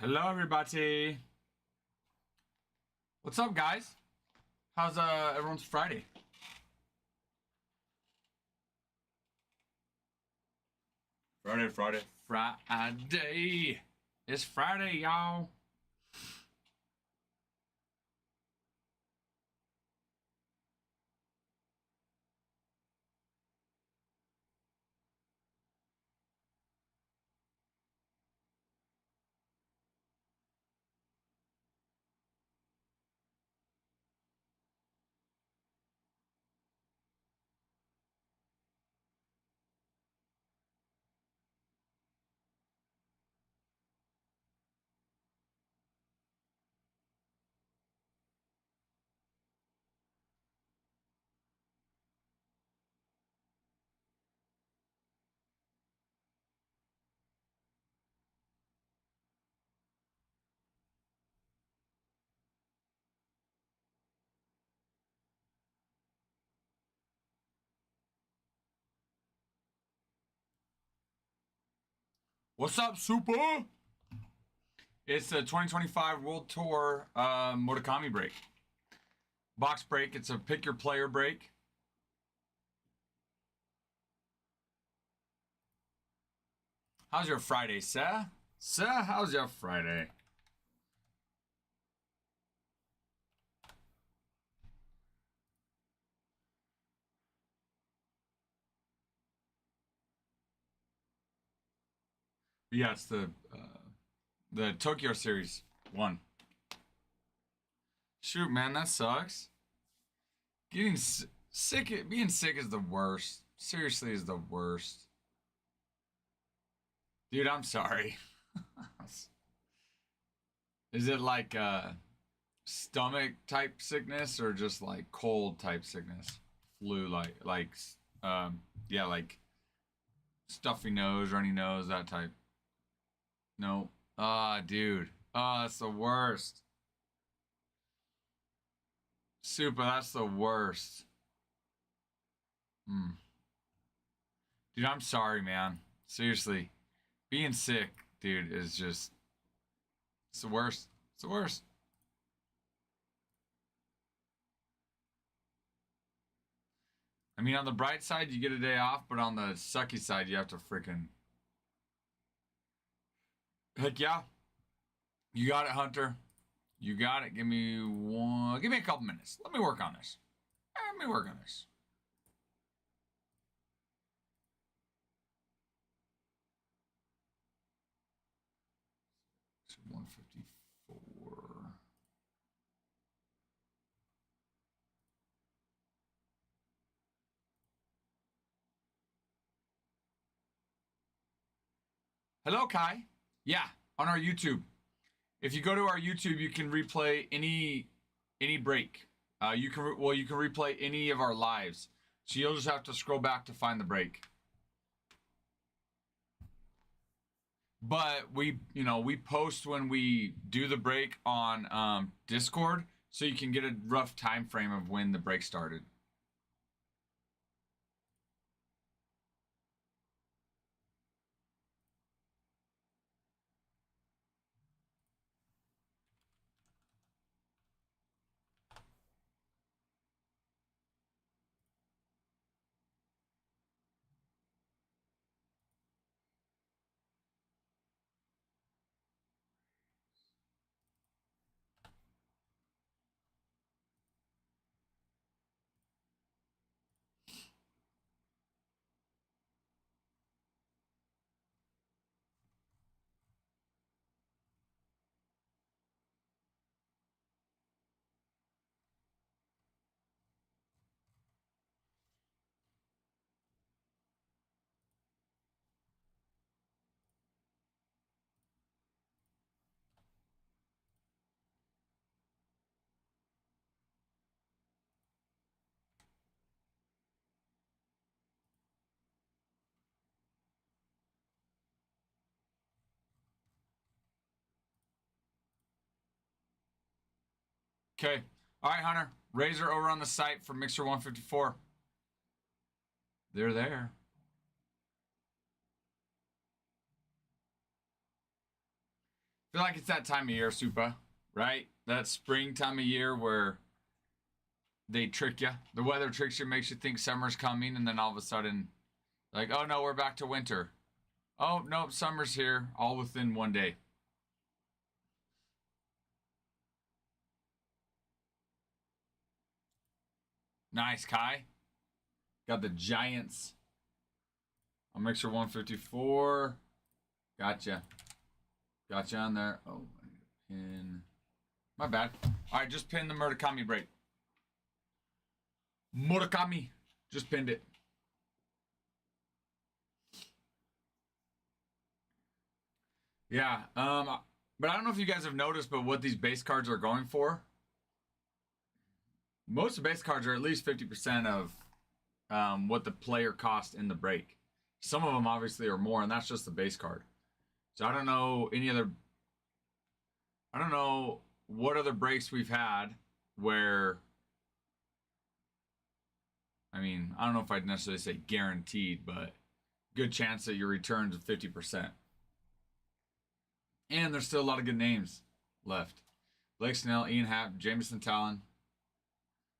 Hello, everybody. What's up, guys? How's everyone's Friday? Friday. It's Friday, y'all. What's up, Super? It's the 2025 World Tour Murakami break. Box break. It's a pick your player break. How's your Friday, sir? Sir, how's your Friday? Yeah, it's the Tokyo Series 1. Shoot, man, that sucks. Getting sick, being sick is the worst. Seriously, is the worst. Dude, I'm sorry. Is it like stomach type sickness or just like cold type sickness? Flu, yeah, like stuffy nose, runny nose, that type. No. Ah, dude. Ah, that's the worst. Super, that's the worst. Hmm. Dude, I'm sorry, man. Seriously. Being sick, dude, is just it's the worst. It's the worst. I mean, on the bright side, you get a day off, but on the sucky side, you have to freaking. Heck yeah. You got it, Hunter. You got it. Give me one. Give me a couple minutes. Let me work on this. Let me work on this. It's 154. Hello, Kai. Yeah, on our YouTube. If you go to our YouTube, you can replay any break. You can replay any of our lives. So you'll just have to scroll back to find the break. But we post when we do the break on Discord, so you can get a rough time frame of when the break started. Okay. All right, Hunter. Razor over on the site for Mixer 154. They're there. feel like it's that time of year, Supa, right? That spring time of year where they trick you. The weather tricks you, makes you think summer's coming, and then all of a sudden, like, oh no, we're back to winter. Oh no, summer's here, all within one day. Nice, Kai. Got the Giants. I'll make sure 154. Gotcha. Gotcha on there. Oh, pin. My bad. All right, just pin the Murakami break. Murakami. Just pinned it. Yeah. But I don't know if you guys have noticed, but what these base cards are going for. Most of the base cards are at least 50% of what the player cost in the break. Some of them obviously are more, and that's just the base card. So I don't know any other. I don't know what other breaks we've had where. I mean, I don't know if I'd necessarily say guaranteed, but good chance that your returns are 50%. And there's still a lot of good names left. Blake Snell, Ian Happ, Jameson Talon,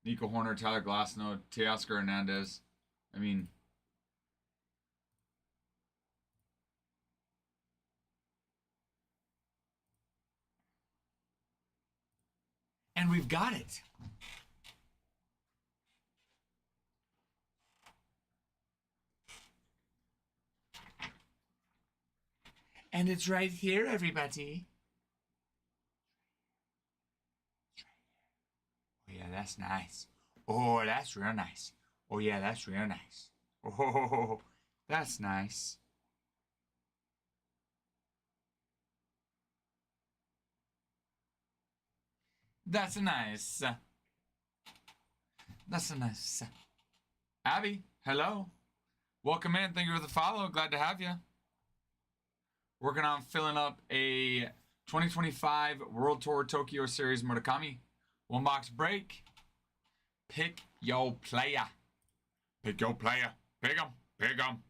Nico Horner, Tyler Glasnow, Teoscar Hernandez. I mean, and we've got it. And it's right here, everybody. Oh, yeah, that's nice. Oh, that's real nice. Oh, yeah, that's real nice. Oh, that's nice. That's nice. That's nice. Abby, hello. Welcome in. Thank you for the follow. Glad to have you. Working on filling up a 2025 World Tour Tokyo Series Murakami. One box break. Pick your player. Pick your player. Pick him. Pick him.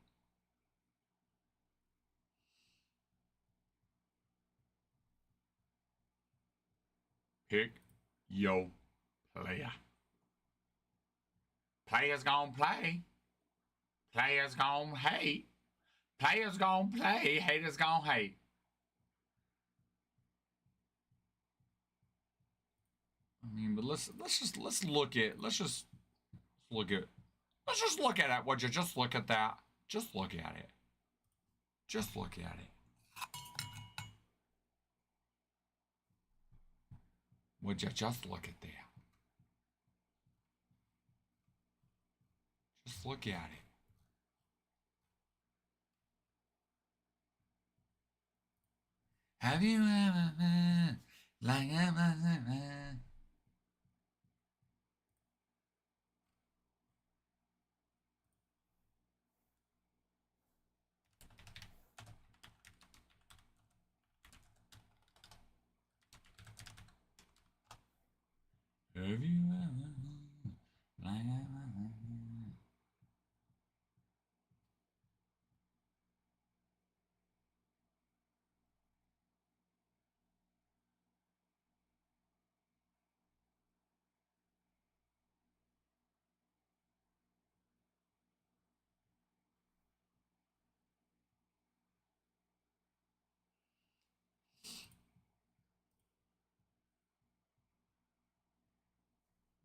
Pick your player. Players gonna play. Players gonna hate. Players gonna play. Haters gonna hate. I mean, but let's just look at it. Would you just look at that? Just look at it. Just look at it. Would you just look at that? Just look at it. Have you ever been like a man? Have you ever been like a man?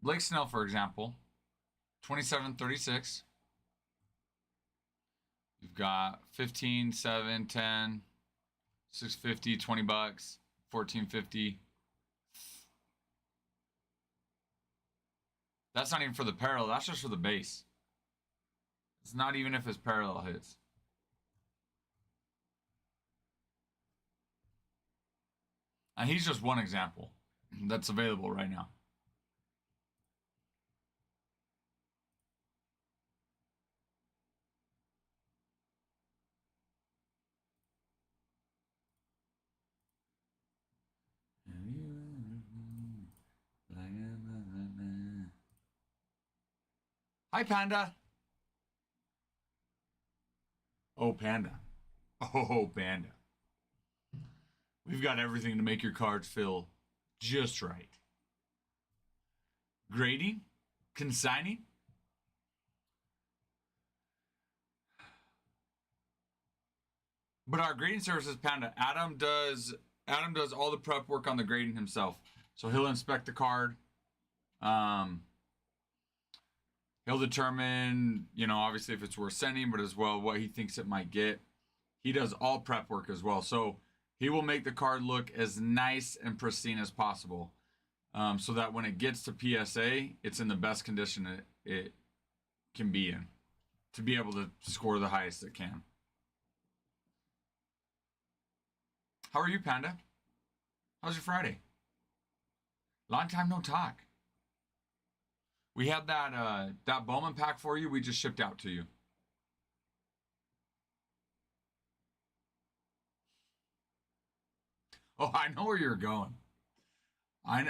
Blake Snell, for example, 27.36. You've got 15, 7, 10, 650, 20 bucks, 14.50. That's not even for the parallel. That's just for the base. It's not even if his parallel hits. And he's just one example that's available right now. Hi, Panda. Oh, Panda. Oh, Panda. We've got everything to make your cards feel just right. Grading, consigning. But our grading services, Panda, Adam does all the prep work on the grading himself. So he'll inspect the card. He'll determine, obviously if it's worth sending, but as well what he thinks it might get. He does all prep work as well. So he will make the card look as nice and pristine as possible. So that when it gets to PSA, it's in the best condition it can be in to be able to score the highest it can. How are you, Panda? How's your Friday? Long time no talk. We had that Bowman pack for you. We just shipped out to you. Oh, I know where you're going. I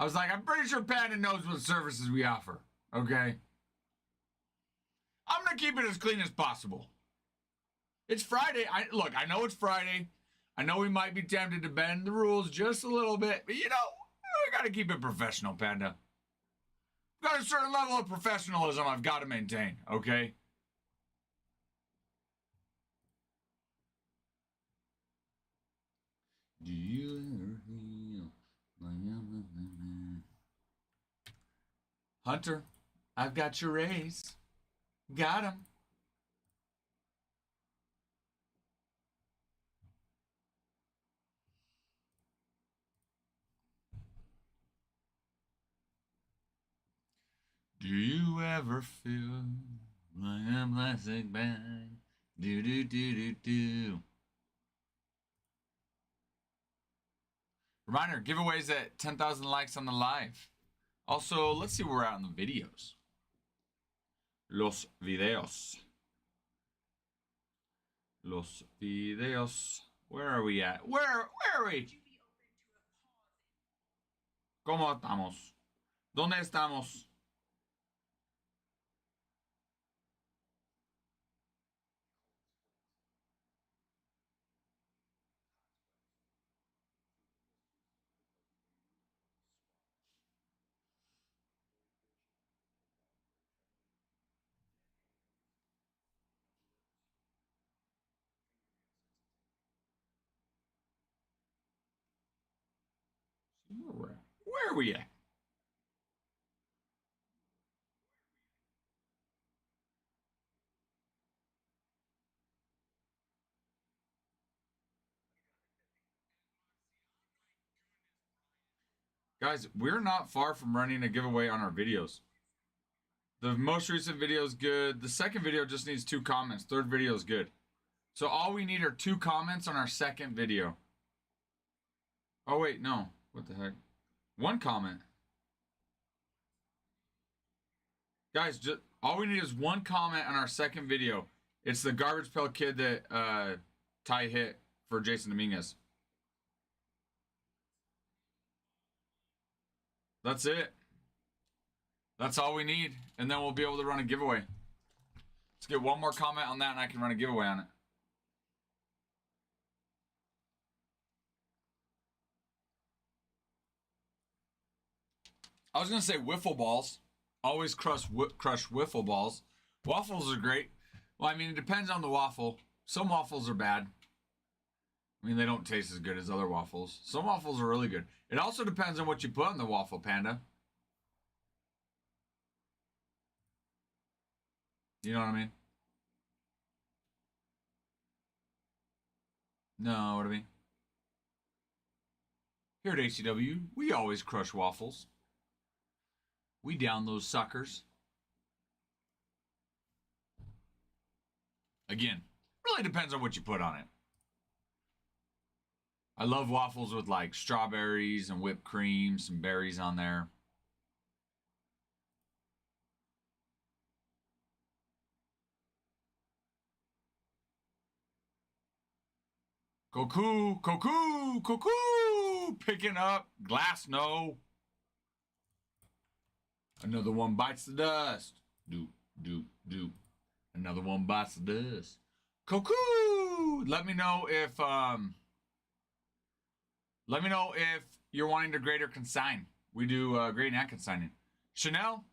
was like, I'm pretty sure Panda knows what services we offer. Okay. I'm gonna keep it as clean as possible. It's Friday. I know it's Friday. I know we might be tempted to bend the rules just a little bit, but we gotta keep it professional, Panda. We've got a certain level of professionalism I've got to maintain, okay? Do you ever feel Hunter, I've got your raise. Got him. Do you ever feel like a plastic bag? Do do do do do. Reminder, giveaways at 10,000 likes on the live. Also, let's see where we're at on the videos. Los videos. Los videos. Where are we at? Where are we? ¿Cómo estamos? ¿Dónde estamos? Where are we at? Guys, we're not far from running a giveaway on our videos. The most recent video is good. The second video just needs 2 comments. Third video is good. So all we need are 2 comments on our second video. Oh, wait, no. What the heck? 1 comment. Guys, just all we need is 1 comment on our second video. It's the Garbage Pail Kid that Ty hit for Jason Dominguez. That's it. That's all we need. And then we'll be able to run a giveaway. Let's get 1 more comment on that and I can run a giveaway on it. I was going to say wiffle balls. Always crush wiffle balls. Waffles are great. Well, I mean, it depends on the waffle. Some waffles are bad. I mean, they don't taste as good as other waffles. Some waffles are really good. It also depends on what you put in the waffle, Panda. You know what I mean? No, what I mean? Here at HCW, we always crush waffles. We down those suckers. Again, really depends on what you put on it. I love waffles with like strawberries and whipped cream, some berries on there. Koku, Koku, Koku, picking up glass, no. Another one bites the dust. Doop, doop, doop. Another one bites the dust. Koku! Let me know if Let me know if you're wanting to grade or consign. We do grading and consigning. Chanel,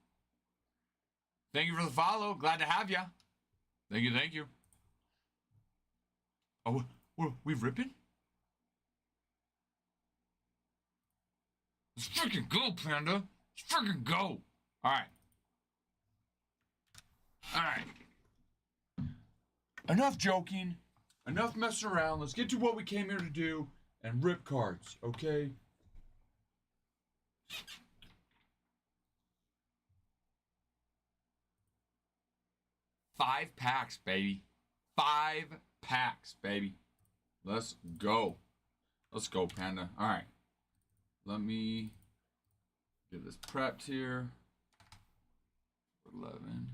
thank you for the follow. Glad to have you. Thank you, thank you. Oh, we ripping? Let's freaking go, Panda. Let's freaking go. All right. All right. Enough joking. Enough messing around. Let's get to what we came here to do and rip cards, okay? Five packs, baby. 5 packs, baby. Let's go. Let's go, Panda. All right. Let me get this prepped here. 11.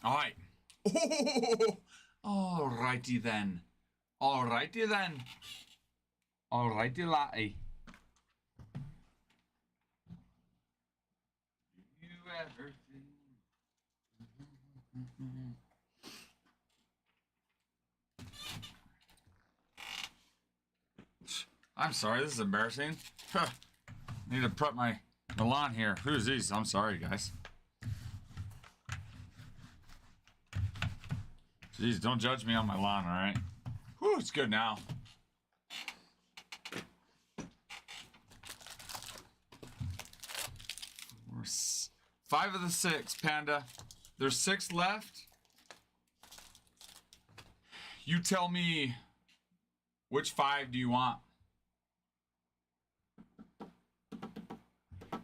All right. Oh, alrighty then. Alrighty then. Alrighty laddie. You ever think? I'm sorry, this is embarrassing. Need to prep my Milan here. Who's these? I'm sorry, guys. Jeez, don't judge me on my lawn, alright? Whew, it's good now. We're 5 of the 6, Panda. There's 6 left. You tell me which 5 do you want?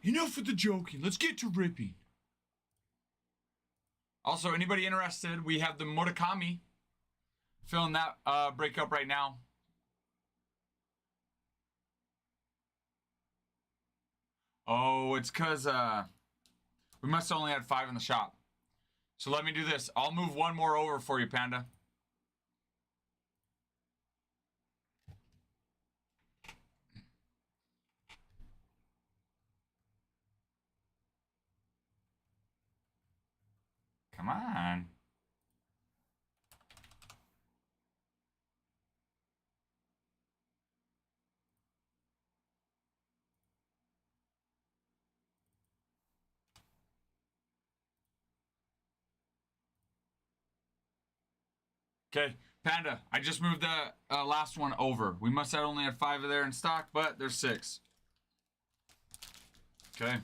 Enough with the joking. Let's get to ripping. Also, anybody interested, we have the Murakami filling that breakup right now. Oh, it's because we must have only had 5 in the shop. So let me do this. I'll move 1 more over for you, Panda. Come on. Okay, Panda, I just moved the last one over. We must have only had 5 of there in stock, but there's 6. Okay.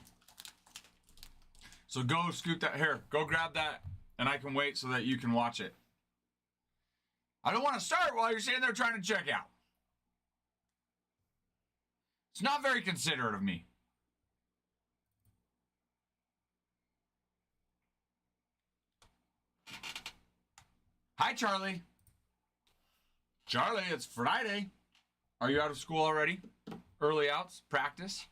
So go scoot that here. Go grab that, and I can wait so that you can watch it. I don't want to start while you're sitting there trying to check out. It's not very considerate of me. Hi, Charlie. Charlie, it's Friday. Are you out of school already? Early outs, practice.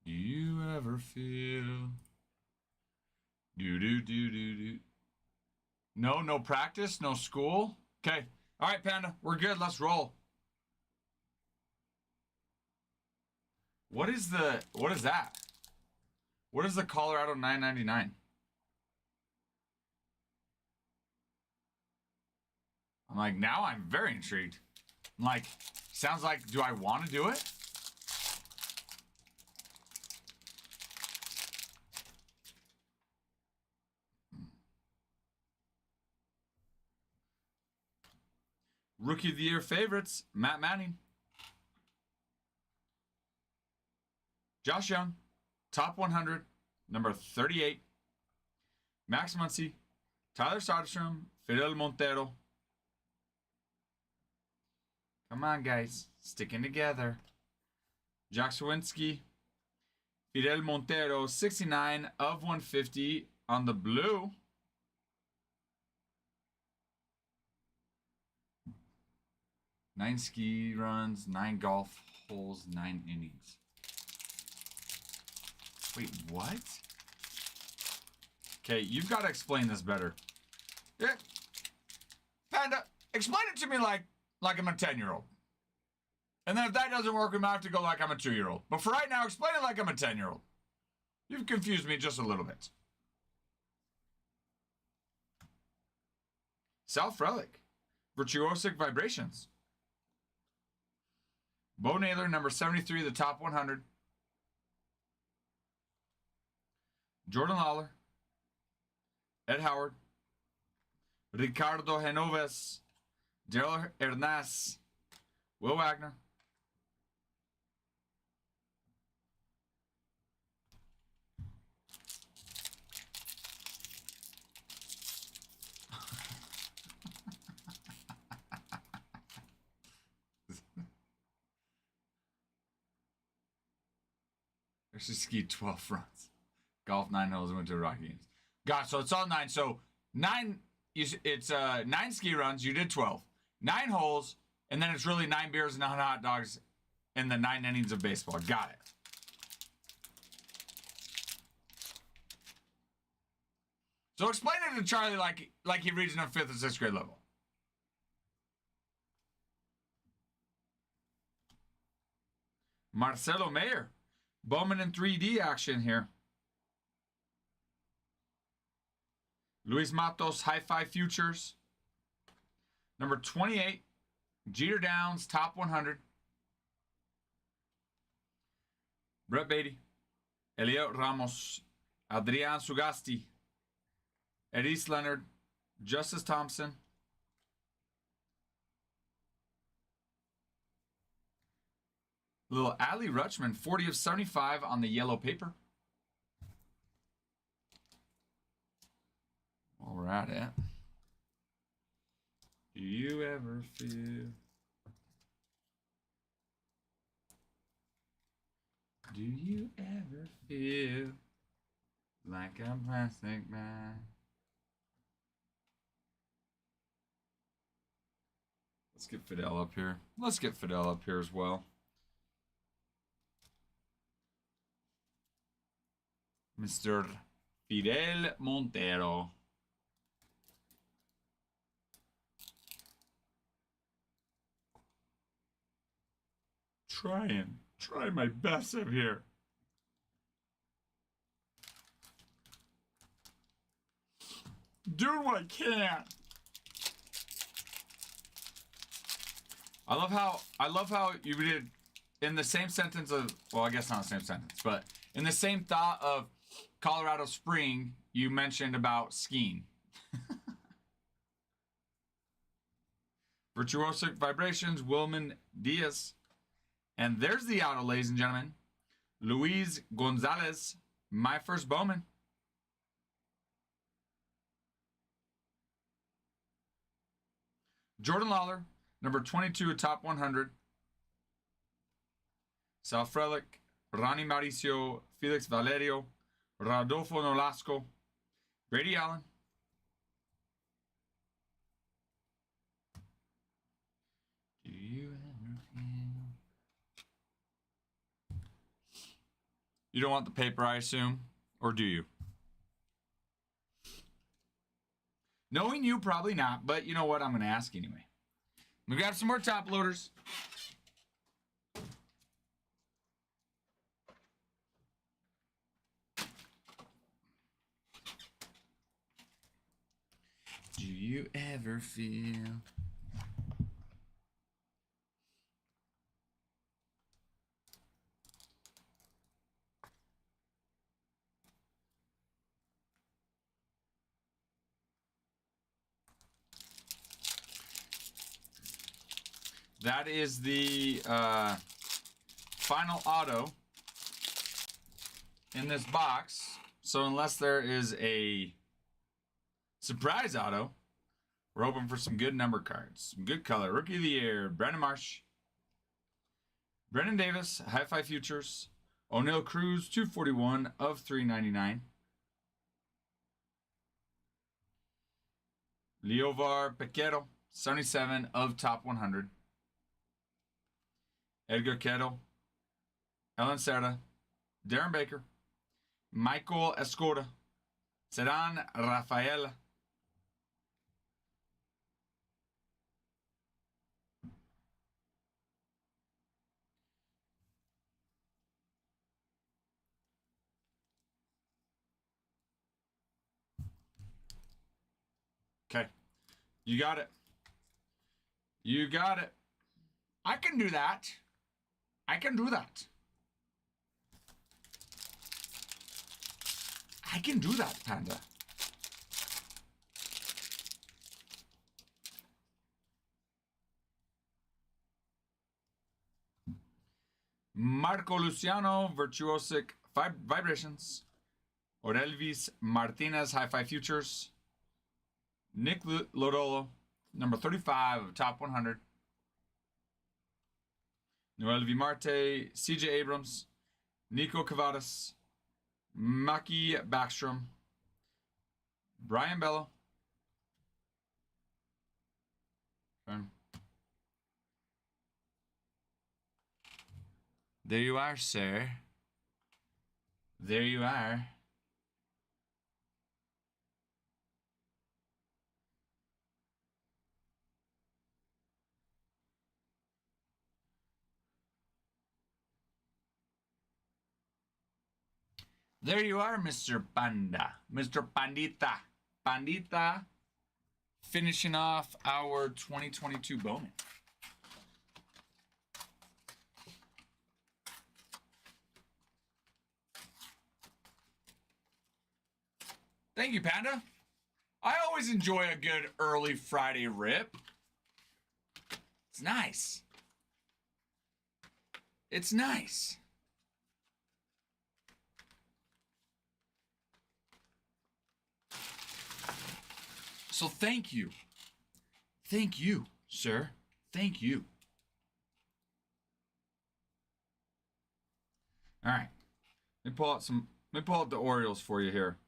Do you ever feel? Do. No practice, no school. Okay. All right, Panda, we're good. Let's roll. What is that? What is the Colorado 999? I'm like, now I'm very intrigued. I'm like, sounds like, do I want to do it? Rookie of the Year favorites, Matt Manning. Josh Young, top 100, number 38. Max Muncy, Tyler Soderstrom, Fidel Montero. Come on, guys. Sticking together. Jack Swinsky, Fidel Montero, 69 of 150 on the blue. Nine ski runs, 9 golf holes, 9 innings. Wait, what? Okay, you've got to explain this better. Yeah. Panda, explain it to me like I'm a 10-year-old. And then if that doesn't work, we might have to go like I'm a 2-year-old. But for right now, explain it like I'm a 10-year-old. You've confused me just a little bit. Self-Relic. Virtuosic Vibrations. Bo Naylor, number 73, the top 100. Jordan Lawler. Ed Howard. Ricardo Genoves. Daryl Hernaz. Will Wagner. Actually skied 12 runs. Golf 9 holes and went to Rocky Games. God, so it's all 9. So 9, it's 9 ski runs. You did 12. 9 holes, and then it's really 9 beers and 9 hot dogs and the 9 innings of baseball. Got it. So explain it to Charlie like he reads in a 5th and 6th grade level. Marcelo Mayer. Bowman in 3D action here. Luis Matos, Hi-Fi Futures. Number 28, Jeter Downs, top 100. Brett Beatty, Elliot Ramos, Adrian Sugasti, Eddie Leonard, Justice Thompson. Little Ali Rutschman, 40 of 75 on the yellow paper. While we're at it, do you ever feel? Do you ever feel like a plastic bag? Let's get Fidel up here. Let's get Fidel up here as well. Mr. Fidel Montero. Try my best up here. Doing what I can. I love how you did in the same sentence of, well, I guess not the same sentence, but in the same thought of Colorado Spring, you mentioned about skiing. Virtuosic Vibrations, Wilman Diaz. And there's the auto, ladies and gentlemen. Luis Gonzalez, my first Bowman. Jordan Lawler, number 22, top 100. Sal Frelick, Ronnie Mauricio, Felix Valerio, Rodolfo Nolasco, Brady Allen. Do you ever feel? You don't want the paper, I assume, or do you? Knowing you, probably not, but you know what? I'm going to ask anyway. We got some more top loaders. Do you ever feel? That is the final auto in this box. So unless there is a surprise auto, we're hoping for some good number cards. Some good color. Rookie of the Year, Brandon Marsh. Brendan Davis, Hi-Fi Futures. O'Neill Cruz, 241 of 399. Leovar Pequero, 77 of top 100. Edgar Kettle, Ellen Serra, Darren Baker, Michael Escoda, Sedan Rafael, Okay. You got it. You got it. I can do that. I can do that. I can do that, Panda. Marco Luciano, Virtuosic Vibrations. Orelvis Martinez, Hi-Fi Futures. Nick Lodolo, number 35 of Top 100. Noel Vimarte, CJ Abrams, Nico Cavadas, Maki Backstrom, Brian Bello. There you are, sir. There you are. There you are, Mr. Panda. Mr. Pandita. Pandita finishing off our 2022 Bowman. Thank you, Panda. I always enjoy a good early Friday rip. It's nice. It's nice. So thank you. Thank you, sir. Thank you. All right. Let me pull out the Orioles for you here.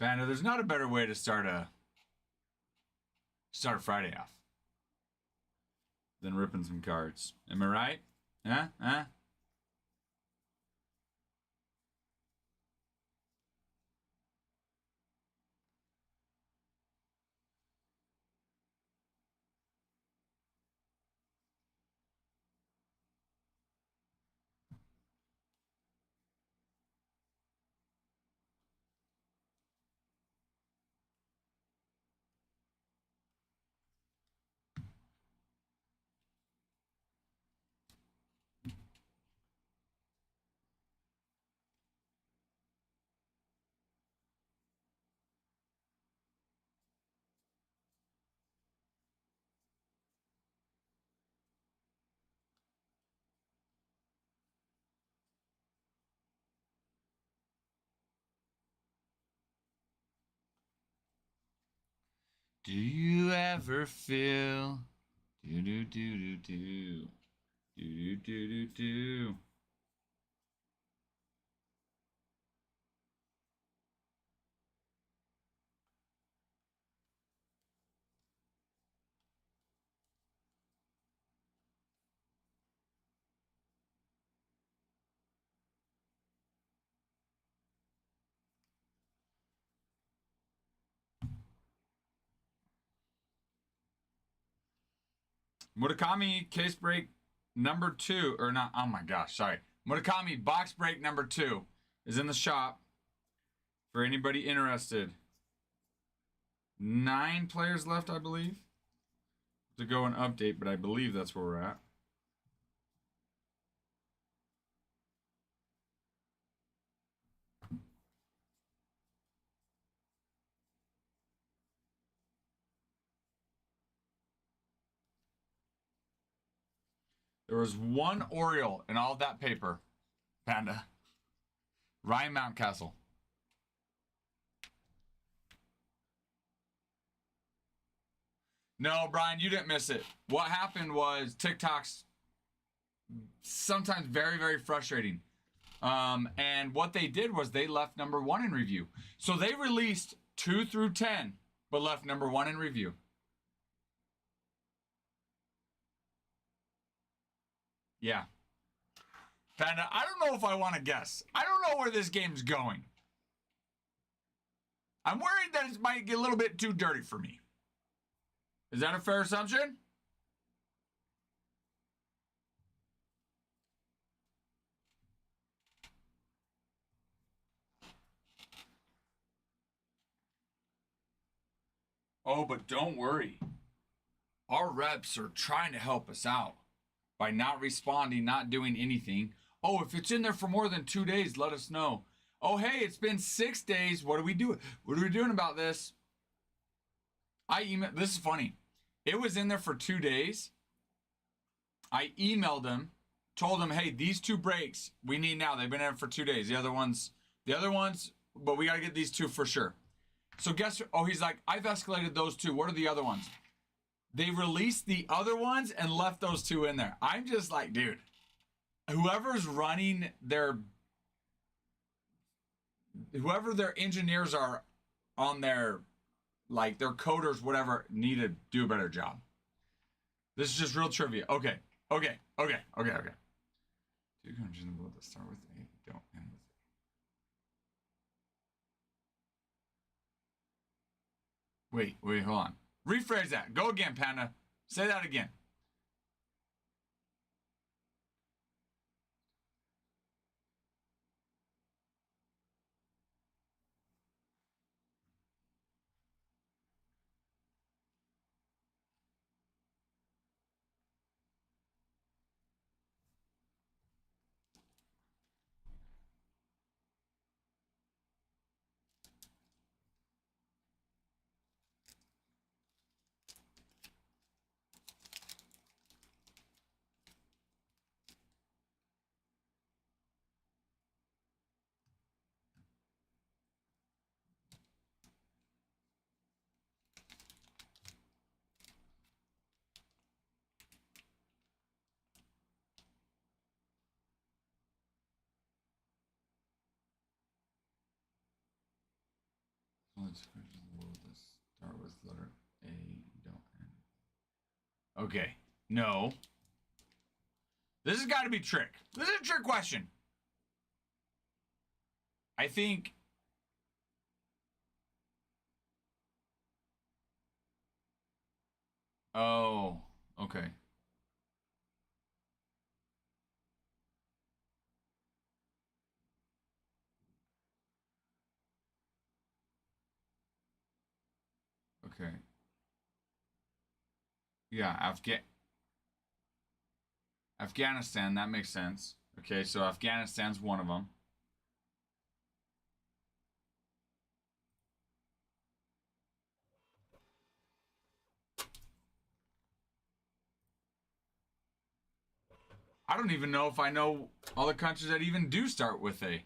Panda, there's not a better way to start a Friday off than ripping some cards. Am I right? Huh? Do you ever feel do do do do do do do do do? Murakami case break number 2, or not? Oh my gosh, sorry. Murakami box break number 2 is in the shop for anybody interested. 9 players left, I believe, to go and update, but I believe that's where we're at. There was one Oriole in all of that paper, Panda. Ryan Mountcastle. No, Brian, you didn't miss it. What happened was TikTok's sometimes very, very frustrating. And what they did was they left number 1 in review. So they released 2 through 10, but left number 1 in review. Yeah. Panda, I don't know if I want to guess. I don't know where this game's going. I'm worried that it might get a little bit too dirty for me. Is that a fair assumption? Oh, but don't worry. Our reps are trying to help us out by not responding, not doing anything. Oh, if it's in there for more than 2 days, let us know. Oh, hey, it's been 6 days. What are we doing? What are we doing about this? This is funny. It was in there for 2 days. I emailed them, told them, hey, these 2 breaks we need now. They've been in for 2 days. The other ones, but we got to get these 2 for sure. So guess, oh, he's like, I've escalated those 2. What are the other ones? They released the other ones and left those 2 in there. I'm just like, dude, whoever their engineers are on their, like their coders, whatever, need to do a better job. This is just real trivia. Okay. 2 countries in the world that start with A, don't end with A. Wait, hold on. Rephrase that. Go again, Panda. Say that again. Let's start with letter A, don't end. Okay. No. This has got to be trick. This is a trick question. I think. Oh, okay. Okay. Yeah, Afghanistan, that makes sense. Okay, so Afghanistan's one of them. I don't even know if I know all the countries that even do start with A.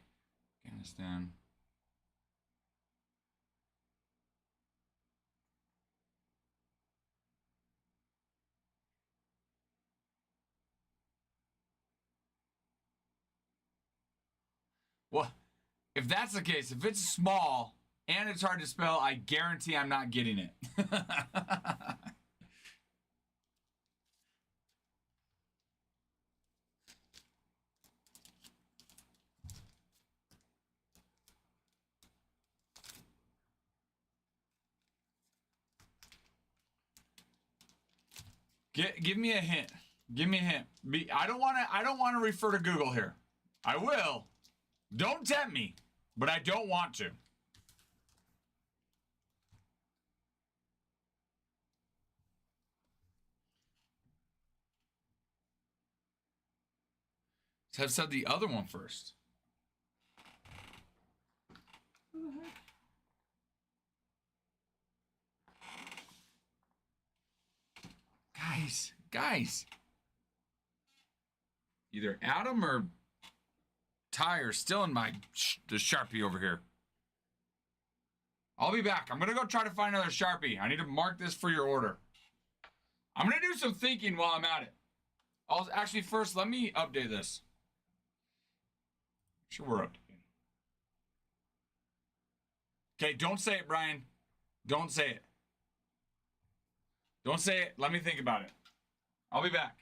Afghanistan. Well, if that's the case, if it's small and it's hard to spell, I guarantee I'm not getting it. Give me a hint. Give me a hint. I don't want to refer to Google here. I will. Don't tempt me, but I don't want to. Have said the other one first. Guys. Either Adam or Ty are still in the Sharpie over here. I'll be back. I'm going to go try to find another Sharpie. I need to mark this for your order. I'm going to do some thinking while I'm at it. Actually, first, let me update this. Sure, we're updating. Okay, don't say it, Brian. Don't say it. Don't say it. Let me think about it. I'll be back.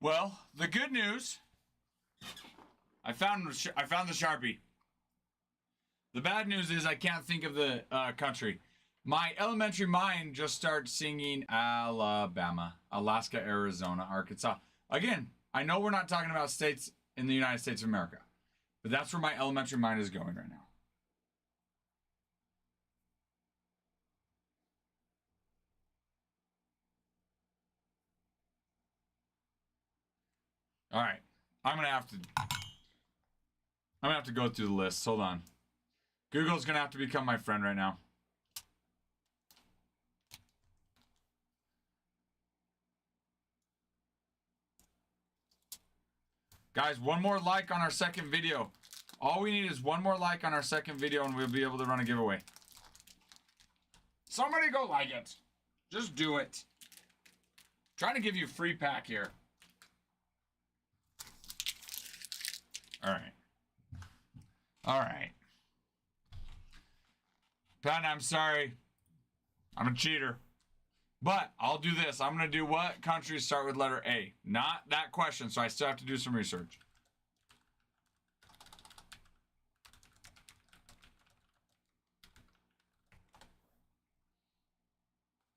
Well, the good news, I found the Sharpie. The bad news is I can't think of the country. My elementary mind just starts singing Alabama, Alaska, Arizona, Arkansas. Again, I know we're not talking about states in the United States of America, but that's where my elementary mind is going right now. All right, I'm gonna have to go through the list. Hold on. Google's gonna have to become my friend right now. Guys, one more like on our second video. All we need is one more like on our second video and we'll be able to run a giveaway. Somebody go like it. Just do it. I'm trying to give you a free pack here. All right. All right. Pat, I'm sorry. I'm a cheater. But I'll do this. I'm going to do what countries start with letter A. Not that question, so I still have to do some research.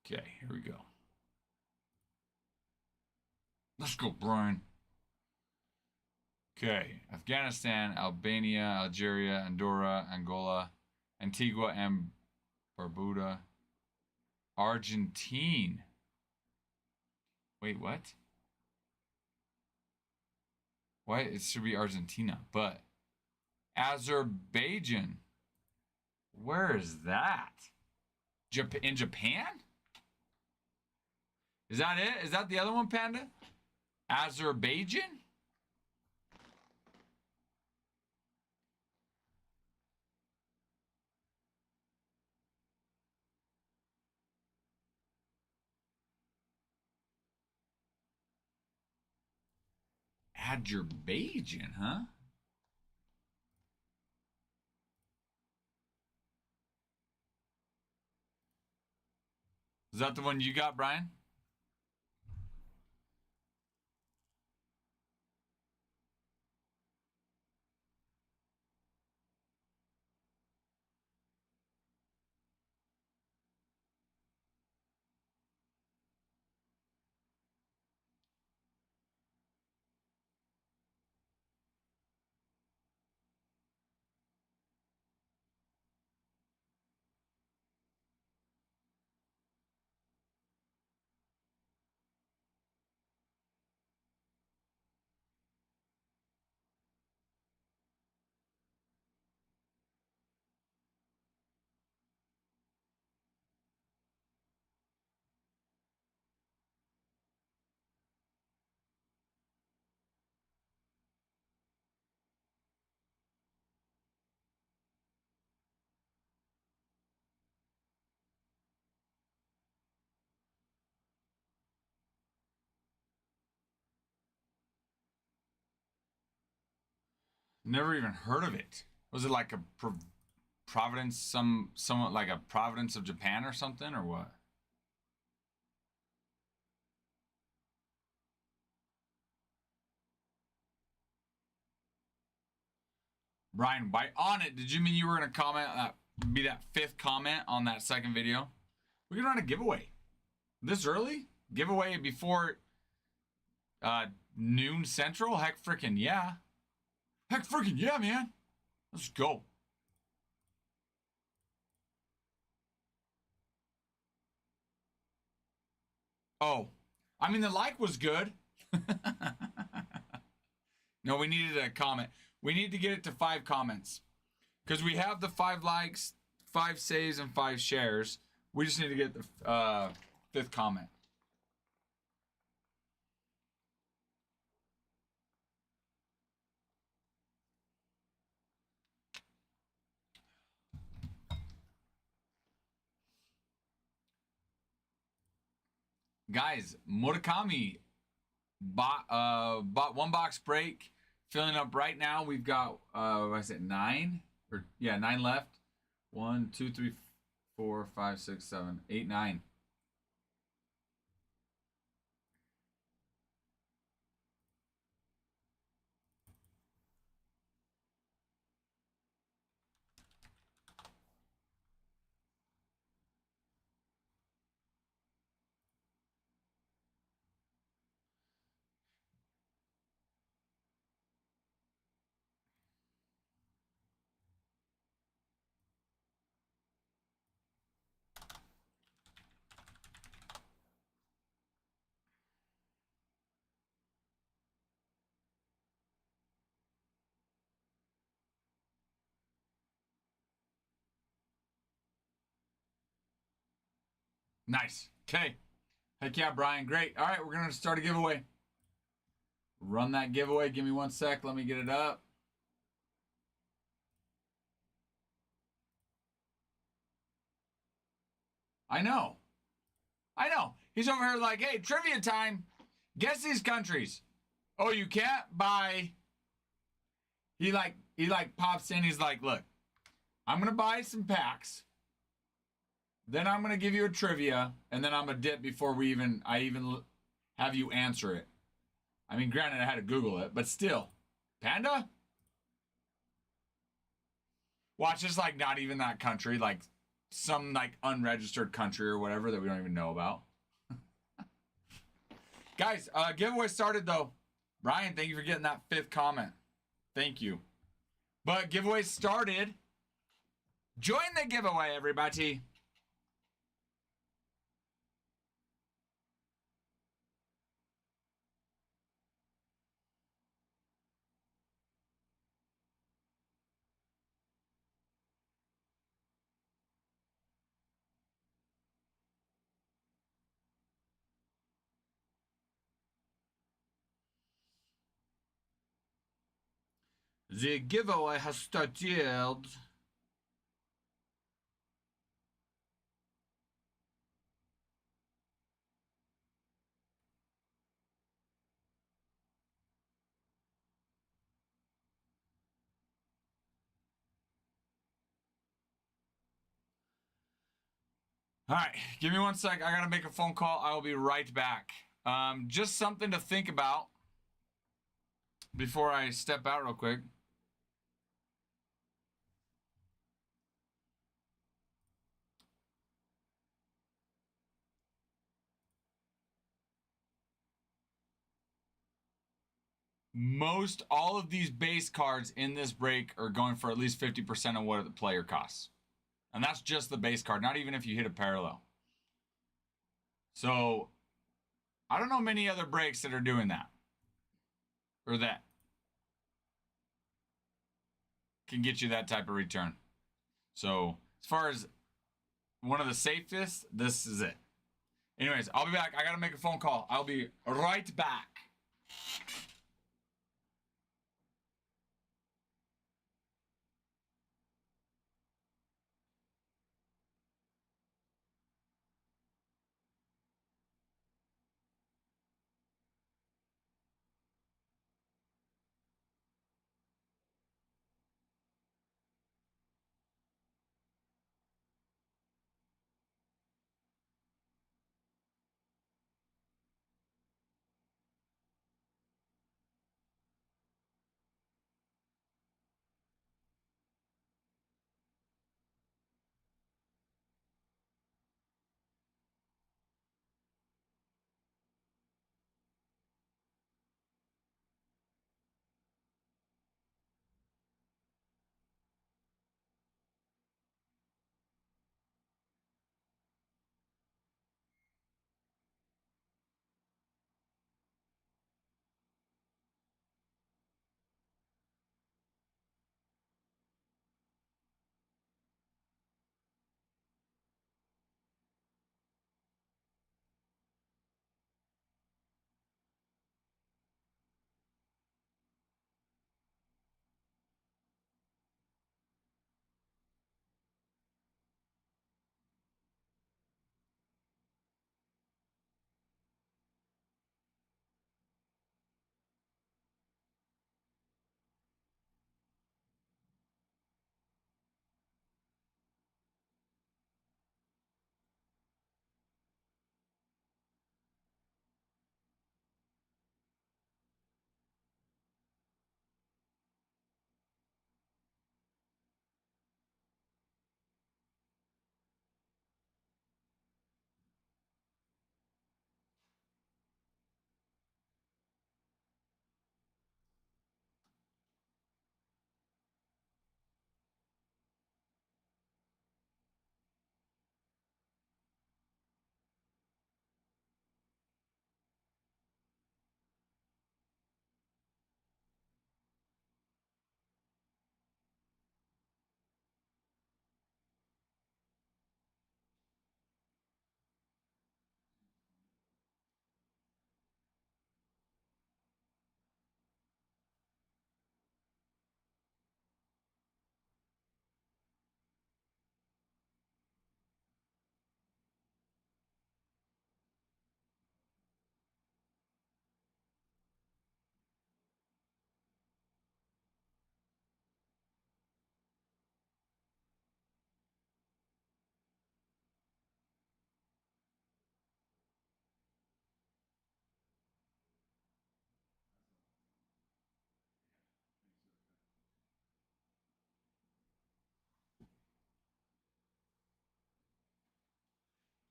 Okay, here we go. Let's go, Brian. Okay, Afghanistan, Albania, Algeria, Andorra, Angola, Antigua and Barbuda, Argentine. Wait, what? Why? It should be Argentina, but Azerbaijan. Where is that? In Japan? Is that it? Is that the other one, Panda? Azerbaijan? Azerbaijan, huh? Is that the one you got, Brian? Never even heard of it. Was it like a Providence, somewhat like a Providence of Japan or something, or what? Brian, by on it, did you mean you were gonna comment be that fifth comment on that second video? We're gonna run a giveaway. This early? Giveaway before noon central? Heck freaking yeah. Heck freaking yeah, man. Let's go. Oh, I mean, the like was good. No, we needed a comment. We need to get it to 5 comments. Because we have the 5 likes, 5 saves, and 5 shares. We just need to get the 5th comment. Guys, Murakami bought 1 box break, filling up right now. We've got what is it, 9? Or yeah, 9 left. 1, 2, 3, 4, 5, 6, 7, 8, 9. Nice. Okay. Heck yeah, Brian. Great. All right, we're going to start a giveaway. Run that giveaway. Give me 1 sec. Let me get it up. I know. I know. He's over here like, hey, trivia time. Guess these countries. Oh, you can't buy. He like pops in. He's like, look, I'm gonna buy some packs. Then I'm gonna give you a trivia, and then I'm gonna dip before I even have you answer it. I mean, granted, I had to Google it, but still, Panda. Watch, it's like not even that country, like some like unregistered country or whatever that we don't even know about. Guys, giveaway started though. Brian, thank you for getting that 5th comment. Thank you. But giveaway started. Join the giveaway, everybody. The giveaway has started. All right, give me 1 sec. I gotta make a phone call. I will be right back. Just something to think about before I step out real quick. Most all of these base cards in this break are going for at least 50% of what the player costs. And that's just the base card, not even if you hit a parallel. So I don't know many other breaks that are doing that. Or that can get you that type of return. So as far as one of the safest, this is it. Anyways, I'll be back. I gotta make a phone call. I'll be right back.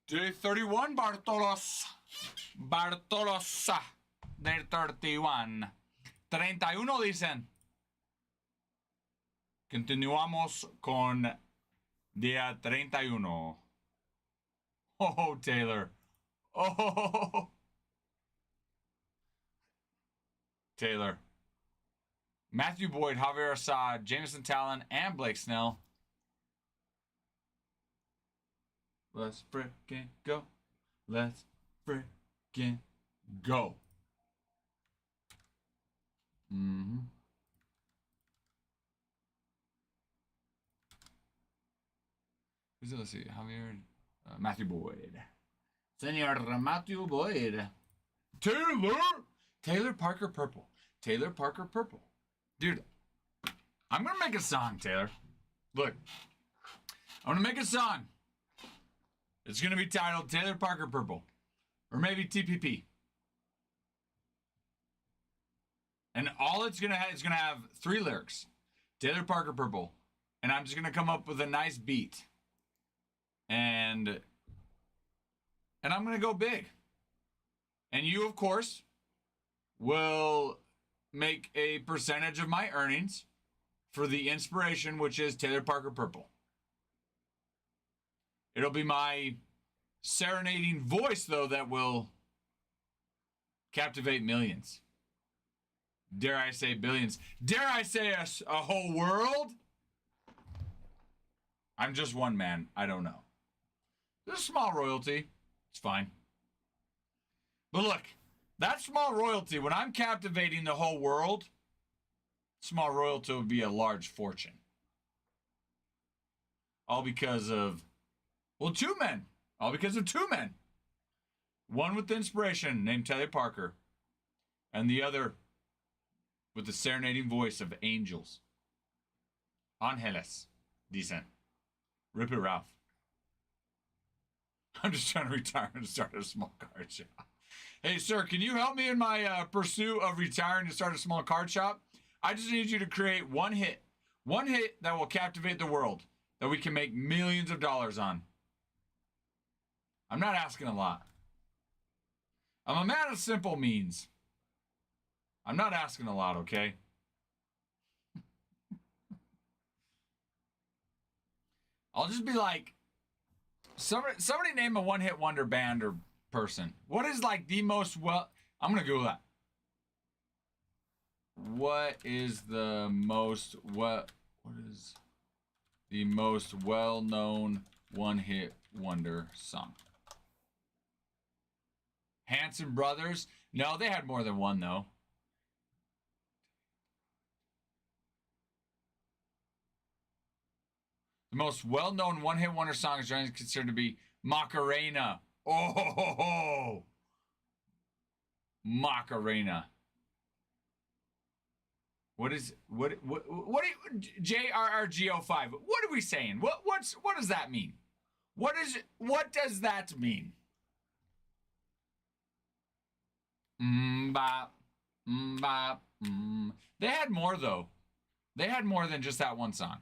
Day 31, Bartolos. Bartolos. Day 31. 31 dicen. Continuamos con día 31. Oh, Taylor. Oh, Taylor. Matthew Boyd, Javier Assad, Jameson Talon, and Blake Snell. Let's frickin' go. Let's frickin' go. Mm-hmm. Who's it? Let's see. Javier. Matthew Boyd. Senor Matthew Boyd. Taylor! Taylor Parker Purple. Taylor Parker Purple. Dude, I'm going to make a song, Taylor. Look. I'm going to make a song. It's going to be titled Taylor Parker Purple. Or maybe TPP. And all it's going to have is going to have 3 lyrics. Taylor Parker Purple. And I'm just going to come up with a nice beat. And I'm going to go big. And you, of course, will make a percentage of my earnings for the inspiration, which is Taylor Parker Purple. It'll be my serenading voice, though, that will captivate millions. Dare I say billions. Dare I say a whole world? I'm just one man. I don't know. There's a small royalty. It's fine. But look, that small royalty, when I'm captivating the whole world, small royalty would be a large fortune. All because of, well, 2 men. All because of 2 men. One with inspiration named Taylor Parker, and the other with the serenading voice of angels. Angeles. Decent. Rip it, Ralph. I'm just trying to retire and start a small card shop. Hey, sir, can you help me in my pursuit of retiring to start a small card shop? I just need you to create one hit. One hit that will captivate the world, that we can make millions of dollars on. I'm not asking a lot. I'm a man of simple means. I'm not asking a lot, okay? I'll just be like, somebody name a one-hit wonder band or person. What is like the most I'm going to Google that. What is the most well-known one-hit wonder song? Hanson Brothers? No, they had more than one, though. The most well-known one-hit wonder song is generally considered to be Macarena. Oh, Macarena. What do you, JRRGO5? What are we saying? What does that mean? What does that mean? Bop, bop, They had more though. They had more than just that one song.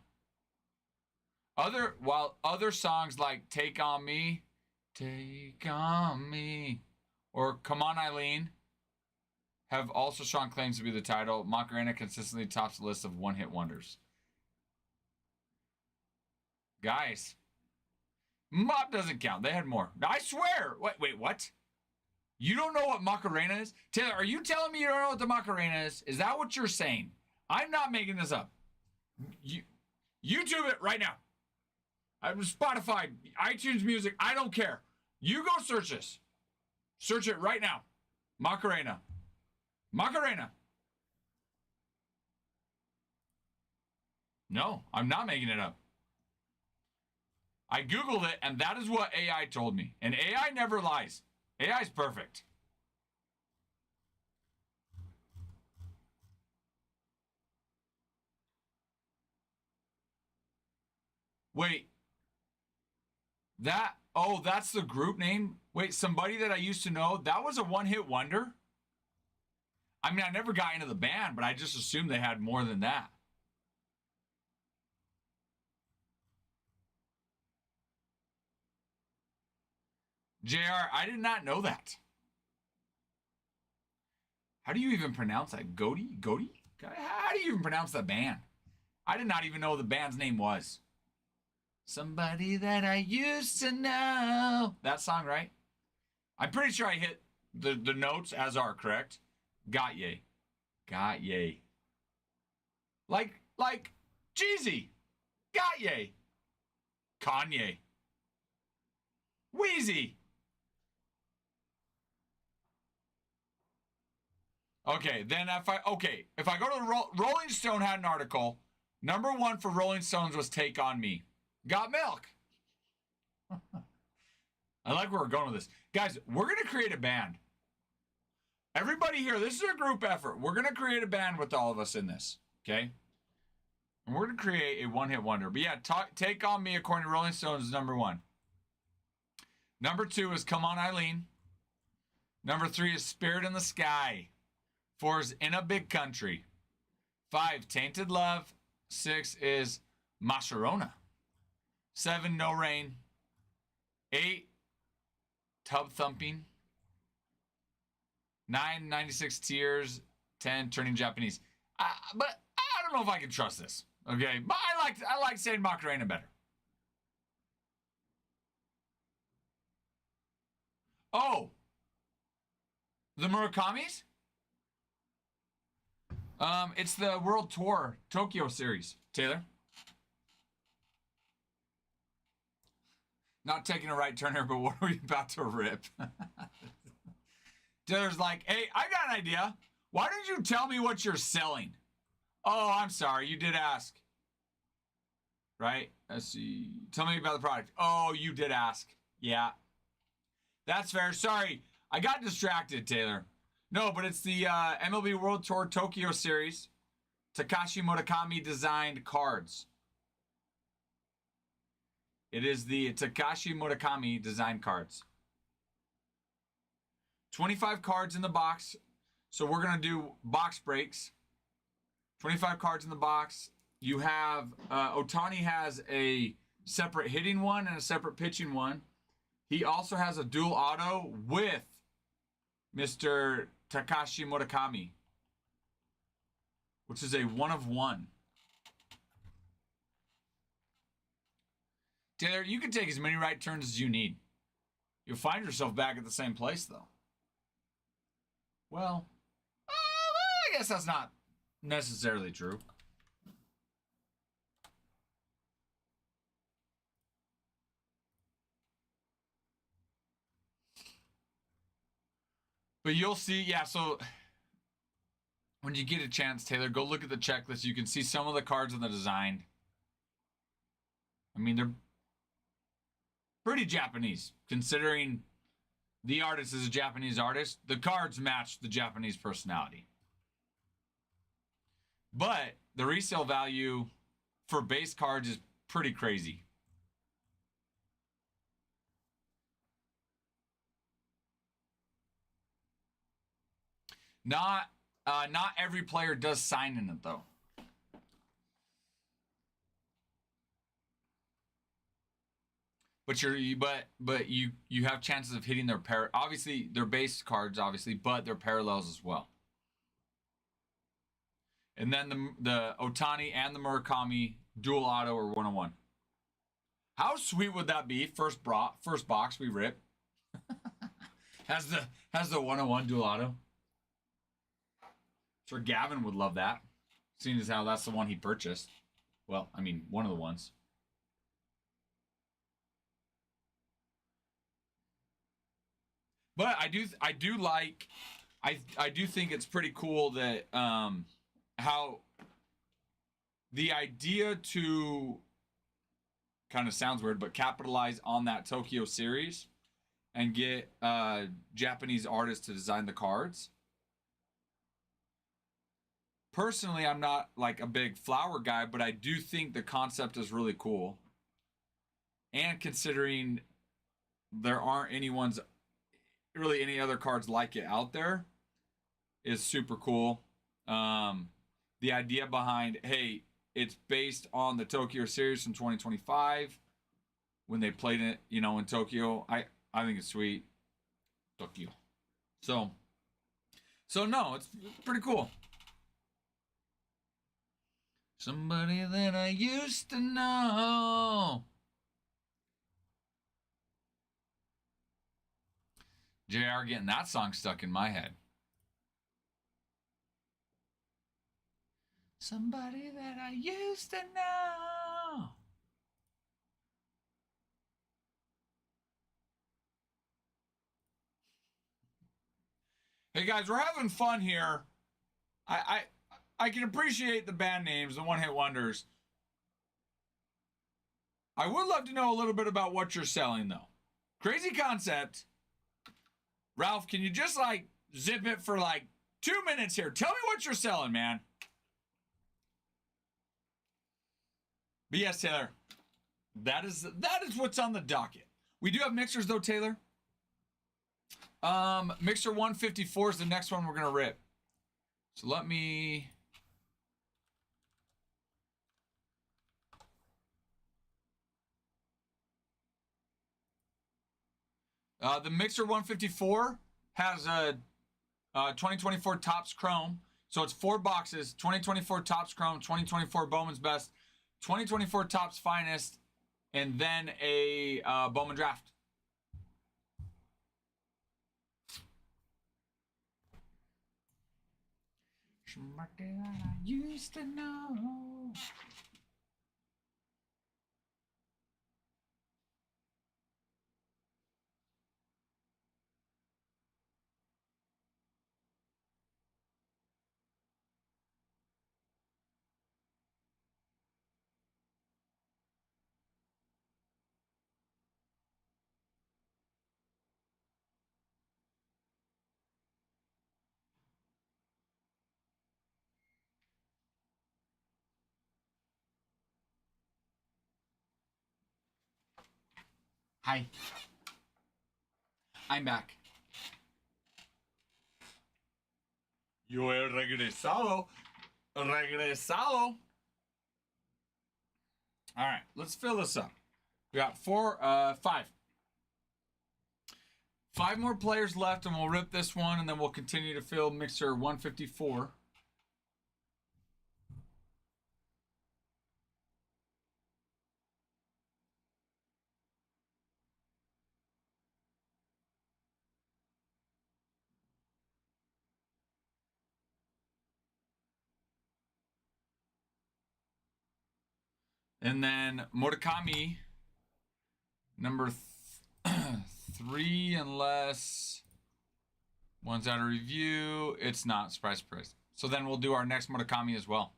Other songs like Take On Me, or Come On Eileen have also strong claims to be the title. Macarena consistently tops the list of one-hit wonders. Guys, Mob doesn't count. They had more. I swear. Wait, what? You don't know what Macarena is? Taylor, are you telling me you don't know what the Macarena is? Is that what you're saying? I'm not making this up. YouTube it right now. Spotify, iTunes Music, I don't care. You go search this. Search it right now. Macarena. Macarena. No, I'm not making it up. I Googled it, and that is what AI told me. And AI never lies. AI is perfect. Wait. That's the group name? Wait, Somebody That I Used to Know? That was a one-hit wonder? I mean, I never got into the band, but I just assumed they had more than that. JR, I did not know that. How do you even pronounce that? Goaty? Goaty? How do you even pronounce that band? I did not even know the band's name was. Somebody that I used to know. That song, right? I'm pretty sure I hit the notes as are correct. Got ye. Got ye. Like Jeezy. Got ye. Kanye. Wheezy. Okay, then if I go to the Rolling Stone had an article. Number 1 for Rolling Stones was Take On Me. Got Milk. I like where we're going with this. Guys, we're going to create a band. Everybody here, this is a group effort. We're going to create a band with all of us in this, okay? And we're going to create a one-hit wonder. But yeah, Take On Me, according to Rolling Stones, is number 1. Number 2 is Come On Eileen. Number 3 is Spirit in the Sky. 4 is In a Big Country. 5, Tainted Love. 6 is Mascherona. 7, No Rain. 8, Tub Thumping. 9, 96 Tears. 10, Turning Japanese. But I don't know if I can trust this. Okay, but I like saying Macarena better. Oh, the Murakamis? It's the World Tour Tokyo Series. Taylor? Not taking a right turn here, but what are we about to rip? Taylor's like, hey, I got an idea. Why don't you tell me what you're selling? Oh, I'm sorry. You did ask. Right? Let's see. Tell me about the product. Oh, you did ask. Yeah. That's fair. Sorry. I got distracted, Taylor. No, but it's the MLB World Tour Tokyo Series. Takashi Murakami designed cards. It is the Takashi Murakami designed cards. 25 cards in the box. So we're going to do box breaks. 25 cards in the box. You have, Otani has a separate hitting one and a separate pitching one. He also has a dual auto with Mr. Takashi Murakami, which is a 1 of 1. Taylor, you can take as many right turns as you need. You'll find yourself back at the same place, though. Well, I guess that's not necessarily true. But you'll see, yeah, so when you get a chance, Taylor, go look at the checklist. You can see some of the cards in the design. I mean, they're pretty Japanese, considering the artist is a Japanese artist. The cards match the Japanese personality. But the resale value for base cards is pretty crazy. Not every player does sign in it, though. But you have chances of hitting their obviously their base cards, obviously, but their parallels as well. And then the Otani and the Murakami dual auto are 1 of 1. How sweet would that be? First box we rip has the 1 of 1 dual auto. Sure, Gavin would love that, seeing as how that's the one he purchased. Well, I mean, one of the ones. But I do think it's pretty cool that how the idea to kind of sounds weird, but capitalize on that Tokyo series and get Japanese artists to design the cards. Personally, I'm not like a big flower guy, but I do think the concept is really cool. And considering there aren't really any other cards like it out there, is super cool. The idea behind, hey, it's based on the Tokyo series from 2025 when they played it, in Tokyo. I think it's sweet. Tokyo. So no, it's pretty cool. Somebody that I used to know. JR getting that song stuck in my head. Somebody that I used to know. Hey guys, we're having fun here. I can appreciate the band names, the one-hit wonders. I would love to know a little bit about what you're selling, though. Crazy concept. Ralph, can you just, like, zip it for, like, 2 minutes here? Tell me what you're selling, man. But yes, Taylor, that is what's on the docket. We do have mixers, though, Taylor. Mixer 154 is the next one we're going to rip. So let me... the Mixer 154 has a 2024 Topps Chrome. So it's 4 boxes, 2024 Topps Chrome, 2024 Bowman's Best, 2024 Topps Finest, and then a Bowman Draft. Somebody that I used to know. Hi. I'm back. Yo he regresado. Regresado. All right, let's fill this up. We got 5. 5 more players left, and we'll rip this one, and then we'll continue to fill Mixer 154. And then Murakami, number 3, unless one's out of review. It's not. Surprise, surprise. So then we'll do our next Murakami as well.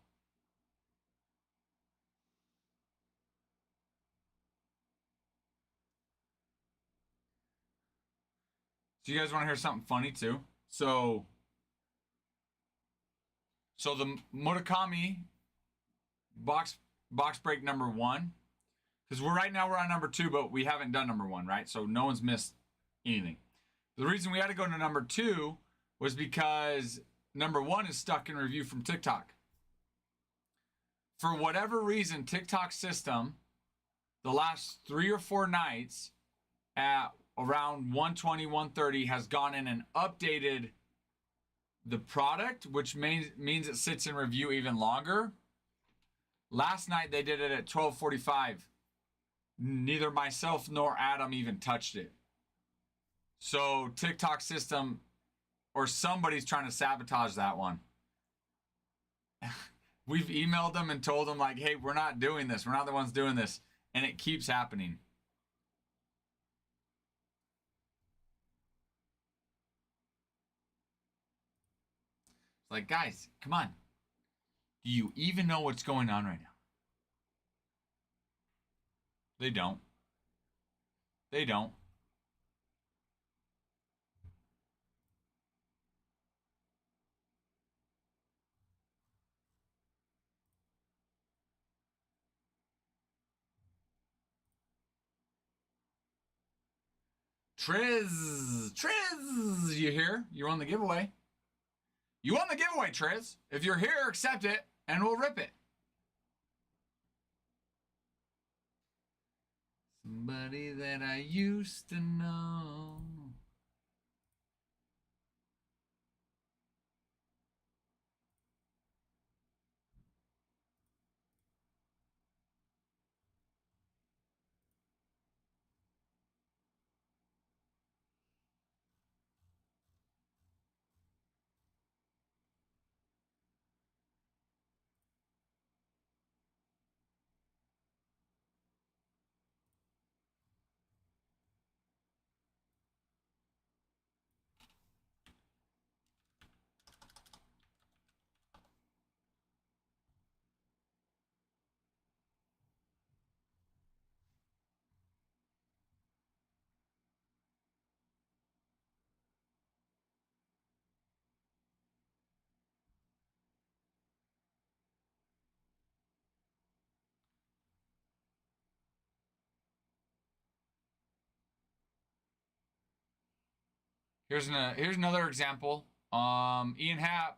So you guys want to hear something funny too? So the Murakami box break number 1, because we're on number 2, but we haven't done number 1, right? So no one's missed anything. The reason we had to go to number 2 was because number 1 is stuck in review from TikTok. For whatever reason, TikTok system, the last 3 or 4 nights at around 1:20, 1:30 has gone in and updated the product, which means it sits in review even longer. Last night they did it at 12:45. Neither myself nor Adam even touched it. So TikTok system or somebody's trying to sabotage that one. We've emailed them and told them, like, hey, we're not doing this. We're not the ones doing this. And it keeps happening. It's like, guys, come on. Do you even know what's going on right now? They don't. They don't. Triz, you here? You won the giveaway. You won the giveaway, Triz. If you're here, accept it, and we'll rip it. Somebody that I used to know. Here's another example. Ian Happ,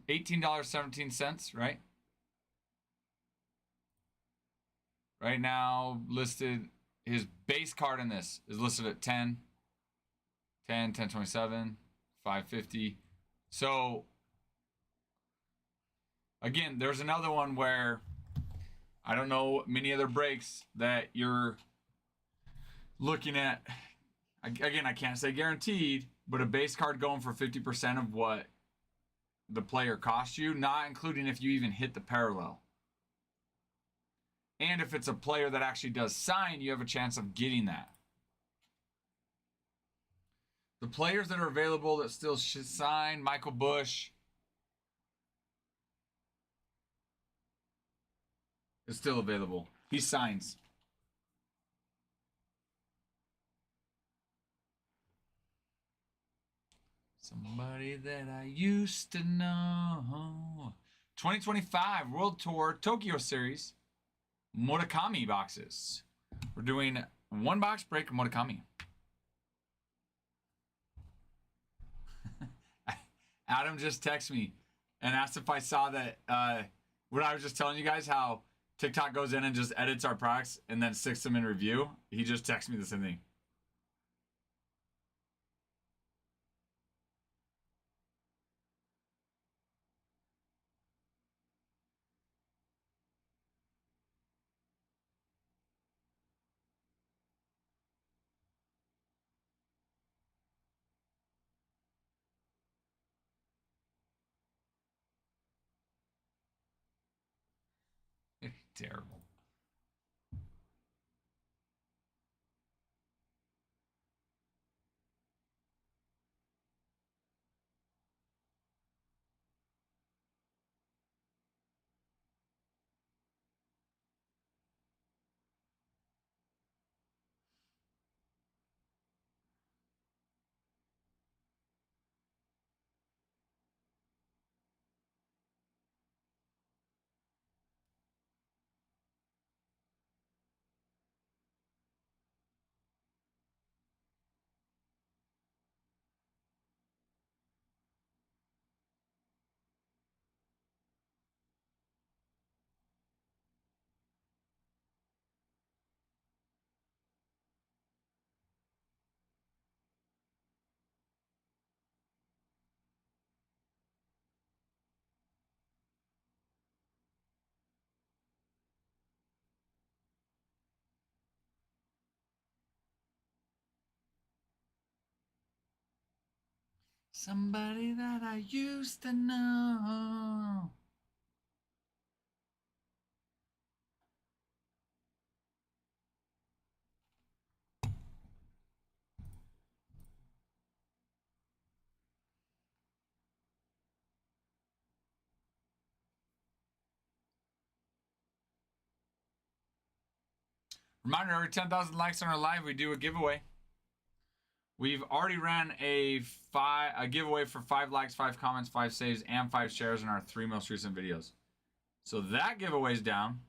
$18.17, right? Right now listed, his base card in this is listed at 10, 10, 1027, 550. So again, there's another one where I don't know many other breaks that you're looking at. Again, I can't say guaranteed, but a base card going for 50% of what the player cost you, not including if you even hit the parallel. And if it's a player that actually does sign, you have a chance of getting that. The players that are available that still should sign, Michael Bush is still available. He signs. Somebody that I used to know. 2025 World Tour Tokyo Series Murakami boxes. We're doing one box break of Murakami. Adam just texted me and asked if I saw that when I was just telling you guys how TikTok goes in and just edits our products and then sticks them in review. He just texted me the same thing. Terrible. Somebody that I used to know. Reminder, every 10,000 likes on our live, we do a giveaway. We've already ran a giveaway for 5 likes, 5 comments, 5 saves, and 5 shares in our 3 most recent videos. So that giveaway's down.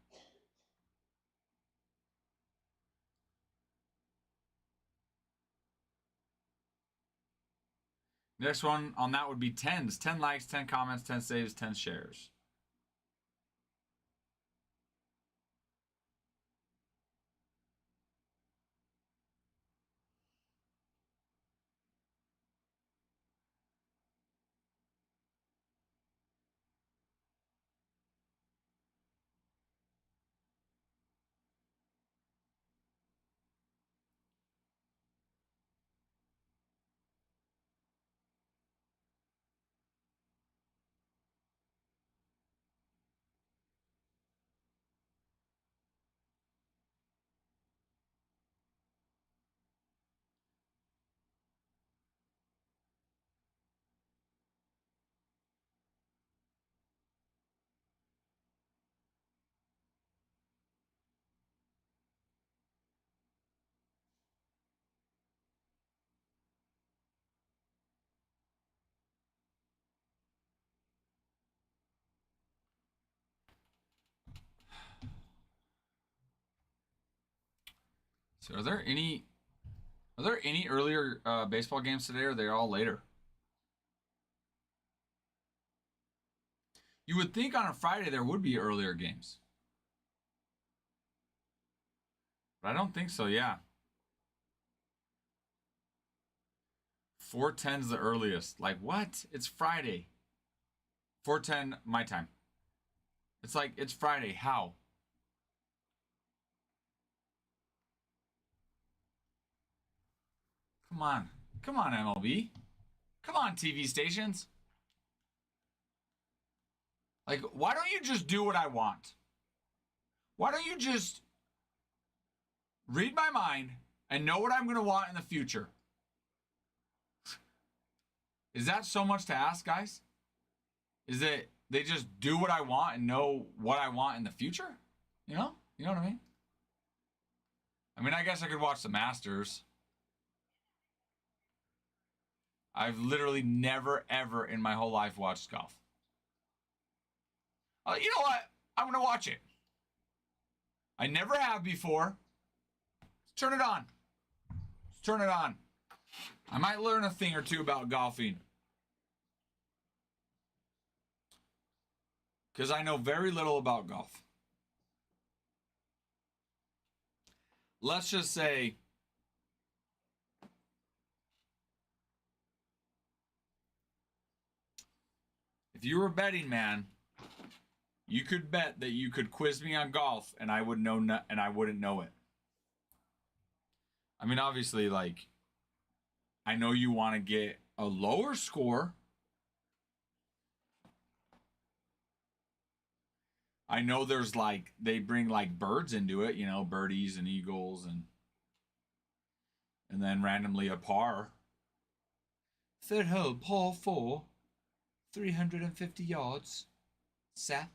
Next one on that would be 10s. 10 likes, 10 comments, 10 saves, 10 shares. So are there any earlier baseball games today, or are they all later? You would think on a Friday there would be earlier games. But I don't think so, yeah. 4:10's the earliest. Like, what? It's Friday. 4:10 my time. It's like, it's Friday. How? Come on. Come on, MLB. Come on, TV stations. Like, why don't you just do what I want? Why don't you just read my mind and know what I'm going to want in the future? Is that so much to ask, guys? Is that they just do what I want and know what I want in the future? You know? You know what I mean? I mean, I guess I could watch the Masters. I've literally never, ever in my whole life watched golf. You know what? I'm going to watch it. I never have before. Let's turn it on. Let's turn it on. I might learn a thing or two about golfing. Because I know very little about golf. Let's just say if you were a betting man, you could bet that you could quiz me on golf and I would know and I wouldn't know it. I mean, obviously, like, I know you want to get a lower score. I know there's like, they bring like birds into it, you know, birdies and eagles and then randomly a par. Third hole, par 4, 350 yards. Seth.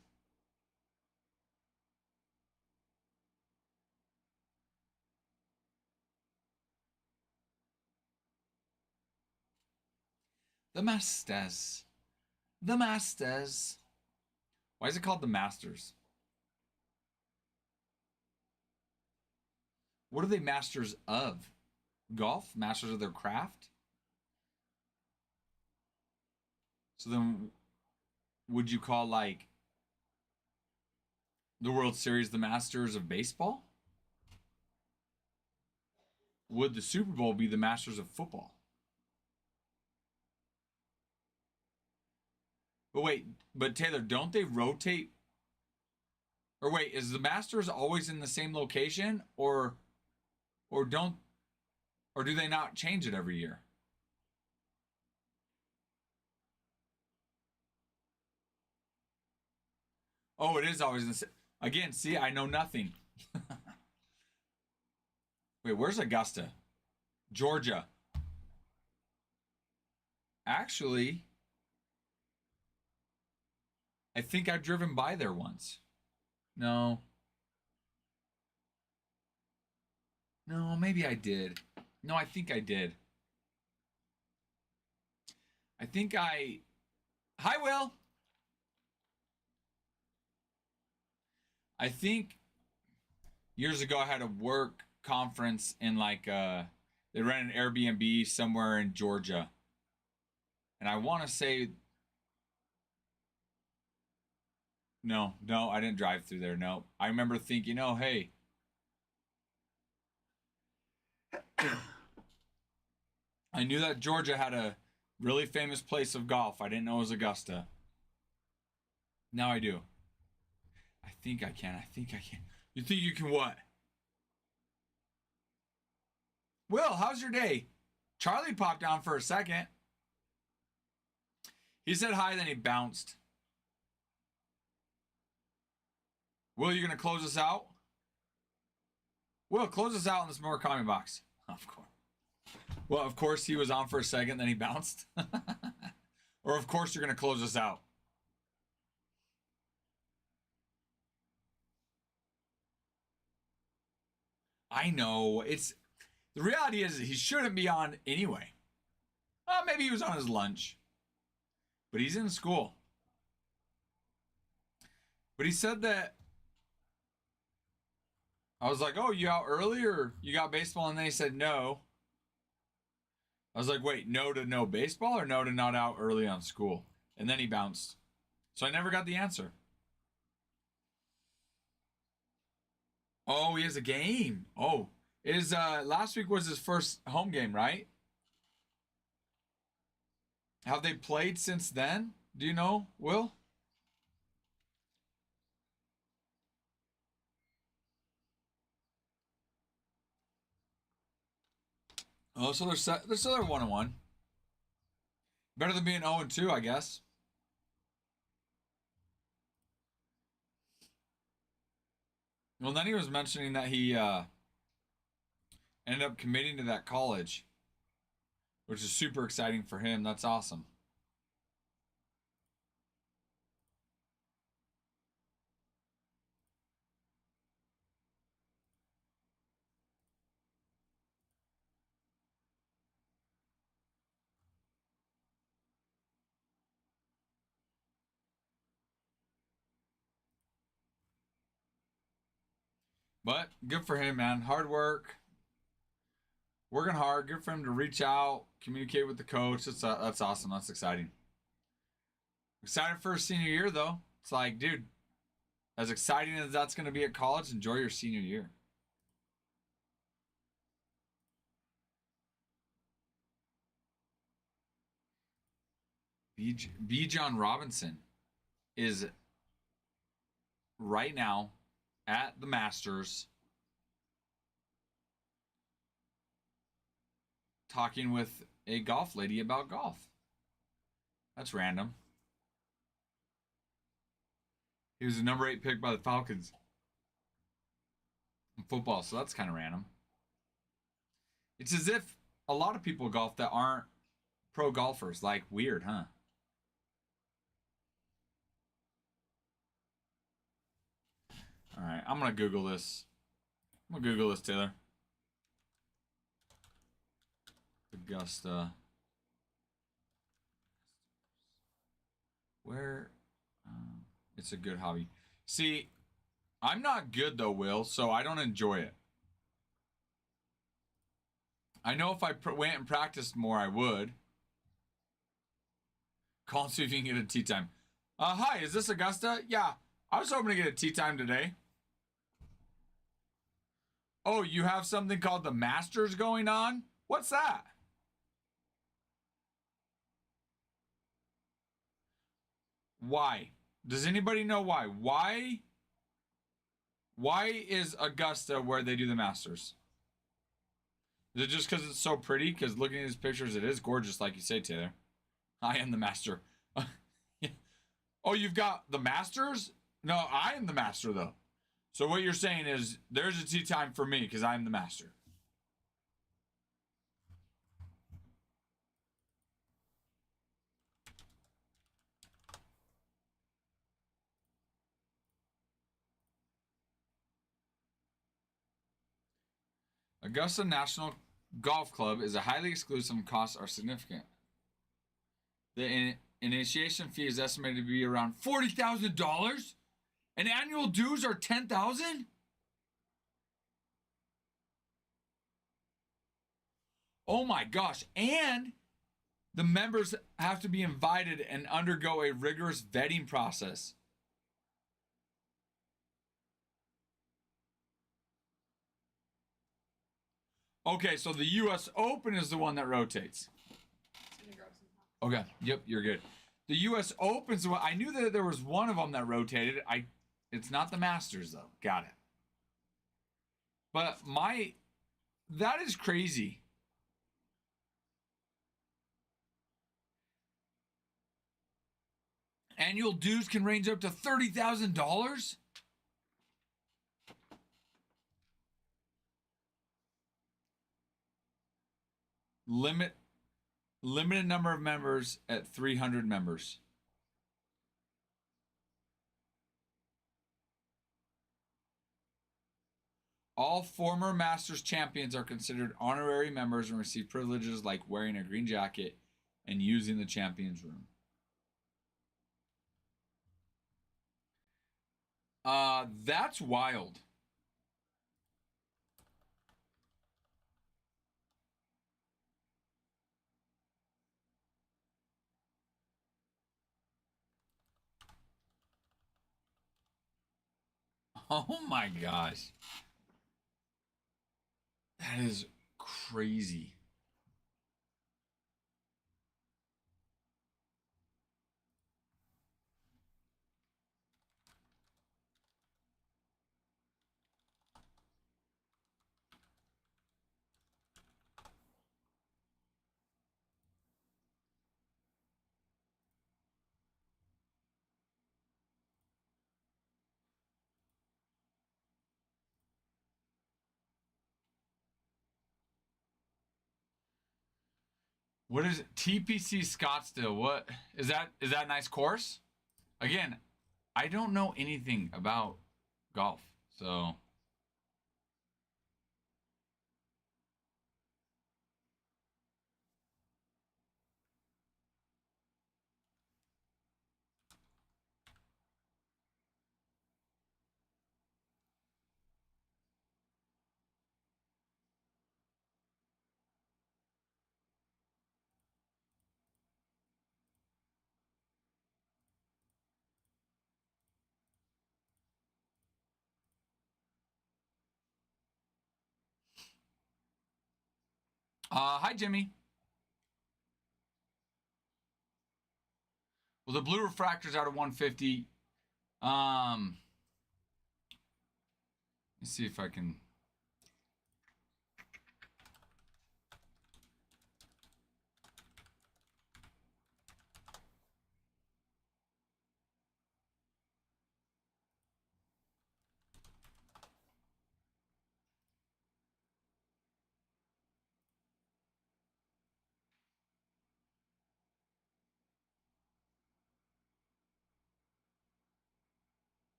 The Masters. The Masters. Why is it called the Masters? What are they masters of? Golf? Masters of their craft? So then, would you call, like, the World Series the Masters of baseball? Would the Super Bowl be the Masters of football? But wait, but Taylor, don't they rotate? Or wait, is the Masters always in the same location, or do they not change it every year? Oh, it is always in the same. Again, see, I know nothing. Wait, where's Augusta? Georgia. Actually, I think I've driven by there once. No. No, maybe I did. No, I think I did. I think I... Hi, Will! I think years ago I had a work conference in like they ran an Airbnb somewhere in Georgia. And I want to say no, I didn't drive through there. No. I remember thinking, "Oh, hey, I knew that Georgia had a really famous place of golf. I didn't know it was Augusta. Now I do. I think I can. I think I can. You think you can what? Will, how's your day? Charlie popped down for a second. He said hi, then he bounced. Will, you gonna close us out? Will, close us out in this Murakami box. Of course. Well, of course he was on for a second, then he bounced. Or of course you're gonna close us out. I know. It's the reality is he shouldn't be on anyway. Maybe he was on his lunch. But he's in school. But he said that I was like, oh, you out early or you got baseball? And then he said no. I was like, wait, no to no baseball or no to not out early on school? And then he bounced. So I never got the answer. Oh, he has a game. Oh, is last week was his first home game, right? Have they played since then? Do you know, Will? Oh, so they're still at 1-1. Better than being 0-2, I guess. Well, then he was mentioning that he ended up committing to that college, which is super exciting for him. That's awesome. But good for him, man. Hard work, working hard. Good for him to reach out, communicate with the coach. That's awesome. That's exciting. Excited for his senior year, though. It's like, dude, as exciting as that's going to be at college, enjoy your senior year. B. John Robinson is right now at the Masters talking with a golf lady about golf. That's random. He was the number 8 pick by the Falcons in football, so that's kind of random. It's as if a lot of people golf that aren't pro golfers. Like, weird, huh? All right, I'm going to Google this. I'm going to Google this, Taylor. Augusta. Where? It's a good hobby. See, I'm not good though, Will, so I don't enjoy it. I know if I went and practiced more, I would. Call and see if you can get a tea time. Hi, is this Augusta? Yeah, I was hoping to get a tea time today. Oh, you have something called the Masters going on? What's that? Why? Does anybody know why? Why is Augusta where they do the Masters? Is it just because it's so pretty? Because looking at these pictures, it is gorgeous, like you say, Taylor. I am the master. Oh, you've got the Masters? No, I am the master, though. So what you're saying is there's a tea time for me because I'm the master. Augusta National Golf Club is a highly exclusive and costs are significant. The initiation fee is estimated to be around $40,000 and annual dues are $10,000. Oh my gosh. And the members have to be invited and undergo a rigorous vetting process. Okay, so the US Open is the one that rotates. Okay, yep, you're good. The US Open's the one. I knew that there was one of them that rotated. It's not the Masters though. Got it. But that is crazy. Annual dues can range up to $30,000. Limited number of members at 300 members. All former Masters champions are considered honorary members and receive privileges like wearing a green jacket and using the champions room. That's wild. Oh my gosh. That is crazy. What is it? TPC Scottsdale? What is that? Is that a nice course? Again, I don't know anything about golf, so hi Jimmy. Well, the blue refractor's out of 150. Let's see if I can.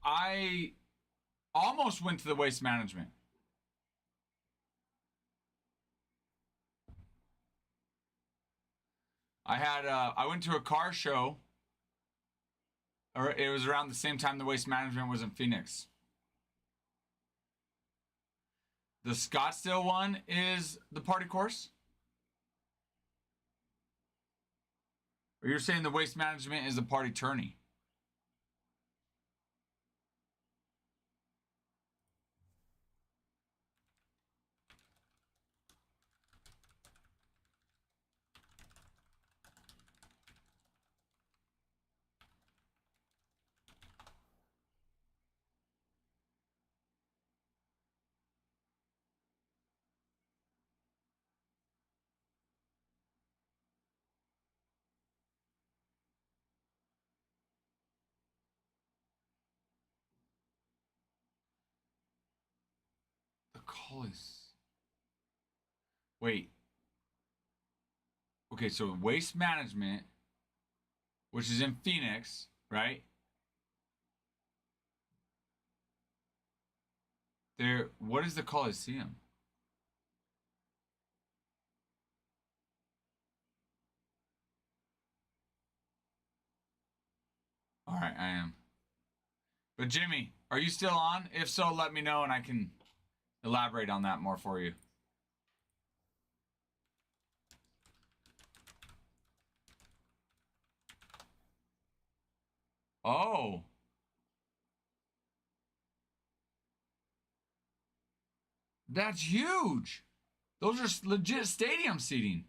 I almost went to the waste management. I went to a car show, or it was around the same time the waste management was in Phoenix. The Scottsdale one is the party course? Or you're saying the waste management is the party tourney? The call is. Wait. Okay, so waste management, which is in Phoenix, right? There. What is the Coliseum? All right, I am. But Jimmy, are you still on? If so, let me know and I can elaborate on that more for you. Oh, that's huge. Those are legit stadium seating.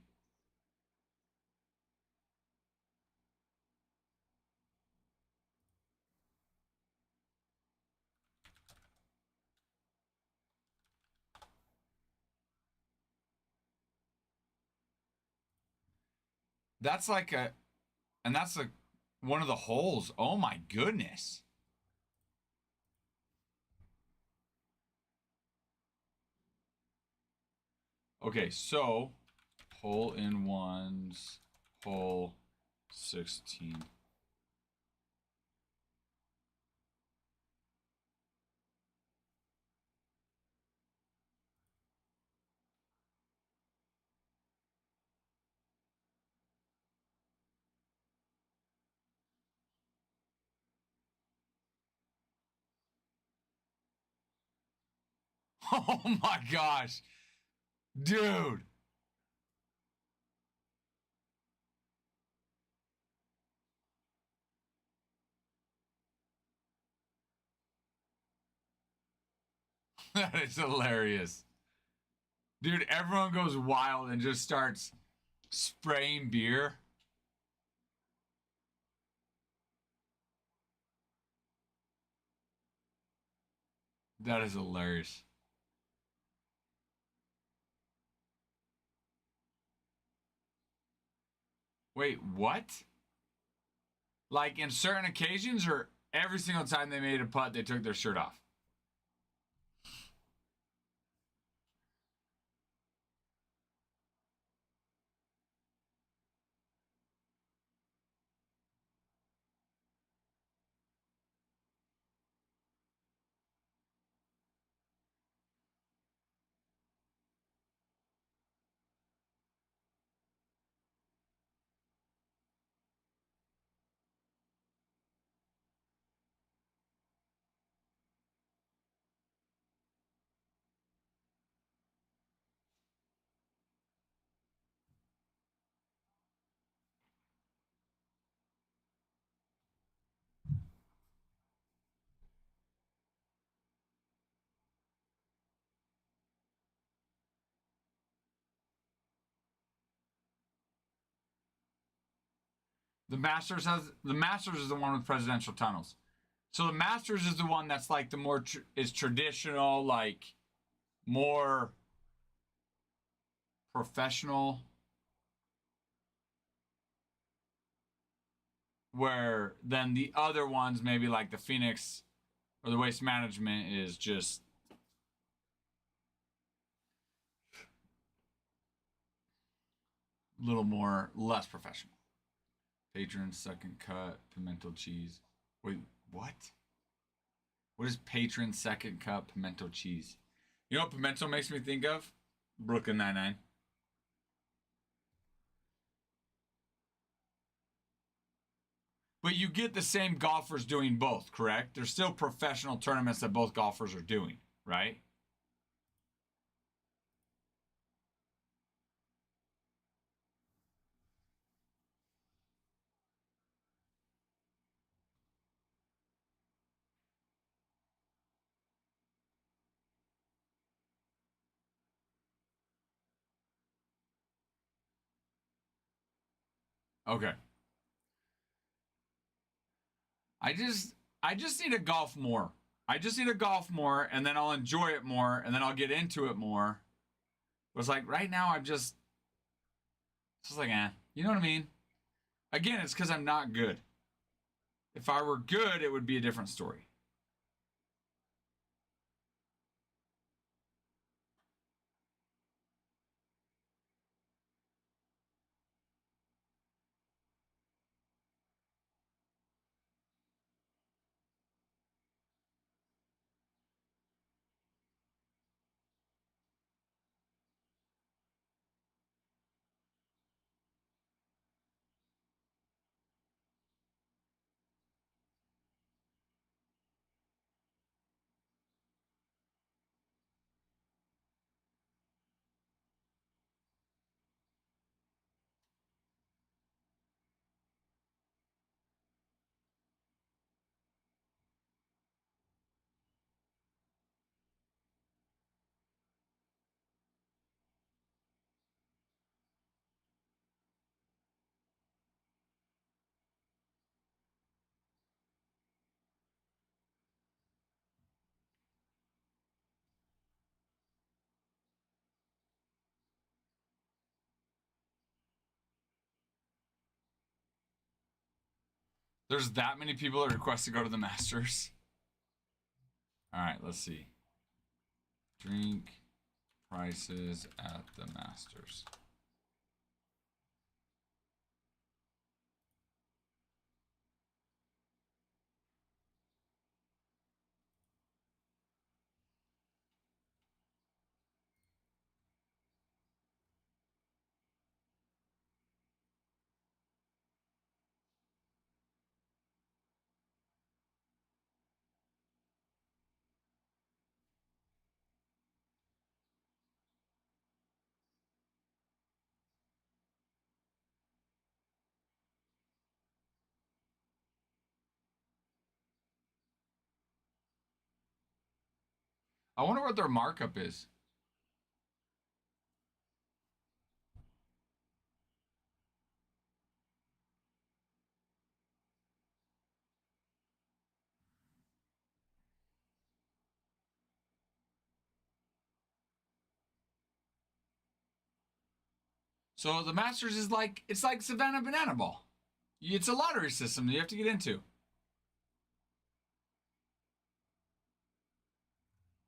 That's like a, and that's like one of the holes. Oh my goodness. Okay, so hole in ones, hole 16. Oh my gosh. Dude. That is hilarious. Dude, everyone goes wild and just starts spraying beer. That is hilarious. Wait, what? Like in certain occasions, or every single time they made a putt, they took their shirt off? The Masters is the one with presidential tunnels. So the Masters is the one that's like the more is traditional, like more professional, where then the other ones, maybe like the Phoenix or the Waste Management, is just a little more less professional. Patron second cut pimento cheese. Wait, what? What is patron second cut pimento cheese? You know what pimento makes me think of? Brooklyn Nine-Nine. But you get the same golfers doing both, correct? There's still professional tournaments that both golfers are doing, right? Okay. I just I just need to golf more. I just need to golf more and then I'll enjoy it more and then I'll get into it more. But it's like right now I'm just like you know what I mean? Again, it's because I'm not good. If I were good, it would be a different story. There's that many people that request to go to the Masters. All right, let's see. Drink prices at the Masters. I wonder what their markup is. So the Masters is like, it's like Savannah Banana Ball. It's a lottery system that you have to get into.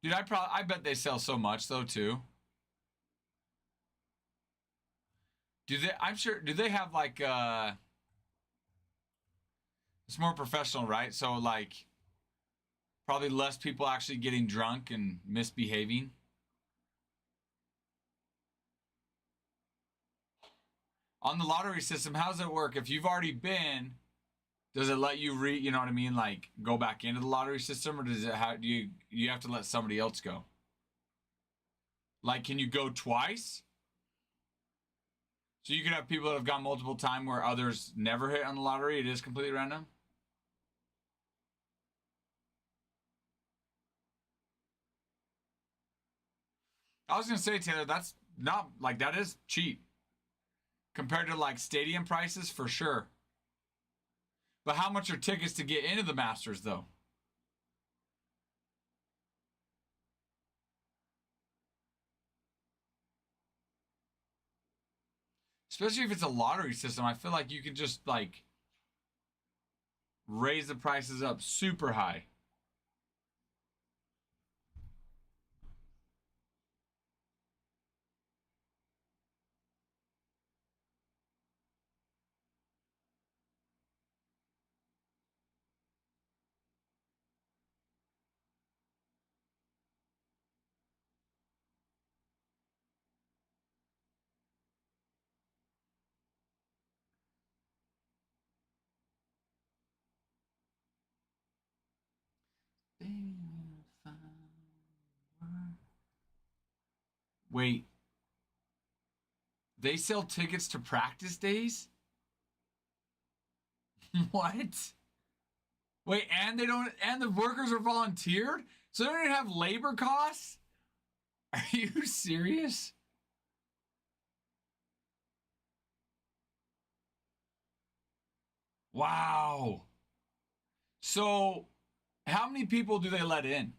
Dude, I bet they sell so much though too. Do they? I'm sure. Do they have like? It's more professional, right? So like, probably less people actually getting drunk and misbehaving. On the lottery system, how does it work? If you've already been, does it let you you know what I mean? Like go back into the lottery system, or does it do you have to let somebody else go? Like, can you go twice? So you could have people that have gone multiple times where others never hit on the lottery. It is completely random. I was gonna say, Taylor, that's not like that is cheap compared to like stadium prices for sure. But how much are tickets to get into the Masters though? Especially if it's a lottery system, I feel like you could just like raise the prices up super high. Wait, they sell tickets to practice days? What? Wait, and they don't, and the workers are volunteered? So they don't even have labor costs? Are you serious? Wow. So, how many people do they let in?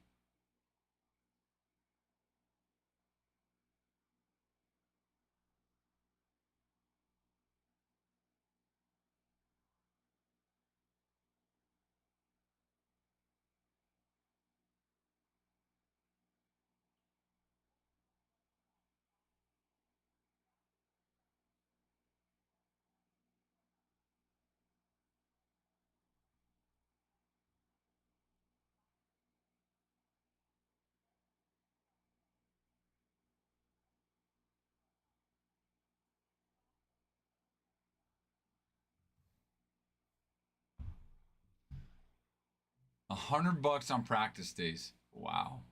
$100 on practice days. Wow.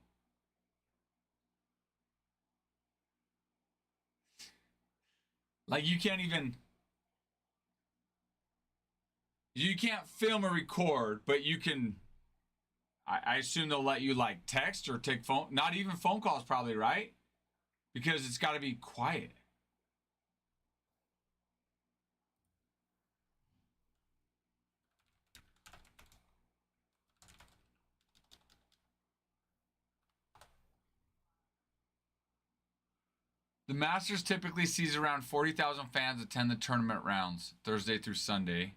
Like you can't film or record, but you can. I assume they'll let you like text or take phone, not even phone calls, probably, right? Because it's got to be quiet. The Masters typically sees around 40,000 fans attend the tournament rounds Thursday through Sunday.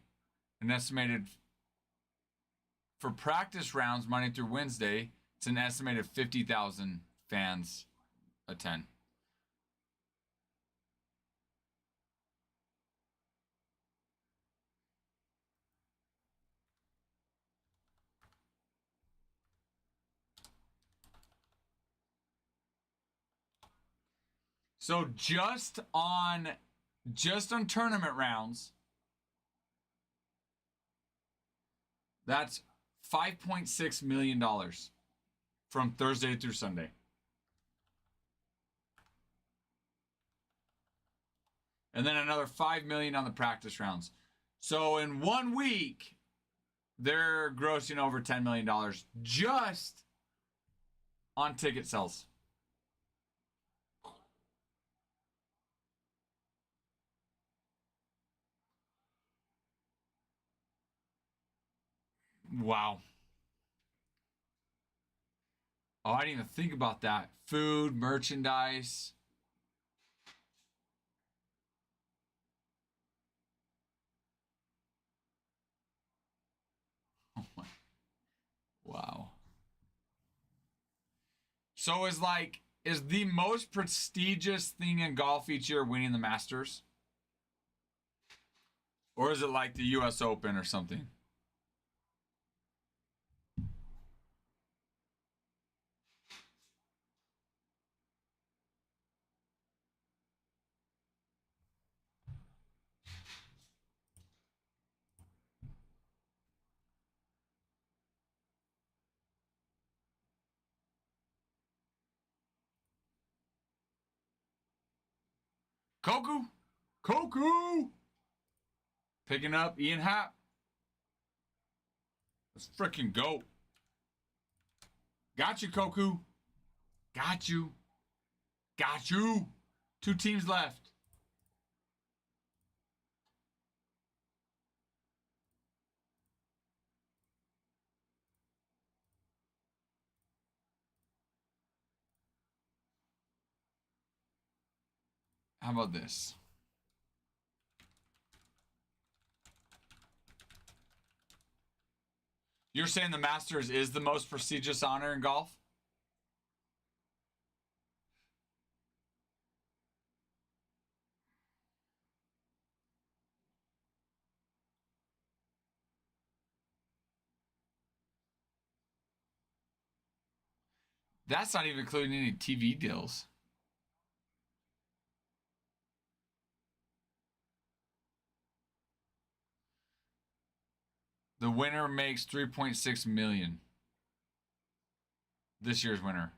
An estimated for practice rounds Monday through Wednesday, it's an estimated 50,000 fans attend. So just on tournament rounds, that's $5.6 million from Thursday through Sunday. And then another 5 million on the practice rounds. So in 1 week, they're grossing over $10 million just on ticket sales. Wow. Oh, I didn't even think about that. Food, merchandise. Oh my. Wow. So is the most prestigious thing in golf each year winning the Masters? Or is it like the US Open or something? Koku! Koku! Picking up Ian Happ. Let's freaking go. Got you, Koku. Got you. Got you. Two teams left. How about this? You're saying the Masters is the most prestigious honor in golf? That's not even including any TV deals. The winner makes 3.6 million. This year's winner.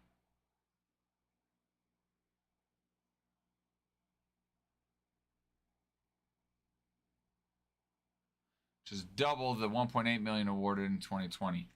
Which is double the 1.8 million awarded in 2020.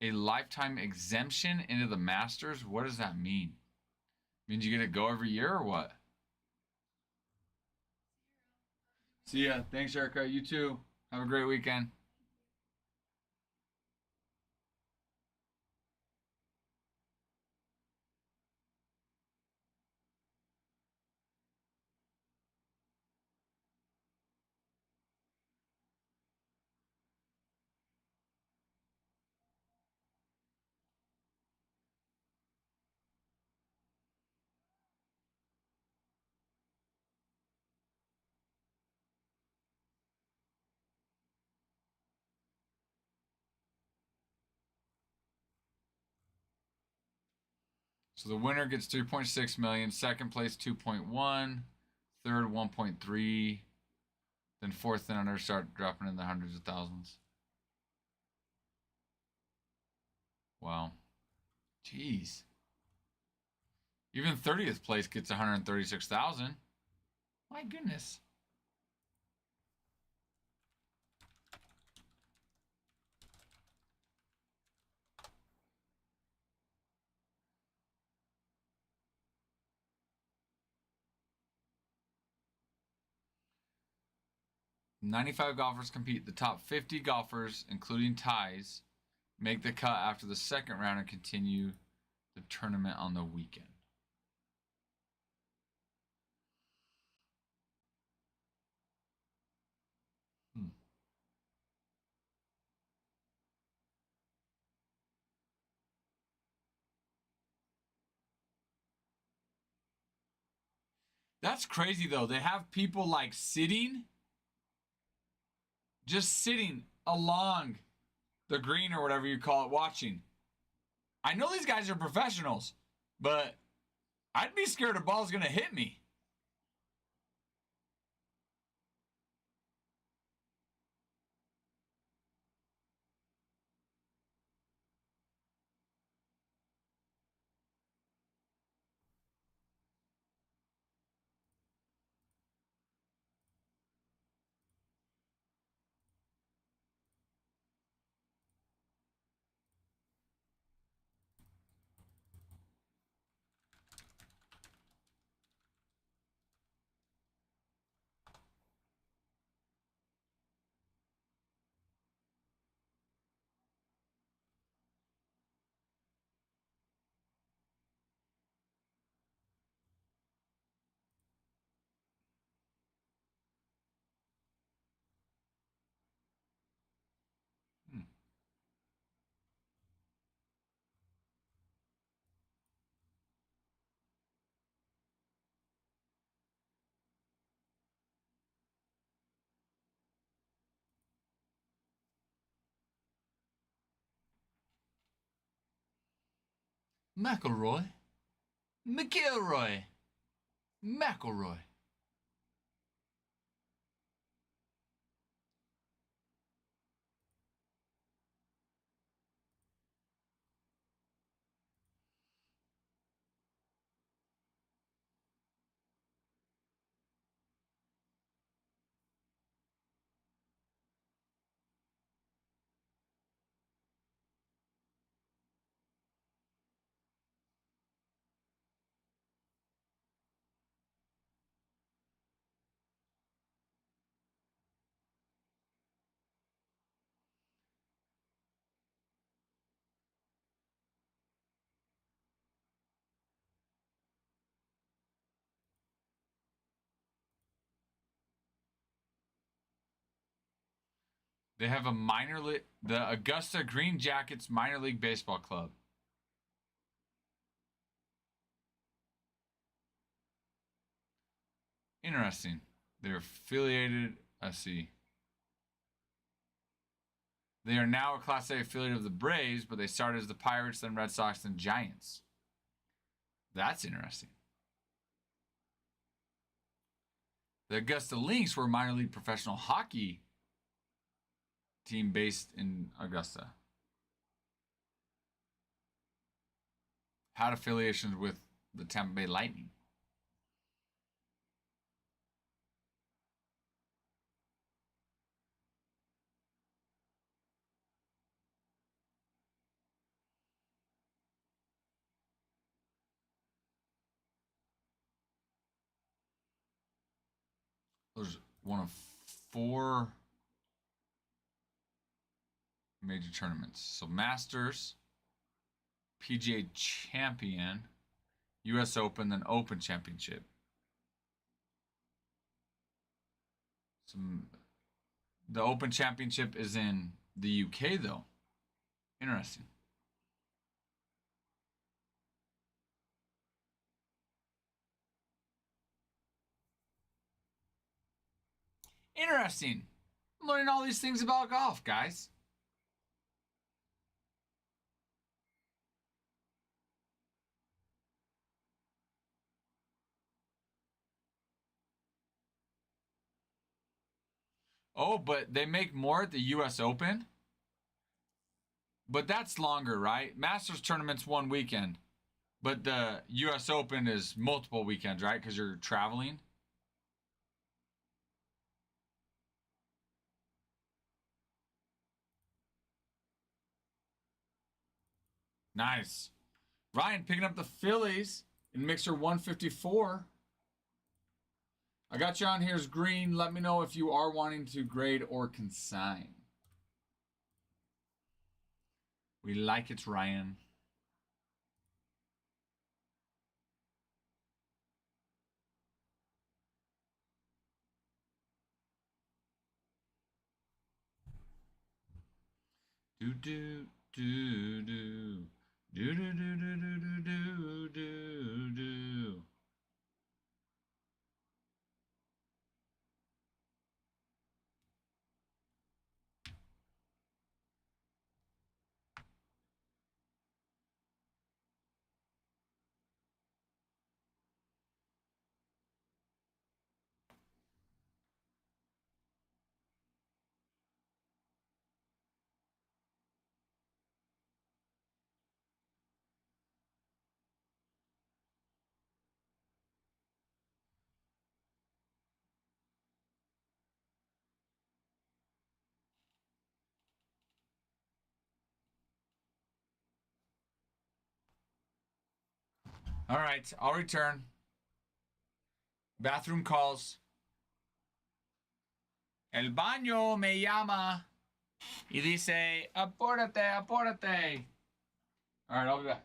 A lifetime exemption into the Masters? What does that mean? Means you get to go every year or what? See ya. Thanks, Erica. You too. Have a great weekend. So the winner gets 3.6 million, second place 2.1, third 1.3, then fourth and under start dropping in the hundreds of thousands. Wow. Jeez. Even 30th place gets 136,000. My goodness. "95 golfers compete. The top 50 golfers, including ties, make the cut after the second round and continue the tournament on the weekend." Hmm. That's crazy though. They have people like sitting, just sitting along the green or whatever you call it, watching. I know these guys are professionals, but I'd be scared a ball's gonna hit me. Hmm. McElroy, McElroy, McElroy. They have a minor league, the Augusta Green Jackets minor league baseball club. Interesting. They're affiliated. I see. They are now a Class A affiliate of the Braves, but they started as the Pirates, then Red Sox, then Giants. That's interesting. The Augusta Lynx were a minor league professional hockey team based in Augusta. Had affiliations with the Tampa Bay Lightning. There's one of 4 major tournaments. So Masters, PGA Champion, US Open, then Open Championship. Some The Open Championship is in the UK though. Interesting. Interesting. I'm learning all these things about golf, guys. Oh, but they make more at the US Open? But that's longer, right? Masters tournament's one weekend. But the US Open is multiple weekends, right? Because you're traveling. Nice. Ryan picking up the Phillies in Mixer 154. I got you on here as green. Let me know if you are wanting to grade or consign. We like it, Ryan. Do do do do do do do do do do do do. All right, I'll return. Bathroom calls. El baño me llama. Y dice, apúrate, apúrate. All right, I'll be back.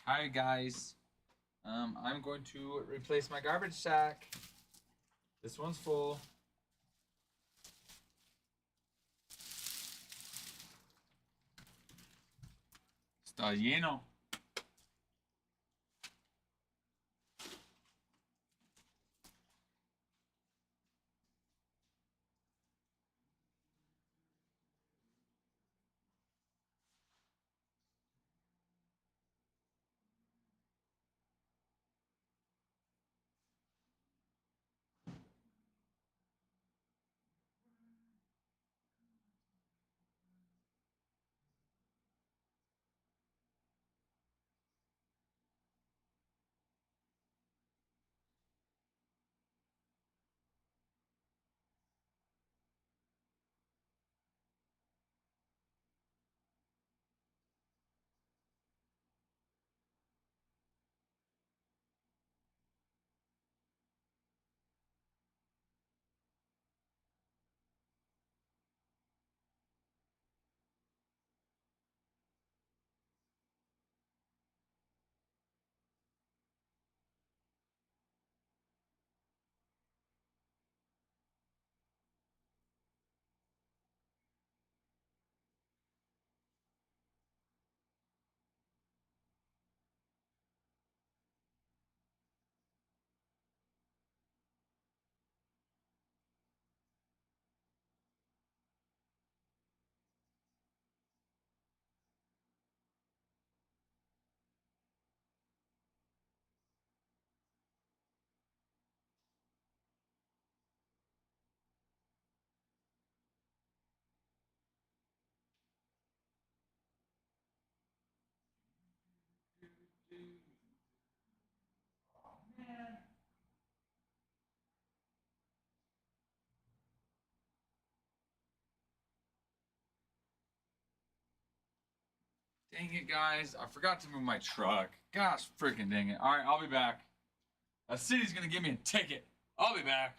Hi guys. I'm going to replace my garbage sack. This one's full. Está lleno. Dang it, guys. I forgot to move my truck. Gosh, freaking dang it. All right, I'll be back. A city's going to give me a ticket. I'll be back.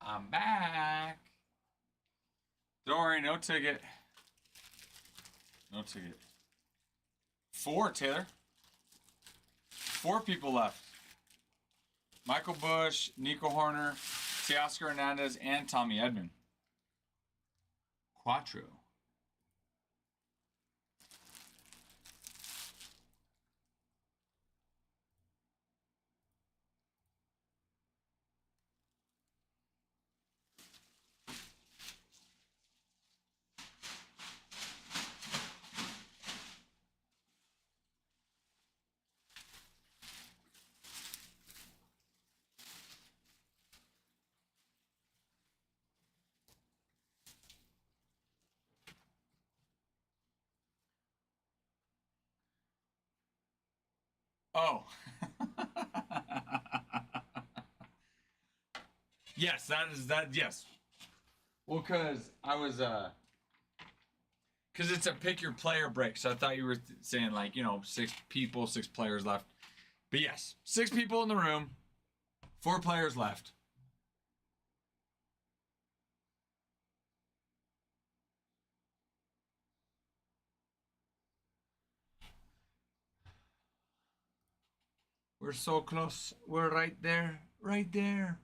I'm back. Don't worry, no ticket. No ticket. 4, Taylor. 4 people left. Michael Bush, Nico Horner, Teoscar Hernandez, and Tommy Edman. Quattro. Oh. Yes, that is that. Yes. Well, cause I was cause it's a pick your player break, so I thought you were saying like 6 people, 6 players left. But yes, 6 people in the room, 4 players left. We're so close. We're right there, right there.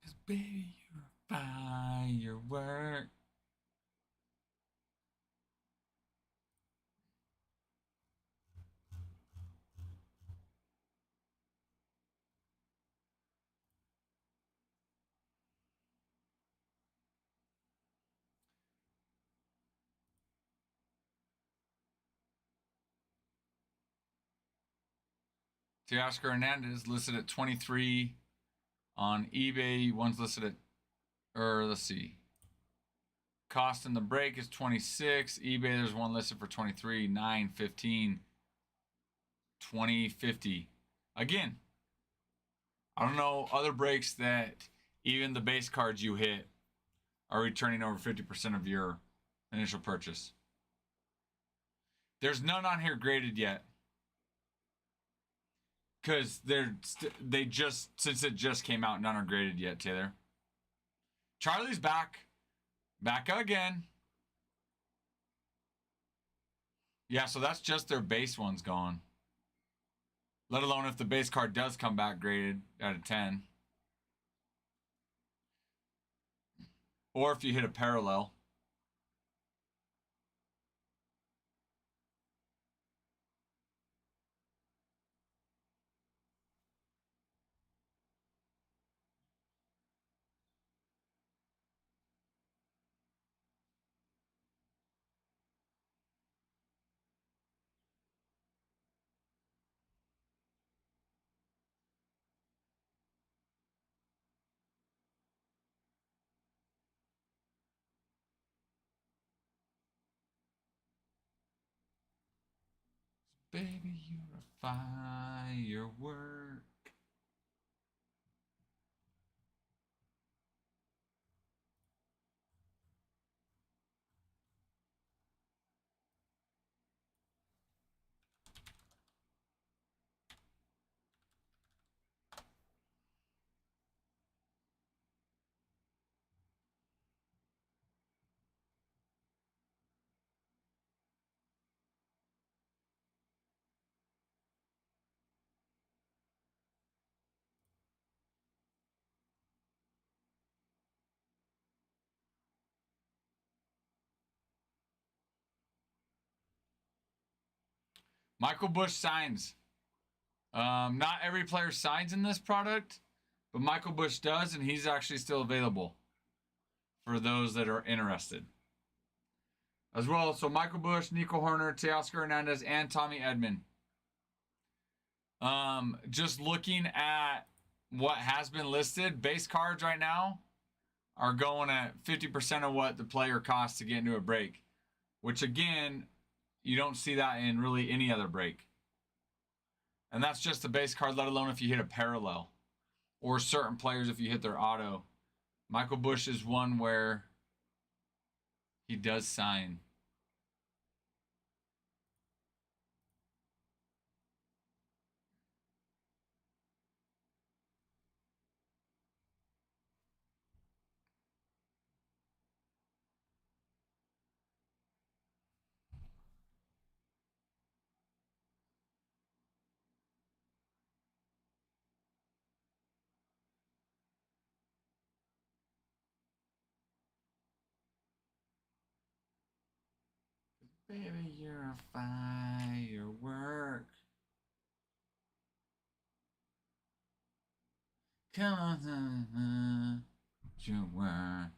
Cause baby, you're a firework. Teoscar Hernandez listed at 23 on eBay. One's listed at, or let's see. Cost in the break is 26. eBay, there's one listed for 23, 9, 15, 20, 50. Again, I don't know other breaks that even the base cards you hit are returning over 50% of your initial purchase. There's none on here graded yet. Because they just, since it just came out, none are graded yet, Taylor. Charlie's back. Back again. Yeah, so that's just their base ones gone. Let alone if the base card does come back graded out of 10. Or if you hit a parallel. Baby, you're a firework. Michael Bush signs. Not every player signs in this product, but Michael Bush does, and he's actually still available for those that are interested. As well, so Michael Bush, Nico Horner, Teoscar Hernandez, and Tommy Edman. Just looking at what has been listed, base cards right now are going at 50% of what the player costs to get into a break, which again, you don't see that in really any other break. And that's just the base card, let alone if you hit a parallel or certain players if you hit their auto. Michael Bush is one where he does sign. Baby, you're a firework. Come on, you were.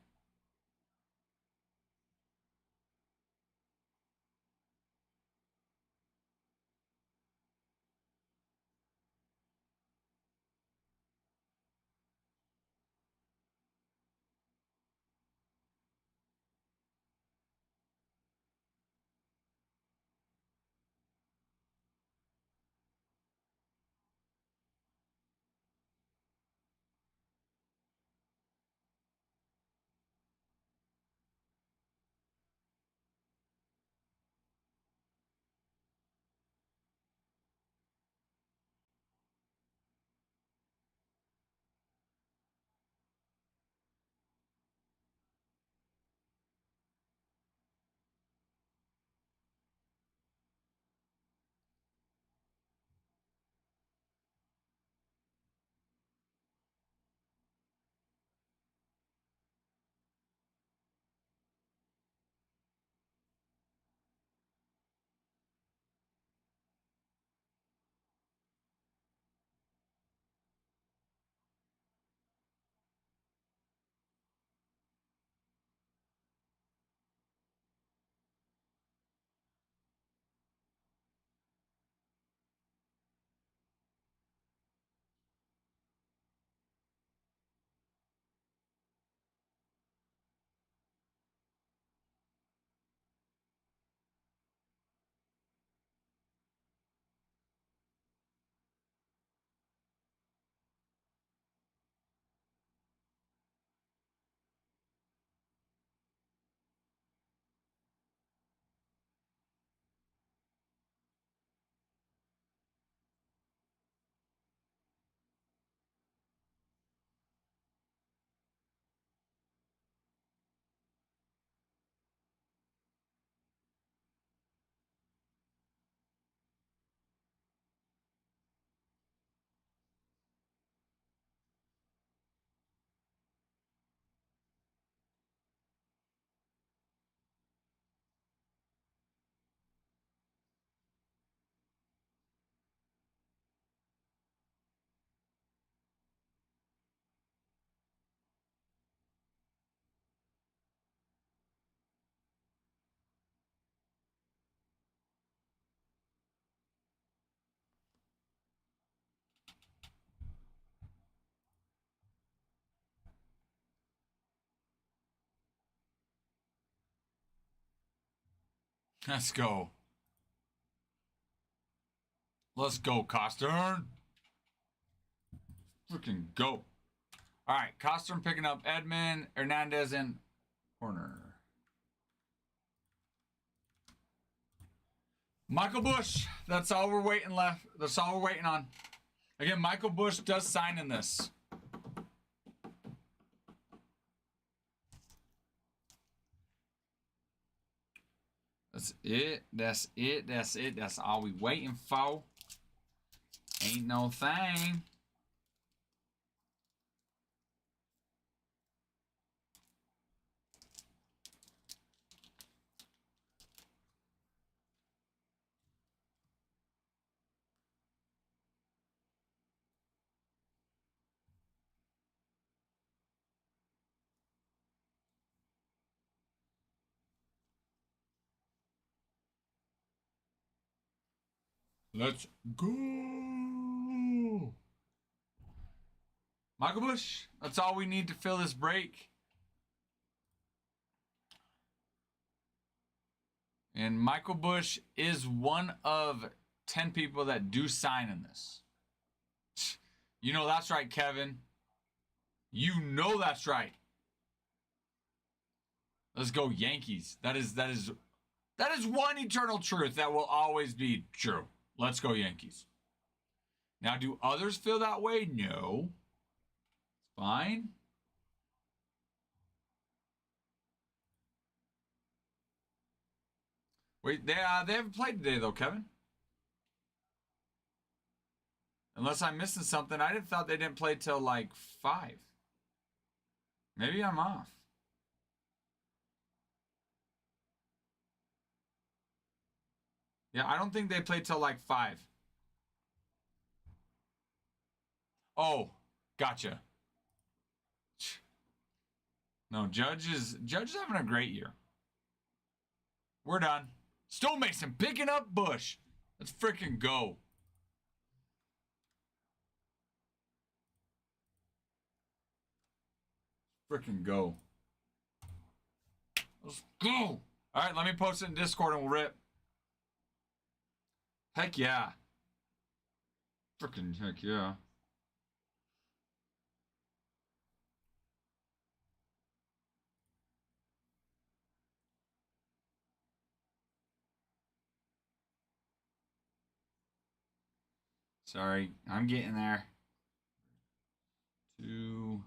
Let's go. Let's go, Costern. Freaking go. All right, Costern picking up Edmund, Hernandez, and Horner. Michael Bush. That's all we're waiting left. That's all we're waiting on. Again, Michael Bush does sign in this. That's it. That's it. That's it. That's all we waiting for. Ain't no thing. Let's go. Michael Bush. That's all we need to fill this break. And Michael Bush is one of 10 people that do sign in this. You know that's right, Kevin. You know that's right. Let's go Yankees. That is one eternal truth that will always be true. Let's go Yankees. Now, do others feel that way? No. It's fine. Wait, they haven't played today though, Kevin. Unless I'm missing something. I thought they didn't play till like 5. Maybe I'm off. Yeah, I don't think they played till like 5. Oh, gotcha. No, Judge is having a great year. We're done. Stonemason picking up Bush. Let's freaking go. Freaking go. Let's go. All right, let me post it in Discord and we'll rip. Heck yeah. Freaking heck yeah. Sorry, I'm getting there. 2.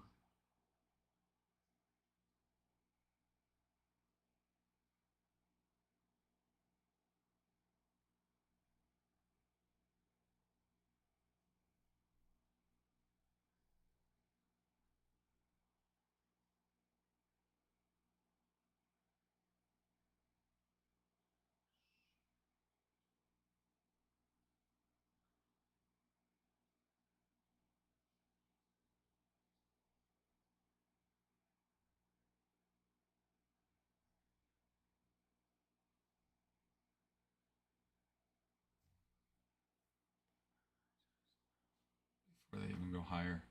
Before they even go higher.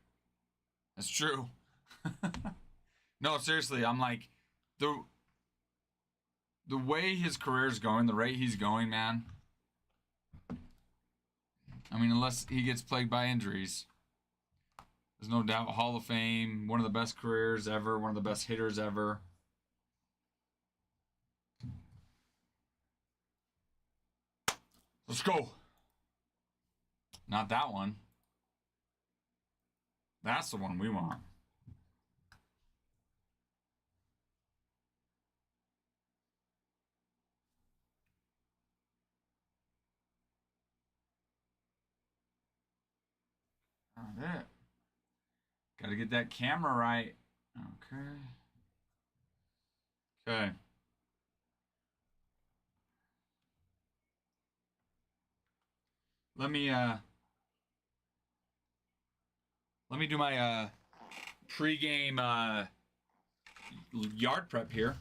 That's true. No, seriously, I'm like the way his career is going, the rate he's going, man. I mean, unless he gets plagued by injuries, there's no doubt Hall of Fame, one of the best careers ever, one of the best hitters ever. Let's go. Not that one. That's the one we want. Not it. Gotta get that camera right. Okay. Okay. Let me do my pre-game yard prep here.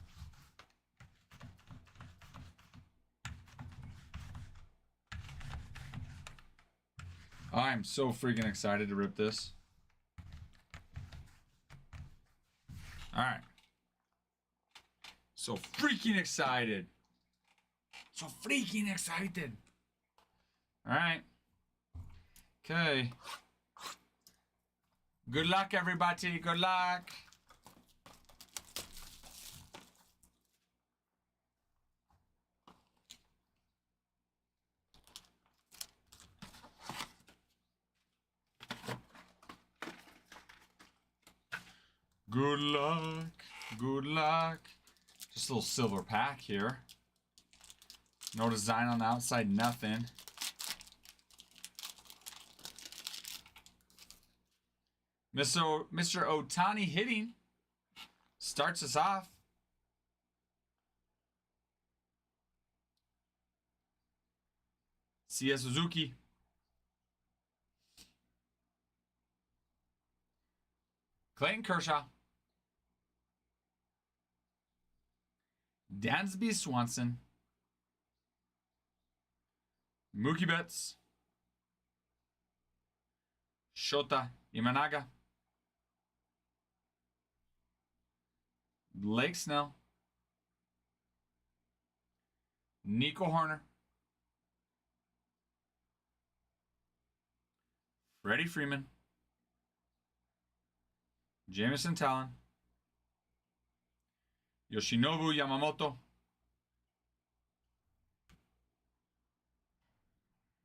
I'm so freaking excited to rip this. All right. So freaking excited. So freaking excited. All right. Okay. Good luck, everybody. Good luck. Good luck. Good luck. Just a little silver pack here. No design on the outside, nothing. Mr. Otani hitting. Starts us off. Sia Suzuki. Clayton Kershaw. Dansby Swanson. Mookie Betts. Shota Imanaga. Blake Snell. Nico Horner. Freddie Freeman. Jameson Talon. Yoshinobu Yamamoto.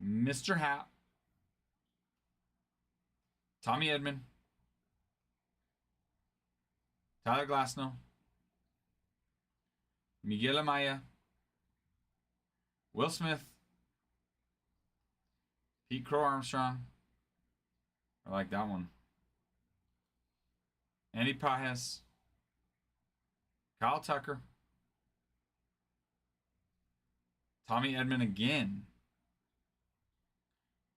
Mr. Hat. Tommy Edman. Tyler Glasnow. Miguel Amaya. Will Smith. Pete Crow Armstrong. I like that one. Andy Pajes. Kyle Tucker. Tommy Edman again.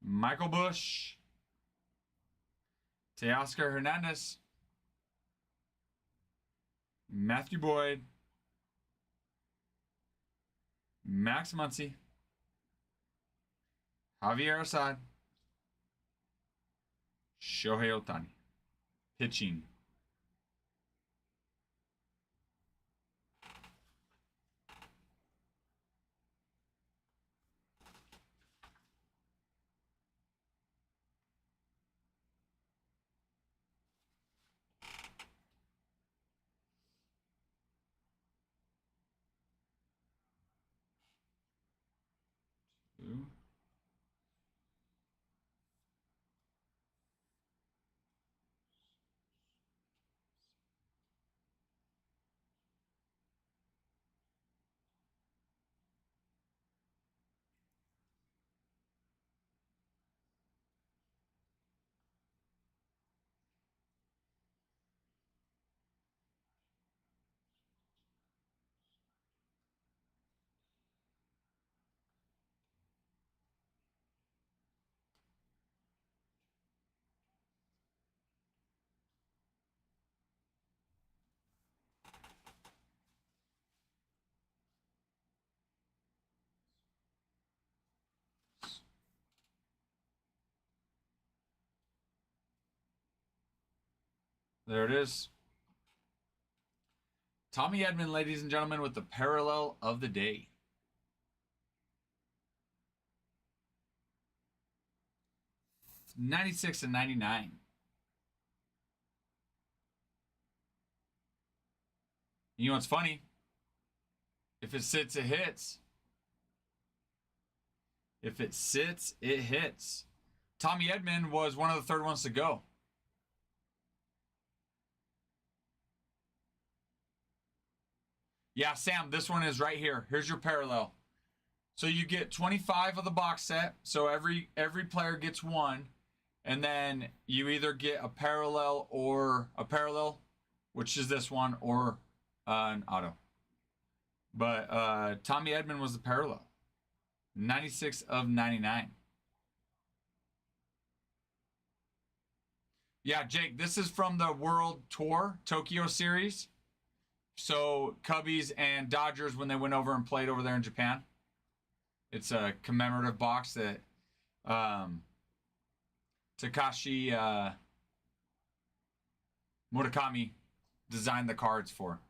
Michael Bush. Teoscar Hernandez. Matthew Boyd. Max Muncy. Javier Assad. Shohei Ohtani. Pitching. Two. There it is. Tommy Edman, ladies and gentlemen, with the parallel of the day. '96 and '99. You know what's funny? If it sits, it hits. If it sits, it hits. Tommy Edman was one of the third ones to go. Yeah, Sam, this one is right here. Here's your parallel. So you get 25 of the box set. So every player gets one. And then you either get a parallel, which is this one, or an auto. But Tommy Edman was the parallel. 96 of 99. Yeah, Jake, this is from the World Tour Tokyo Series. So Cubbies and Dodgers when they went over and played over there in Japan. It's a commemorative box that Takashi Murakami designed the cards for.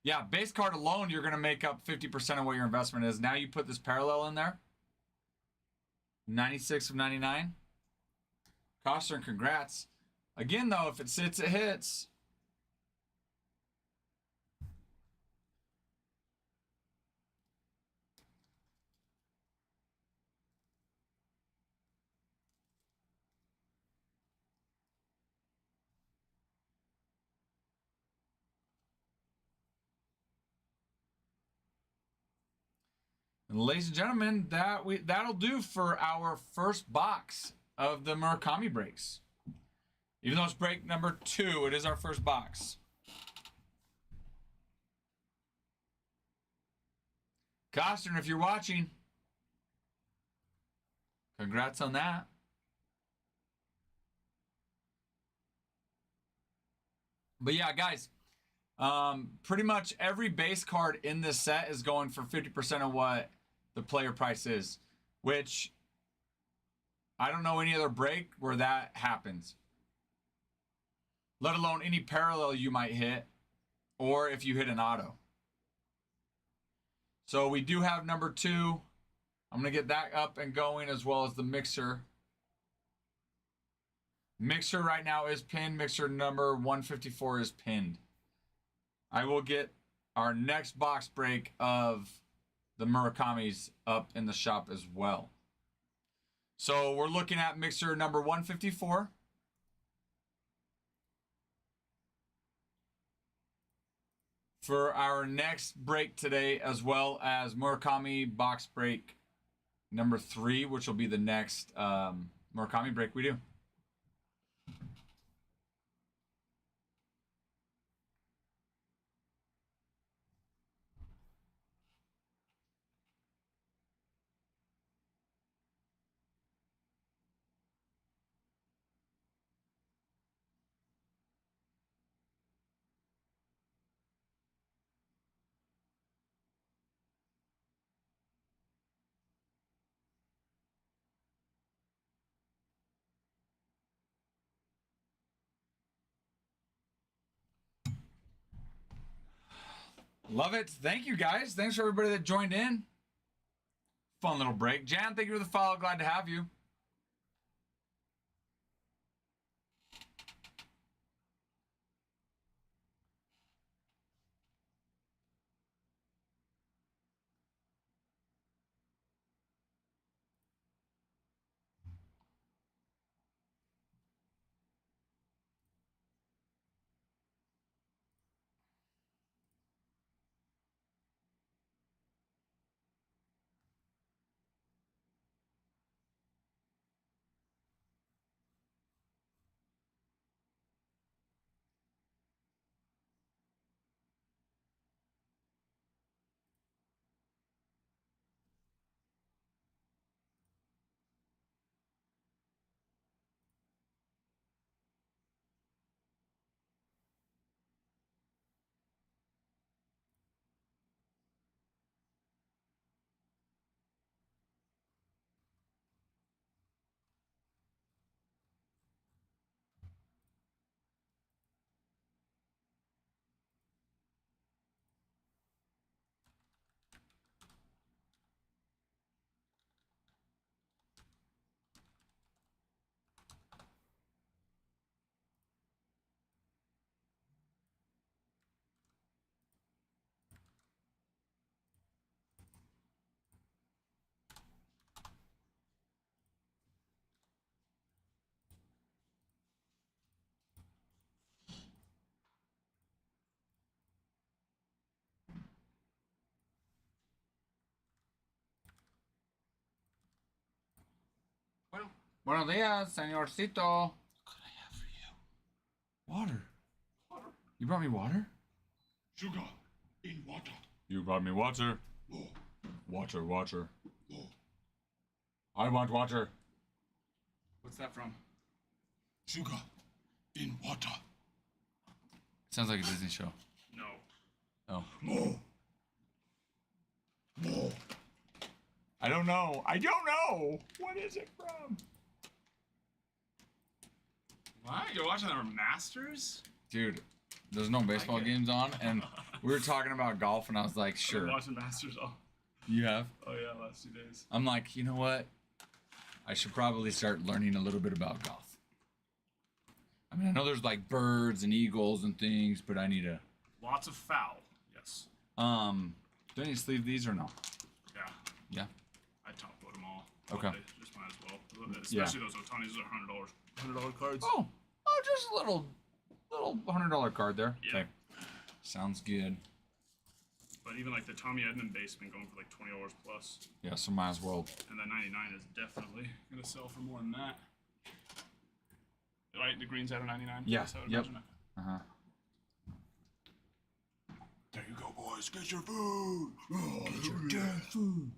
Yeah, base card alone, you're going to make up 50% of what your investment is. Now you put this parallel in there. 96 of 99. Costner, congrats. Again, though, if it sits, it hits. And ladies and gentlemen, that'll do for our first box of the Murakami breaks. Even though it's break number 2, it is our first box. Costner, if you're watching, congrats on that. But yeah, guys, pretty much every base card in this set is going for 50% of what the player price is, which I don't know any other break where that happens, let alone any parallel you might hit, or if you hit an auto. So we do have number 2. I'm going to get that up and going, as well as the mixer. Mixer right now is pinned. Mixer number 154 is pinned. I will get our next box break of the Murakami's up in the shop as well. So we're looking at mixer number 154. For our next break today, as well as Murakami box break number 3, which will be the next Murakami break we do. Love it. Thank you, guys. Thanks for everybody that joined in. Fun little break. Jan, thank you for the follow. Glad to have you. Bueno. Buenos días, señorcito. What could I have for you? Water. Water. You brought me water? Sugar in water. You brought me water. More. Water, water. More. I want water. What's that from? Sugar in water. Sounds like a Disney show. No. Oh. More. More. I don't know. I don't know. What is it from? What? You're watching our Masters? Dude, there's no baseball games on, and We were talking about golf, and I was like, I've sure. been watching Masters all. You have? Oh yeah, last 2 days. I'm like, you know what? I should probably start learning a little bit about golf. I mean, I know there's like birds and eagles and things, but I need to. Lots of foul. Yes. Do I need to sleeve these or no? Yeah. Yeah. I top load them all. Okay. Just might as well. Especially those Otanis are $100 cards. Oh, just a little $100 card there. Yeah. Okay. Sounds good. But even like the Tommy Edmond base been going for like $20 plus. Yeah, so might as well. And that 99 is definitely gonna sell for more than that. Right, the green's at a 99. Yeah. That's how I would Yep. imagine it. Uh-huh. There you go, boys. Get your food. Oh, Get your damn food.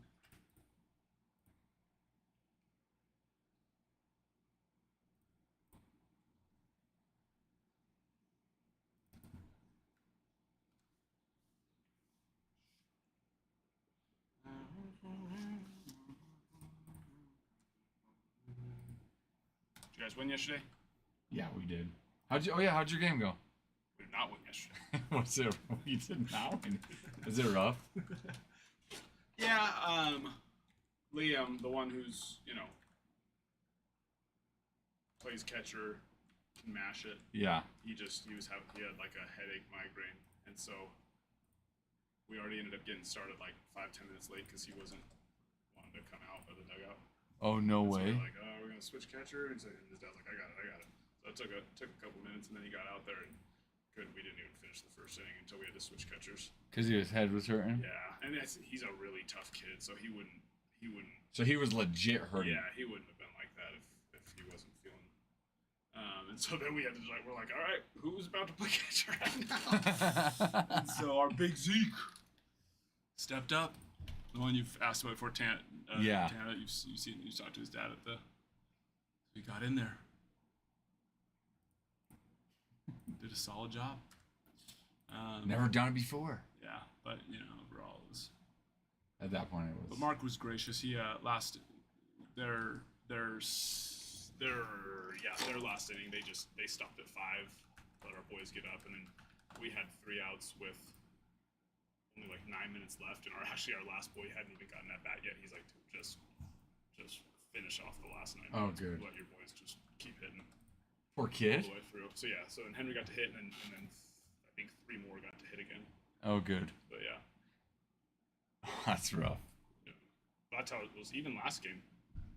Did you guys win yesterday? Yeah, we did. How'd your game go? We did not win yesterday. What's it? We did not win. Is it rough? Yeah, Liam, the one who's, plays catcher, can mash it. Yeah. He had like a headache migraine, and so we already ended up getting started like 5-10 minutes late because he wasn't wanting to come out of the dugout. Oh, no So way. we're like, oh, we're gonna switch catcher, and so his dad's like, I got it. So it took a couple minutes, and then he got out there and we didn't even finish the first inning until we had to switch catchers. Because his head was hurting? Yeah, and he's a really tough kid, so he wouldn't. So he was legit hurting. Yeah, he wouldn't have been like that if he wasn't feeling. And so then we had to we're like, all right, who's about to play catcher right now? And so our big Zeke stepped up. The one you've asked about before, Tana, you talked to his dad at the. He got in there. Did a solid job. Never done it before. Yeah, but overall it was. At that point, it was. But Mark was gracious. He their last inning they stopped at 5, let our boys get up, and then we had 3 outs with only like 9 minutes left, and our last boy hadn't even gotten that bat yet. He's like, just finish off the last 9 minutes. Oh, good. Let your boys just keep hitting. Poor kid. All the way through. So yeah, then Henry got to hit, and then I think 3 more got to hit again. Oh, good. But yeah. That's rough. Yeah. That's how it was. Even last game,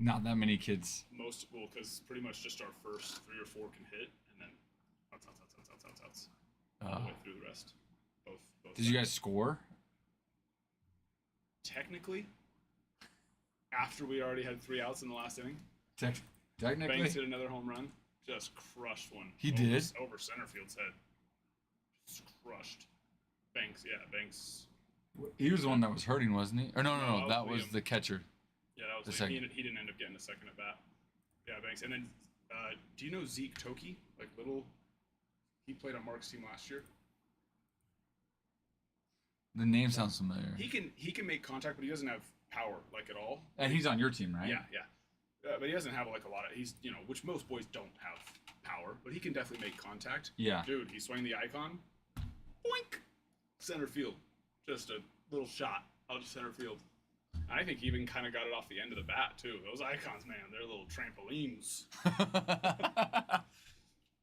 Not that many kids. because pretty much just our first 3 or 4 can hit, and then outs, all the way through the rest. Both Did you guys score? technically, after we already had 3 outs in the last inning, Technically. Banks hit another home run, just crushed one. He did? Over center field's head. Just crushed. Banks. He was the one that was hurting, wasn't he? Or no, No, that was Liam. the catcher. Yeah, that was The like, he second. didn't end up getting a second at bat. Yeah, Banks. And then, do you know Zeke Toki? He played on Mark's team last year. The name sounds familiar. He can make contact, but he doesn't have power at all. And he's on your team, right? Yeah. But he doesn't have a lot of. He's which most boys don't have power, but he can definitely make contact. Yeah. Dude, he swung the icon, boink, center field, just a little shot out of center field. I think he even kind of got it off the end of the bat too. Those icons, man, they're little trampolines.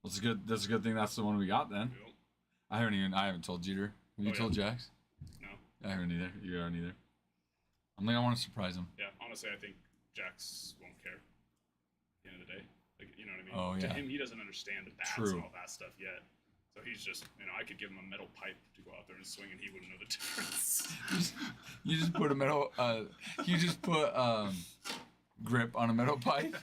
That's a good thing. That's the one we got then. Yep. I haven't told Jeter. Have you told Jax? No. I haven't either. You haven't either. I want to surprise him. Yeah, honestly, I think Jax won't care. At the end of the day, you know what I mean? Oh, yeah. To him, he doesn't understand the bats True. and all that stuff yet. So he's just, I could give him a metal pipe to go out there and swing, and he wouldn't know the difference. You just put a metal. You just put grip on a metal pipe.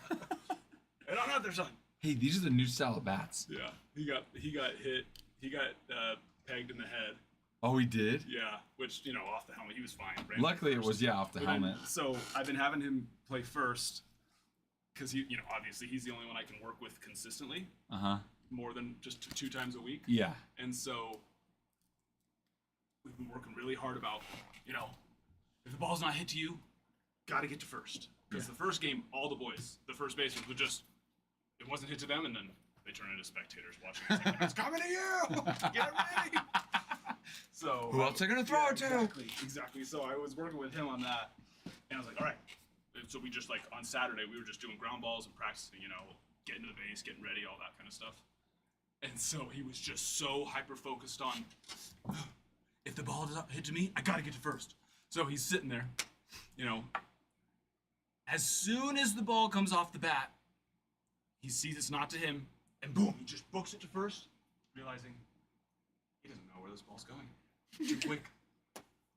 And on other side. Hey, these are the new style of bats. Yeah, he got hit. He got pegged in the head. Oh, he did. Yeah, which off the helmet, he was fine. Luckily, it was off the helmet. So I've been having him play first because he, obviously he's the only one I can work with consistently. More than just 2 times a week. Yeah. And so we've been working really hard about, if the ball's not hit to you, got to get to first. Because the first game, all the boys, the first baseman, would just, it wasn't hit to them, and then they turn into spectators watching. It's coming to you! Get ready! So Who else are gonna throw it to? Exactly. So I was working with him on that, and I was like, all right. And so we just like on Saturday we were just doing ground balls and practicing, getting to the base, getting ready, all that kind of stuff. And so he was just so hyper focused on, if the ball does not hit to me, I gotta get to first. So he's sitting there, As soon as the ball comes off the bat, he sees it's not to him, and boom, he just books it to first, realizing he doesn't know where this ball's going. Too quick.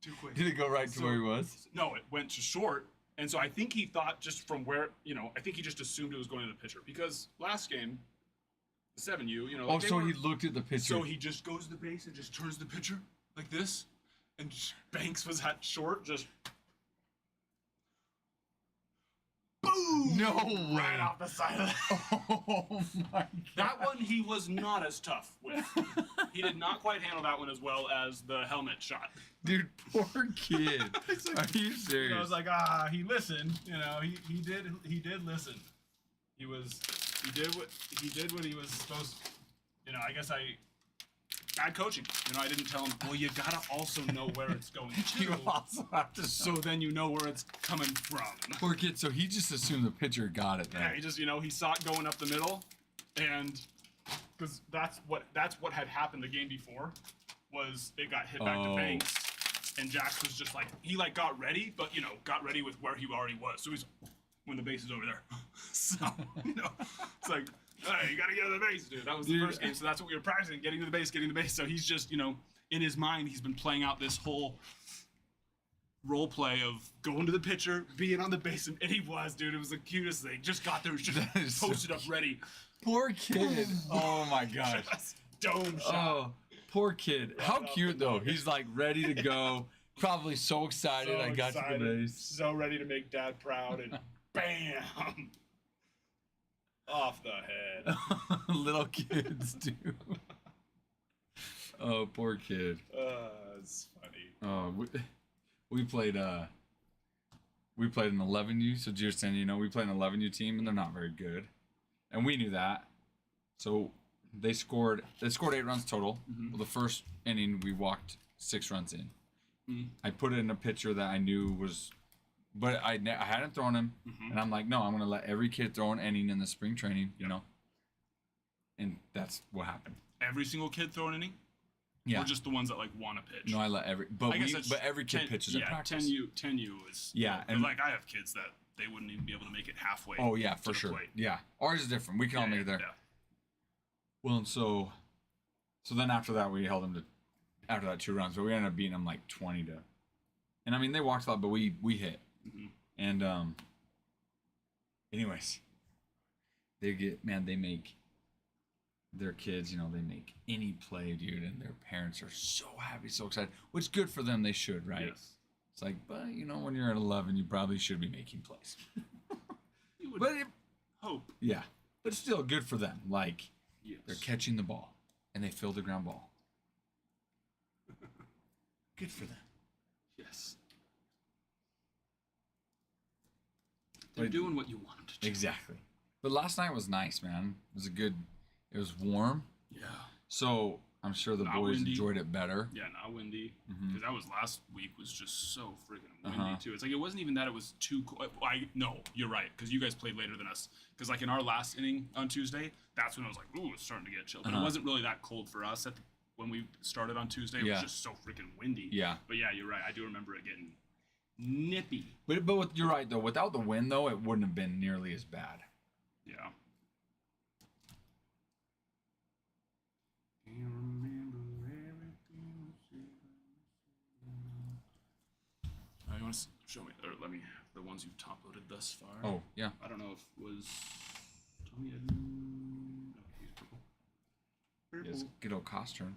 Too quick. Did it go right to where he was? No, it went to short. And so I think he thought just from where, I think he just assumed it was going to the pitcher. Because last game, the 7U, He looked at the pitcher. So he just goes to the base and just turns the pitcher like this. And Banks was at short, just boom! No Right way. off the side of that. Oh my god. That one he was not as tough with. He did not quite handle that one as well as the helmet shot. Dude, poor kid. Are you serious? I was like, he listened. He did listen. He did what he was supposed to. I guess bad coaching. I didn't tell him, well, you gotta also know where it's going to. You also have to So then you know where it's coming from. Poor kid, so he just assumed the pitcher got it then. Yeah, he just, he saw it going up the middle, and because that's what had happened the game before, was it got hit back to Banks, and Jax was just like, he got ready, but got ready with where he already was. So he's, when the base is over there. So, it's like, hey, you gotta get to the base, dude. That was the first game, so that's what we were practicing, getting to the base. So he's just, in his mind, he's been playing out this whole role play of going to the pitcher, being on the base, and he was, dude. It was the cutest thing. Just got there, was just posted up, ready. Poor kid. Oh my gosh. Just dome shot. Oh, poor kid. How cute though. He's like ready to go. Probably so excited. So I got to the base. So ready to make Dad proud, and bam, off the head. Little kids do. Oh, poor kid. It's funny. Oh, we played an 11U. So just saying, we played an 11U team, and they're not very good, and we knew that. So they scored 8 runs total. Mm-hmm. Well, the first inning we walked 6 runs in. Mm-hmm. I put it in a pitcher that I knew was, but I hadn't thrown him, Mm-hmm. and I'm like, no, I'm gonna let every kid throw an inning in the spring training, and that's what happened. Every single kid throw an inning? Yeah. Or just the ones that want to pitch? No, I let every, but every kid pitches at practice. 10U is. Yeah, and and I have kids that they wouldn't even be able to make it halfway. Oh yeah, to for the sure. plate. Yeah, ours is different. We can all make it there. Yeah. Well, and so then after that we held them to, after that 2 runs, but we ended up beating them like 20 to, and I mean they walked a lot, but we hit, Mm-hmm. and anyways, they make their kids, they make any play, dude, and their parents are so happy, so excited, which is good for them. They should, right? Yes. It's like, but when you're at 11, you probably should be making plays. You would But hope. yeah, but still good for them. Like, Yes. they're catching the ball, and they fill the ground ball. Good for them. Yes. They're doing what you want them to do. Exactly. But last night was nice, man. It was warm, Yeah. so I'm sure the Not boys windy. enjoyed it better. Yeah, not windy. Mhm. Because that was last week was just so freaking windy Uh-huh. too. It's like it wasn't even that it was too cold. No, you're right. Because you guys played later than us. Because like in our last inning on Tuesday, that's when I was like, ooh, it's starting to get chill. But Uh-huh. it wasn't really that cold for us when we started on Tuesday. It Yeah. was just so freaking windy. Yeah. But yeah, you're right. I do remember it getting nippy. But you're right, though. Without the wind, though, it wouldn't have been nearly as bad. Yeah. You want to show me, or let me, the ones you've top loaded thus far? Oh, yeah. I don't know if it was Tommy Edmund. No, he's purple. Yes, good old Costern.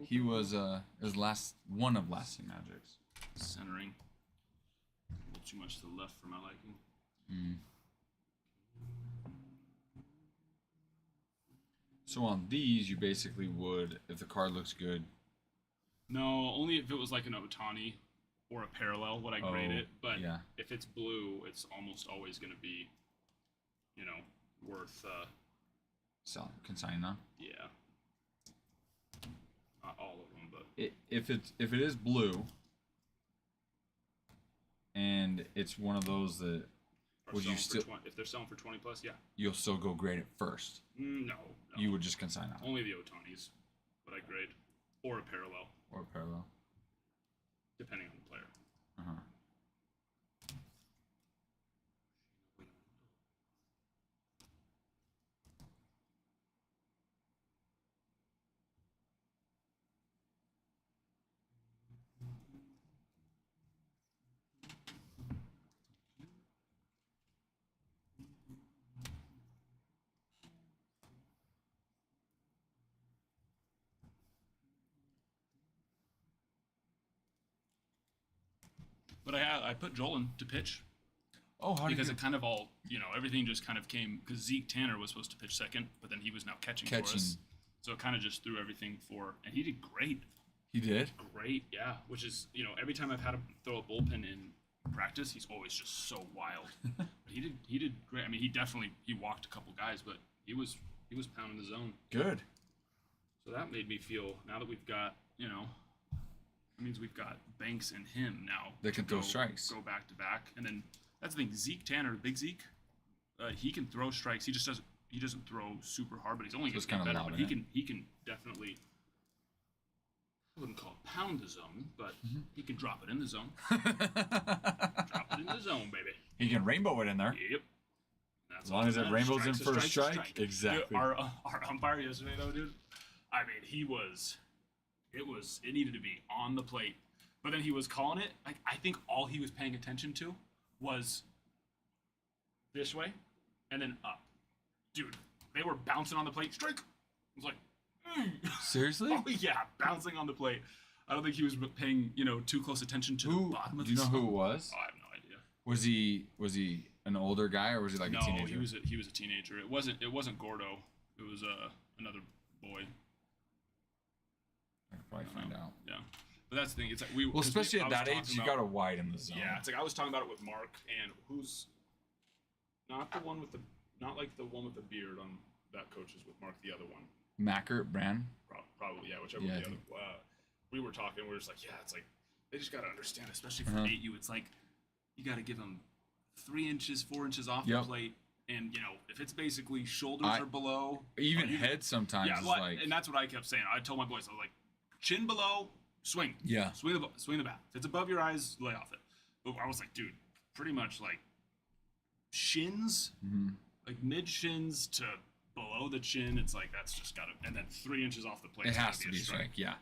He was one of Lasting Magic's. Centering. A little too much to the left for my liking. So on these, you basically would, if the card looks good. No, only if it was like an Otani or a parallel would I grade Oh, it. But yeah. if it's blue, it's almost always going to be, worth, Consign them. yeah. Not all of them, but if it is blue, and it's one of those that would you still if they're selling for 20 plus, yeah. You'll still go grade it first. No. You would just consign that. Only the Otanis, but I grade, or a parallel. Or parallel. Depending on the player. Uh-huh. But I put Joel in to pitch. Oh, how because did it kind of all, everything just kind of came, because Zeke Tanner was supposed to pitch second, but then he was now catching. For us. So it kind of just threw everything and he did great. He did? Great, yeah. Which is, every time I've had him throw a bullpen in practice, he's always just so wild. But he did great. I mean, he walked a couple guys, but he was pounding the zone. Good. So that made me feel, now that we've got, it means we've got Banks and him now. They can throw strikes. Go back to back, and then that's the thing. Zeke Tanner, Big Zeke, he can throw strikes. He just doesn't throw super hard, but he's only getting better. But he can definitely. I wouldn't call it pound the zone, but he can drop it in the zone. Drop it in the zone, baby. He can rainbow it in there. Yep. As long as it rainbows in for a strike. Exactly. Dude, our umpire yesterday, though, dude. I mean, it needed to be on the plate. But then he was calling it, like, I think all he was paying attention to was this way and then up. Dude, they were bouncing on the plate. Strike! I was like, Seriously? Oh, yeah, bouncing on the plate. I don't think he was paying, too close attention to the bottom of the Do you know who it was? Oh, I have no idea. Was he an older guy or was he like a teenager? No, he was a teenager. It wasn't Gordo. It was another boy. I could probably find out. Yeah. But that's the thing. It's like especially at that age, you gotta widen the zone. Yeah, it's like I was talking about it with Mark, and who's not the one with the beard on that coaches with Mark, the other one. Mackert, Brand? Probably, yeah, whichever the other. We were talking, we were just like, yeah, it's like they just gotta understand, especially for AU, it's like you gotta give them 3 inches, 4 inches off the plate. And, if it's basically shoulders or below. Even head sometimes is like. And that's what I kept saying. I told my boys, I was like, chin below, swing. Yeah. Swing the bat. If it's above your eyes, lay off it. But I was like, dude, pretty much like shins, like mid shins to below the chin. It's like, that's just gotta, and then 3 inches off the plate. It has to be a strike, yeah.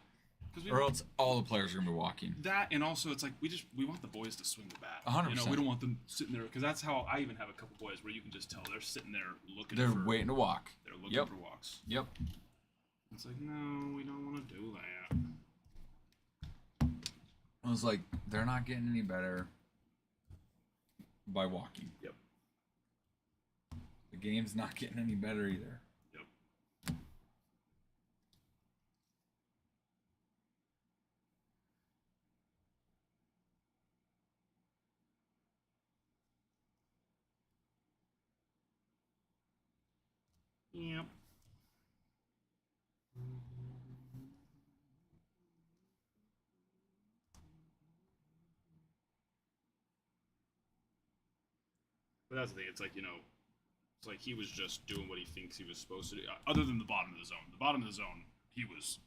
Or else all the players are gonna be walking. That, and also it's like we want the boys to swing the bat. 100%. We don't want them sitting there, because that's how I even have a couple boys where you can just tell they're sitting there looking. They're waiting to walk. They're looking for walks. Yep. It's like, no, we don't want to do that. I was like, they're not getting any better by walking. Yep. The game's not getting any better either. Yep. But that's the thing. It's like, it's like he was just doing what he thinks he was supposed to do. Other than the bottom of the zone. The bottom of the zone, he was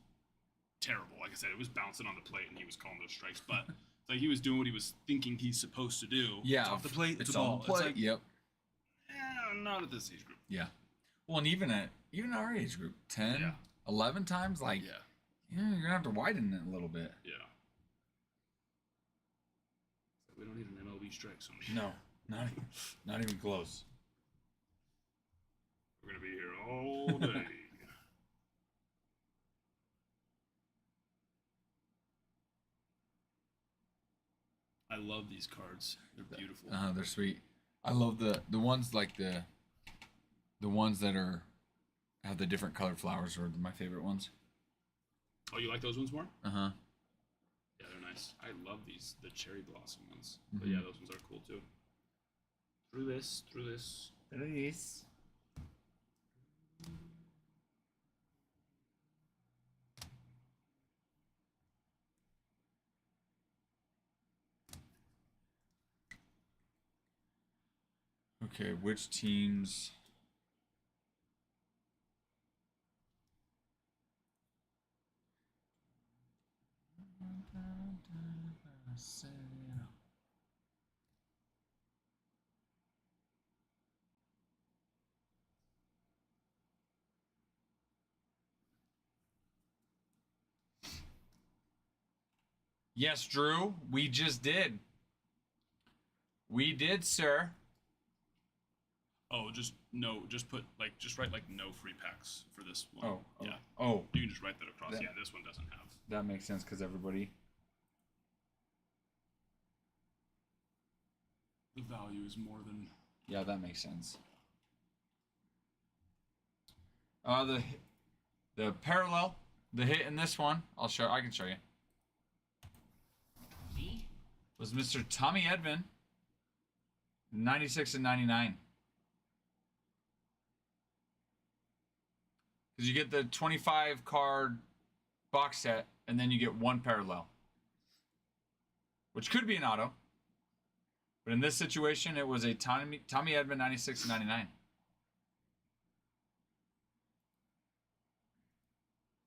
terrible. Like I said, it was bouncing on the plate and he was calling those strikes. But it's like he was doing what he was thinking he's supposed to do. Yeah. It's off the plate. It's on the plate. It's like, yep. Not at this age group. Yeah. Well, and even our age group, 10, 11 times, like, you're going to have to widen it a little bit. Yeah. We don't need an MLB strike zone. No, not even close. We're going to be here all day. I love these cards. They're beautiful. They're sweet. I love the ones like the ones that have the different colored flowers are my favorite ones. Oh, you like those ones more? Uh-huh. Yeah, they're nice. I love the cherry blossom ones. But yeah, those ones are cool too. Through this. Okay, which teams? Yes, Drew, we just did. We did, sir. Oh, just put like write like no free packs for this one. Oh, yeah. Oh, You can just write that across. That- Yeah, this one doesn't have. that makes sense because everybody. The value is more than. Yeah, that makes sense. The parallel, the hit in this one, I can show you. Me? Was Mr. Tommy Edman, 96 and 99. Because you get the 25 card box set, and then you get one parallel, which could be an auto. But in this situation, it was a Tommy Edman 96 and 99.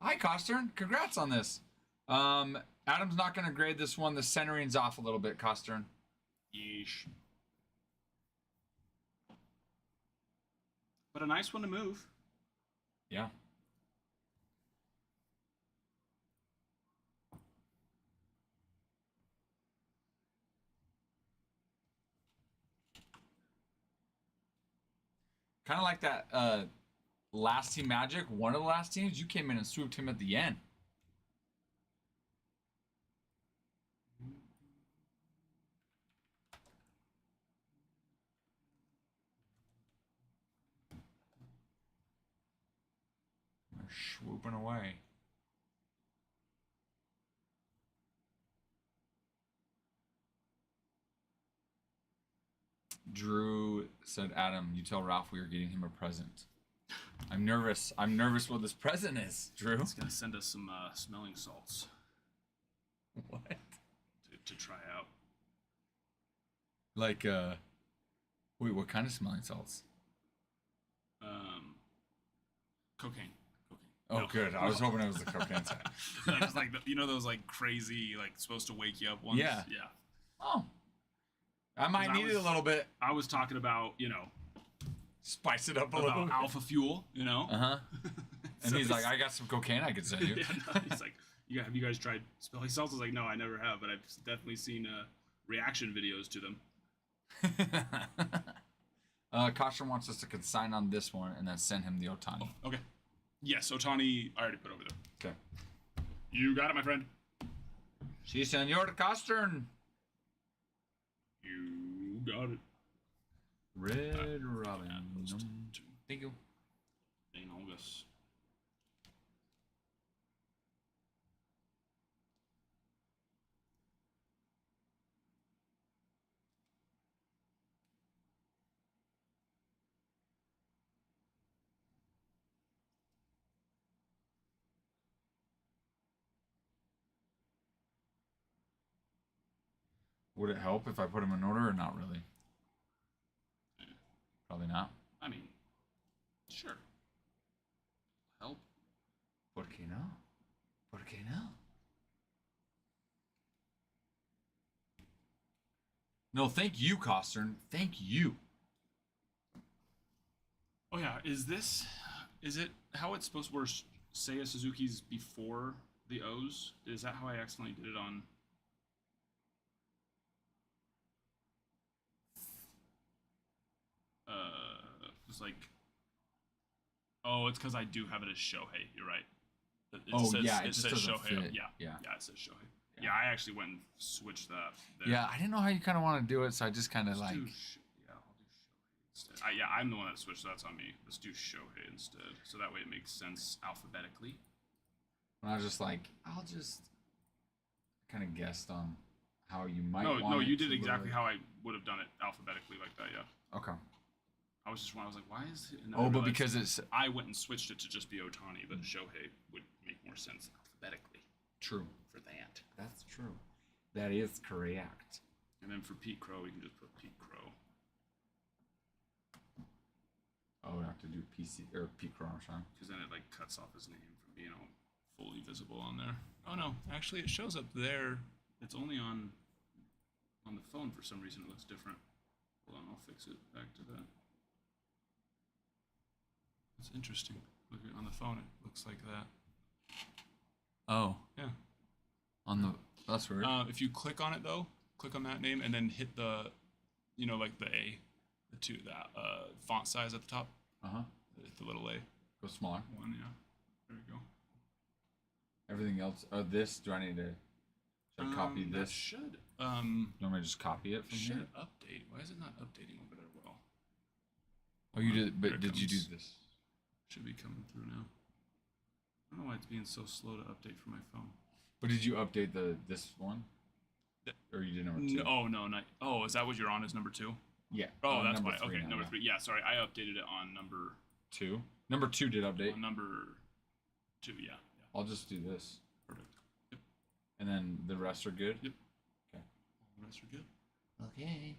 Hi, Costern. Congrats on this. Adam's not going to grade this one. The centering's off a little bit, Costern. Yeesh. But a nice one to move. Yeah. Kind of like that last team Magic, one of the last teams, you came in and swooped him at the end. They're swooping away. Drew said, Adam, you tell Ralph we are getting him a present. I'm nervous. I'm nervous what this present is, Drew. He's gonna send us some smelling salts. What? To try out. Like, wait, what kind of smelling salts? Cocaine. Oh, No. good. I was hoping it was the cocaine side. It's like those like crazy like supposed to wake you up ones. Yeah. Yeah. Oh. I might 'Cause I need it a was- little bit. I was talking about Spice it up a little about bit. alpha fuel. Uh-huh. And So he's like, I got some cocaine I could send you. yeah, no, he's like, have you guys tried smelling salts? I was like, no, I never have, but I've definitely seen reaction videos to them. Kosher wants us to consign on this one and then send him the Otani. Okay. Yes, Otani, I already put over there. Okay. You got it, my friend. Si, senor Costern. You got it. Red Robin. Thank you. In August. Would it help if I put him in order or not really? Probably not. I mean, sure. Help. ¿Por qué no? ¿Por qué no? No, thank you, Costern. Thank you. Oh yeah, is it how it's supposed to work? Seiya Suzuki's before the O's? Is that how I accidentally did it on? It's like, oh, it's because I do have it as Shohei. You're right. It just says doesn't Shohei. fit. Yeah, Yeah. it says Shohei. Yeah, I actually went and switched that. There. Yeah, I didn't know how you kind of want to do it, so I just kind of like. I'll do Shohei instead. I'm the one that switched. So that's on me. Let's do Shohei instead, so that way it makes sense alphabetically. And I was just like, I'll just kind of guessed on how you might. No, want you it did to exactly look. how I would have done it alphabetically like that. Yeah. Okay. I was like, why is it? And then I Oh, but realized because it's I went and switched it to just be Otani, but Shohei would make more sense alphabetically true. for that. That's true. That is correct. And then for Pete Crow, we can just put Pete Crow. Oh, we have to do PC or Pete Cromartie. Because then it like cuts off his name from being all fully visible on there. Oh no, actually it shows up there. It's only on the phone for some reason. It looks different. Hold on, I'll fix it back to that. That's interesting. Look on the phone, it looks like that. Oh, Yeah. That's weird. If you click on it though, click on that name and then hit the, like the A, font size at the top. The little A. Go smaller. One, yeah. There we go. Everything else. This. Do I need to? Should I copy this? Should. You want me to just copy it from Should here? update. Why is it not updating over there well? Oh, you did. There But it did you do comes. this? Should be coming through now. I don't know why it's being so slow to update for my phone. But did you update this one? Or you did number 2? No, not. Oh, is that what you're on? Is number 2? Yeah. Oh, that's number why. 3 Okay, now, number yeah. 3. Yeah, sorry, I updated it on number 2. Number 2 did update. on number 2. Yeah. I'll just do this, Perfect. Yep. and then the rest are good. Yep. Okay. The rest are good. Okay.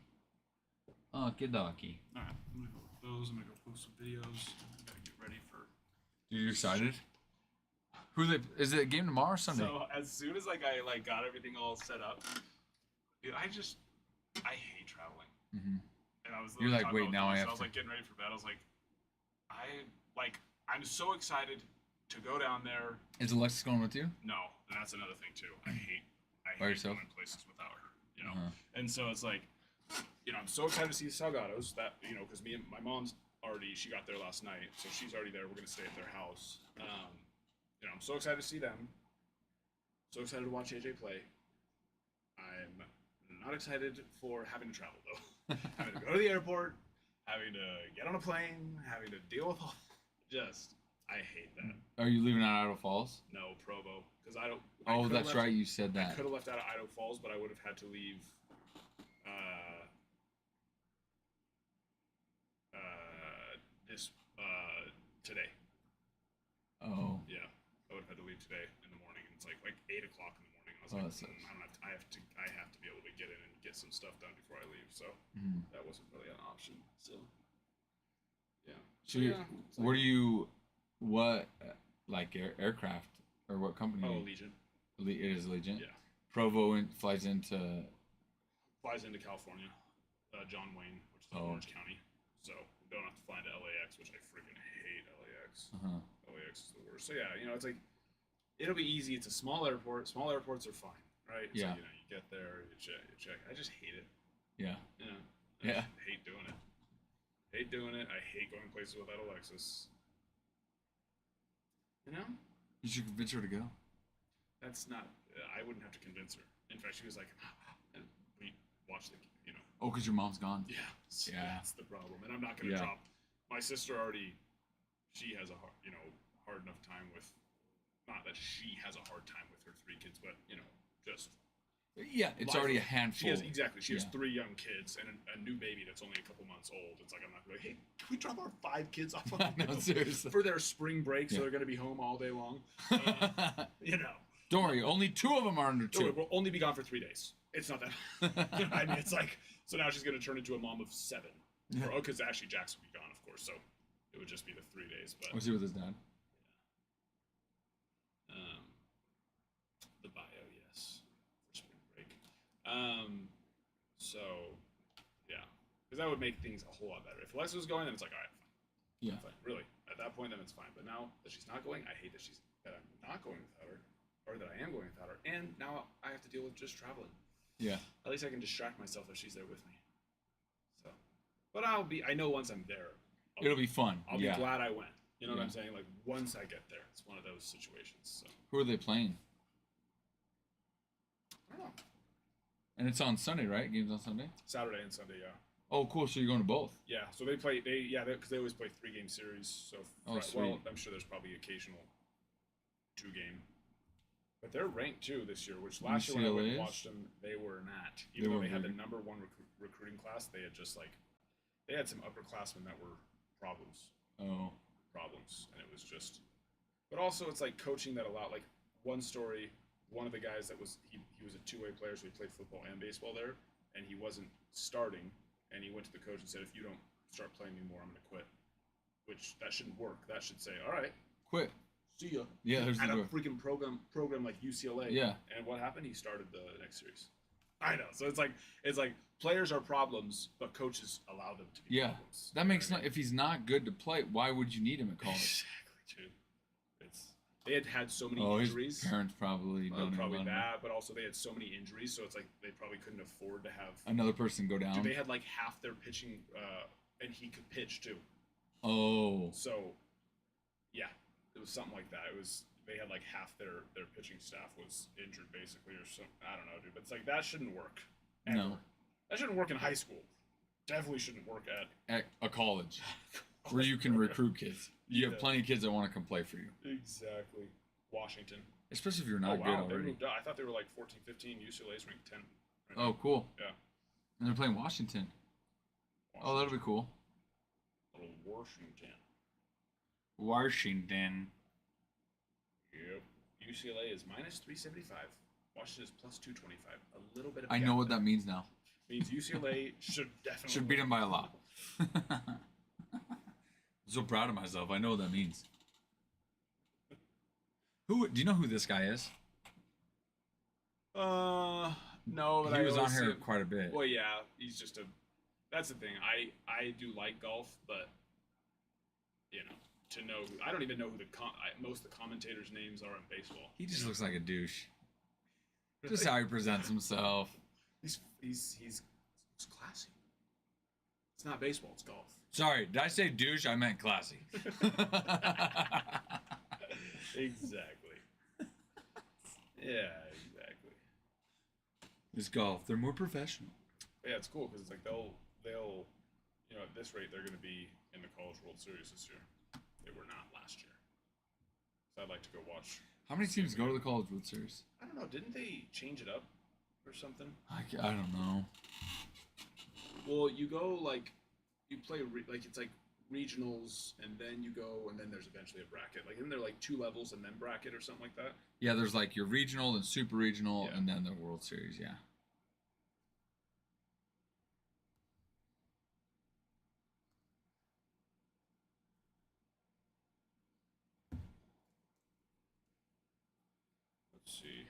Okie dokie. All right, I'm gonna go with those. I'm gonna go post some videos. I gotta get ready for. Dude, you excited? Is it a game tomorrow or Sunday? So as soon as I got everything all set up, dude, I hate traveling. Mm-hmm. And I was You're literally like, talking wait, about now I this, have I was to- like getting ready for bed. I was like, I'm so excited to go down there. Is Alexis going with you? No, and that's another thing too. I hate By yourself? going places without her. Uh-huh. And so it's like, I'm so excited to see the Salgados. That because me and my mom's she got there last night, so she's already there. We're gonna stay at their house. I'm so excited to see them. So excited to watch AJ play. I'm not excited for having to travel though. Having to go to the airport, having to get on a plane, having to deal with all. I hate that. Are you leaving out Idaho Falls? No, Provo, because I don't. Oh, that's right. You said I that. could have left out of Idaho Falls, but I would have had to leave. Today. Oh. Yeah, I would have had to leave today in the morning. And it's like 8 o'clock in the morning. I was Oh, like, that sucks. I have to be able to get in and get some stuff done before I leave. So Mhm. that wasn't really an option. So yeah. So where do you, what, like aircraft or what company? Oh, Legion. It is Legion. Yeah. Provo flies into. Flies into California, John Wayne, which is in Orange County. So we don't have to fly into LAX, which I freaking hate LAX. LAX is the worst. So yeah, it's like it'll be easy. It's a small airport. Small airports are fine, right? Yeah. So, you get there, you check. I just hate it. Yeah. I Yeah. just hate doing it. Hate doing it. I hate going places without Alexis. You should convince her to go. That's not. I wouldn't have to convince her. In fact, she was like, and we watched the. Oh, because your mom's gone. Yeah. Yeah. That's the problem, and I'm not gonna drop. My sister already. She has a hard enough time with. Not that she has a hard time with her 3 kids, but just. Yeah, it's already a handful. She has 3 young kids and a new baby that's only a couple months old. It's like I'm not gonna be like, hey, can we drop our 5 kids off No, seriously. for their spring break, so Yeah. they're gonna be home all day long. Don't worry, only 2 of them are under 2. We'll only be gone for 3 days. It's not that. I mean, it's like so now she's gonna turn into a mom of 7. Because actually Jax will be gone, of course, so it would just be the 3 days. But Was he with his dad? the bio, yes, for spring break. So yeah, because that would make things a whole lot better. If Alexa was going, then it's like, all right, fine. Yeah. Fine. Really, at that point, then it's fine. But now that she's not going, I hate that I'm not going without her, or that I am going without her, and now I have to deal with just traveling. Yeah. At least I can distract myself if she's there with me. So, but I know once I'm there, It'll be fun. I'll be glad I went. You know what Yeah. I'm saying? Like once I get there, it's one of those situations. So Who are they playing? I don't know. And it's on Sunday, right? Games on Sunday? Saturday and Sunday, yeah. Oh, cool. So you're going to both? Yeah, so because they always play 3-game series. So Oh, well, sweet. I'm sure there's probably occasional 2-game. But they're ranked too this year, which last year when I went and UCLA is? watched them, they were not. They Even though weren't they had the very number 1 recruiting class, they had just they had some upperclassmen that were problems, Oh. and it was just. But also, it's like coaching that allowed one story. One of the guys that was he was a 2-way player, so he played football and baseball there, and he wasn't starting. And he went to the coach and said, "If you don't start playing me more, I'm going to quit." which that shouldn't work. That should say, all right, Quit. see ya. Yeah, there's the At a door. freaking program like UCLA. Yeah. And what happened? He started the next series. I know. So it's like players are problems, but coaches allow them to be Yeah. problems. That makes no. If he's not good to play, why would you need him at college? Exactly, dude. They had so many Oh, injuries. his parents probably Well, don't probably even let him. that, but also they had so many injuries, so it's like they probably couldn't afford to have Another person go down. Dude, they had like half their pitching, and he could pitch too. Oh. So, yeah, it was something like that. They had like half their pitching staff was injured basically, or some. I don't know, dude. But it's like that shouldn't work. Ever. No. That shouldn't work in high school. Definitely shouldn't work At a college where you can recruit kids. You have plenty of kids that want to come play for you. Exactly. Washington. Especially if you're not wow, good they already. moved up. I thought they were like 14, 15. UCLA's ranked 10. Right Oh, now. cool. Yeah. And they're playing Washington. Oh, that'll be cool. Little Washington. Washington. Yep. UCLA is minus 375. Washington is plus 225. A little bit of. I know what that means now. Means UCLA should definitely Should beat him by a lot. I'm so proud of myself. I know what that means. Who do you know who this guy is? No, but He was on here quite a bit. Well, yeah, he's just a. That's the thing. I do like golf, but to know, I don't even know who most of the commentators' names are in baseball. He just looks like a douche. Just how he presents himself. He's classy. It's not baseball. It's golf. Sorry, did I say douche? I meant classy. Exactly. Yeah, exactly. It's golf. They're more professional. But yeah, it's cool because it's like they'll at this rate they're going to be in the College World Series this year. They were not last year. So I'd like to go watch. How many teams go to the College World Series? I don't know. Didn't they change it up or something? I don't know. Well, you go you play it's like regionals, and then you go, and then there's eventually a bracket. Like, isn't there like 2 levels and then bracket or something like that? Yeah, there's like your regional and super regional, Yeah. and then the World Series. Yeah. Let's see.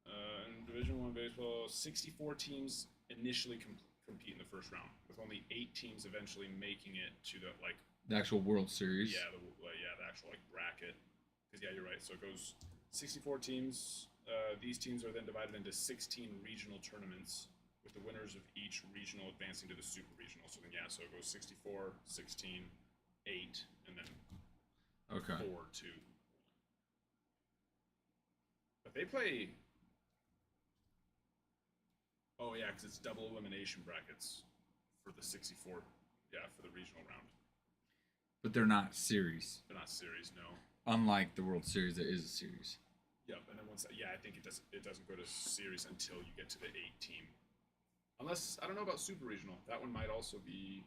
In Division I baseball, 64 teams initially compete in the first round, with only 8 teams eventually making it to the The actual World Series. the actual bracket. Because you're right. So it goes 64 teams. These teams are then divided into 16 regional tournaments, with the winners of each regional advancing to the super regional. So then so it goes 64, 16, 8, and then Okay. 4, 2. But they play. Oh yeah, because it's double elimination brackets for the 64. Yeah, for the regional round. But they're not series. They're not series, no. Unlike the World Series, that is a series. Yep, and then once that, I think it doesn't go to series until you get to the 8 team. Unless I don't know about super regional. That one might also be.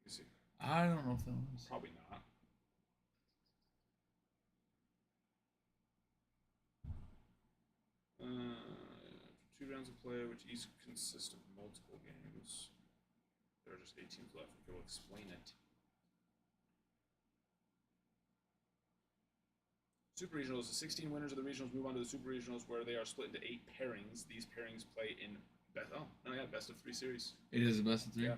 Let me see. I don't know if that was. Probably not. Uh, 2 rounds of play, which each consist of multiple games. There are just 8 teams left. We will explain it. Super regionals. The 16 winners of the regionals move on to the super regionals, where they are split into 8 pairings. These pairings play in best of 3 series. It is a best of 3. Yeah.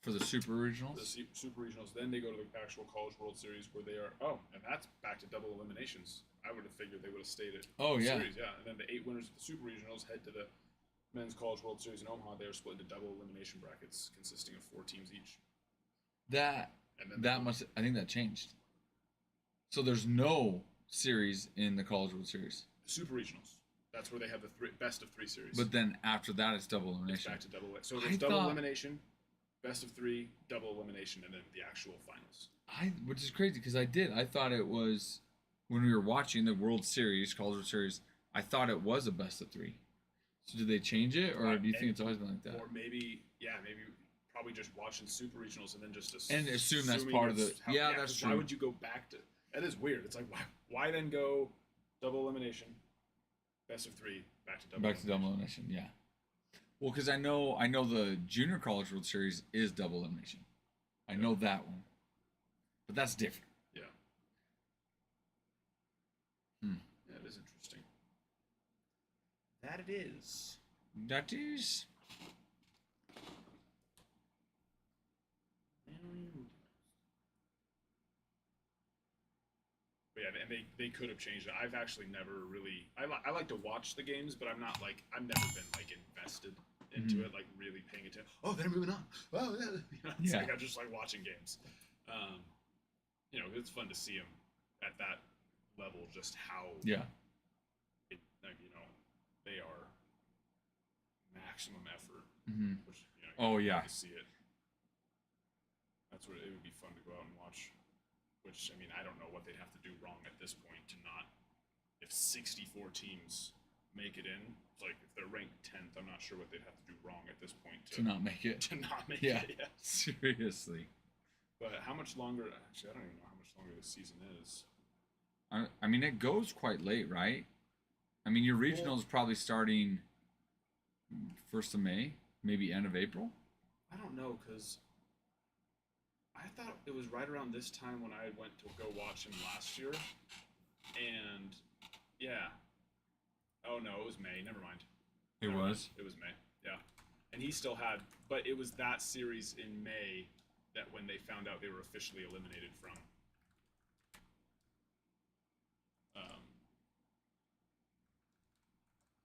For the Super Regionals. The super regionals. Then they go to the actual College World Series, where they are. Oh, and that's back to double eliminations. I would have figured they would have stayed at series, yeah. And then the 8 winners of the super regionals head to the Men's College World Series in Omaha. They are split into double elimination brackets consisting of 4 teams each. I think that changed. So there's no series in the College World Series. Super regionals. That's where they have the best of 3 series. But then after that, it's double it's elimination. back to double. So there's double elimination, best of 3, double elimination, and then the actual finals. Which is crazy because I thought it was when we were watching the World Series, College World Series. I thought it was a best of 3. So did they change it, or do you think it's always been like that? Or maybe probably just watching super regionals and then just assume that's part of the. That's true. Why would you go back to? That is weird. It's like why then go double elimination, best of 3, back to double. Back to double elimination, yeah. Well, because I know the Junior College World Series is double elimination. I know that one, but that's different. Yeah. Hmm. Yeah, it is interesting. That it is. That is. But yeah, and they could have changed it. I've actually never really. I like to watch the games, but I'm not like I've never been like invested into it, like really paying attention. Oh, they're moving on. Oh, yeah. You know, it's like I'm just like watching games. You know, it's fun to see them at that level, just how it, like, you know, they are maximum effort. Which, you know, you to see it. That's what it would be fun to go out and watch. Which, I mean, I don't know what they'd have to do wrong at this point to not. If 64 teams make it in, it's like if they're ranked 10th, I'm not sure what they'd have to do wrong at this point to not make it. To not make it, yeah. Seriously. But how much longer? Actually, I don't even know how much longer the season is. I mean, it goes quite late, right? I mean, your regional is probably starting 1st of May, maybe end of April. I don't know, because I thought it was right around this time when I went to go watch him last year. And, yeah. Oh, no, it was May. Never mind. It was? It was May, yeah. And he still had, but it was that series in May that when they found out they were officially eliminated from.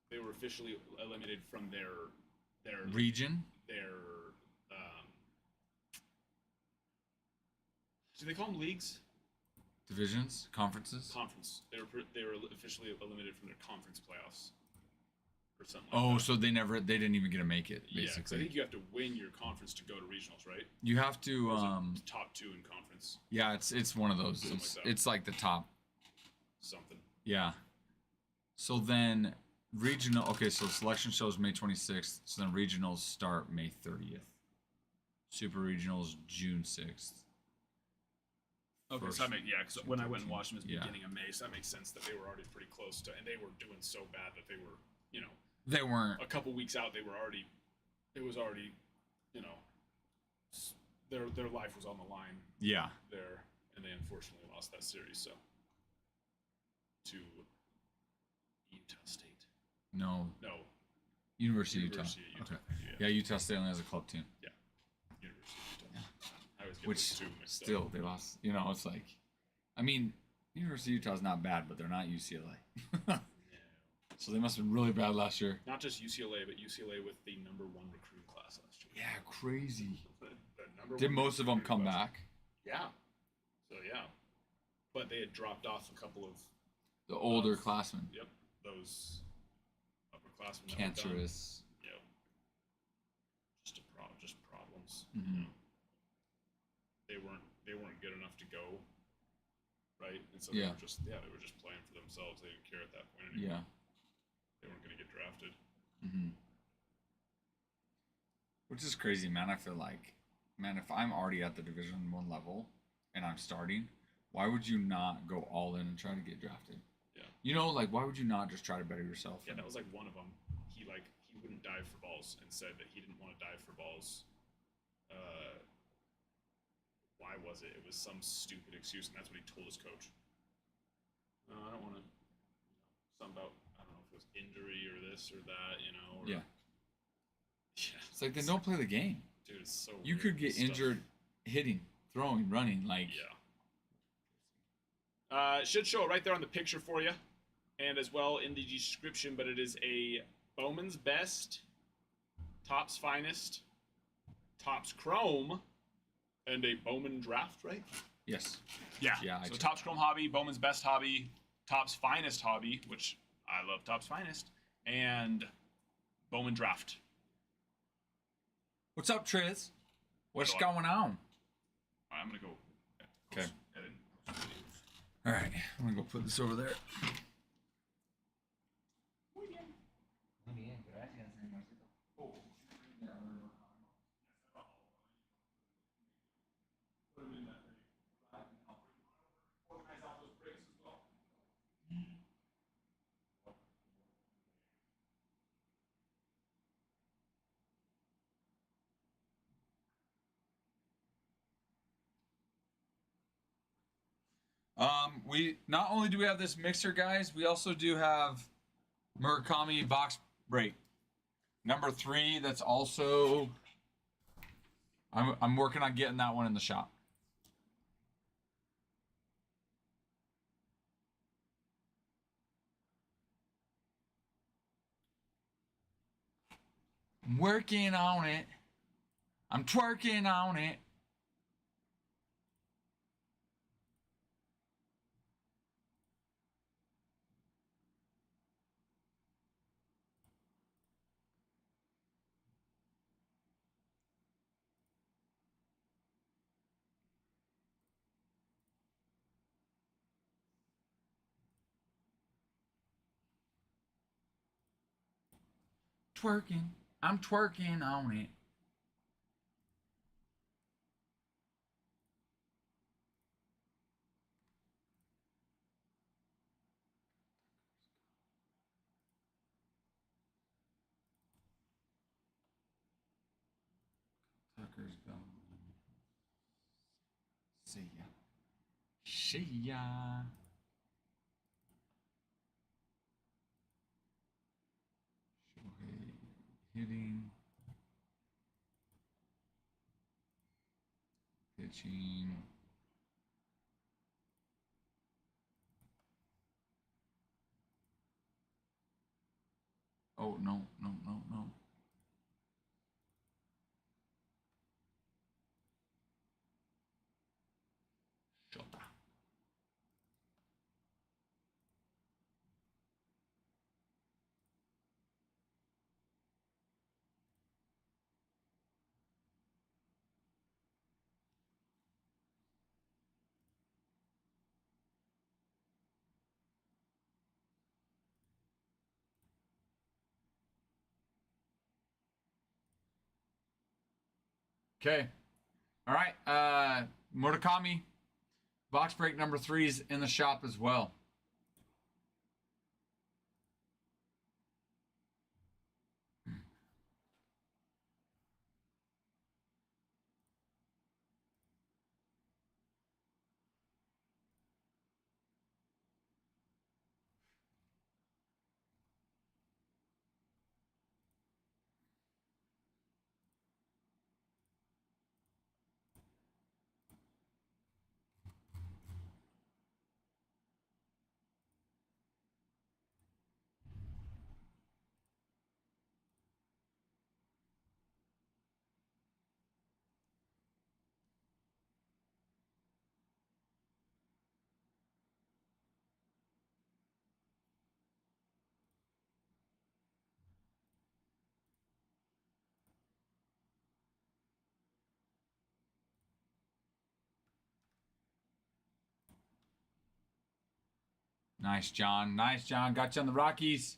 They were officially eliminated from their region? Do they call them leagues? Divisions? Conferences? Conference. They were officially eliminated from their conference playoffs. Or something like that. So they didn't even get to make it, basically. Yeah, 'cause I think you have to win your conference to go to regionals, right? You have to top 2 in conference. Yeah, it's one of those. It's like the top something. Yeah. So then regional, okay, so selection shows May 26th, so then regionals start May 30th. Super regionals June 6th. Okay, so that makes, because when I went and watched them at the beginning of May, so that makes sense that they were already pretty close to, and they were doing so bad that they were, you know, they weren't a couple weeks out. It was already, you know, their life was on the line. Yeah. There, and they unfortunately lost that series. So to Utah State. No. University of Utah. Okay. Yeah, Utah State only has a club team. Yeah. University of Utah. Yeah. I was Which still they lost. You know, it's like, I mean, University of Utah's not bad, but they're not UCLA. No. So they must have been really bad last year. Not just UCLA, but UCLA with the #1 recruit class last year. Yeah, crazy. Did most of them come back? Yeah. So yeah, but they had dropped off a couple of the older classmen. Yep, those upperclassmen. Cancerous. Yeah. Just problems. Mm-hmm. You know? They weren't good enough to go. Right, and so they were just playing for themselves. They didn't care at that point anymore. Yeah. They weren't going to get drafted. Mm-hmm. Which is crazy, man. I feel like, man, if I'm already at the Division 1 level and I'm starting, why would you not go all in and try to get drafted? Yeah. You know, like, why would you not just try to better yourself? Yeah, that was like one of them. He wouldn't dive for balls and said that he didn't want to dive for balls. Why was it? It was some stupid excuse, and that's what he told his coach. No, I don't want to. Something about, I don't know if it was injury or this or that, you know. Or, yeah. It's like, then don't play the game. Dude, it's so You could get injured hitting, throwing, running, like. Yeah. It should show it right there on the picture for you, and as well in the description, but it is a Bowman's Best, Topps Finest, Topps Chrome, and a Bowman Draft, right? Yes. Yeah. So Topps Chrome Hobby, Bowman's Best Hobby, Topps Finest Hobby, which I love Topps Finest, and Bowman Draft. What's up, Triz? What's going on? I'm going to go. Okay. All right. I'm going to go put this over there. We not only do we have this mixer, guys, we also do have Murakami box break number 3. That's also I'm working on getting that one in the shop. I'm working on it. I'm twerking on it. Twerking. I'm twerking on it. Tucker's gone. See ya. See ya. Shohei hitting. Pitching. Oh, no, no, no, no. Shota. Okay. All right. Murakami box break number 3 is in the shop as well. Nice, John. Nice, John. Got you on the Rockies.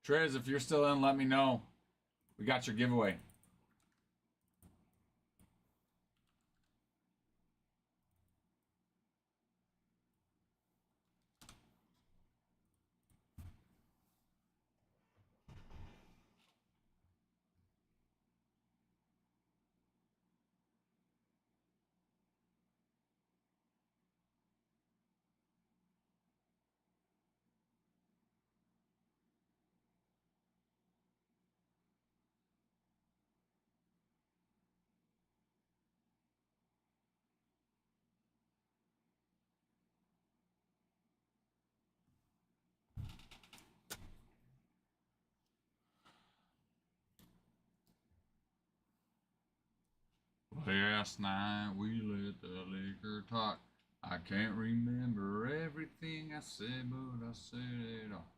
Trez, if you're still in, let me know. We got your giveaway. Last night we let the liquor talk. I can't remember everything I said, but I said it all.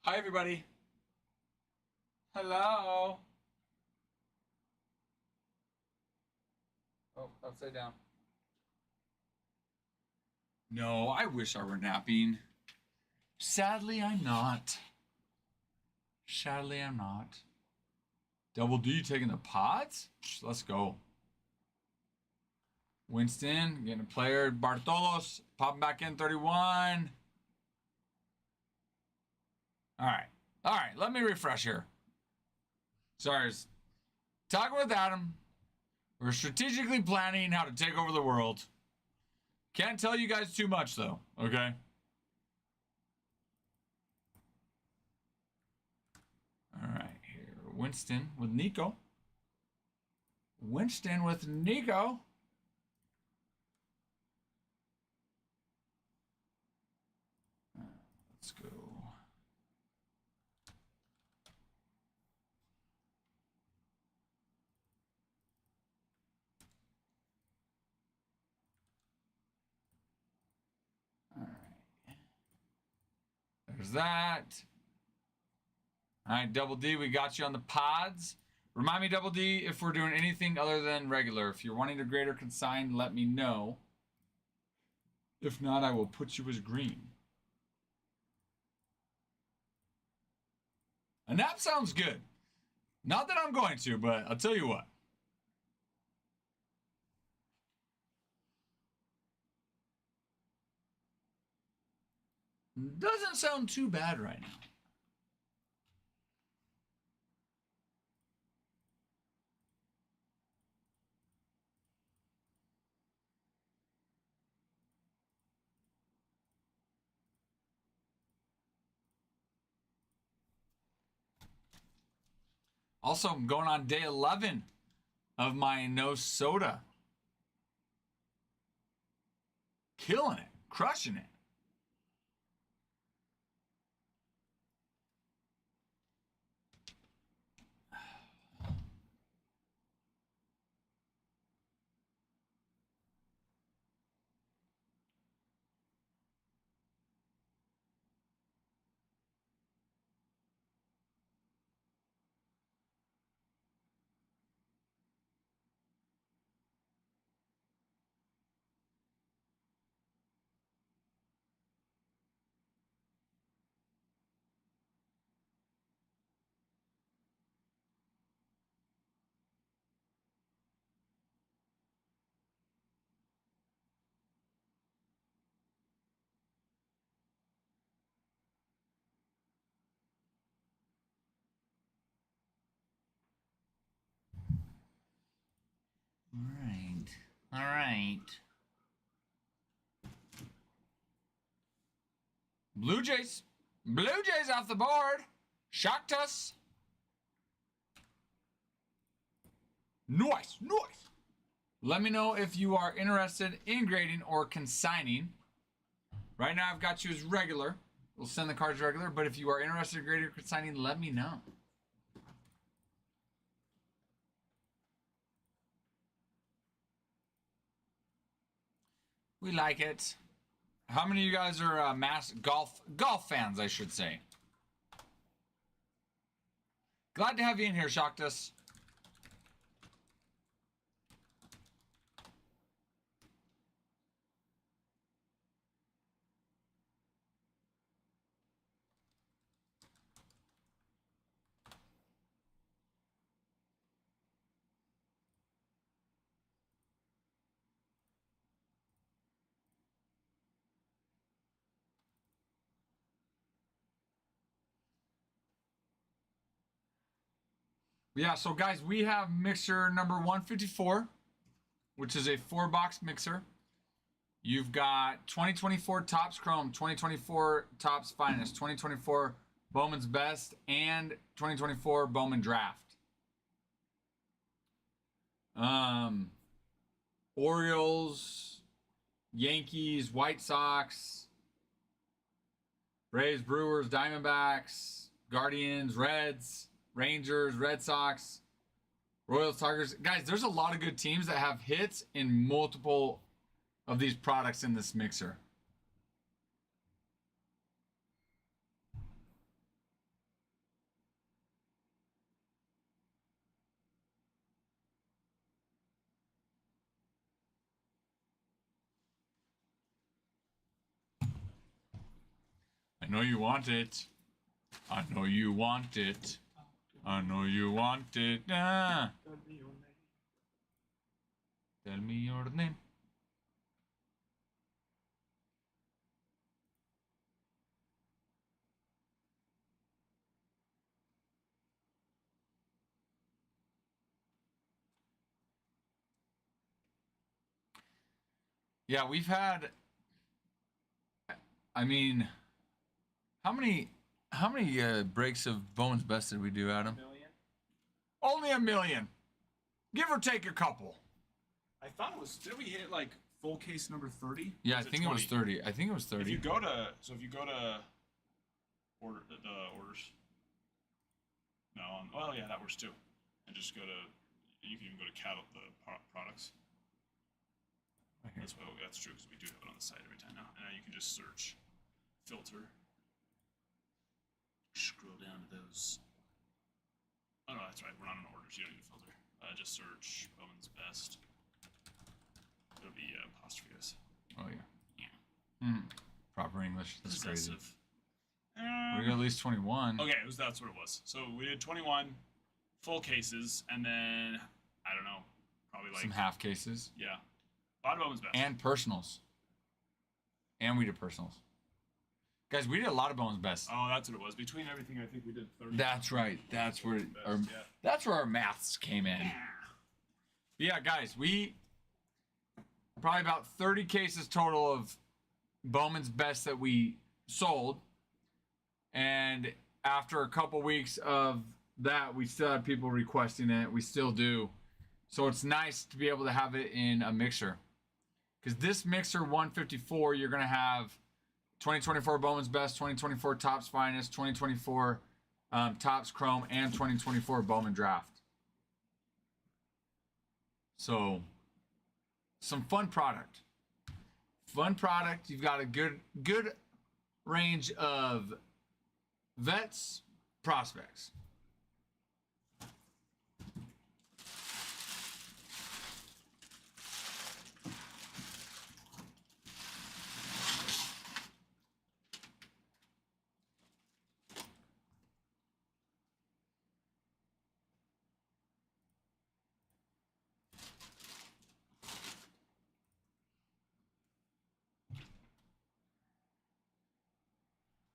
Hi, everybody. Hello. Oh, upside down. No, I wish I were napping. Sadly, I'm not. Sadly, I'm not. Double D taking the pods? Let's go. Winston getting a player. Bartolos popping back in 31. All right. All right. Let me refresh here. Sorry. Talking with Adam. We're strategically planning how to take over the world. Can't tell you guys too much, though. Okay? All right. Here. Winston with Nico. Winston with Nico. Let's go. All right. There's that. All right, Double D, we got you on the pods. Remind me, Double D, if we're doing anything other than regular. If you're wanting to grade or consign, let me know. If not, I will put you as green. A nap sounds good. Not that I'm going to, but I'll tell you what. Doesn't sound too bad right now. Also, I'm going on day 11 of my no soda. Killing it. Crushing it. All right. All right. Blue Jays. Blue Jays off the board. Shocked us. Nice. Nice. Let me know if you are interested in grading or consigning. Right now, I've got you as regular. We'll send the cards regular, but if you are interested in grading or consigning, let me know. We like it. How many of you guys are golf fans, I should say? Glad to have you in here, Shaktas. Yeah, so guys, we have mixer number 154, which is a 4-box mixer. You've got 2024 Topps Chrome, 2024 Topps Finest, 2024 Bowman's Best, and 2024 Bowman Draft. Orioles, Yankees, White Sox, Braves, Brewers, Diamondbacks, Guardians, Reds, Rangers, Red Sox, Royals, Tigers. Guys, there's a lot of good teams that have hits in multiple of these products in this mixer. know you want it. I know you want it. I know you want it. Ah. Tell me your name. Yeah, we've had. I mean, how many breaks of Bowman's Best did we do, Adam? Million? Only 1 million, give or take a couple. I thought it was. Did we hit like full case number 30? Yeah, I think it was 30. I think it was 30. If you go to orders. No, well, yeah, that works too. And just go to. You can even go to products. That's true because we do have it on the site every time now. And now you can just search, filter, scroll down to those. Oh no, that's right. We're not on orders. You don't need to filter. Just search Bowman's Best. It'll be apostrophes. Oh yeah. Yeah. Proper English. That's Possessive. crazy. We got at least 21. Okay, that's what it was. So we did 21 full cases, and then I don't know, probably like some half cases. Yeah. A lot of Bowman's Best. And personals. And we did personals. Guys, we did a lot of Bowman's Best. Oh, that's what it was. Between everything, I think we did 30. That's right. That's where that's where our maths came in. Yeah, guys, we probably about 30 cases total of Bowman's Best that we sold. And after a couple weeks of that, we still had people requesting it. We still do. So it's nice to be able to have it in a mixer. Because this mixer 154, you're going to have 2024 Bowman's Best, 2024 Topps Finest, 2024 Topps Chrome, and 2024 Bowman Draft. So, some fun product. Fun product. You've got a good range of vets, prospects.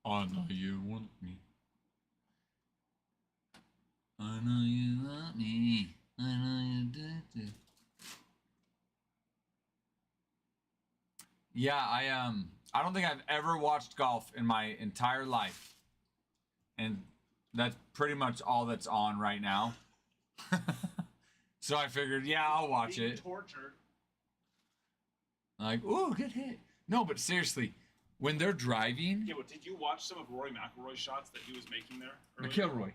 I know you want me. I know you want me. I know you do. Yeah, I don't think I've ever watched golf in my entire life. And that's pretty much all that's on right now. So I figured, yeah, I'll watch it. Tortured. Like, ooh, good hit. No, but seriously, when they're driving. Yeah, well, did you watch some of Rory McIlroy's shots that he was making there? McIlroy.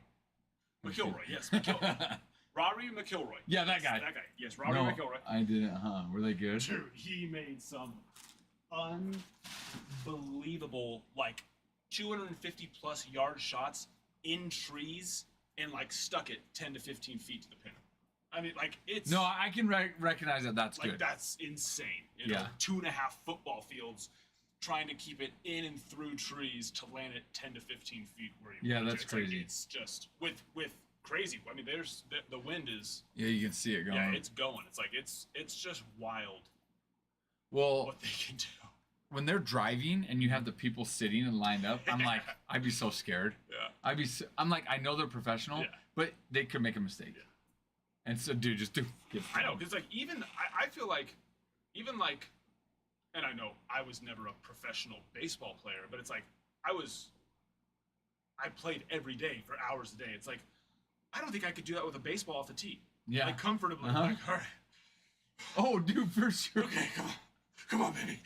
McIlroy, yes. Rory McIlroy. Yeah, that guy. That guy. Yes, Rory McIlroy. I didn't, Were they good? Dude, he made some unbelievable, like, 250 plus yard shots in trees and, like, stuck it 10 to 15 feet to the pin. I mean, like, it's... No, I can recognize that. That's like, good. That's insane. You know, 2.5 football fields trying to keep it in and through trees to land it 10 to 15 feet where you want that's crazy. Like, it's just with crazy. I mean, there's the wind is. Yeah, you can see it going. Yeah, it's going. It's like it's just wild. Well, what they can do when they're driving and you have the people sitting and lined up. I'm like, I'd be so scared. Yeah. I'm like, I know they're professional, but they could make a mistake. Yeah. And so, dude, just do. I know, because like I feel like even like. And I know I was never a professional baseball player, but it's like I played every day for hours a day. It's like, I don't think I could do that with a baseball off the tee. Yeah. Like comfortably. Like, all right. Oh, dude, for sure. Okay, come on, baby.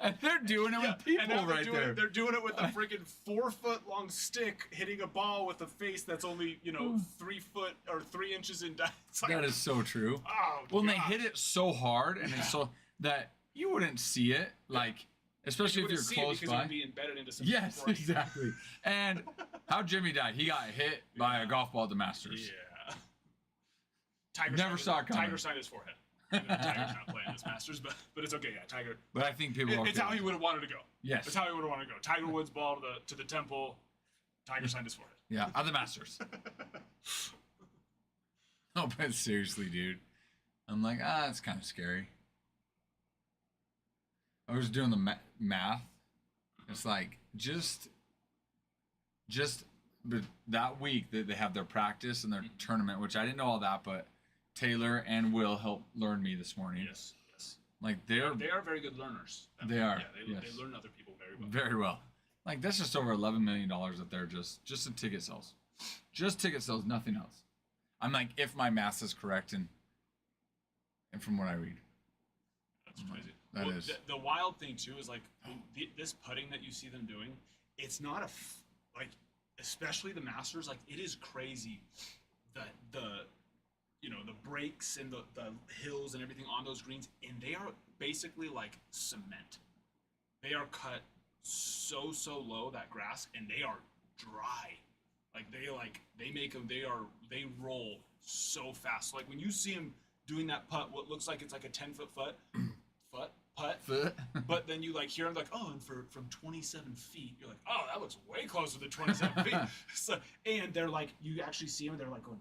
And they're doing it with people there. They're doing it with a freaking 4 foot long stick hitting a ball with a face that's only, 3 foot or 3 inches in depth. Like, that is so true. Oh, well, and they hit it so hard and it's so that you wouldn't see it, like, especially if you're close by. It would be embedded into some Yes, brain. exactly. And how Jimmy died, he got hit by a golf ball at the Masters. Yeah. Never saw it coming. Tiger signed his forehead. Tiger's not playing this Masters, but it's okay. Yeah, Tiger. But I think people. It's how he would have wanted to go. Yes. It's how he would have wanted to go. Tiger Woods ball to the temple. Tiger signed his forehead. Yeah, other Masters. No, but seriously, dude. I'm like, it's kind of scary. I was doing the math. It's like just that week that they have their practice and their tournament, which I didn't know all that, but Taylor and Will helped learn me this morning. Yes. Like they are very good learners. They are. Yeah, yes. they learn other people very well. Very well. Like that's just over $11 million that they're just in ticket sales. Just ticket sales, nothing else. I'm like, if my math is correct and from what I read. That's crazy. That is. The wild thing too is like this putting that you see them doing. It's not like, especially the Masters. Like it is crazy. The breaks and the hills and everything on those greens, and they are basically like cement. They are cut so low, that grass, and they are dry. They make them. They roll so fast. Like when you see them doing that putt, what looks like it's like a 10-foot putt. But then you like hear them like, and from 27 feet, you're like, oh, that looks way closer than 27 feet. So, and they're like, you actually see them, they're like going,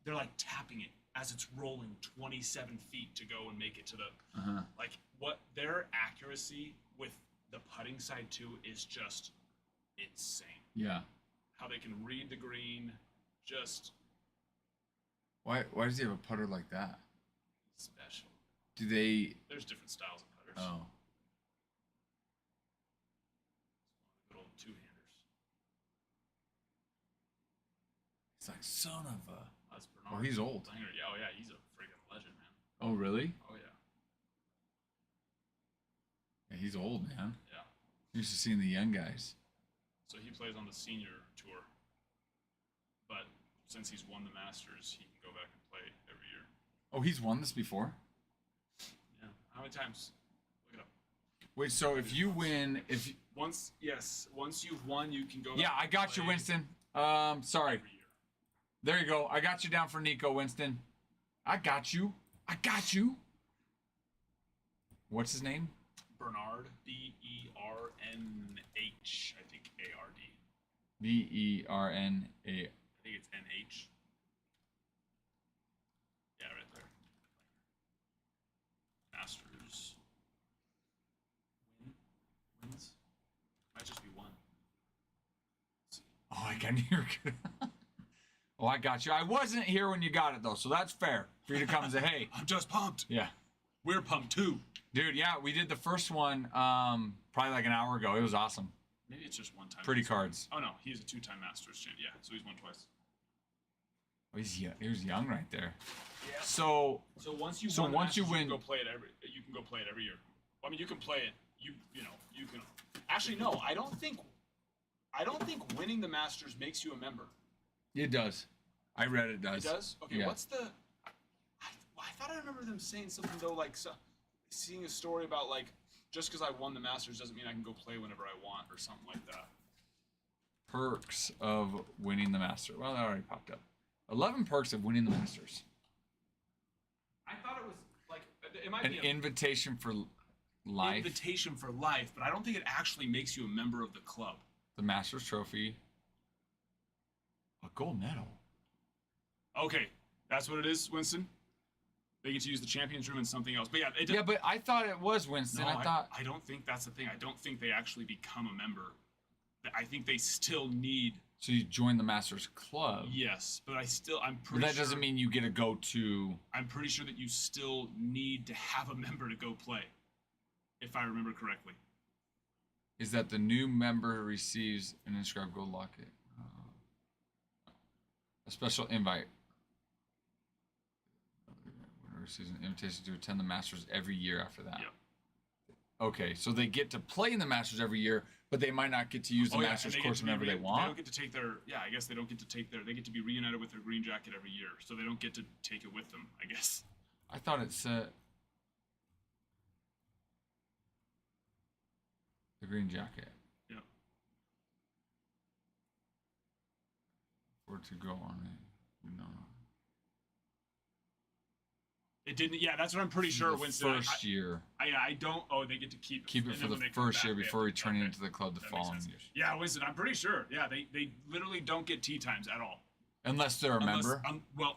they're like tapping it as it's rolling 27 feet to go and make it to the, like what their accuracy with the putting side too is just insane. Yeah. How they can read the green, just. Why does he have a putter like that? Special. There's different styles of putters. Oh. Good old two-handers. It's like son of a. That's Bernard. Oh, he's old. Yeah, he's a freaking legend, man. Oh, really? Oh yeah. Yeah, he's old, man. Yeah. Used to seeing the young guys. So he plays on the senior tour, but since he's won the Masters, he can go back and play every year. Oh, he's won this before? Yeah. How many times? Look it up. Wait, so if you win, once you've won, you can go. Yeah, back I got you, play Winston. Sorry. every year. There you go. I got you down for Nico, Winston. I got you. What's his name? Bernard, Bernh, I think ARD. Bernna. I think it's NH. Yeah, right there. Masters. Wins. Might just be one. Let's see. Oh, I got you. Oh, I got you. I wasn't here when you got it though, so that's fair for you to come and say, "Hey, I'm just pumped." yeah, We're pumped too. dude. Yeah, we did the first one probably like an hour ago. It was awesome. Maybe it's just one time. Pretty cards. Oh no, he's a 2-time Masters champ. Yeah, so he's won twice. Oh, he was young right there. Yeah. So once you So won the once you Masters, win- can go play it every. You can go play it every year. I mean, you can play it. You can. Actually, no. I don't think winning the Masters makes you a member. it does. I read it does. It does. Okay. Yeah. What's the? I thought I remember them saying something though, like seeing a story about like just because I won the Masters doesn't mean I can go play whenever I want or something like that. Perks of winning the Masters. Well, that already popped up. 11 perks of winning the Masters. I thought it was like it might An be invitation for life. invitation for life, but I don't think it actually makes you a member of the club. The Masters trophy. A gold medal. Okay, that's what it is, Winston. They get to use the champions room and something else. But yeah, Yeah, but I thought it was Winston. no, I I don't think that's the thing. I don't think they actually become a member. I think they still need. So you join the Masters Club. Yes, but I'm But pretty that sure. doesn't mean you get to go to. I'm pretty sure that you still need to have a member to go play, if I remember correctly. Is that the new member receives an inscribed gold locket? A special invite. Winner receives an invitation to attend the Masters every year after that. Yep. Okay, so they get to play in the Masters every year, but they might not get to use the Masters and course whenever they They want. don't get to take their. Yeah, I guess they don't get to take their. They get to be reunited with their green jacket every year, so they don't get to take it with them. I guess. I thought it said the green jacket. Yep. For it to go on it. No. It didn't. Yeah, that's what I'm pretty sure. The Winston. first year. I don't. Oh, they get to keep Keep it and for then the when they come first back, year they have before to- returning okay. into the club the That makes following sense. years. Yeah, Winston. I'm pretty sure. Yeah, they literally don't get tee times at all. Unless they're a member.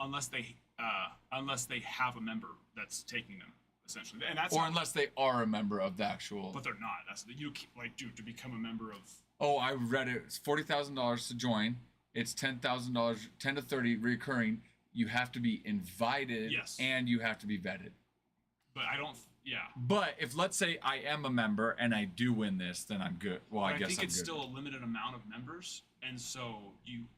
Unless they have a member that's taking them essentially, and that's Or unless they are a member of the actual. But they're not. That's like, dude, to become a member of. Oh, I read it. It's $40,000 to join. It's $10,000, 10 to 30 recurring. You have to be invited. Yes. And you have to be vetted. But I don't. Yeah. But if let's say I am a member and I do win this, then I'm good. Well, But I guess think I'm it's good. still a limited amount of members, and so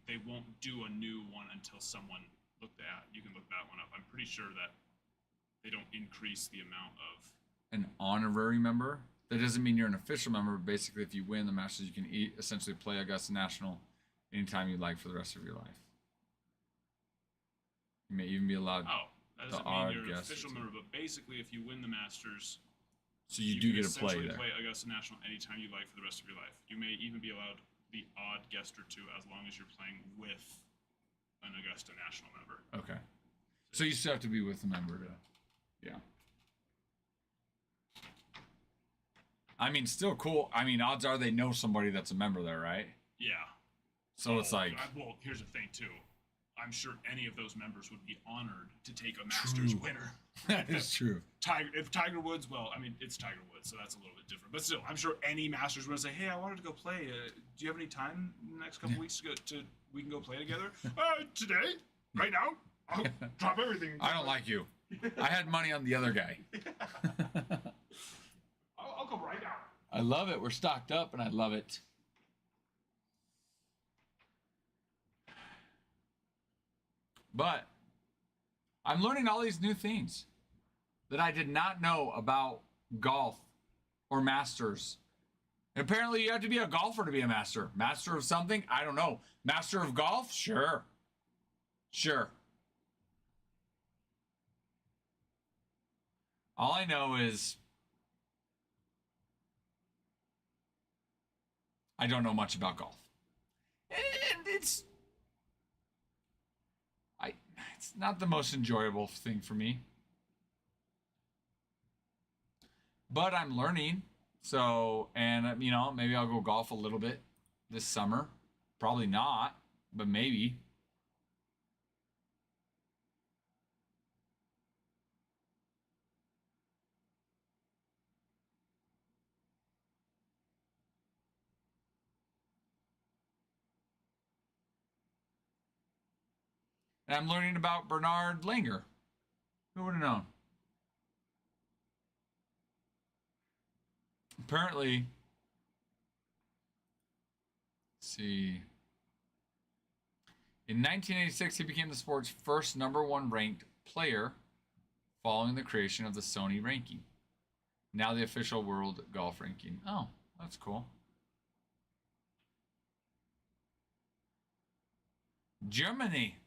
they won't do a new one until someone looked at. You can look that one up. I'm pretty sure that they don't increase the amount of. An honorary member. That doesn't mean you're an official member. But basically, if you win the Masters, you can essentially play Augusta National anytime you like for the rest of your life. You may even be allowed. Oh, that doesn't mean you're an official member, but basically, if you win the Masters, so you do can get to play essentially there. play Augusta National anytime you like for the rest of your life. You may even be allowed the odd guest or two as long as you're playing with an Augusta National member. Okay. So you still have to be with a member to. Yeah. I mean, still cool. I mean, odds are they know somebody that's a member there, right? Yeah. So it's like. Well, here's the thing too. I'm sure any of those members would be honored to take a Masters winner. That is true. If Tiger Woods, well, I mean, it's Tiger Woods, so that's a little bit different. But still, I'm sure any Masters would say, "Hey, I wanted to go play. Do you have any time in the next couple weeks we can go play together? Today, right now, I'll drop everything. I don't like you. I had money on the other guy. I'll come right now." I love it. We're stocked up, and I love it. But I'm learning all these new things that I did not know about golf or masters. Apparently, you have to be a golfer to be a master. Master of something? I don't know. Master of golf? Sure. Sure. All I know is I don't know much about golf. And it's not the most enjoyable thing for me. But I'm learning. So, and you know, maybe I'll go golf a little bit this summer. Probably not, but maybe. And I'm learning about Bernard Langer. Who would have known? Apparently, let's see. In 1986, he became the sport's first #1 ranked player following the creation of the Sony ranking. Now the official world golf ranking. Oh, that's cool. Germany.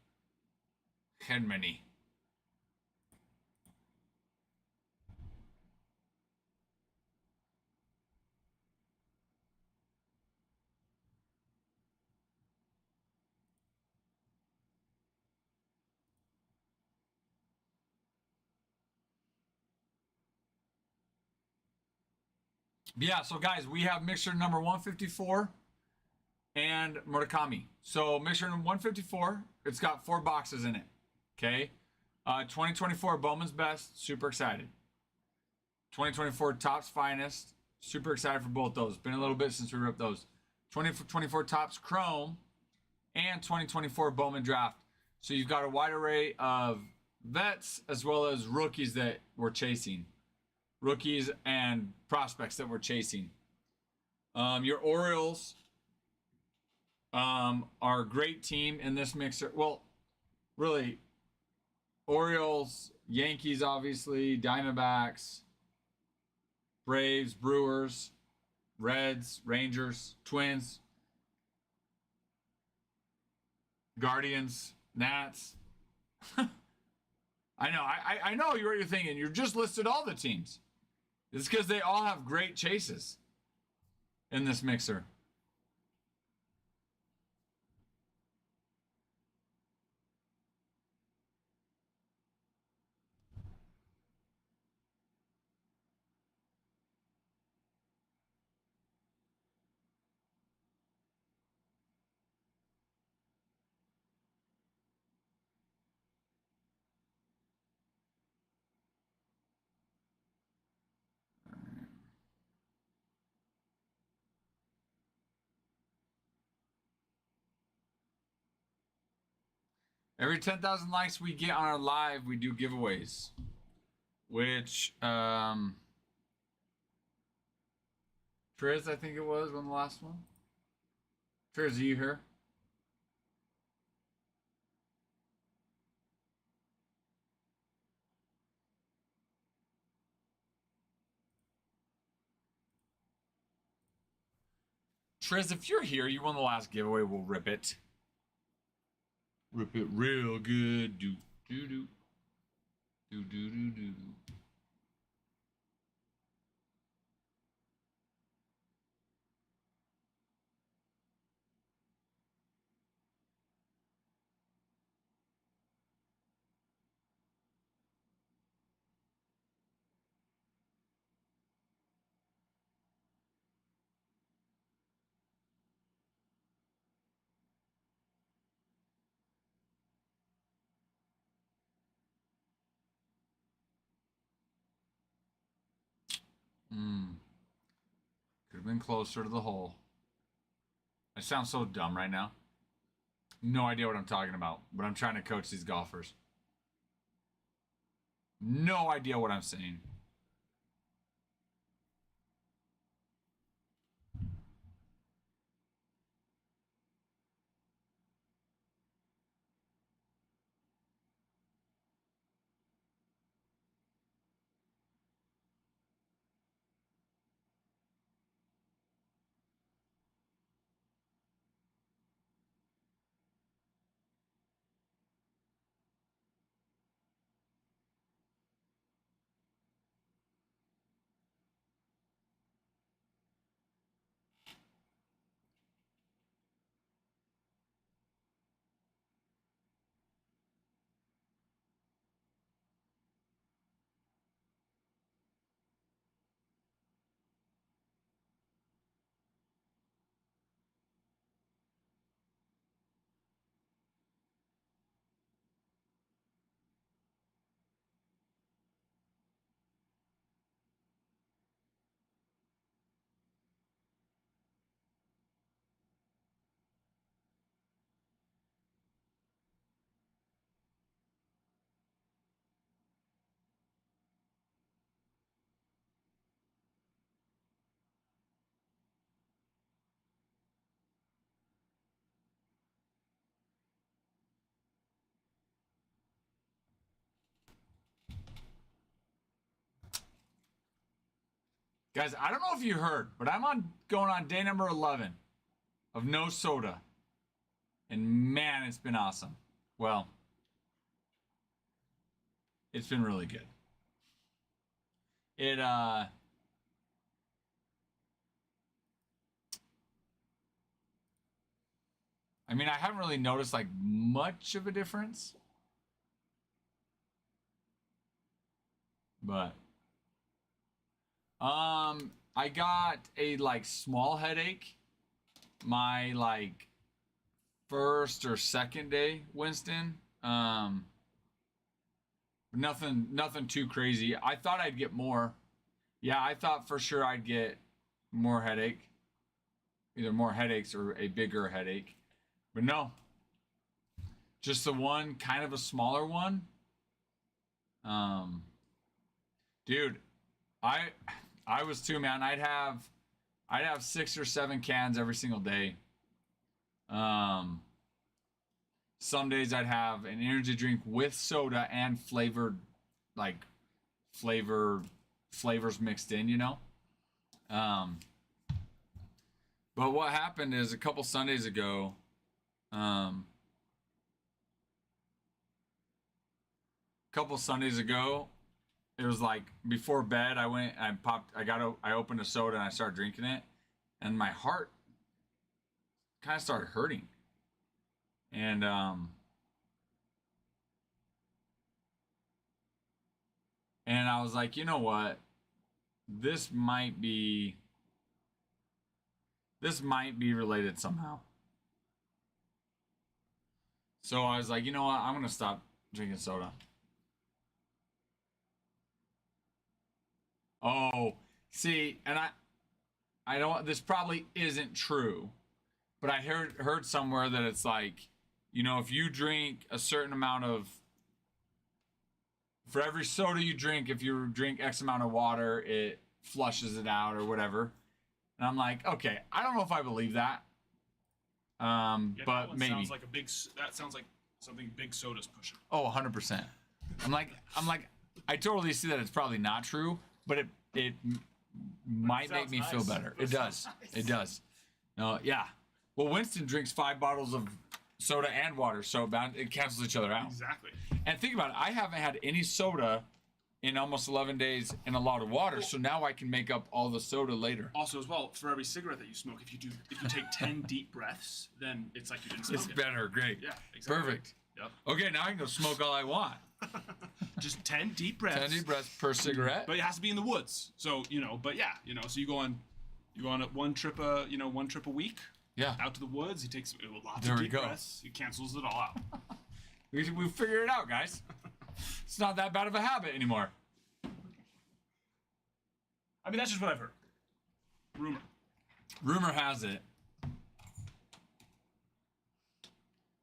Yeah, so guys, we have mixture number 154 and Murakami. So mixture number 154, it's got 4 boxes in it. Okay. 2024 Bowman's Best, super excited. 2024 Topps Finest, super excited for both those. Been a little bit since we ripped those. 2024 Topps Chrome and 2024 Bowman Draft. So you've got a wide array of vets as well as rookies that we're chasing. Rookies and prospects that we're chasing. Your Orioles are a great team in this mixer. Well, really, Orioles, Yankees, obviously, Diamondbacks, Braves, Brewers, Reds, Rangers, Twins, Guardians, Nats. I know. I know what you're thinking. You just listed all the teams. It's because they all have great chases in this mixer. Every 10,000 likes we get on our live, we do giveaways. Which, Triz, I think it was on the last one. Triz, are you here? Triz, if you're here, you won the last giveaway. We'll rip it. Rip it real good. Do, do, do. Do, do, do, do. Could have been closer to the hole. I sound so dumb right now. No idea what I'm talking about, but I'm trying to coach these golfers. No idea what I'm saying. Guys, I don't know if you heard, but I'm going on day number 11 of no soda. And man, it's been awesome. Well, it's been really good. I mean, I haven't really noticed like much of a difference. But I got a like small headache my like first or second day, Winston. Nothing too crazy. I thought I'd get more. Yeah, I thought for sure I'd get more headache. Either more headaches or a bigger headache. But no. Just the one, kind of a smaller one. Dude, I was too, man. I'd have 6 or 7 cans every single day. Some days I'd have an energy drink with soda and flavored, like flavors mixed in, you know. But what happened is a couple Sundays ago, it was like before bed. I opened a soda and I started drinking it, and my heart kind of started hurting, and I was like, you know what, this might be related somehow. So I was like, you know what, I'm gonna stop drinking soda. Oh, see, and I don't. This probably isn't true, but I heard somewhere that it's like you know, if you drink a certain amount of, for every soda you drink, if you drink X amount of water, it flushes it out or whatever. And I'm like, okay, I don't know if I believe that. Yeah, But that one maybe. sounds like that sounds like something Big Soda's pushing. Oh, 100%. I'm like, I totally see that it's probably not true, but it might make me feel better. It does. It does. No, yeah. Well, Winston drinks 5 bottles of soda and water, so it cancels each other out. Exactly. And think about it. I haven't had any soda in almost 11 days and a lot of water, so now I can make up all the soda later. Also, as well, for every cigarette that you smoke, if you take 10 deep breaths, then it's like you didn't smoke It's it. better. Great. Yeah, exactly. Perfect. Yep. Okay, now I can go smoke all I want. Just 10 deep breaths. 10 deep breaths per cigarette. But it has to be in the woods. So, but yeah, so you go on one trip a week. Yeah. Out to the woods. He takes lots There of we deep go. breaths. He cancels it all out. We figured it out, guys. It's not that bad of a habit anymore. I mean, that's just what I've heard. Rumor has it.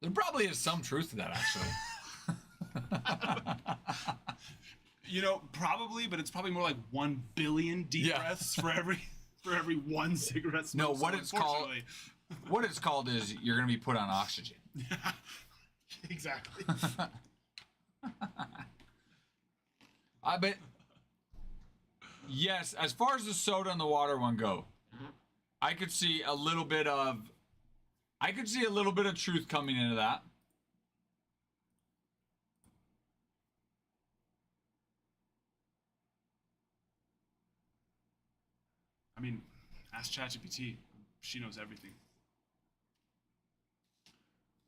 There probably is some truth to that, actually. Probably, but it's probably more like 1 billion deep breaths for every one cigarette smoke. No, what it's called is you're going to be put on oxygen. Exactly. I bet. Yes, as far as the soda and the water one go, I could see a little bit of truth coming into that. I mean, ask ChatGPT. She knows everything.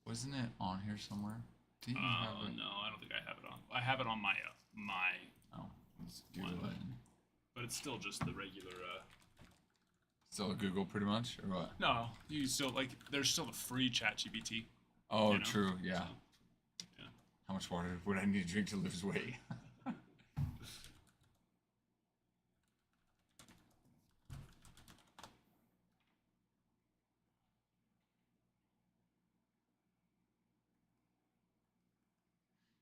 Wasn't it on here somewhere? Didn't you have it? No, I don't think I have it on. I have it on my Oh, let's do one. it. But it's still just the regular. Still a Google, pretty much, or what? No, you still there's still the free ChatGPT. Oh, true. Yeah. So, yeah. How much water would I need to drink to lose weight?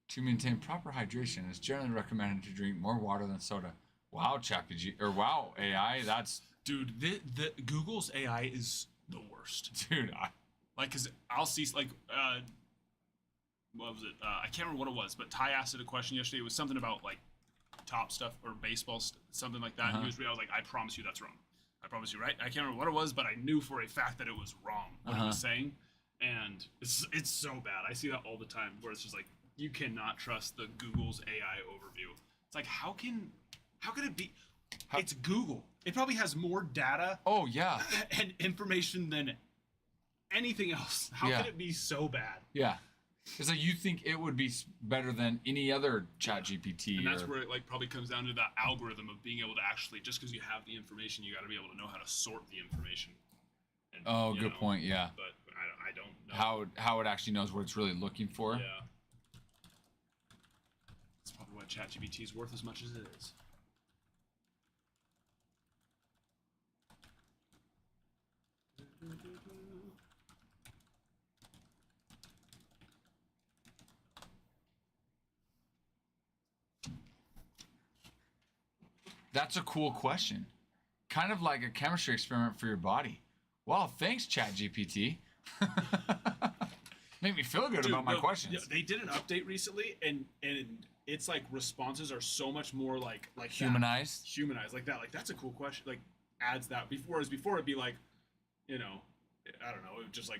To maintain proper hydration, it's generally recommended to drink more water than soda. Wow, ChatGPT, or wow, AI, that's... Dude, the Google's AI is the worst. Dude, cause I'll see, what was it? I can't remember what it was, but Ty asked it a question yesterday. It was something about, top stuff or baseball, something like that. And I was like, I promise you that's wrong. I promise you, right? I can't remember what it was, but I knew for a fact that it was wrong, what he was saying. And it's so bad. I see that all the time, where it's just like, you cannot trust the Google's AI overview. It's like, how can it be? It's Google. It probably has more data. Oh, yeah. And information than anything else. How can it be so bad? Yeah. It's like you think it would be better than any other ChatGPT. And that's where it probably comes down to that algorithm of being able to actually, just because you have the information, you got to be able to know how to sort the information. And, good point. Yeah. But I don't know how it actually knows what it's really looking for. Yeah. That's probably why ChatGPT is worth as much as it is. That's a cool question. Kind of like a chemistry experiment for your body. Wow, thanks, ChatGPT. Make me feel good about my questions. Yeah, they did an update recently, and it's like responses are so much more like humanized. Humanized like that. Like that's a cool question. Like adds that. Before it'd be like, I don't know. It would just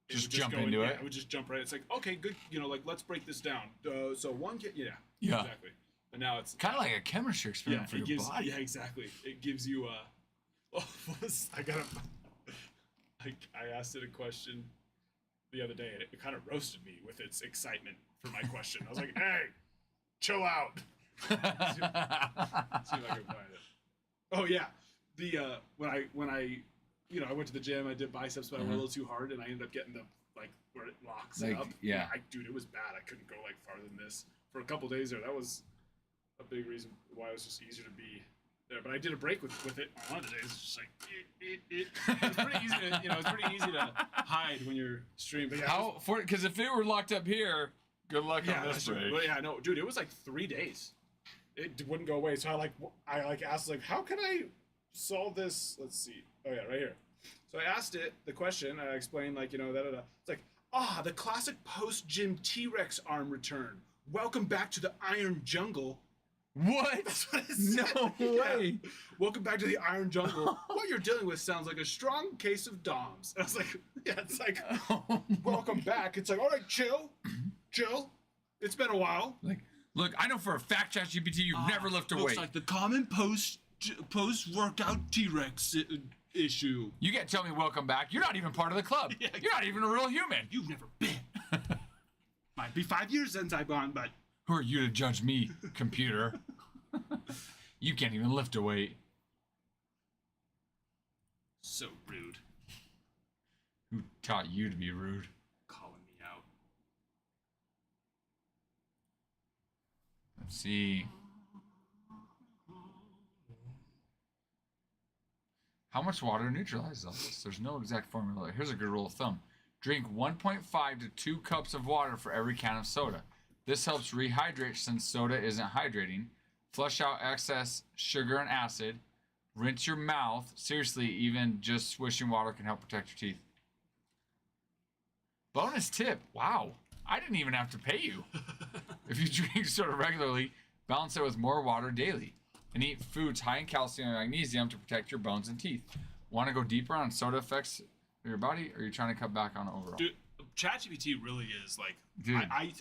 just jump into it. It would just jump right. It's like, okay, good. Let's break this down. So one kid, yeah, exactly. But now it's kind of like a chemistry experiment for your body. Yeah, exactly. It gives you I asked it a question the other day, and it kind of roasted me with its excitement for my question. I was like, "Hey, chill out." See if I can find it. Oh yeah, the when I I went to the gym, I did biceps, but I went a little too hard, and I ended up getting the where it locks it up. Yeah. Dude, it was bad. I couldn't go farther than this for a couple days there. That was a big reason why it was just easier to be there. But I did a break with it on one of the days. It's just like it's pretty easy to it's pretty easy to hide when you're streaming. But yeah, because if it were locked up here, good luck on this break. But yeah, no, dude, it was like 3 days. It wouldn't go away. So I asked like, how can I solve this? Let's see. Oh yeah, right here. So I asked it the question. I explained like It's like the classic post-gym T-Rex arm return. Welcome back to the Iron Jungle. What? That's what it said. No way. Yeah. Welcome back to the Iron Jungle. What you're dealing with sounds like a strong case of DOMs. And I was like, yeah, it's like, welcome back. It's like, all right, chill. It's been a while. Like, look, I know for a fact, ChatGPT, you've never lifted a weight. Looks like the common post-workout T-Rex issue. You can't tell me welcome back. You're not even part of the club. Yeah, you're not even a real human. You've never been. Might be 5 years since I've gone, but... Who are you to judge me, computer? You can't even lift a weight. So rude. Who taught you to be rude? Calling me out. Let's see. How much water neutralizes all this? There's no exact formula. Here's a good rule of thumb. Drink 1.5 to 2 cups of water for every can of soda. This helps rehydrate since soda isn't hydrating. Flush out excess sugar and acid. Rinse your mouth. Seriously, even just swishing water can help protect your teeth. Bonus tip. Wow. I didn't even have to pay you. If you drink soda regularly, balance it with more water daily. And eat foods high in calcium and magnesium to protect your bones and teeth. Want to go deeper on soda effects of your body, or are you trying to cut back on overall? Dude, ChatGPT really is like, dude. I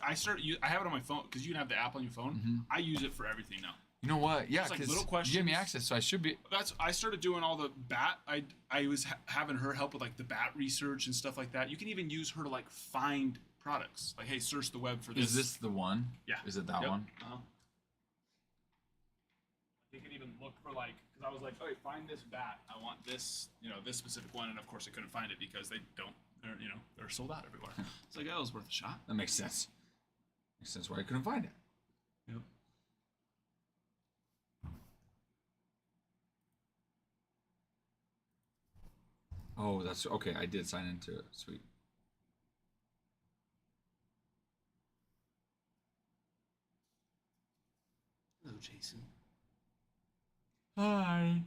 have it on my phone because you can have the app on your phone. Mm-hmm. I use it for everything now. You know what? Yeah, because like you gave me access, so I should be. I started doing all the bat. I was having her help with like the bat research and stuff like that. You can even use her to like find products. Like, hey, search the web for this. Is this the one? Yeah. Is it that one? Uh-huh. You can even look for like, because I was like, okay, find this bat. I want this, this specific one, and of course I couldn't find it because they're sold out everywhere. It's like, oh, it was worth a shot. That makes sense. Makes sense why I couldn't find it. Yep. Oh, that's okay. I did sign into it. Sweet. Hello, Jason. Hi.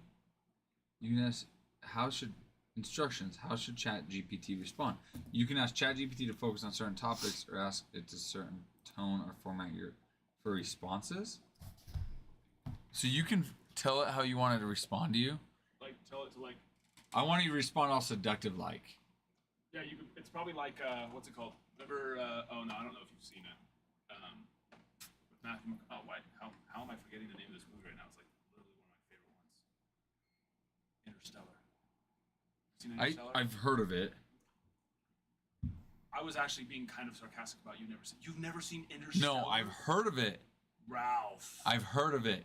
You can ask, how should ChatGPT respond? You can ask ChatGPT to focus on certain topics or ask it to certain tone or format for responses. So you can tell it how you want it to respond to you? Like, tell it to like... I want you to respond all seductive like. Yeah, you can, it's probably like, what's it called? Remember, oh no, I don't know if you've seen it. With Matthew how am I forgetting the name of this movie right now? It's like literally one of my favorite ones. Interstellar. Seen Interstellar? I've heard of it. I was actually being kind of sarcastic about you've never seen Interstellar? No, I've heard of it. Ralph. I've heard of it.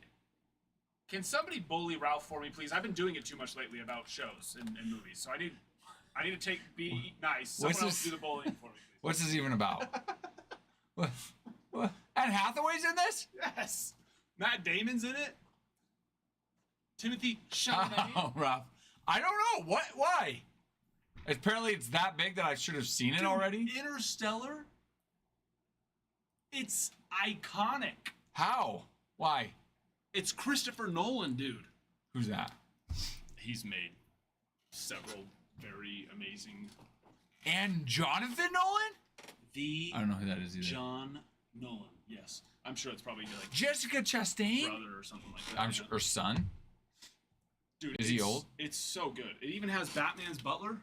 Can somebody bully Ralph for me, please? I've been doing it too much lately about shows and movies, so I need to be nice. Someone else do the bullying for me, please. What's this even about? What? Anne Hathaway's in this? Yes. Matt Damon's in it. Timothy Chalamet. Oh, Ralph. I don't know. What? Why? Apparently it's that big that I should have seen it already. Interstellar? It's iconic. How? Why? It's Christopher Nolan, dude. Who's that? He's made several very amazing... And Jonathan Nolan? I don't know who that is either. John Nolan, yes. I'm sure it's probably like... Jessica Chastain? Brother or something like that. I'm sure, or son? Dude, is he old? It's so good. It even has Batman's butler.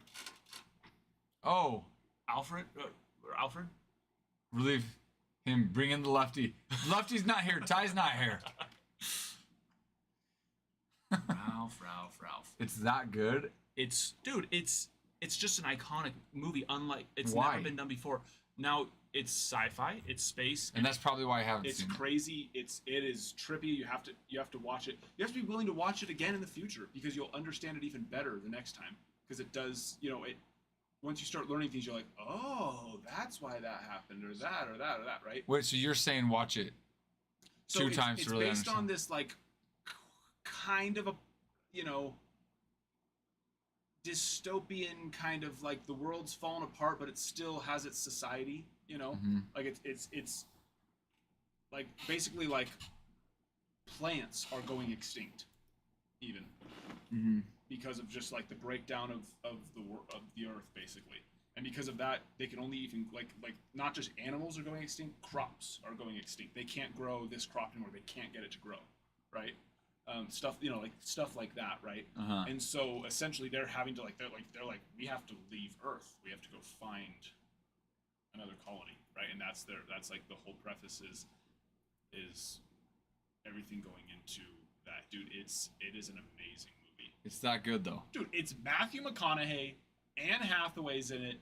Oh. Alfred? Alfred? Relieve him. Bring in the lefty. Lefty's not here. Ty's not here. Ralph. It's that good? It's just an iconic movie. Unlike it's Why? never been done before. Now it's sci-fi. It's space. And that's probably why I haven't seen it. It's crazy. It is trippy. You have to watch it. You have to be willing to watch it again in the future because you'll understand it even better the next time. Because it does, once you start learning things, you're like, oh, that's why that happened, or that, right? Wait, so you're saying watch it two times to really understand? It's based on this kind of a, you know, dystopian kind of like the world's fallen apart, but it still has its society. You know, like it's like basically like plants are going extinct, even because of just like the breakdown of the earth, basically. And because of that, they can only even like not just animals are going extinct, crops are going extinct. They can't grow this crop anymore. They can't get it to grow, right? Stuff, you know, like stuff like that, right? And so essentially, they're having to they're like we have to leave Earth. We have to go find another colony, right? And that's like the whole preface is everything going into that, dude. It is an amazing movie. It's that good though, dude. It's Matthew McConaughey, Anne Hathaway's in it,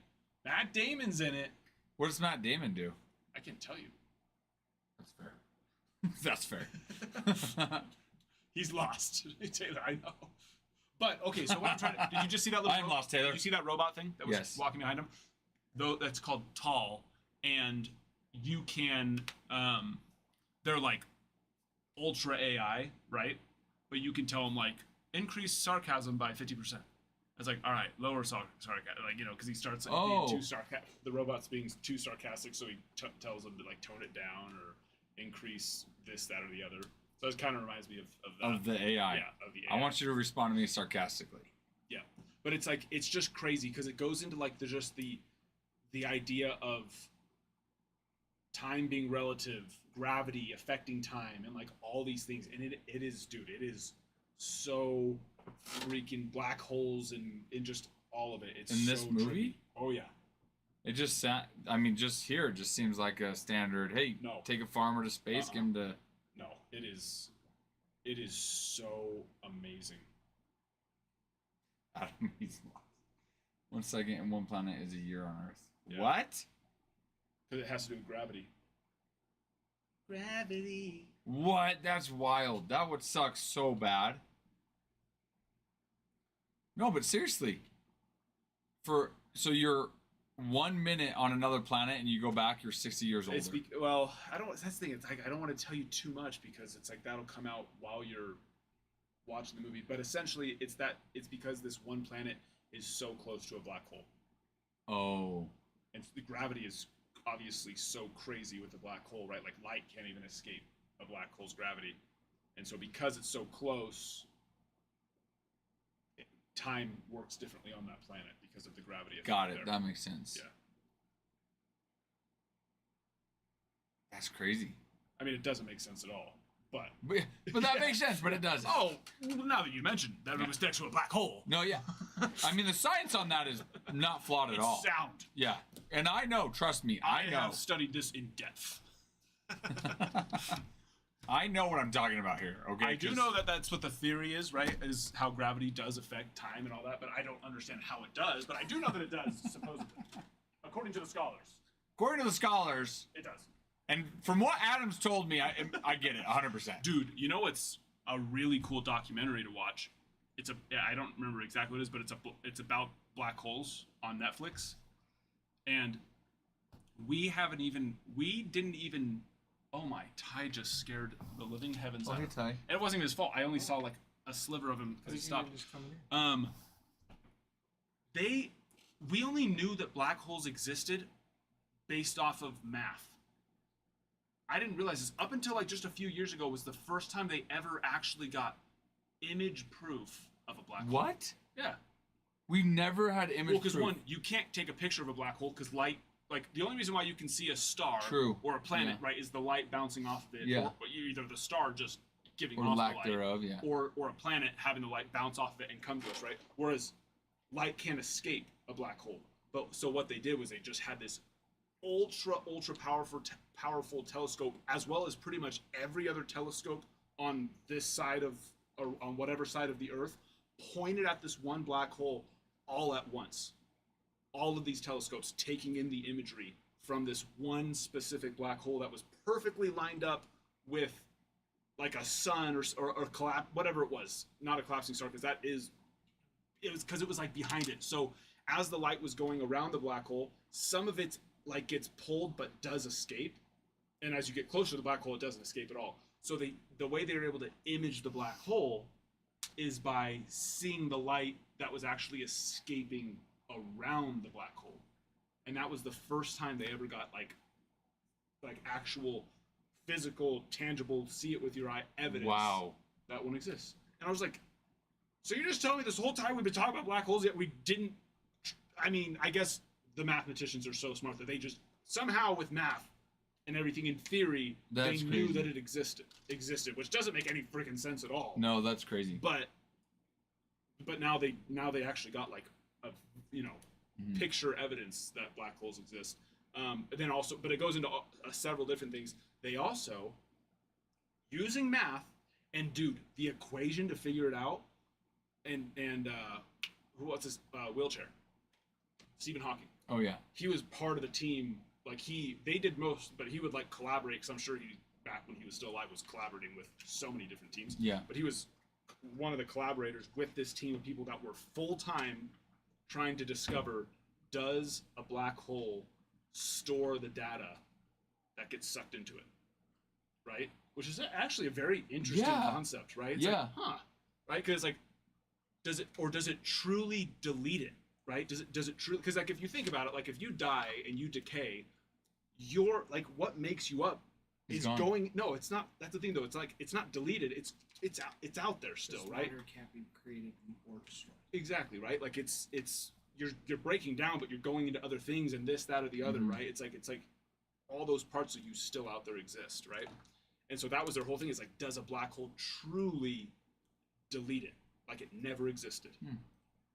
Matt Damon's in it. What does Matt Damon do? I can't tell you. That's fair. That's fair. He's lost, Taylor. I know. But okay, so what I'm trying to, did you just see that little? I'm lost, Taylor. Did you see that robot thing that was Yes. walking behind him? Though that's called Tall, and you can, they're like ultra AI, right? But you can tell them like increase sarcasm by 50%. It's like, all right, lower sarcasm, like, you know, because he starts like, being too sarcastic. The robot's being too sarcastic, so he tells them to like tone it down or increase this, that, or the other. So it kind of reminds me of that. Of the AI. Yeah, of the AI. I want you to respond to me sarcastically. Yeah, but it's like it's just crazy because it goes into like the idea of time being relative, gravity affecting time, and like all these things. And it is, dude, it is so freaking black holes and just all of it. It's in this so movie. Trippy. Oh yeah. It just just here, it just seems like a standard. Hey, take a farmer to space, give him to. No, it is so amazing. Adam, he's lost. 1 second and 1 planet is a year on Earth. Yeah. What? Because it has to do with gravity. Gravity. What? That's wild. That would suck so bad. No, but seriously. So you're 1 minute on another planet and you go back, you're 60 years older. Well, that's the thing. It's like I don't want to tell you too much because it's like that'll come out while you're watching the movie. But essentially, it's because this one planet is so close to a black hole. Oh. And the gravity is obviously so crazy with the black hole, right? Like light can't even escape a black hole's gravity. And so because it's so close, time works differently on that planet because of the gravity effect. Got it. There. That makes sense. Yeah. That's crazy. I mean, it doesn't make sense at all. But that makes sense, but it doesn't. Oh, well, now that you mentioned that it was next to a black hole. No, yeah. I mean, the science on that is not flawed at all. It's sound. Yeah. And I know, trust me, I know. have studied this in depth. I know what I'm talking about here, okay? I do know that that's what the theory is, right? Is how gravity does affect time and all that, but I don't understand how it does, but I do know that it does, supposedly. According to the scholars. According to the scholars. It does. And from what Adam's told me, I get it 100%. Dude, you know it's a really cool documentary to watch. I don't remember exactly what it is, but it's about black holes on Netflix. And we didn't even oh my, Ty just scared the living heavens out of him. Ty. And it wasn't even his fault. I only saw like a sliver of him because he stopped. We only knew that black holes existed based off of math. I didn't realize this up until like just a few years ago was the first time they ever actually got image proof of a black hole. What? Yeah. We never had image proof. Well, because one, you can't take a picture of a black hole because light, like the only reason why you can see a star or a planet, right, is the light bouncing off of it. Yeah. Or either the star just giving or off lack the light, thereof, yeah. or a planet having the light bounce off of it and come to us, right? Whereas light can't escape a black hole. But so what they did was they just had this ultra powerful telescope, as well as pretty much every other telescope on this side of, or on whatever side of the Earth, pointed at this one black hole all at once. All of these telescopes taking in the imagery from this one specific black hole that was perfectly lined up with like a sun or collapse, whatever it was. Not a collapsing star, because it was like behind it. So as the light was going around the black hole, some of it like gets pulled but does escape, and as you get closer to the black hole, it doesn't escape at all. So the way they were able to image the black hole is by seeing the light that was actually escaping around the black hole, and that was the first time they ever got like actual physical, tangible, see it with your eye evidence. Wow. That one exists. And I was like, so you're just telling me this whole time we've been talking about black holes, yet we didn't. I mean, I guess the mathematicians are so smart that they just somehow with math and everything in theory, That's they knew crazy. that it existed, which doesn't make any freaking sense at all. No, that's crazy. But now they actually got like a picture evidence that black holes exist. Then also, but it goes into several different things. They also using math and dude, the equation to figure it out, and what's his wheelchair? Stephen Hawking. Oh yeah. He was part of the team. Like they did most, but he would like collaborate. Because I'm sure he back when he was still alive was collaborating with so many different teams. Yeah. But he was one of the collaborators with this team of people that were full time trying to discover, does a black hole store the data that gets sucked into it, right? Which is actually a very interesting concept, right? It's like, right? Because like, does it truly delete it, right? Does it truly? Because like if you think about it, like if you die and you decay, you're like what makes you up is going. No, it's not. That's the thing though. It's like it's not deleted. It's out there still, right? Matter can't be created or destroyed. Exactly, right? Like it's you're breaking down, but you're going into other things and this, that, or the other, right? It's like all those parts of you still out there exist, right? And so that was their whole thing. Is like, does a black hole truly delete it, like it never existed,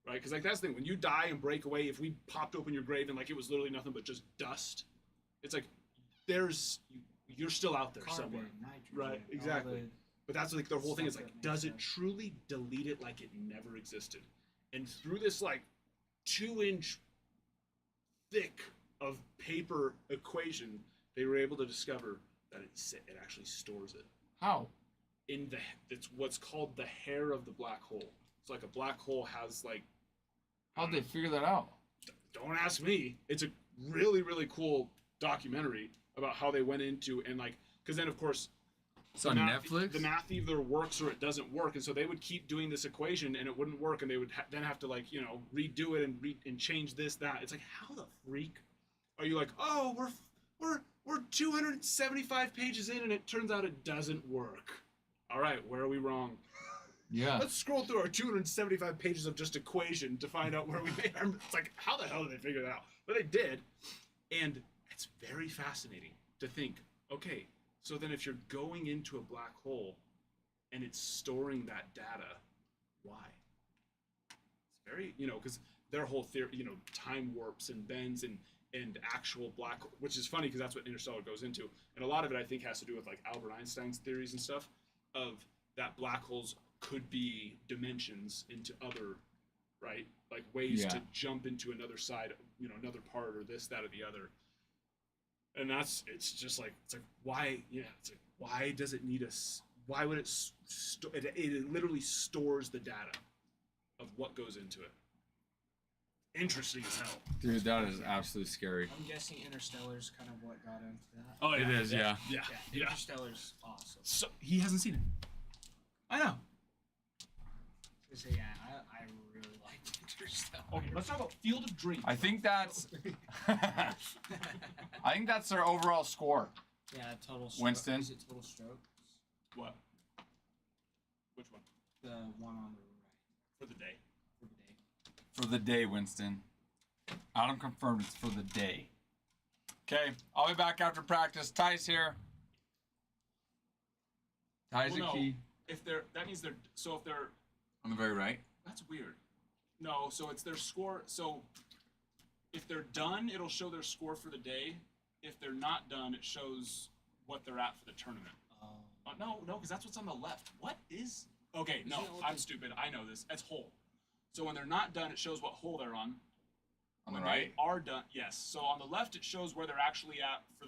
right? Because like that's the thing. When you die and break away, if we popped open your grave and like it was literally nothing but just dust, it's like you're still out there Carbon, somewhere, nitrogen, right? Exactly. But that's like their whole thing is like, does it truly delete it like it never existed? And through this like 2-inch thick of paper equation, they were able to discover that it actually stores it. How? It's what's called the hair of the black hole. It's like a black hole has like. How'd they figure that out? Don't ask me. It's a really, really cool documentary about how they went into and like, because then of course. It's on Netflix? The math either works or it doesn't work, and so they would keep doing this equation, and it wouldn't work, and they would then have to like redo it and change this that. It's like, how the freak are you like? Oh, we're 275 pages in, and it turns out it doesn't work. All right, where are we wrong? Yeah. Let's scroll through our 275 pages of just equation to find out where we made our. It's like, how the hell did they figure that out? But they did, and it's very fascinating to think. Okay. So then if you're going into a black hole and it's storing that data, why? It's very, because their whole theory, time warps and bends and actual black, which is funny because that's what Interstellar goes into. And a lot of it I think has to do with like Albert Einstein's theories and stuff of that black holes could be dimensions into other, right? Like ways to jump into another side, another part or this, that, or the other. And it's like why does it need us? Why would it it literally stores the data of what goes into it. Interesting as hell. Dude, that is absolutely scary. I'm guessing Interstellar's kind of what got into that. Oh yeah, It is, yeah. Yeah. Interstellar's awesome. So he hasn't seen it. I know. So yeah, I really liked Interstellar. Okay, let's talk about Field of Dreams. I think that's their overall score. Yeah, total stroke. Winston? Is it total strokes? What? Which one? The one on the right For the day. for the day. For the day, Winston. Adam confirmed it's for the day. Okay, I'll be back after practice. Ty's here. Ty's Well, a no. key. If they're if they're On the very right. that's weird. No, so it's their score. So if they're done, it'll show their score for the day. If they're not done, it shows what they're at for the tournament. No, because that's what's on the left. What is? Okay, no, Isn't it what I'm the- stupid. I know this. It's hole. So when they're not done, it shows what hole they're on. On the When right. they are done, yes. So on the left, it shows where they're actually at for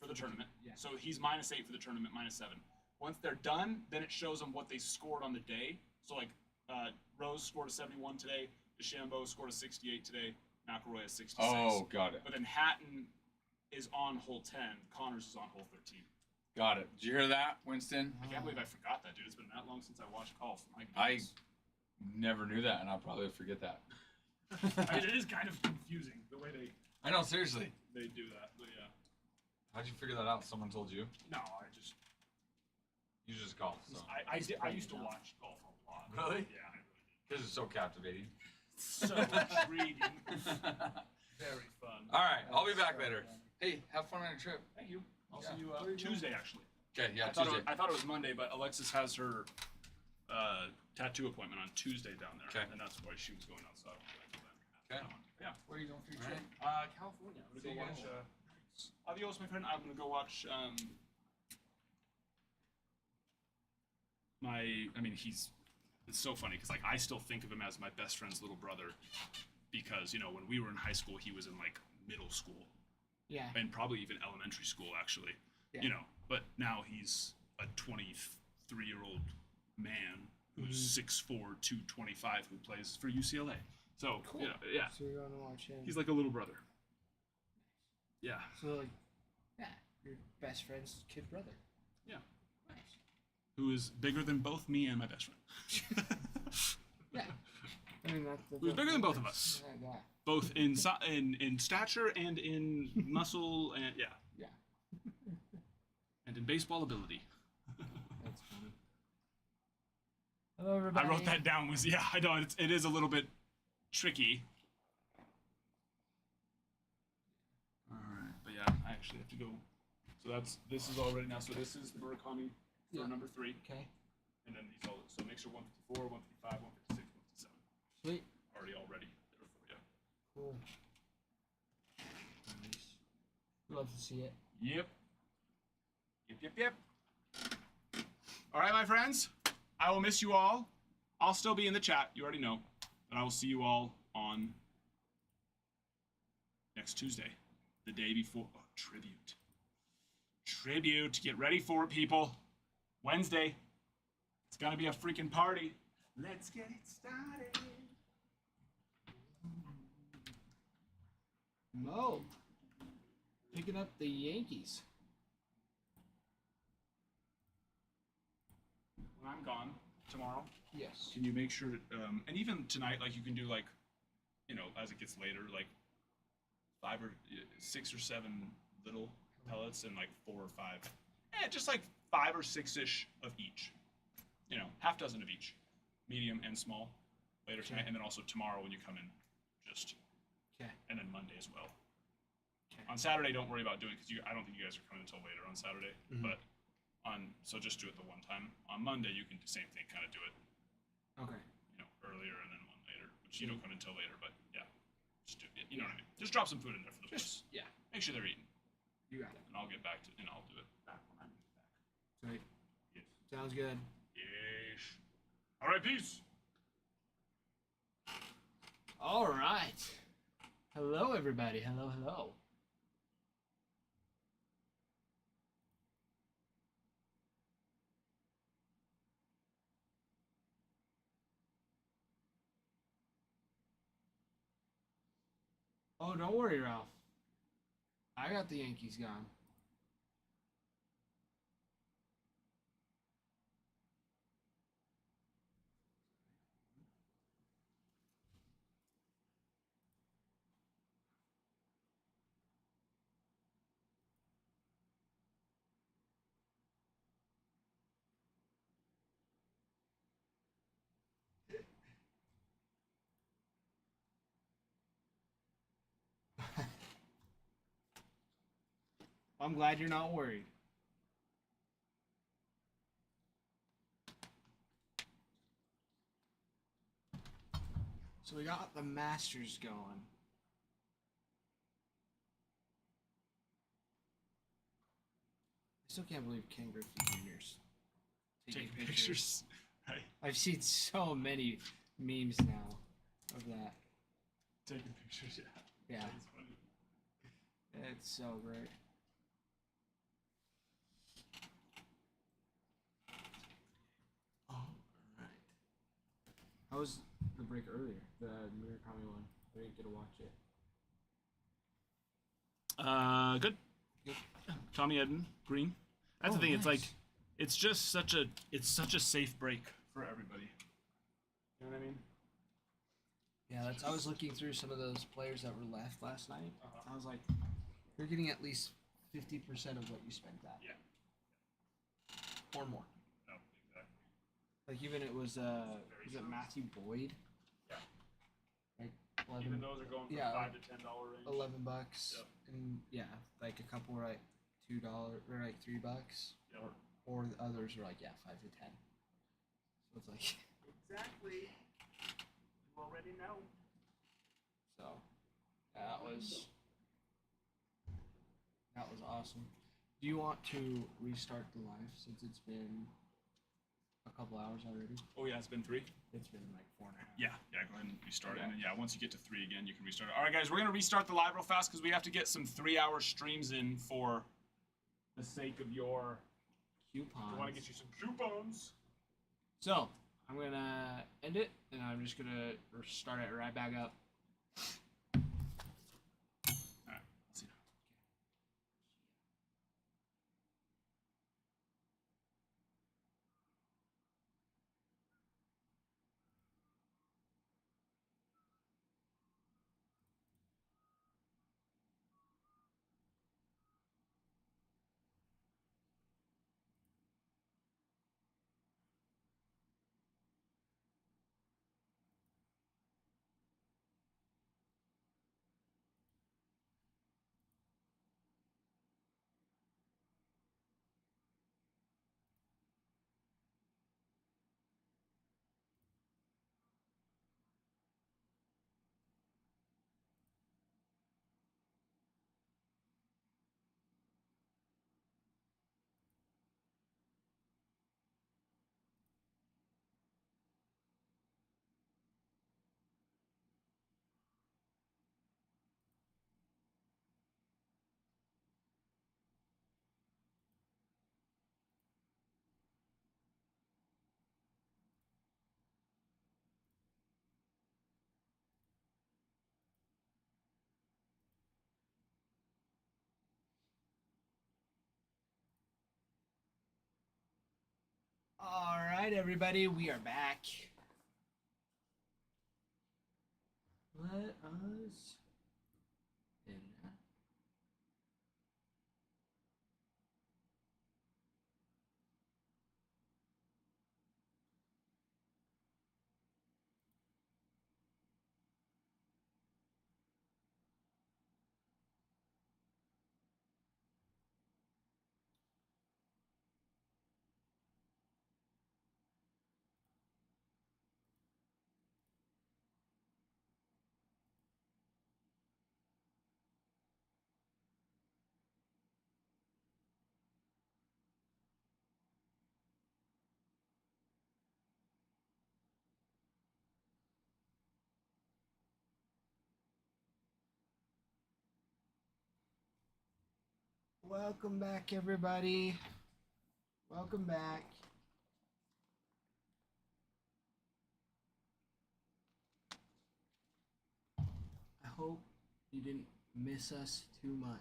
the tournament. Yeah. So he's -8 for the tournament, -7. Once they're done, then it shows them what they scored on the day. So like Rose scored a 71 today, DeChambeau scored a 68 today, McElroy a 66. Oh, got it. But then Hatton is on hole 10, Connors is on hole 13. Got it. Did you hear that, Winston? I can't believe I forgot that, dude. It's been that long since I watched golf. My I goodness. never knew that, and I'll probably forget that. I mean, it is kind of confusing the way I know, seriously. they do that, but yeah. How'd you figure that out? Someone told you? No, I just You just golf, so. I used to watch golf a lot. Really? Yeah, I really did. This is so captivating. So intriguing. Very fun. All right, I'll be back So later. funny. Hey, have fun on your trip. Thank you. I'll Yeah. see you Where are you Tuesday, going? actually. Okay, yeah, I thought, Tuesday. I thought it was Monday, but Alexis has her tattoo appointment on Tuesday down there. Okay. And that's why she was going outside. Okay. Yeah. Where are you going for your All trip? right. California. I'm See gonna you go watch. guys. Adios, my friend. I'm gonna go watch. It's so funny because like I still think of him as my best friend's little brother, because when we were in high school, he was in like middle school Yeah. and probably even elementary school actually. Yeah. But now he's a 23-year-old man who's 6'4", 225, who plays for UCLA. So Cool. yeah, So you're going to watch him. he's like a little brother. Yeah. So like, yeah, your best friend's kid brother. Yeah. Nice. Who is bigger than both me and my best friend. Yeah. I mean that's the. Who's bigger than both of us. Yeah. Both in stature and in muscle and yeah. Yeah. And in baseball ability. That's funny. Hello, everybody. I wrote that down. I know it is a little bit tricky. All right, but yeah, I actually have to go. So this is all ready now. So this is the Murakami for Yeah. number 3, Okay. and then these all. So make sure 154, 155, 156, 157 Sweet. already all ready there for you. Cool. Nice. Love to see it. Yep. Yep. All right, my friends. I will miss you all. I'll still be in the chat. You already know. But I will see you all on next Tuesday, the day before. Oh, tribute. Tribute. Get ready for it, people. Wednesday. It's going to be a freaking party. Let's get it started. Mo. Picking up the Yankees. When I'm gone tomorrow, Yes. can you make sure, and even tonight, like you can do like, as it gets later, like 6 or 7 little pellets and like 4 or 5, just like 5 or 6-ish of each, half dozen of each, medium and small, later tonight, and then also tomorrow when you come in, just, Okay. and then Monday as well. Okay. On Saturday, don't worry about doing it because I don't think you guys are coming until later on Saturday, Mhm. but so just do it the one time. On Monday, you can do the same thing, kind of do it, Okay. earlier and then one later, which you don't come until later, but yeah, just do it. You know what I mean? Just drop some food in there for the boys. Yeah. Make sure they're eating, You got it. and I'll get back to, and I'll do it back when I'm back. Sweet. Yes. Sounds good. Yes. All right, peace. All right. Hello, everybody. Hello. Oh, don't worry, Ralph. I got the Yankees gone. I'm glad you're not worried. So we got the Masters going. I still can't believe Ken Griffey Jr.'s Take pictures. Right. I've seen so many memes now of that. Taking pictures, yeah. Yeah, That's funny. it's so great. All right. How was the break earlier? The Murakami one. I didn't get to watch it. Good. Good. Tommy Edman, green. That's the Oh, thing. It's like, nice. it's just such a safe break for everybody. You know what I mean? Yeah, I was looking through some of those players that were left last night. Uh-huh. I was like, you're getting at least 50% of what you spent that. Yeah. Or more. No, exactly. Like even it was it Matthew Boyd? Yeah. Like 11, Even those are going from yeah, $5 to $10 range. $11. Yep. And yeah, like a couple were like $2 or like $3. Yep. Or the others are like 5 to 10. So it's like Exactly. You already know. so that was awesome. Do you want to restart the live since it's been a couple hours already? Oh yeah, it's been 3. It's been like 4.5. Yeah, go ahead and restart it. Okay. And then, once you get to 3 again, you can restart it. All right, guys, we're gonna restart the live real fast because we have to get some 3-hour streams in for the sake of your. Coupons. I want to get you some coupons. So I'm gonna end it, and I'm just gonna start it right back up. All right, let's see. All right, everybody, we are back. Let us in. Welcome back, everybody. Welcome back. I hope you didn't miss us too much.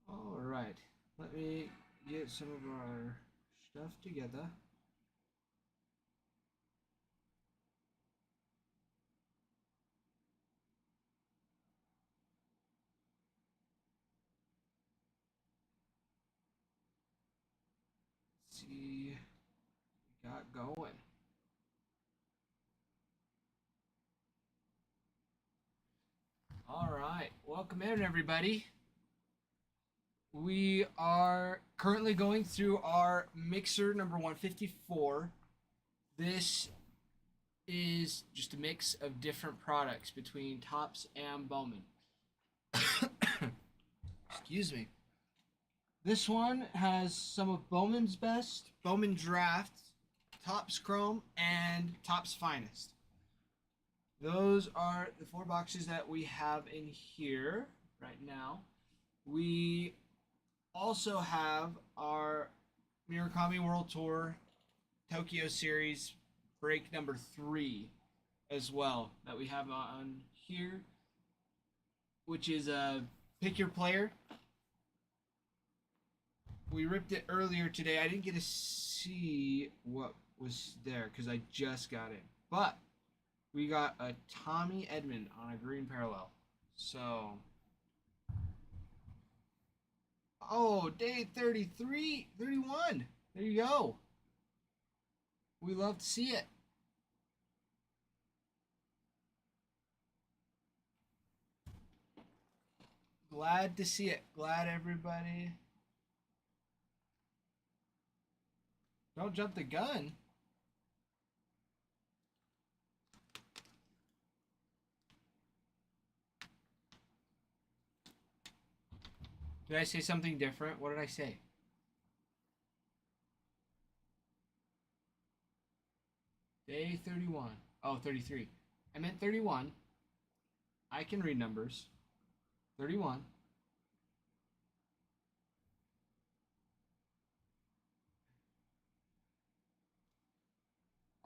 All right, let me get some of our stuff together. Let's see what we got going. All right, welcome in, everybody. We are currently going through our mixer number 154. This is just a mix of different products between Tops and Bowman. Excuse me. This one has some of Bowman's best, Bowman Draft, Tops Chrome, and Tops Finest. Those are the 4 boxes that we have in here right now. We also have our Murakami World Tour Tokyo Series break number 3 as well that we have on here, which is pick your player. We ripped it earlier today. I didn't get to see what was there because I just got it. But we got a Tommy Edmond on a green parallel. So, oh, day 33, 31. There you go. We love to see it. Glad to see it. Glad everybody. Don't jump the gun. Did I say something different? What did I say? Day 31. Oh, 33. I meant 31. I can read numbers. 31.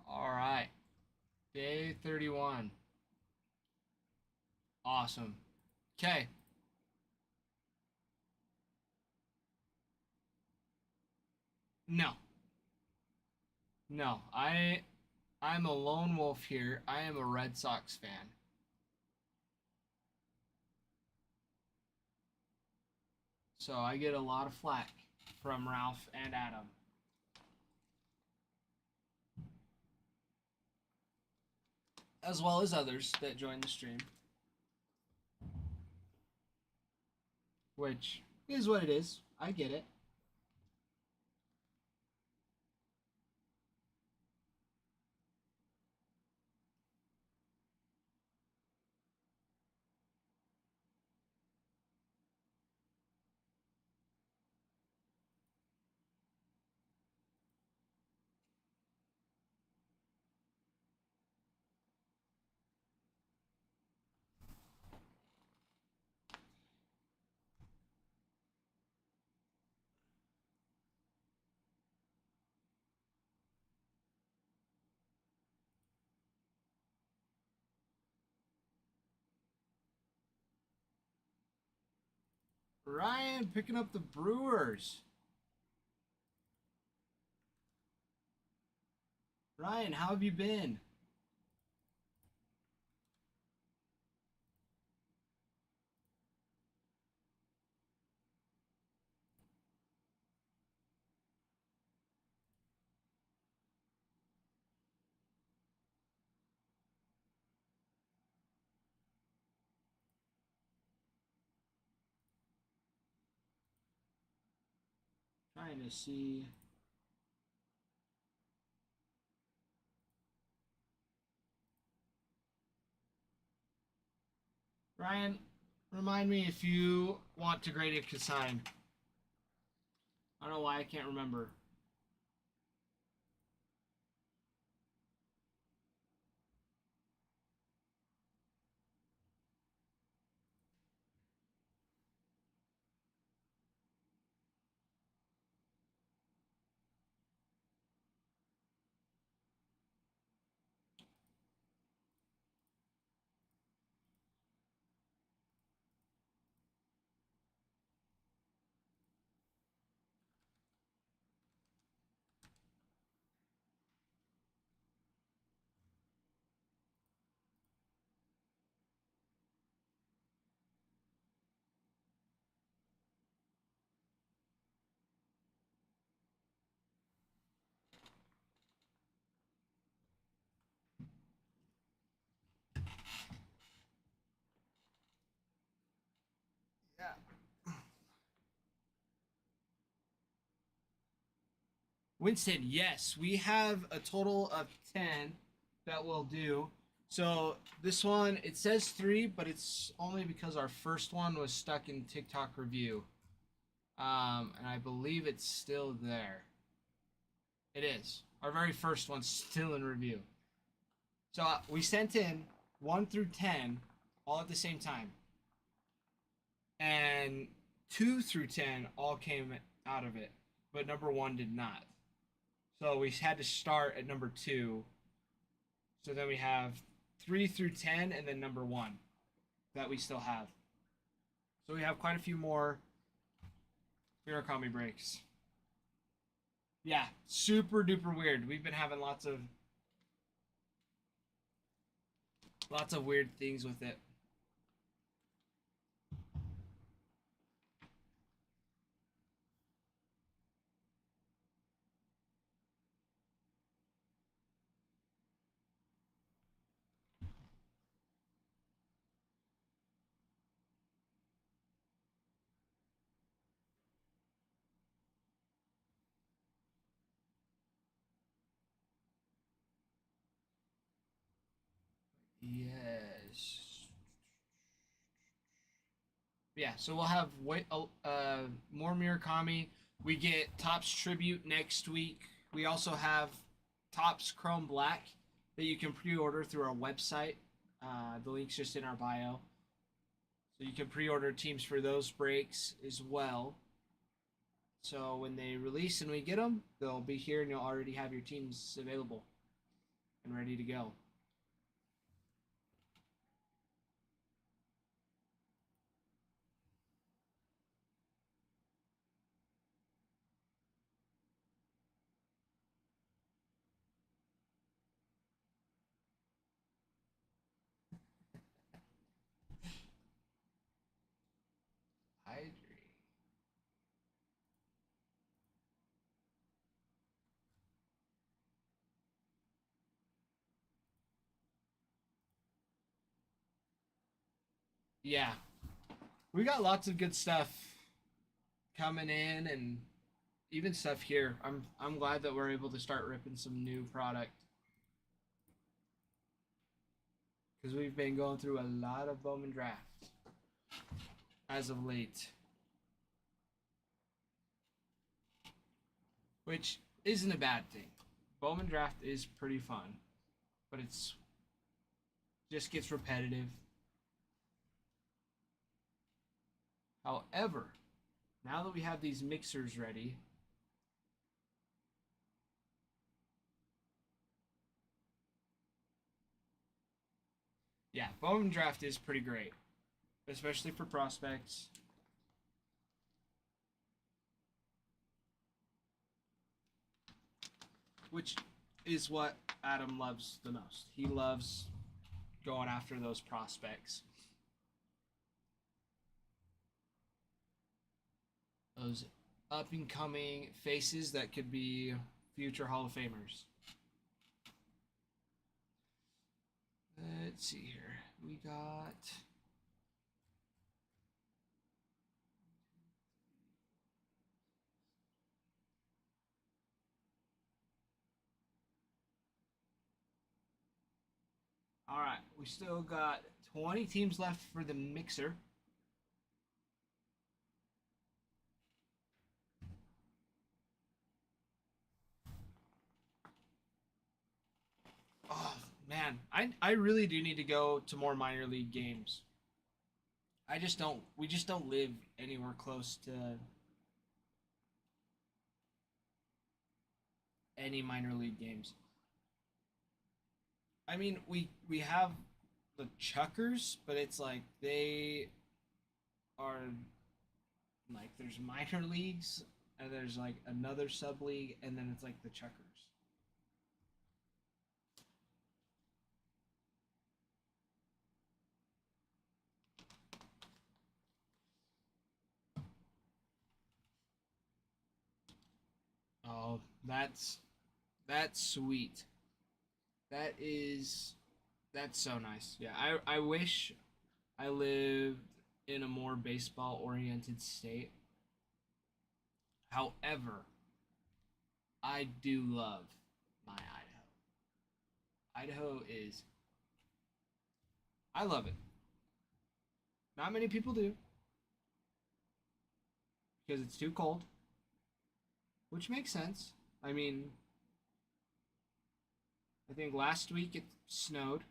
All right. Day 31. Awesome. Okay. No. No. I'm a lone wolf here. I am a Red Sox fan. So I get a lot of flack from Ralph and Adam. As well as others that join the stream. Which is what it is. I get it. Ryan picking up the Brewers. Ryan, how have you been? Trying to see. Ryan, remind me if you want to grade a consign. I don't know why I can't remember. Yeah. Winston, yes, we have a total of 10 that we'll do. So this one, it says 3, but it's only because our first one was stuck in TikTok review. And I believe it's still there. It is. Our very first one's still in review. So we sent in 1 through 10 all at the same time. And 2 through 10 all came out of it, but number 1 did not. So we had to start at number 2. So then we have 3 through 10, and then number 1 that we still have. So we have quite a few more Murakami breaks. Yeah, super duper weird. We've been having lots of weird things with it. Yes. Yeah, so we'll have more Murakami. We get Topps Tribute next week. We also have Topps Chrome Black that you can pre-order through our website. The link's just in our bio. So you can pre-order teams for those breaks as well. So when they release and we get them, they'll be here and you'll already have your teams available and ready to go. I agree. Yeah, we got lots of good stuff coming in, and even stuff here. I'm glad that we're able to start ripping some new product because we've been going through a lot of Bowman drafts as of late, which isn't a bad thing. Bowman draft is pretty fun, but it's just gets repetitive. However, now that we have these mixers ready, yeah, Bowman draft is pretty great, especially for prospects. Which is what Adam loves the most. He loves going after those prospects. Those up and coming faces that could be future Hall of Famers. Let's see here. We got all right, we still got 20 teams left for the mixer. Oh man, I really do need to go to more minor league games. I just don't we just don't live anywhere close to any minor league games. I mean, we have the Chuckers, but it's like they are like there's minor leagues and there's like another sub league and then it's like the Chuckers. Oh, that's sweet. That is that's so nice. Yeah, I wish I lived in a more baseball oriented state. However, I do love my Idaho. Idaho is I love it. Not many people do because it's too cold, which makes sense. I mean, I think last week it snowed,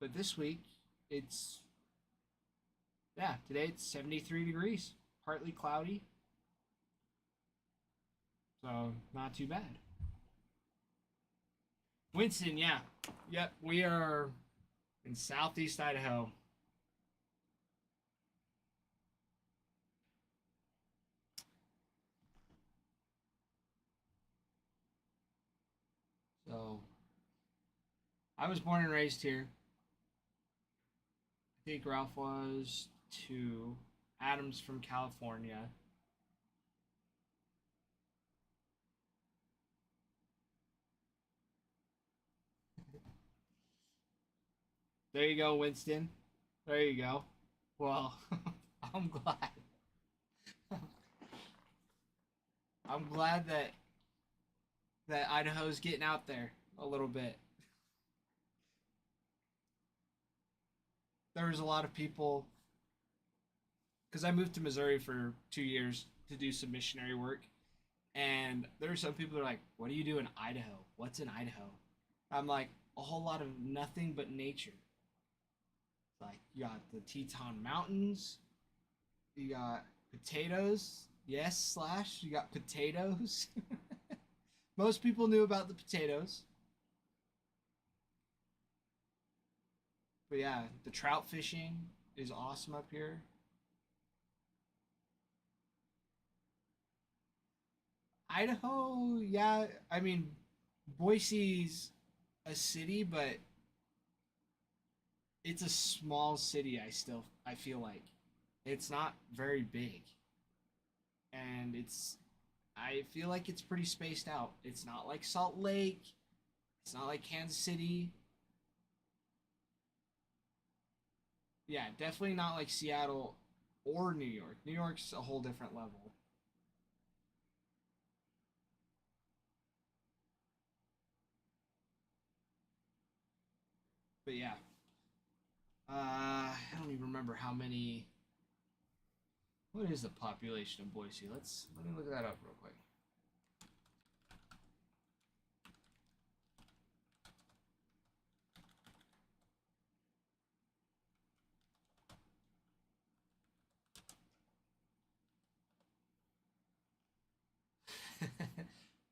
but this week it's yeah, today it's 73 degrees, partly cloudy. So, not too bad. Winston, yeah. Yep, we are in southeast Idaho. So, I was born and raised here. I think Ralph was too. Adam's from California. There you go, Winston. There you go. Well, I'm glad. I'm glad that Idaho's getting out there a little bit. There was a lot of people because I moved to Missouri for 2 years to do some missionary work, and there are some people that are like, "What do you do in Idaho? What's in Idaho?" I'm like, "A whole lot of nothing but nature." Like you got the Teton Mountains, you got potatoes. Yes, slash. You got potatoes. Most people knew about the potatoes. But yeah, the trout fishing is awesome up here. Idaho, yeah, I mean, Boise's a city, but it's a small city. I feel like it's not very big, and I feel like it's pretty spaced out. It's not like Salt Lake. It's not like Kansas City. Yeah, definitely not like Seattle or New York. New York's a whole different level. But yeah, I don't even remember how many. What is the population of Boise? Let me look that up real quick.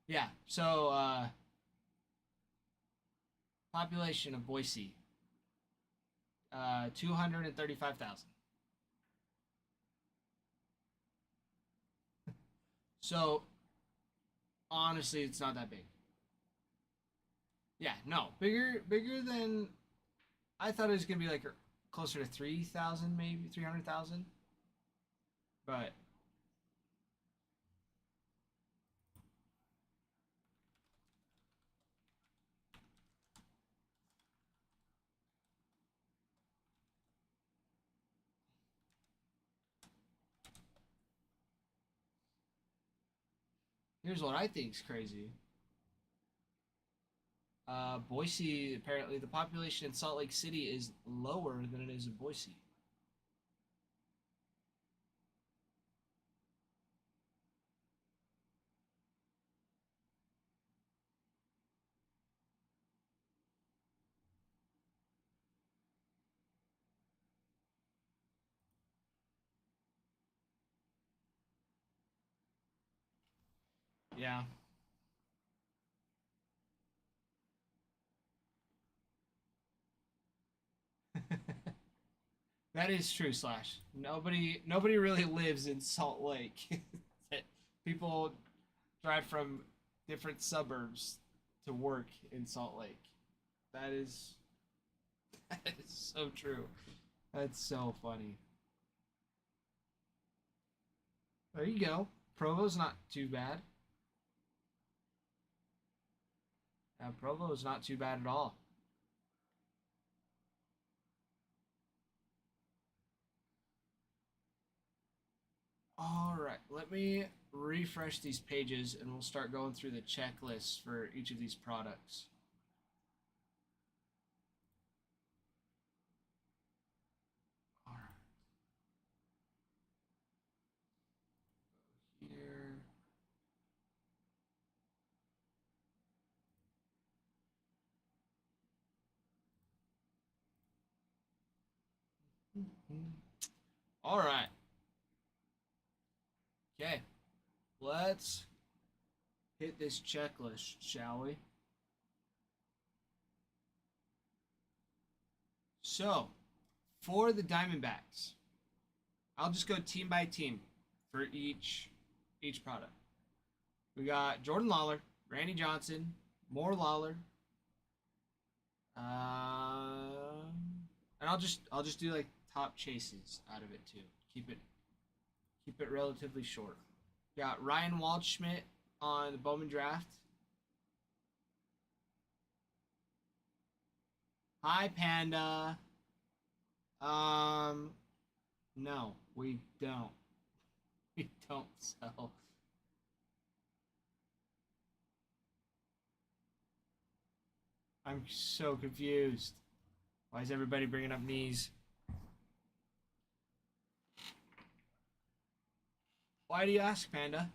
Yeah, so population of Boise, 235,000. So honestly, it's not that big. Yeah, no, bigger than I thought it was gonna be like closer to 3,000, maybe 300,000. But here's what I think is crazy. Boise, apparently, the population in Salt Lake City is lower than it is in Boise. Yeah. That is true, Slash. Nobody really lives in Salt Lake. People drive from different suburbs to work in Salt Lake. That is that is so true. That's so funny. There you go. Provo's not too bad. Provo's not too bad at all. All right, let me refresh these pages and we'll start going through the checklists for each of these products. All right. Here. All right. Okay. Let's hit this checklist, shall we? So, for the Diamondbacks, I'll just go team by team for each product. We got Jordan Lawler, Randy Johnson, Moore Lawler, and I'll just do like top chases out of it too. Keep it relatively short. Got Ryan Waldschmidt on the Bowman draft. Hi Panda. No, we don't. We don't sell. I'm so confused. Why is everybody bringing up knees? Why do you ask, Panda?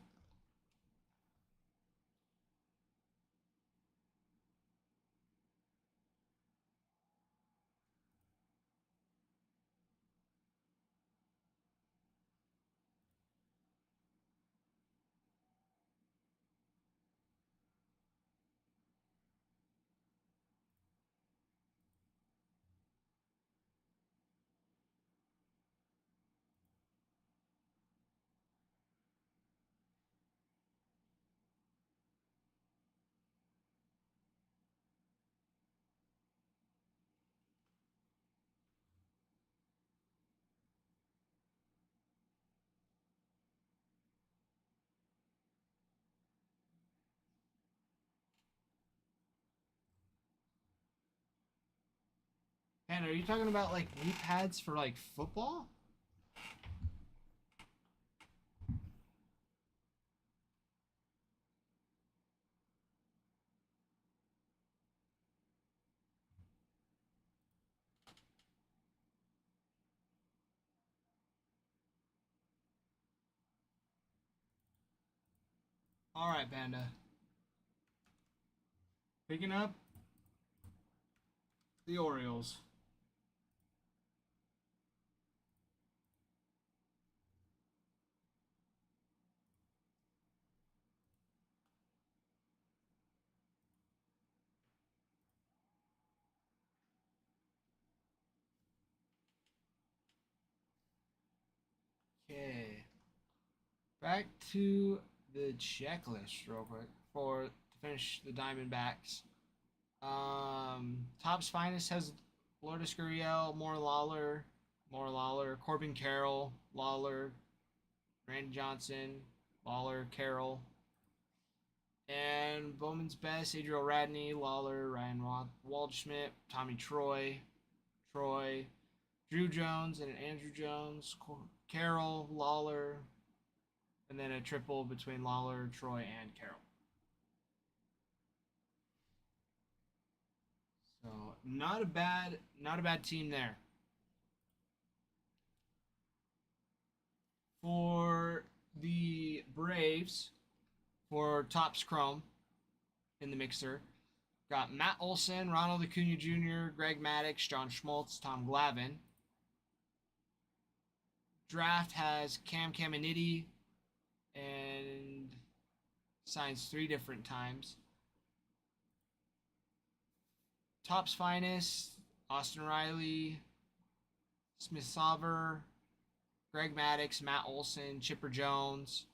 Panda, are you talking about like knee pads for like football? All right, Panda. Picking up the Orioles. Okay. Back to the checklist real quick for to finish the Diamondbacks. Topps Finest has Lourdes Gurriel, More Lawler, Corbin Carroll, Lawler, Randy Johnson, Lawler, Carroll. And Bowman's Best, Adriel Radney, Lawler, Ryan Waldschmidt, Tommy Troy, Drew Jones, and an Andrew Jones, Carroll, Lawler, and then a triple between Lawler, Troy, and Carroll. So not a bad team there. For the Braves, for Topps Chrome in the mixer, got Matt Olson, Ronald Acuna Jr., Greg Maddux, John Schmaltz, Tom Glavine. Draft has Cam Caminiti and signs 3 different times. Topps Finest, Austin Riley, Smith Sauber, Greg Maddux, Matt Olson, Chipper Jones,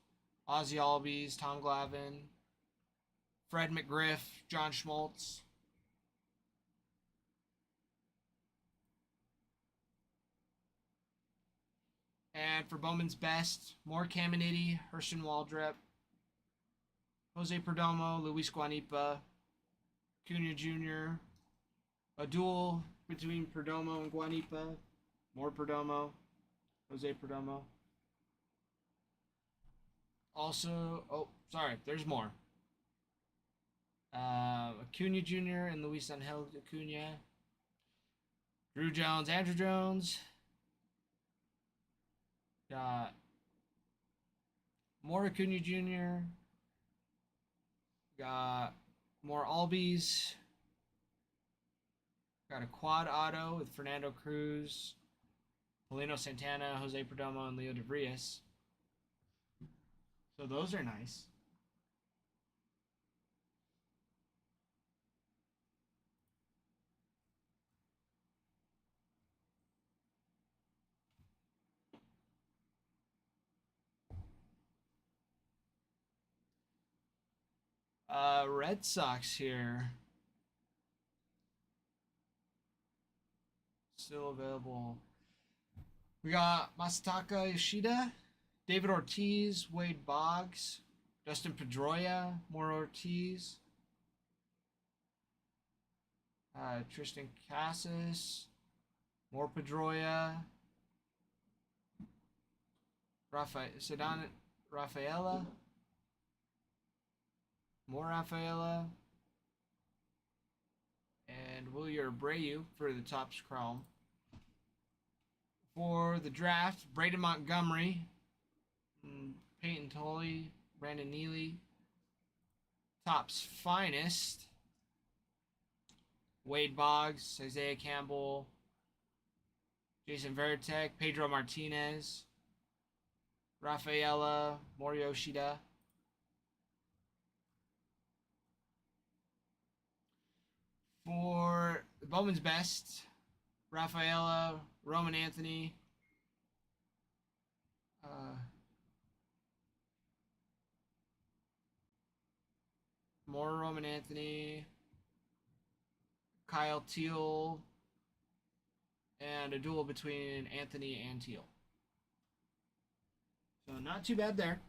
Ozzie Albies, Tom Glavine, Fred McGriff, John Schmaltz. And for Bowman's Best, more Caminiti, Hurston Waldrep, Jose Perdomo, Luis Guanipa, Cunha Jr., a duel between Perdomo and Guanipa, more Perdomo, Jose Perdomo. Also, there's more. Acuna Jr. and Luis Angel Acuna. Drew Jones, Andrew Jones. Got more Acuna Jr. Got more Albies. Got a quad auto with Fernando Cruz, Paulino Santana, Jose Perdomo, and Leo DeVrias. So those are nice. Red Sox here. Still available. We got Masataka Yoshida, David Ortiz, Wade Boggs, Dustin Pedroia, Moro Ortiz, Tristan Cassis, more Pedroia, Sedan Rafaela, more Rafaela, and Willier Abreu for the Topps Chrome. For the draft, Braden Montgomery, Peyton Tolley, Brandon Neely, Topps Finest, Wade Boggs, Isaiah Campbell, Jason Veritek, Pedro Martinez, Rafaela, Mori Yoshida. For the Bowman's Best, Rafaela, Roman Anthony, more Roman Anthony, Kyle Teal, and a duel between Anthony and Teal. So not too bad there.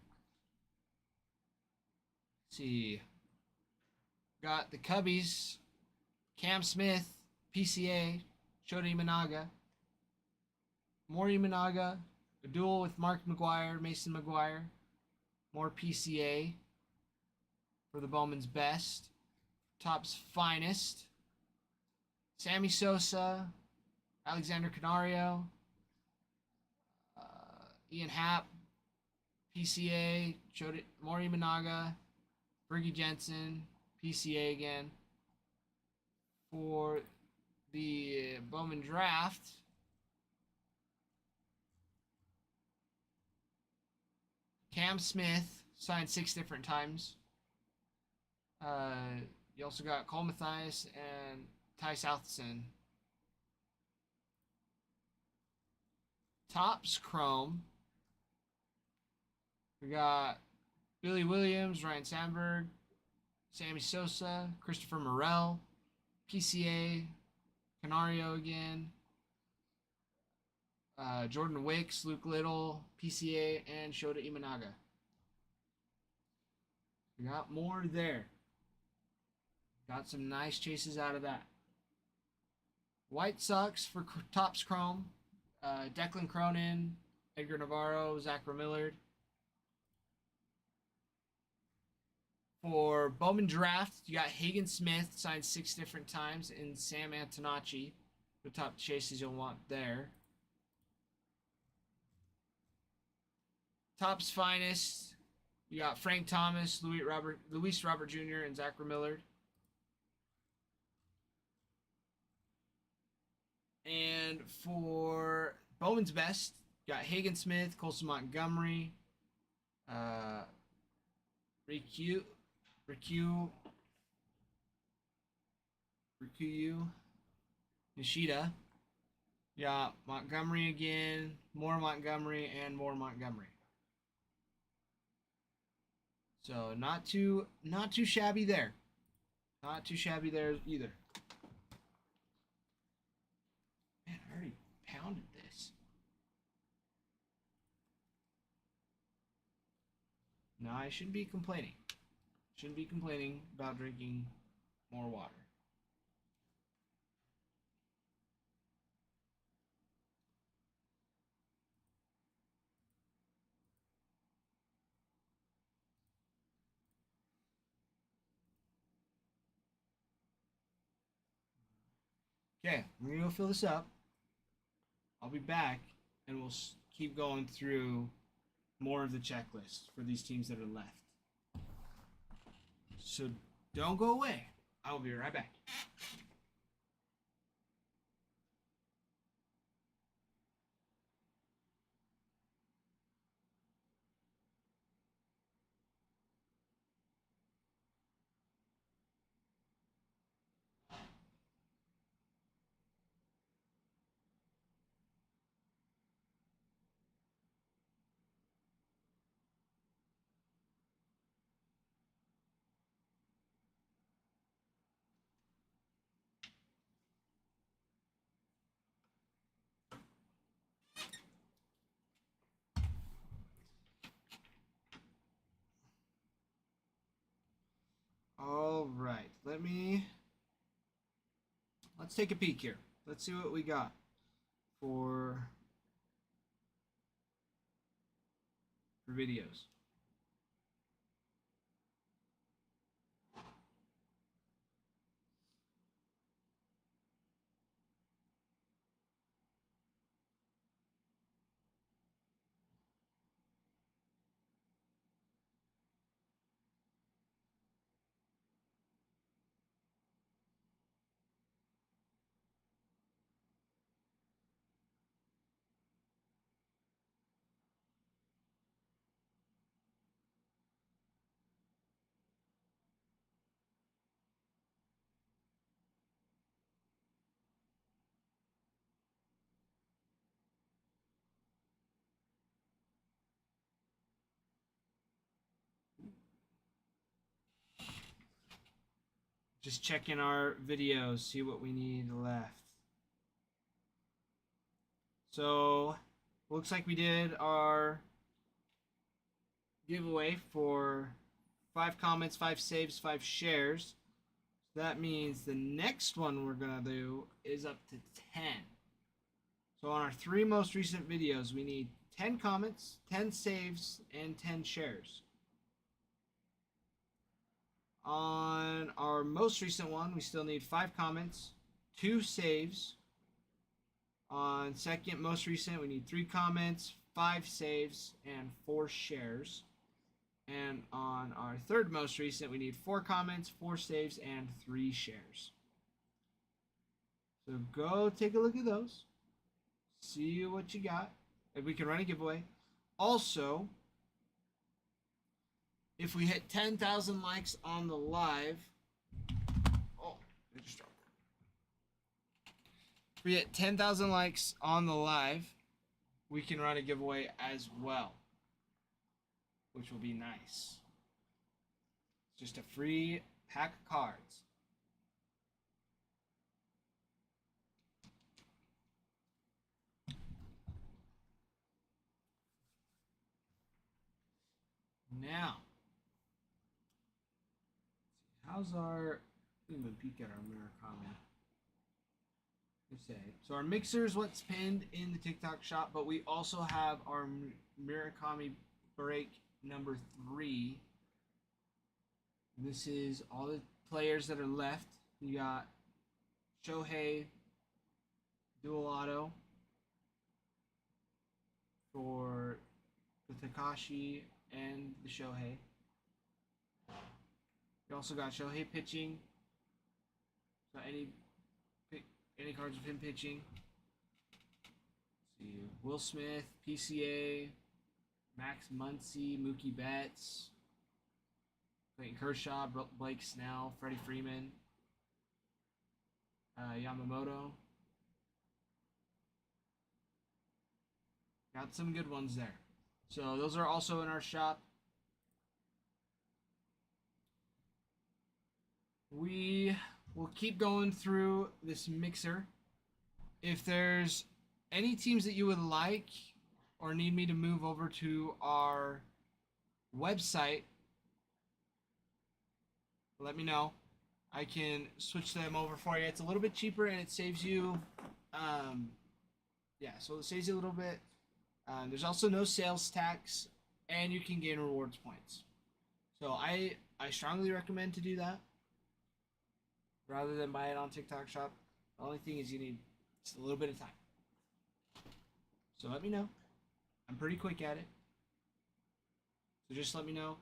Let's see. Got the Cubbies, Cam Smith, PCA, Shota Imanaga, more Imanaga, a duel with Mark McGuire, Mason McGuire, more PCA for the Bowman's Best, Topps Finest, Sammy Sosa, Alexander Canario, Ian Happ, PCA, Mori Managa, Fergie Jensen, PCA again. For the Bowman Draft, Cam Smith signed 6 different times. You also got Cole Mathias and Ty Southson. Topps Chrome. We got Billy Williams, Ryan Sandberg, Sammy Sosa, Christopher Morel, PCA, Canario again, Jordan Wicks, Luke Little, PCA, and Shota Imanaga. We got more there. Got some nice chases out of that. White Sox for Topps Chrome. Declan Cronin, Edgar Navarro, Zachary Millard. For Bowman Draft, you got Hagen Smith, signed 6 different times, and Sam Antonacci, the top chases you'll want there. Topps Finest, you got Frank Thomas, Luis Robert Jr., and Zachary Millard. And for Bowman's Best, you got Hagen Smith, Colson Montgomery, Rikuyu Nishida. You got Montgomery again, more Montgomery, and more Montgomery. So not too shabby there. Not too shabby there either. Man, I already pounded this. No, I shouldn't be complaining. Shouldn't be complaining about drinking more water. Okay, I'm gonna go fill this up. I'll be back, and we'll keep going through more of the checklist for these teams that are left. So don't go away. I will be right back. let's take a peek here. Let's see what we got for videos. Just checking our videos, see what we need left. So, looks like we did our giveaway for 5 comments, 5 saves, 5 shares. So that means the next one we're going to do is up to 10. So on our 3 most recent videos, we need 10 comments, 10 saves, and 10 shares. On our most recent one, we still need 5 comments, 2 saves. On second most recent, we need 3 comments, 5 saves, and 4 shares. And on our third most recent, we need 4 comments, 4 saves, and 3 shares. So go take a look at those. See what you got. If we can run a giveaway. Also, if we hit 10,000 likes on the live, it just dropped. If we hit 10,000 likes on the live, we can run a giveaway as well, which will be nice. Just a free pack of cards. Now, how's our? Even peek at our Murakami. So our mixer is what's pinned in the TikTok shop, but we also have our Murakami break number 3. This is all the players that are left. You got Shohei, dual auto for the Takashi and the Shohei. You also got Shohei pitching. So any cards with him pitching. Let's see, Will Smith, PCA, Max Muncy, Mookie Betts, Clayton Kershaw, Blake Snell, Freddie Freeman, Yamamoto. Got some good ones there. So those are also in our shop. We will keep going through this mixer. If there's any teams that you would like or need me to move over to our website, let me know. I can switch them over for you. It's a little bit cheaper and it saves you, so it saves you a little bit. There's also no sales tax and you can gain rewards points. So I strongly recommend to do that rather than buy it on TikTok shop. The only thing is you need just a little bit of time. So let me know. I'm pretty quick at it. So just let me know.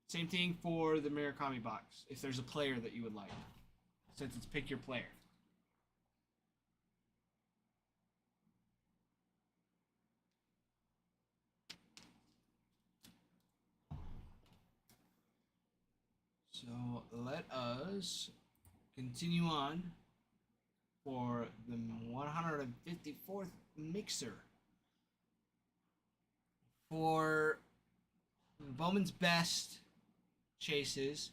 Same thing for the Murakami box, if there's a player that you would like, since it's pick your player. So let us continue on for the 154th mixer. For Bowman's Best chases,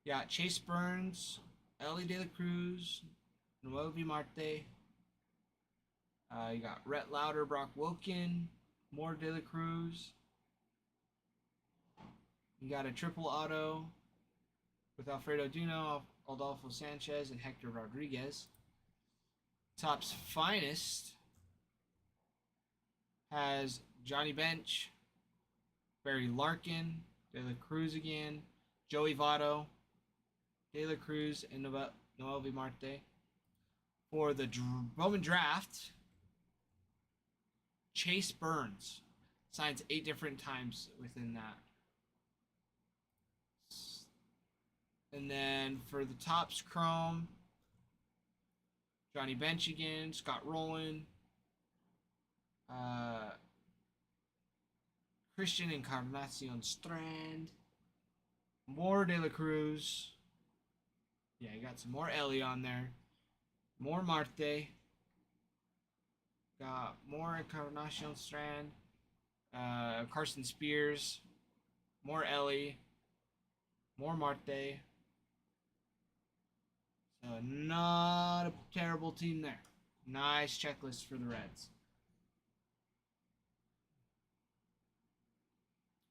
you got Chase Burns, Ellie De La Cruz, Noel V. Marte. You got Rhett Lauder, Brock Wilken, more De La Cruz. You got a triple auto. with Alfredo Duno, Adolfo Sanchez, and Hector Rodriguez. Top's finest has Johnny Bench, Barry Larkin, De La Cruz again, Joey Votto, De La Cruz, and Noel Marte. For the Bowman draft, Chase Burns signs 8 different times within that. And then for the Topps Chrome, Johnny Bench again, Scott Rowland, Christian Encarnacion Strand, more De La Cruz. Yeah, you got some more Ellie on there. More Marte. Got more Encarnacion Strand. Carson Spears. More Ellie. More Marte. So not a terrible team there. Nice checklist for the Reds.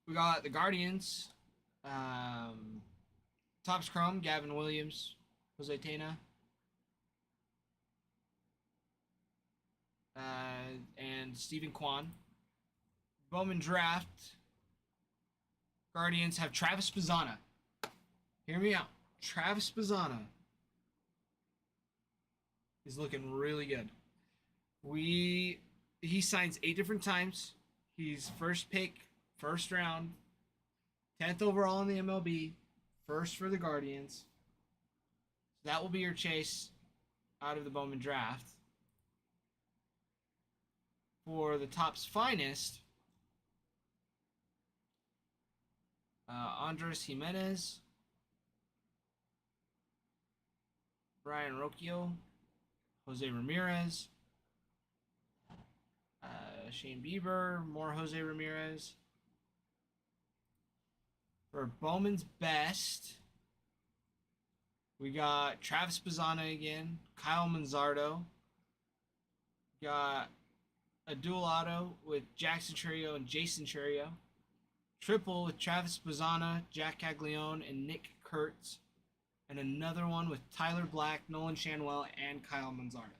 We got the Guardians. Topps Chrome, Gavin Williams, Jose Tena. And Stephen Kwan. Bowman draft. Guardians have Travis Pizzana. Hear me out. Travis Pizzana is looking really good. He signs 8 different times. He's first pick, first round, 10th overall in the MLB, first for the Guardians. That will be your chase out of the Bowman draft. For the Topps finest, Andres Jimenez, Brian Rocchio, Jose Ramirez, Shane Bieber, more Jose Ramirez. For Bowman's best, we got Travis Pizzana again, Kyle Manzardo. Got a dual auto with Jackson Churio and Jason Churio. Triple with Travis Pizzana, Jack Caglione, and Nick Kurtz. And another one with Tyler Black, Nolan Shanwell, and Kyle Manzardo.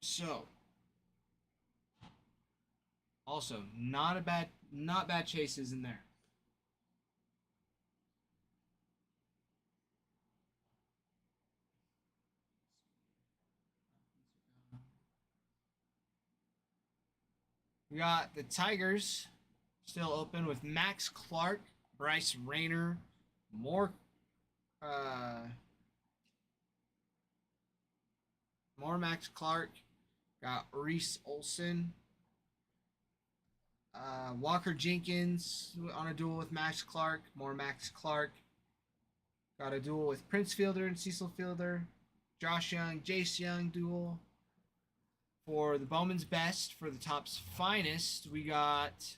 So, also not bad chases in there. We got the Tigers still open with Max Clark, Bryce Rayner, more Max Clark. Got Reese Olson, Walker Jenkins on a duel with Max Clark. More Max Clark. Got a duel with Prince Fielder and Cecil Fielder. Josh Young, Jace Young duel. For the Bowman's best, for the Topps finest, we got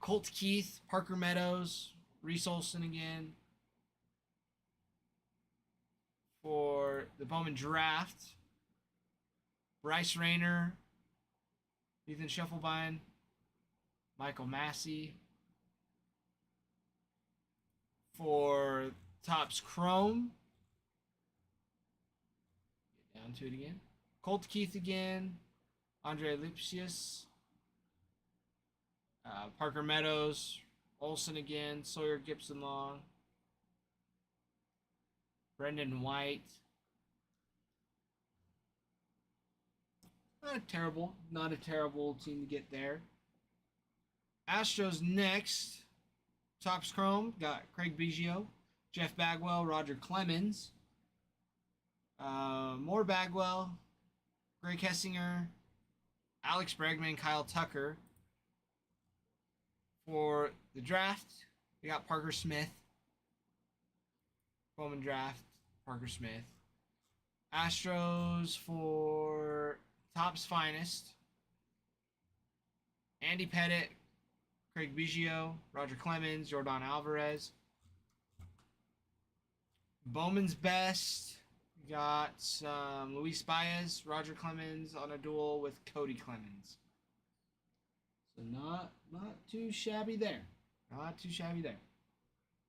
Colt Keith, Parker Meadows, Reese Olson again. For the Bowman draft, Bryce Rayner, Ethan Scheffelbein, Michael Massey. For Topps Chrome, get down to it again. Colt Keith again, Andre Lipsius, Parker Meadows, Olson again, Sawyer Gibson Long, Brendan White. Not a terrible team to get there. Astros next. Topps Chrome got Craig Biggio, Jeff Bagwell, Roger Clemens. More Bagwell, Greg Hessinger, Alex Bregman, Kyle Tucker. For the draft, we got Parker Smith. Bowman draft, Parker Smith. Astros for Topps finest, Andy Pettit, Craig Biggio, Roger Clemens, Jordan Alvarez. Bowman's best, we got Luis Baez, Roger Clemens on a duel with Cody Clemens. So not too shabby there. Not too shabby there.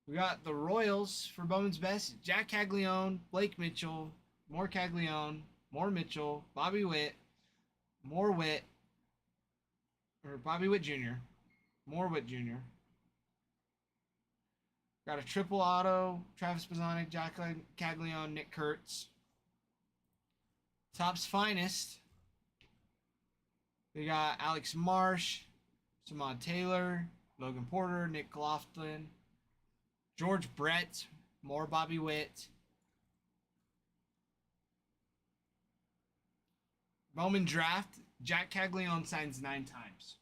We got the Royals for Bowman's Best. Jack Caglione, Blake Mitchell, more Caglione, more Mitchell, Bobby Witt, more Witt, or Bobby Witt Jr., more Witt Jr. Got a triple auto, Travis Bazzani, Jack Caglione, Nick Kurtz. Top's Finest. We got Alex Marsh, Simon Taylor, Logan Porter, Nick Lofton, George Brett, more Bobby Witt. Bowman Draft, Jack Caglione signs 9 times.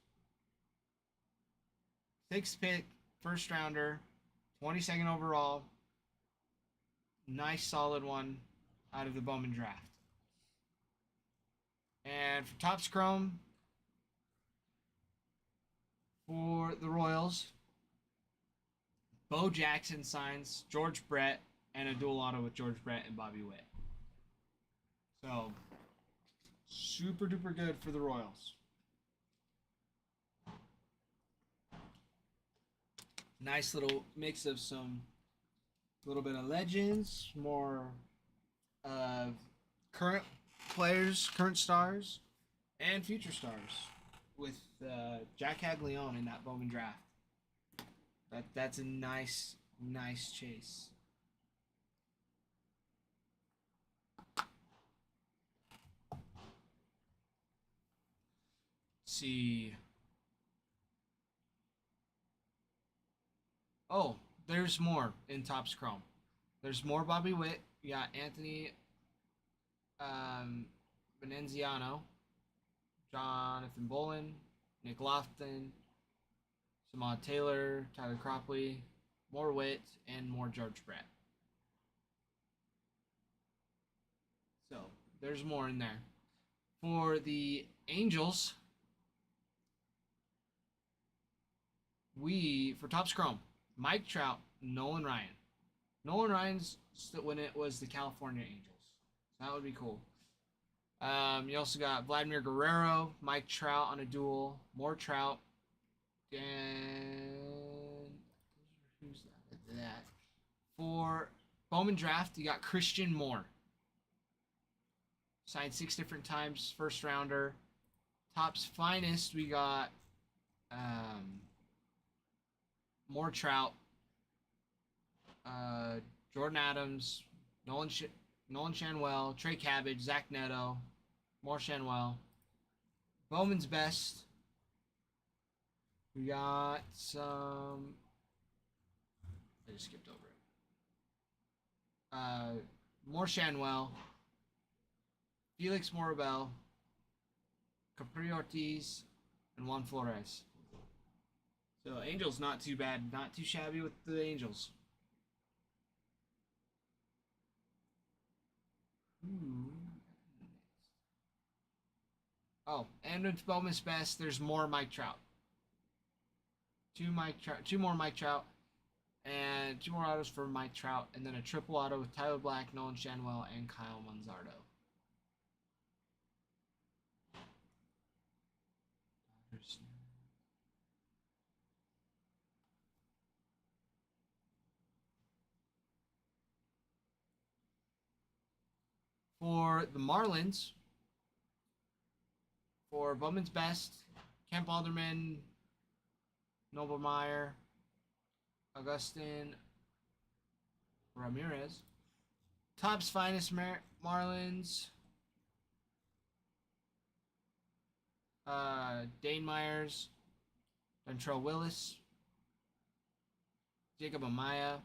6th pick, first rounder, 22nd overall. Nice solid one out of the Bowman Draft. And for Topps Chrome, for the Royals, Bo Jackson signs George Brett and a dual auto with George Brett and Bobby Witt. So, super duper good for the Royals. Nice little mix of some little bit of legends, more of current players, current stars, and future stars with Jack Caglione in that Bowman Draft. That's a nice chase. Let's see. Oh, there's more in Topps Chrome. There's more Bobby Witt. You got Anthony Venenziano, Jonathan Bolin, Nick Lofton, Samad Taylor, Tyler Cropley, more Witt, and more George Brett. So, there's more in there. For the Angels, for Topps Chrome, Mike Trout, Nolan Ryan. Nolan Ryan's when it was the California Angels. So that would be cool. You also got Vladimir Guerrero, Mike Trout on a duel, more Trout, and who's that? For Bowman Draft, you got Christian Moore. Signed 6 different times, first rounder. Topps Finest, we got more Trout, Jordan Adams, Nolan Shanwell, Trey Cabbage, Zach Neto, more Shanwell. Bowman's Best, we got some. I just skipped over it. More Shanwell, Felix Morabel, Capri Ortiz, and Juan Flores. So Angels not too bad, not too shabby with the Angels. Oh, and with Bowman's Best, there's more Mike Trout. Two more Mike Trout, and 2 more autos for Mike Trout, and then a triple auto with Tyler Black, Nolan Shanwell, and Kyle Manzardo. For the Marlins, for Bowman's Best, Kemp Alderman, Noble Meyer, Augustin Ramirez. Topps Finest Marlins, Dane Myers, Dontrell Willis, Jacob Amaya,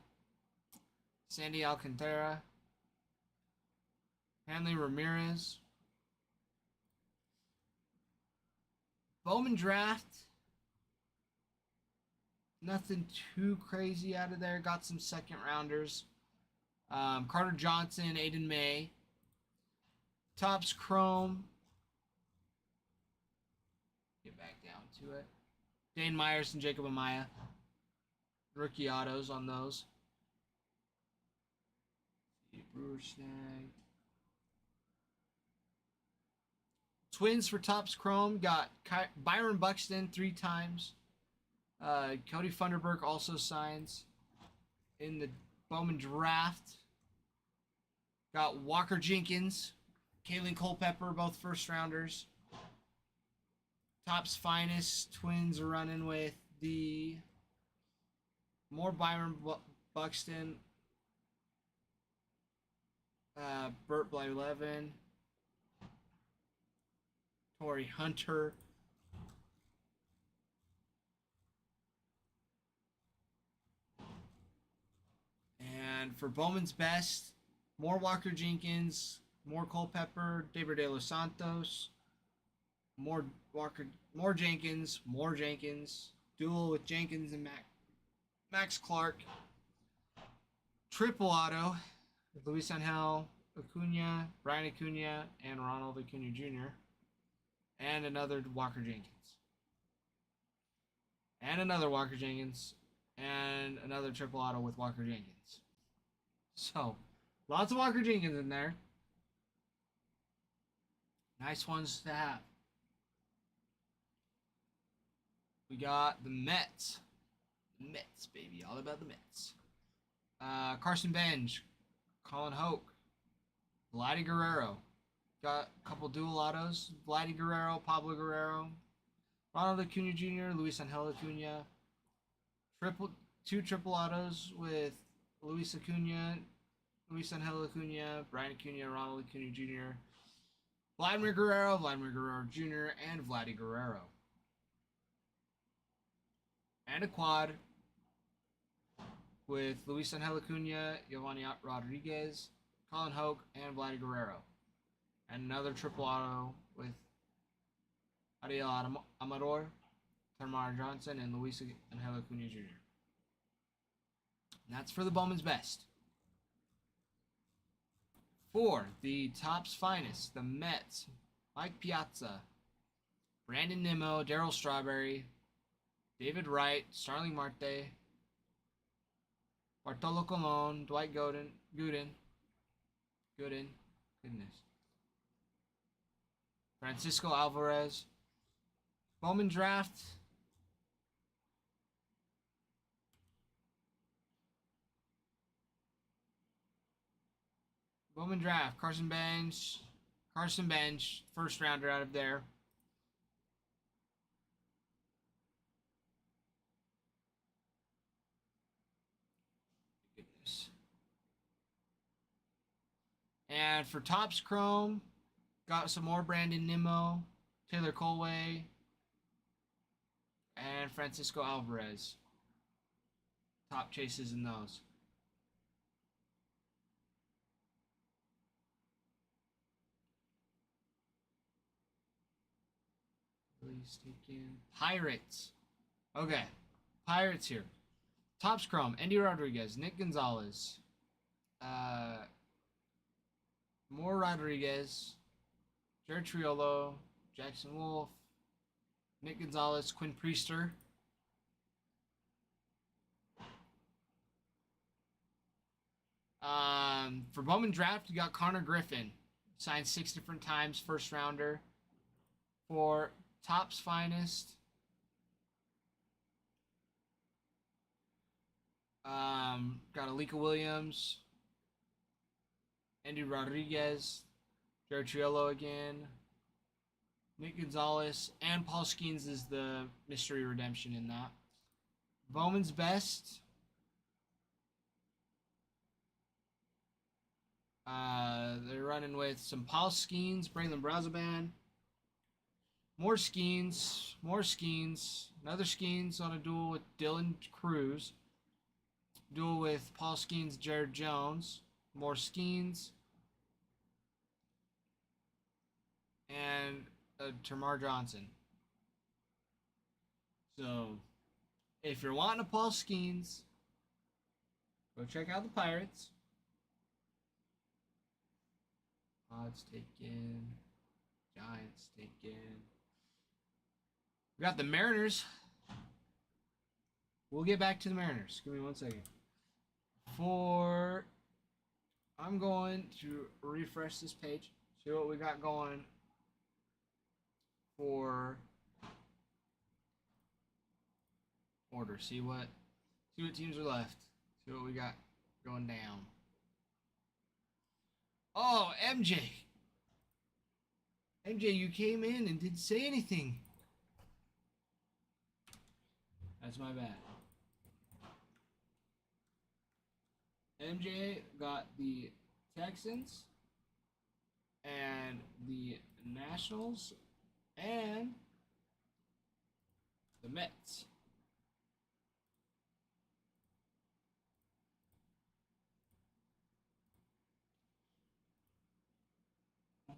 Sandy Alcantara, Hanley Ramirez. Bowman Draft, nothing too crazy out of there. Got some second rounders. Carter Johnson, Aiden May. Topps Chrome. Get back down to it. Dane Myers and Jacob Amaya. Rookie autos on those. Brewer Snag. Twins for Topps Chrome. Got Byron Buxton 3 times. Cody Funderburk also signs. in the Bowman draft, got Walker Jenkins, Kalen Culpepper, both first rounders. Top's Finest, Twins are running with the more Byron Buxton, Burt Blyleven, Torrey Hunter, and for Bowman's Best, more Walker Jenkins, more Culpepper, David De Los Santos, more Walker, more Jenkins, duel with Jenkins and Max Clark, triple auto with Luis Angel Acuna, Brian Acuna, and Ronald Acuna Jr., and another Walker Jenkins. And another Walker Jenkins, and another triple auto with Walker Jenkins. So, lots of Walker Jenkins in there. Nice ones to have. We got the Mets. The Mets, baby. All about the Mets. Carson Bench, Colin Hoke, Vladdy Guerrero. Got a couple dual autos. Vladdy Guerrero, Pablo Guerrero, Ronald Acuna Jr., Luis Angel Acuna. Two triple autos with Luis Acuna, Luis Angel Acuna, Brian Acuna, Ronald Acuna Jr., Vladimir Guerrero Jr., and Vladdy Guerrero. And a quad with Luis Angel Acuna, Giovanni Rodriguez, Colin Hoke, and Vladdy Guerrero. And another triple auto with Ariel Amador, Termar Johnson, and Luis Angel Acuna Jr. And that's for the Bowman's Best. For the Top's Finest, the Mets, Mike Piazza, Brandon Nimmo, Darryl Strawberry, David Wright, Starling Marte, Bartolo Colon, Dwight Gooden, Francisco Alvarez, Bowman Draft, Carson Bench, first rounder out of there. Goodness. And for Topps Chrome, got some more Brandon Nimmo, Taylor Colway, and Francisco Alvarez. Top chases in those. Please take in Pirates. Okay, Pirates here. Topps Chrome, Andy Rodriguez, Nick Gonzalez, more Rodriguez, Jared Triolo, Jackson Wolf, Nick Gonzalez, Quinn Priester. For Bowman Draft, you got Connor Griffin. Signed 6 different times, first rounder. For Topps Finest, got Alika Williams, Andy Rodriguez, Jared Triolo again, Nick Gonzalez, and Paul Skeens is the mystery redemption in that. Bowman's Best, they're running with some Paul Skeens, Braylon Brazoban, more Skeens, another Skeens on a duel with Dylan Cruz, duel with Paul Skeens, Jared Jones, more Skeens, and Termar Johnson. So, if you're wanting a Paul Skeens, go check out the Pirates. Odds taken, Giants taken. We got the Mariners. We'll get back to the Mariners. Give me 1 second. I'm going to refresh this page. See what we got going for order. See what teams are left. See what we got going down. Oh, MJ. MJ, you came in and didn't say anything. That's my bad. MJ got the Texans and the Nationals and the Mets.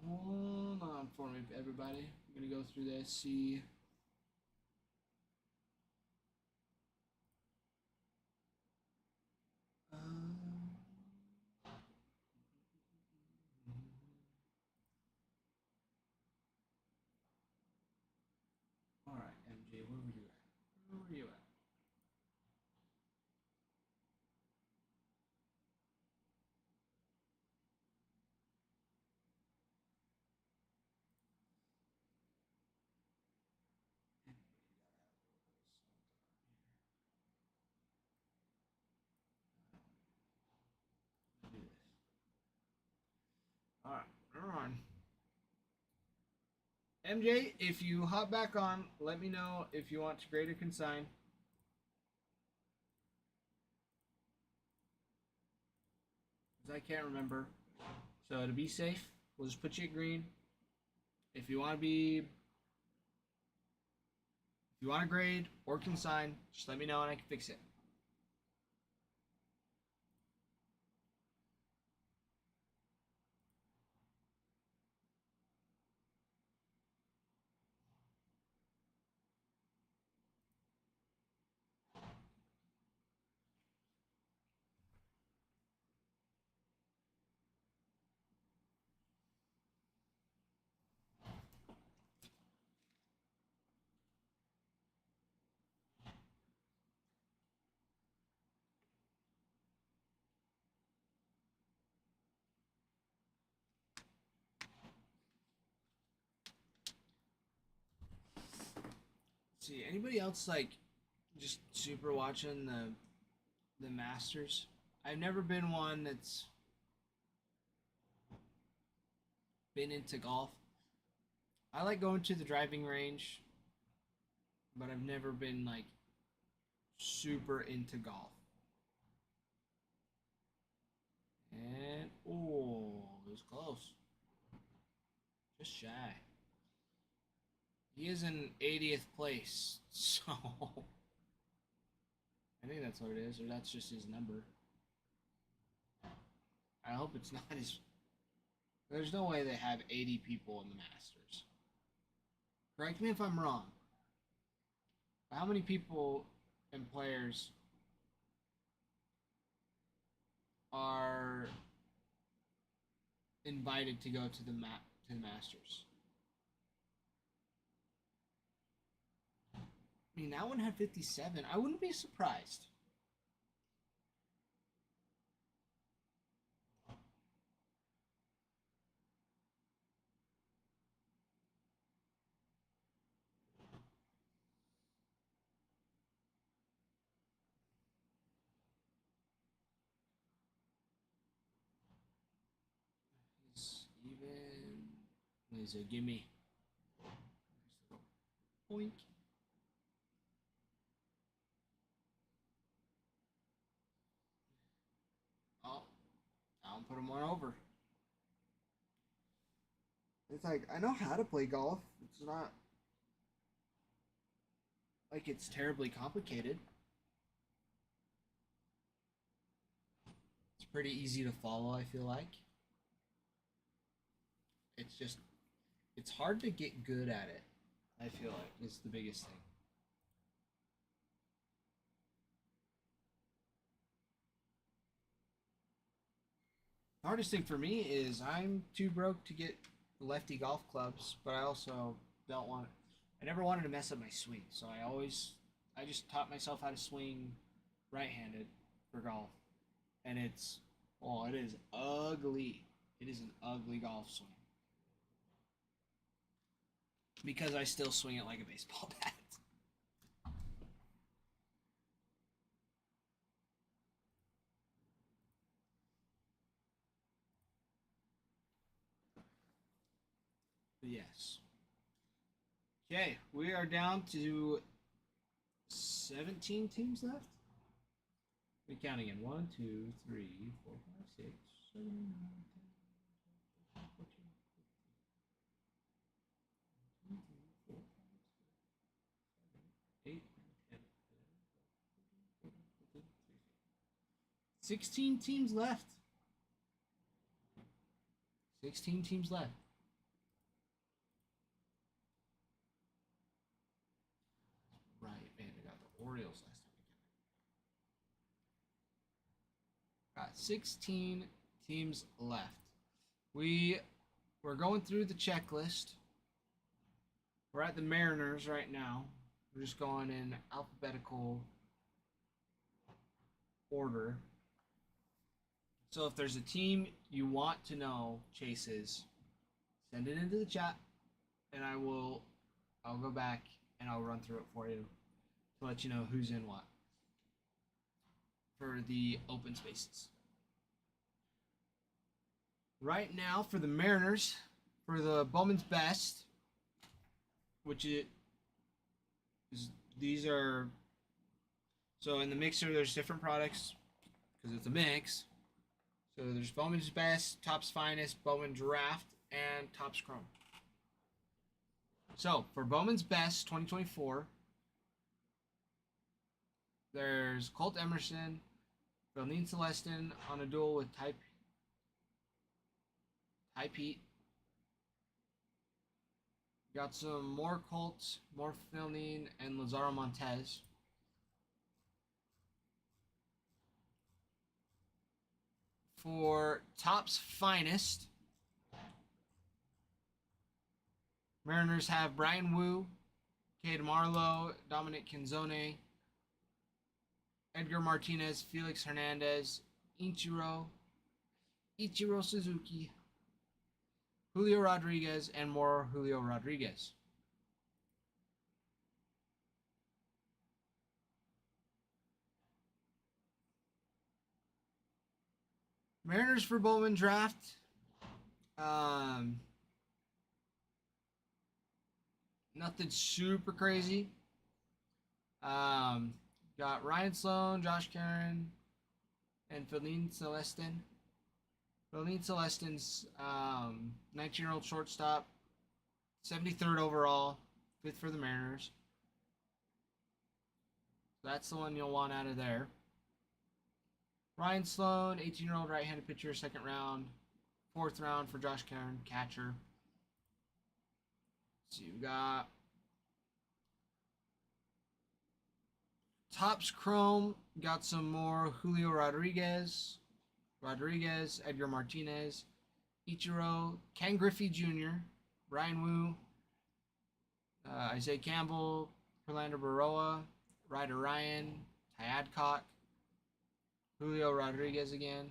Hold on for me, everybody. I'm gonna go through this, see. All right, MJ, where were you at? Where were you at? Do this. All right, we're on. MJ, if you hop back on, let me know if you want to grade or consign. Because I can't remember. So to be safe, we'll just put you at green. If you want to be, if you want to grade or consign, just let me know and I can fix it. Let's see, anybody else like just super watching the Masters? I've never been one that's been into golf. I like going to the driving range, but I've never been like super into golf. And oh, it was close. Just shy. He is in 80th place, so I think that's what it is, or that's just his number. I hope it's not his. There's no way they have 80 people in the Masters. Correct me if I'm wrong. How many people and players are invited to go to the Masters? I mean, that one had 57. I wouldn't be surprised. He's even. He's a gimme. Boink. Oh, I'll put him one over. It's like, I know how to play golf. It's not like it's terribly complicated. It's pretty easy to follow, I feel like. It's just, it's hard to get good at it, I feel like, is the biggest thing. The hardest thing for me is I'm too broke to get lefty golf clubs, but I also don't want. I never wanted to mess up my swing, so I just taught myself how to swing right-handed for golf, and it is ugly. It is an ugly golf swing because I still swing it like a baseball bat. Yes. Okay, we are down to 17 teams left. We count again. 1, 2, 3, 4, 5, 6, 7, 8, 9, 10, 11, 12, 13, 14, 8, 9, 10, 16 teams left. 16 teams left. Right, man, we got the Orioles last time. Got 16 teams left. We're going through the checklist. We're at the Mariners right now. We're just going in alphabetical order. So if there's a team you want to know Chase's, send it into the chat, and I'll go back and I'll run through it for you to let you know who's in what for the open spaces. Right now for the Mariners, for the Bowman's Best, which is these are, so in the mixer there's different products because it's a mix. So there's Bowman's Best, Topps Finest, Bowman Draft, and Topps Chrome. So for Bowman's Best 2024, there's Colt Emerson, Philnine Celestin on a duel with Ty Pete. Got some more Colts, more Philnine, and Lazaro Montez. For Topps Finest, Mariners have Brian Wu, Cade Marlowe, Dominic Canzone, Edgar Martinez, Felix Hernandez, Ichiro Suzuki, Julio Rodriguez, and more Julio Rodriguez. Mariners for Bowman Draft. Nothing super crazy. Got Ryan Sloan, Josh Caron, and Philnine Celestin. Philnine Celestin's 19-year-old shortstop, 73rd overall, 5th for the Mariners. That's the one you'll want out of there. Ryan Sloan, 18-year-old right-handed pitcher, 2nd round. 4th round for Josh Caron, catcher. So you got Topps Chrome, got some more Julio Rodriguez, Edgar Martinez, Ichiro, Ken Griffey Jr., Brian Wu, Isaiah Campbell, Orlando Baroa, Ryder Ryan, Ty Adcock, Julio Rodriguez again.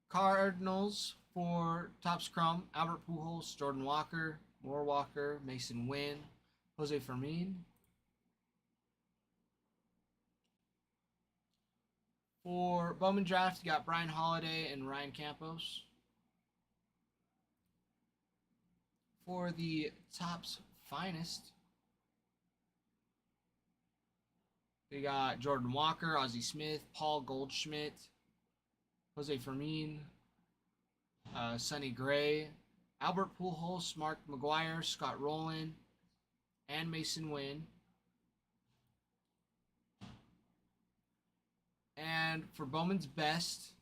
Cardinals for Topps Chrome, Albert Pujols, Jordan Walker, Moore Walker, Mason Wynn, Jose Fermin. For Bowman Draft, you got Brian Holiday and Ryan Campos. For the Topps Finest, we got Jordan Walker, Ozzie Smith, Paul Goldschmidt, Jose Fermin, Sonny Gray, Albert Pujols, Mark McGuire, Scott Rowland, and Mason Wynn. And for Bowman's Best,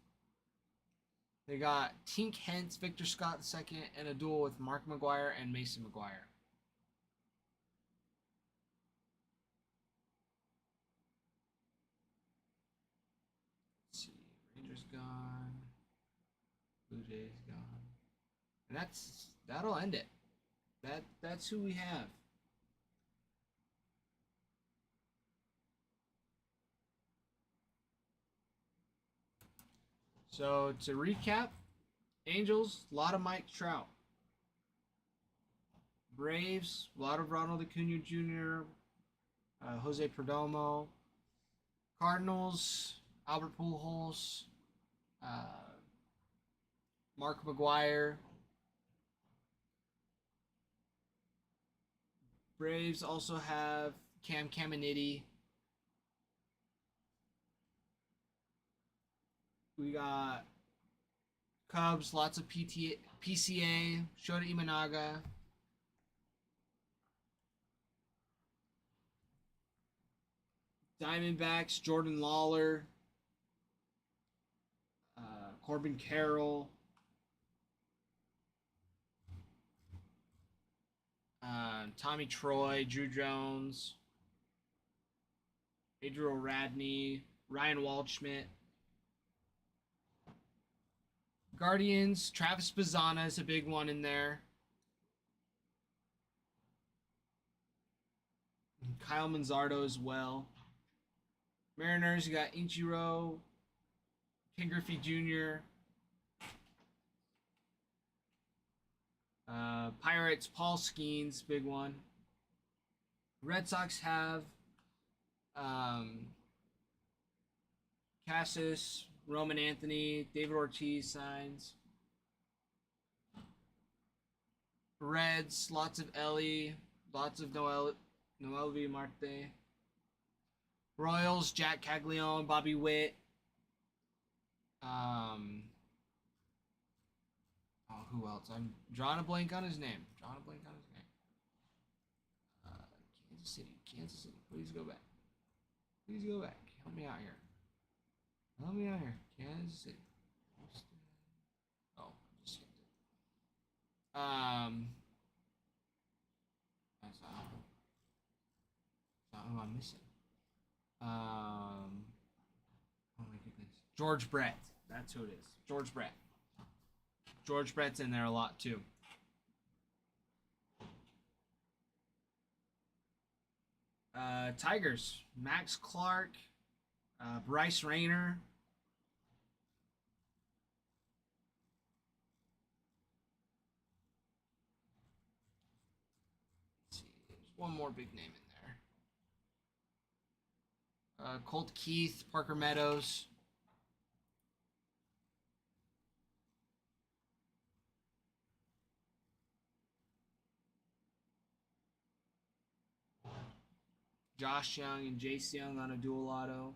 they got Tink Hence, Victor Scott II, and a duel with Mark McGuire and Mason McGuire. Let's see, Rangers gone, Blue Jays gone, and that'll end it. That's who we have. So to recap, Angels, a lot of Mike Trout. Braves, a lot of Ronald Acuna Jr., Jose Perdomo. Cardinals, Albert Pujols, Mark McGuire. Braves also have Cam Caminiti. We got Cubs, lots of PCA, Shota Imanaga. Diamondbacks, Jordan Lawler, Corbin Carroll, Tommy Troy, Drew Jones, Adriel Radney, Ryan Waldschmidt. Guardians, Travis Bazzana is a big one in there. Kyle Manzardo as well. Mariners, you got Ichiro, Ken Griffey Jr. Pirates, Paul Skeens, big one. Red Sox have Cassis, Roman Anthony, David Ortiz signs. Reds, lots of Ellie, lots of Noel V. Marte. Royals, Jack Caglione, Bobby Witt. Oh, who else? I'm drawing a blank on his name. Kansas City. Please go back. Help me out here. Kansas City. Oh, just skipped it. That's not who I'm missing. Oh my goodness. George Brett. That's who it is. George Brett. George Brett's in there a lot too. Tigers. Max Clark. Bryce Rayner. Let's see. There's one more big name in there. Colt Keith. Parker Meadows. Josh Young and Jace Young on a dual auto.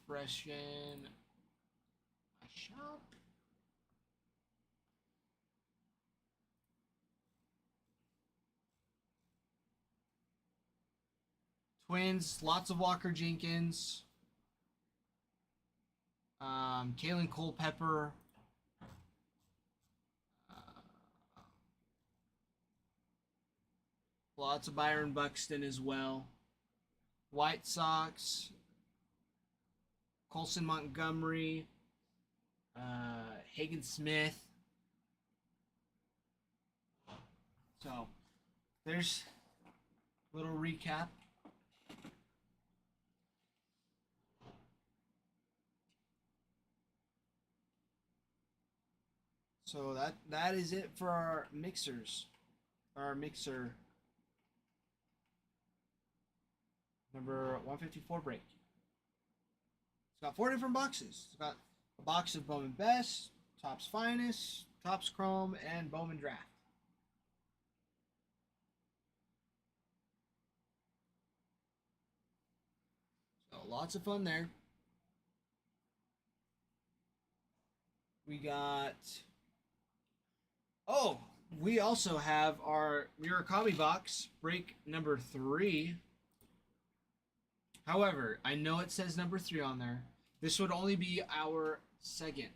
Refreshing my shop. Twins, lots of Walker Jenkins. Kalen Culpepper. Lots of Byron Buxton as well. White Sox. Colson Montgomery. Hagen Smith. So, there's a little recap. So that is it for our mixers. Our mixer number 154 break. It's got 4 different boxes. It's got a box of Bowman Best, Topps Finest, Topps Chrome, and Bowman Draft. So lots of fun there. We got... Oh, we also have our Murakami box, break number 3. However, I know it says number 3 on there. This would only be our second.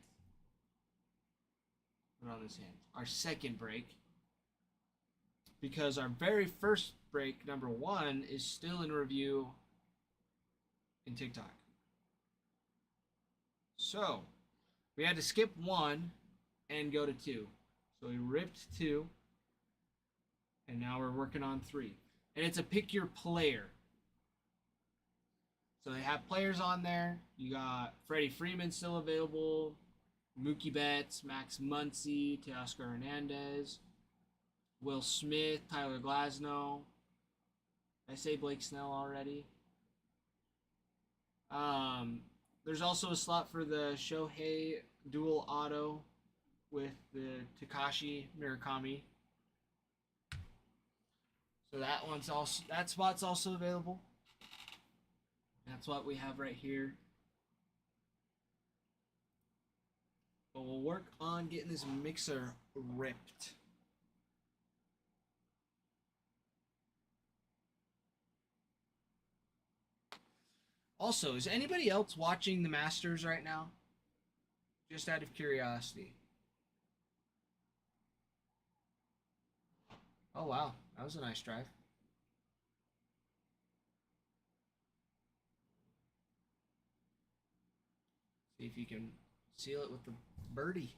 Put on this hand. Our second break. Because our very first break, number 1, is still in review in TikTok. So, we had to skip 1 and go to 2. So we ripped 2, and now we're working on 3. And it's a pick your player. So they have players on there. You got Freddie Freeman still available, Mookie Betts, Max Muncy, Teoscar Hernandez, Will Smith, Tyler Glasnow. Did I say Blake Snell already? There's also a slot for the Shohei dual auto with the Takashi Murakami. So that spot's also available. That's what we have right here. But we'll work on getting this mixer ripped. Also, is anybody else watching the Masters right now? Just out of curiosity. Oh, wow. That was a nice drive. See if you can seal it with the birdie.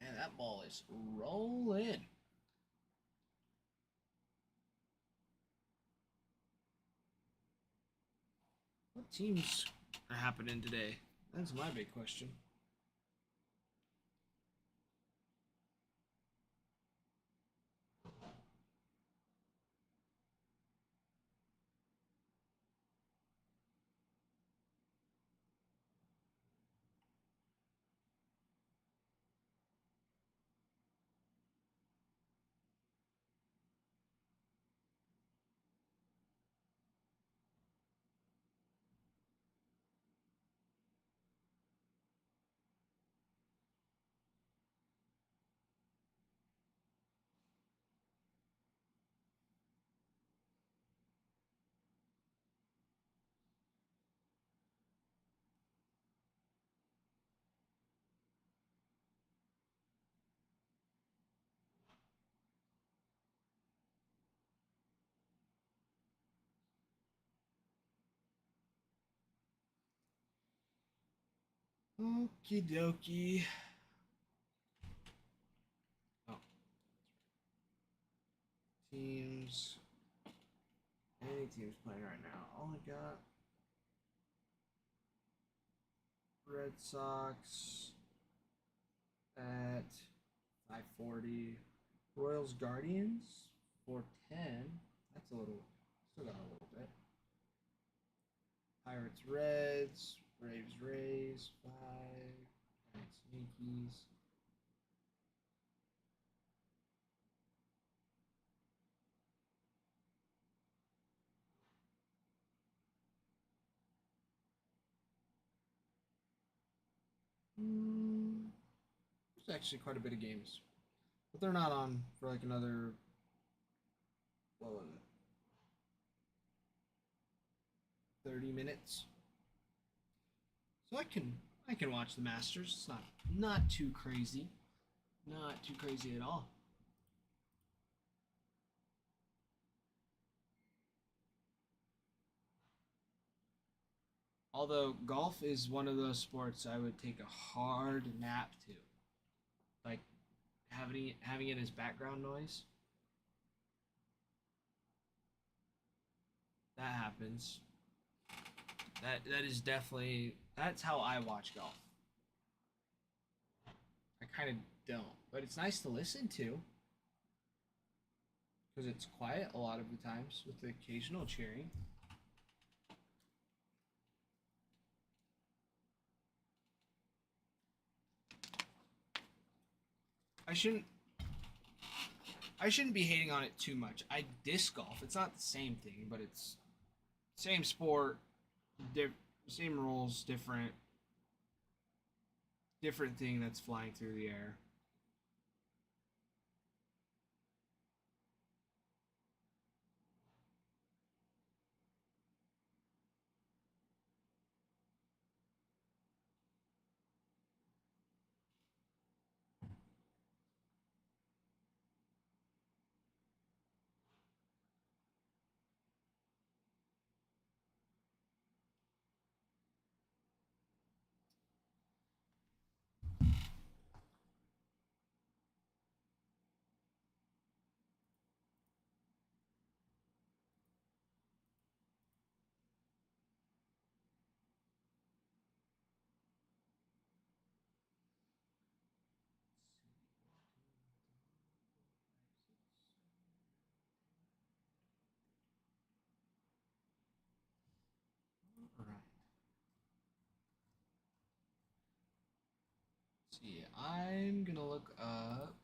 And that ball is rolling. What teams are happening today? That's my big question. Okie dokie. Oh. Teams. Any teams playing right now? All I got. Red Sox at 540. Royals Guardians 410. That's a little. Still got a little bit. Pirates Reds. Braves Rays 5. Giants Yankees. There's actually quite a bit of games, but they're not on for like another. What was it? 30 minutes. So I can watch the Masters. It's not too crazy, not too crazy at all. Although golf is one of those sports I would take a hard nap to, like having it as background noise. That happens. That is definitely that's how I watch golf. I kind of don't, but it's nice to listen to because it's quiet a lot of the times with the occasional cheering. I shouldn't be hating on it too much. I disc golf. It's not the same thing, but it's same sport, same rules, different thing that's flying through the air. See, I'm gonna look up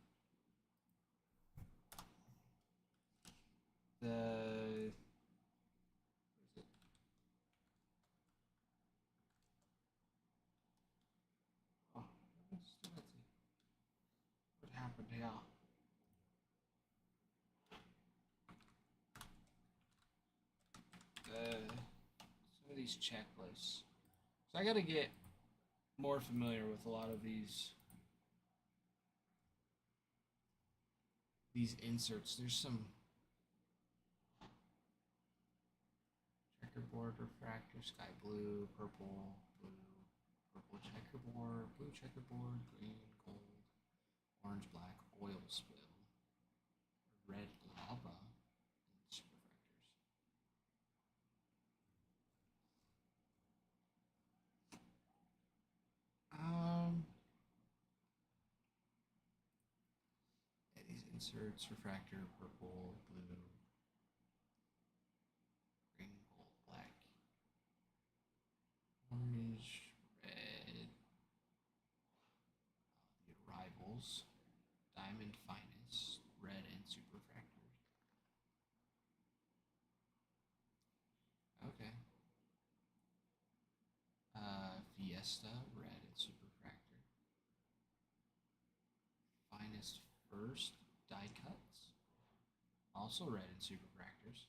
the. Where is it? Oh, still not see. What happened here? Some of these checklists. So I gotta get more familiar with a lot of these inserts. There's some checkerboard refractor, sky blue, purple, purple checkerboard, blue checkerboard, green, gold, orange, black, oil spill, red lava, and refractors. Yeah, these inserts, refractor, purple, blue, green, gold, black, orange, red, the arrivals, diamond finest, red and super refractors. Okay. Fiesta, red and super refractor. Finest first die cuts, also red and super refractors.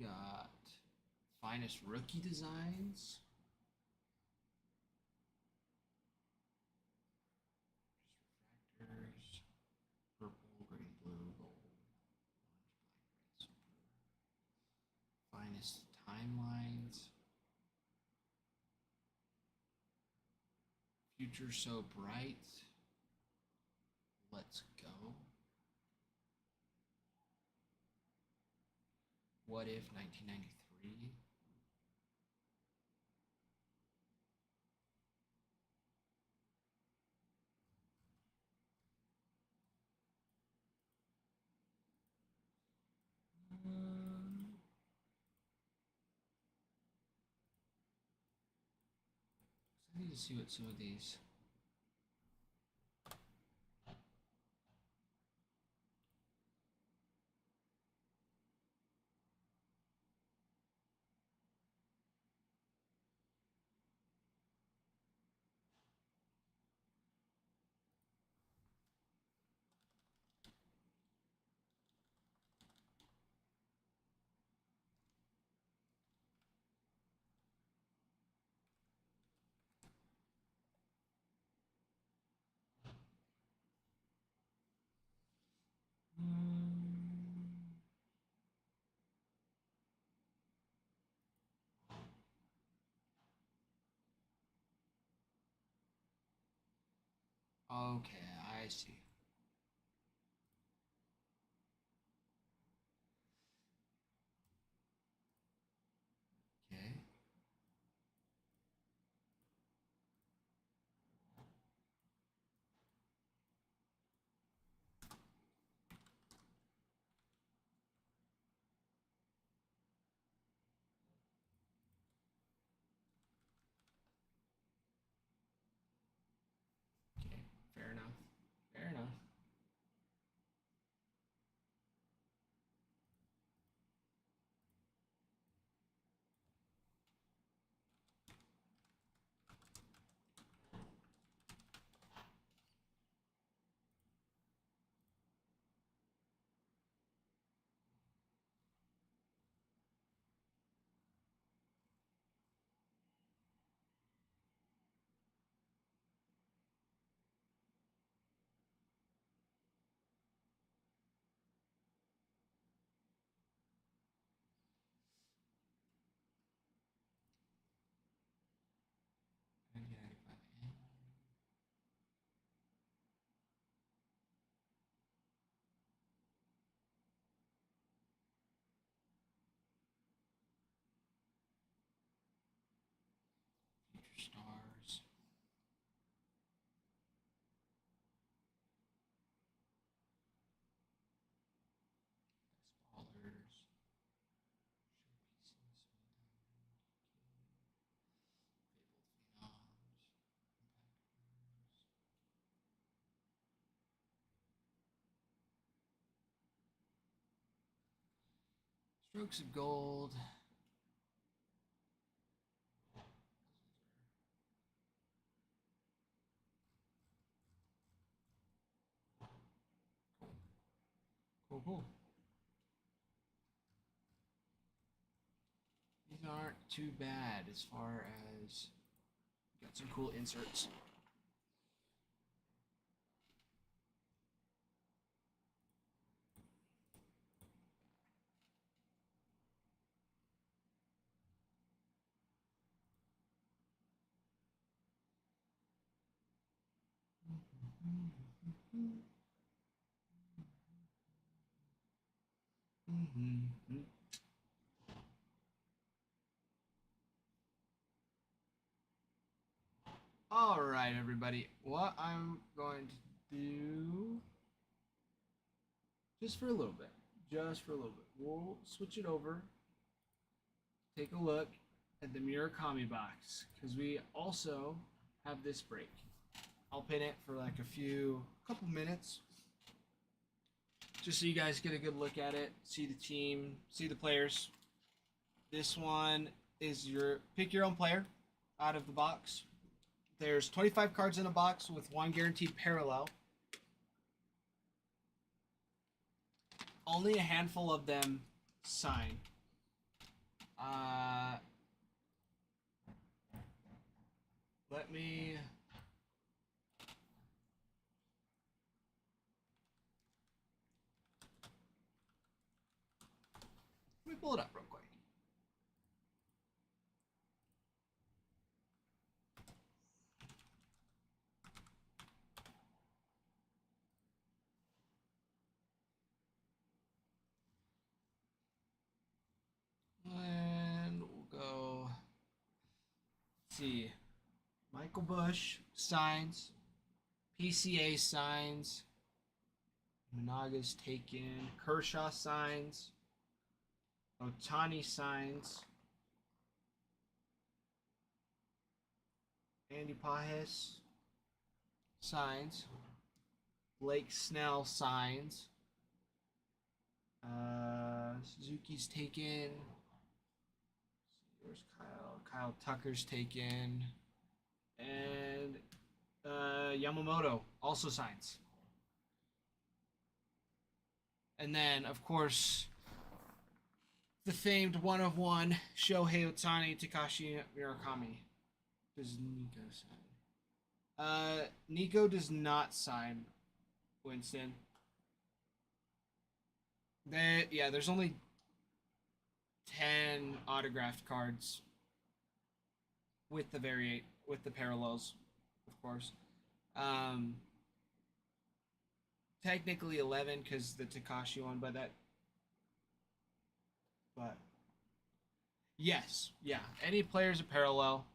Got finest rookie designs. Refractors, purple, green, blue, gold, orange, black, red, super. Finest timelines. Future so bright. Let's go. What if 1993? I need to see what some of these. Okay, I see. Okay. Okay, fair enough. Fair enough. Strokes of gold. Cool, cool. These aren't too bad as far as got some cool inserts. All right, everybody. What I'm going to do, just for a little bit, we'll switch it over. Take a look at the Murakami box because we also have this break. I'll pin it for like a couple minutes, just so you guys get a good look at it, see the team, see the players. This one is pick your own player out of the box. There's 25 cards in a box with one guaranteed parallel. Only a handful of them sign. Let me pull it up real quick. And we'll go, let's see, Michael Bush signs, PCA signs, Managa's taken, Kershaw signs, Otani signs, Andy Pajes signs, Blake Snell signs, Suzuki's taken. Where's Kyle? Kyle Tucker's taken. And Yamamoto also signs. And then, of course, the famed one of one Shohei Otani, Takashi Murakami. Does Nico sign? Nico does not sign, Winston. There's only 10 autographed cards with the parallels, of course. Technically 11 because the Takashi one, but yes, yeah. Any player's a parallel.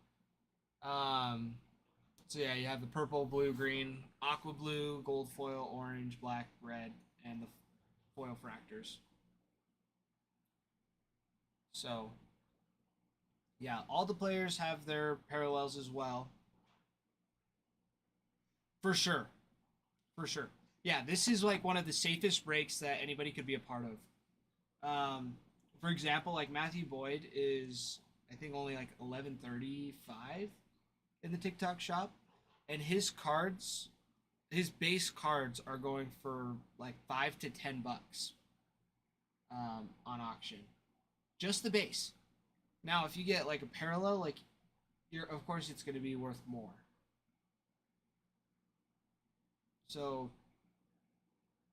So yeah, you have the purple, blue, green, aqua blue, gold foil, orange, black, red, and the foil fractors. So yeah, all the players have their parallels as well. For sure. For sure. Yeah, this is like one of the safest breaks that anybody could be a part of. For example, like Matthew Boyd is, I think, only like 1135 in the TikTok shop, and his base cards are going for like $5 to $10 on auction, just the base. Now, if you get like a parallel, like of course it's going to be worth more. So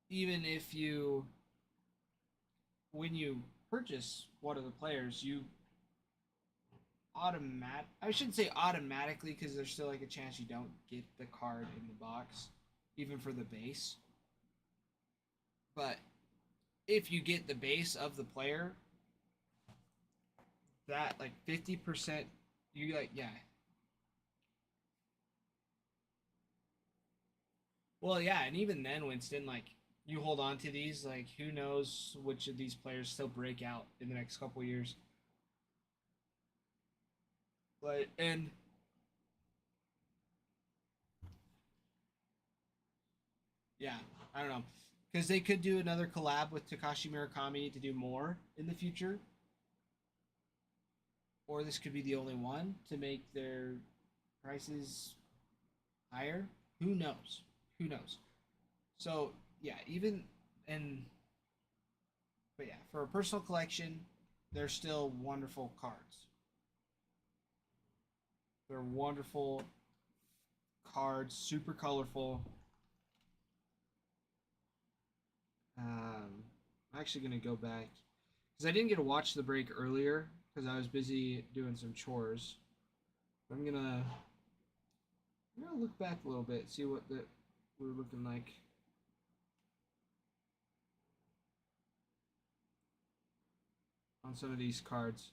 even if when you purchase one of the players, you I shouldn't say automatically because there's still like a chance you don't get the card in the box, even for the base. But if you get the base of the player, that like 50%, you like, yeah. Well, yeah, and even then, Winston, like, you hold on to these, like, who knows which of these players still break out in the next couple years. But, and yeah, I don't know. because they could do another collab with Takashi Murakami to do more in the future, or this could be the only one to make their prices higher. Who knows? Who knows? So yeah, even and but yeah, for a personal collection, they're still wonderful cards. They're wonderful cards, super colorful. I'm actually gonna go back because I didn't get to watch the break earlier because I was busy doing some chores. I'm gonna look back a little bit, see what we're looking like. On some of these cards.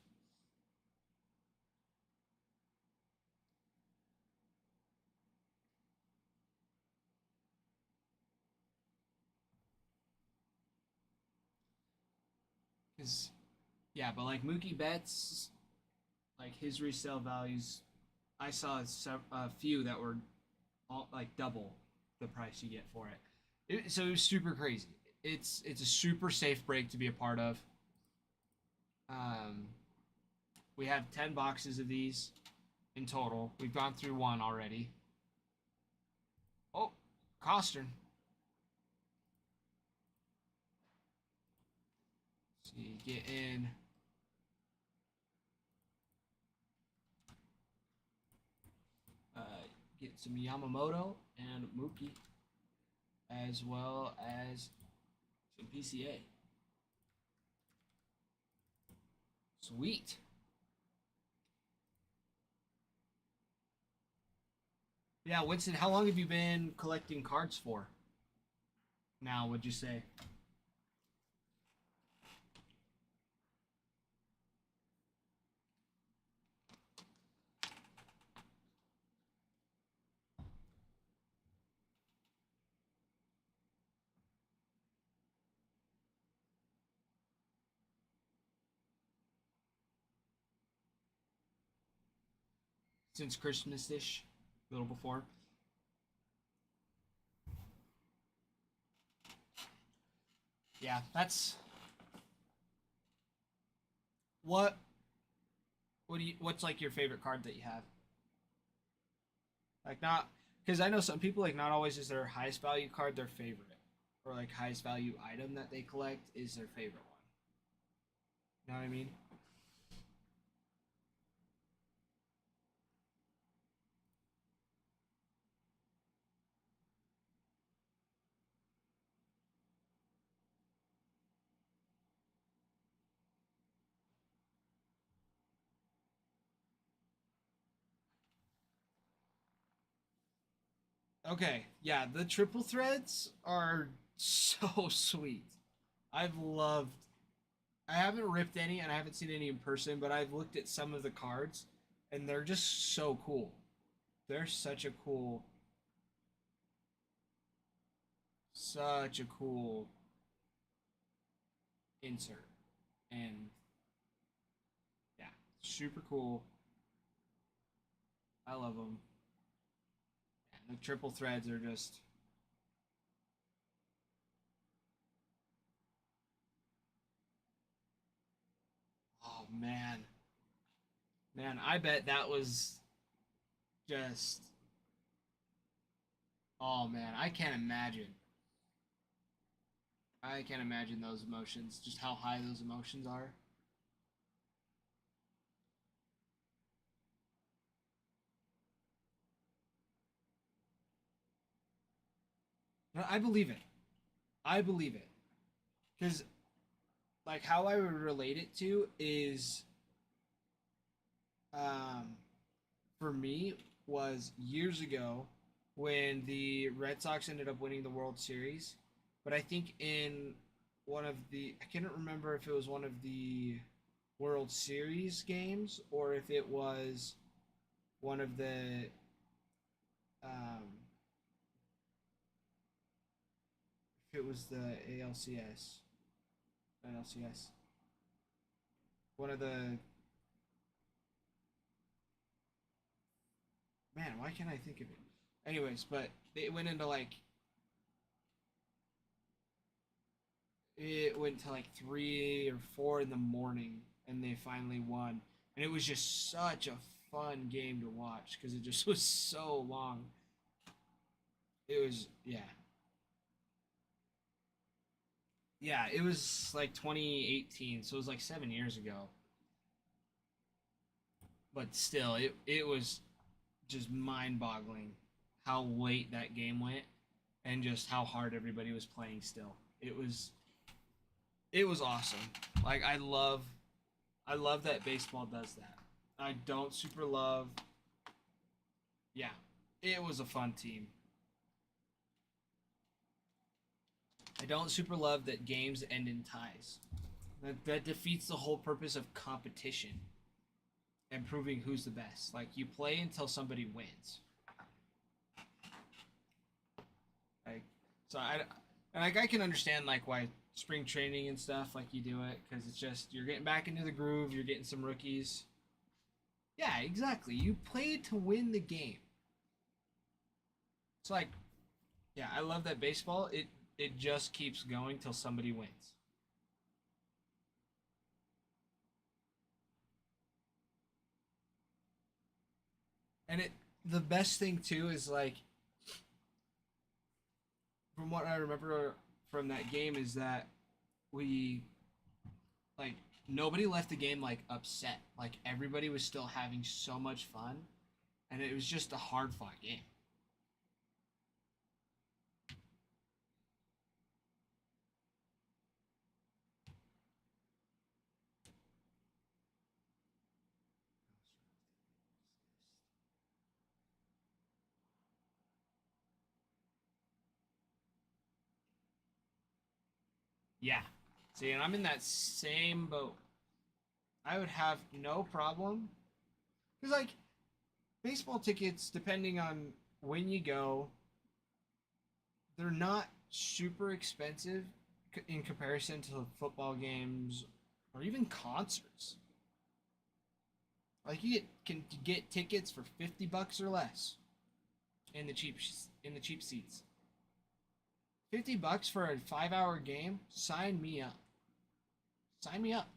Cause yeah, but like Mookie Betts, like his resale values, I saw a few that were all, like double the price you get for it. So it was super crazy. It's a super safe break to be a part of. Um, we have 10 boxes of these in total. We've gone through one already. Oh, Costern. See, get in. Get some Yamamoto and Mookie, as well as some PCA. Sweet. Yeah, Winston, how long have you been collecting cards for? Now, would you say? Since Christmas-ish, a little before. Yeah, that's what. What's like your favorite card that you have? Like not because I know some people like not always is their highest value card their favorite, or like highest value item that they collect is their favorite one. You know what I mean? Okay, yeah, the triple threads are so sweet. I've loved. I haven't ripped any, and I haven't seen any in person, but I've looked at some of the cards, and they're just so cool. They're such a cool insert, and yeah, super cool. I love them. And the triple threads are just. Oh man, I bet that was just. Oh man, I can't imagine. I can't imagine those emotions, just how high those emotions are. No, I believe it. I believe it. Because, like, how I would relate it to is, um, for me, was years ago when the Red Sox ended up winning the World Series. But I think in one of I can't remember if it was one of the World Series games or if it was one of the, um, if it was the NLCS, one of the, man, why can't I think of it? Anyways, but they went into like it went to like 3 or 4 in the morning, and they finally won. And it was just such a fun game to watch because it just was so long. It was, yeah. Yeah, it was like 2018, so it was like 7 years ago. But still, it was just mind-boggling how late that game went and just how hard everybody was playing still. It was awesome. Like I love that baseball does that. I don't super love. Yeah, it was a fun team. I don't super love that games end in ties. That defeats the whole purpose of competition and proving who's the best. Like you play until somebody wins. Like so I can understand like why spring training and stuff like you do it because it's just you're getting back into the groove. You're getting some rookies. Yeah, exactly. You play to win the game. It's like, yeah, I love that baseball. It just keeps going till somebody wins. And the best thing too is like from what I remember from that game is that we like nobody left the game like upset. Like everybody was still having so much fun and it was just a hard fought game. Yeah. See, and I'm in that same boat. I would have no problem because like baseball tickets, depending on when you go, they're not super expensive in comparison to football games or even concerts. Like can get tickets for $50 or less in the cheap seats. $50 for a 5-hour game? Sign me up. Sign me up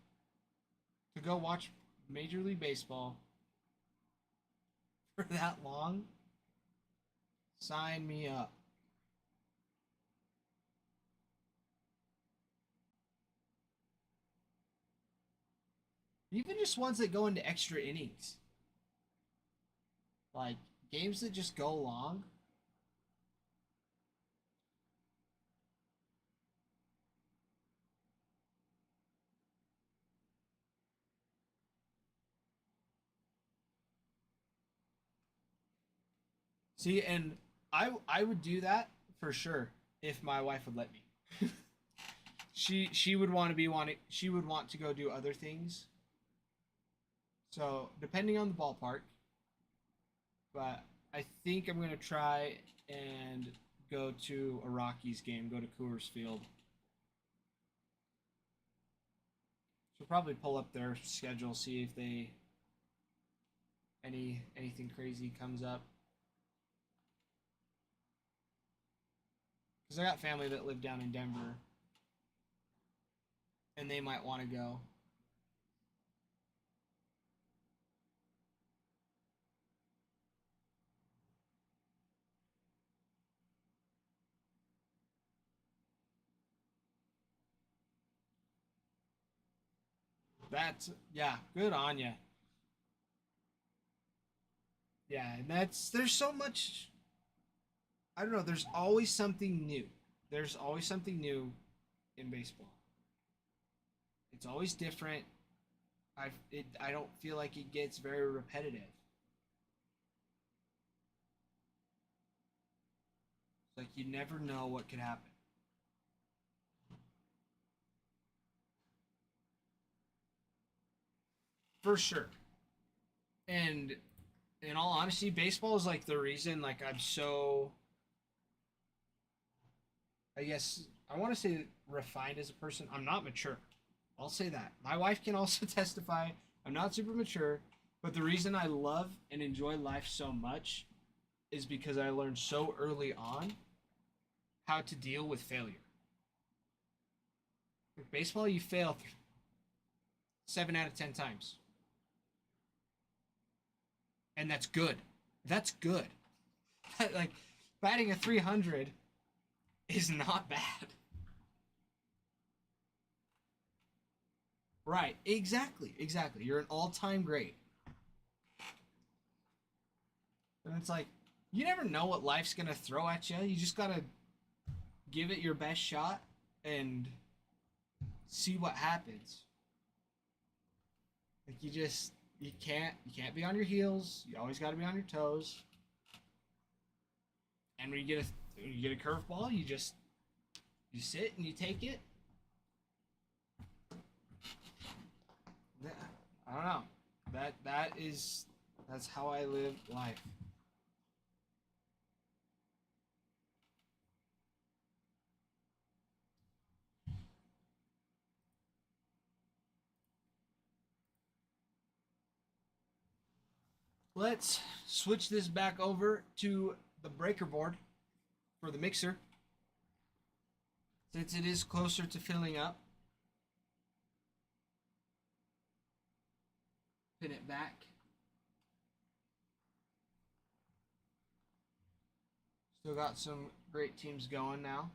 to go watch Major League Baseball for that long. Sign me up. Even just ones that go into extra innings. Like games that just go long. See, and I would do that for sure if my wife would let me. She would want to be wanting she would want to go do other things. So depending on the ballpark, but I think I'm gonna try and go to a Rockies game, go to Coors Field. So probably pull up their schedule, see if they anything crazy comes up. Because I got family that live down in Denver, and they might want to go. That's yeah, good on you. Yeah, and there's so much. I don't know. There's always something new. There's always something new in baseball. It's always different. I don't feel like it gets very repetitive. It's like you never know what could happen. For sure. And in all honesty, baseball is like the reason like I'm so I guess I want to say refined as a person. I'm not mature. I'll say that. My wife can also testify. I'm not super mature, but the reason I love and enjoy life so much is because I learned so early on how to deal with failure. With baseball, you fail 7 out of 10 times. And that's good. That's good. Like, batting a 300 is not bad. Right. Exactly. Exactly. You're an all-time great. And it's like, you never know what life's going to throw at you. You just got to give it your best shot and see what happens. Like, you can't be on your heels. You always got to be on your toes. And when you get a curveball, you sit and you take it. I don't know. That's how I live life. Let's switch this back over to the breaker board for the mixer. Since it is closer to filling up. Pin it back. Still got some great teams going now.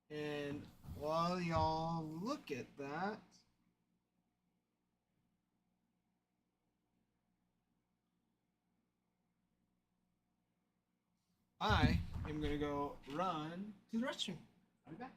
And while y'all look at that, I am going to go run to the restroom. I'll be back.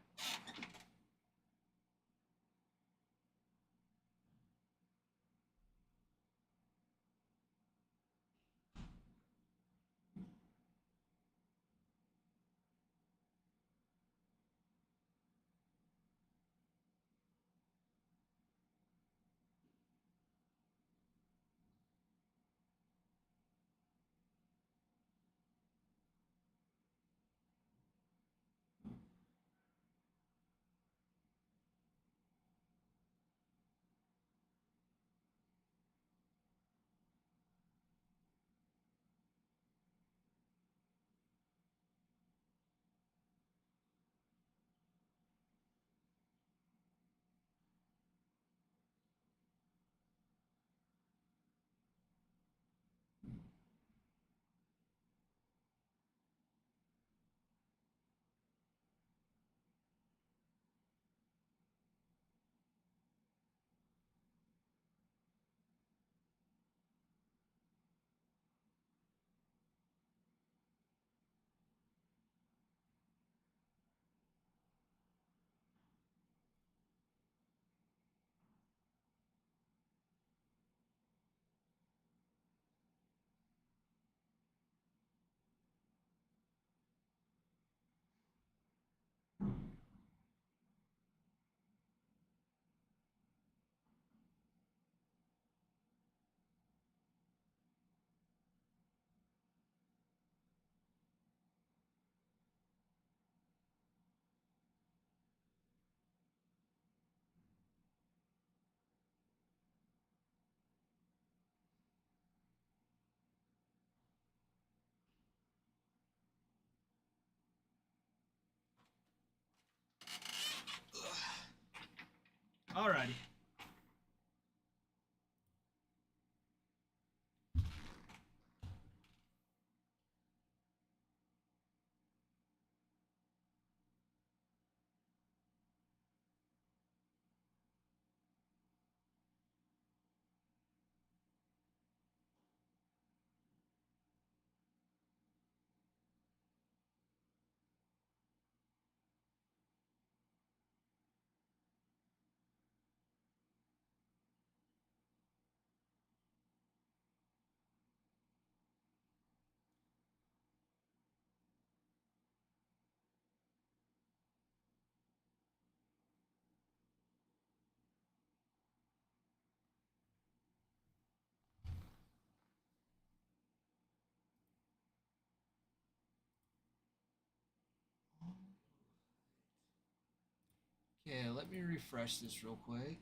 Alrighty. Okay, let me refresh this real quick.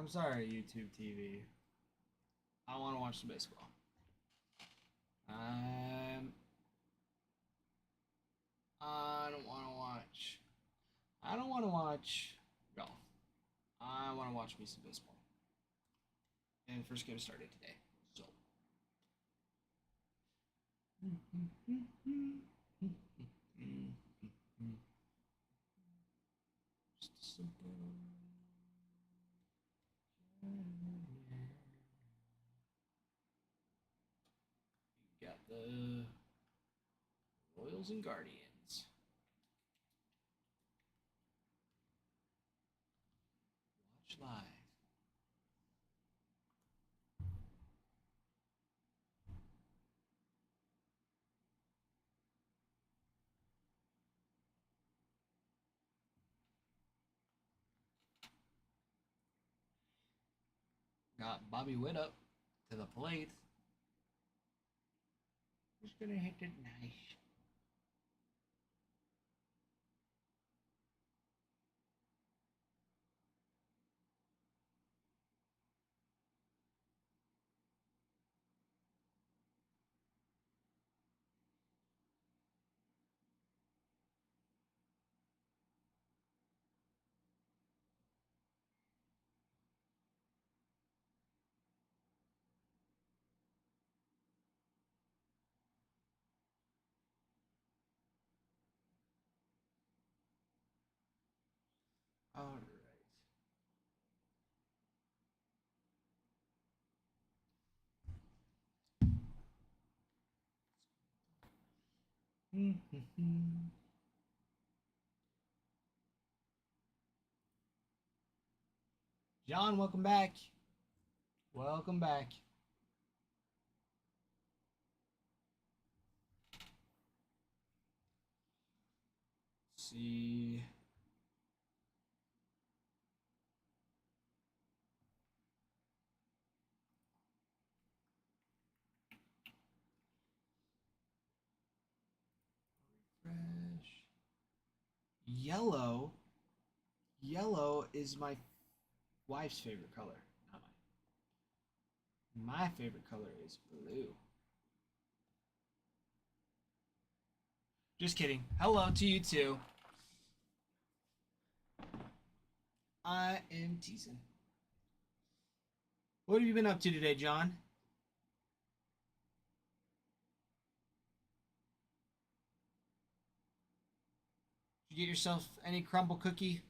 I'm sorry, YouTube TV. I want to watch some baseball. I don't want to watch. I don't want to watch golf. I want to watch me some baseball. And the first game started today. So. Just a simple. You got the Royals and Guardians. Watch live. Got Bobby Witt up to the plate. Who's gonna hit it nice? All right. John, welcome back. Welcome back. Let's see. Refresh. Yellow. Yellow is my wife's favorite color. Not mine. My favorite color is blue. Just kidding. Hello to you too. I am teasing. What have you been up to today, John? Did you get yourself any crumble cookie?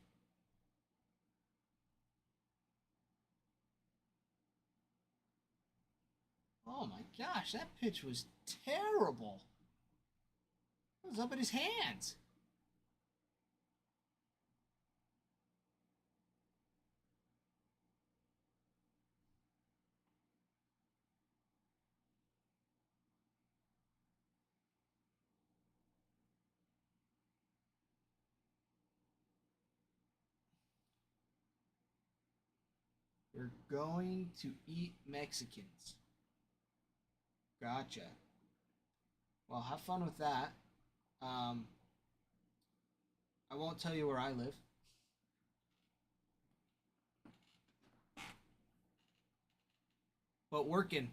Oh my gosh, that pitch was terrible. It was up in his hands. We're going to eat Mexicans. Gotcha. Well, have fun with that. I won't tell you where I live. But working,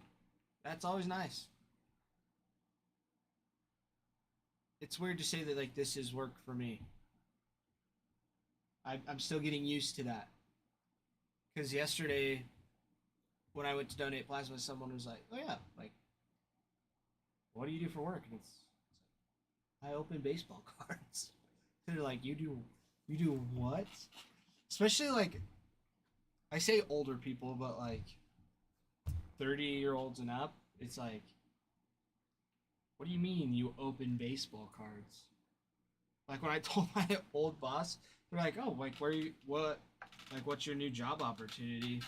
that's always nice. It's weird to say that like this is work for me. I'm still getting used to that. Because yesterday, when I went to donate plasma, someone was like, "Oh yeah, like, what do you do for work?" And it's I open baseball cards. They're like, you do what? Especially like, I say older people, but like 30-year-olds and up, it's like, what do you mean you open baseball cards? Like when I told my old boss, they're like, oh, like what's your new job opportunity?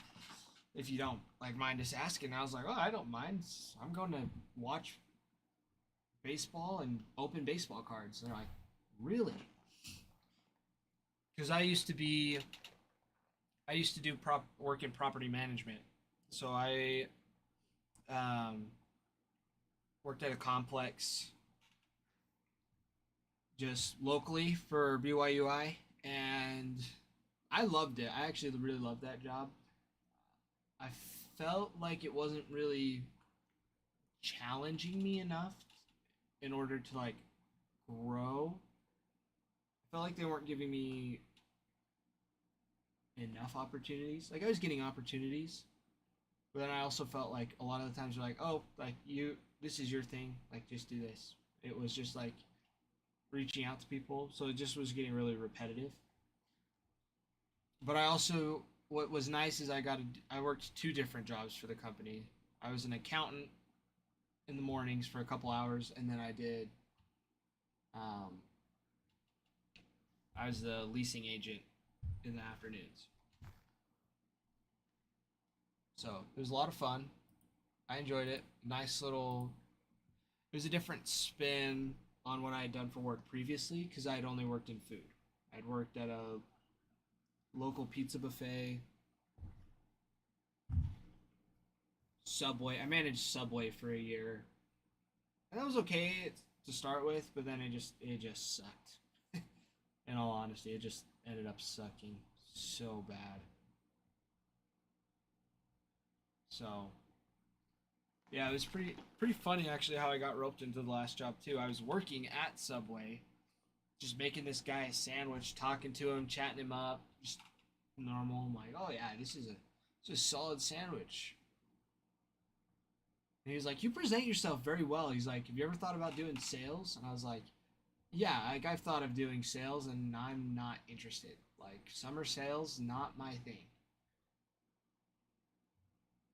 If you don't like mind us asking. I was like, oh, I don't mind. I'm going to watch baseball and open baseball cards. They're like, really? Because I used to do work in property management. So I worked at a complex just locally for BYUI, and I loved it. I actually really loved that job. I felt like it wasn't really challenging me enough in order to like grow. I felt like they weren't giving me enough opportunities. Like I was getting opportunities, but then I also felt like a lot of the times they're like, "Oh, like this is your thing. Like just do this." It was just like reaching out to people, so it just was getting really repetitive. But I also, what was nice is I worked two different jobs for the company. I was an accountant in the mornings for a couple hours, and then um, I was the leasing agent in the afternoons. So it was a lot of fun. I enjoyed it. Nice little. It was a different spin on what I had done for work previously because I had only worked in food. I'd worked at a local pizza buffet, Subway. I managed Subway for a year, and that was okay to start with, but then it just sucked. In all honesty, it just ended up sucking so bad. So yeah, it was pretty funny actually how I got roped into the last job too. I was working at Subway, just making this guy a sandwich, talking to him, chatting him up, just normal. I'm like, oh yeah, this is a solid sandwich. And he was like, you present yourself very well. He's like, have you ever thought about doing sales? And I was like, yeah, like I've thought of doing sales, and I'm not interested. Like summer sales, not my thing.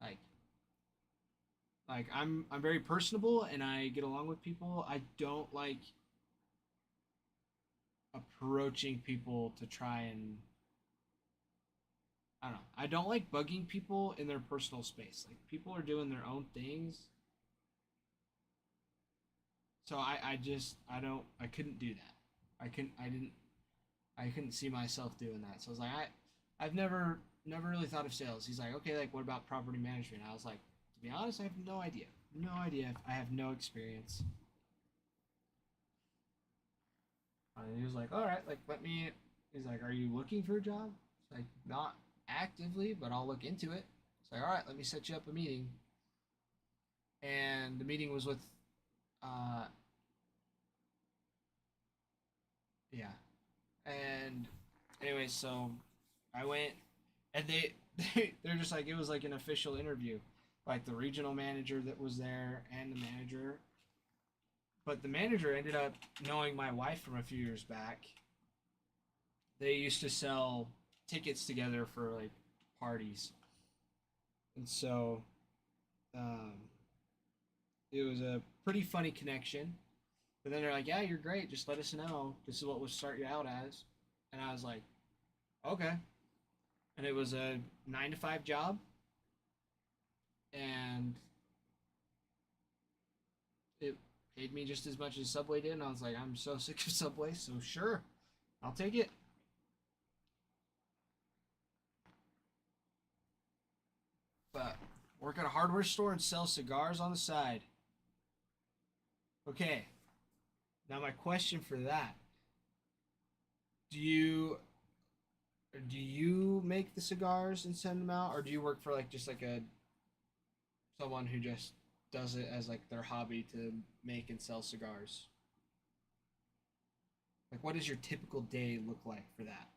Like I'm very personable and I get along with people. I don't like approaching people to try and I don't know. I don't like bugging people in their personal space. Like people are doing their own things. So I couldn't do that. I couldn't see myself doing that. So I was like I've never really thought of sales. He's like, "Okay, like what about property management?" I was like, "To be honest, I have no idea. No idea. I have no experience." And he was like, "All right, like let me." He's like, "Are you looking for a job?" It's like, "Not actively, but I'll look into it." It's like, "All right, let me set you up a meeting." And the meeting was with, uh, yeah. And anyway, so I went, and they're just like it was like an official interview, like the regional manager that was there and the manager. But the manager ended up knowing my wife from a few years back. They used to sell tickets together for like parties, and so um, it was a pretty funny connection. But then they're like, "Yeah, you're great. Just let us know. This is what we'll start you out as." And I was like, "Okay." And it was a 9 to 5 job, and it paid me just as much as Subway did. And I was like, "I'm so sick of Subway, so sure, I'll take it." But work at a hardware store and sell cigars on the side. Okay, now my question for that: Do you make the cigars and send them out, or do you work for like just like a someone who just does it as like their hobby to make and sell cigars? Like, what does your typical day look like for that?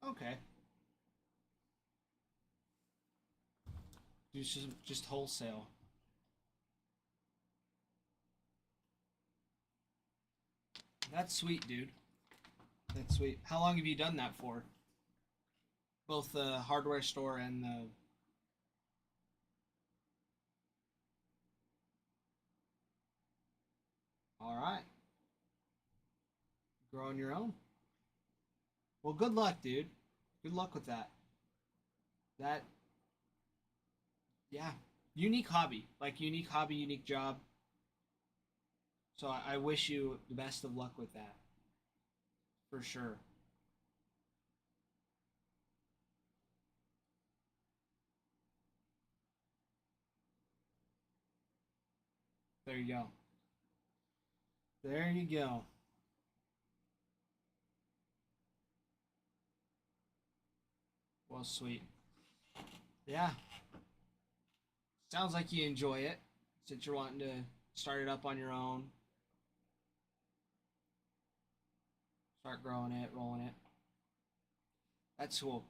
Okay, just wholesale. That's sweet, dude. That's sweet. How long have you done that for? Both the hardware store and the. All right. Grow on your own. Well, good luck, dude. Good luck with that. That, yeah. Unique hobby. Like, unique hobby, unique job. So I wish you the best of luck with that. For sure. There you go. There you go. Well, sweet. Yeah. Sounds like you enjoy it since you're wanting to start it up on your own. Start growing it, rolling it. That's cool.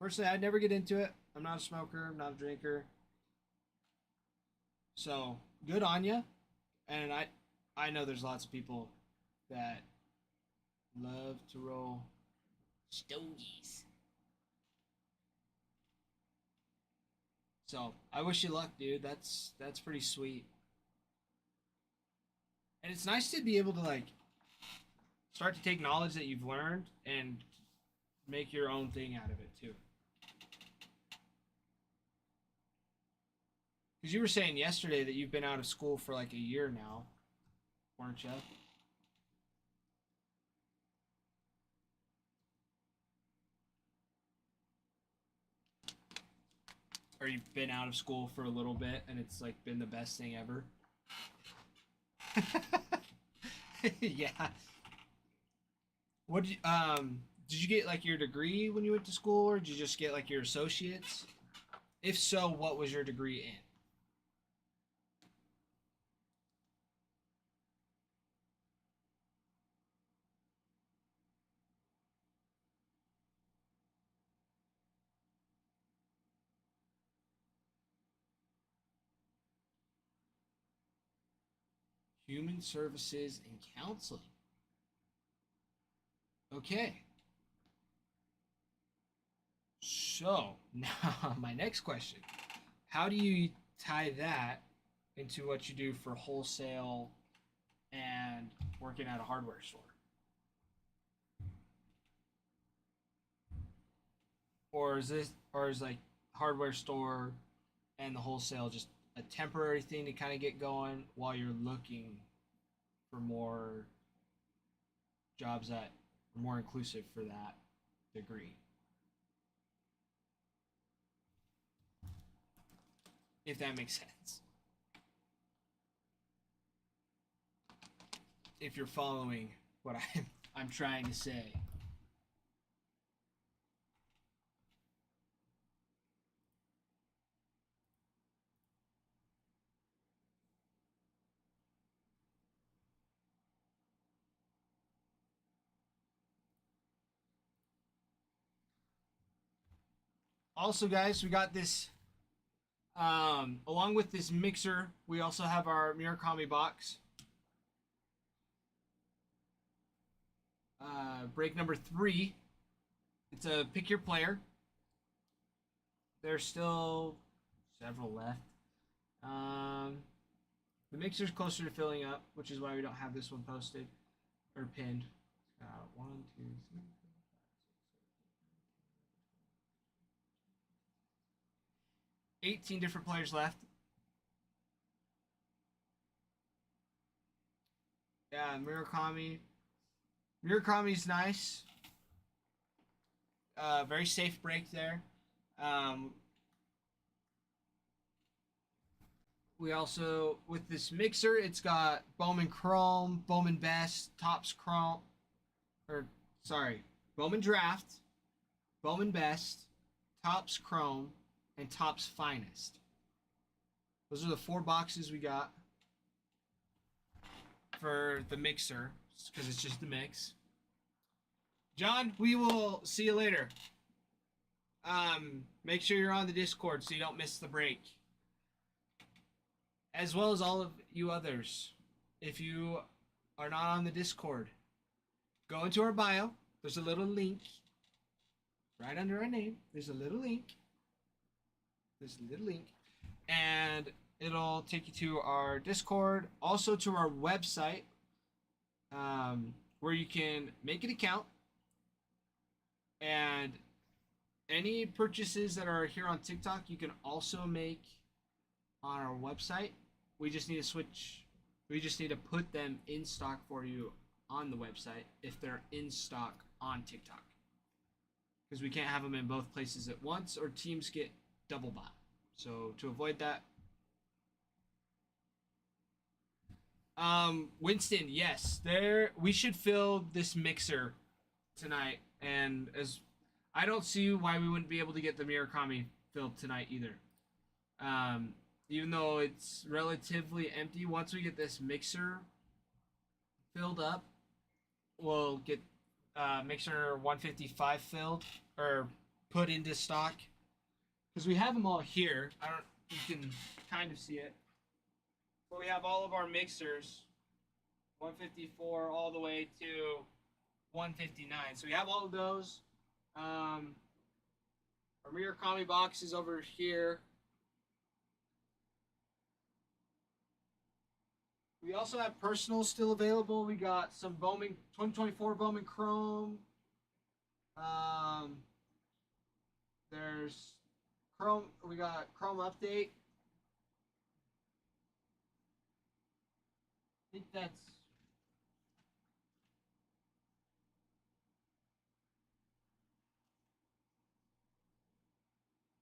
Personally, I'd never get into it. I'm not a smoker. I'm not a drinker. So good on you. And I know there's lots of people that love to roll stogies. So I wish you luck, dude. That's pretty sweet. And it's nice to be able to like start to take knowledge that you've learned and make your own thing out of it too. Because you were saying yesterday that you've been out of school for like a year now, weren't you? Or you've been out of school for a little bit and it's like been the best thing ever? Yeah. What did you get like your degree when you went to school, or did you just get like your associates? If so, what was your degree in? Human services and counseling. Okay. So, now my next question. How do you tie that into what you do for wholesale and working at a hardware store? Or is like hardware store and the wholesale just a temporary thing to kind of get going while you're looking for more jobs that are more inclusive for that degree? If that makes sense. If you're following what I'm trying to say. Also, guys, we got this. Along with this mixer, we also have our Murakami box. Break number 3. It's a pick your player. There's still several left. The mixer's closer to filling up, which is why we don't have this one posted or pinned. 1, 2, 3. 18 different players left. Yeah, Murakami. Murakami's nice. Very safe break there. We also, with this mixer, it's got Bowman Chrome, Bowman Best, Tops Chrome, Bowman Draft, Bowman Best, Tops Chrome, and Tops Finest. Those are the 4 boxes we got for the mixer, because it's just the mix. John, we will see you later. Make sure you're on the Discord so you don't miss the break. As well as all of you others. If you are not on the Discord, go into our bio. There's a little link right under our name. There's a little link. And it'll take you to our Discord, also to our website, where you can make an account, and any purchases that are here on TikTok you can also make on our website. We just need to switch. We just need to put them in stock for you on the website if they're in stock on TikTok, because we can't have them in both places at once or teams get double bought. So to avoid that, Winston, yes, there we should fill this mixer tonight, and as I don't see why we wouldn't be able to get the Murakami filled tonight either. Even though it's relatively empty, once we get this mixer filled up, we'll get mixer 155 filled or put into stock, because we have them all here. I don't. You can kind of see it. But we have all of our mixers, 154 all the way to 159. So we have all of those. Our Murakami box is over here. We also have personals still available. We got some Bowman 2024 Bowman Chrome. There's Chrome. We got Chrome Update. I think that's.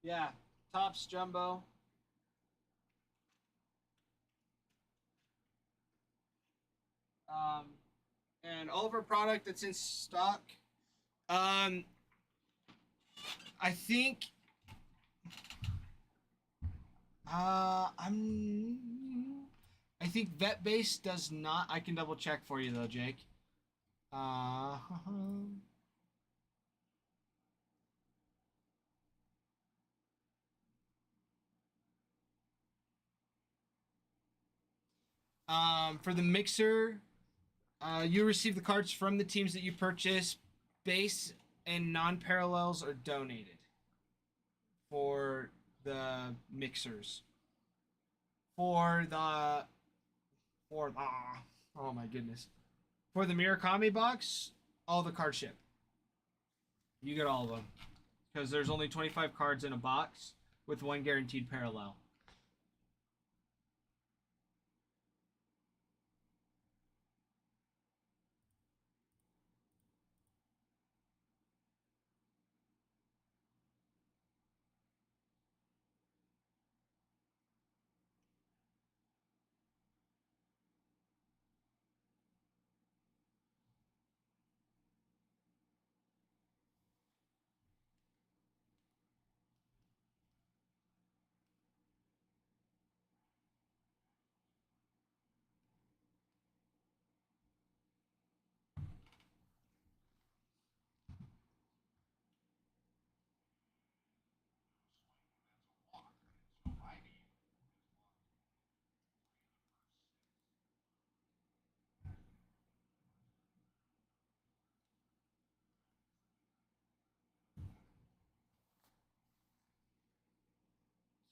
Yeah, Topps Jumbo. Um, and all of our product that's in stock. I think. I think Vet Base does not. I can double check for you though, Jake. Uh, for the mixer, you receive the cards from the teams that you purchase. Base and non-parallels are donated for the mixers. For the oh my goodness. For the Murakami box, all the cards ship. You get all of them, because there's only 25 cards in a box with one guaranteed parallel.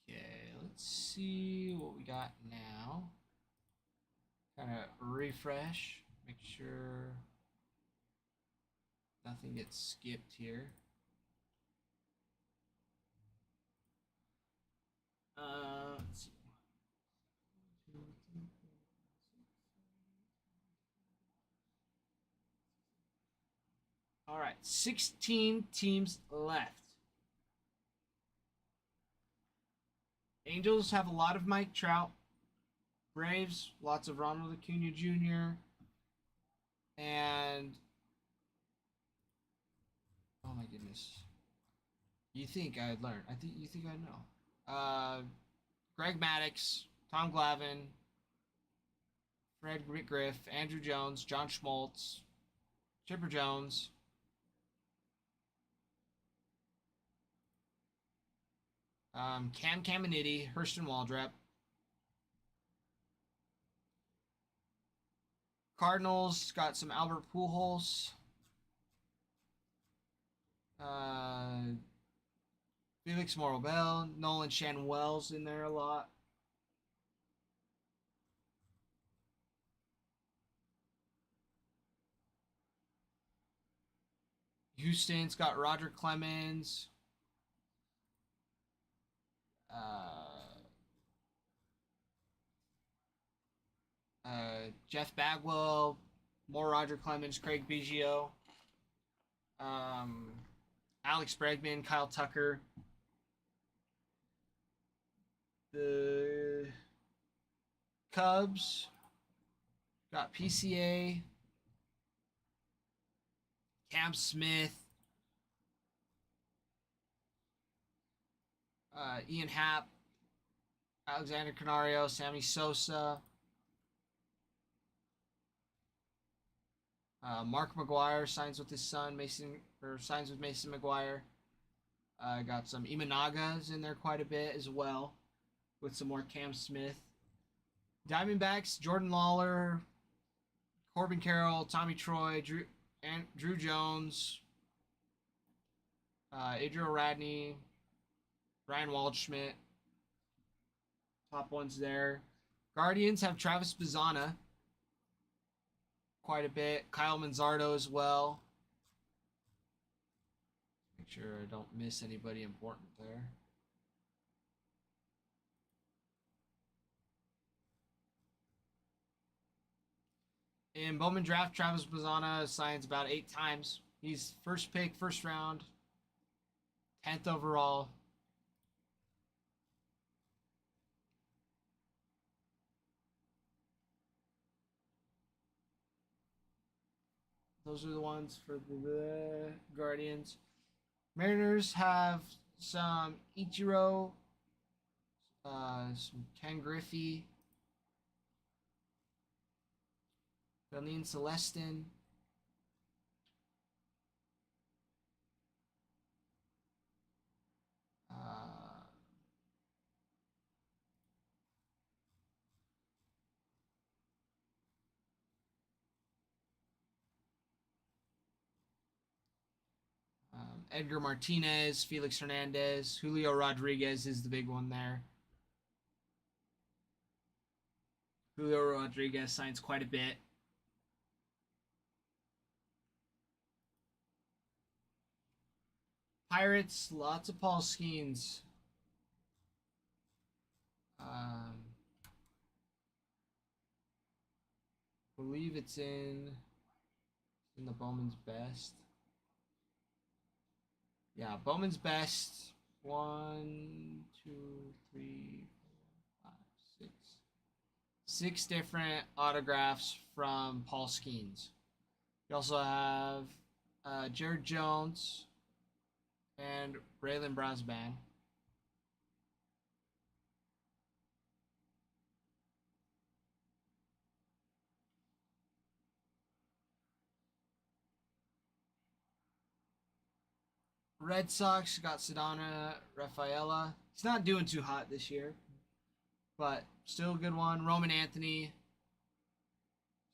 Okay, let's see what we got now. Kind of refresh, make sure nothing gets skipped here. Let's see. All right, 16 teams left. Angels have a lot of Mike Trout. Braves, lots of Ronald Acuna Jr. And oh my goodness, you think I'd learn? I think you think I'd know. Greg Maddux, Tom Glavine, Fred McGriff, Andrew Jones, John Schmaltz, Chipper Jones. Cam Caminiti, Hurston Waldrep. Cardinals got some Albert Pujols. Felix Morrobel, Nolan Shanwell's in there a lot. Houston's got Roger Clemens. Jeff Bagwell, more Roger Clemens, Craig Biggio, Alex Bregman, Kyle Tucker. The Cubs got PCA, Cam Smith, Ian Happ, Alexander Canario, Sammy Sosa, Mark McGuire signs with his son signs with Mason McGuire. Got some Imanagas in there quite a bit as well, with some more Cam Smith. Diamondbacks, Jordan Lawler, Corbin Carroll, Tommy Troy, Drew Jones, Adriel Radney, Ryan Waldschmidt. Top ones there. Guardians have Travis Bazzana quite a bit. Kyle Manzardo as well. Make sure I don't miss anybody important there. In Bowman Draft, Travis Bazzana signs about 8 times. He's first pick, first round, 10th overall. Those are the ones for the Guardians. Mariners have some Ichiro, some Ken Griffey, Berlin Celestin, Edgar Martinez, Felix Hernandez, Julio Rodriguez is the big one there. Julio Rodriguez signs quite a bit. Pirates, lots of Paul Skeens. Believe it's in the Bowman's Best. Yeah, Bowman's Best. 1, 2, 3, 4, 5, 6. 6 different autographs from Paul Skeens. You also have Jared Jones and Braylon Brosban. Red Sox got Sedana Rafaela. He's not doing too hot this year, but still a good one. Roman Anthony,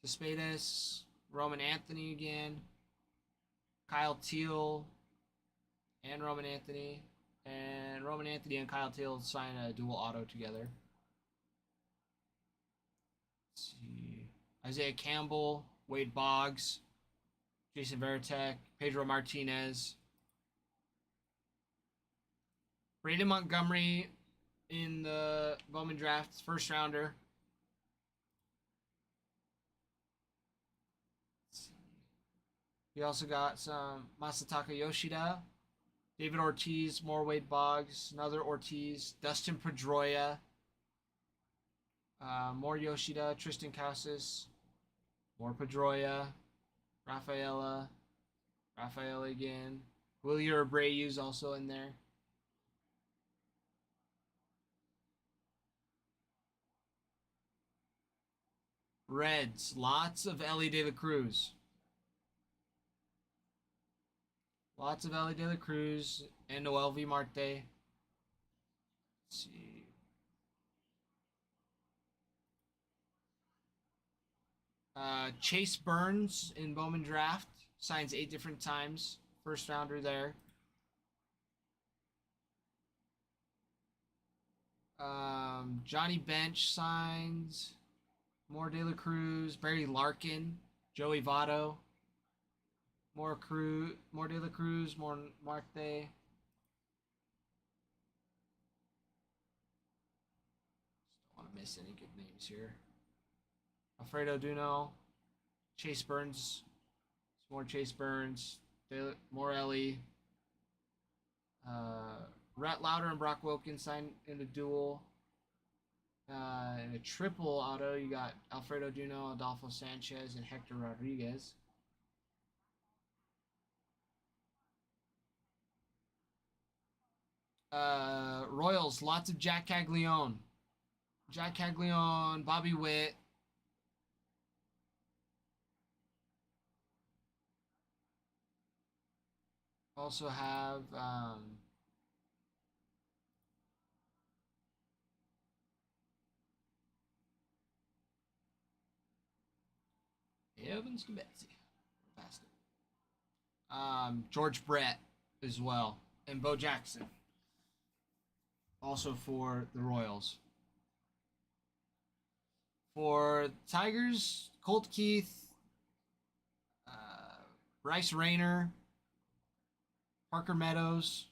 Cespedes, Roman Anthony again, Kyle Teal, and Roman Anthony. And Roman Anthony and Kyle Teal sign a dual auto together. Let's see. Isaiah Campbell, Wade Boggs, Jason Veritek, Pedro Martinez, Braden Montgomery in the Bowman Draft, first rounder. We also got some Masataka Yoshida, David Ortiz, more Wade Boggs, another Ortiz, Dustin Pedroia, more Yoshida, Tristan Casas, more Pedroia, Rafaela again. Willier Abreu's also in there. Reds, lots of Ellie De La Cruz. Lots of Ellie De La Cruz and Noel V. Marte. Let's see. Chase Burns in Bowman Draft signs 8 different times. First rounder there. Johnny Bench signs. More De La Cruz, Barry Larkin, Joey Votto, More De La Cruz, more Marte. Don't want to miss any good names here. Alfredo Duno, Chase Burns, more Chase Burns, Morelli, Rhett Lauder and Brock Wilkins signed in a duel. In a triple auto, you got Alfredo Duno, Adolfo Sanchez, and Hector Rodriguez. Royals, lots of Jack Caglione. Jack Caglione, Bobby Witt. Also have Evans to Betsy. Past it. George Brett as well. And Bo Jackson. Also for the Royals. For Tigers, Colt Keith, Bryce Rayner, Parker Meadows.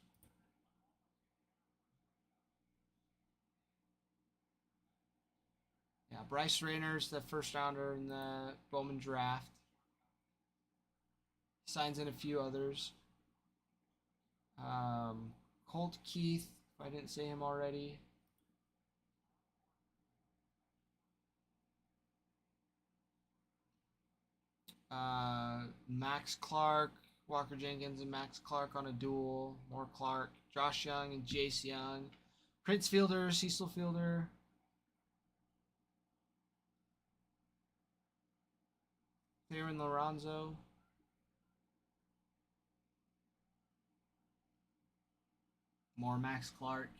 Yeah, Bryce Rayner's the first rounder in the Bowman draft. Signs in a few others. Colt Keith, if I didn't say him already. Max Clark, Walker Jenkins and Max Clark on a duel. More Clark. Josh Young and Jace Young. Prince Fielder, Cecil Fielder. Theron Lorenzo. More Max Clark.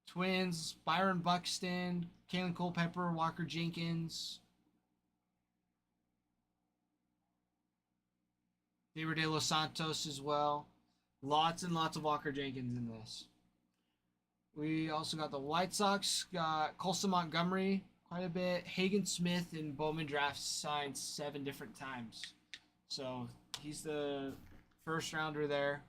Twins, Byron Buxton, Kalen Culpepper, Walker Jenkins. David De Los Santos as well. Lots and lots of Walker Jenkins in this. We also got the White Sox, got Colson Montgomery quite a bit. Hagen Smith in Bowman drafts signed 7 different times. So he's the first rounder there.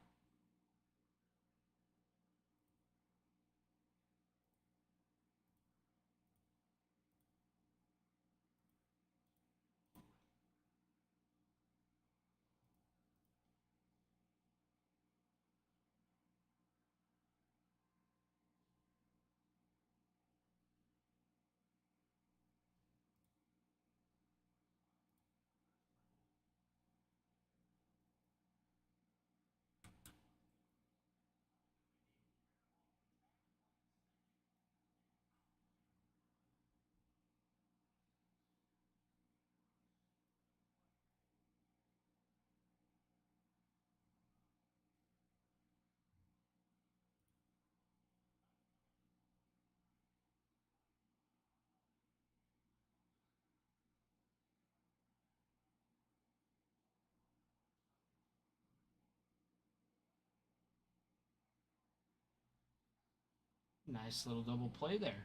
Nice little double play there.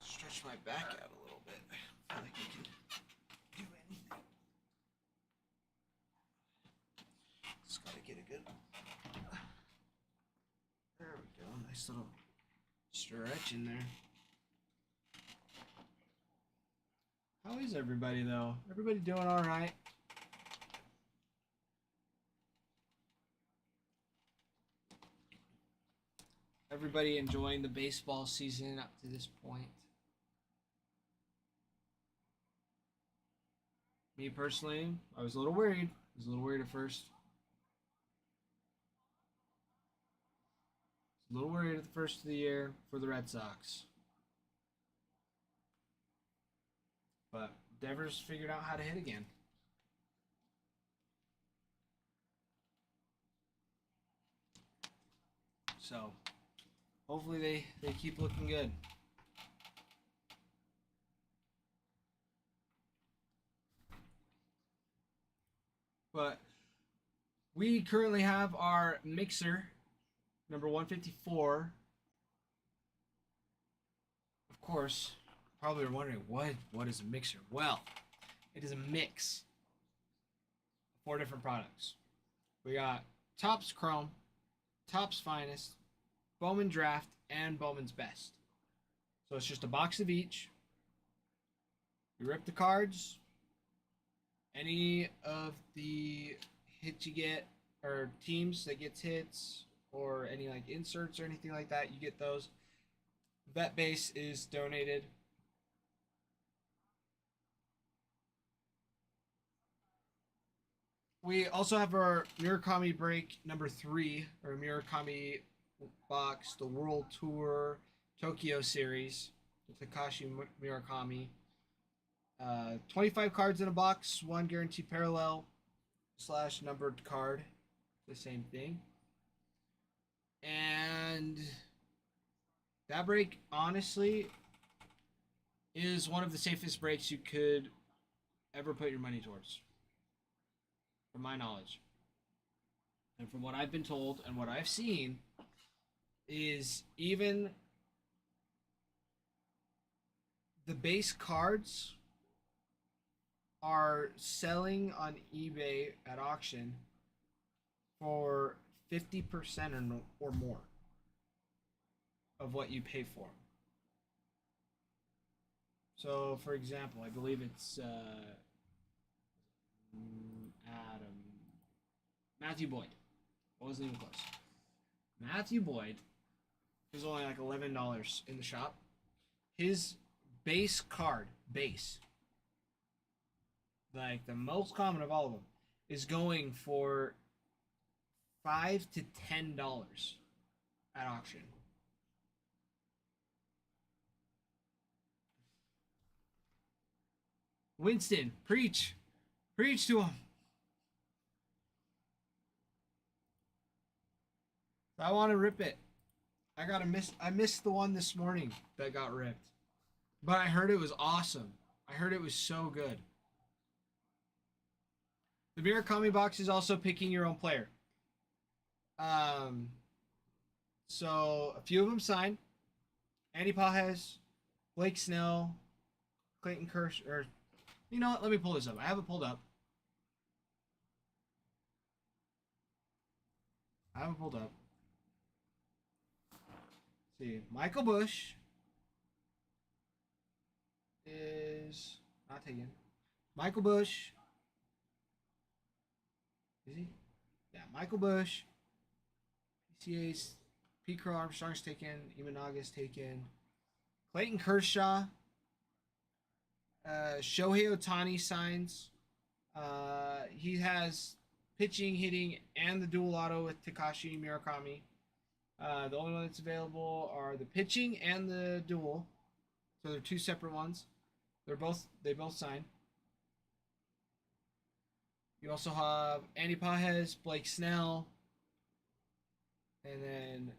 Stretch my back out a little bit. I feel like I can do anything. Just gotta get a good. There we go. Nice little stretch in there. How is everybody though? Everybody doing all right? Everybody enjoying the baseball season up to this point? Me personally, I was a little worried. I was a little worried at first. A little worried at the first of the year for the Red Sox. But Devers figured out how to hit again. So, hopefully they keep looking good. But we currently have our mixer, number 154. Of course, probably are wondering, what is a mixer? Well, it is a mix of 4 different products. We got Topps Chrome, Topps Finest, Bowman Draft, and Bowman's Best. So it's just a box of each. You rip the cards. Any of the hits you get, or teams that gets hits, or any like inserts or anything like that, you get those. Vet base is donated. We also have our Murakami break number 3, or Murakami box, the World Tour Tokyo Series with Takashi Murakami. 25 cards in a box, 1 guaranteed parallel / numbered card, the same thing. And that break, honestly, is one of the safest breaks you could ever put your money towards, from my knowledge. And from what I've been told and what I've seen, is even the base cards are selling on eBay at auction for 50% or more of what you pay for them. So, for example, I believe it's Matthew Boyd. Wasn't even close. Matthew Boyd is only like $11 in the shop. his base card, base, like the most common of all of them, is going for $5 to $10 at auction. Winston, preach, preach to him. I want to rip it. I missed the one this morning that got ripped, but I heard it was awesome. I heard it was so good. The Murakami box is also picking your own player. So a few of them signed. Andy Pajes, Blake Snell, Clayton Kershaw. Or, you know what? Let me pull this up. I have it pulled up. Let's see, Michael Bush is not taken. Michael Bush. Is he? Yeah, Michael Bush. PCA's Pete Crow Armstrong's taken. Imanaga's taken. Clayton Kershaw. Shohei Ohtani signs. He has pitching, hitting, and the dual auto with Takashi Murakami. The only one that's available are the pitching and the dual. So they're two separate ones. They both sign. You also have Andy Pajes, Blake Snell, and then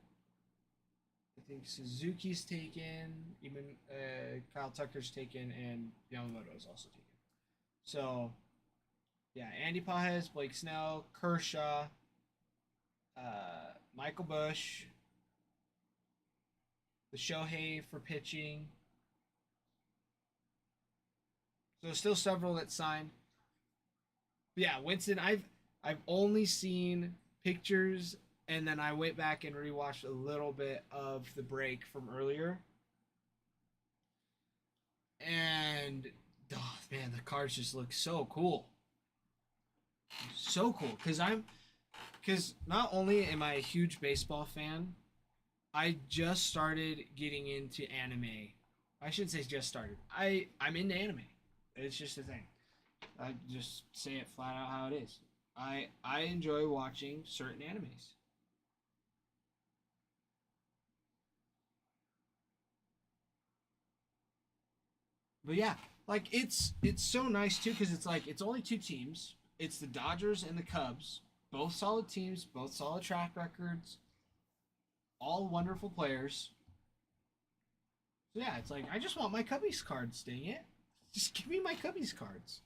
I think Suzuki's taken, even Kyle Tucker's taken, and Yamamoto is also taken. So, yeah, Andy Pajes, Blake Snell, Kershaw, Michael Bush, the Shohei for pitching. So still several that signed. But yeah, Winston, I've only seen pictures, and then I went back and rewatched a little bit of the break from earlier. And oh man, the cards just look so cool. So cool. Because not only am I a huge baseball fan, I just started getting into anime. I shouldn't say just started. I'm into anime. It's just a thing. I just say it flat out how it is. I enjoy watching certain animes. But yeah, like it's so nice too because it's like it's only two teams. It's the Dodgers and the Cubs, both solid teams, both solid track records, all wonderful players. So yeah, it's like I just want my Cubbies cards, dang it. Just give me my Cubbies cards.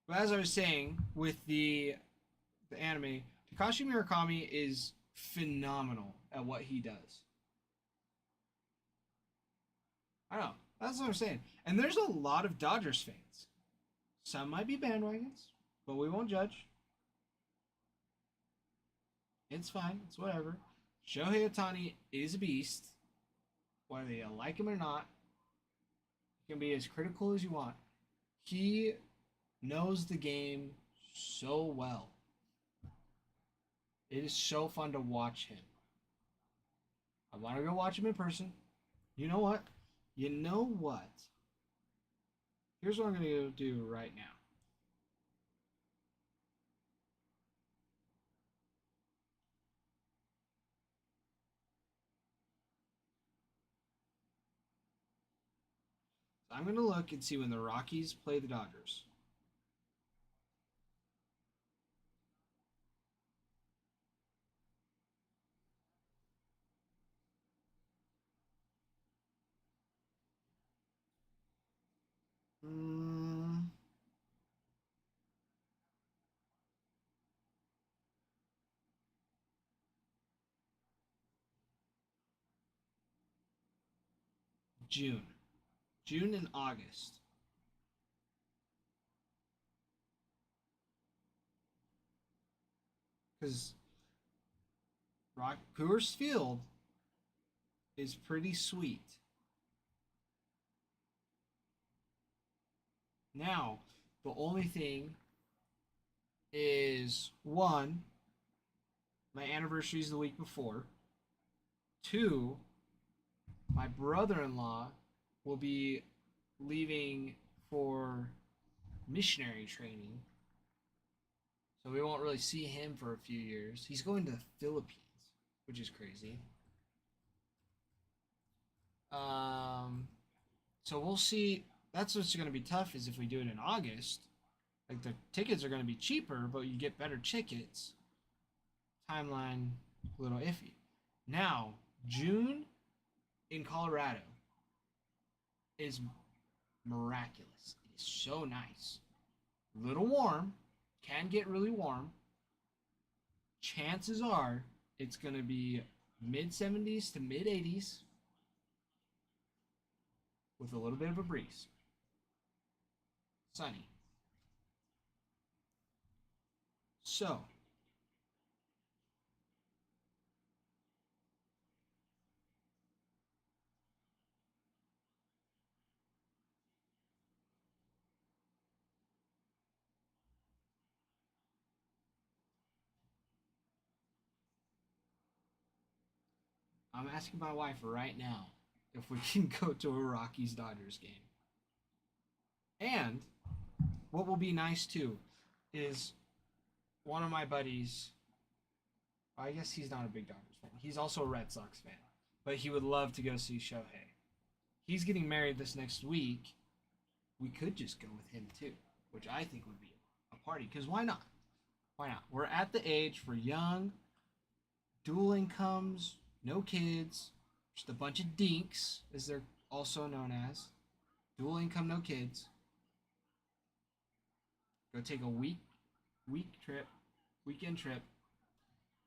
But as I was saying, with the anime, Takashi Murakami is phenomenal at what he does. I don't know. That's what I'm saying. And there's a lot of Dodgers fans. Some might be bandwagons, but we won't judge. It's fine. It's whatever. Shohei Ohtani is a beast. Whether you like him or not, you can be as critical as you want. He knows the game so well. It is so fun to watch him. I want to go watch him in person. You know what? Here's what I'm going to do right now. So I'm going to look and see when the Rockies play the Dodgers. June. June and August. Because Coors Field is pretty sweet. Now, the only thing is one, my anniversary is the week before. Two, my brother-in-law will be leaving for missionary training. So we won't really see him for a few years. He's going to the Philippines, which is crazy. So we'll see. That's what's going to be tough is if we do it in August. Like the tickets are going to be cheaper, but you get better tickets. Timeline a little iffy. Now, June in Colorado is miraculous. It is so nice. A little warm. Can get really warm. Chances are it's going to be mid 70s to mid 80s with a little bit of a breeze. Sunny. So, I'm asking my wife right now if we can go to a Rockies Dodgers game. And what will be nice too is one of my buddies, I guess he's not a big Dodgers fan. He's also a Red Sox fan, but he would love to go see Shohei. He's getting married this next week. We could just go with him too, which I think would be a party. Because why not? Why not? We're at the age for young, dual incomes, no kids, just a bunch of dinks, as they're also known as. Dual income, no kids. Go take a weekend trip.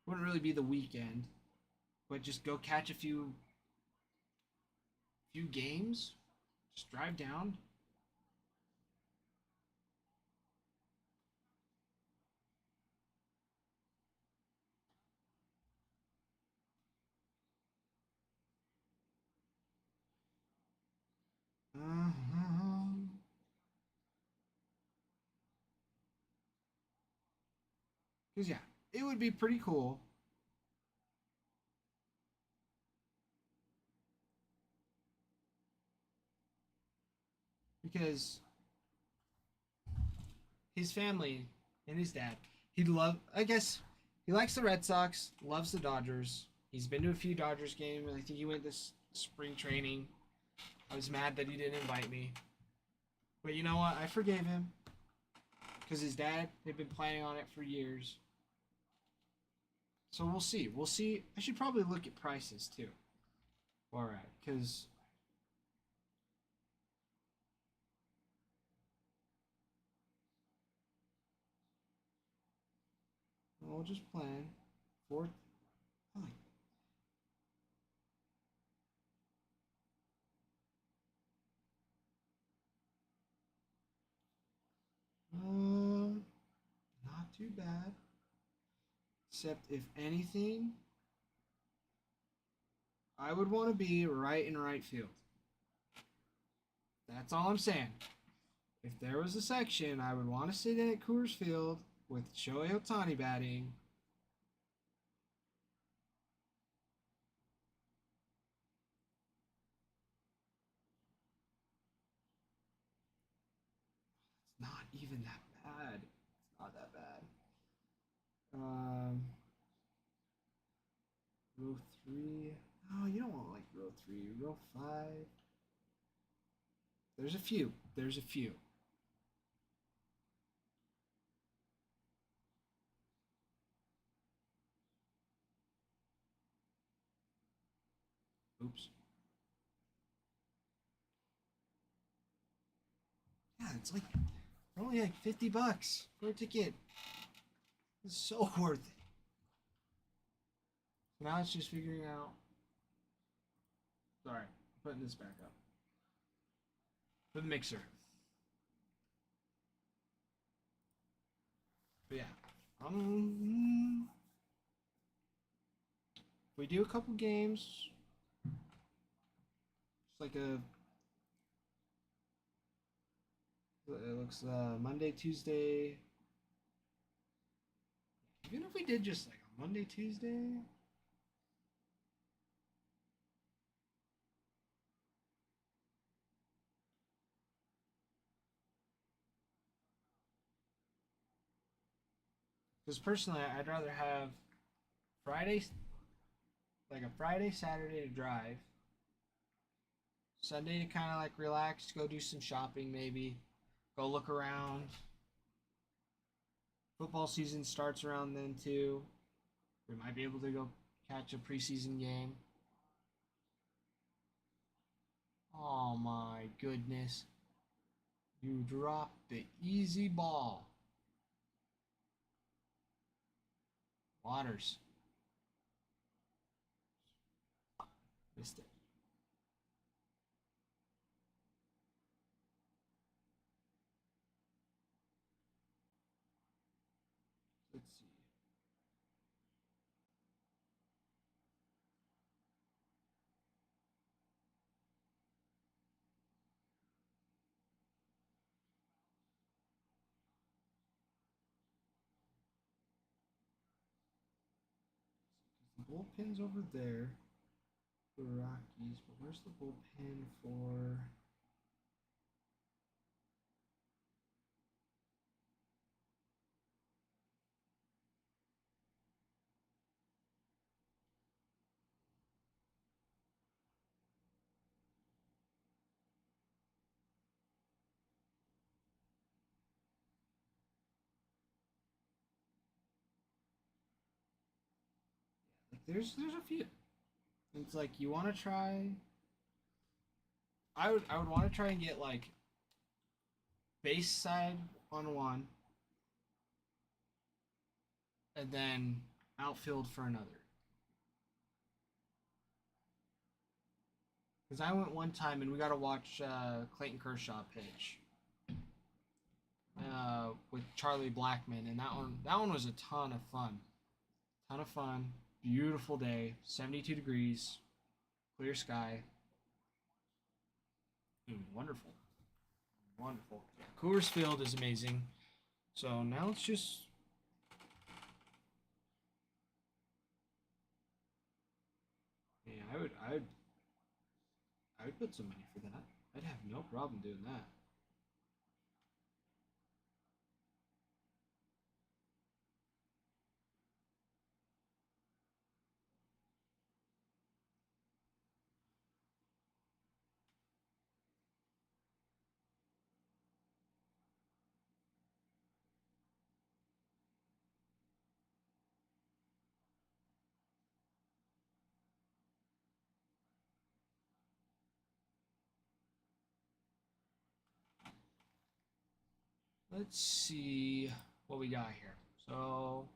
Wouldn't really be the weekend, but just go catch a few games. Just drive down. Because yeah, it would be pretty cool. Because his family and his dad, I guess he likes the Red Sox, loves the Dodgers. He's been to a few Dodgers games. I think he went this spring training. I was mad that he didn't invite me. But you know what? I forgave him. Because his dad, they've been planning on it for years. So we'll see. We'll see. I should probably look at prices too. Alright, because we'll just plan. Fourth. Oh, not too bad. Except if anything, I would want to be right in right field. That's all I'm saying. If there was a section, I would want to sit in at Coors Field with Shohei Ohtani batting. It's not even that bad. It's not that bad. Row 3. Oh, you don't want like row 3. Row 5. There's a few. There's a few. Oops. Yeah, it's like only like $50 for a ticket. It's so worth it. So now it's just figuring out. Sorry, I'm putting this back up. For the mixer. But yeah. We do a couple games. It's like a. It looks Monday, Tuesday. Even if we did just like a Monday, Tuesday. Because personally, I'd rather have Friday, like a Friday, Saturday to drive, Sunday to kind of like relax, go do some shopping maybe, go look around. Football season starts around then too. We might be able to go catch a preseason game. Oh my goodness. You dropped the easy ball. Waters. Missed it. Let's see. The bullpen's over there for Rockies, but where's the bullpen for? Like there's a few. It's like you want to try. I would want to try and get like base side on one, and then outfield for another. Because I went one time and we got to watch Clayton Kershaw pitch with Charlie Blackmon, and that one was a ton of fun. Ton of fun. Beautiful day. 72 degrees. Clear sky. Wonderful. Wonderful. Yeah, Coors Field is amazing. So now let's just. Yeah, I would put some money for that. I'd have no problem doing that. Let's see what we got here. So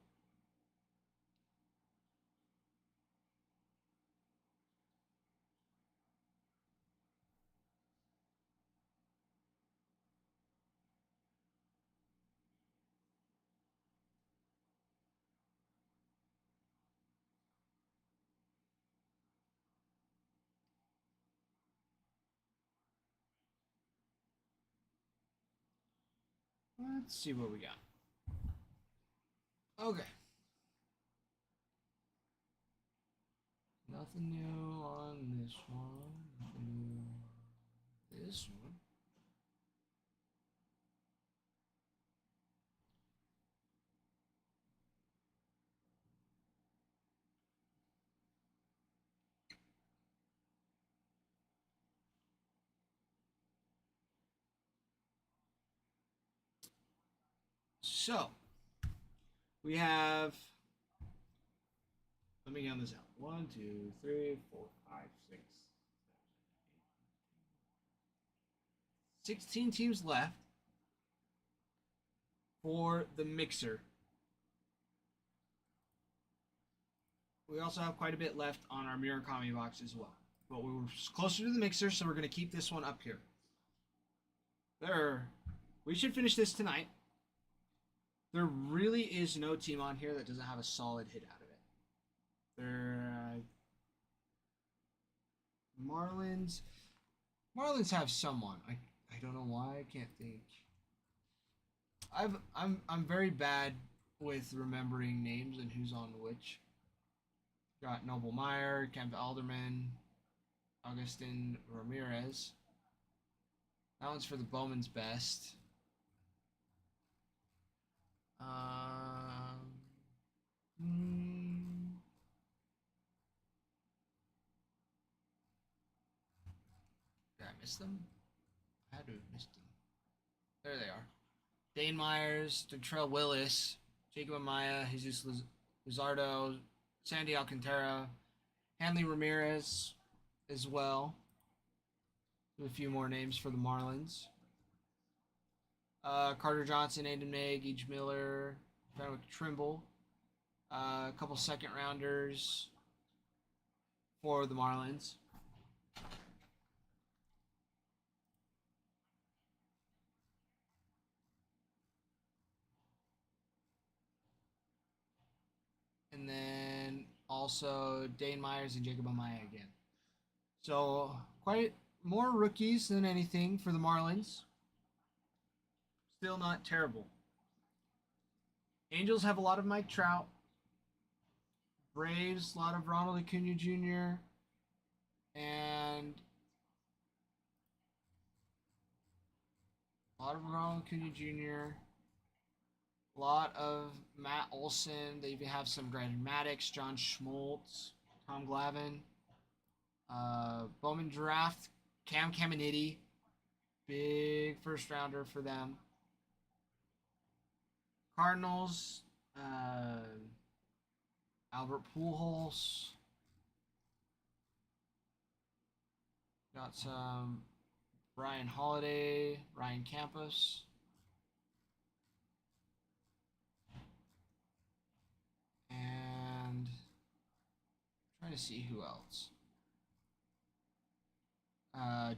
let's see what we got. Okay. Nothing new on this one. Nothing new on this one. So we have. Let me count this out. 1, 2, 3, 4, 5, 6, 16 teams left for the mixer. We also have quite a bit left on our Murakami box as well. But we were closer to the mixer, so we're going to keep this one up here. We should finish this tonight. There really is no team on here that doesn't have a solid hit out of it. Marlins have someone. I don't know why. I can't think. I'm very bad with remembering names and who's on which. Got Noble Meyer, Kemp Alderman, Augustin Ramirez. That one's for the Bowman's Best. miss them? I had to have missed them. There they are. Dane Myers, Dontrell Willis, Jacob Amaya, Jesus Luzardo, Sandy Alcantara, Hanley Ramirez as well. With a few more names for the Marlins. Carter Johnson, Aiden May, Gage Miller, Fenwick Trimble. A couple second rounders for the Marlins. And then also Dane Myers and Jacob Amaya again. So quite more rookies than anything for the Marlins. Still not terrible. Angels have a lot of Mike Trout. Braves, a lot of Ronald Acuna Jr. And a lot of Ronald Acuna Jr. A lot of Matt Olson. They even have some Brandon Maddox, John Schmaltz, Tom Glavine. Bowman draft, Cam Caminiti. Big first rounder for them. Cardinals, Albert Pujols. Got some Brian Holiday, Ryan Campos. And I'm trying to see who else.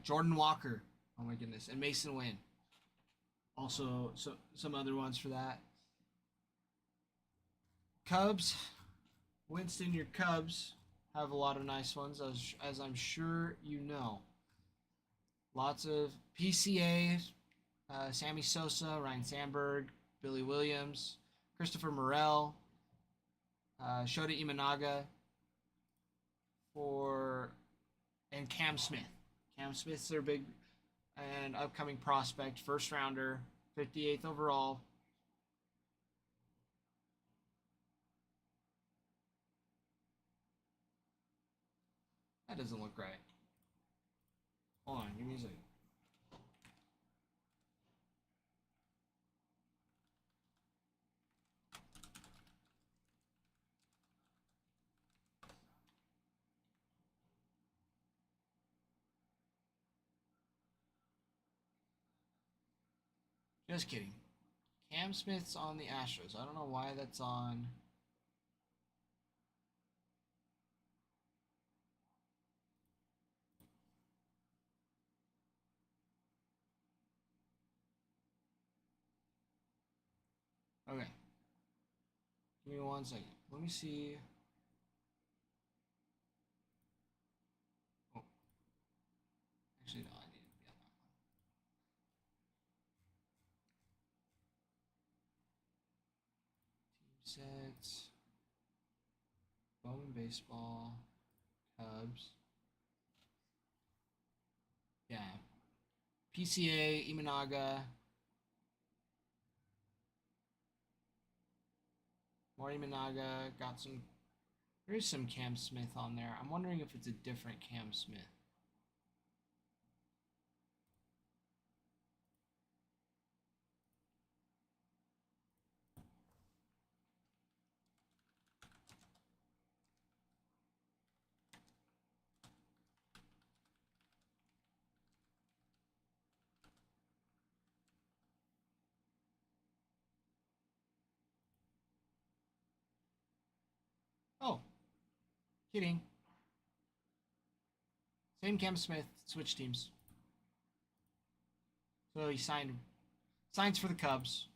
Jordan Walker. Oh my goodness. And Mason Wynn. Also, some other ones for that. Cubs. Winston, your Cubs have a lot of nice ones, as I'm sure you know. Lots of PCA, Sammy Sosa, Ryan Sandberg, Billy Williams, Christopher Morel, Shota Imanaga, and Cam Smith. Cam Smith's their big and upcoming prospect, first rounder, 58th overall. That doesn't look right. Hold on, give me a second. Just kidding. Cam Smith's on the Astros. I don't know why that's on. Okay. Give me 1 second. Let me see. Oh. Actually, no, I need to be on that one. Team sets. Bowman Baseball. Cubs. Yeah. PCA, Imanaga. More Imanaga. Got some. There is some Cam Smith on there. I'm wondering if it's a different Cam Smith. Oh, kidding. Same Cam Smith, switch teams. So he signs for the Cubs.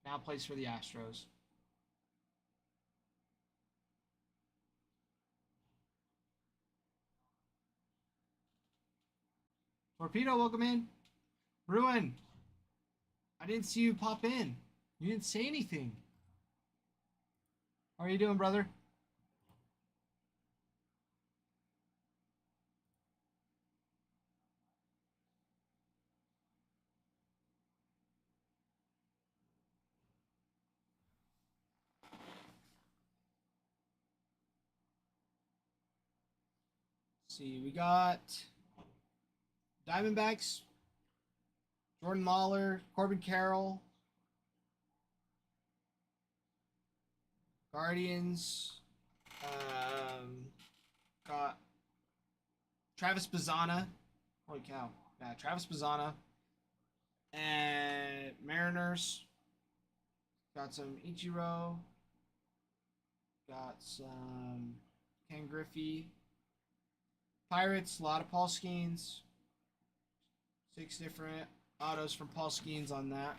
Now plays for the Astros. Torpedo, welcome in. Bruin, I didn't see you pop in. You didn't say anything. How are you doing, brother? Let's see, we got Diamondbacks, Jordan Lawler, Corbin Carroll. Guardians, got Travis Bazzana. Holy cow. Yeah, Travis Bazzana. And Mariners, got some Ichiro. Got some Ken Griffey. Pirates, a lot of Paul Skeens. 6 different autos from Paul Skeens on that.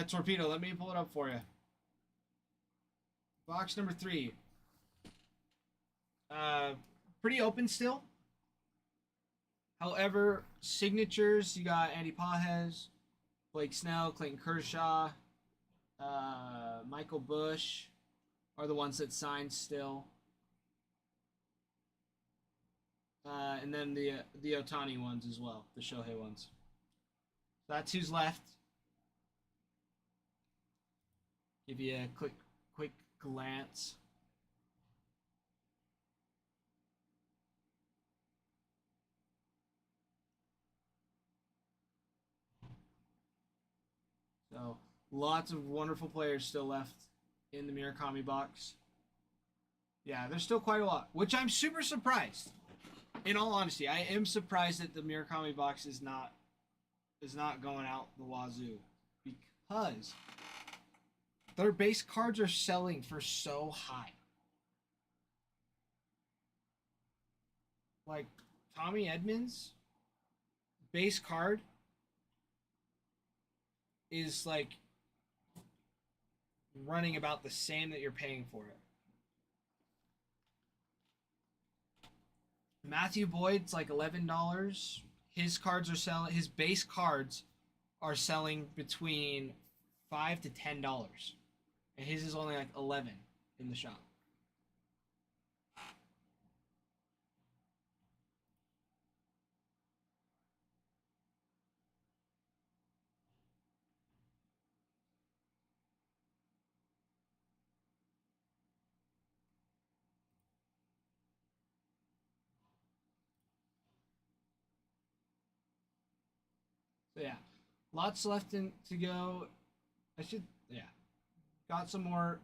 Torpedo, let me pull it up for you. Box number 3. Pretty open still. However, signatures, you got Andy Pajes, Blake Snell, Clayton Kershaw, Michael Bush are the ones that signed still. And then the Otani ones as well, the Shohei ones. So that's who's left. Give you a quick glance. So lots of wonderful players still left in the Murakami box. Yeah, there's still quite a lot, which I'm super surprised. In all honesty, I am surprised that the Murakami box is not going out the wazoo, because their base cards are selling for so high. Like Tommy Edmonds base card is like running about the same that you're paying for it. Matthew Boyd's like $11. His cards are selling. His base cards are selling between $5 to $10, and his is only like 11 in the shop. So yeah, lots left to go. Got some more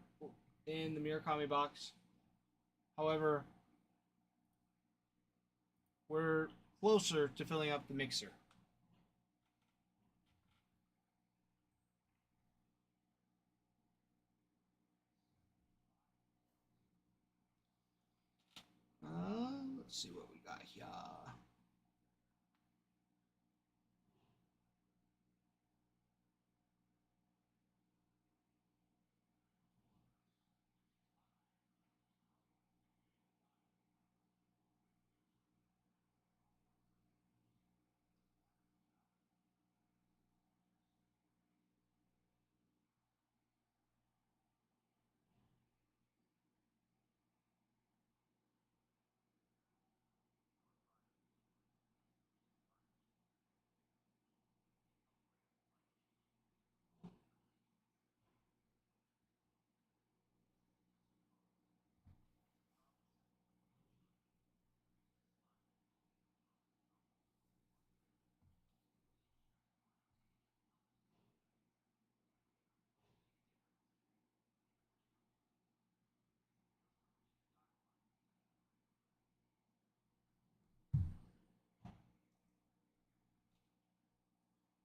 in the Murakami box. However, we're closer to filling up the mixer. Let's see what we got here.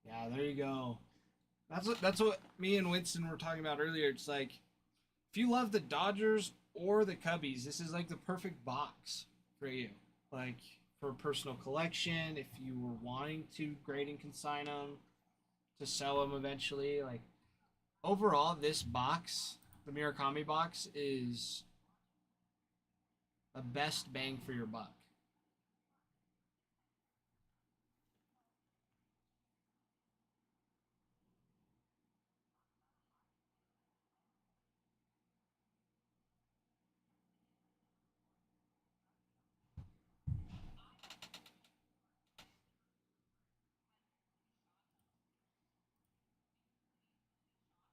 Yeah, there you go. That's what me and Winston were talking about earlier. It's like, if you love the Dodgers or the Cubbies, this is like the perfect box for you. Like for personal collection, if you were wanting to grade and consign them, to sell them eventually. Like overall, this box, the Murakami box, is the best bang for your buck.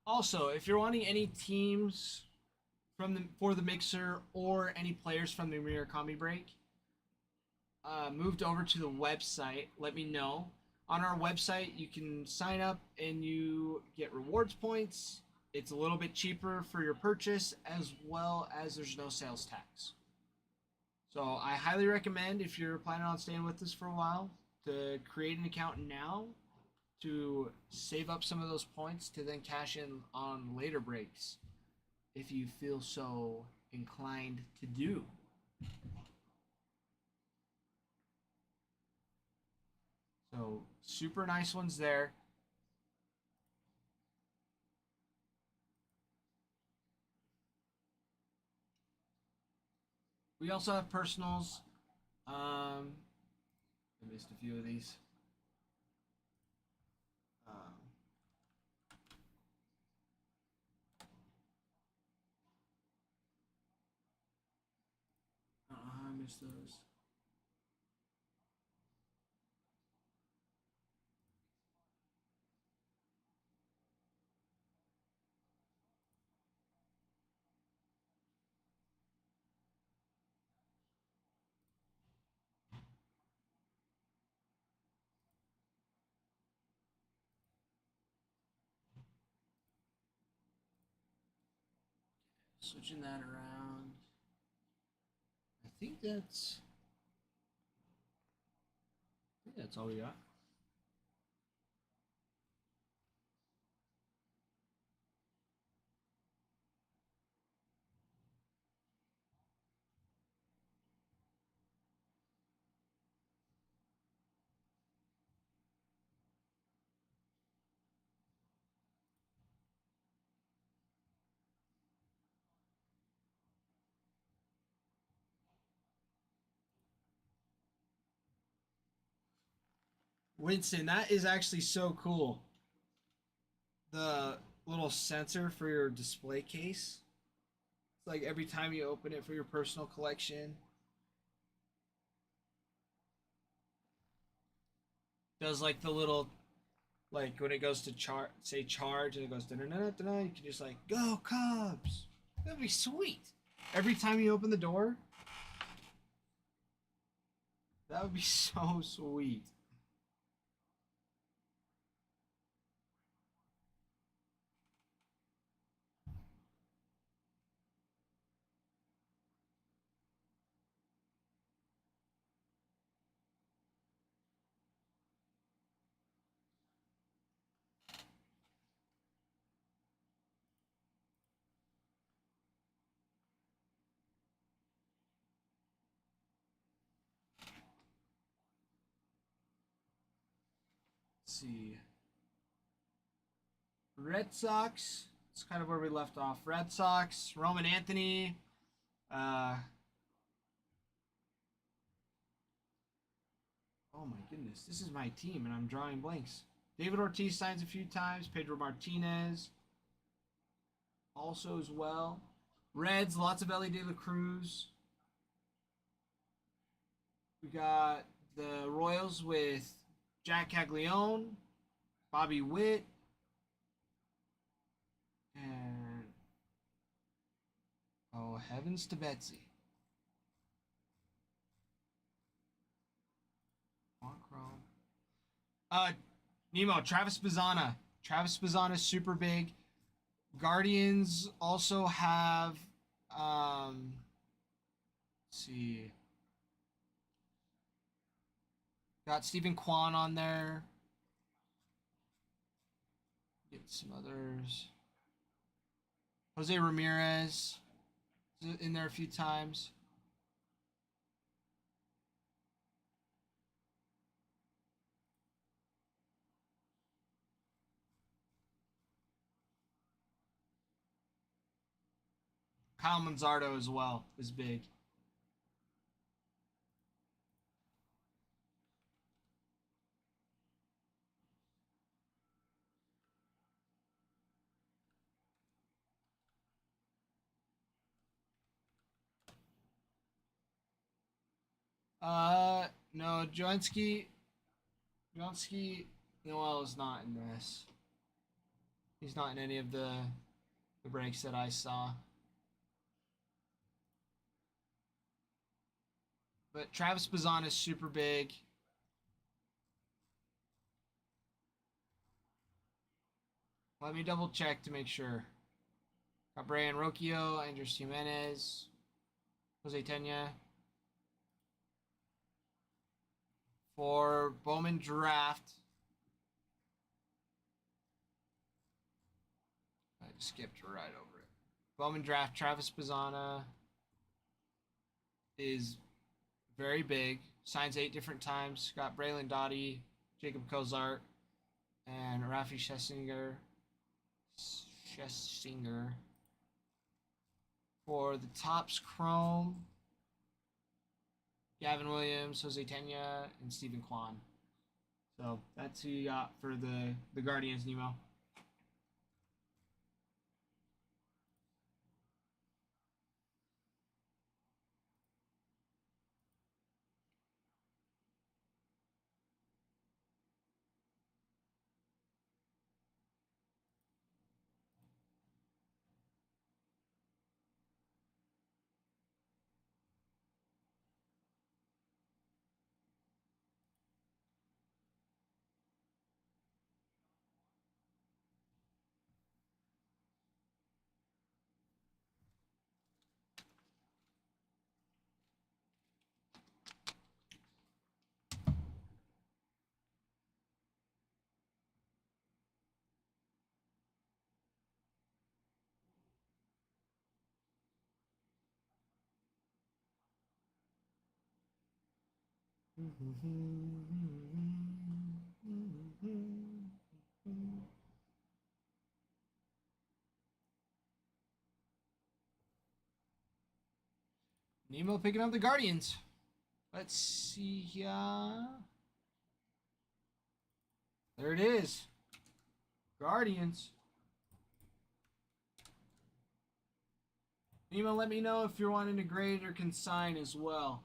Also, if you're wanting any teams for the mixer or any players from the Murakami break moved over to the website, let me know. On our website, you can sign up and you get rewards points. It's a little bit cheaper for your purchase, as well as there's no sales tax. So I highly recommend, if you're planning on staying with us for a while, to create an account now to save up some of those points to then cash in on later breaks if you feel so inclined to do. So super nice ones there. We also have personals. I missed a few of these. I missed those. Switching that around. I think that's all we got. Winston, that is actually so cool. The little sensor for your display case. It's like every time you open it for your personal collection, does like the little, like when it goes to charge and it goes da-da-da-da-da, you can just like go Cubs. That'd be sweet. Every time you open the door, that would be so sweet. Let's see. Red Sox. It's kind of where we left off. Red Sox, Roman Anthony. Uh, oh my goodness, this is my team, and I'm drawing blanks. David Ortiz signs a few times. Pedro Martinez also as well. Reds, lots of Ellie De La Cruz. We got the Royals with Jack Caglione, Bobby Witt, and oh heavens to Betsy. Chrome. Nemo, Travis Bazzana. Travis Bazzana is super big. Guardians also have let's see. Got Stephen Kwan on there. Get some others. Jose Ramirez in there a few times. Kyle Manzardo as well is big. No, Joensky Noel is not in this. He's not in any of the breaks that I saw. But Travis Bazan is super big. Let me double check to make sure. Got Brian Rocchio, Andres Jimenez, Jose Tena. For Bowman draft, I just skipped right over it. Bowman draft, Travis Bazana is very big. Signs 8 different times. Got Braylon Dottie, Jacob Kozart, and Rafi Schessinger. For the Topps Chrome, Gavin Williams, Jose Tena, and Stephen Kwan. So that's who you got for the Guardians, Nemo. Nemo picking up the Guardians. Let's see here. There it is. Guardians. Nemo, let me know if you're wanting to grade or consign as well.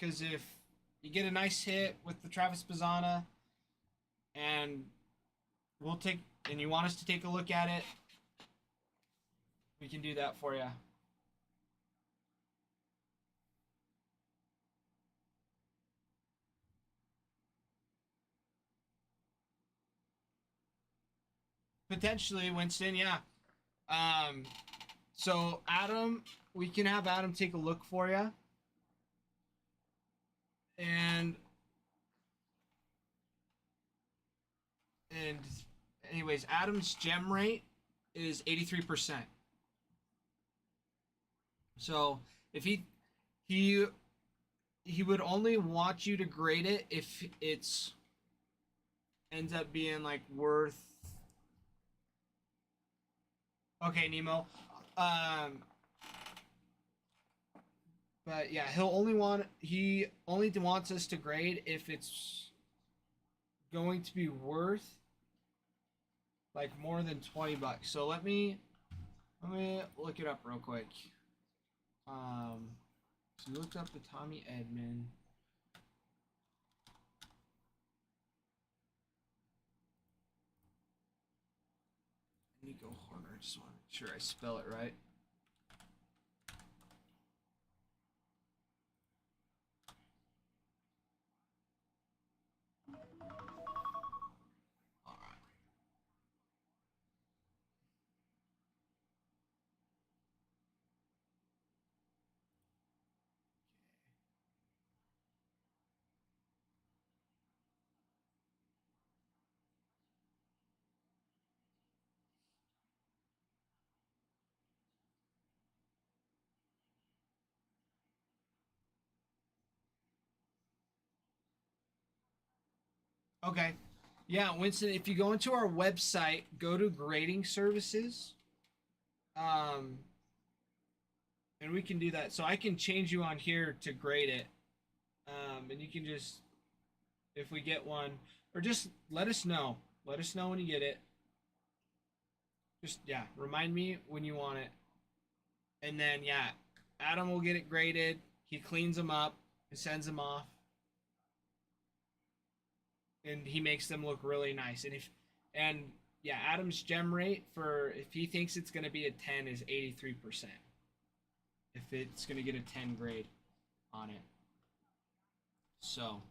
Because if you get a nice hit with the Travis Bazana, and you want us to take a look at it, we can do that for you. Potentially, Winston, yeah. So Adam, we can have Adam take a look for you. And anyways, Adam's gem rate is 83%. So if he would only want you to grade it if it's ends up being like worth. Okay, Nemo. But yeah, he only wants us to grade if it's going to be worth like more than $20. So let me look it up real quick. So we looked up the Tommy Edman. Nico Horner. I just want to make sure I spell it right. Okay. Yeah, Winston, if you go into our website, go to grading services. And we can do that. So I can change you on here to grade it. And you can just, if we get one, or just let us know. Let us know when you get it. Just, yeah, remind me when you want it. And then, yeah, Adam will get it graded. He cleans them up and sends them off. And he makes them look really nice. And yeah, Adam's gem rate for if he thinks it's going to be a 10 is 83%. if it's gonna get a 10 grade on it. So,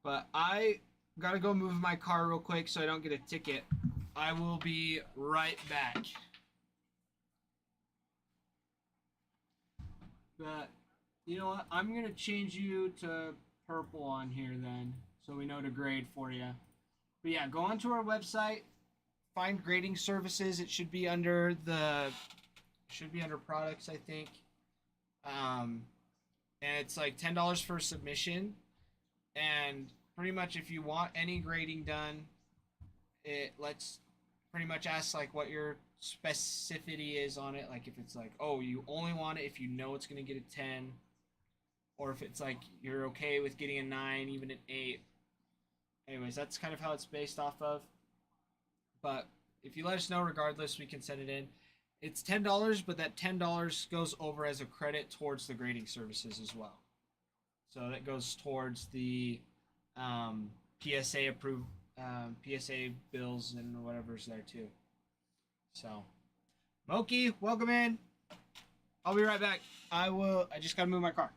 but I gotta go move my car real quick so I don't get a ticket. I will be right back. But you know what? I'm gonna change you to purple on here then, so we know to grade for you. But yeah, go onto our website, find grading services. It should be under products, I think. And it's like $10 for submission. And pretty much if you want any grading done, it lets pretty much ask like what your specificity is on it. Like if it's like, oh, you only want it if you know it's gonna get a 10, or if it's like you're okay with getting a 9, even an 8. Anyways, that's kind of how it's based off of. But if you let us know, regardless, we can send it in. It's $10, but that $10 goes over as a credit towards the grading services as well. So that goes towards the PSA approved PSA bills and whatever's there too. So, Moki, welcome in. I'll be right back. I just gotta move my car.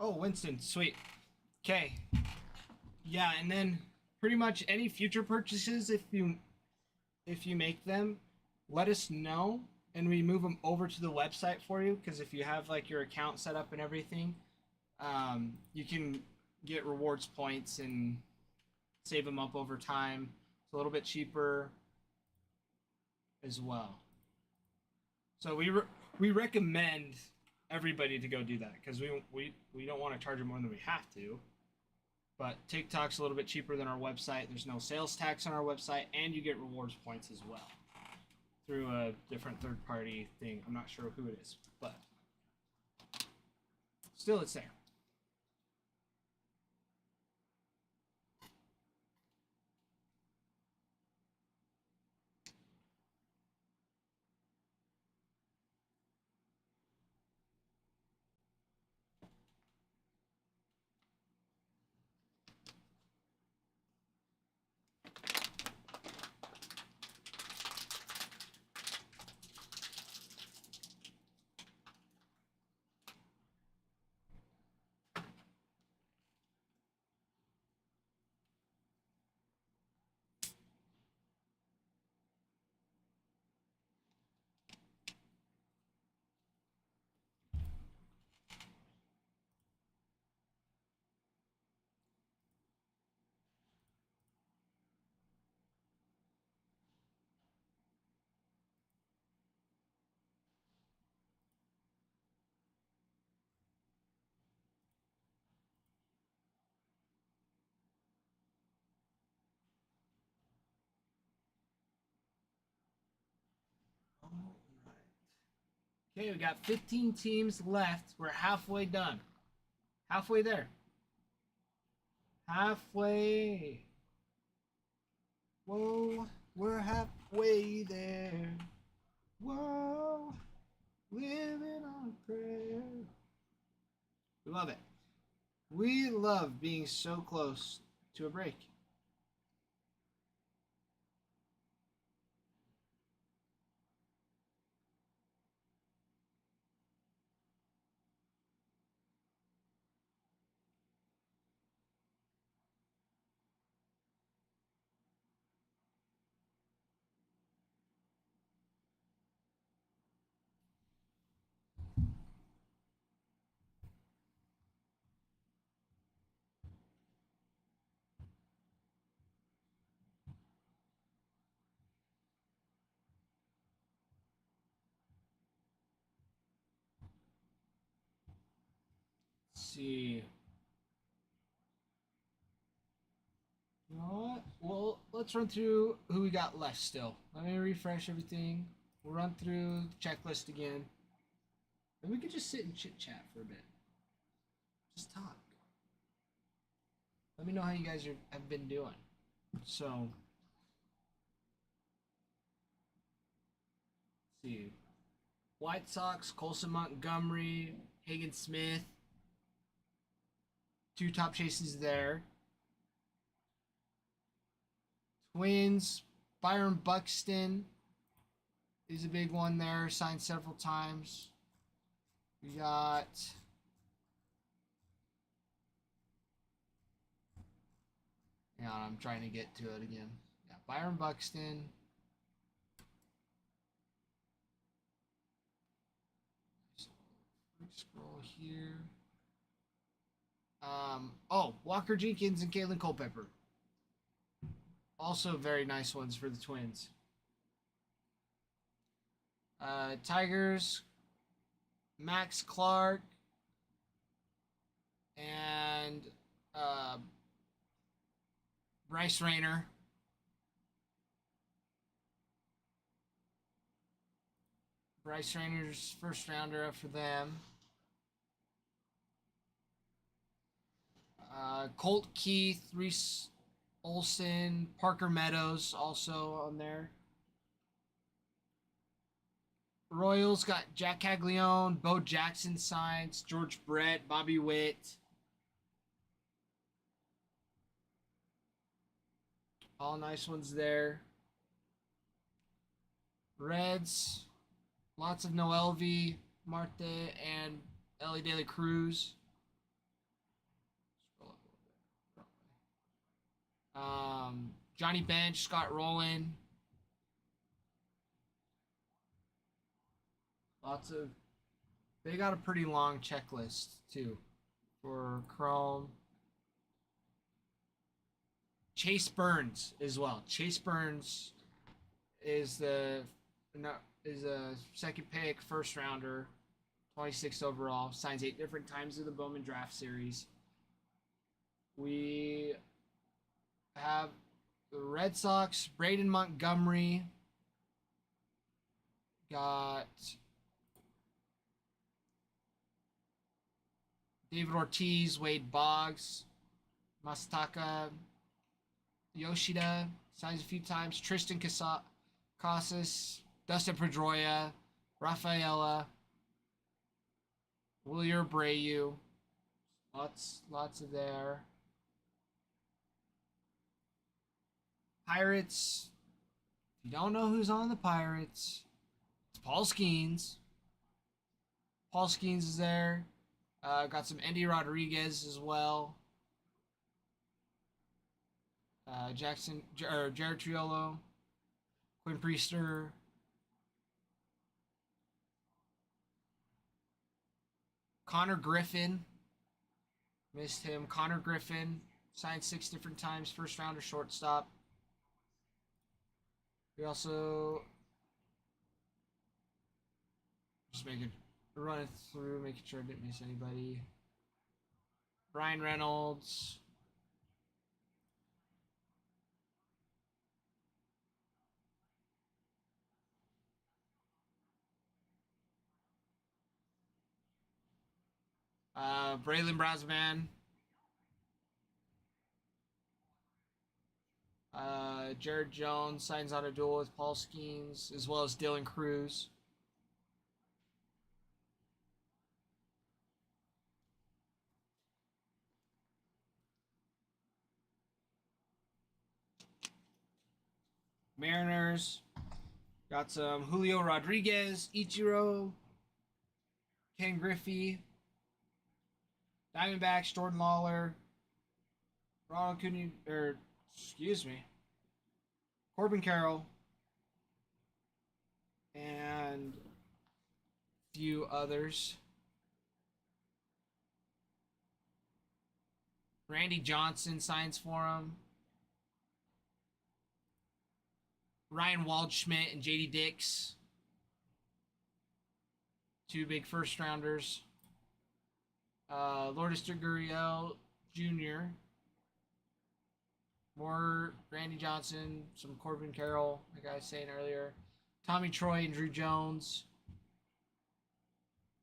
Oh, Winston, sweet. Okay. Yeah, and then pretty much any future purchases, if you make them, let us know and we move them over to the website for you. Because if you have like your account set up and everything, you can get rewards points and save them up over time. It's a little bit cheaper as well. So we recommend everybody to go do that because we don't want to charge them more than we have to. But TikTok's a little bit cheaper than our website. There's no sales tax on our website, and you get rewards points as well through a different third-party thing. I'm not sure who it is, but still, it's there. Okay, we got 15 teams left. We're halfway done. Halfway there. Halfway. Whoa, we're halfway there. Whoa, living on a prayer. We love it. We love being so close to a break. Let's see. You know what? Well, let's run through who we got left still. Let me refresh everything. We'll run through the checklist again. And we could just sit and chit chat for a bit. Just talk. Let me know how you guys have been doing. So, let's see. White Sox, Colson Montgomery, Hagen Smith. 2 top chases there. Twins, Byron Buxton is a big one there. Signed several times. We got hang on, I'm trying to get to it again. Yeah, Byron Buxton. Scroll here. Walker Jenkins and Caitlin Culpepper. Also very nice ones for the Twins. Tigers, Max Clark, and Bryce Rayner. Bryce Rayner's first rounder up for them. Colt Keith, Reese Olson, Parker Meadows also on there. Royals got Jack Caglione, Bo Jackson signs, George Brett, Bobby Witt. All nice ones there. Reds, lots of Noelvi, Marte, and Ellie De La Cruz. Johnny Bench, Scott Rowland. They got a pretty long checklist too for Chrome. Chase Burns as well. Chase Burns is a second pick, first rounder, 26th overall. Signs 8 different times in the Bowman Draft Series. We have the Red Sox, Braden Montgomery. Got David Ortiz, Wade Boggs, Masataka Yoshida, signs a few times. Tristan Casas, Dustin Pedroia, Rafaela, Willier Abreu. Lots of there. Pirates. If you don't know who's on the Pirates, it's Paul Skeens. Paul Skeens is there. Got some Andy Rodriguez as well. Jared Triolo, Quinn Priester, Connor Griffin. Missed him. Connor Griffin signed 6 different times. First rounder, shortstop. We also just running through, making sure I didn't miss anybody. Brian Reynolds. Braylon Brasman. Jared Jones signs on a duel with Paul Skeens, as well as Dylan Cruz. Mariners got some Julio Rodriguez, Ichiro, Ken Griffey. Diamondbacks, Jordan Lawler, Ronald Cooney, Corbin Carroll, and a few others. Randy Johnson signs for him. Ryan Waldschmidt and JD Dix. Two big first rounders. Lourdes Gurriel Jr. More Randy Johnson, some Corbin Carroll, like I was saying earlier. Tommy Troy and Drew Jones.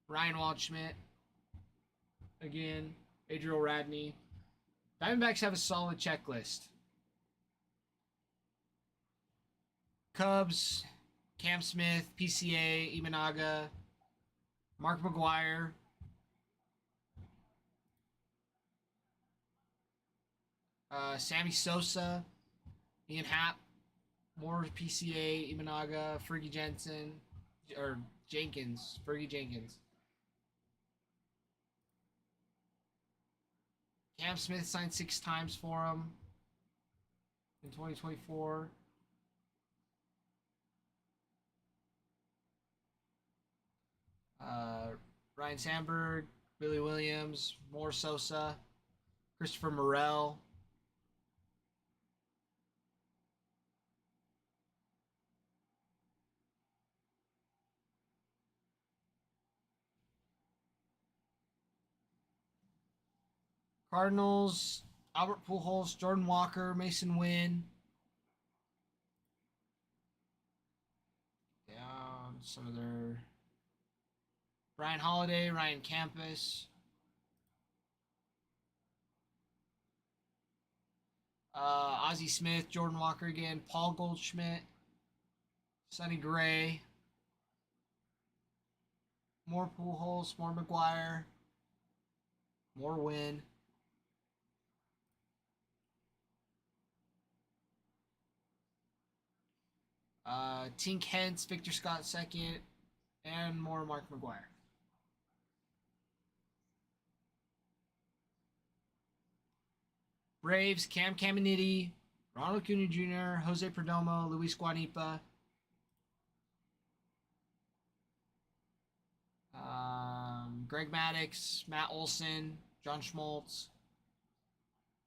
Ryan Waldschmidt. Again, Adriel Radney. Diamondbacks have a solid checklist. Cubs, Cam Smith, PCA, Imanaga, Mark McGuire, Sammy Sosa, Ian Happ, more PCA, Imanaga, Fergie Jensen, or Jenkins, Fergie Jenkins. Cam Smith signed 6 times for him in 2024. Ryan Sandberg, Billy Williams, more Sosa, Christopher Morel. Cardinals, Albert Pujols, Jordan Walker, Mason Wynn. Down some of their Brian Holiday, Ryan Campus. Ozzie Smith, Jordan Walker again, Paul Goldschmidt, Sonny Gray, more Pujols, more McGuire, more Wynn. Tink Hence, Victor Scott second, and more Mark McGuire. Braves, Cam Caminiti, Ronald Acuna Jr., Jose Perdomo, Luis Guanipa. Greg Maddux, Matt Olson, John Schmaltz,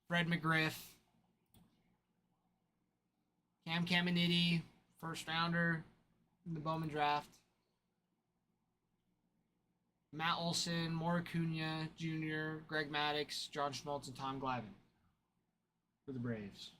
Fred McGriff, Cam Caminiti, first rounder in the Bowman draft. Matt Olson, Maura Acuna Jr., Greg Maddux, John Schmaltz, and Tom Glavine for the Braves.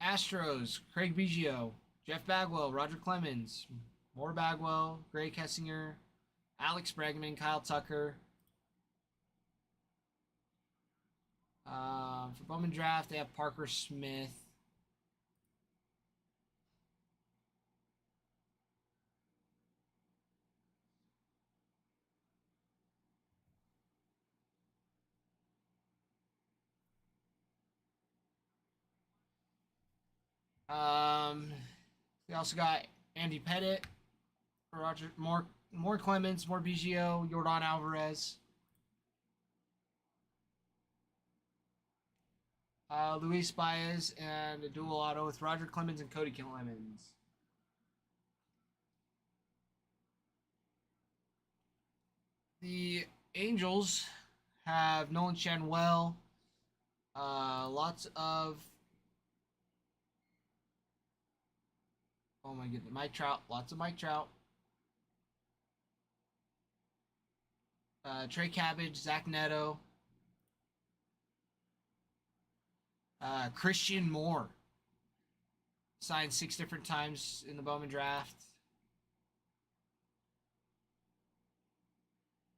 Astros, Craig Biggio, Jeff Bagwell, Roger Clemens, more Bagwell, Gray Kessinger, Alex Bregman, Kyle Tucker. For Bowman draft, they have Parker Smith. They also got Andy Pettit, Roger, more Clemens, more Biggio, Yordan Alvarez. Luis Baez and a dual auto with Roger Clemens and Cody Clemens. The Angels have Nolan Shanwell. Lots of my goodness, Mike Trout. Lots of Mike Trout. Trey Cabbage, Zach Neto. Christian Moore. signed 6 different times in the Bowman draft.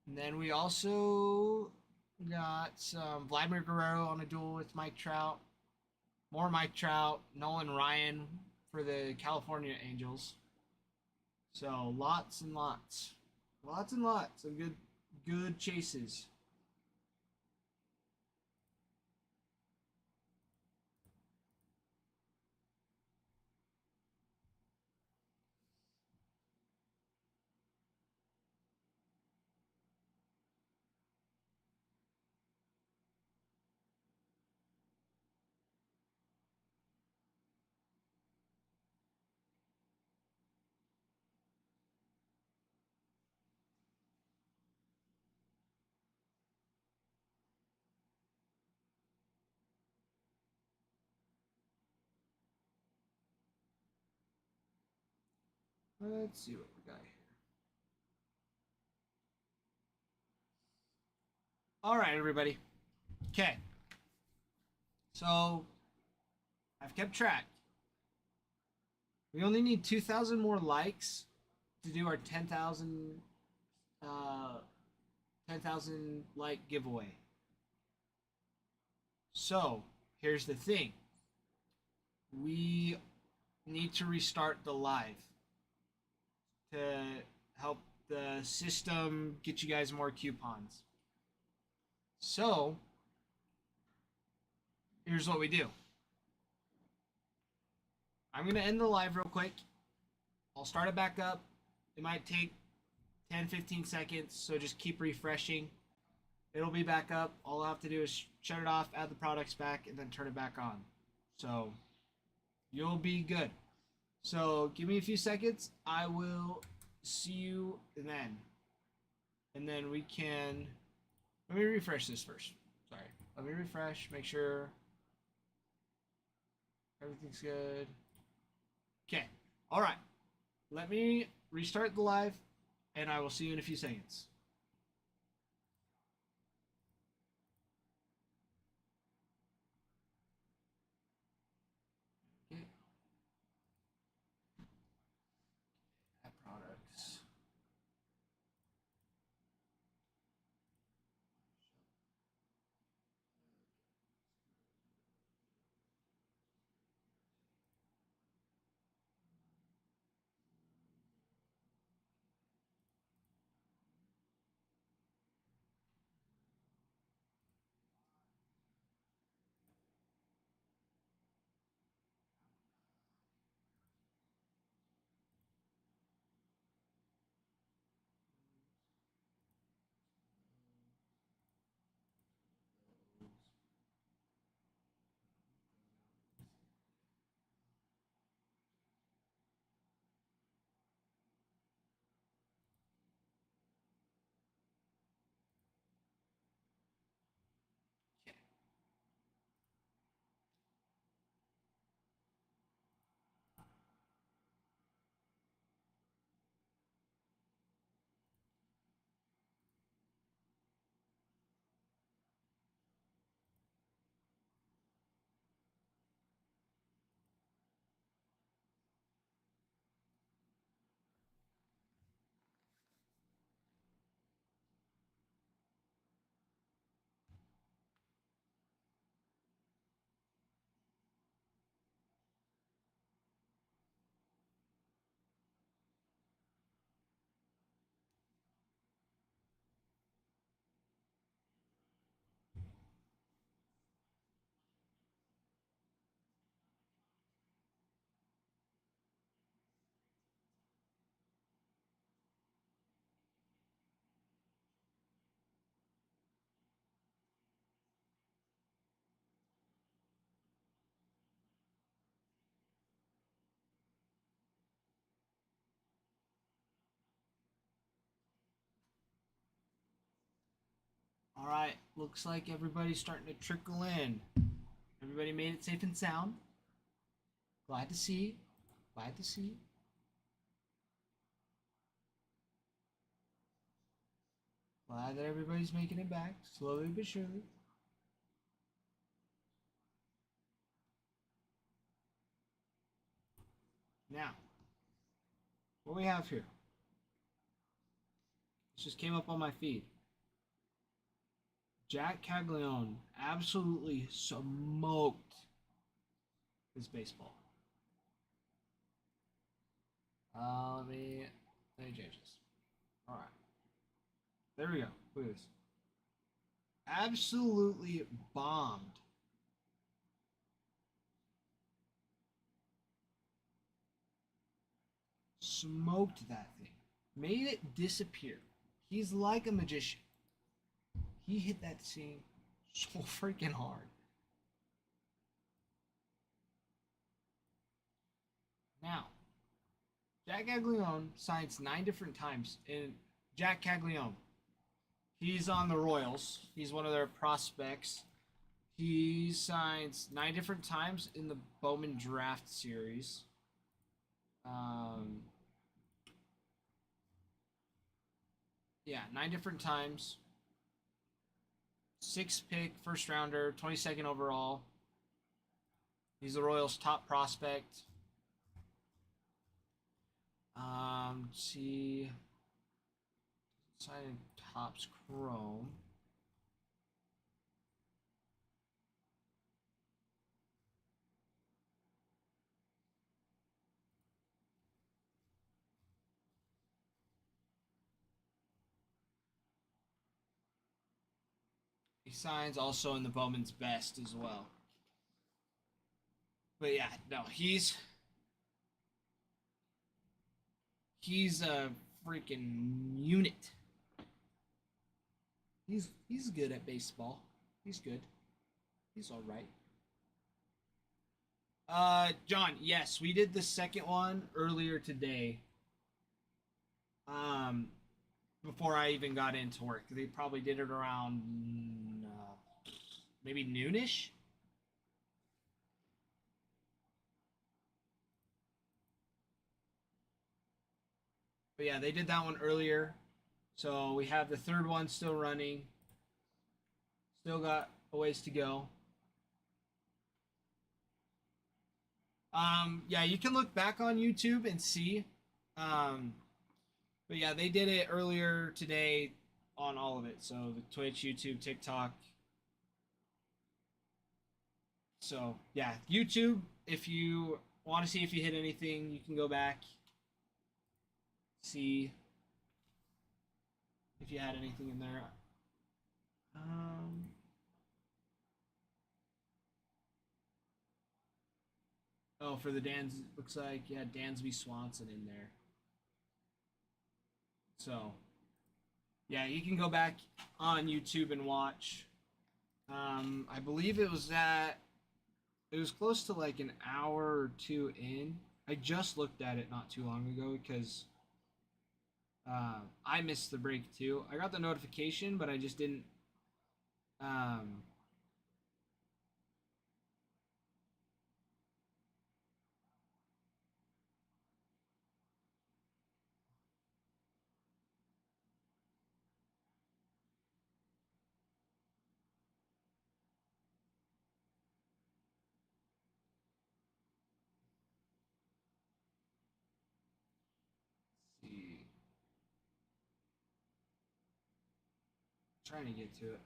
And then we also got some Vladimir Guerrero on a duel with Mike Trout. More Mike Trout, Nolan Ryan for the California Angels. So lots and lots. Lots and lots of good chases. Let's see what we got here. All right, everybody. Okay. So I've kept track. We only need 2,000 more likes to do our 10,000 like giveaway. So here's the thing. We need to restart the live to help the system get you guys more coupons. So here's what we do. I'm going to end the live real quick. I'll start it back up. It might take 10-15 seconds, so just keep refreshing. It'll be back up. All I have to do is shut it off, add the products back, and then turn it back on. So you'll be good. So give me a few seconds. I will see you then. And then we can... Let me refresh this first. Sorry. Let me refresh. Make sure everything's good. Okay. All right. Let me restart the live, and I will see you in a few seconds. Okay. Add products. Okay. All right. Looks like everybody's starting to trickle in. Everybody made it safe and sound. Glad to see. Glad to see. Glad that everybody's making it back, slowly but surely. Now, what we have here. This just came up on my feed. Jack Caglione absolutely smoked his baseball. Let me change this. All right. There we go. Look at this. Absolutely bombed. Smoked that thing. Made it disappear. He's like a magician. He hit that thing so freaking hard. Now, Jack Caglione signs 9 different times. And Jack Caglione, he's on the Royals. He's one of their prospects. He signs 9 different times in the Bowman Draft Series. Yeah, 9 different times. 6 pick, first rounder, 22nd overall. He's the Royals' top prospect. Let's see. Signing Topps Chrome. He signs also in the Bowman's Best as well. But yeah, no, he's a freaking unit. He's good at baseball. He's good. He's all right. John, yes, we did the second one earlier today. Before I even got into work, they probably did it around maybe noonish. But yeah, they did that one earlier. So we have the third one still running. Still got a ways to go. Yeah, you can look back on YouTube and see. But yeah, they did it earlier today on all of it. So the Twitch, YouTube, TikTok. So yeah, YouTube, if you want to see if you hit anything, you can go back. See if you had anything in there. Oh, for the Dans, looks like you had Dansby Swanson in there. So, yeah, you can go back on YouTube and watch. I believe it was close to like an hour or 2 in. I just looked at it not too long ago because I missed the break too. I got the notification, but I just didn't. See. Trying to get to it.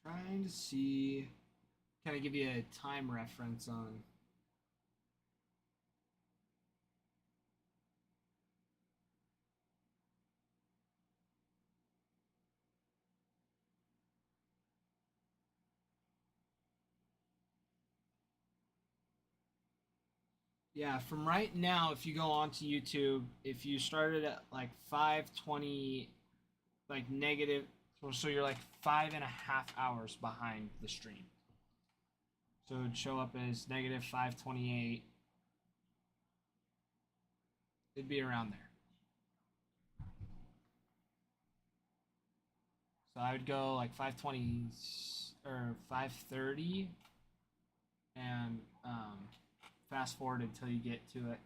Trying to see. Kind of give you a time reference on. Yeah, from right now, if you go onto YouTube, if you started at like 5:20, like negative, so you're like 5.5 hours behind the stream. So it would show up as negative 5:28. It'd be around there. So I would go like 5:20 or 5:30, and fast forward until you get to it.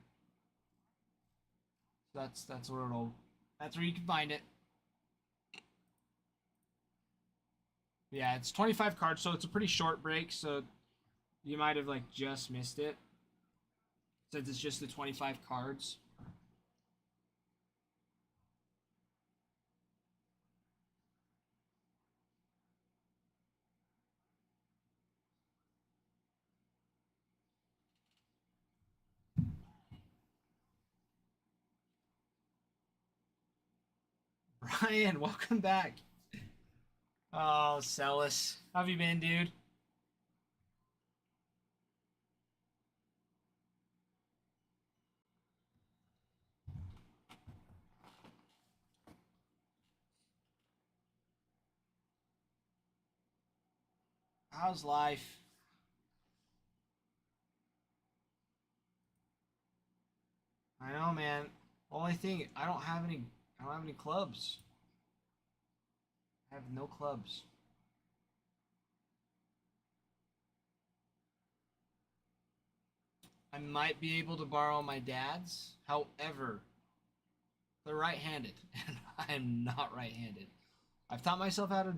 So that's where you can find it. Yeah, it's 25 cards, so it's a pretty short break, so you might have like just missed it. Since it's just the 25 cards. Brian, welcome back. Oh, Celis. How have you been, dude? How's life? I know, man. Only thing, I don't have any clubs. I have no clubs. I might be able to borrow my dad's. However, they're right-handed, and I am not right-handed. I've taught myself how to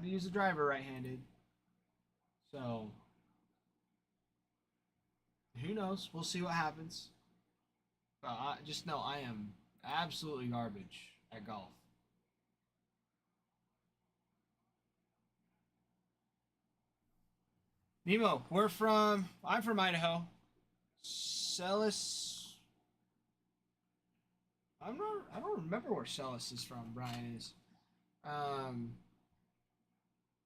use a driver right-handed. So, who knows? We'll see what happens. I just know I am absolutely garbage at golf. Nemo, I'm from Idaho. Celis. I don't remember where Celis is from, Brian is. I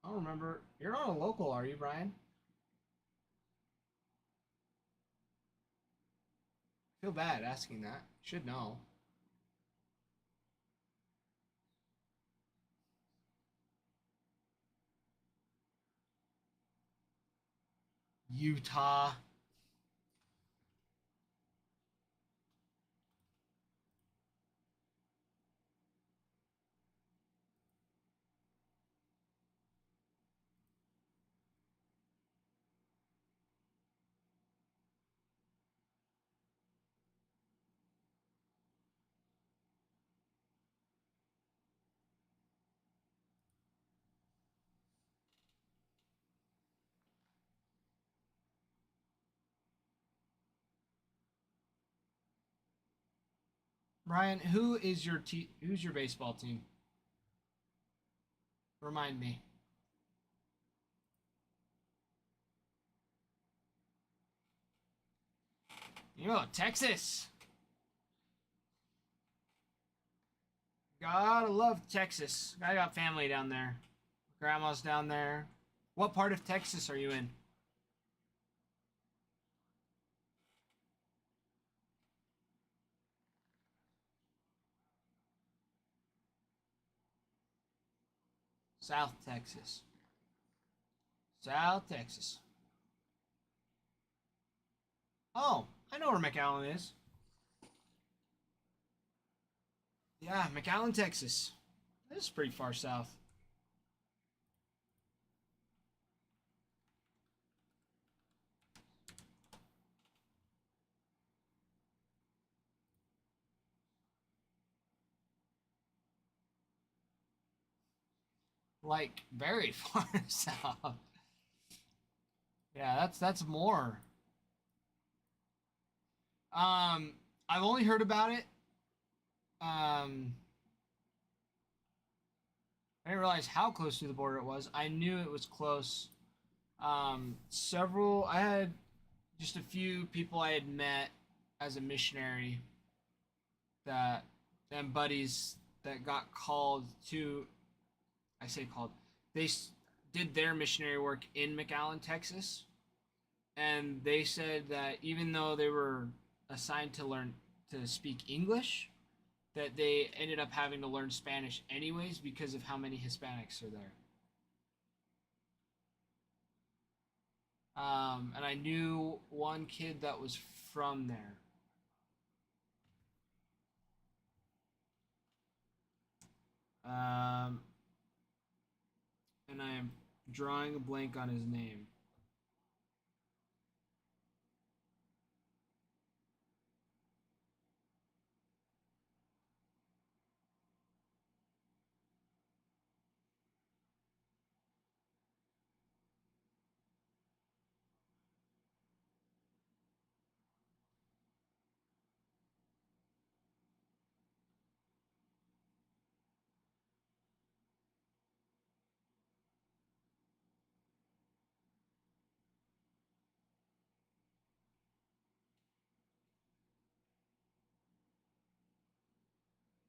don't remember. You're not a local, are you, Brian? I feel bad asking that. Should know. Utah. Brian, who's your baseball team? Remind me. You know, Texas. Gotta love Texas. I got family down there. Grandma's down there. What part of Texas are you in? South Texas. South Texas. Oh, I know where McAllen is. Yeah, McAllen, Texas. This is pretty far south. Like very far south. Yeah, that's more. I've only heard about it. Um, I didn't realize how close to the border it was. I knew it was close. I had just a few people I had met as a missionary that, and buddies that got called to, I say called, they did their missionary work in McAllen, Texas. And they said that even though they were assigned to speak English, that they ended up having to learn Spanish anyways because of how many Hispanics are there. And I knew one kid that was from there. And I am drawing a blank on his name.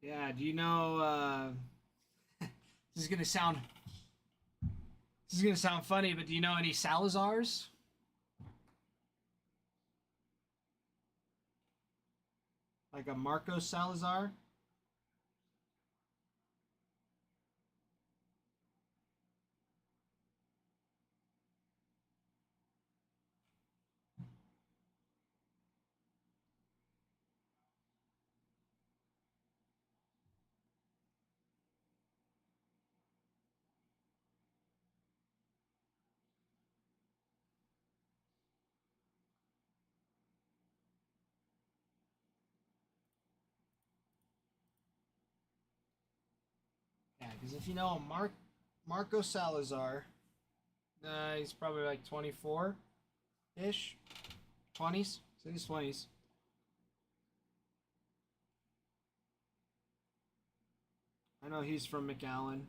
Yeah, do you know this is gonna sound funny, but do you know any Salazars? Like a Marcos Salazar? Yeah, because if you know Marco Salazar, he's probably like 24 ish, 20s, so he's 20s. I know he's from McAllen.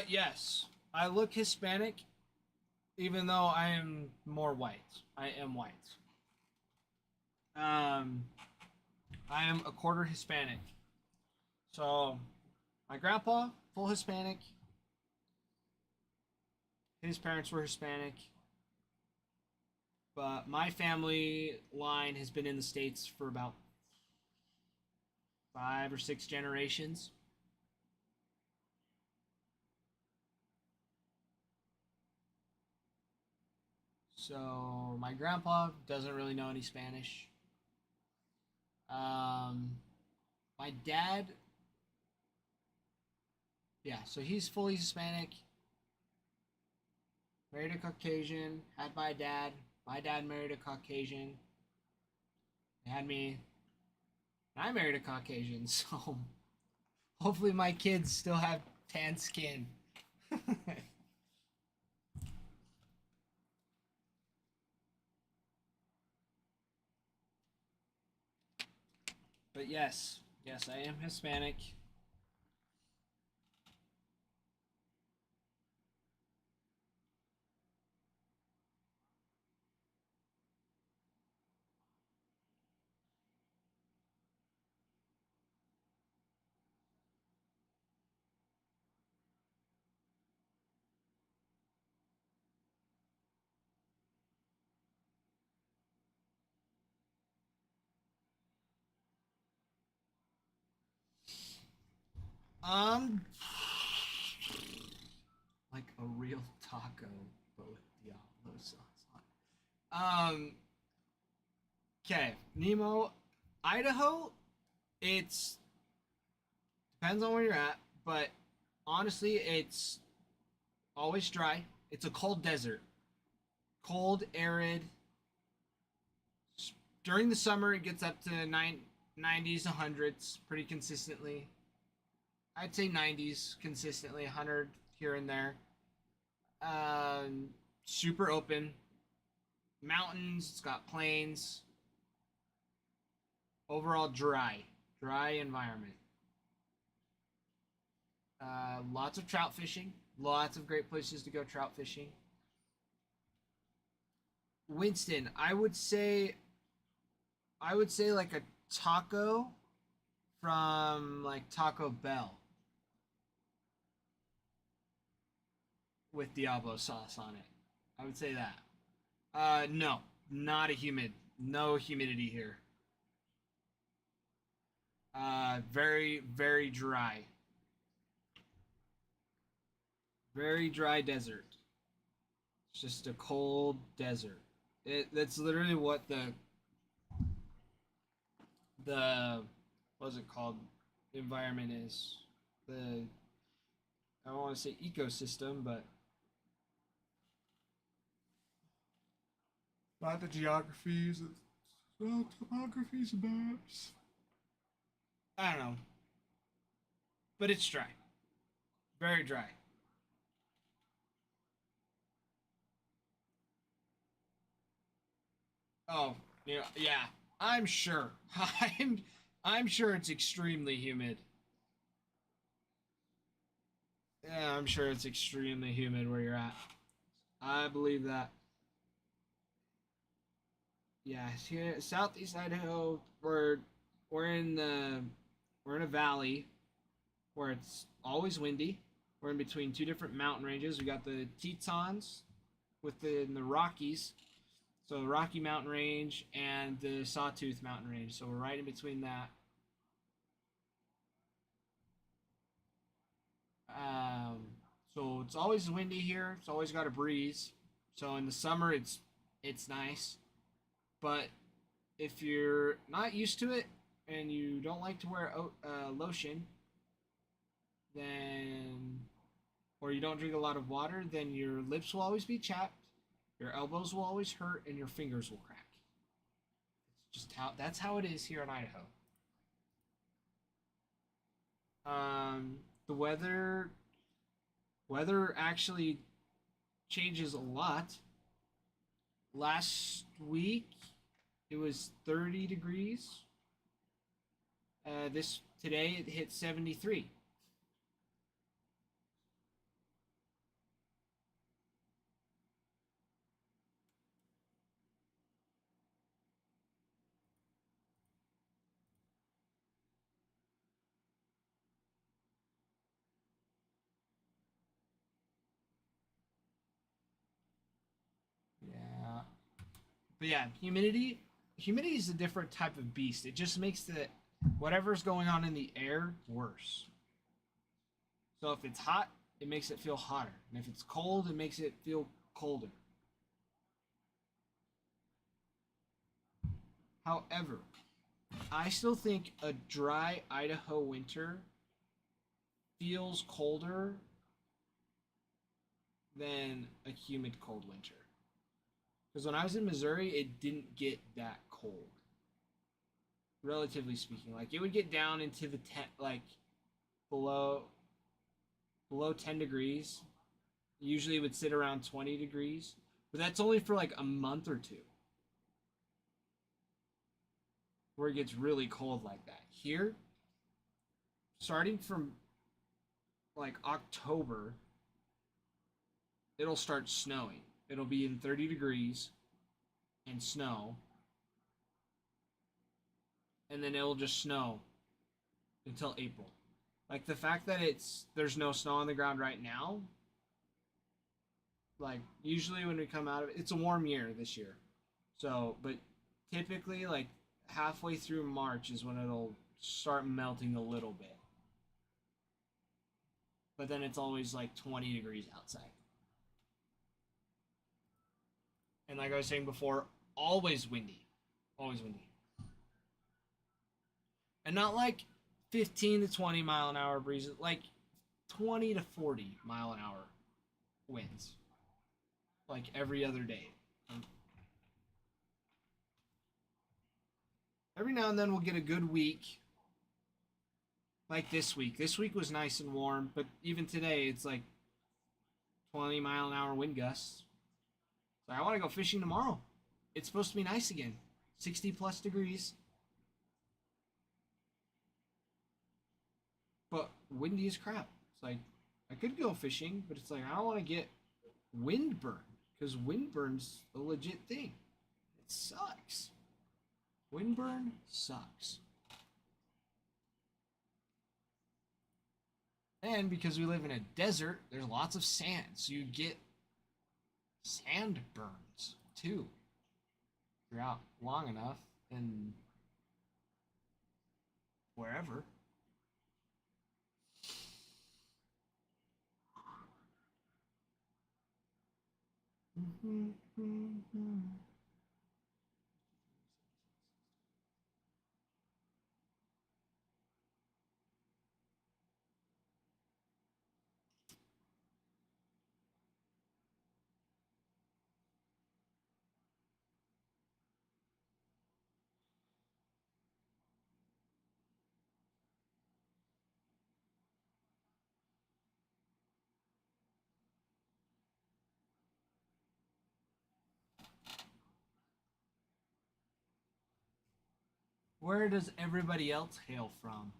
Yes, I look Hispanic, even though I am more white. I am white. Um, I am a quarter Hispanic. So, my grandpa, full Hispanic. His parents were Hispanic. But my family line has been in the States for about 5 or 6 generations. So, my grandpa doesn't really know any Spanish. Um, my dad, yeah, so he's fully Hispanic. Married a Caucasian, had my dad. My dad married a Caucasian. They had me. And I married a Caucasian, so hopefully my kids still have tan skin. But yes, yes, I am Hispanic. Um, like a real taco, but with Diablo sauce on. Okay, Nemo, Idaho. It's depends on where you're at, but honestly, it's always dry. It's a cold desert, cold, arid. During the summer, it gets up to 90s, 100s pretty consistently. I'd say 90s consistently, 100 here and there. Um, Super open. Mountains, it's got plains. Overall, dry environment. Lots of trout fishing. Lots of great places to go trout fishing. Winston, I would say like a taco from like Taco Bell with Diablo sauce on it. I would say that. No, not a humid. No humidity here. Very, very dry. Very dry desert. It's just a cold desert. That's literally what the what's it called? Environment is. I don't want to say ecosystem, but Not the geographies, it's well, topographies and maps. I don't know. But it's dry. Very dry. Oh, yeah. I'm sure. I'm sure it's extremely humid. Yeah, I'm sure it's extremely humid where you're at. I believe that. Yeah, here southeast Idaho, we're in the we're in a valley where it's always windy. We're in between two different mountain ranges. We got the Tetons within the Rockies, so the Rocky Mountain Range and the Sawtooth Mountain Range. So we're right in between that. Um, so it's always windy here. It's always got a breeze. So in the summer, it's nice. But if you're not used to it and you don't like to wear lotion, then or you don't drink a lot of water, then your lips will always be chapped, your elbows will always hurt, and your fingers will crack. It's just that's how it is here in Idaho. The weather actually changes a lot. Last week it was 30 degrees. This today it hit 73. Yeah. But yeah, humidity is a different type of beast. It just makes the whatever's going on in the air worse. So if it's hot, it makes it feel hotter. And if it's cold, it makes it feel colder. However, I still think a dry Idaho winter feels colder than a humid cold winter. Because when I was in Missouri, it didn't get that cold. Relatively speaking, like it would get down into the like below 10 degrees. Usually it would sit around 20 degrees, but that's only for like a month or two where it gets really cold like that. Here, starting from like October, it'll start snowing. It'll be in 30 degrees and snow, and then it'll just snow until April. Like the fact that there's no snow on the ground right now. Like usually when we come out of it, it's a warm year this year. So, but typically like halfway through March is when it'll start melting a little bit. But then it's always like 20 degrees outside. And like I was saying before, always windy. Always windy. And not like 15 to 20 mile an hour breezes, like 20 to 40 mile an hour winds. Like every other day. Every now and then we'll get a good week. Like this week. This week was nice and warm, but even today it's like 20 mile an hour wind gusts. So I want to go fishing tomorrow. It's supposed to be nice again. 60 plus degrees. But windy as crap. It's like I could go fishing, but it's like I don't want to get windburn because windburn's a legit thing. It sucks. Windburn sucks. And because we live in a desert, there's lots of sand, so you get sand burns too. you're out long enough and wherever. Where does everybody else hail from?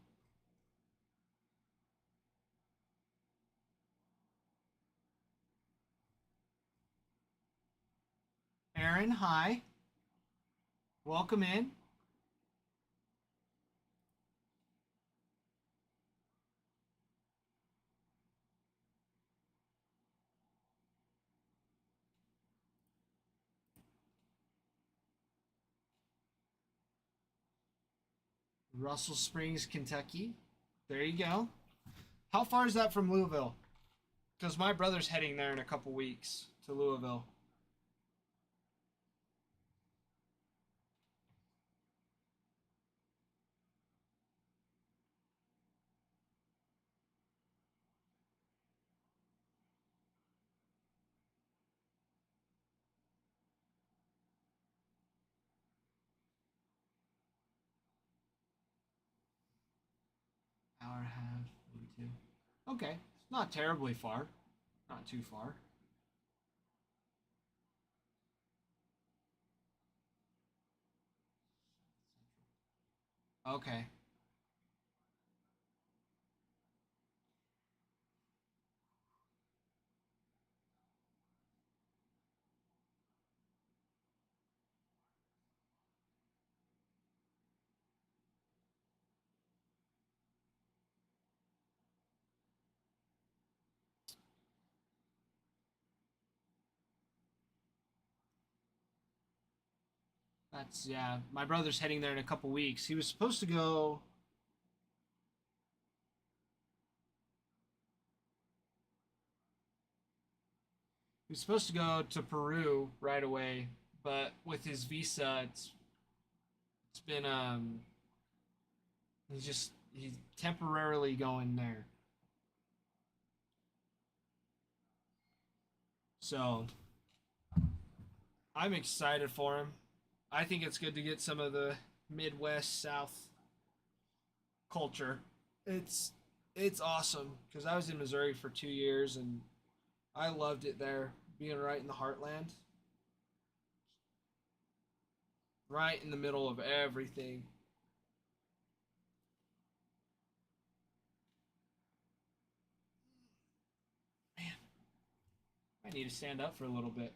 Aaron, hi. Welcome in. Russell Springs, Kentucky. There you go. How far is that from Louisville? Because my brother's heading there in a couple weeks to Louisville. Hour and a half, 42. Okay, not terribly far. Not too far. Okay. That's, yeah. My brother's heading there in a couple weeks. He was supposed to go. He was supposed to go to Peru right away, but with his visa, it's been he's temporarily going there. So I'm excited for him. I think it's good to get some of the Midwest South culture. It's it's awesome because I was in Missouri for 2 years and I loved it there, being right in the heartland, right in the middle of everything. Man, I need to stand up for a little bit.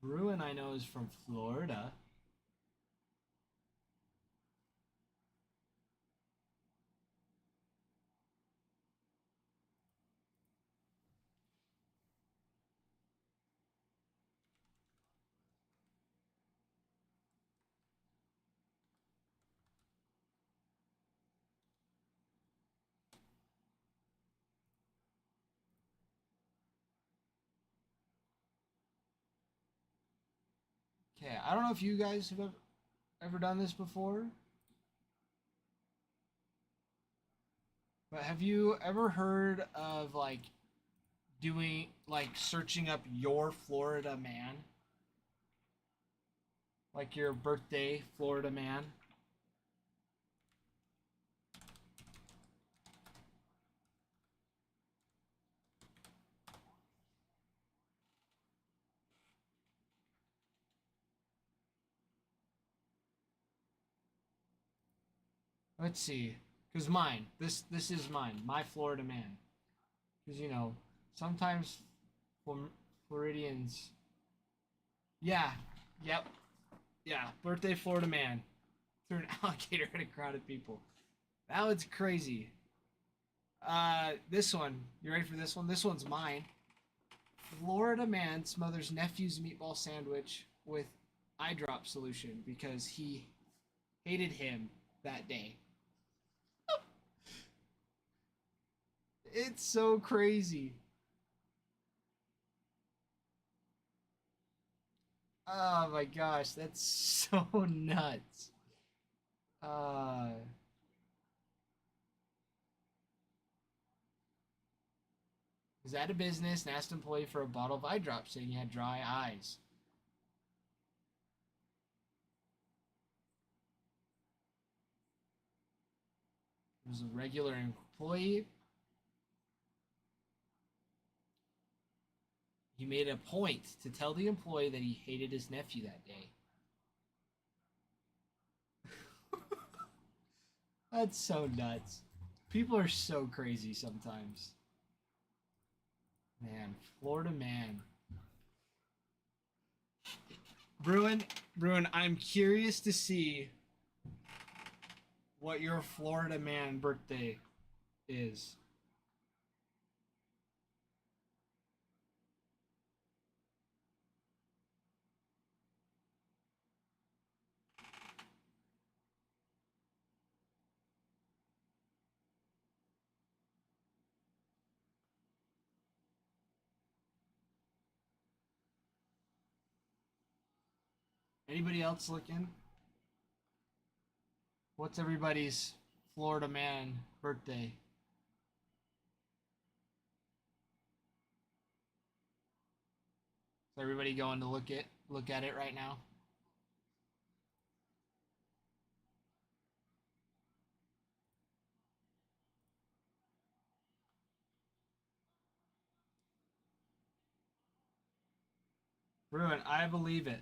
Bruin, I know, is from Florida. Okay, I don't know if you guys have ever done this before, but have you ever heard of like doing like searching up your Florida man? Like your birthday Florida man? Let's see. Because mine. This is mine. My Florida man. Because, you know, sometimes Floridians. Yeah. Yep. Yeah. Birthday Florida man. Threw an alligator at a crowd of people. That one's crazy. This one. You ready for this one? This one's mine. Florida man smothers nephew's meatball sandwich with eye drop solution because he hated him that day. It's so crazy. Oh my gosh, that's so nuts. Uh, was at a business and asked an employee for a bottle of eye drops, saying he had dry eyes. It was a regular employee. He made a point to tell the employee that he hated his nephew that day. That's so nuts. People are so crazy sometimes. Man, Florida man. Bruin, I'm curious to see what your Florida man birthday is. Anybody else looking? What's everybody's Florida man birthday? Is everybody going to look at it right now? Bruin, I believe it.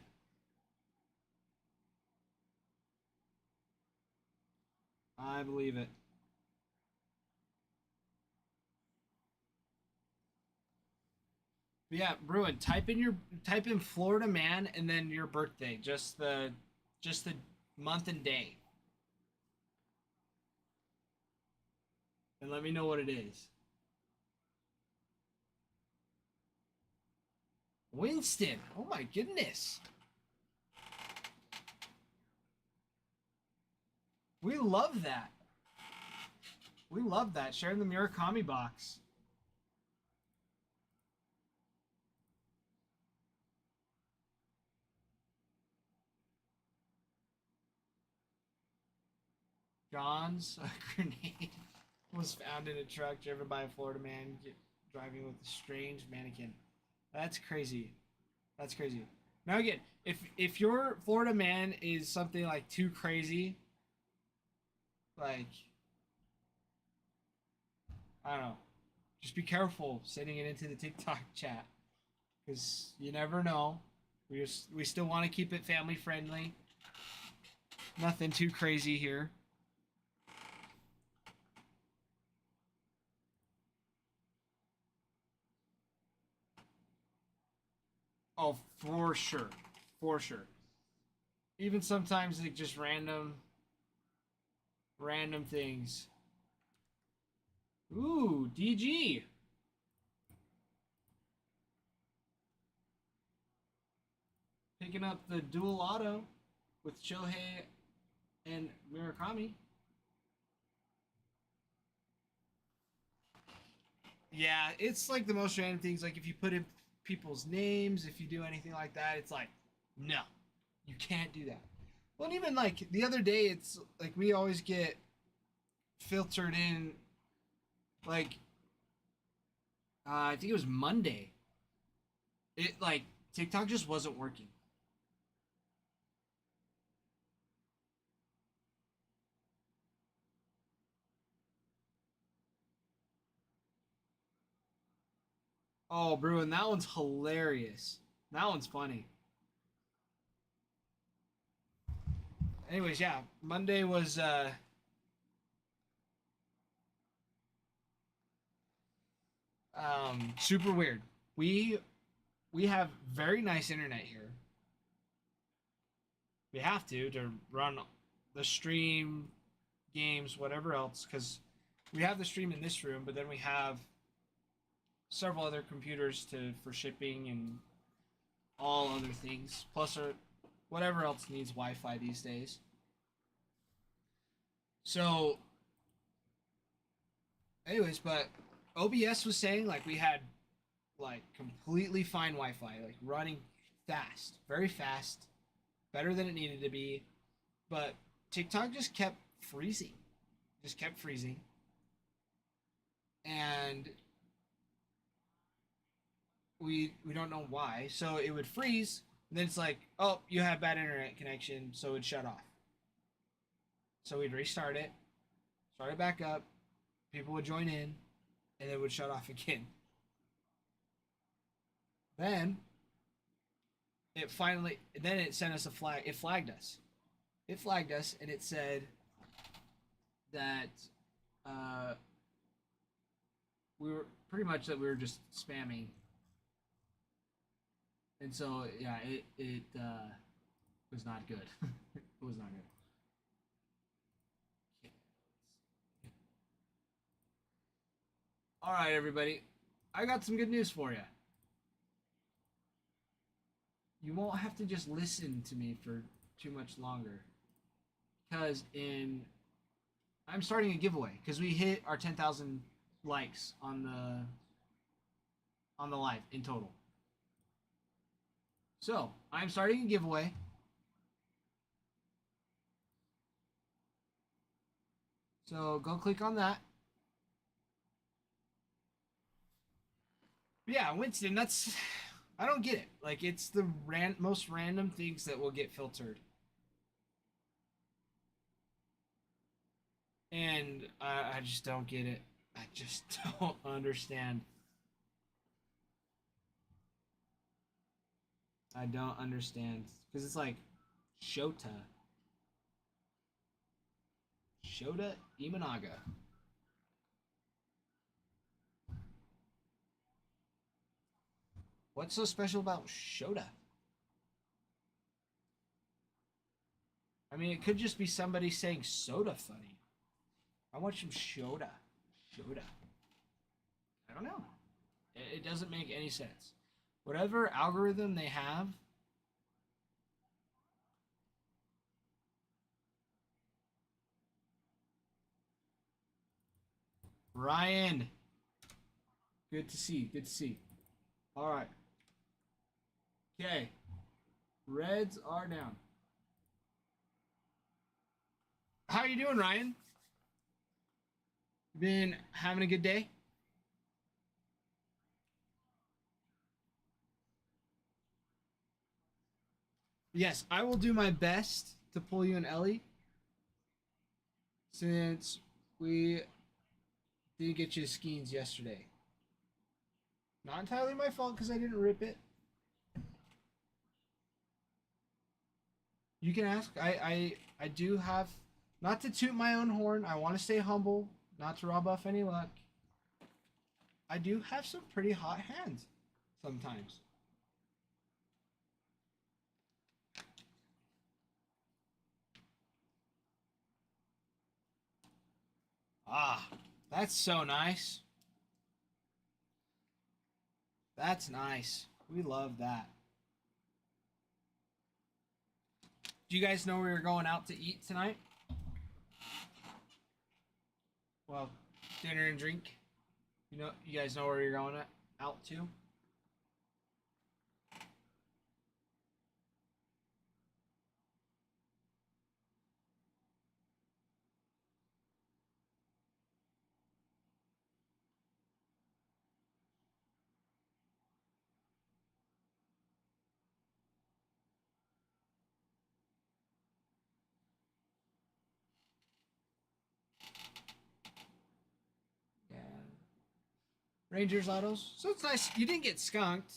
I believe it. But yeah, Bruin, type in Florida man and then your birthday, just the month and day. And let me know what it is. Winston. Oh my goodness. We love that. We love that. Sharing the Murakami box. John's grenade was found in a truck driven by a Florida man driving with a strange mannequin. That's crazy. That's crazy. Now again, if your Florida man is something like too crazy, like I don't know, just be careful sending it into the TikTok chat because you never know. We still want to keep it family friendly. Nothing too crazy here. Oh, for sure. For sure. Even sometimes like just random things. Ooh, DG. Picking up the dual auto with Shohei and Murakami. Yeah, it's like the most random things. Like if you put in people's names, if you do anything like that, it's like, no, you can't do that. Well, and even like the other day, it's like we always get filtered in, like, I think it was Monday. It like TikTok just wasn't working. Oh, Bruin, that one's hilarious. That one's funny. Anyways, yeah, Monday was super weird. We have very nice internet here. We have to run the stream, games, whatever else, because we have the stream in this room, but then we have several other computers for shipping and all other things, plus whatever else needs Wi-Fi these days. So, anyways, but OBS was saying like we had like completely fine Wi-Fi, like running fast, very fast, better than it needed to be, but TikTok just kept freezing, and we don't know why. So it would freeze, and then it's like, oh, you have bad internet connection, so it would shut off. So we'd restart it, start it back up, people would join in, and it would shut off again. Then it sent us a flag. It flagged us. And it said that we were just spamming. And so yeah, it was not good. It was not good. All right, everybody, I got some good news for you. You won't have to just listen to me for too much longer, because I'm starting a giveaway because we hit our 10,000 likes on the live in total. So I'm starting a giveaway. So go click on that. But yeah, Winston, I don't get it. Like, it's the most random things that will get filtered. And I just don't get it. I just don't understand. I don't understand. Because it's like Shota Imanaga. What's so special about Shota? I mean, it could just be somebody saying soda funny. I want some Shota. I don't know. It doesn't make any sense. Whatever algorithm they have, Ryan. Good to see. All right. Okay. Reds are down. How are you doing, Ryan? Been having a good day? Yes, I will do my best to pull you an Ellie, since we didn't get you Skeens yesterday. Not entirely my fault because I didn't rip it. You can ask. I do have, not to toot my own horn, I want to stay humble, not to rub off any luck. I do have some pretty hot hands sometimes. Ah, that's so nice. That's nice. We love that. Do you guys know where you're going out to eat tonight? Well, dinner and drink. You guys know where you're going out to? Yeah. Rangers autos. So it's nice. You didn't get skunked.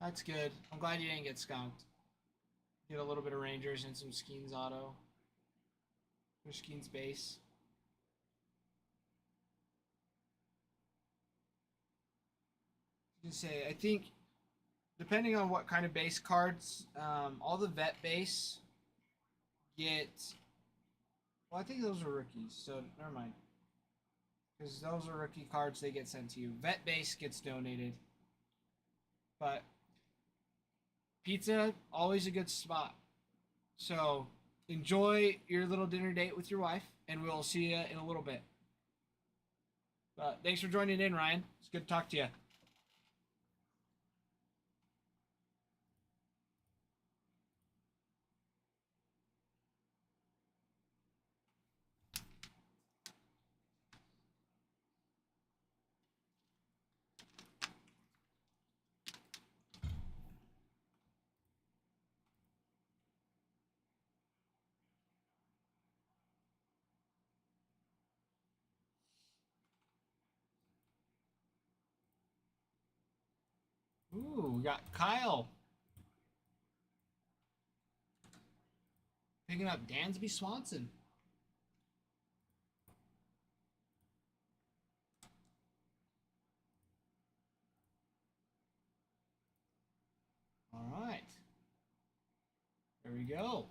That's good. I'm glad you didn't get skunked. Get a little bit of Rangers and some Skeens auto. Or Skeens base. can say, I think depending on what kind of base cards, all the vet base get. Well, I think those are rookies, so never mind. Because those are rookie cards, they get sent to you. Vet base gets donated. But pizza, always a good spot. So enjoy your little dinner date with your wife, and we'll see you in a little bit. But thanks for joining in, Ryan. It's good to talk to you. Ooh, we got Kyle picking up Dansby Swanson. All right. There we go.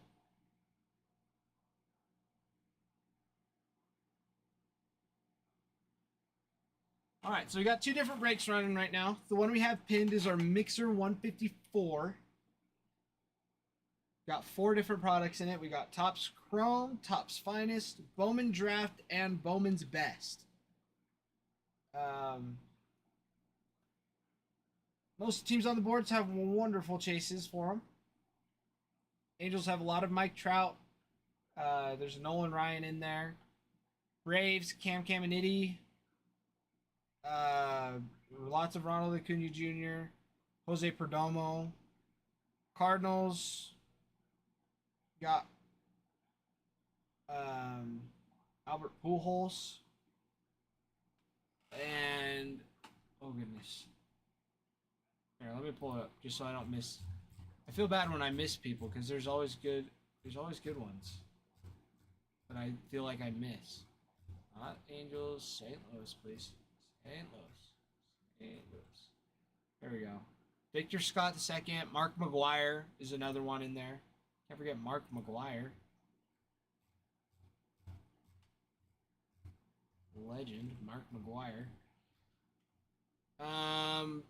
All right, so we got two different breaks running right now. The one we have pinned is our Mixer 154. Got 4 different products in it. We got Topps Chrome, Topps Finest, Bowman Draft, and Bowman's Best. Most teams on the boards have wonderful chases for them. Angels have a lot of Mike Trout. There's Nolan Ryan in there. Braves, Cam Caminiti. Lots of Ronald Acuna Jr., Jose Perdomo. Cardinals got Albert Pujols. And oh goodness. Here, let me pull it up just so I don't miss. I feel bad when I miss people because there's always good ones that I feel like I miss. Not Angels, St. Louis, please. St. Louis. There we go. Victor Scott II. Mark McGuire is another one in there. Can't forget Mark McGuire. Legend, Mark McGuire.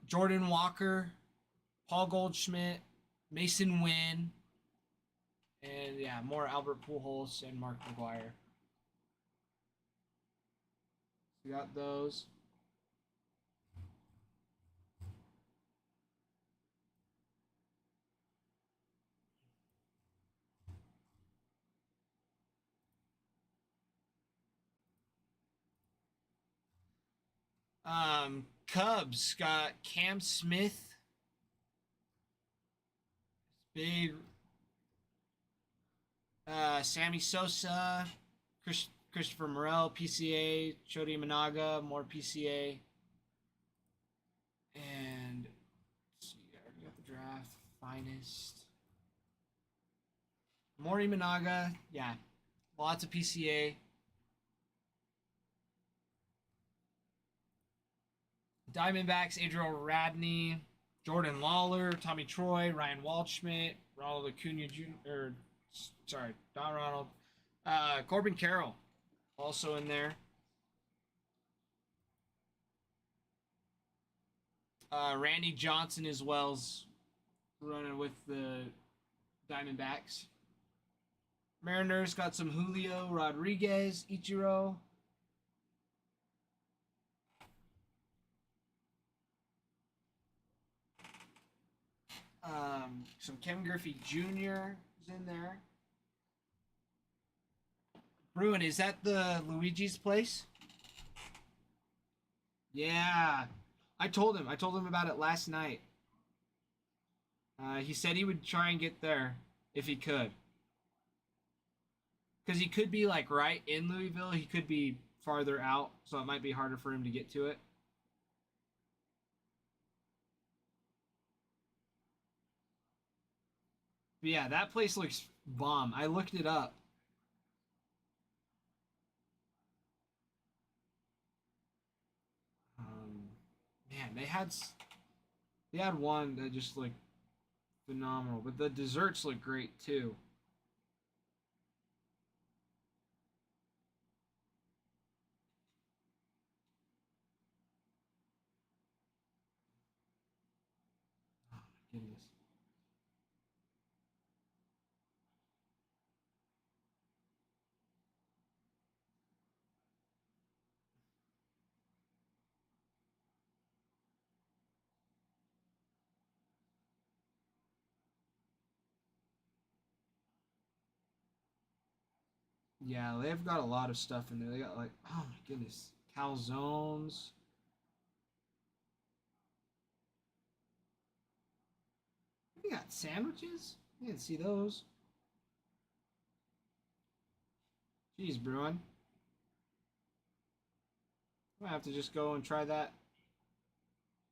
Jordan Walker, Paul Goldschmidt, Mason Wynn, and yeah, more Albert Pujols and Mark McGuire. We got those. Cubs got Cam Smith. Big. Sammy Sosa, Christopher Morel, PCA, Shodi Managa, more PCA. And let's see, I already got the draft. Finest. Maury Managa, yeah. Lots of PCA. Diamondbacks, Adriel Radney, Jordan Lawler, Tommy Troy, Ryan Waldschmidt, Ronald Acuna Jr. Not Ronald. Corbin Carroll, also in there. Randy Johnson as well's running with the Diamondbacks. Mariners got some Julio Rodriguez, Ichiro. Some Kevin Griffey Jr. is in there. Bruin, is that the Luigi's place? Yeah. I told him about it last night. He said he would try and get there if he could. Because he could be like right in Louisville. He could be farther out, so it might be harder for him to get to it. But yeah, that place looks bomb. I looked it up. Man, they had He had one that just looked phenomenal, but the desserts look great too. Oh my goodness. Yeah, they've got a lot of stuff in there. They got like, oh my goodness, calzones. They got sandwiches. I didn't see those. Jeez, Bruin. I might have to just go and try that.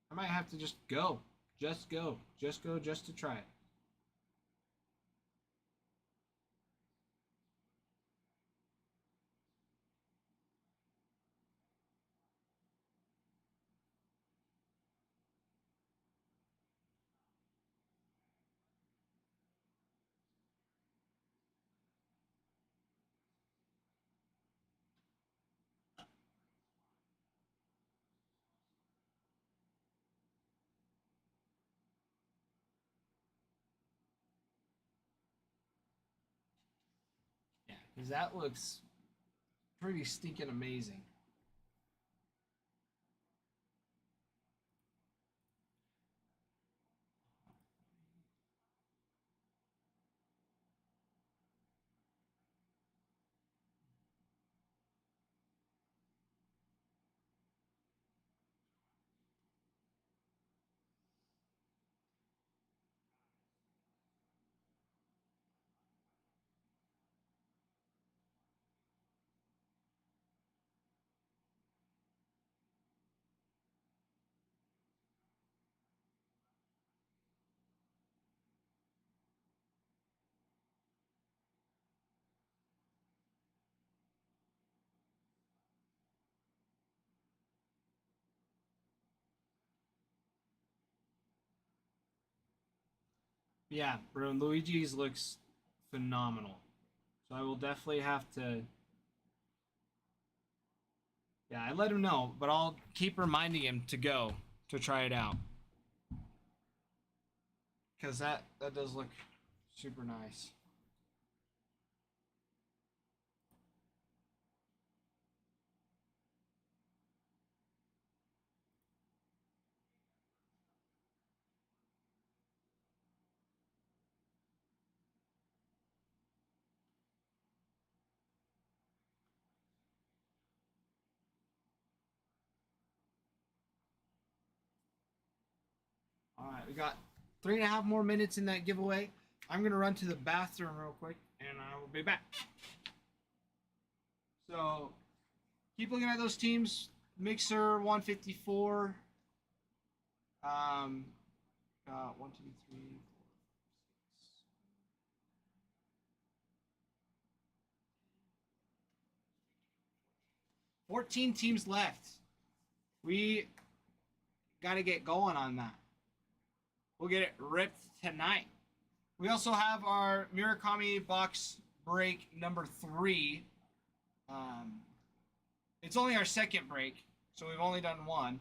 I might have to just go. Just go. Just go just to try it. Yeah, because that looks pretty stinking amazing. Yeah, bro, Luigi's looks phenomenal. So I will definitely have to. Yeah, I let him know, but I'll keep reminding him to go to try it out. Because that does look super nice. All right, we got 3.5 more minutes in that giveaway. I'm gonna run to the bathroom real quick, and I will be back. So keep looking at those teams. Mixer 154. Got 1, 2, 3, 14 teams left. We got to get going on that. We'll get it ripped tonight. We also have our Murakami box break number 3. It's only our second break, so we've only done one.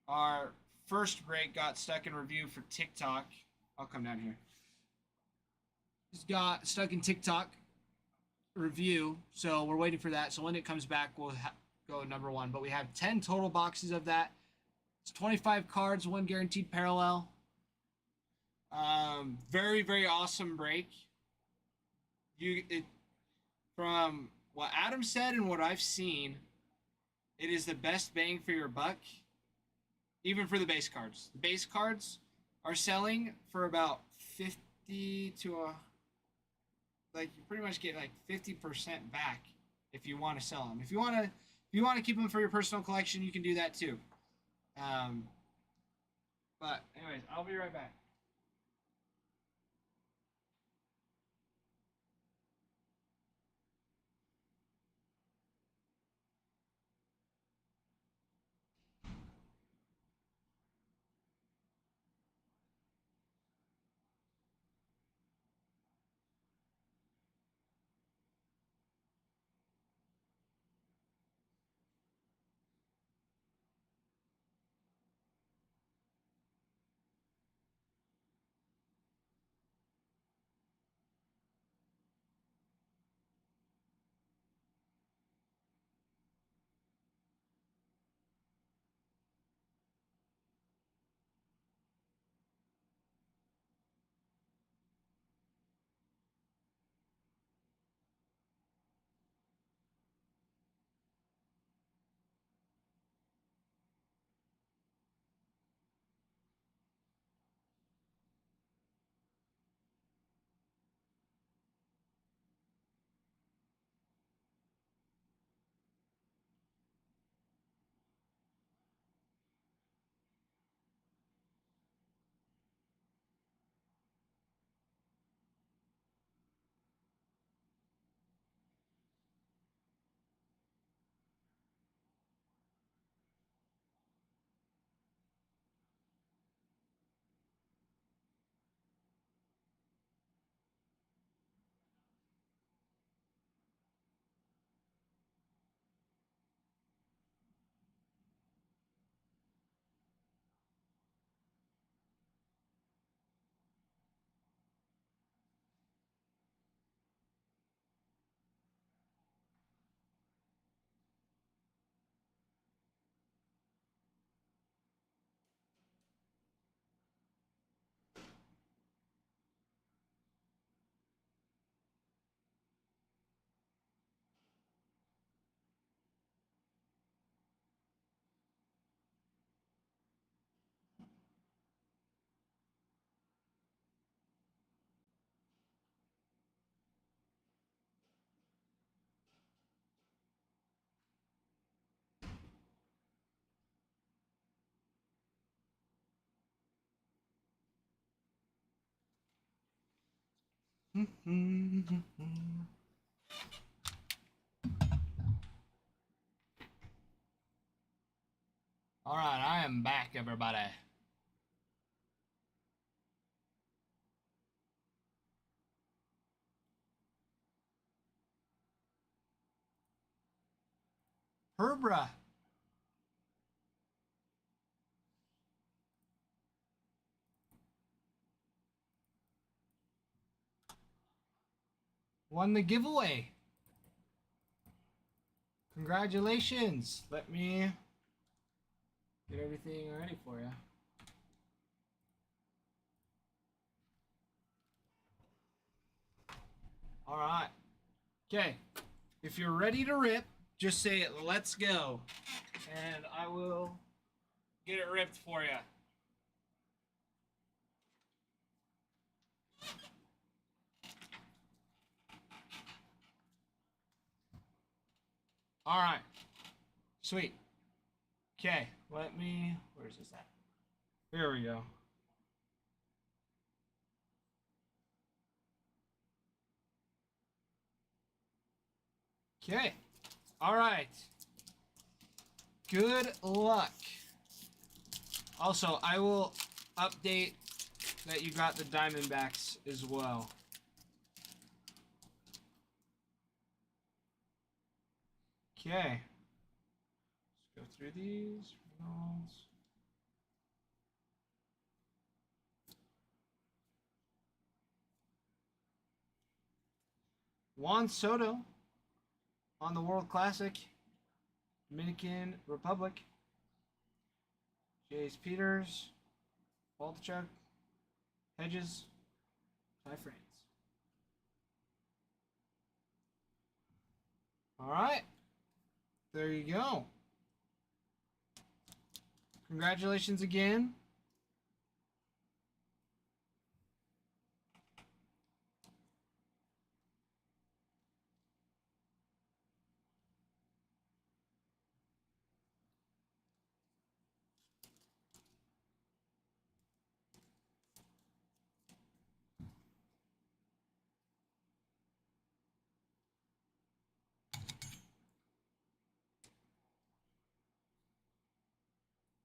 Our first break got stuck in review for TikTok. I'll come down here. It's got stuck in TikTok review, so we're waiting for that. So when it comes back, we'll go number 1. But we have 10 total boxes of that. It's 25 cards, 1 guaranteed parallel. Very, very awesome break. From what Adam said and what I've seen, it is the best bang for your buck, even for the base cards. The base cards are selling for about 50 to a, like, you pretty much get like 50% back if you want to sell them. If you want to keep them for your personal collection, you can do that too. But anyways, I'll be right back. All right, I am back, everybody. Herbra. Won the giveaway. Congratulations. Let me get everything ready for you. All right. Okay. If you're ready to rip, just say it, let's go. And I will get it ripped for you. All right. Sweet. Okay. Let me. Where's this at? Here we go. Okay. All right. Good luck. Also, I will update that you got the Diamondbacks as well. Okay. Let's go through these. Reynolds. Juan Soto on the World Classic, Dominican Republic. Jace Peters, Waldichuk, Hedges, Ty France. All right, there you go. Congratulations again.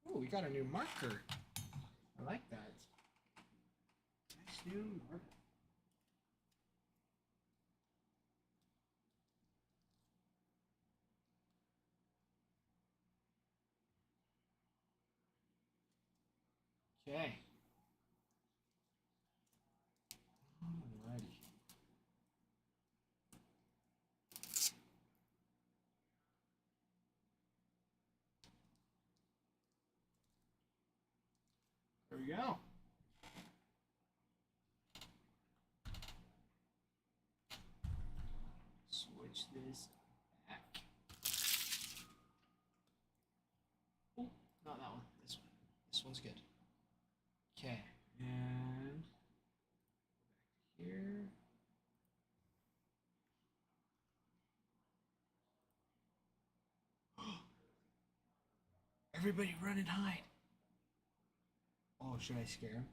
Oh, we got a new marker. I like that. Nice new marker. Okay. Alrighty. There we go. Switch this back. Oh, not that one. This one. This one's good. Okay. And back here. Everybody run and hide. Oh, should I scare him?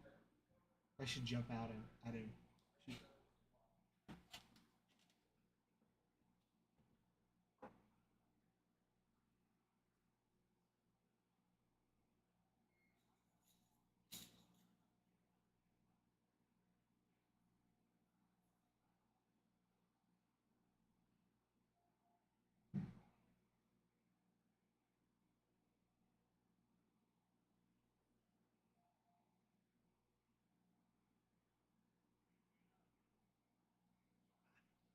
I should jump out and at him.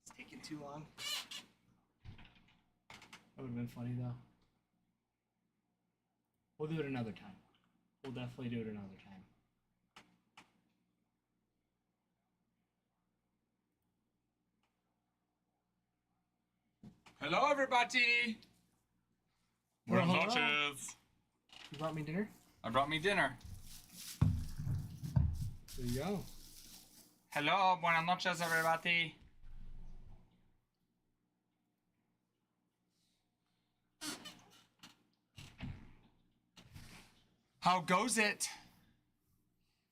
It's taking too long. That would have been funny though. We'll do it another time. We'll definitely do it another time. Hello, everybody. Buenas Hello. noches. You brought me dinner? I brought me dinner. There you go. Hello, buenas noches, everybody. How goes it?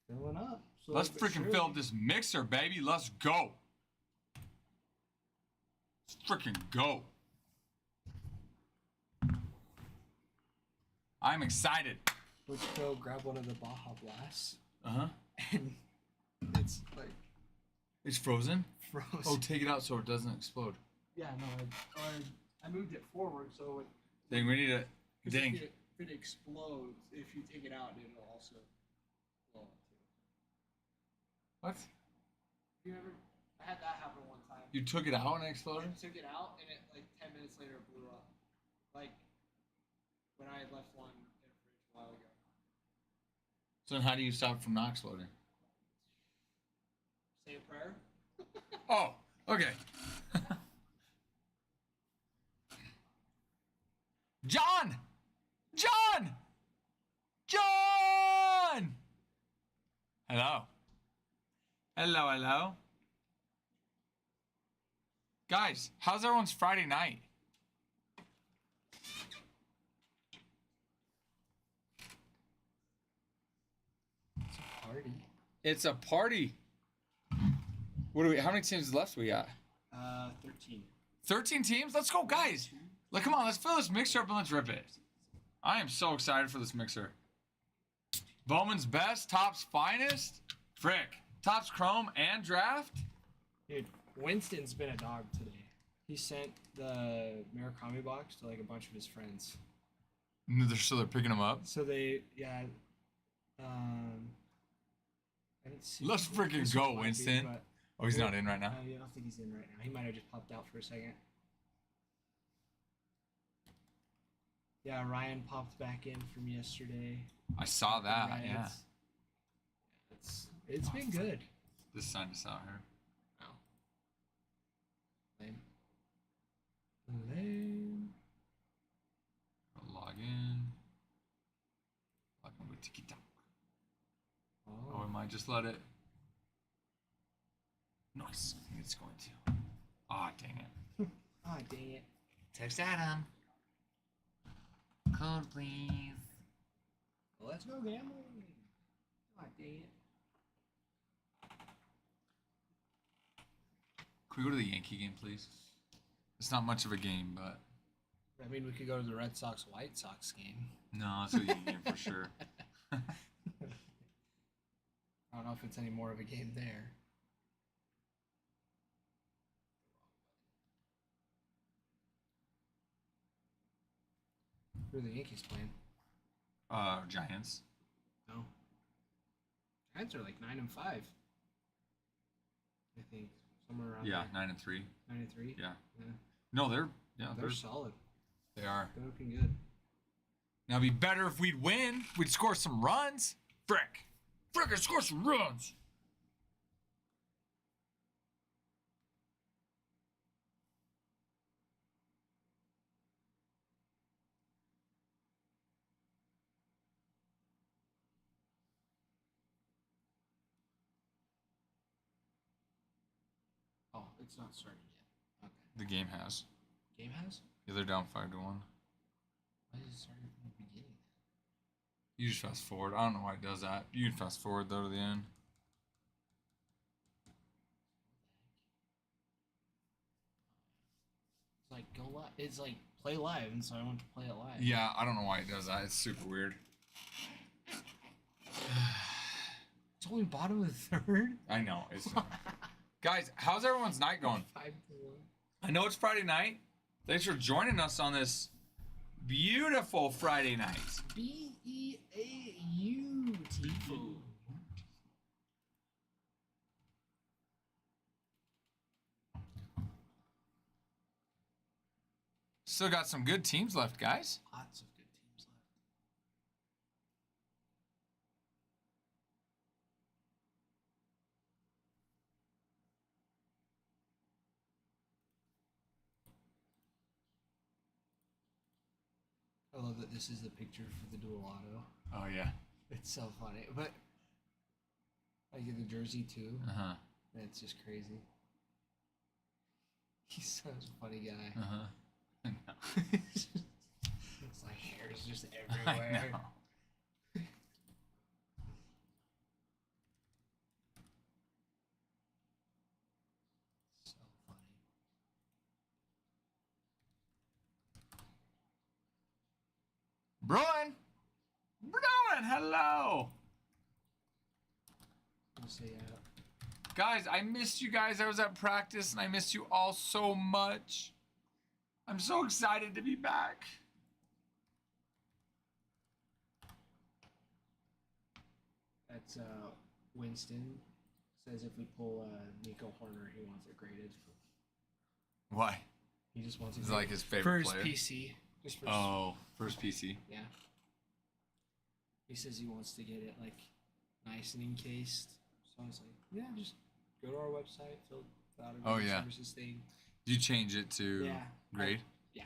Filling up. Let's freaking fill up this mixer, baby. Let's go. Let's freaking go. I'm excited. Let's go grab one of the Baja Blasts. Uh-huh. And it's like It's frozen? frozen. Oh, take it out so it doesn't explode. Yeah, no, I moved it forward so it. Dang, we need a... 'cause Dang. If it explodes, if you take it out, it'll also blow up too. What? You ever? I had that happen one time. You took it out and it I exploded? took it out and it like 10 minutes later it blew up. Like when I had left one in a fridge a while ago. So then how do you stop it from not exploding? Say a prayer. Oh, okay. John! John! John! Hello. Hello, hello. Guys, how's everyone's Friday night? It's a party. It's a party. What do we? How many teams left we got? 13. 13 teams? Let's go, guys. Like, come on, let's fill this mixer up and let's rip it. I am so excited for this mixer. Bowman's best, Top's finest. Frick. Top's chrome and draft. Dude, Winston's been a dog today. He sent the Murakami box to like a bunch of his friends. So they're picking them up. So they, yeah. I didn't see. Let's freaking this go, one might be, Winston. but- Oh, he's not in right now. I don't think he's in right now. He might have just popped out for a second. Yeah, Ryan popped back in from yesterday. I saw that, Reds. yeah. It's been good. Just signed us out here. Oh. Lame. Lame. I'll log in. Log in with TikTok. Oh, we might just let it. Nice. I think it's going to. Ah, dang it. Oh, dang it. Text Adam. Code, please. Well, let's go gambling. Oh, dang it. Can we go to the Yankee game, please? It's not much of a game, but... I mean, we could go to the Red Sox White Sox game. No, it's a Yankee game for sure. I don't know if it's any more of a game there. Who are the Yankees playing? Giants. No. Giants are like 9-5. I think somewhere around Yeah, there. 9-3. 9-3. Yeah. Yeah. No, they're They're solid. they are. They're looking good. Now, it'd be better if we'd win. We'd score some runs. Frick. Frick, score some runs. Oh, it's not started yet. Okay. The game has. Game has? Yeah, they're down 5-1. Why is it starting from the beginning? You just fast forward. I don't know why it does that. You can fast forward though to the end. It's like go live. It's like play live, and so I want to play it live. Yeah, I don't know why it does that. It's super weird. It's only bottom of the third. I know. It's guys, how's everyone's night going? 5-1. I know it's Friday night. Thanks for joining us on this beautiful Friday night. BEAUT. Still got some good teams left, guys. Lots of good teams left. I love that this is the picture for the dual auto. Oh yeah. It's so funny, but I get the jersey too. Uh-huh. It's just crazy. He's such a funny guy. Uh-huh. It's like hair's just everywhere. I know. So funny. Hello. I'll say Guys, I missed you guys. I was at practice and I missed you all so much. I'm so excited to be back. that's Winston says if we pull Nico Horner, he wants it graded. Why? He just wants it It's graded. like his favorite for his player. PC. Just for First PC. yeah. He says he wants to get it like nice and encased. So I was like, yeah, just go to our website, fill out a services thing. You change it to Yeah. grade? Yeah.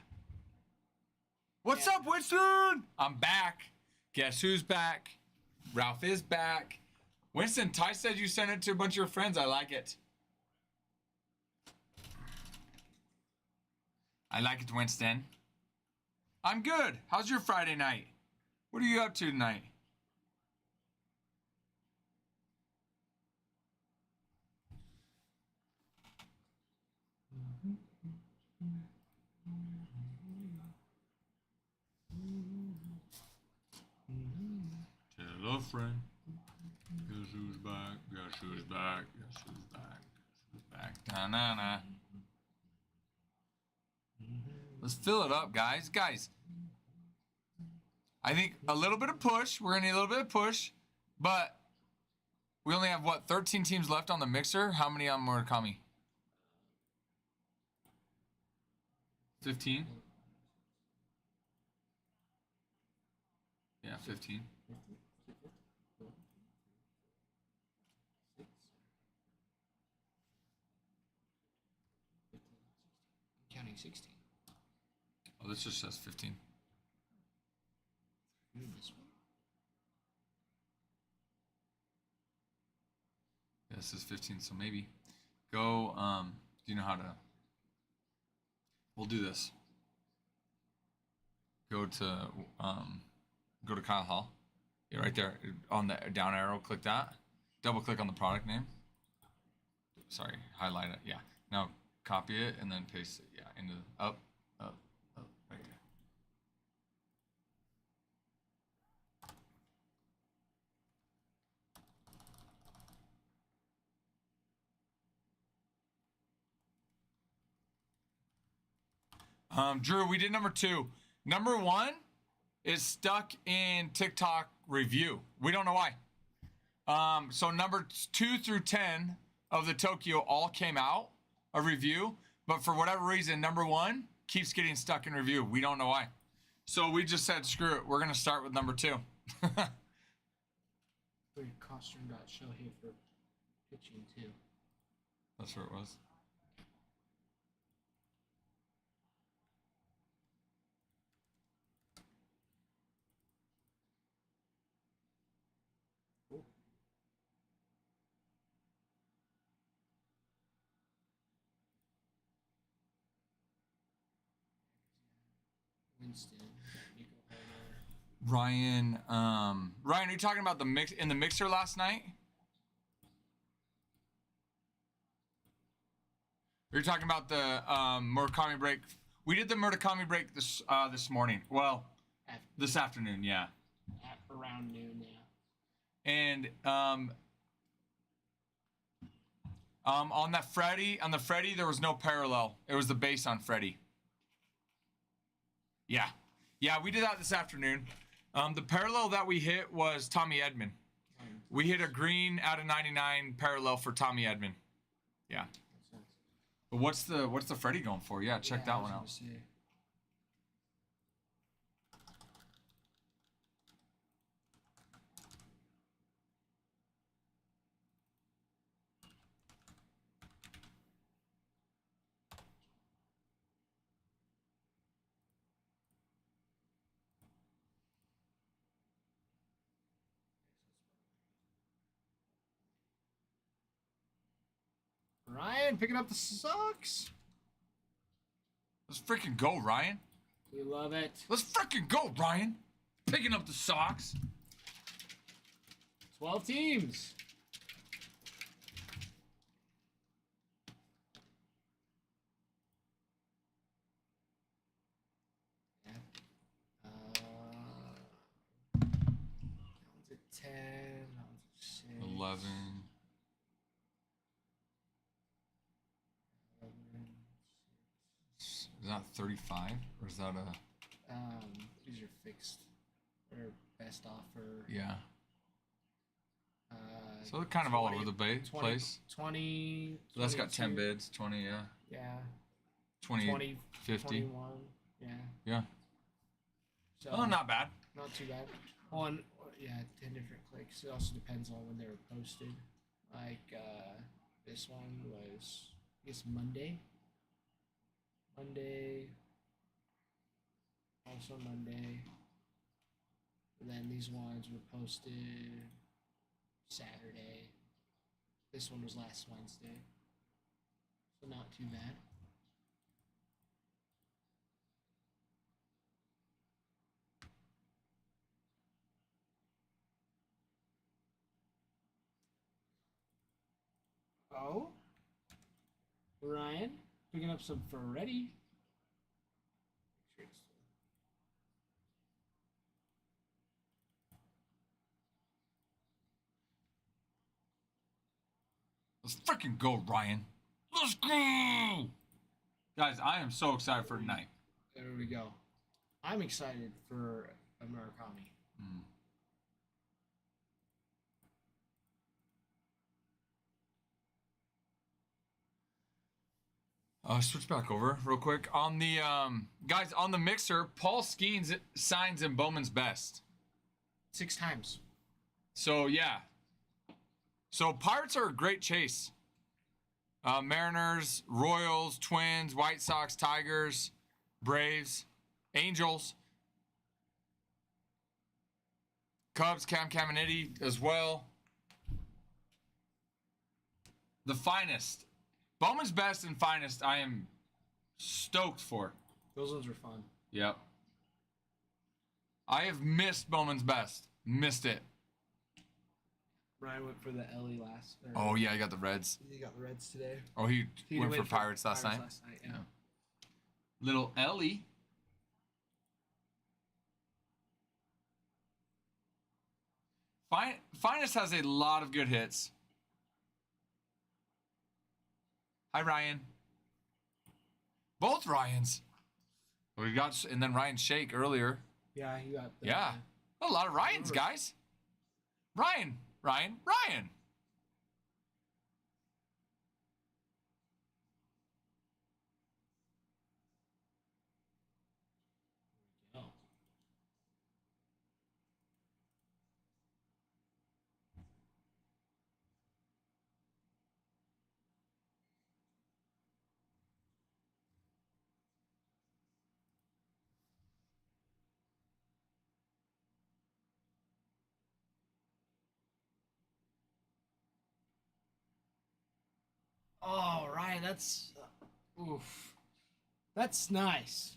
What's Yeah. up, Winston? I'm back. Guess who's back? Ralph is back. Winston, Ty said you sent it to a bunch of your friends. I like it. I like it, Winston. I'm good. How's your Friday night? What are you up to tonight? Tell a friend. Guess who's back? Guess who's back? Guess who's back? Guess who's back? Na-na-na. Let's fill it up, guys. Guys, I think a little bit of push. We're going to need a little bit of push. But we only have, what, 13 teams left on the mixer? How many on Murakami? 15? Yeah, 15. Counting 16. Oh, this just says 15. This one. Yeah, this is 15, so maybe. Go, do you know how to... We'll do this. Go to Kyle Hall. Yeah, right there on the down arrow, click that. Double click on the product name. Sorry, highlight it. Yeah. Now copy it and then paste it. Yeah, into up, right there. Drew, we did number 2. Number 1 is stuck in TikTok review. We don't know why. So number 2 through 10 of the Tokyo all came out a review, but for whatever reason, number 1 keeps getting stuck in review. We don't know why. So we just said, screw it. We're gonna start with number 2. Costume got show here for pitching too. That's where it was. Winston, Nico Horner. Ryan, are you talking about the mix in the mixer last night? You're talking about the Murakami break. We did the Murakami break this morning. Well, this afternoon, yeah. At around noon, yeah. And on the Freddy, there was no parallel. It was the base on Freddy. Yeah, we did that this afternoon. The parallel that we hit was Tommy Edman. We hit a green out of 99 parallel for Tommy Edman. Yeah. But what's the Freddy going for? Yeah, check that one out. Ryan picking up the socks. Let's freaking go, Ryan. We love it. Let's freaking go, Ryan. Picking up the socks. 12 teams. 10. That one's a 6. 11. 11. Is that 35 or is that a? These are fixed. Or best offer. Yeah. Uh, So they're kind of all 20 over the 20 place. 20. So that's got 10 22. bids. 20, yeah. Yeah. 20, 50. 21. Yeah. Yeah. So, Oh, not bad. not too bad. One, yeah, 10 different clicks. It also depends on when they were posted. Like, this one was, I guess, Monday. Also Monday. And then these ones were posted Saturday. This one was last Wednesday. So not too bad. Oh, Ryan, picking up some Ferretti. Let's freaking go, Ryan. Let's go! Guys, I am so excited for tonight. There we go. I'm excited for Murakami. Mm. Switch back over real quick. On the, guys, on the mixer, Paul Skeens signs in Bowman's Best. 6 times. So, yeah. So, Pirates are a great chase. Mariners, Royals, Twins, White Sox, Tigers, Braves, Angels, Cubs, Cam Caminiti as well. The finest. Bowman's Best and finest, I am stoked for. Those ones were fun. Yep. I have missed Bowman's Best. Missed it. Ryan went for the Ellie last. Oh, yeah, I got the Reds. He got the Reds today. Oh, he went for Pirates last night? Yeah. Little Ellie. Finest has a lot of good hits. Hi, Ryan. Both Ryans. We got, and then Ryan Shake earlier. Yeah, he got. Yeah. A lot of Ryans, guys. Ryan. Oh. Oh, Ryan, that's oof. That's nice.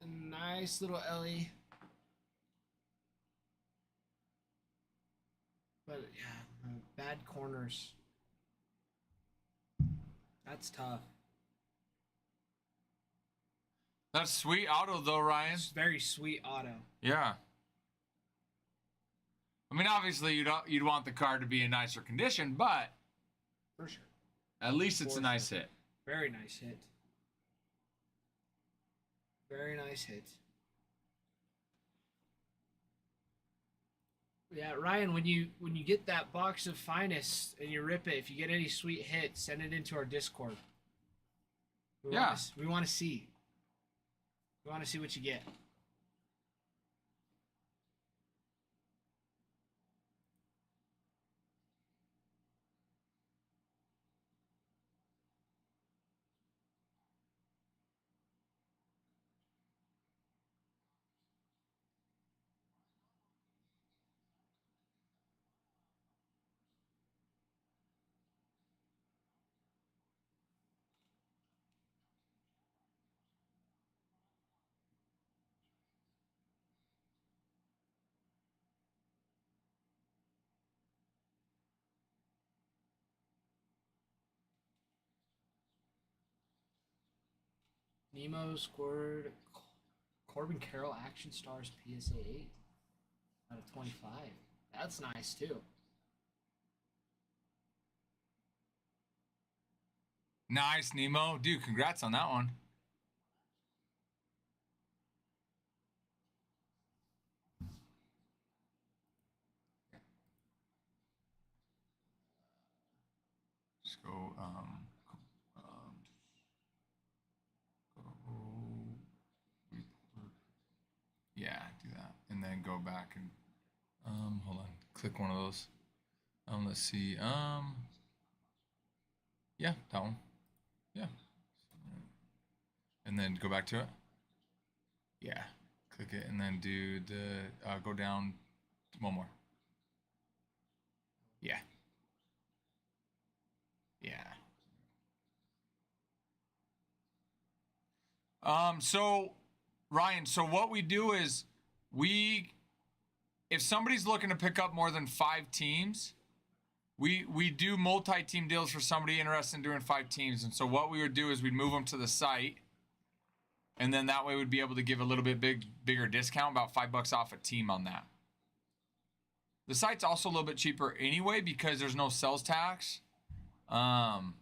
A nice little Ellie. But yeah, bad corners. That's tough. That's sweet auto, though, Ryan. It's very sweet auto. Yeah. I mean, obviously, you'd want the car to be in nicer condition, but For sure. at least it's a nice hit. Very nice hit. Very nice hit. Yeah, Ryan, when you get that box of finest and you rip it, if you get any sweet hits, send it into our Discord. We want to see. We want to see what you get. Nemo scored Corbin Carroll Action Stars PSA 8 out of 25. That's nice too. Nice, Nemo. Dude, congrats on that one. Let's go, yeah, do that. And then go back and, hold on. Click one of those. Let's see. Yeah, that one. Yeah. And then go back to it. Yeah. Click it and then do the, go down one more. Yeah. Yeah. So Ryan, so what we do is if somebody's looking to pick up more than 5 teams, we do multi-team deals for somebody interested in doing 5 teams. And so what we would do is we'd move them to the site, and then that way we'd be able to give a little bit bigger discount, about $5 off a team on that. The site's also a little bit cheaper anyway because there's no sales tax. And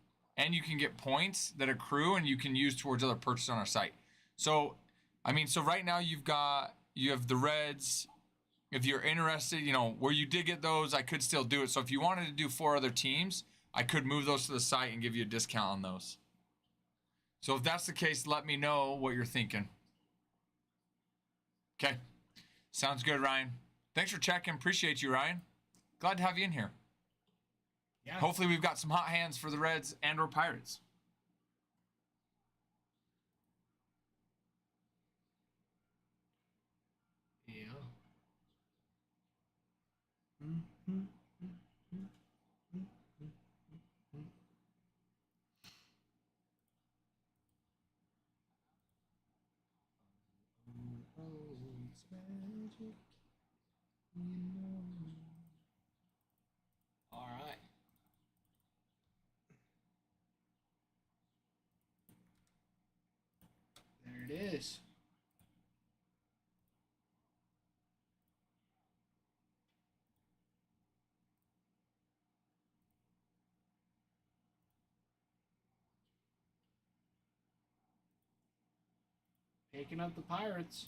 you can get points that accrue and you can use towards other purchases on our site. So, I mean, so right now you have the Reds. If you're interested, you know, where you did get those, I could still do it. So if you wanted to do 4 other teams, I could move those to the site and give you a discount on those. So if that's the case, let me know what you're thinking. Okay. Sounds good, Ryan. Thanks for checking. Appreciate you, Ryan. Glad to have you in here. Yeah. Hopefully we've got some hot hands for the Reds and or Pirates. Yeah. It's magic, you know. All right. There it is. Taking up the Pirates.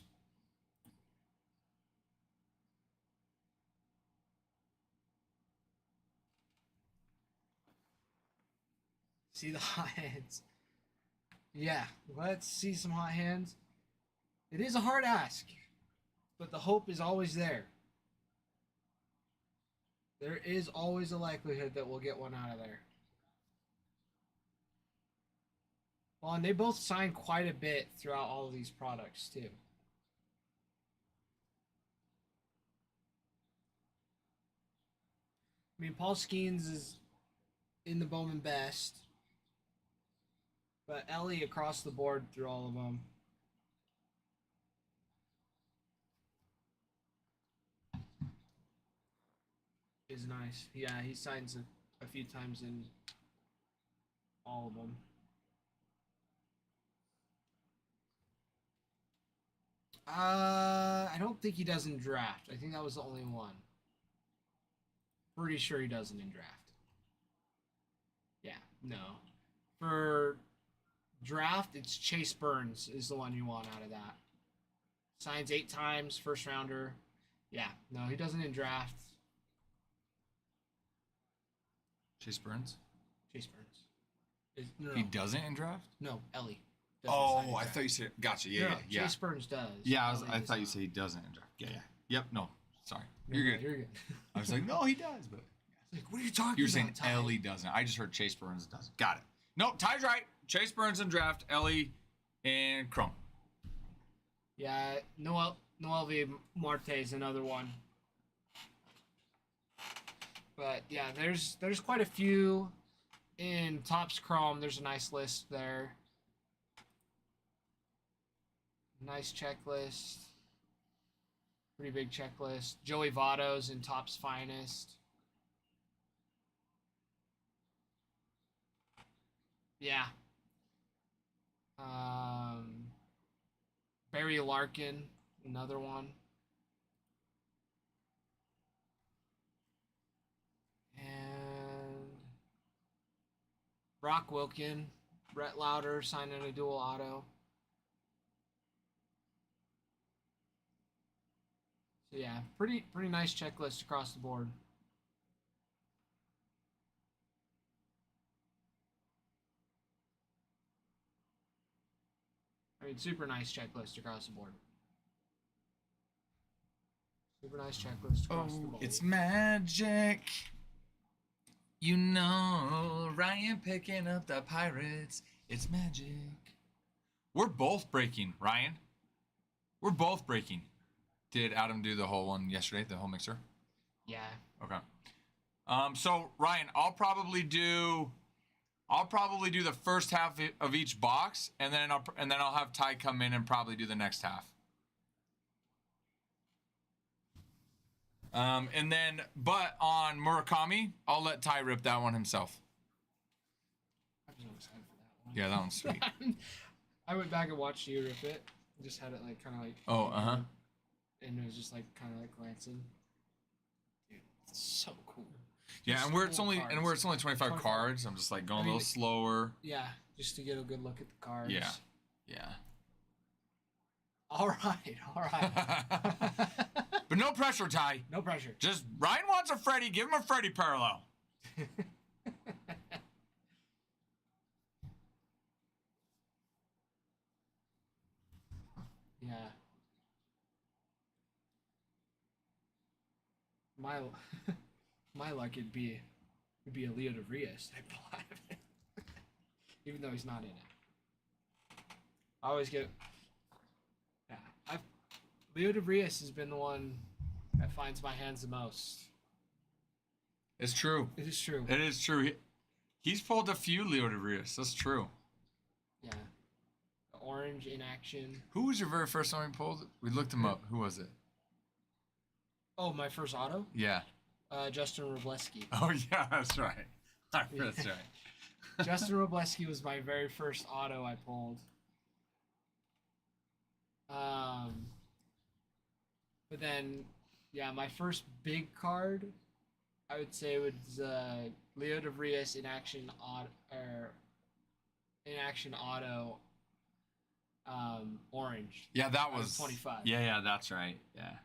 See the hot hands. Yeah, let's see some hot hands. It is a hard ask, but the hope is always there. There is always a likelihood that we'll get one out of there. Well, and they both signed quite a bit throughout all of these products, too. I mean, Paul Skeens is in the Bowman best, but Ellie across the board through all of them. Is nice. Yeah, he signs a few times in all of them. I don't think he does in draft. I think that was the only one. Pretty sure he doesn't in draft. Yeah, no. For draft, it's Chase Burns is the one you want out of that. Signs 8 times, first rounder. Yeah, no, he doesn't in draft. Chase Burns? Chase Burns. No, He doesn't in draft? No, Ellie. doesn't sign in Oh, I draft. thought you said, gotcha, yeah, No, yeah. Chase Burns does. Yeah, Ellie I does thought you not. said he doesn't in draft. Yeah. Yep, no, sorry. No, You're no, good. You're good. I was like, no, he does, but Like, what are you talking you were about? saying Ty? Ellie doesn't. I just heard Chase Burns doesn't. Got it. Nope, Ty's right. Chase Burns in draft, Ellie and Chrome. Yeah, Noel V. Marte is another one. But yeah, there's quite a few in Topps Chrome. There's a nice list there. Nice checklist. Pretty big checklist. Joey Votto's in Topps Finest. Yeah. Barry Larkin, another one. Brock Wilkin, Brett Lauder signing a dual auto. So yeah, pretty nice checklist across the board. I mean, super nice checklist across the board. Super nice checklist across the board. It's magic. You know, Ryan picking up the Pirates. It's magic. We're both breaking, Ryan. We're both breaking. Did Adam do the whole one yesterday, the whole mixer? Yeah. Okay. So Ryan, I'll probably do the first half of each box, and then I'll have Ty come in and probably do the next half. But on Murakami, I'll let Ty rip that one himself. I'm so excited for that one. Yeah, that one's sweet. I went back and watched you rip it. Just had it like kind of like. Oh, uh-huh. And it was just like kind of like glancing. Dude, it's so cool. Yeah, Just and where it's cool only cards. 25 cards, I'm just like going I a mean, little slower. Yeah, just to get a good look at the cards. Yeah. Yeah. All right. But no pressure, Ty. No pressure. Just Ryan wants a Freddy. Give him a Freddy parallel. Yeah. My luck it'd be a Leo de Rios type live. Even though he's not in it. I always get Leo de Rios has been the one that finds my hands the most. It's true. It is true. It is true. He's pulled a few Leo de Rios. That's true. Yeah. The orange in action. Who was your very first one we pulled? We looked him up. Who was it? Oh, my first auto? Yeah. Justin Robleski. Oh, yeah, that's right. That's right. Justin Robleski was my very first auto I pulled. But then, yeah, my first big card, I would say was Leo de Rios in action auto, orange. Yeah, that was 25. Yeah, that's right. Yeah.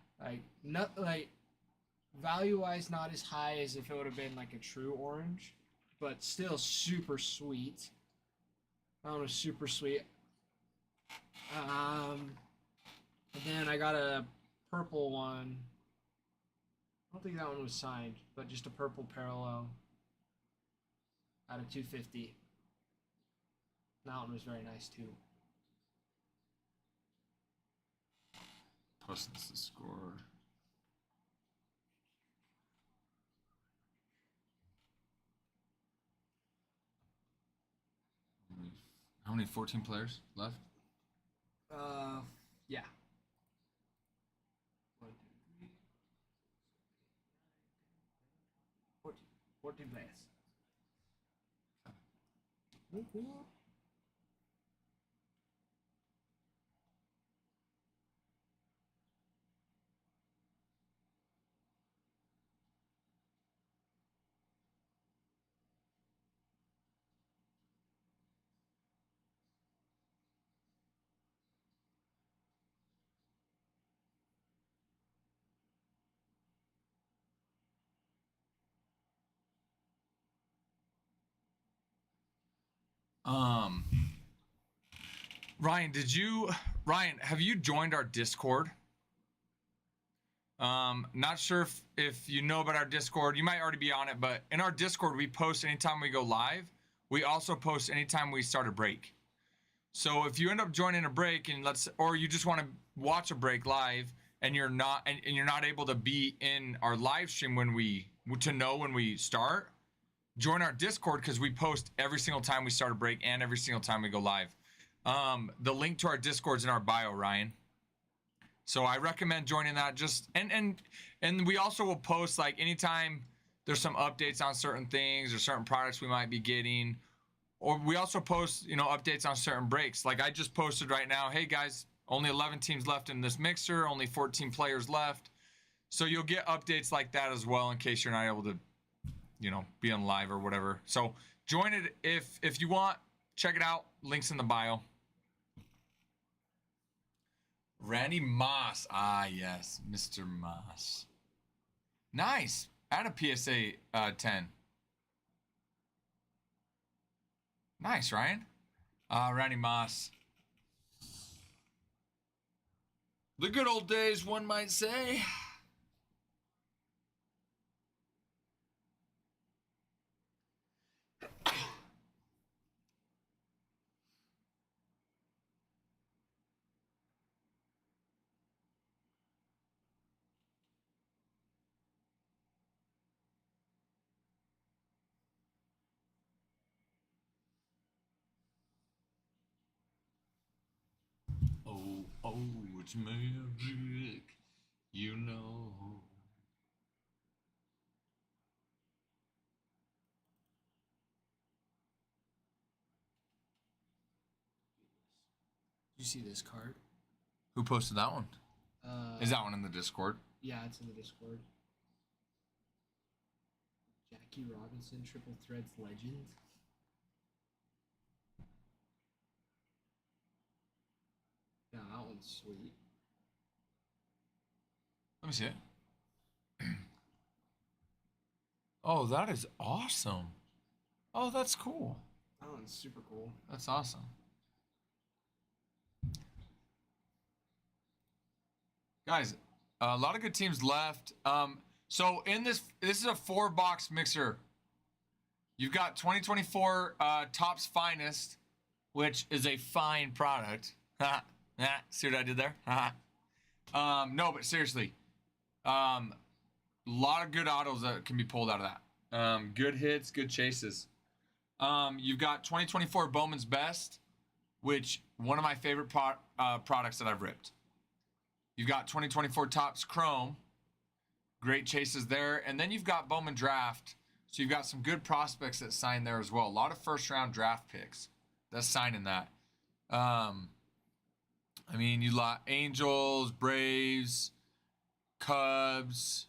Value wise, not as high as if it would have been like a true orange, but still super sweet. That was super sweet. And then I got a purple one. I don't think that one was signed, but just a purple parallel out of 250. That one was very nice too. Plus this is scored. How many 14 players left? Yeah. 14 players. Ryan, have you joined our Discord? Not sure if you know about our Discord. You might already be on it, but in our Discord, we post anytime we go live. We also post anytime we start a break. So if you end up joining a break or you just want to watch a break live and you're not able to be in our live stream when we start, join our Discord because we post every single time we start a break and every single time we go live. The link to our Discord's in our bio, Ryan. So I recommend joining that. And we also will post like anytime there's some updates on certain things or certain products we might be getting, or we also post updates on certain breaks. Like I just posted right now, hey guys, only 11 teams left in this mixer, only 14 players left. So you'll get updates like that as well in case you're not able to be on live or whatever. So Join it if you want. Check it out. Links in the bio. Randy Moss. Ah, yes, Mr. Moss. Nice. Add a PSA 10. Nice, Ryan. Randy Moss. The good old days, one might say. Oh, oh, it's magic, you know. Did you see this card? Who posted that one? Is that one in the Discord? Yeah, it's in the Discord. Jackie Robinson, Triple Threads Legends. Yeah, that one's sweet. Let me see it. Oh, that is awesome. Oh, that's cool. That one's super cool. That's awesome. Guys, a lot of good teams left. So in this is a 4-box mixer. You've got 2024 Topps Finest, which is a fine product. See what I did there? No, but seriously, a lot of good autos that can be pulled out of that. Good hits, good chases. You've got 2024 Bowman's Best, which one of my favorite products that I've ripped. You've got 2024 Topps Chrome, great chases there, and then you've got Bowman Draft. So you've got some good prospects that sign there as well. A lot of first-round draft picks that sign in that. I mean, you lot Angels, Braves, Cubs,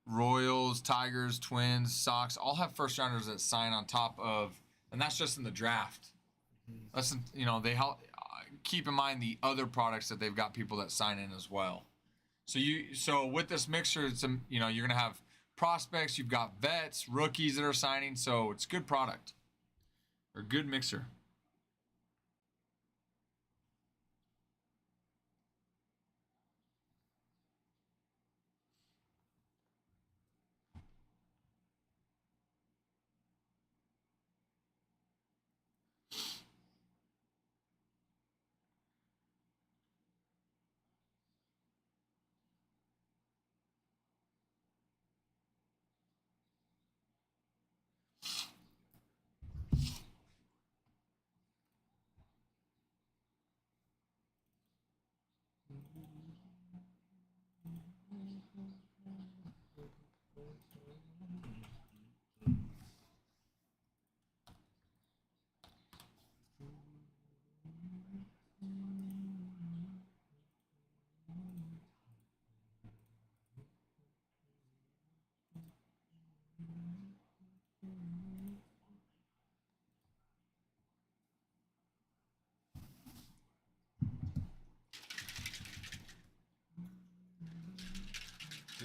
Royals, Tigers, Twins, Sox, all have first-rounders that sign on top of, and that's just in the draft. That's, you know, they help. Keep in mind the other products that they've got people that sign in as well. So with this mixer, it's you know, you're gonna have prospects, you've got vets, rookies that are signing, so it's a good product or good mixer.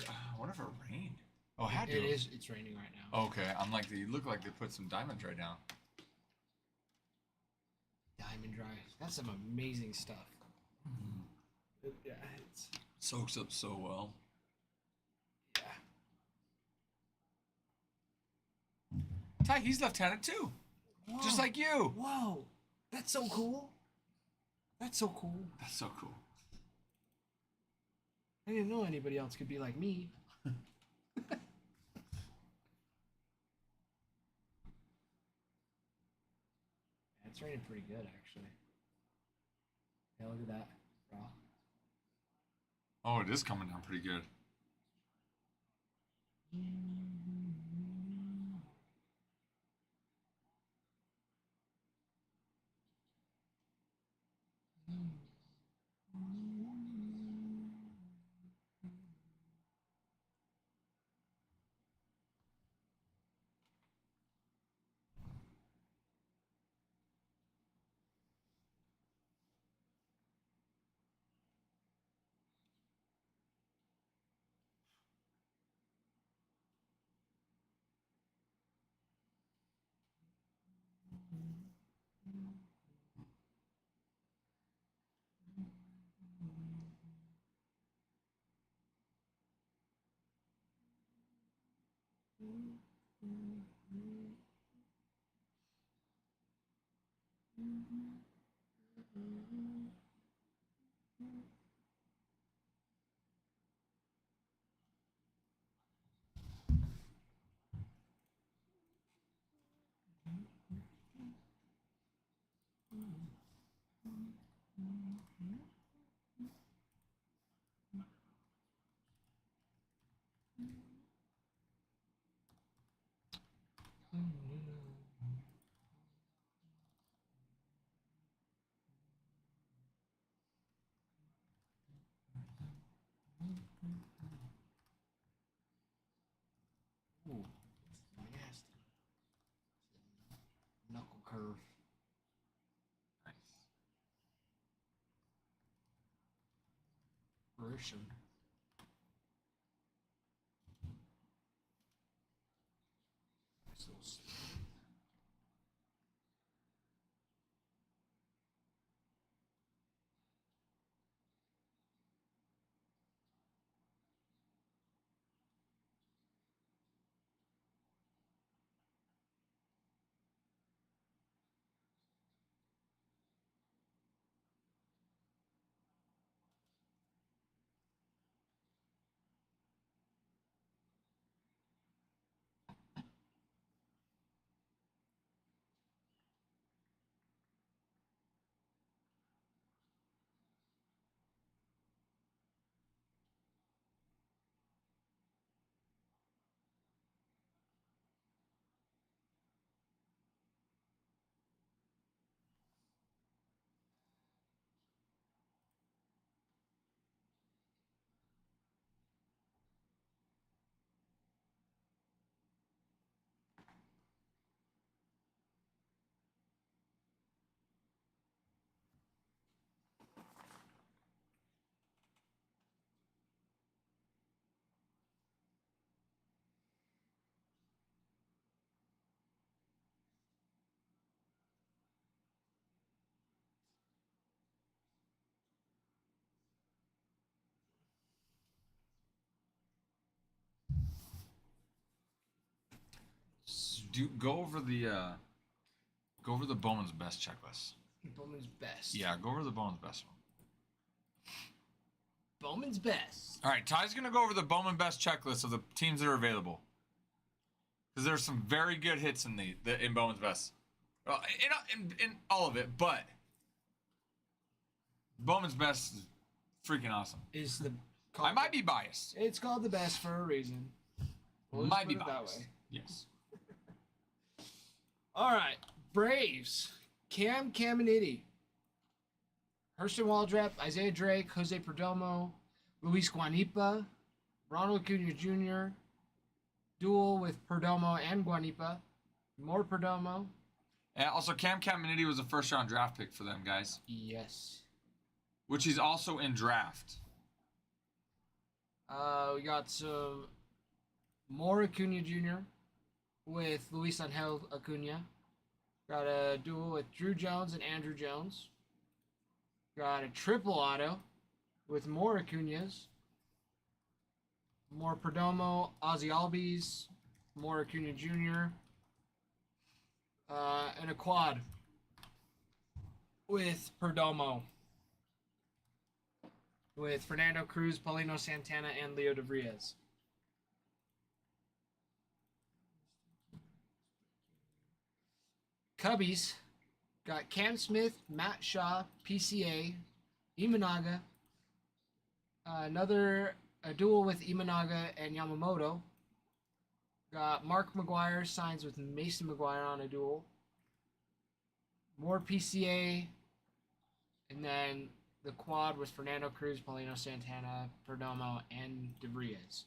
I wonder if it rained. Oh, it had to. It is. It's raining right now. Okay, I'm like, they look like they put some diamonds right now. Diamond dry. That's some amazing stuff. Yeah, it's. Soaks up so well. Yeah. Ty, he's left-handed too. Whoa. Just like you. Whoa, that's so cool. That's so cool. That's so cool. I didn't know anybody else could be like me. It's raining pretty good, actually. Yeah, look at that. Raw. Oh, it is coming down pretty good. Ooh, nasty. Knuckle curve. Nice. Gruesome. Nice little slit. Go over the Bowman's best checklist. Bowman's best. Yeah, go over the Bowman's best one. Bowman's best. All right, Ty's gonna go over the Bowman best checklist of the teams that are available. Because there's some very good hits in in Bowman's best. Well, in all of it, but Bowman's best is freaking awesome. Is the I might be biased. It's called the best for a reason. We'll just Might put be it that biased. way. Yes. All right, Braves. Cam Caminiti. Hurston Waldrep, Isaiah Drake, Jose Perdomo, Luis Guanipa, Ronald Acuna Jr., duel with Perdomo and Guanipa, more Perdomo. And also, Cam Caminiti was a first-round draft pick for them, guys. Yes. Which he's also in draft. We got some more Acuna Jr. with Luis Angel Acuna. Got a duel with Drew Jones and Andrew Jones. Got a triple auto with more Acunas. More Perdomo, Ozzy Albies, more Acuna Jr. And a quad with Perdomo. With Fernando Cruz, Paulino Santana, and Leo DeVriez. Cubbies got Cam Smith, Matt Shaw, PCA, Imanaga. A duel with Imanaga and Yamamoto. Got Mark McGuire signs with Mason McGuire on a duel. More PCA. And then the quad was Fernando Cruz, Paulino Santana, Perdomo, and DeVriez.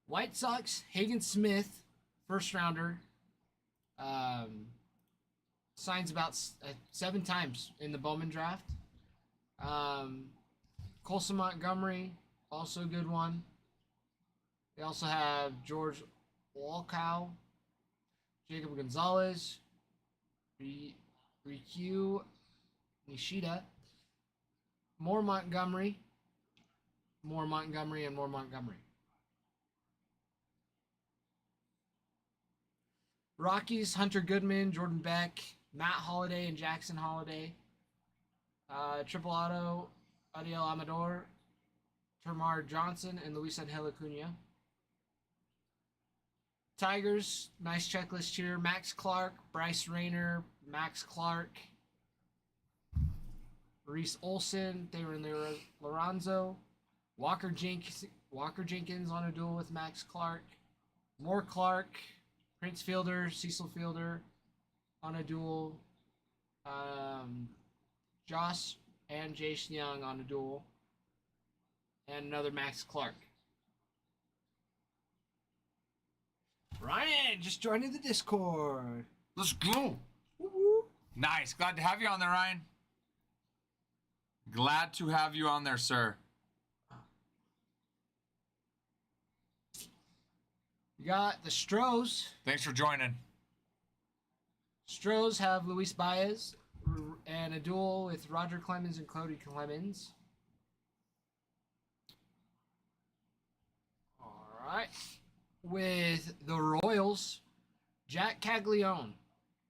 White Sox, Hagen Smith, first rounder. Signs about 7 times in the Bowman draft. Colson Montgomery, also a good one. They also have George Walkow, Jacob Gonzalez, Rikyu Nishida, more Montgomery, and more Montgomery. Rockies, Hunter Goodman, Jordan Beck, Matt Holliday, and Jackson Holliday. Triple Auto, Adiel Amador, Termar Johnson, and Luis Angel Acuna. Tigers, nice checklist here. Max Clark, Bryce Rayner, Max Clark, Reese Olson, Theron Lorenzo, Walker Jenkins on a duel with Max Clark, Moore Clark, Prince Fielder, Cecil Fielder on a duel, Josh and Jason Young on a duel, and another Max Clark. Ryan, just joining the Discord. Let's go. Woo-woo. Nice. Glad to have you on there, Ryan. Glad to have you on there, sir. You got the Stros. Thanks for joining. Stros have Luis Baez and a duel with Roger Clemens and Cody Clemens. All right. With the Royals, Jack Caglione,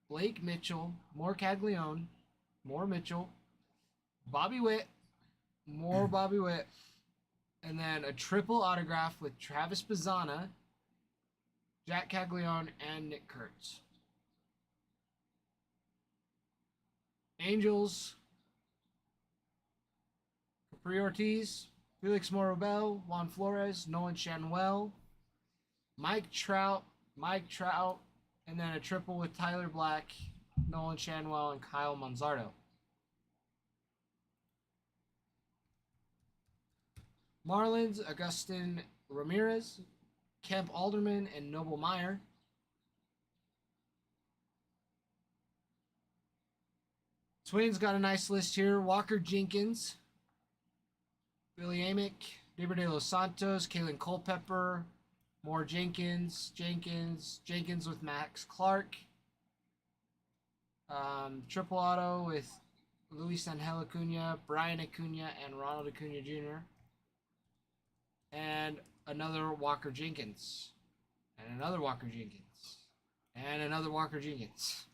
Blake Mitchell, more Caglione, more Mitchell, Bobby Witt, more Bobby Witt, and then a triple autograph with Travis Bazzana, Jack Caglione, and Nick Kurtz. Angels, Capri Ortiz, Felix Morobel, Juan Flores, Nolan Schanuel, Mike Trout, and then a triple with Tyler Black, Nolan Schanuel, and Kyle Manzardo. Marlins, Agustin Ramirez, Kemp Alderman, and Noble Meyer. Twins got a nice list here. Walker Jenkins, Billy Amick, David De Los Santos, Kalen Culpepper, more Jenkins with Max Clark. Triple auto with Luis Angel Acuna, Brian Acuna, and Ronald Acuna Jr. And another Walker Jenkins. And another Walker Jenkins. And another Walker Jenkins.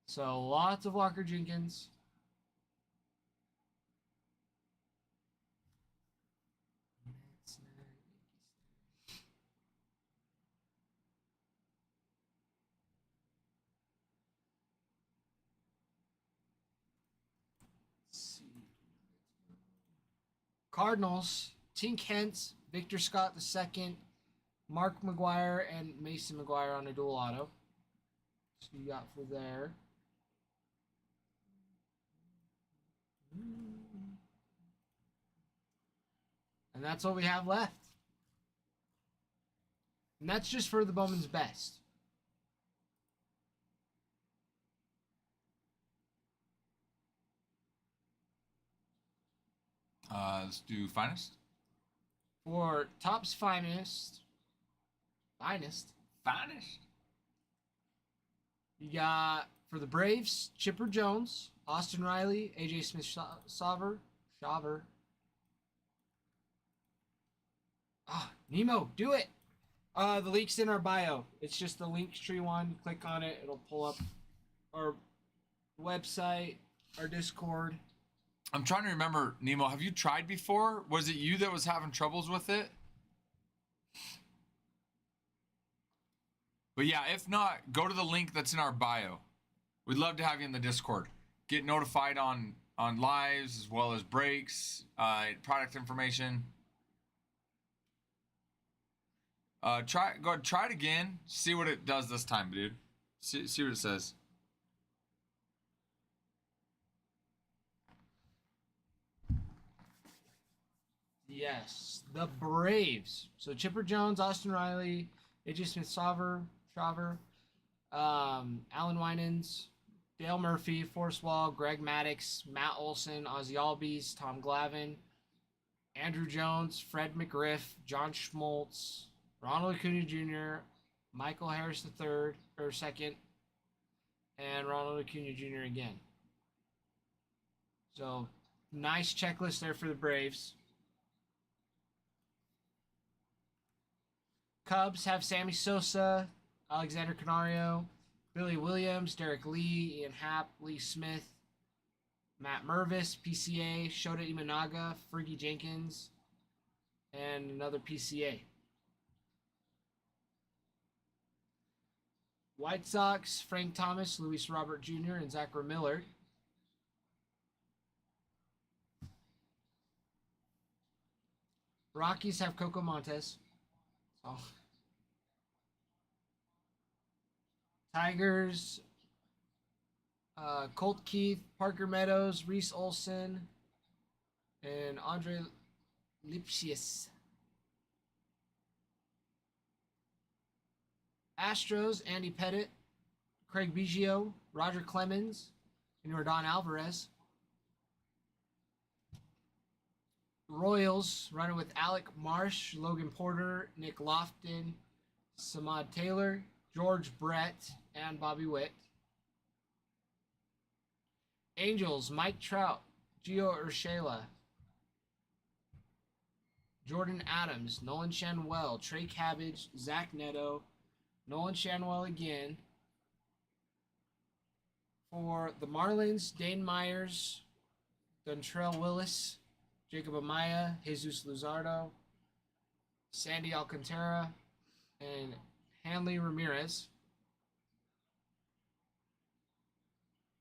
So lots of Walker Jenkins. Cardinals, Tink Hence, Victor Scott II, Mark McGuire, and Mason McGuire on a dual auto. So you got for there. And that's all we have left. And that's just for the Bowman's Best. Let's do finest. For Topps Finest, you got for the Braves, Chipper Jones, Austin Riley, AJ Smith-Shawver. Nemo, do it! The link's in our bio. It's just the Linktree one. Click on it. It'll pull up our website, our Discord. I'm trying to remember, Nemo, have you tried before? Was it you that was having troubles with it? But yeah, if not, go to the link that's in our bio. We'd love to have you in the Discord. Get notified on lives as well as breaks, product information. Try it again. See what it does this time, dude. See what it says. Yes, the Braves. So Chipper Jones, Austin Riley, AJ Smith-Shawver, Alan Winans, Dale Murphy, Forrest Wall, Greg Maddux, Matt Olson, Ozzy Albies, Tom Glavine, Andrew Jones, Fred McGriff, John Schmaltz, Ronald Acuna Jr., Michael Harris the third or second, and Ronald Acuna Jr. again. So nice checklist there for the Braves. Cubs have Sammy Sosa, Alexander Canario, Billy Williams, Derek Lee, Ian Happ, Lee Smith, Matt Mervis, PCA, Shota Imanaga, Fergie Jenkins, and another PCA. White Sox, Frank Thomas, Luis Robert Jr., and Zachary Miller. Rockies have Coco Montes. Oh. Tigers, Colt Keith, Parker Meadows, Reese Olson, and Andre Lipsius. Astros, Andy Pettit, Craig Biggio, Roger Clemens, and Yordan Alvarez. Royals, running with Alec Marsh, Logan Porter, Nick Lofton, Samad Taylor, George Brett, and Bobby Witt. Angels, Mike Trout, Gio Urshela, Jordan Adams, Nolan Shanwell, Trey Cabbage, Zach Neto, Nolan Shanwell again. For the Marlins, Dane Myers, Dontrell Willis, Jacob Amaya, Jesus Luzardo, Sandy Alcantara, and Hanley Ramirez.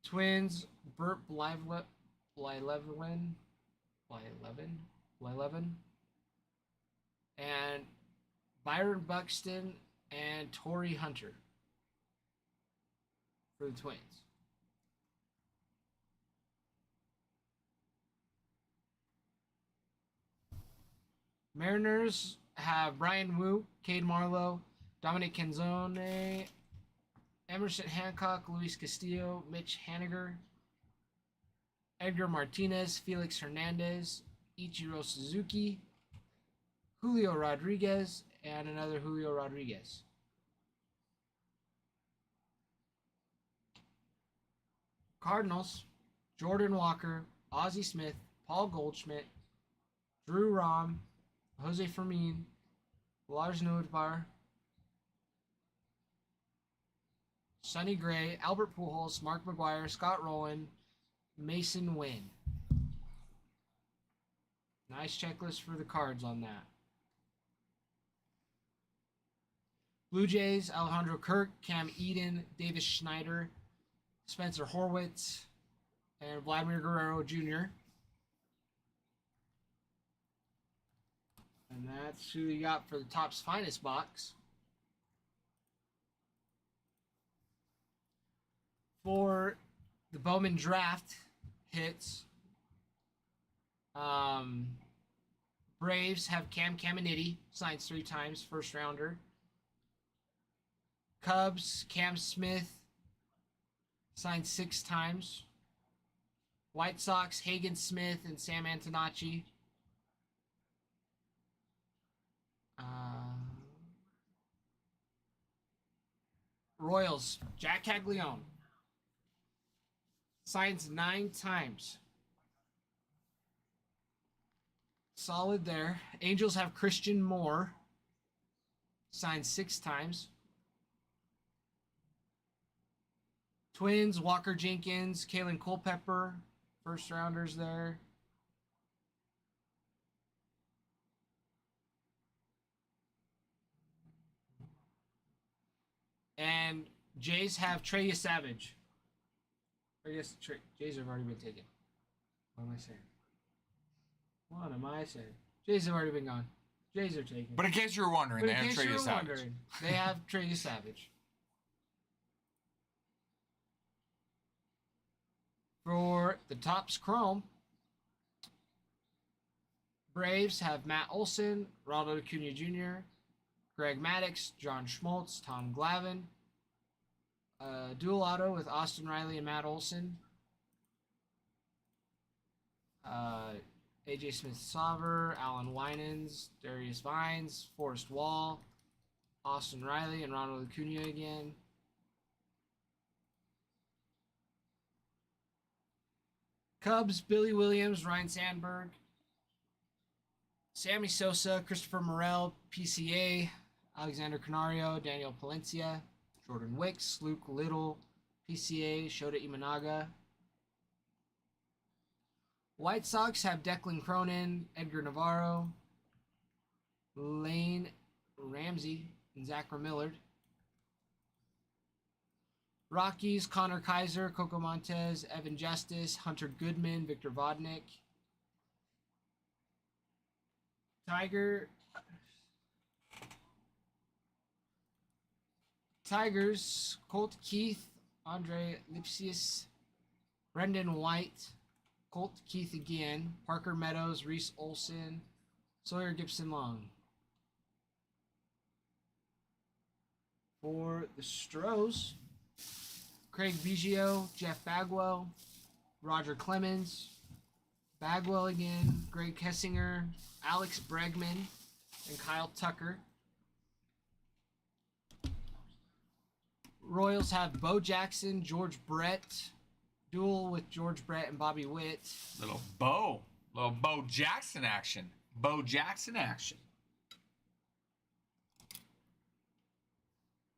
Twins, Burt Blyleven, and Byron Buxton and Torrey Hunter for the Twins. Mariners have Brian Wu, Cade Marlowe, Dominic Canzone, Emerson Hancock, Luis Castillo, Mitch Haniger, Edgar Martinez, Felix Hernandez, Ichiro Suzuki, Julio Rodriguez, and another Julio Rodriguez. Cardinals, Jordan Walker, Ozzie Smith, Paul Goldschmidt, Drew Rom, Jose Fermin, Lars Nootbaar, Sonny Gray, Albert Pujols, Mark McGwire, Scott Rowland, Mason Wynn. Nice checklist for the Cards on that. Blue Jays, Alejandro Kirk, Cam Eden, Davis Schneider, Spencer Horwitz, and Vladimir Guerrero Jr. And that's who we got for the Topps Finest box. For the Bowman draft hits, Braves have Cam Caminiti, signs 3 times, first rounder. Cubs, Cam Smith, signed 6 times. White Sox, Hagen Smith and Sam Antonacci. Royals, Jack Caglione, signs 9 times. Solid there. Angels have Christian Moore, signed 6 times. Twins, Walker Jenkins, Kalen Culpepper, first rounders there. And Jays have Trey Savage. Or yes, Jays have already been taken. What am I saying? What am I saying? Jays have already been gone. Jays are taken. But in case you were wondering, they have Trey Savage. They have Trey Savage. For the Topps Chrome, Braves have Matt Olson, Ronald Acuna Jr., Greg Maddux, John Schmaltz, Tom Glavine. Dual auto with Austin Riley and Matt Olson. AJ Smith-Sauver, Alan Winans, Darius Vines, Forrest Wall, Austin Riley and Ronald Acuna again. Cubs, Billy Williams, Ryan Sandberg, Sammy Sosa, Christopher Morel, PCA, Alexander Canario, Daniel Palencia, Jordan Wicks, Luke Little, PCA, Shota Imanaga. White Sox have Declan Cronin, Edgar Navarro, Lane Ramsey, and Zachary Millard. Rockies, Connor Kaiser, Coco Montez, Evan Justice, Hunter Goodman, Victor Vodnik. Tigers, Colt Keith, Andre Lipsius, Brendan White, Colt Keith again, Parker Meadows, Reese Olson, Sawyer Gibson Long. For the Stros, Craig Biggio, Jeff Bagwell, Roger Clemens, Bagwell again, Greg Kessinger, Alex Bregman, and Kyle Tucker. Royals have Bo Jackson, George Brett, duel with George Brett and Bobby Witt. Little Bo Jackson action. Bo Jackson action.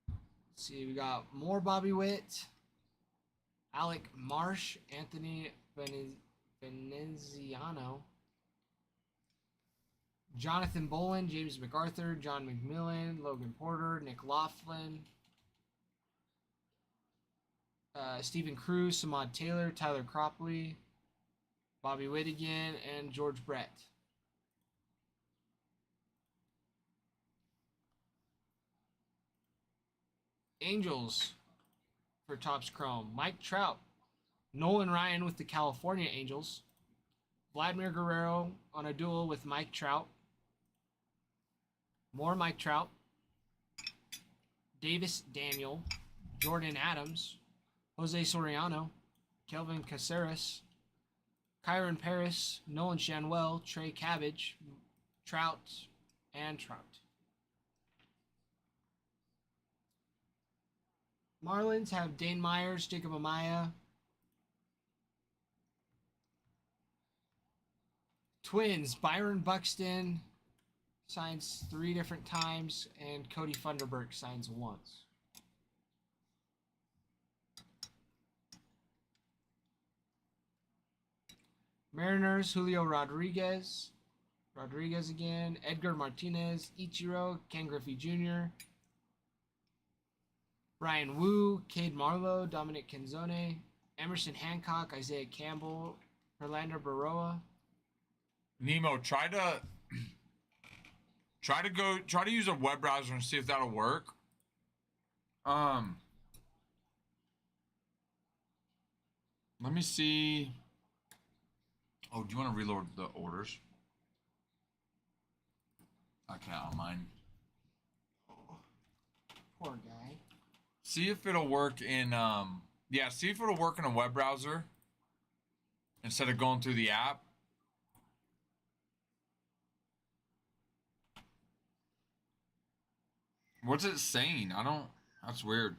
Let's see, we got more Bobby Witt, Alec Marsh, Anthony Veneziano, Jonathan Bolin, James MacArthur, John McMillan, Logan Porter, Nick Laughlin, Stephen Cruz, Samad Taylor, Tyler Cropley, Bobby Witt again, and George Brett. Angels for Topps Chrome. Mike Trout, Nolan Ryan with the California Angels, Vladimir Guerrero on a duel with Mike Trout, more Mike Trout, Davis Daniel, Jordan Adams, Jose Soriano, Kelvin Caceres, Kyron Paris, Nolan Shanwell, Trey Cabbage, Trout, and Trout. Marlins have Dane Myers, Jacob Amaya. Twins, Byron Buxton signs 3 different times, and Cody Funderburk signs once. Mariners, Julio Rodriguez again, Edgar Martinez, Ichiro, Ken Griffey Jr., Brian Wu, Cade Marlowe, Dominic Canzone, Emerson Hancock, Isaiah Campbell, Orlando Baroa. Nemo, try to use a web browser and see if that'll work. Let me see. Oh, do you want to reload the orders? I can't on mine. Poor guy. See if it'll work in see if it'll work in a web browser instead of going through the app. What's it saying? That's weird.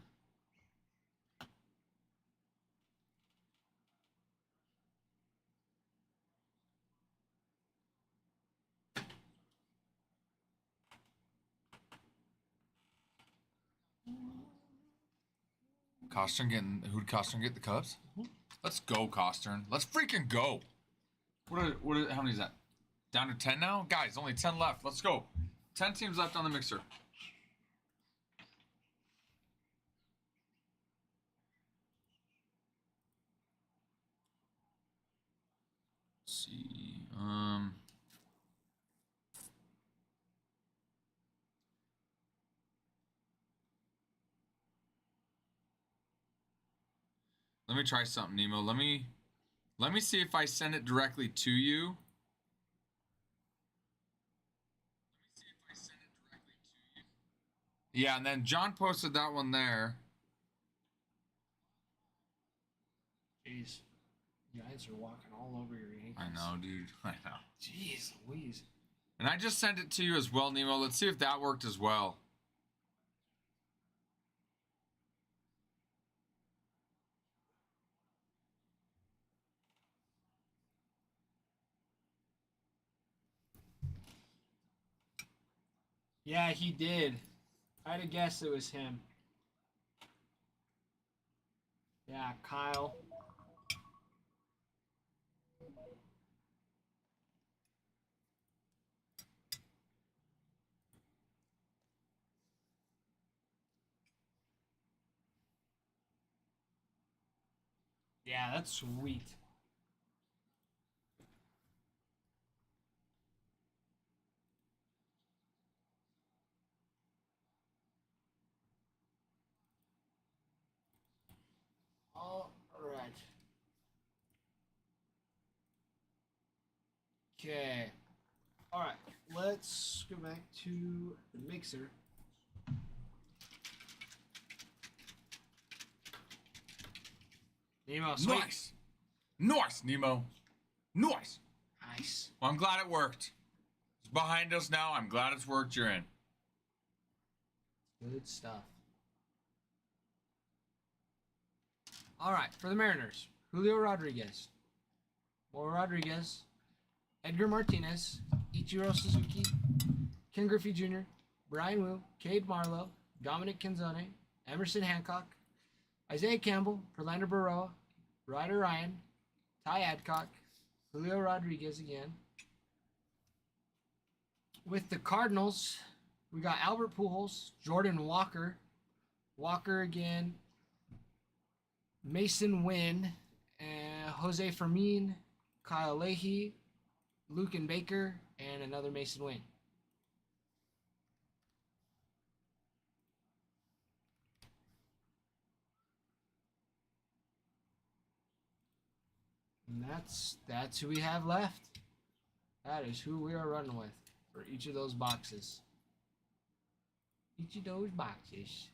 Who'd Costern get the Cubs? Let's go, Costern. Let's freaking go. How many is that? Down to 10 now? Guys, only 10 left. Let's go. 10 teams left on the mixer. Let's see. Let me try something, Nemo. Let me see if I send it directly to you. Yeah, and then John posted that one there. Jeez. You guys are walking all over your ankles. I know, dude. I know. Jeez Louise. And I just sent it to you as well, Nemo. Let's see if that worked as well. Yeah, he did. I'd have guessed it was him. Yeah, Kyle. Yeah, that's sweet. All right. Okay. All right. Let's go back to the mixer. Nemo, sweet. Nice. Nice, Nemo. Nice. Nice. Well, I'm glad it worked. It's behind us now. I'm glad it's worked. You're in. Good stuff. All right, for the Mariners, Julio Rodriguez, Moro Rodriguez, Edgar Martinez, Ichiro Suzuki, Ken Griffey Jr., Brian Wu, Cade Marlowe, Dominic Canzone, Emerson Hancock, Isaiah Campbell, Perlander Baroa, Ryder Ryan, Ty Adcock, Julio Rodriguez again. With the Cardinals, we got Albert Pujols, Jordan Walker, Walker again, Mason Wynn, Jose Fermin, Kyle Leahy, Luken Baker, and another Mason Wynn. And that's who we have left. That is who we are running with for each of those boxes. Each of those boxes.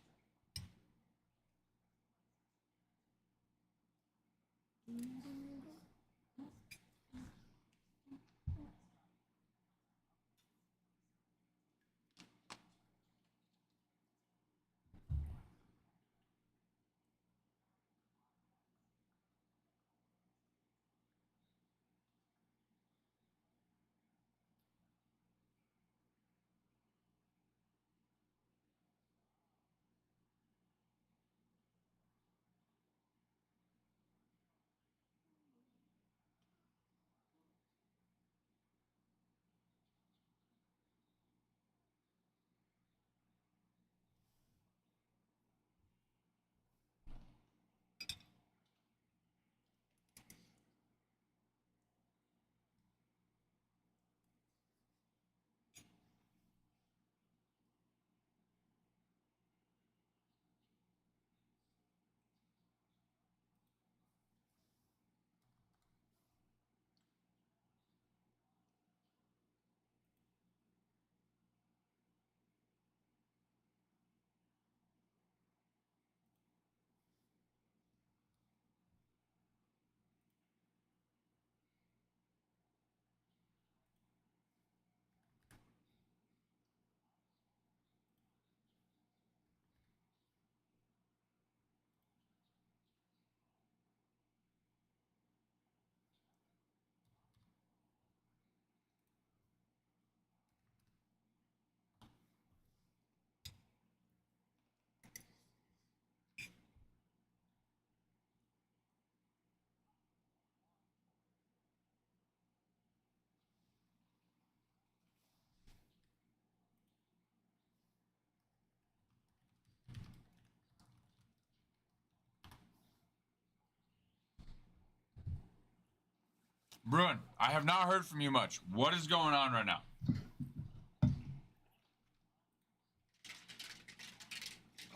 Bruin, I have not heard from you much. What is going on right now?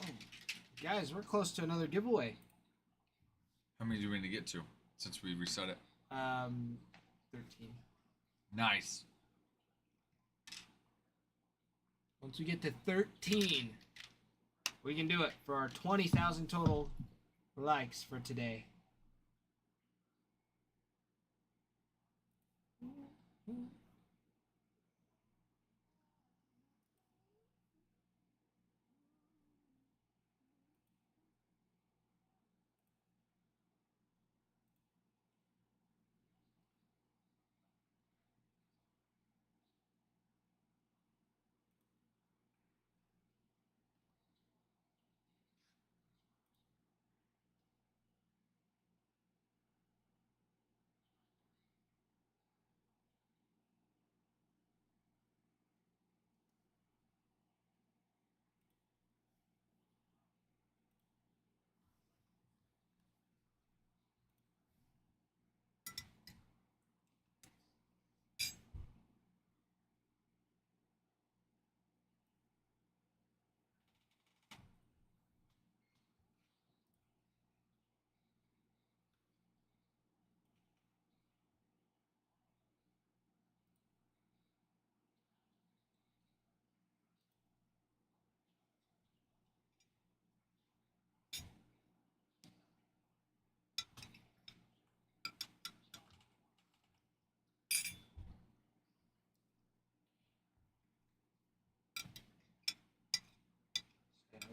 Oh, guys, we're close to another giveaway. How many do we need to get to since we reset it? 13. Nice. Once we get to 13, we can do it for our 20,000 total likes for today.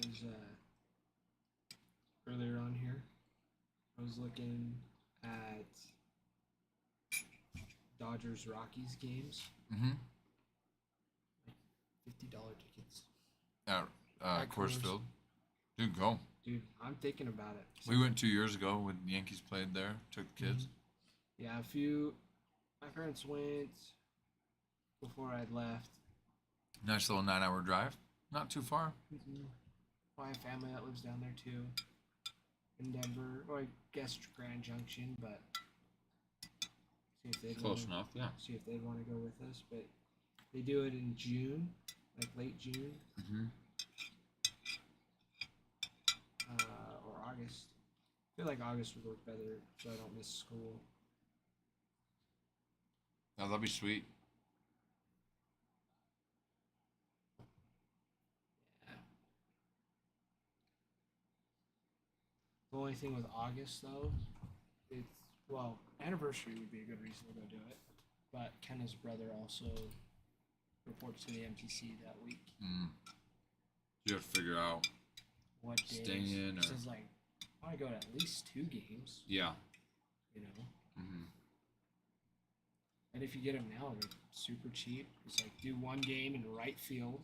was earlier on here. I was looking at Dodgers Rockies games. Mm-hmm. $50 tickets. At Coors Field. Dude, go. Dude, I'm thinking about it. We went 2 years ago when the Yankees played there. Took the kids. Yeah, my parents went before I'd left. Nice little 9-hour drive. Not too far. I have family that lives down there too. In Denver, or I guess Grand Junction, but see if they'd Close enough, yeah. See if they'd want to go with us, but they do it in June, like late June, Mm-hmm. or August. I feel like August would work better, so I don't miss school. Oh, that'd be sweet. Yeah. The only thing with August though, anniversary would be a good reason to go do it. But Kenna's brother also reports to the MTC that week. You have to figure out What days? staying in or... He says like, I want to go to at least 2 games. Yeah. You know. Mm-hmm. And if you get them now, they're super cheap. It's like do 1 game in right field.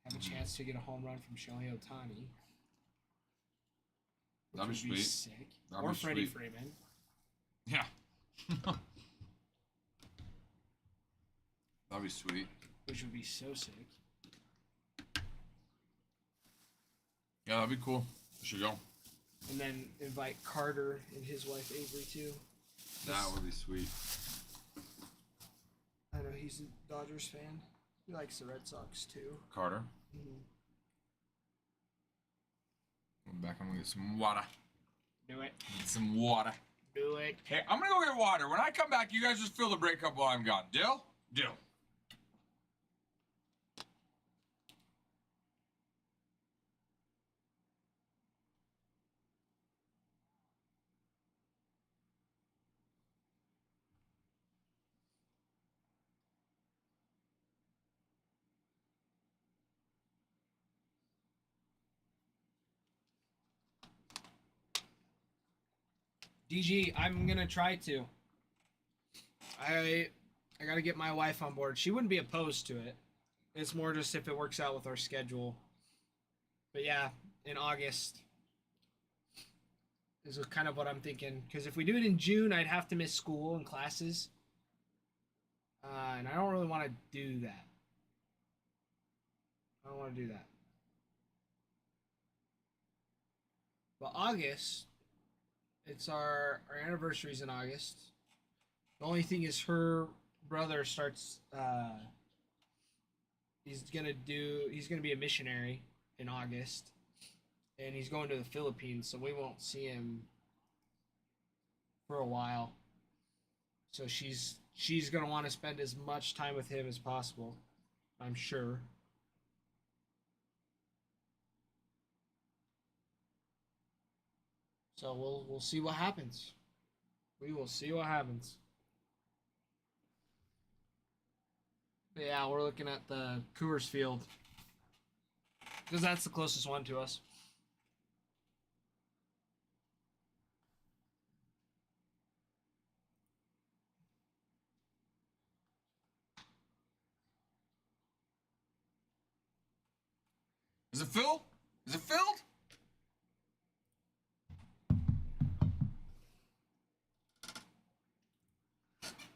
Have a chance to get a home run from Shohei Ohtani. That'd be would sweet. Sick. That'd Or be Freddie sweet. Freeman. Yeah. That'd be sweet. Which would be so sick. Yeah, that'd be cool. We should go. And then invite Carter and his wife Avery too. That would be sweet. I know he's a Dodgers fan. He likes the Red Sox too. Carter. Mm-hmm. Go back and we'll get some water. Do it. Get some water. Do it. Hey, I'm gonna go get water. When I come back, you guys just fill the break up while I'm gone. Deal? Deal. DG, I'm gonna try to. I gotta get my wife on board. She wouldn't be opposed to it. It's more just if it works out with our schedule. But yeah, in August is kind of what I'm thinking. Because if we do it in June, I'd have to miss school and classes. And I don't really want to do that. I don't want to do that. But August, it's our anniversary's in August. The only thing is her brother starts he's gonna be a missionary in August, and he's going to the Philippines, so we won't see him for a while. So she's gonna want to spend as much time with him as possible, I'm sure. So we'll see what happens. We will see what happens. But yeah, we're looking at the Coors Field because that's the closest one to us. Is it filled? Is it filled?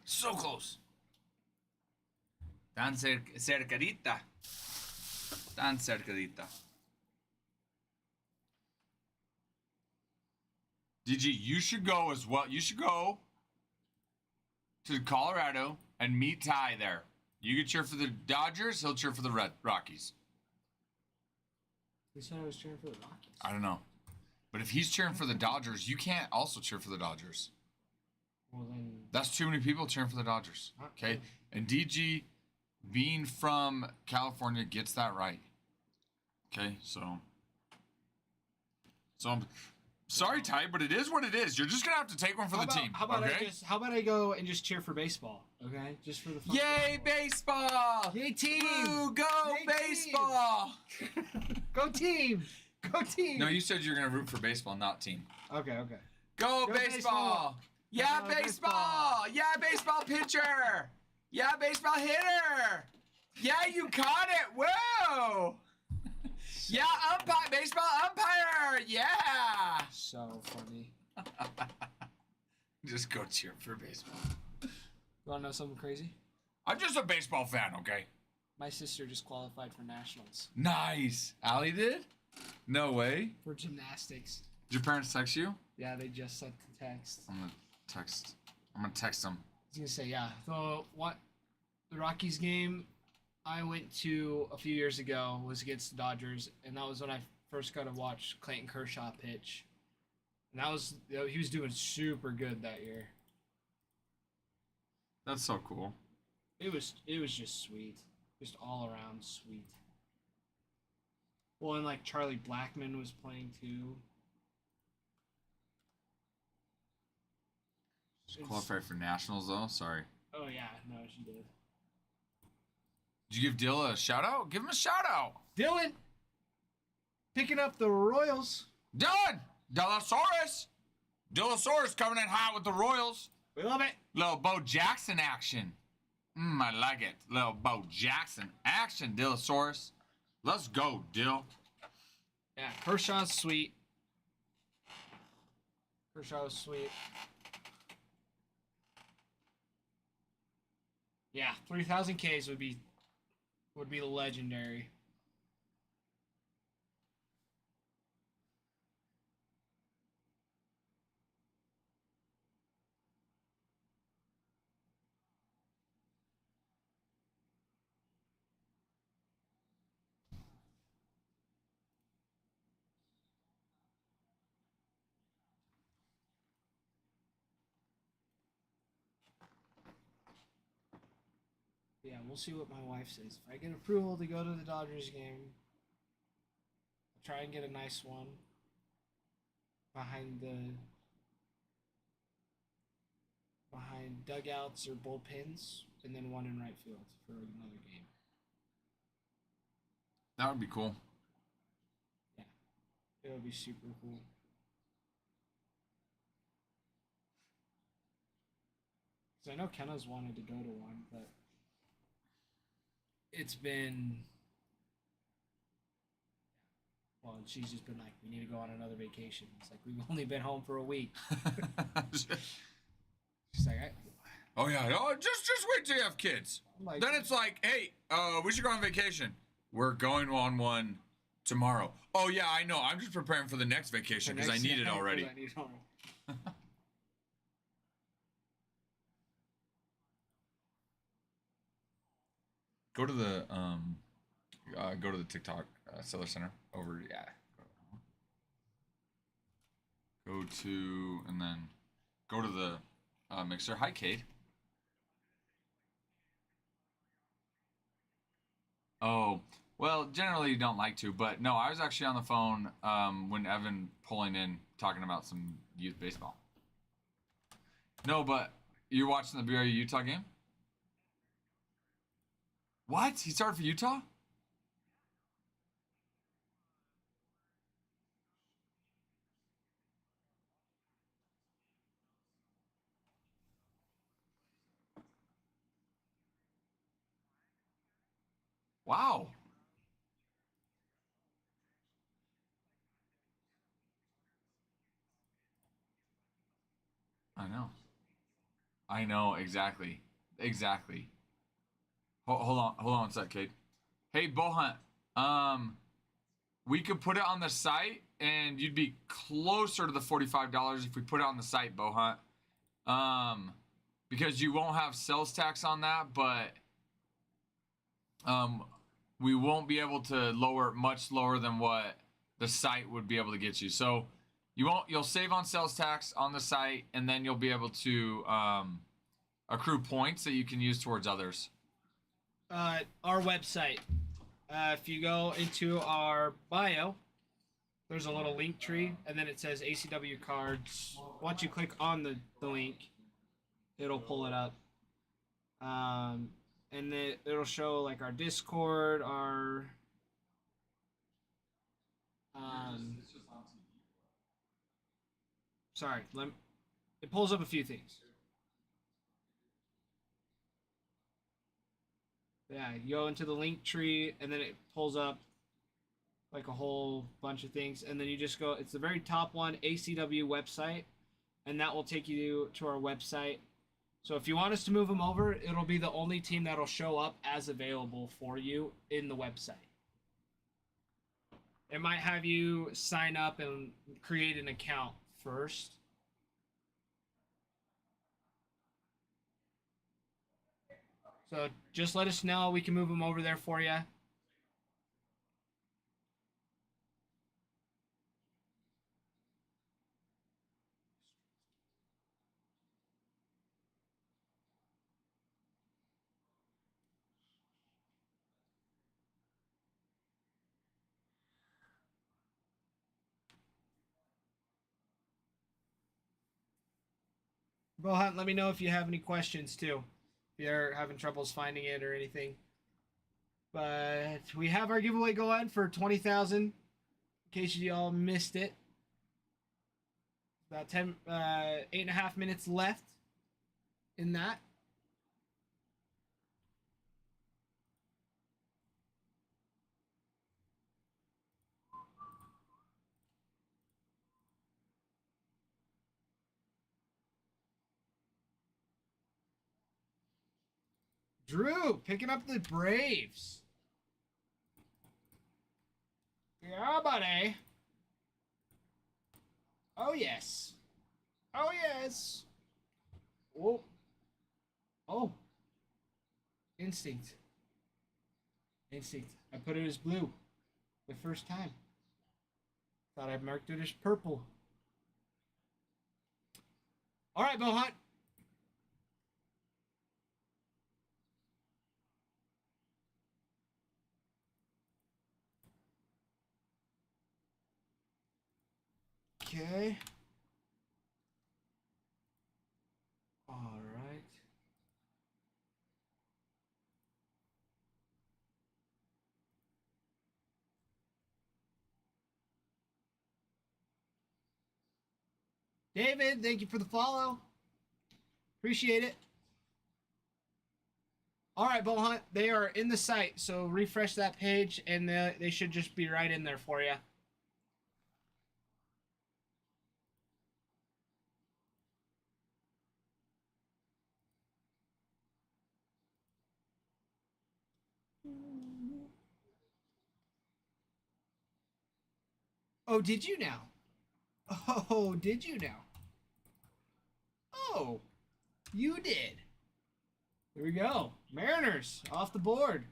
So close. Tan cercadita. Tan cercadita. DG, you should go as well. You should go to Colorado and meet Ty there. You can cheer for the Dodgers. He'll cheer for the Rockies. He said I was cheering for the Rockies. I don't know. But if he's cheering for the Dodgers, you can't also cheer for the Dodgers. Well then, That's too many people cheering for the Dodgers. Okay? And DG, being from California, gets that right. Okay? So I'm sorry, Ty, but it is what it is. You're just going to have to take one for the team. How about okay? how about I go and just cheer for baseball? Okay, just for the fun. Yay, baseball! Yay, team! Woo, go, Yay, team! baseball! Go team! Go team! No, you said you're gonna root for baseball, not team. Okay. Go, Go baseball! baseball! Yeah, Go baseball! baseball! Yeah, baseball pitcher! Yeah, baseball hitter! Yeah, you caught it! Whoa! Yeah, umpire, baseball umpire! Yeah! So funny. Just go cheer for baseball. You wanna know something crazy? I'm just a baseball fan, okay? My sister just qualified for nationals Nice. Allie did? No way. for gymnastics. Did your parents text you? Yeah, they just sent the text. I'm gonna text them. I was gonna say, yeah. So what the Rockies game I went to a few years ago was against the Dodgers, and that was when I first got to watch Clayton Kershaw pitch. And that was he was doing super good that year. That's so cool. It was just sweet, just all around sweet. Well, and like Charlie Blackmon was playing too. Qualified for nationals though. Sorry. Oh yeah, no, she did. Did you give Dill a shout out? Give him a shout out. Dylan picking up the Royals. Dylan! Dillosaurus coming in hot with the Royals. We love it. Little Bo Jackson action. I like it. Little Bo Jackson action, Dillosaurus. Let's go, Dill. Yeah, Kershaw's sweet. Kershaw's sweet. Yeah, 3,000 Ks would be legendary. Yeah, we'll see what my wife says. If I get approval to go to the Dodgers game, I'll try and get a nice one behind dugouts or bullpens, and then one in right field for another game. That would be cool. Yeah, it would be super cool. Because I know Kenna's wanted to go to one, but it's been... Well, she's just been like, we need to go on another vacation. It's like, we've only been home for a week. She's like, Oh yeah, just wait till you have kids. like, Then it's like, hey, we should go on vacation. We're going on one tomorrow. Oh yeah, I know. I'm just preparing for the next vacation because I need it already. Go to the TikTok Seller Center over. Yeah. Go to and then go to the mixer. Hi, Kate. Oh, well, generally you don't like to, but no, I was actually on the phone when Evan pulling in talking about some youth baseball. No, but you're watching the BYU Utah game? What? He started for Utah? Wow. I know. I know, exactly. Exactly. Hold on one sec, Kate. Hey, Bohunt. We could put it on the site, and you'd be closer to the $45 if we put it on the site, Bohunt. Because you won't have sales tax on that, but we won't be able to lower it much lower than what the site would be able to get you. So you'll save on sales tax on the site, and then you'll be able to accrue points that you can use towards others. Our website. If you go into our bio, there's a little link tree, and then it says ACW cards. Once you click on the link, it'll pull it up. And then it'll show like our Discord, our Um, sorry, it pulls up a few things. Yeah, you go into the link tree, and then it pulls up like a whole bunch of things, and then you just go. It's the very top one, ACW website, and that will take you to our website. So if you want us to move them over, it'll be the only team that'll show up as available for you in the website. It might have you sign up and create an account first. So just let us know. We can move them over there for you. Bro Hunt, let me know if you have any questions too. If you're having troubles finding it or anything. But we have our giveaway going for 20,000. In case you all missed it. About 8.5 minutes left in that. Drew picking up the Braves. Yeah, buddy. Oh, yes. Oh, yes. Oh. Oh. Instinct. Instinct. I put it as blue the first time. Thought I marked it as purple. All right, Bo Hunt. Okay. All right. David, thank you for the follow. Appreciate it. All right, Bo Hunt, they are in the site, so refresh that page, and they should just be right in there for you. Oh, did you now? Oh, did you now? Oh, you did. There we go. Mariners off the board.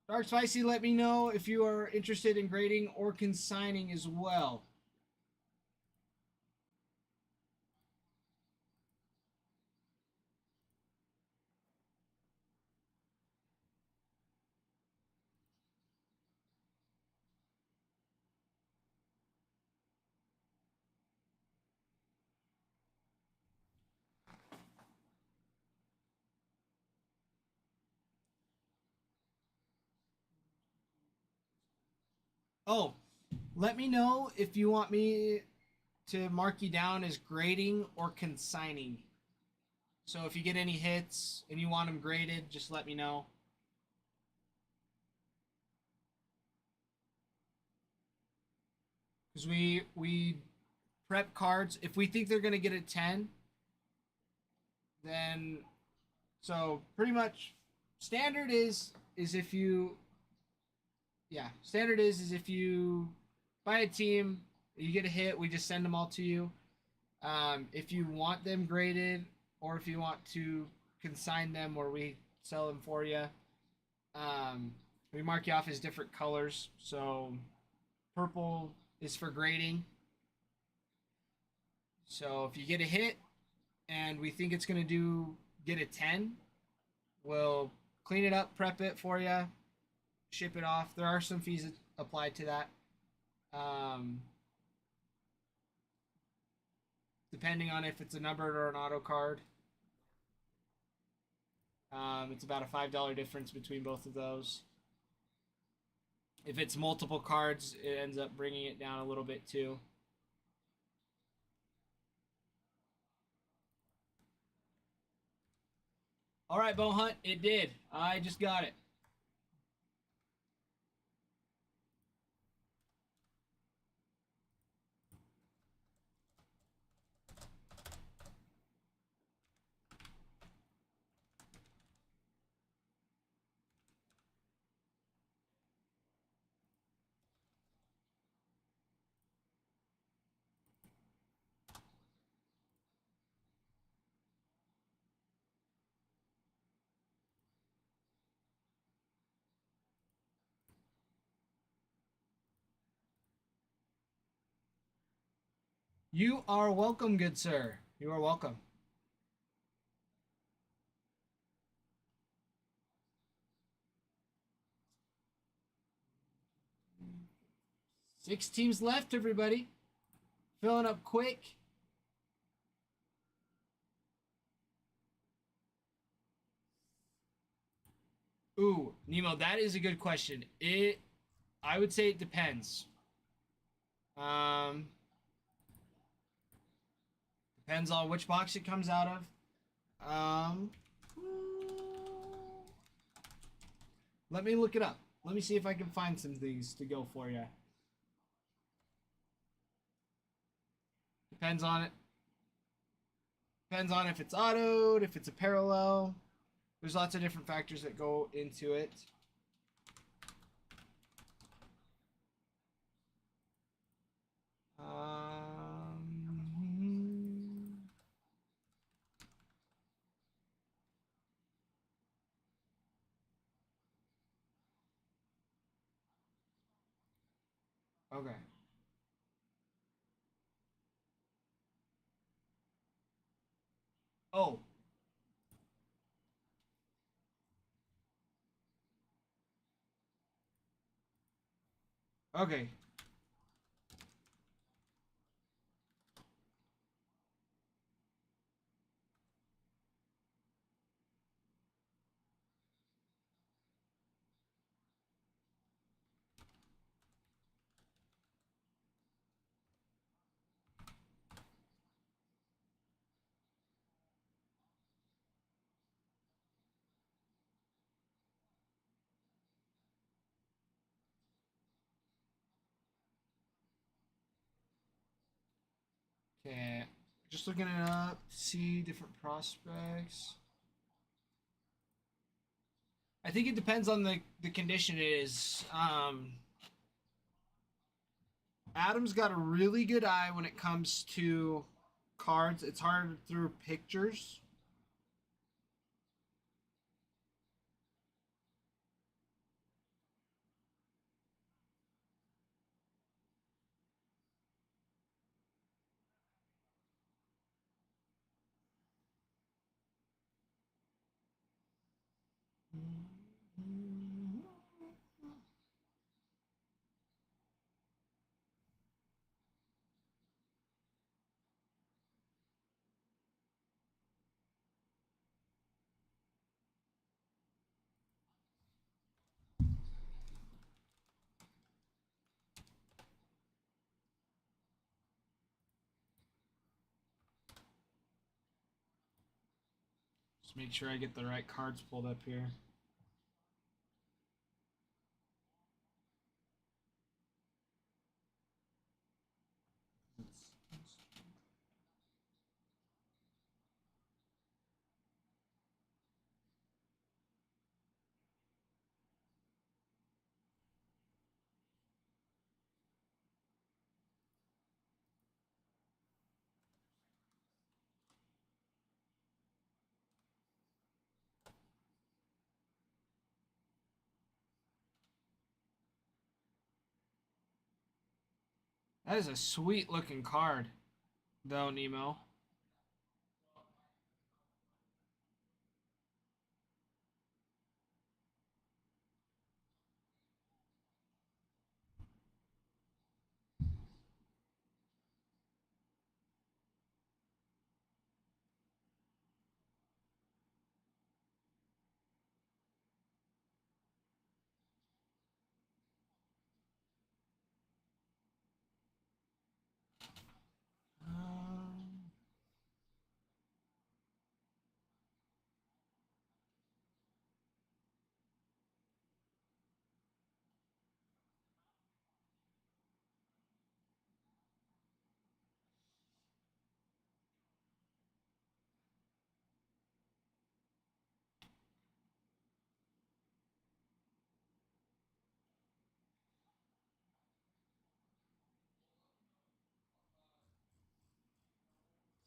Dark Spicy, let me know if you are interested in grading or consigning as well. Oh, let me know if you want me to mark you down as grading or consigning. So if you get any hits and you want them graded, just let me know. Because we prep cards. If we think they're going to get a 10, then so pretty much standard is if you standard is if you buy a team, you get a hit, we just send them all to you. If you want them graded or if you want to consign them or we sell them for you, we mark you off as different colors. So purple is for grading. So if you get a hit and we think it's going to get a 10, we'll clean it up, prep it for you, ship it off. There are some fees applied to that. Depending on if it's a numbered or an auto card. It's about a $5 difference between both of those. If it's multiple cards, it ends up bringing it down a little bit too. All right, Bow Hunt, it did. I just got it. You are welcome, good sir. You are welcome. Six teams left, everybody. Filling up quick. Ooh, Nemo, that is a good question. I would say it depends. Um, Depends on which box it comes out of. Let me look it up. Let me see if I can find some things to go for you. Depends on it. Depends on if it's autoed, if it's a parallel. There's lots of different factors that go into it. Okay. Oh. Okay. Okay. Just looking it up to see different prospects. I think it depends on the condition it is. Adam's got a really good eye when it comes to cards. It's hard through pictures. Just make sure I get the right cards pulled up here. That is a sweet looking card, though, Nemo.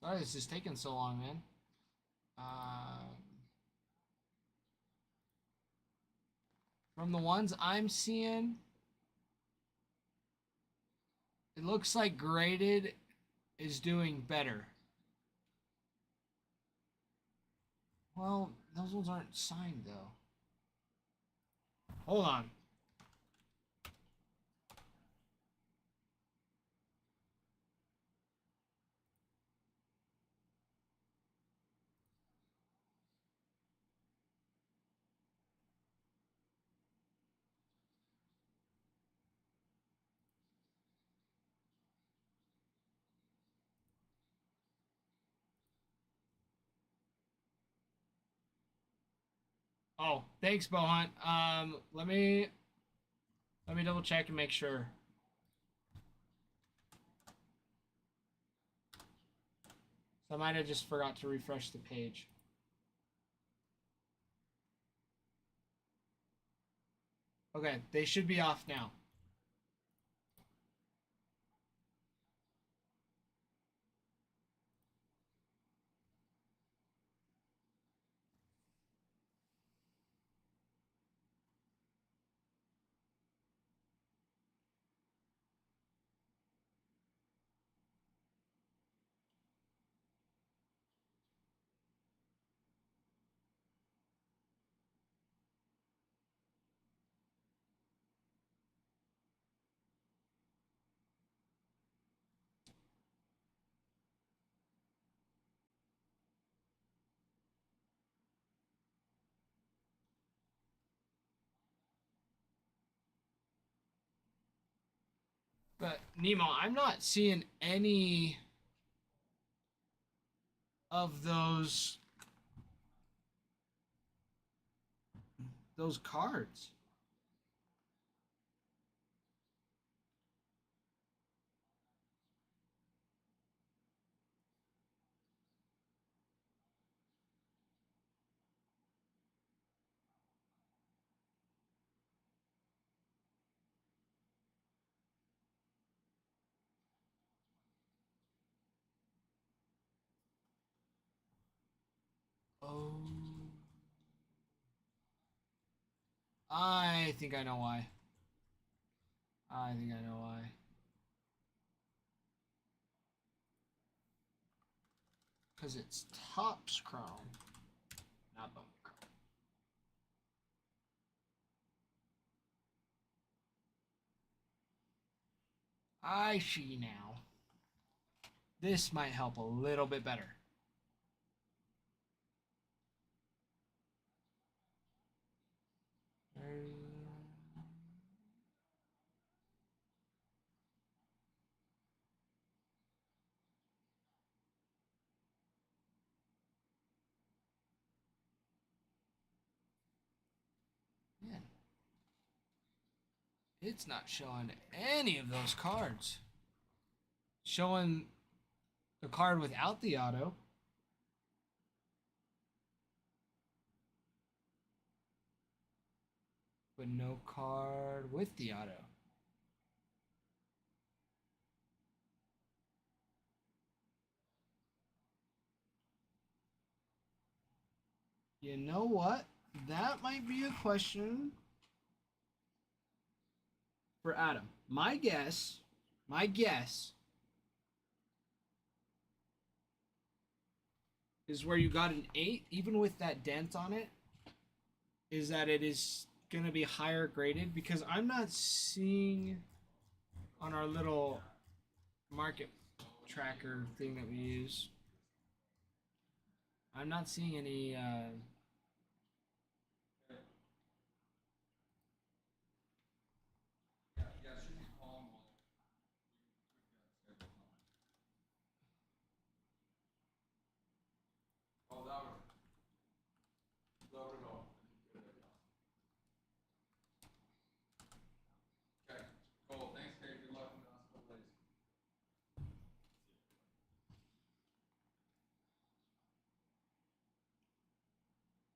Sorry, this is taking so long, man. From the ones I'm seeing, it looks like graded is doing better. Well, those ones aren't signed though. Hold on. Oh, thanks, Bohunt. Let me double check and make sure. So I might have just forgot to refresh the page. Okay, they should be off now. But Nemo, I'm not seeing any of those cards. Oh. I think I know why. I think I know why. Because it's Topps Chrome, not Bowman Chrome. I see now. This might help a little bit better. Man, it's not showing any of those cards. Showing the card without the auto. But no card with the auto. You know what? That might be a question for Adam. My guess is where you got an 8, even with that dent on it, is that it is going to be higher graded, because I'm not seeing on our little market tracker thing that we use, I'm not seeing any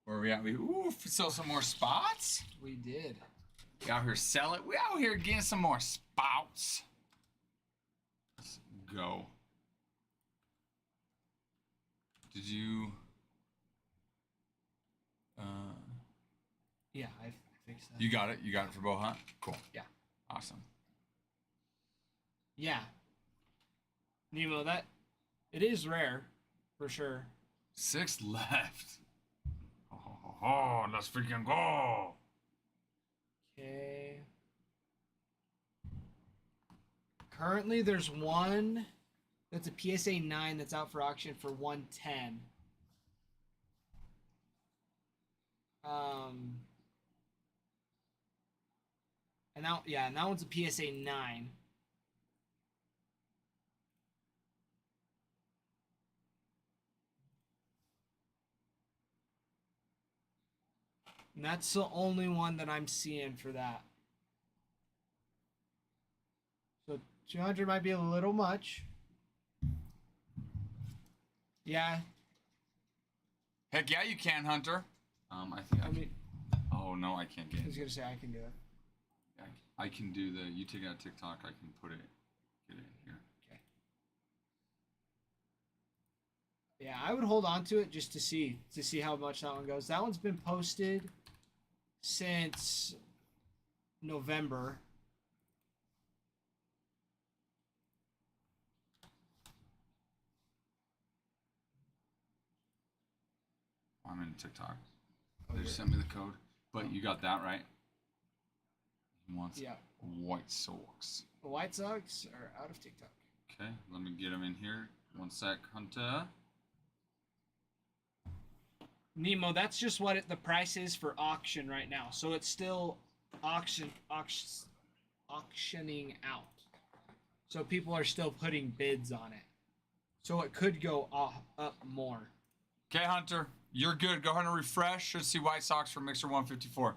Where are we at? We sell some more spots. we did. We out here selling. We out here getting some more spots. Let's go. Did you? Yeah, I fixed that. You got it. You got it for bow hunt. Cool. Yeah. Awesome. Yeah. Nemo, that it is rare, for sure. 6 left. Oh, let's freaking go. Okay. Currently, there's one that's a PSA 9 that's out for auction for 110. And that one's a PSA 9. And that's the only one that I'm seeing for that. So 200 might be a little much. Yeah. Heck yeah, you can, Hunter. I think I mean, oh no, I can't get I was it. gonna say I can do it. I can do the. You take it out TikTok. I can put it. Get it in here. Okay. Yeah, I would hold on to it just to see how much that one goes. That one's been posted since November. I'm in TikTok. Oh, They just sent me the code. But you got that right. He wants Yeah. White Sox. The White Sox are out of TikTok. Okay, let me get him in here. 1 sec, Hunter. Nemo, that's just what the price is for auction right now. So it's still auctioning out. So people are still putting bids on it. So it could go up more. Okay, Hunter, you're good. Go ahead and refresh. Should see White Sox for Mixer 154.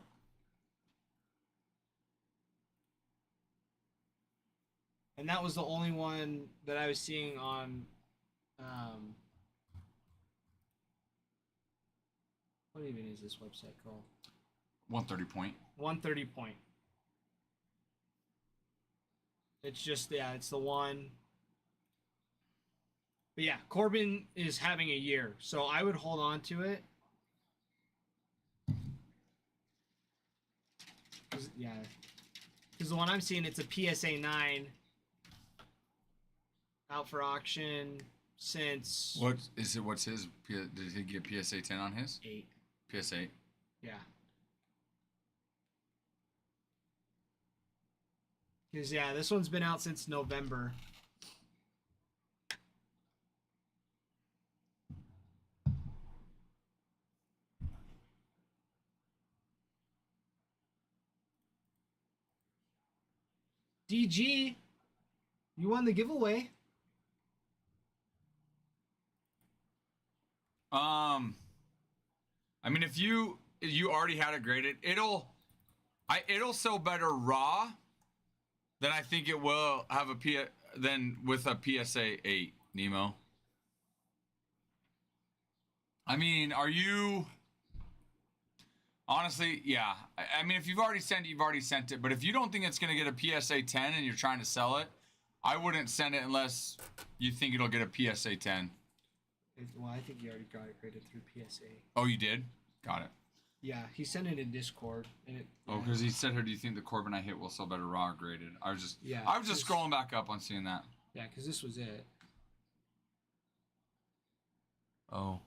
And that was the only one that I was seeing on what even is this website called? 130 point. 130 point. It's just, yeah, it's the one. But yeah, Corbin is having a year, so I would hold on to it. Yeah, because the one I'm seeing, it's a PSA 9 out for auction since What is it? What's his? Did he get PSA 10 on his? 8. PSA 8. Yeah. Because, yeah, this one's been out since November. DG, you won the giveaway. I mean, if you already had it graded, it'll sell better raw than I think it will have than with a PSA 8, Nemo. I mean, are you honestly? Yeah. I mean, if you've already sent it, you've already sent it. But if you don't think it's gonna get a PSA 10 and you're trying to sell it, I wouldn't send it unless you think it'll get a PSA 10. Well, I think you already got it graded through PSA. Oh, you did? Got it. Yeah, he sent it in Discord, and it. Oh, because he said, "Her, do you think the Corbin I hit will sell better raw graded?" I was just scrolling back up on seeing that. Yeah, because this was it. Oh,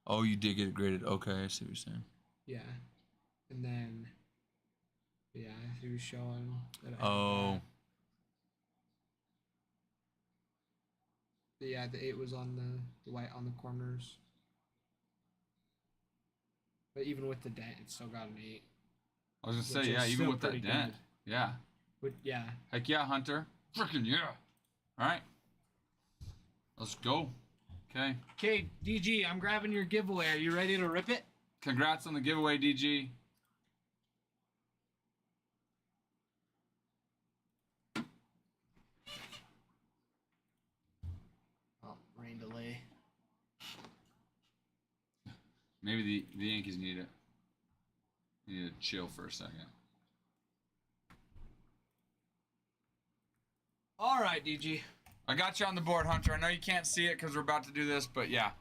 you did get it graded. Okay, I see what you're saying. Yeah, and then. Yeah, he was showing that. Oh. Yeah, the 8 was on the white on the corners. But even with the dent, it still got an 8. I was gonna say, yeah, even with that dent. Yeah. But yeah. Heck yeah, Hunter. Freaking yeah. Alright. Let's go. Okay. Okay, DG, I'm grabbing your giveaway. Are you ready to rip it? Congrats on the giveaway, DG. Oh, rain delay. Maybe the Yankees need it. Need to chill for a second. All right, DG. I got you on the board, Hunter. I know you can't see it because we're about to do this, but yeah.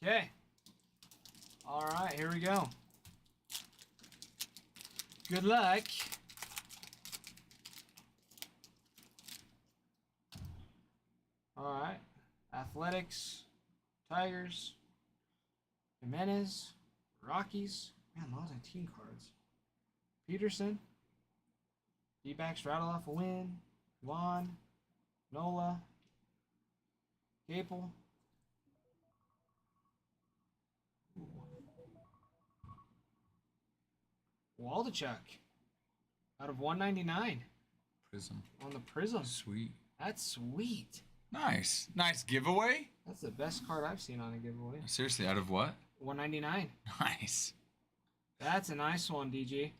Okay. All right, here we go. Good luck. All right. Athletics, Tigers, Jimenez, Rockies. Man, those are team cards. Peterson. D-backs rattle off a win. Juan. Nola. Capel. Waldachuk. Out of 199 Prism. on the Prism. Sweet. That's sweet. Nice. Nice giveaway. That's the best card I've seen on a giveaway. Seriously, out of what? 199. Nice. That's a nice one, DG.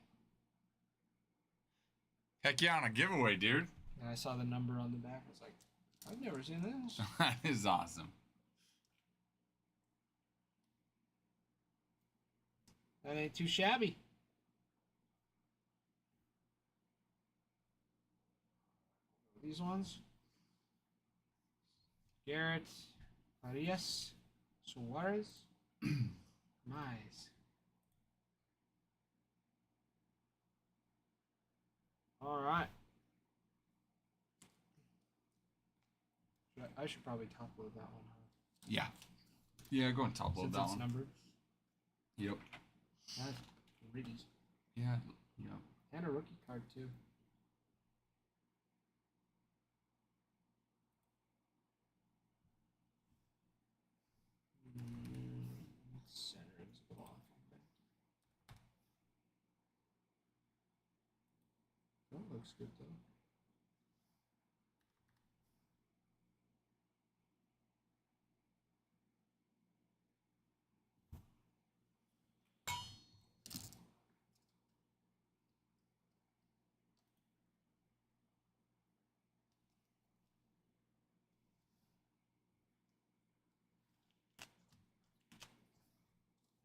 Heck yeah, on a giveaway, dude. And I saw the number on the back. I was like, I've never seen this. That is awesome. That ain't too shabby. These ones. Garrett, Arias, Suarez, Mize. All right. I should probably top load that one. Huh? Yeah. Yeah, go and top load Since that it's one. numbered. Yep. That's pretty. Yeah. Yep. And a rookie card too. Center is a little off. That looks good though.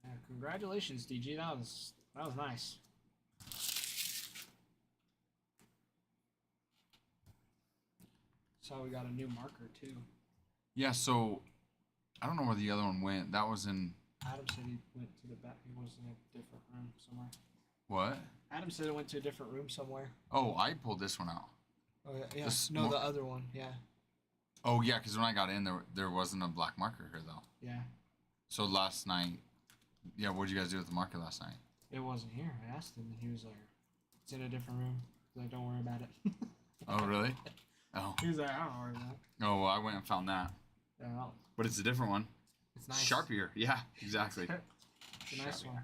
Yeah, congratulations, DG. That was nice. Saw we got a new marker too. Yeah, so I don't know where the other one went. That was in Adam said he went to the back. He was in a different room somewhere. what? Adam said it went to a different room somewhere. Oh, I pulled this one out. Oh yeah. This No, mar- the other one. Yeah. Oh yeah, because when I got in there wasn't a black marker here though. Yeah. So last night, yeah, what'd you guys do with the marker last night? It wasn't here. I asked him, and he was like, "It's in a different room." I was like, "Don't worry about it." Oh really? Oh. He was like, "I don't worry about it." Oh well, I went and found that. Yeah, well, But it's a different one. it's nice. Sharpier. Yeah, exactly. It's a nice Sharpie. one.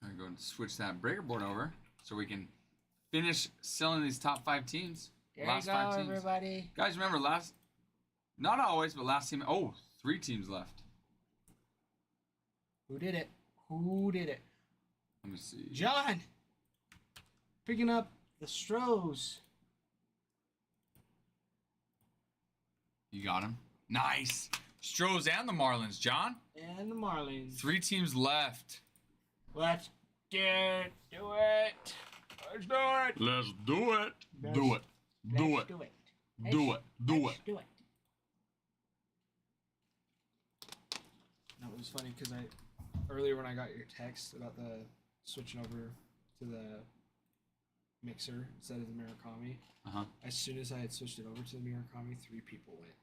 I'm gonna go and switch that breaker board over so we can finish selling these top 5 teams. There last you go, 5 teams. everybody. Guys, remember not always, but last team. Oh, 3 teams left. Who did it? Who did it? Let me see. John. Picking up the Stros. You got him. Nice. Stros and the Marlins, John. And the Marlins. 3 teams left. Let's do it. Let's do it. Let's do it. Let's- Do it. Do Let's it. do it. Do it. Do Let's it. do it. That was funny because earlier when I got your text about the switching over to the mixer instead of the Murakami, Uh-huh. as soon as I had switched it over to the Murakami, 3 people went.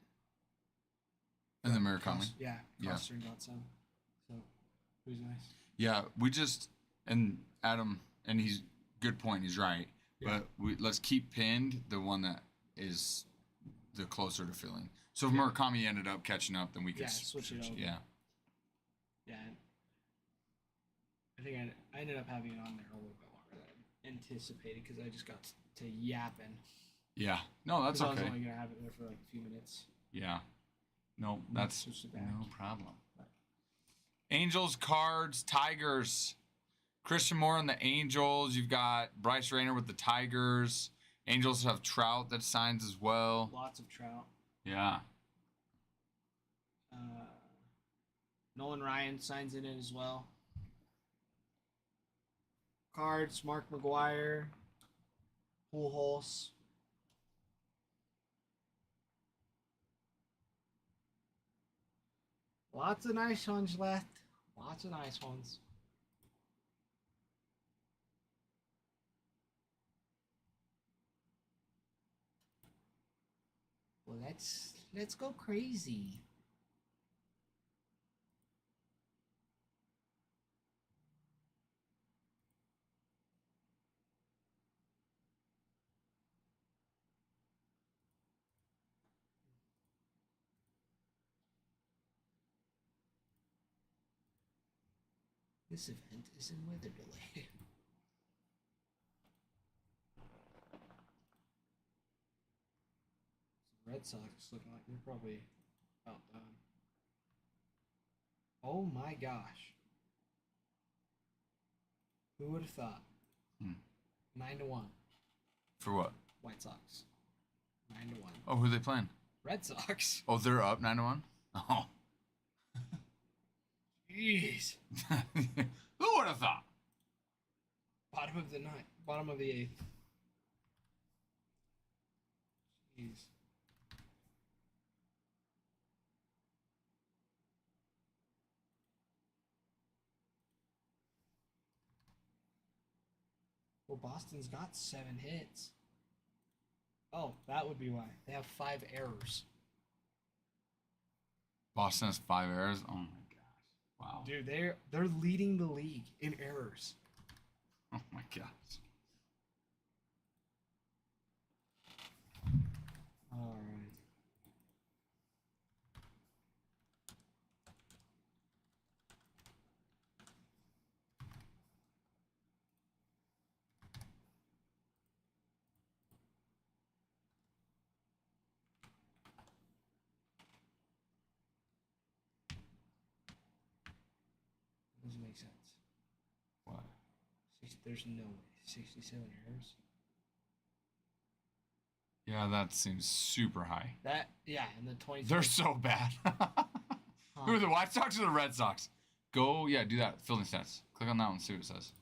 And the Murakami. Yeah, Yeah. Coster and got some. So it was nice. Yeah, we just and Adam and he's good point, he's right. Yeah. But let's keep pinned the one that is the closer to filling. So if Murakami ended up catching up, then we could Yeah, switch it over. Yeah. Yeah. I think I ended up having it on there a little bit longer than I anticipated because I just got to yapping. Yeah. No, that's 'Cause I was okay. only gonna have it there for like a few minutes. Yeah. No, And that's switch it back. no problem. Angels, Cards, Tigers. Christian Moore on the Angels. You've got Bryce Rayner with the Tigers. Angels have Trout that signs as well. Lots of Trout. Yeah. Nolan Ryan signs in it as well. Cards, Mark McGuire, Pujols. Lots of nice ones left. Lots of nice ones. Well, let's go crazy. This event is in weather delay. Red Sox looking like they're probably about done. Oh my gosh. Who would have thought? 9-1. For what? White Sox. 9-1. Oh, who are they playing? Red Sox. Oh, they're up 9-1. Oh. Jeez. Who would have thought? Bottom of the ninth. Bottom of the eighth. Jeez. Well, Boston's got 7 hits. Oh, that would be why. They have 5 errors. Boston has 5 errors. Oh my gosh! Wow. Dude, they're leading the league in errors. Oh my gosh. All right. Doesn't make sense. What? There's no way. 67 errors. Yeah, that seems super high. That yeah, in the 20. They're so bad. Who are the White Sox or the Red Sox? Go, yeah, do that. Fielding stats. Click on that one, see what it says.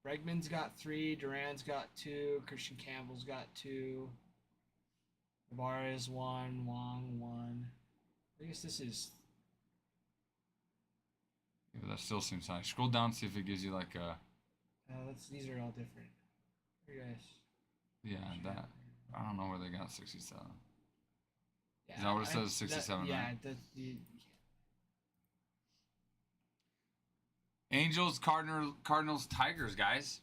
Bregman's got 3, Duran's got 2, Christian Campbell's got 2, Navarez 1, Wong 1. I guess this is. Yeah, but that still seems high. Scroll down, see if it gives you like a. These are all different. You guys. Yeah, that. I don't know where they got 67. Yeah, Is that what it says? 67. Yeah, right? that's the. Angels, Cardinals, Tigers, guys.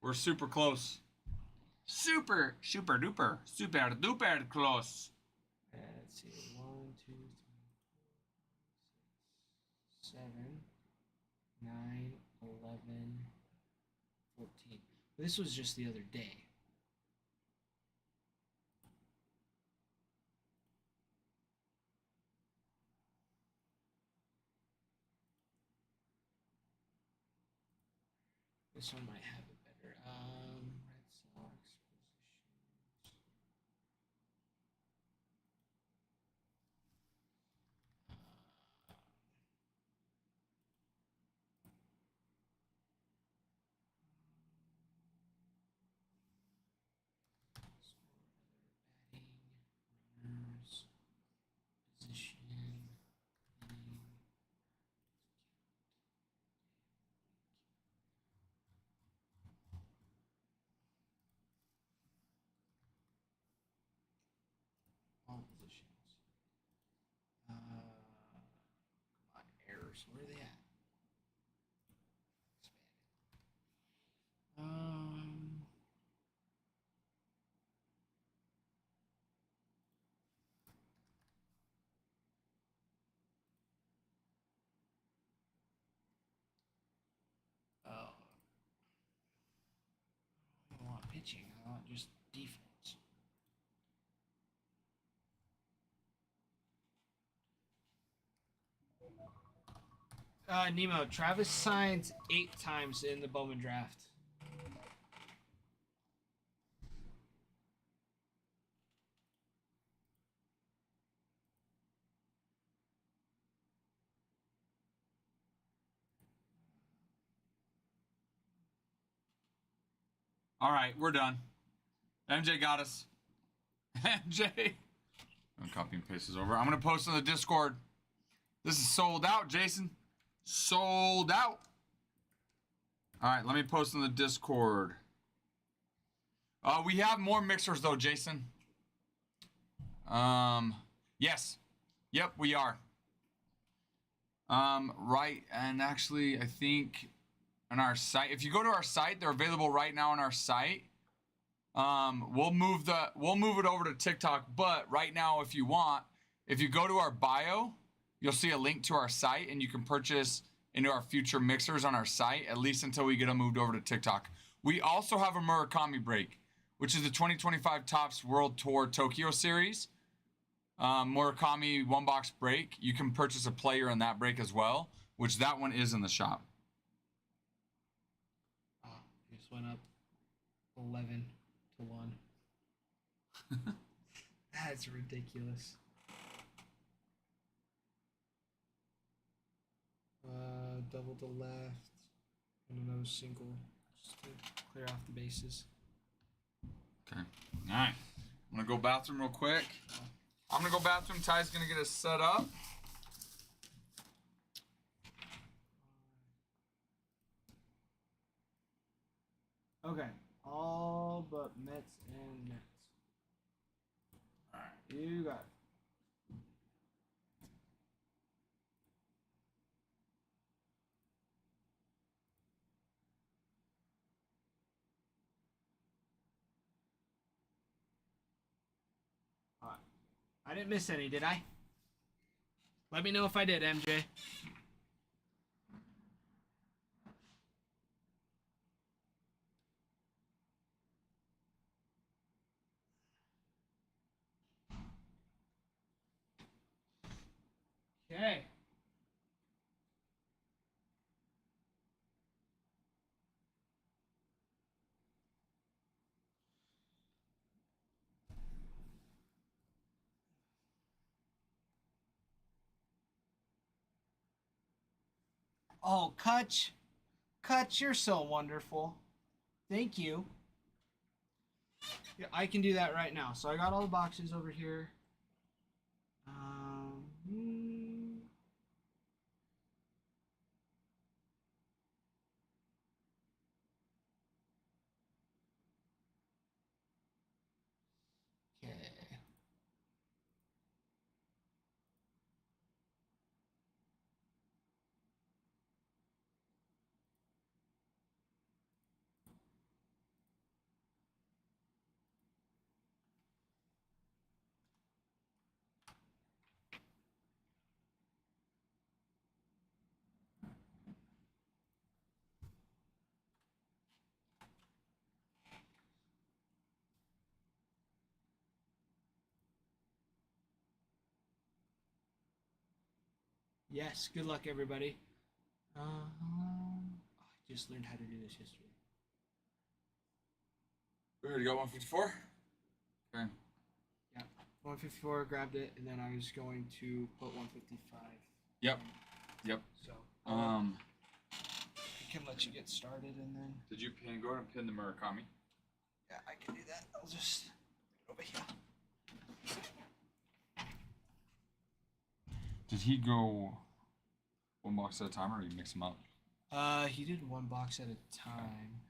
We're super close. Super duper close. Let's see. 1, 2, 3, 4, 5, 6, 7, 9, 11, 14. This was just the other day. This one might have it better. Red Sox positions. Batting, runners, position, hitting. All positions. Come on, errors. Where are they at? Expanded. Oh. I don't want pitching. I want just defense. Nemo, Travis signs 8 times in the Bowman draft. All right, we're done. MJ got us. MJ. I'm gonna copy and paste this over. I'm gonna post on the Discord. This is sold out, Jason. Sold out. All right, let me post on the Discord. We have more mixers though, Jason. Yes. Yep, we are. Right, and actually, I think on our site, if you go to our site, they're available right now on our site. We'll move it over to TikTok, but right now, if you want, if you go to our bio, you'll see a link to our site, and you can purchase into our future mixers on our site, at least until we get them moved over to TikTok. We also have a Murakami break, which is the 2025 Topps World Tour Tokyo Series. Murakami one box break. You can purchase a player in that break as well, which that one is in the shop. Oh, just went up 11 to 1. That's ridiculous. Double to left and another single just to clear off the bases. Okay. All right. I'm gonna go bathroom real quick. I'm gonna go bathroom. Ty's gonna get us set up. Okay. All but Mets and Nets. All right. You got it. I didn't miss any, did I? Let me know if I did, MJ. Okay. Oh, Kutch. Kutch, you're so wonderful. Thank you. Yeah, I can do that right now. So I got all the boxes over here. Okay. Yes, good luck, everybody. I just learned how to do this yesterday. We already got 154. Okay. Yeah, 154, grabbed it, and then I was going to put 155. Yep. Yep. So, I can let you get started, and then... Did you go ahead and pin the Murakami? Yeah, I can do that. I'll just over here. Did he go one box at a time, or did he mix them up? He did one box at a time,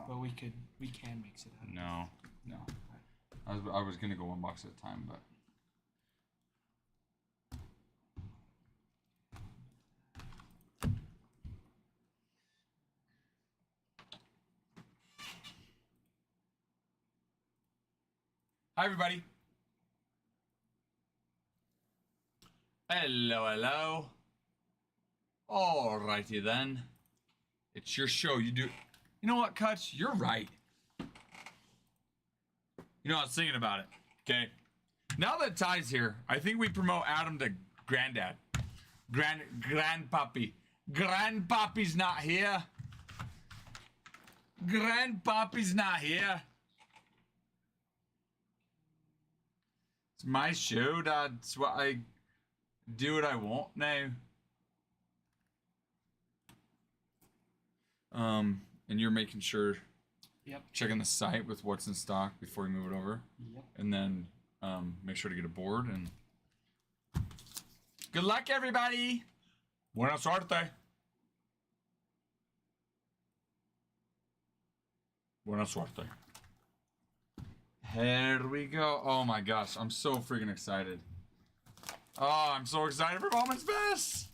but we can mix it up. No. I was gonna go one box at a time, but. Hi, everybody. Hello. Alrighty then. It's your show. You do. You know what, Kutch? You're right. You know, I was thinking about it. Okay. Now that Ty's here, I think we promote Adam to granddad. Grandpappy. Grandpappy's not here. Grandpappy's not here. It's my show, Dad. It's what I do what I want now. And you're making sure, Yep. checking the site with what's in stock before you move it over. Yep. And then make sure to get a board and good luck, everybody. Buena suerte. Buena suerte. Here we go. Oh my gosh, I'm so freaking excited. Oh, I'm so excited for Bowman's Best.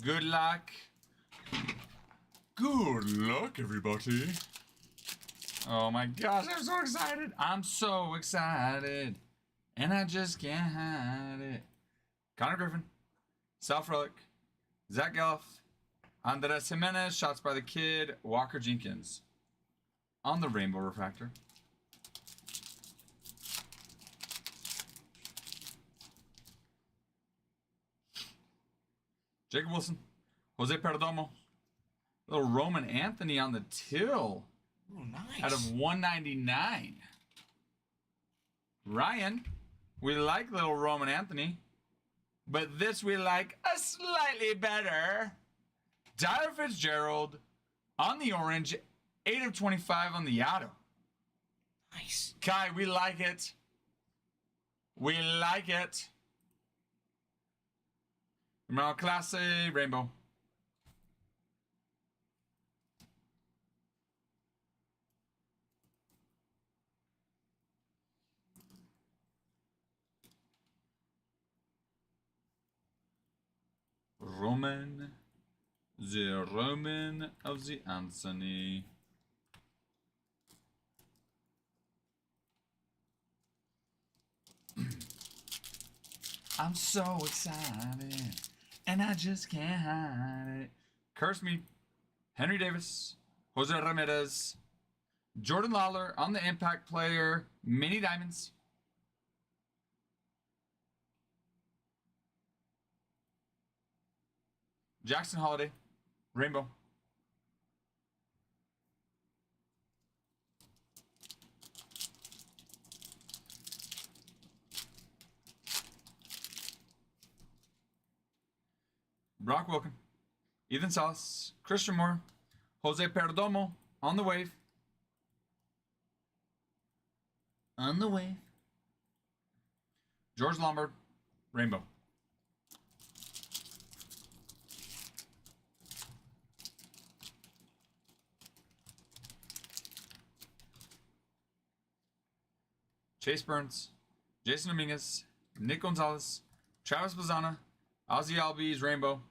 Good luck. Good luck, everybody. Oh my gosh, I'm so excited. I'm so excited. And I just can't hide it. Connor Griffin, South Relic, Zach Gelf, Andres Jimenez, Shots by the Kid, Walker Jenkins. On the Rainbow Refractor. Jacob Wilson, Jose Perdomo, little Roman Anthony on the till. Oh, nice. Out of 199. Ryan, we like little Roman Anthony, but this we like a slightly better. Tyler Fitzgerald on the orange, 8 of 25 on the auto. Nice. Kai, we like it. We like it. Numero Clase, Rainbow. Roman of the Anthony. I'm so excited, and I just can't hide it. Curse me, Henry Davis, Jose Ramirez, Jordan Lawler on the impact player, mini diamonds. Jackson Holiday, Rainbow. Brock Wilkin, Ethan Salas, Christian Moore, Jose Perdomo on the wave. On the wave. George Lombard, Rainbow. Chase Burns, Jason Dominguez, Nick Gonzalez, Travis Bazzana, Ozzy Albies, Rainbow.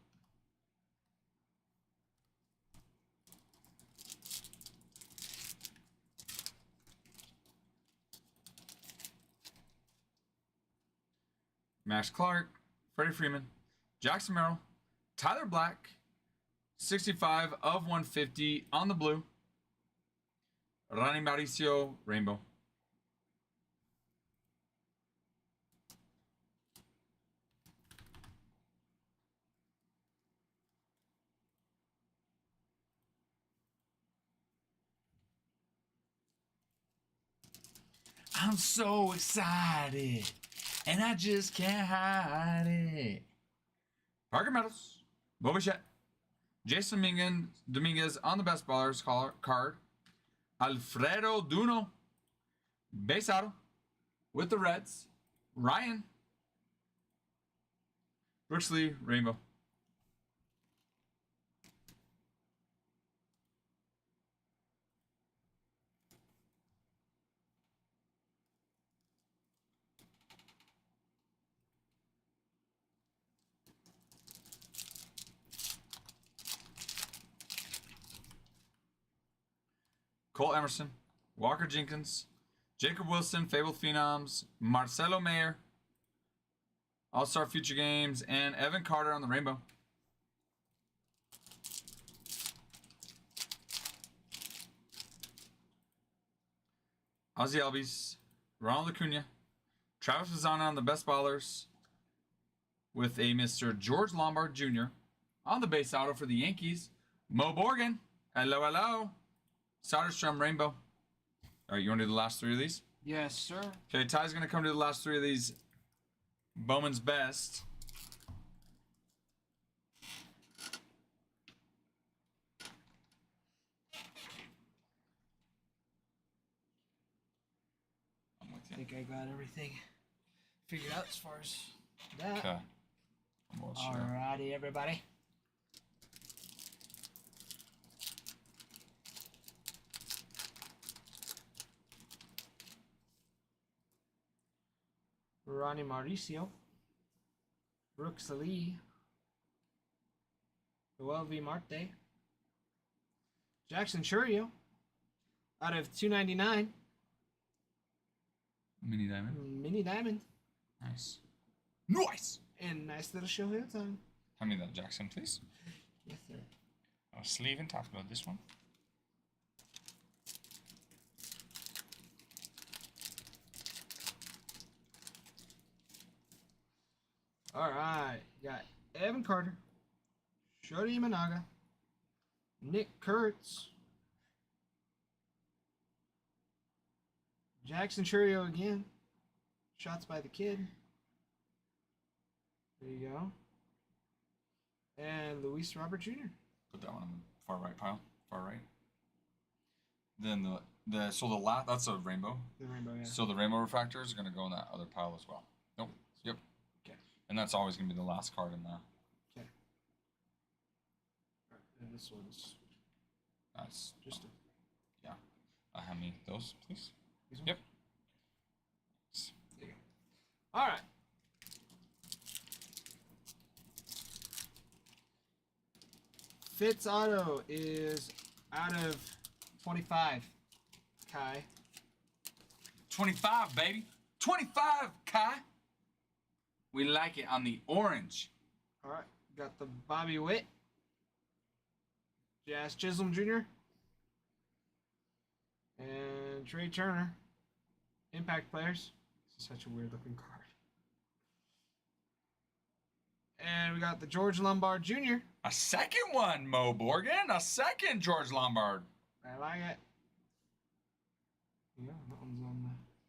Max Clark, Freddie Freeman, Jackson Merrill, Tyler Black, 65 of 150 on the blue. Rani Mauricio, Rainbow. I'm so excited, and I just can't hide it. Parker Meadows, Bobby Shett, Jason Dominguez on the best ballers card. Alfredo Duno, base auto with the Reds. Ryan, Brooks-Lee, Rainbow. Cole Emerson, Walker Jenkins, Jacob Wilson, Fabled Phenoms, Marcelo Mayer, All-Star Future Games, and Evan Carter on the Rainbow. Ozzy Albies, Ronald Acuna, Travis Bazzana on the best ballers with a Mr. George Lombard Jr. on the base auto for the Yankees. Mo Borgan, hello, hello. Soderstrom Rainbow. All right, you want to do the last 3 of these? Yes, sir. Okay, Ty's going to come to the last 3 of these Bowman's Best. I'm with I you. think I got everything figured out as far as that. Okay. Well, sure. Alrighty, everybody. Ronnie Mauricio. Brooks Ali. Joel V. Marte. Jackson Churio. Out of 299. Mini diamond. Mini Diamond. Nice. Nice! And nice little show here time. Hand me that, Jackson, please. Yes, sir. Oh, sleeve and top load this one. Alright. Got Evan Carter. Shodi Imanaga. Nick Kurtz. Jackson Churio again. Shots by the kid. There you go. And Luis Robert Jr. Put that one in the far right pile. Far right. Then so the last, that's a rainbow. The rainbow, yeah. So the rainbow refractor is going to go in that other pile as well. Nope. Yep. Okay. And that's always going to be the last card in the. Okay. Alright, and this one's That's just a. yeah. Hand me those, please. These ones? Yep. There you go. Alright. Fitz Auto is out of 25. Kai. 25, baby. 25, Kai. We like it on the orange. Alright. Got the Bobby Witt. Jazz Chisholm Jr. And Trey Turner. Impact players. This is such a weird looking card. And we got the George Lombard Jr. A second one, Mo Borgen. A second George Lombard. I like it. Yeah, that one's on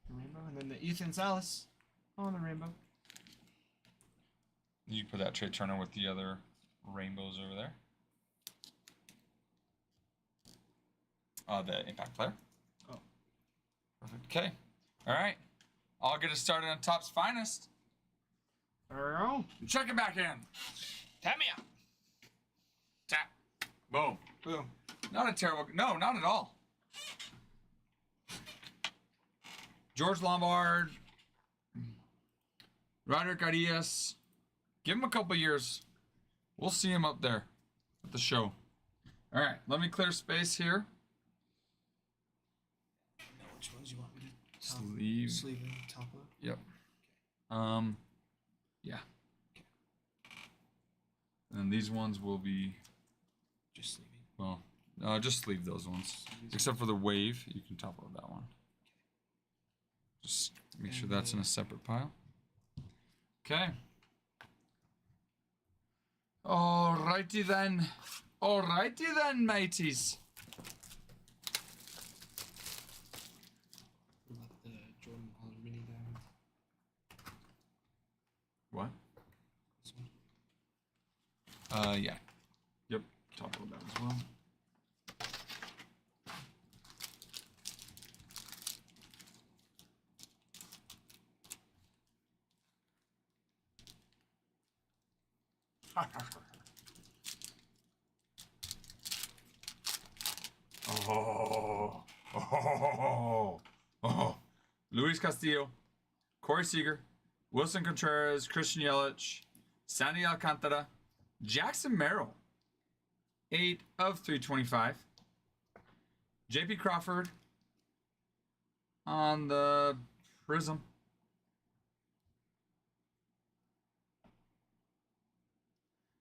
the rainbow. And then the Ethan Salas on the rainbow. You put that Trey Turner with the other rainbows over there. The impact player. Oh. Perfect. Okay. All right. I'll get us started on Top's Finest. There we go. Check it back in. Tap me out. Tap. Boom. Boom. Not a terrible. No, not at all. George Lombard. Roderick Arias. Give him a couple years. We'll see him up there at the show. All right. Let me clear space here. Which ones you want me to Sleeve. sleeve and top load? Yep. Yeah. Okay. And then these ones will be, Just sleeving. well, just sleeve those ones. Except for the wave, you can top load that one. Just make sure that's in a separate pile. Okay. Alrighty then. Alrighty then, mateys. What about the Jordan Pollard mini diamond? What? This one? Yeah. Yep. Top load that as well. Luis Castillo, Corey Seager, Wilson Contreras, Christian Yelich, Sandy Alcantara, Jackson Merrill, 8 of 325. JP Crawford on the Prism.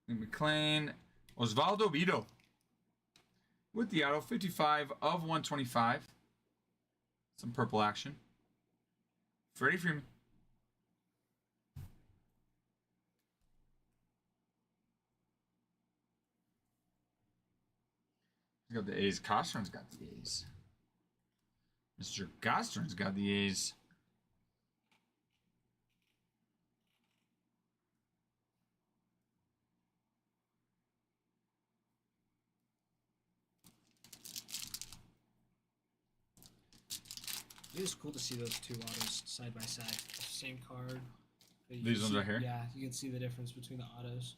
McLean, Osvaldo Vito with the auto, 55 of 125. Some purple action. Freddie Freeman. He's got the A's. Costern's got the A's. Mr. Costern's got the A's. It is cool to see those two autos side by side. Same card. But you These can ones see- right here? Yeah, you can see the difference between the autos.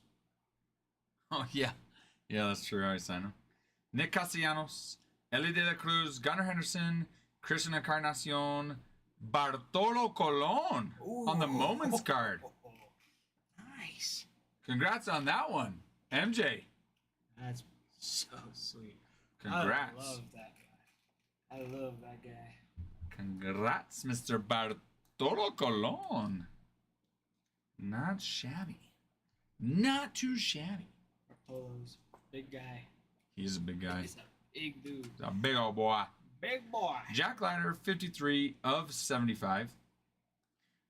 Oh, yeah. Yeah, that's true. I signed him. Nick Castellanos, Ellie De La Cruz, Gunnar Henderson, Christian Encarnacion, Bartolo Colon on the Moments card. Nice. Congrats on that one, MJ. That's so sweet. Congrats. I love that guy. I love that guy. Congrats, Mr. Bartolo Colon. Not shabby. Not too shabby. Bartolo's big guy. He's a big guy. He's a big dude. He's a big old boy. Big boy. Jack Leiter, 53 of 75.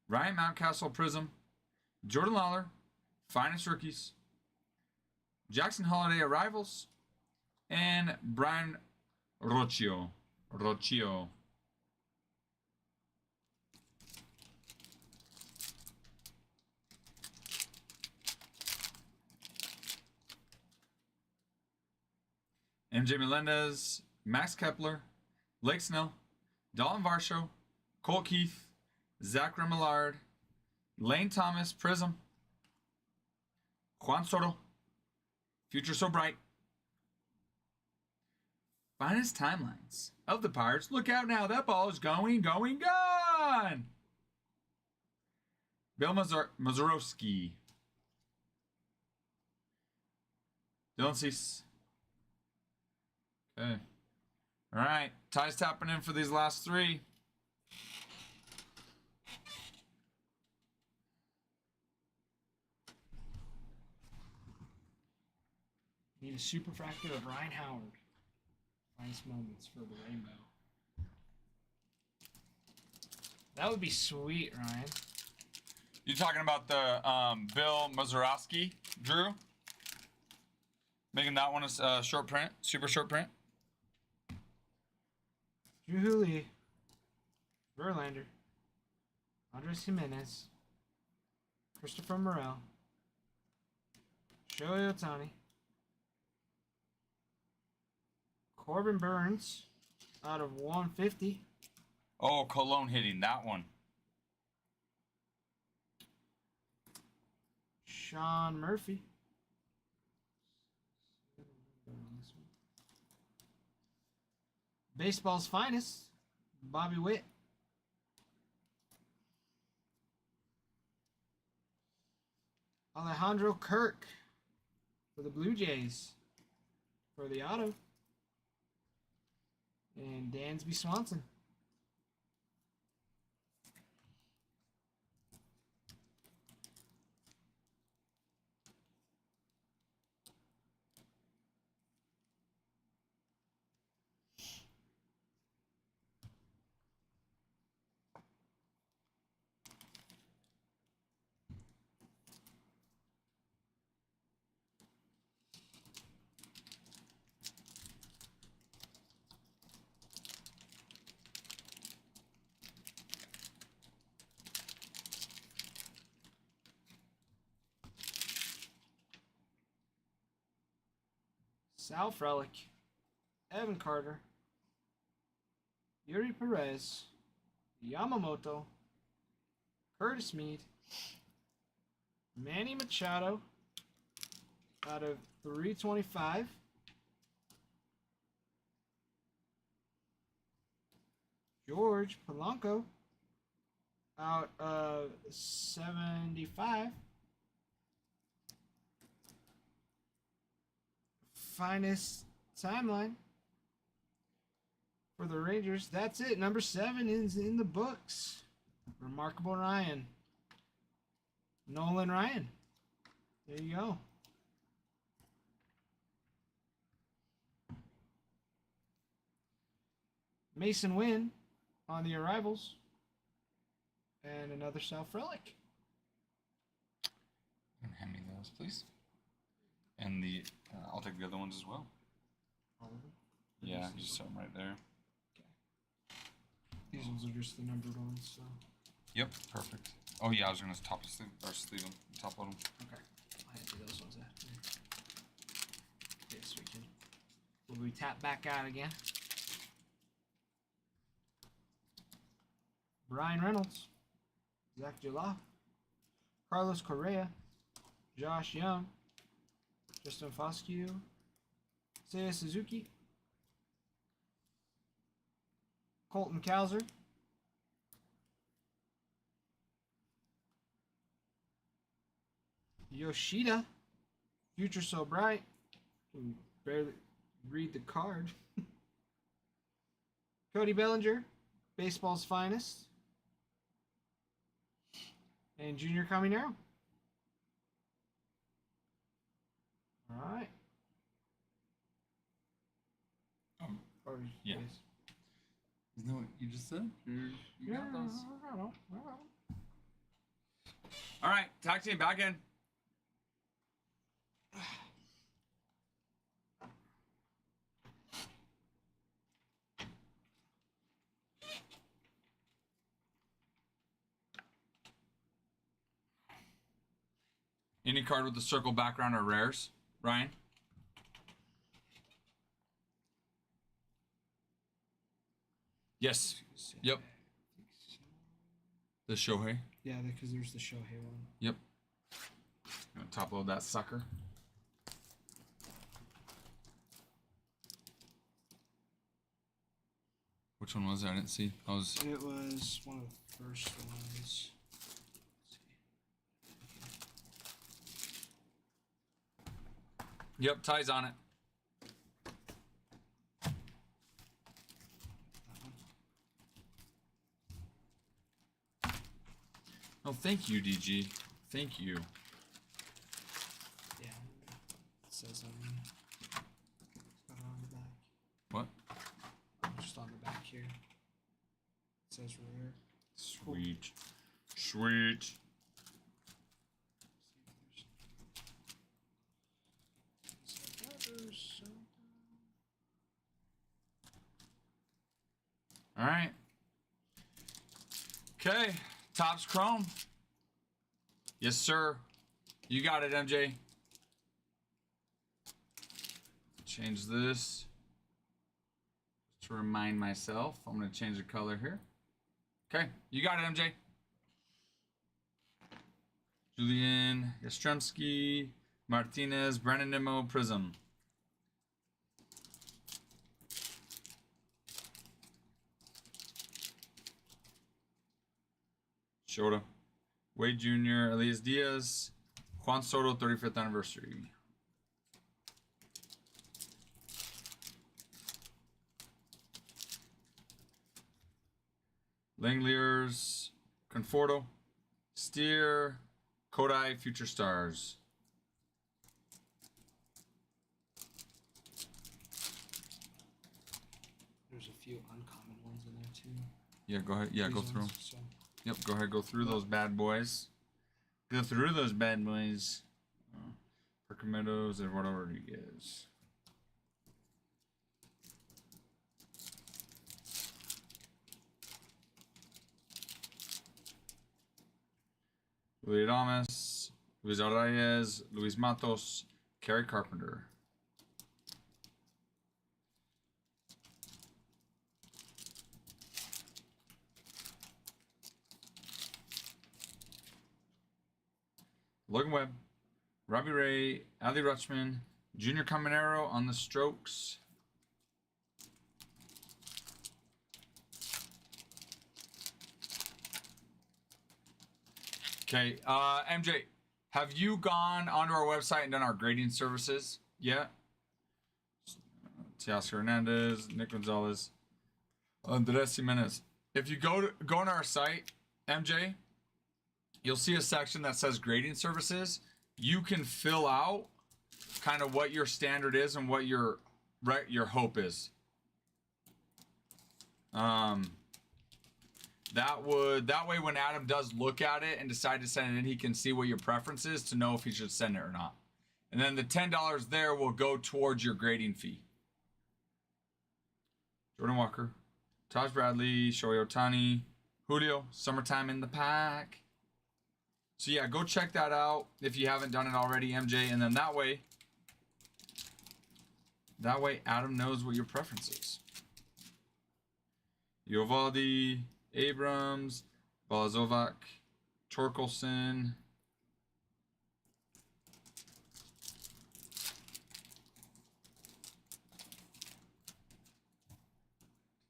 Ryan Mountcastle, Prism. Jordan Lawler, Finest Rookies. Jackson Holiday, Arrivals. And Brian Rocchio. MJ Melendez, Max Kepler, Blake Snell, Dalton Varsho, Cole Keith, Zach Remillard, Lane Thomas, Prism, Juan Soto, Future So Bright. Finest timelines of the Pirates. Look out now. That ball is going, gone. Bill Mazeroski. Dylan Cease. Okay. All right. Ty's tapping in for these last three. Need a superfractor of Ryan Howard. Finest moments for the rainbow. That would be sweet, Ryan. You talking about the Bill Mazeroski, Drew? Making that one a short print, super short print. Drew Hooley. Verlander. Andres Jimenez. Christopher Morel. Shohei Ohtani. Corbin Burns out of 150. Oh, Cologne hitting that one. Sean Murphy. Baseball's finest, Bobby Witt. Alejandro Kirk for the Blue Jays for the auto. And Dansby Swanson. Sal Frelick, Evan Carter, Yuri Perez, Yamamoto, Curtis Mead, Manny Machado out of 325, George Polanco out of 75. Finest timeline for the Rangers. That's it. Number 7 is in the books. Remarkable Ryan. Nolan Ryan. There you go. Mason Wynn on the arrivals. And another Sal Frelick. And hand me those, please. And the I'll take the other ones as well. All of them. Yeah, just set them right there. These ones are just the numbered ones, so. Yep, perfect. Oh yeah, I was gonna sleeve them, top load them. Okay. I had to do those ones after. Yes, we can. Will we tap back out again? Brian Reynolds, Zach Gila, Carlos Correa, Josh Young, Justin Foscue, Seiya Suzuki, Colton Cowser, Yoshida, Future So Bright, can barely read the card. Cody Bellinger, Baseball's Finest, and Junior Caminero. All right. Or, Yeah. yes. Isn't that what you just said? You got those. I don't know. All right, tag team back in. Any card with the circle background are rares, Ryan? Yes. Yep. The Shohei. Yeah, because there's the Shohei one. Yep. Gonna top load that sucker. Which one was it? I didn't see. I was. It was one of the first ones. Yep, ties on it. Oh, thank you, DG. Thank you. Yeah. It says on it's got it on the back. What? Just on the back here. It says rare. Sweet. Sweet. All right. Okay. Topps Chrome. Yes, sir. You got it, MJ. Change this. To remind myself, I'm going to change the color here. Okay. You got it, MJ. Julian Yastrzemski, Martinez, Brandon Nimmo, Prism. Shota. Wade Jr., Elias Diaz, Juan Soto, 35th anniversary. Langliers, Conforto, Steer, Kodai, Future Stars. There's a few uncommon ones in there too. Yeah, go ahead. Yeah, These go ones, through. So. Yep, go ahead. Go through those bad boys. Go through those bad boys. Parker Meadows, Eduardo Rodriguez. Luis Adames, Luis Arraez, Luis Matos, Kerry Carpenter. Logan Webb, Robbie Ray, Ali Rutschman, Junior Caminero on the strokes. Okay, MJ, have you gone onto our website and done our grading services yet? Teoscar Hernandez, Nick Gonzalez, Andres Jimenez. If you go on our site, MJ, you'll see a section that says grading services. You can fill out kind of what your standard is and what your hope is. That way when Adam does look at it and decide to send it in, he can see what your preference is to know if he should send it or not. And then the $10 there will go towards your grading fee. Jordan Walker, Taj Bradley, Shohei Ohtani, Julio, Summertime in the Pack. So yeah, go check that out if you haven't done it already, MJ. And then that way Adam knows what your preference is. Yovaldi, Abrams, Balazovac, Torkelson.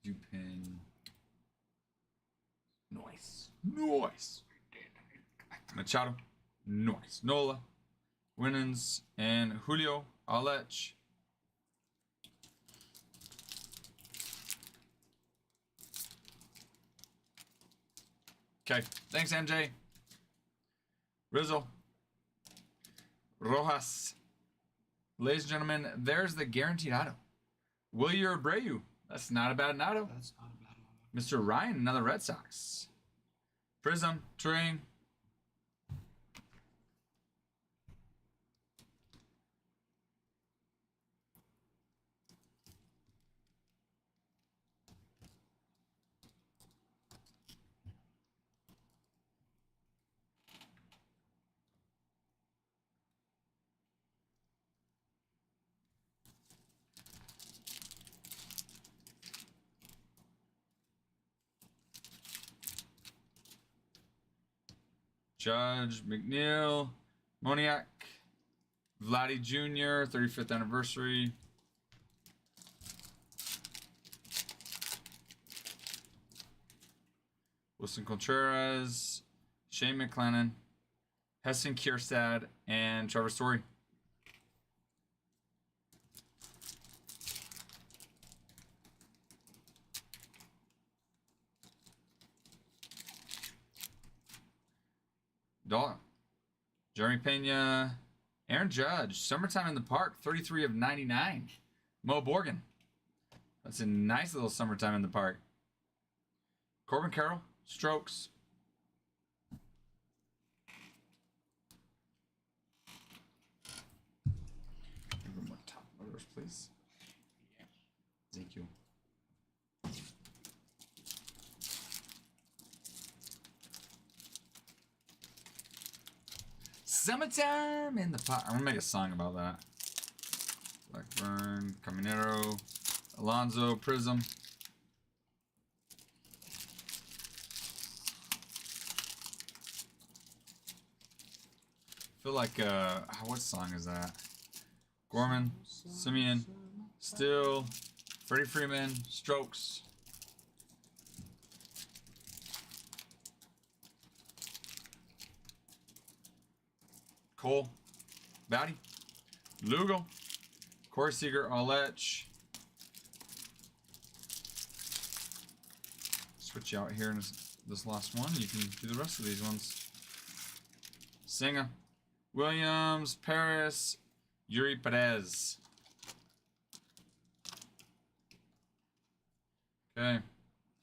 You pin. Nice. Machado. Nice. Nola. Winans. And Julio. Alech. Okay. Thanks, MJ. Rizzo. Rojas. Ladies and gentlemen, there's the guaranteed auto. Wilyer Abreu. That's not a bad auto. That's not a bad one. Mr. Ryan, another Red Sox. Prism, Train. Judge, McNeil, Moniak, Vladdy Jr., 35th anniversary. Wilson Contreras, Shane McClellan, Hessen Kierstad, and Trevor Story. Dalton, Jeremy Pena, Aaron Judge, Summertime in the Park, 33 of 99. Mo Borgen. That's a nice little Summertime in the Park. Corbin Carroll, Strokes. More top motors, please. Ezekiel. Summertime in the Park. I'm gonna make a song about that. Blackburn, Caminero, Alonzo, Prism. I feel like what song is that? Gorman, Simeon, Still, Freddie Freeman, Strokes. Cole, Batty, Lugo, Corey Seager, Alech. Switch you out here in this last one. You can do the rest of these ones. Singer, Williams, Paris, Yuri Perez. Okay.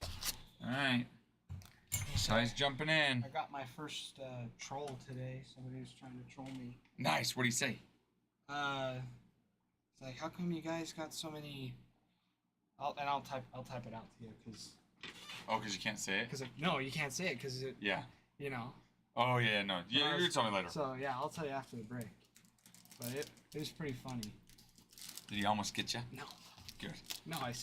All right. Ty's jumping in. I got my first troll today. Somebody was trying to troll me. Nice. What do you say? It's like, how come you guys got so many? I'll type it out to you because. Oh, because you can't say it. No, you can't say it because it. Yeah. You know. Oh yeah, no. You tell me later. So yeah, I'll tell you after the break. But it was pretty funny. Did he almost get you? No. Good. No, I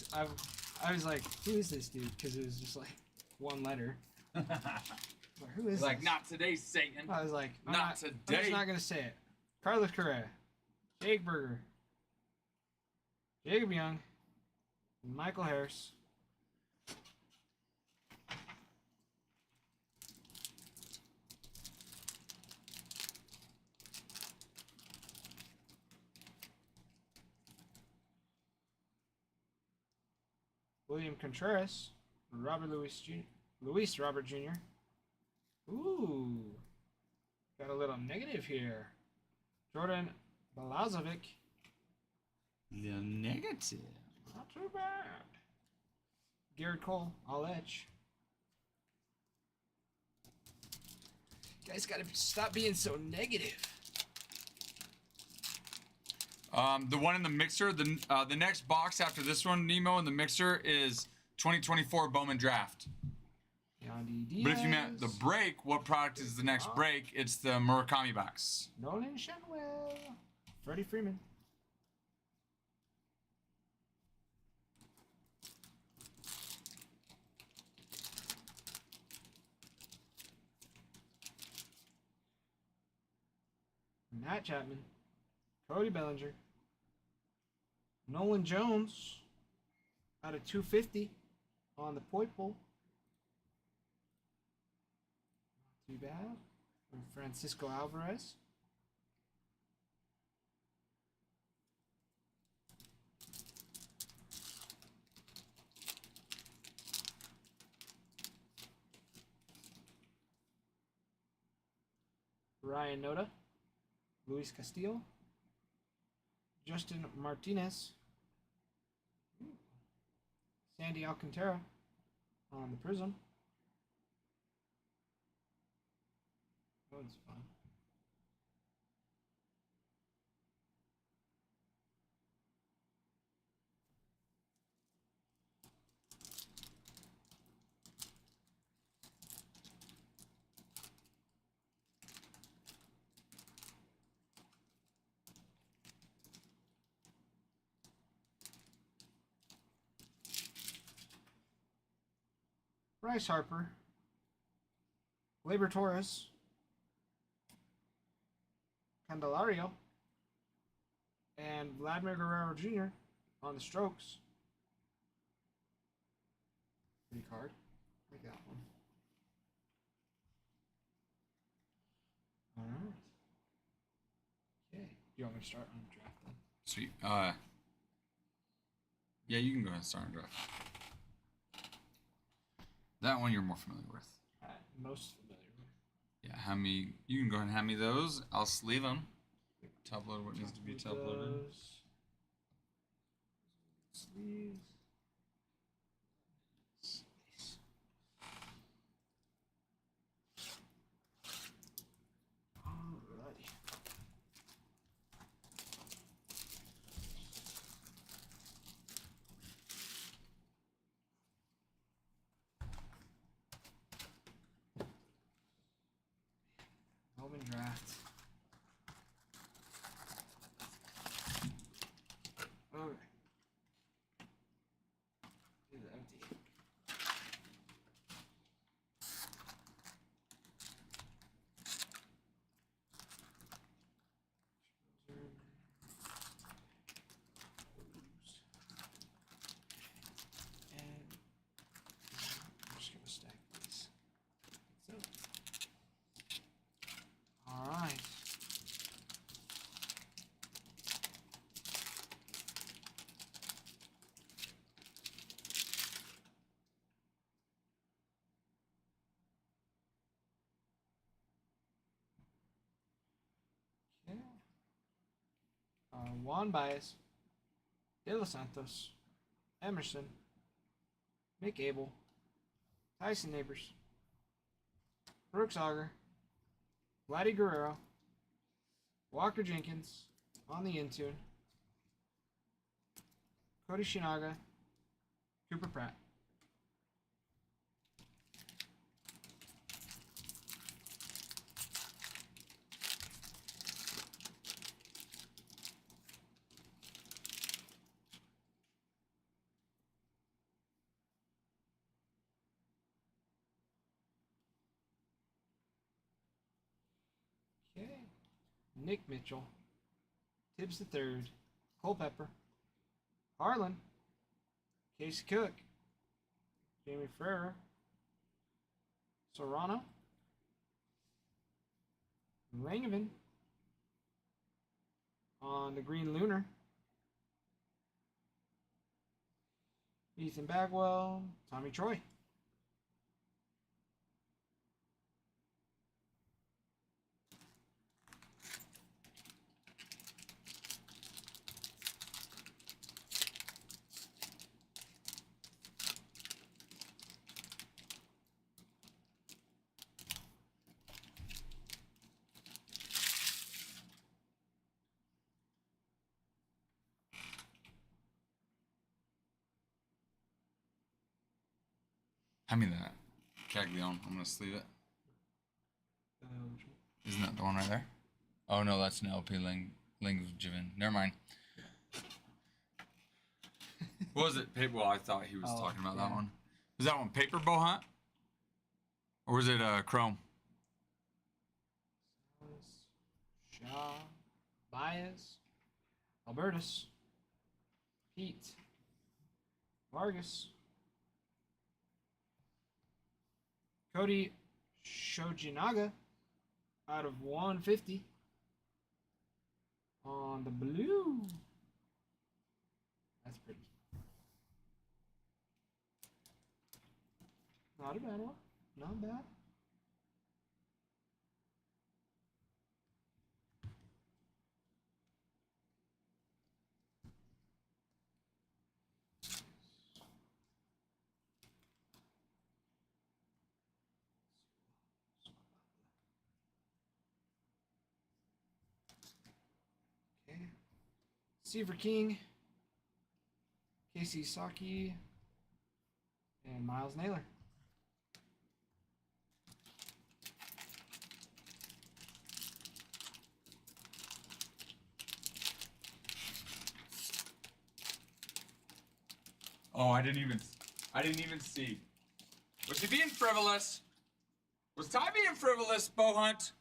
was like, who is this dude? Because it was just like one letter. Like, who is like, this? not today, Satan. I was like, not I'm today. just not gonna say it. Carlos Correa, Jake Berger, Jacob Young, Michael Harris. William Contreras, Luis Robert Jr. Ooh, got a little negative here. Jordan Balazovic. The negative. Not too bad. Garrett Cole, Alech. You guys gotta stop being so negative. The one in the mixer, the next box after this one, Nemo, in the mixer is 2024 Bowman Draft. But if you meant the break, what product is the next break? It's the Murakami box. Nolan Shenwell. Freddie Freeman. Matt Chapman. Cody Bellinger. Nolan Jones. Out of 250 on the point pull. Not too bad. From Francisco Alvarez. Ryan Noda. Luis Castillo. Justin Martinez. Sandy Alcantara on the Prism. That one's fun. Bryce Harper, Gleyber Torres, Candelario, and Vladimir Guerrero Jr. on the Strokes. Pretty card. I like that one. All right. Okay. You want me to start on the draft then? Sweet. Yeah, you can go ahead and start on draft. That one you're more familiar with. Most familiar with. Yeah, hand me. You can go ahead and hand me those. I'll sleeve them. Top load what needs to be top loaded. Sleeves. Alrighty. Bowman draft. Okay. This is empty. And I'm just gonna stack these. So. All right. Okay. Juan Baez, De Los Santos, Emerson, Mick Abel, Tyson Neighbors, Brooks Auger, Vladdy Guerrero, Walker Jenkins on the Intune, Cody Shinaga, Cooper Pratt. Okay. Nick Mitchell, Tibbs III, Culpepper, Harlan, Casey Cook, Jamie Ferrer, Serrano, Langevin on the Green Lunar, Ethan Bagwell, Tommy Troy. Hand me that. Caglione. I'm gonna sleeve it. Which one? Isn't that the one right there? Oh no, that's an LP Langevin. Never mind. What was it? Paper. Well, I thought he was talking about that one. Was that one paper bow hunt? Or was it chrome? Shaw, Baez, Albertus, Pete, Vargas, Cody Shojinaga out of 150 on the blue. That's pretty. Not a bad one. Not bad. Okay. Seaver King, Casey Saki, and Miles Naylor. Oh, I didn't even see. Was he being frivolous? Was Ty being frivolous, bow hunt?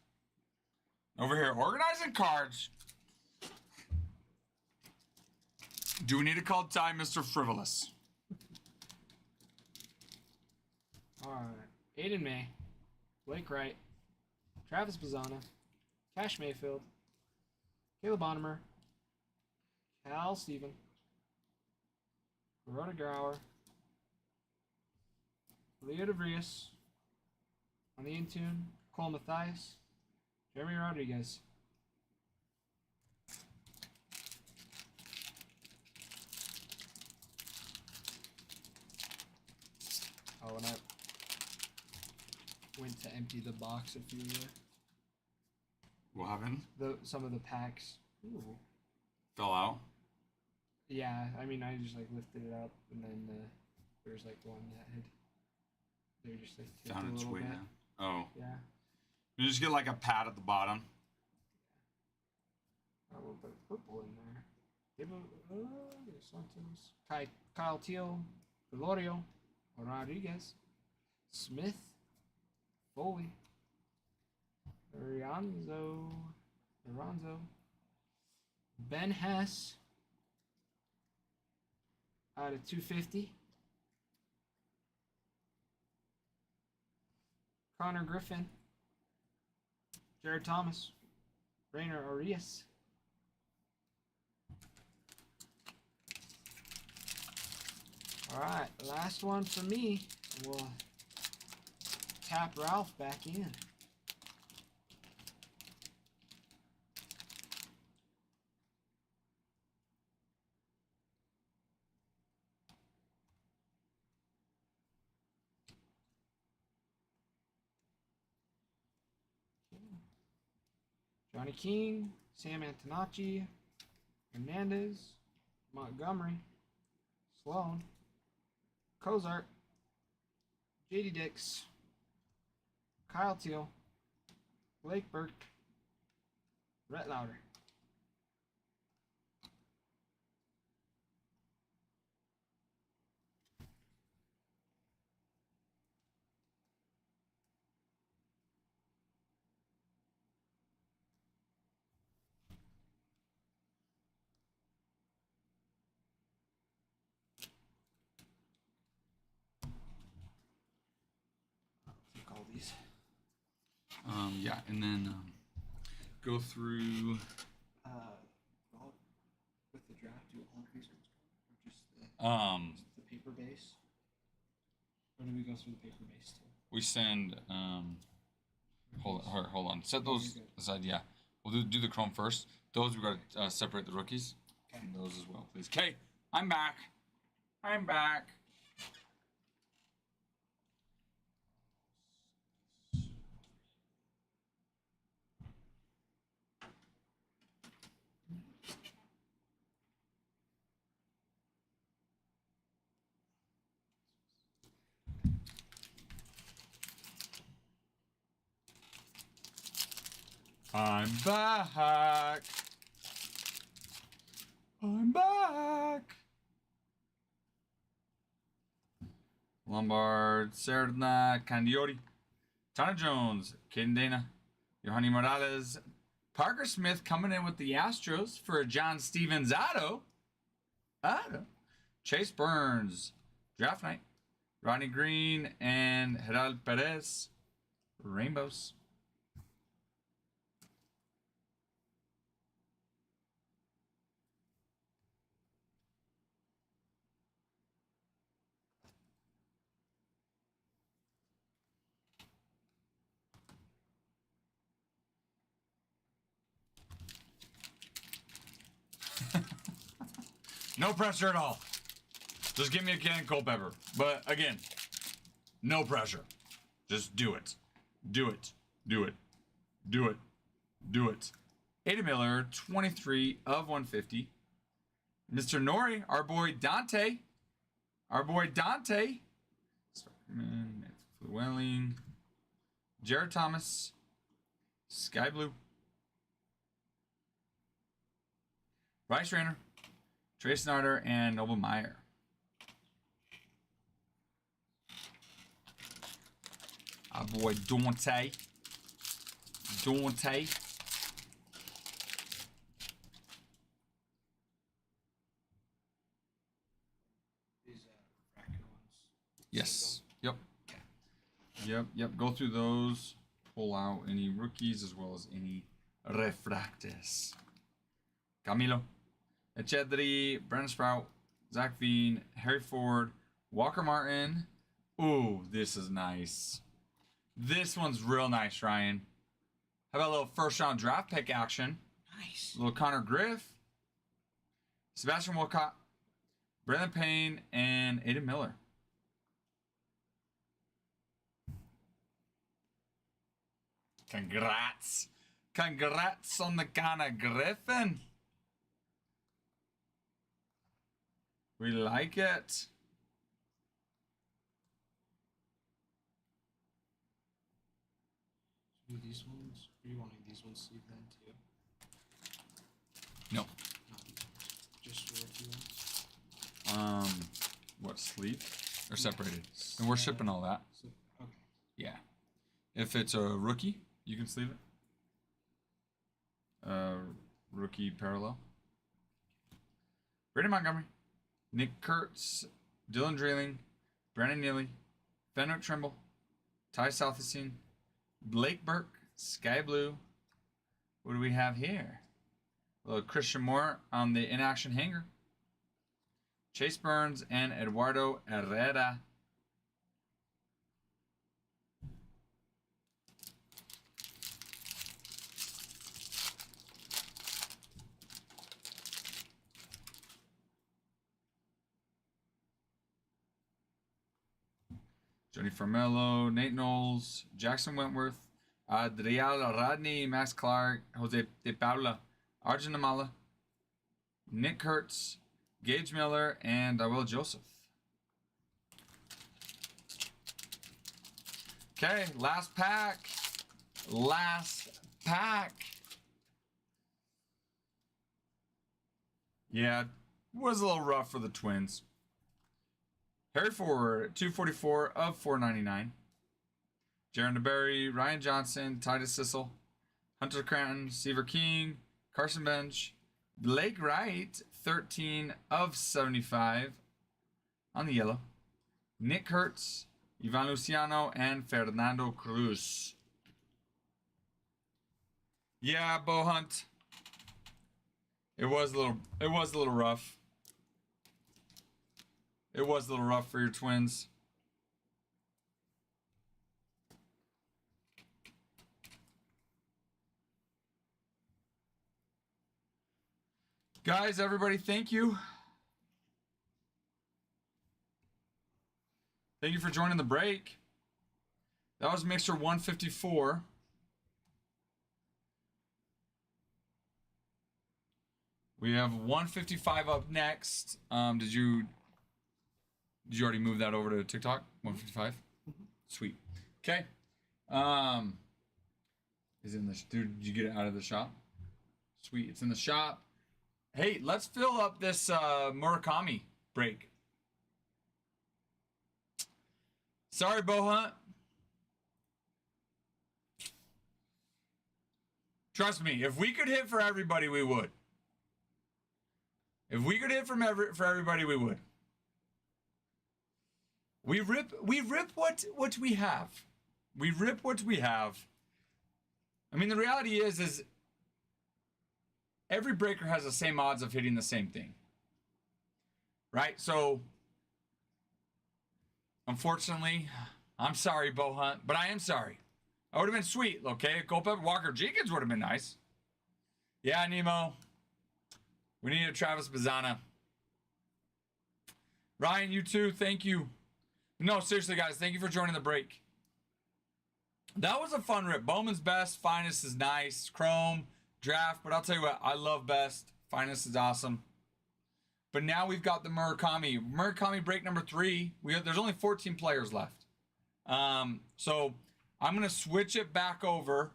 Over here, organizing cards. Do we need to call Ty Mr. Frivolous? Alright. Aiden May, Blake Wright, Travis Bazzana, Cash Mayfield, Caleb Bonnemer, Cal Steven, Rhoda Grauer, Leo DeVrius, on the Intune, Cole Mathias, Jeremy Rodriguez. Oh, and I went to empty the box a few What happened? some of the packs. Ooh. Fell out. Yeah, I mean, I just like lifted it up, and then there's like one that had they just like tipped Found a its little way bit. down. Oh. Yeah, You just get like a pad at the bottom. got a little bit of purple in there. Give Santos, Kyle Teal, Velorio, Rodriguez, Smith, Foley, Lorenzo, Ben Hess out of 250. Connor Griffin, Jared Thomas, Rainer Arias. Alright, last one for me. We'll tap Ralph back in. Johnny King, Sam Antonacci, Hernandez, Montgomery, Sloan, Cozart, JD Dix, Kyle Teal, Blake Burke, Rhett Lauder. Take all these. Yeah, and then go through. All, with the draft, do all of these ones or just the paper base? Or do we go through the paper base too? We send. Hold on. Set those aside. Yeah, we'll do the chrome first. Those we got to separate the rookies. Okay. And those as well, please. Okay, I'm back. I'm back. I'm back. Lombard, Serna, Candioti, Tana Jones, Caden Dana, Yohani Morales, Parker Smith coming in with the Astros for a John Stevens auto. Chase Burns, Draft Night, Rodney Green, and Gerald Perez, Rainbows. No pressure at all. Just give me a can of Culpepper. But again, no pressure. Just do it. Do it. Do it. Do it. Do it. Ada Miller, 23 of 150. Mr. Nori, our boy Dante. Our boy Dante. Welling. Jared Thomas. Sky Blue. Bryce Rayner. Trey Snyder and Noble Meyer. Our boy Dante. Dante. These refractor ones. Yes. Yep. Yep. Go through those. Pull out any rookies as well as any refractors. Camilo. Echedri, Brennan Sprout, Zach Veen, Harry Ford, Walker Martin. Ooh, this is nice. This one's real nice, Ryan. How about a little first round draft pick action? Nice. A little Connor Griff, Sebastian Wolcott, Brendan Payne, and Ada Miller. Congrats. Congrats on the Connor Griffin. We like it. Do these ones? Or you wanting these ones sleeve then too? No. Not these ones. Just your rookie ones. What, sleeve? They're separated. And we're shipping all that. So, okay. Yeah. If it's a rookie, you can sleeve it. Rookie parallel. Brady Montgomery. Nick Kurtz, Dylan Dreeling, Brandon Neely, Fenwick Trimble, Ty Southesine, Blake Burke, Sky Blue. What do we have here? A little Christian Moore on the inaction hanger. Chase Burns and Eduardo Herrera. Johnny Farmello, Nate Knowles, Jackson Wentworth, Adriel Rodney, Max Clark, Jose De Paula, Arjun Amala, Nick Kurtz, Gage Miller, and Will Joseph. Okay, last pack. Last pack. Yeah, it was a little rough for the Twins. Harry Ford, 244 of 499. Jaron DeBerry, Ryan Johnson, Titus Sissel, Hunter Cranton, Seaver King, Carson Bench, Blake Wright, 13 of 75 on the yellow. Nick Kurtz, Ivan Luciano, and Fernando Cruz. Yeah, Bo Hunt. It was a little rough. It was a little rough for your Twins. Guys, everybody, thank you. Thank you for joining the break. That was Mixer 154. We have 155 up next. Did you already move that over to TikTok? 155? Sweet. Okay. Is in the dude? Did you get it out of the shop? Sweet, it's in the shop. Hey, let's fill up this Murakami break. Sorry, Bohunt. Trust me, if we could hit for everybody, we would. If we could hit for everybody, we would. We rip what we have. We rip what we have. I mean, the reality is every breaker has the same odds of hitting the same thing. Right? So, unfortunately, I'm sorry, Bohunt, but I am sorry. I would have been sweet, okay? Culpepper Walker Jenkins would have been nice. Yeah, Nemo. We need a Travis Bazzana. Ryan, you too. Thank you. No, seriously, guys. Thank you for joining the break. That was a fun rip. Bowman's Best. Finest is nice. Chrome. Draft. But I'll tell you what. I love Best. Finest is awesome. But now we've got the Murakami. Murakami break number 3. There's only 14 players left. So I'm going to switch it back over.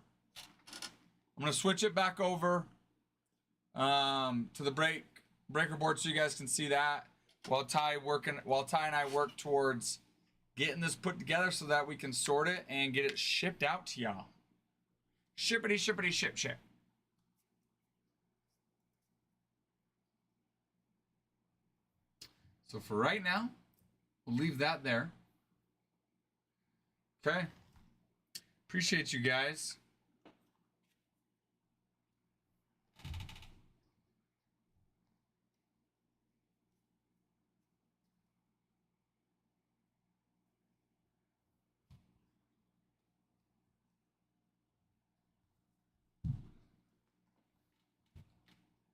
To the breaker board so you guys can see that while Ty and I work towards getting this put together so that we can sort it and get it shipped out to y'all. Shippity ship. So for right now, we'll leave that there. Okay. Appreciate you guys.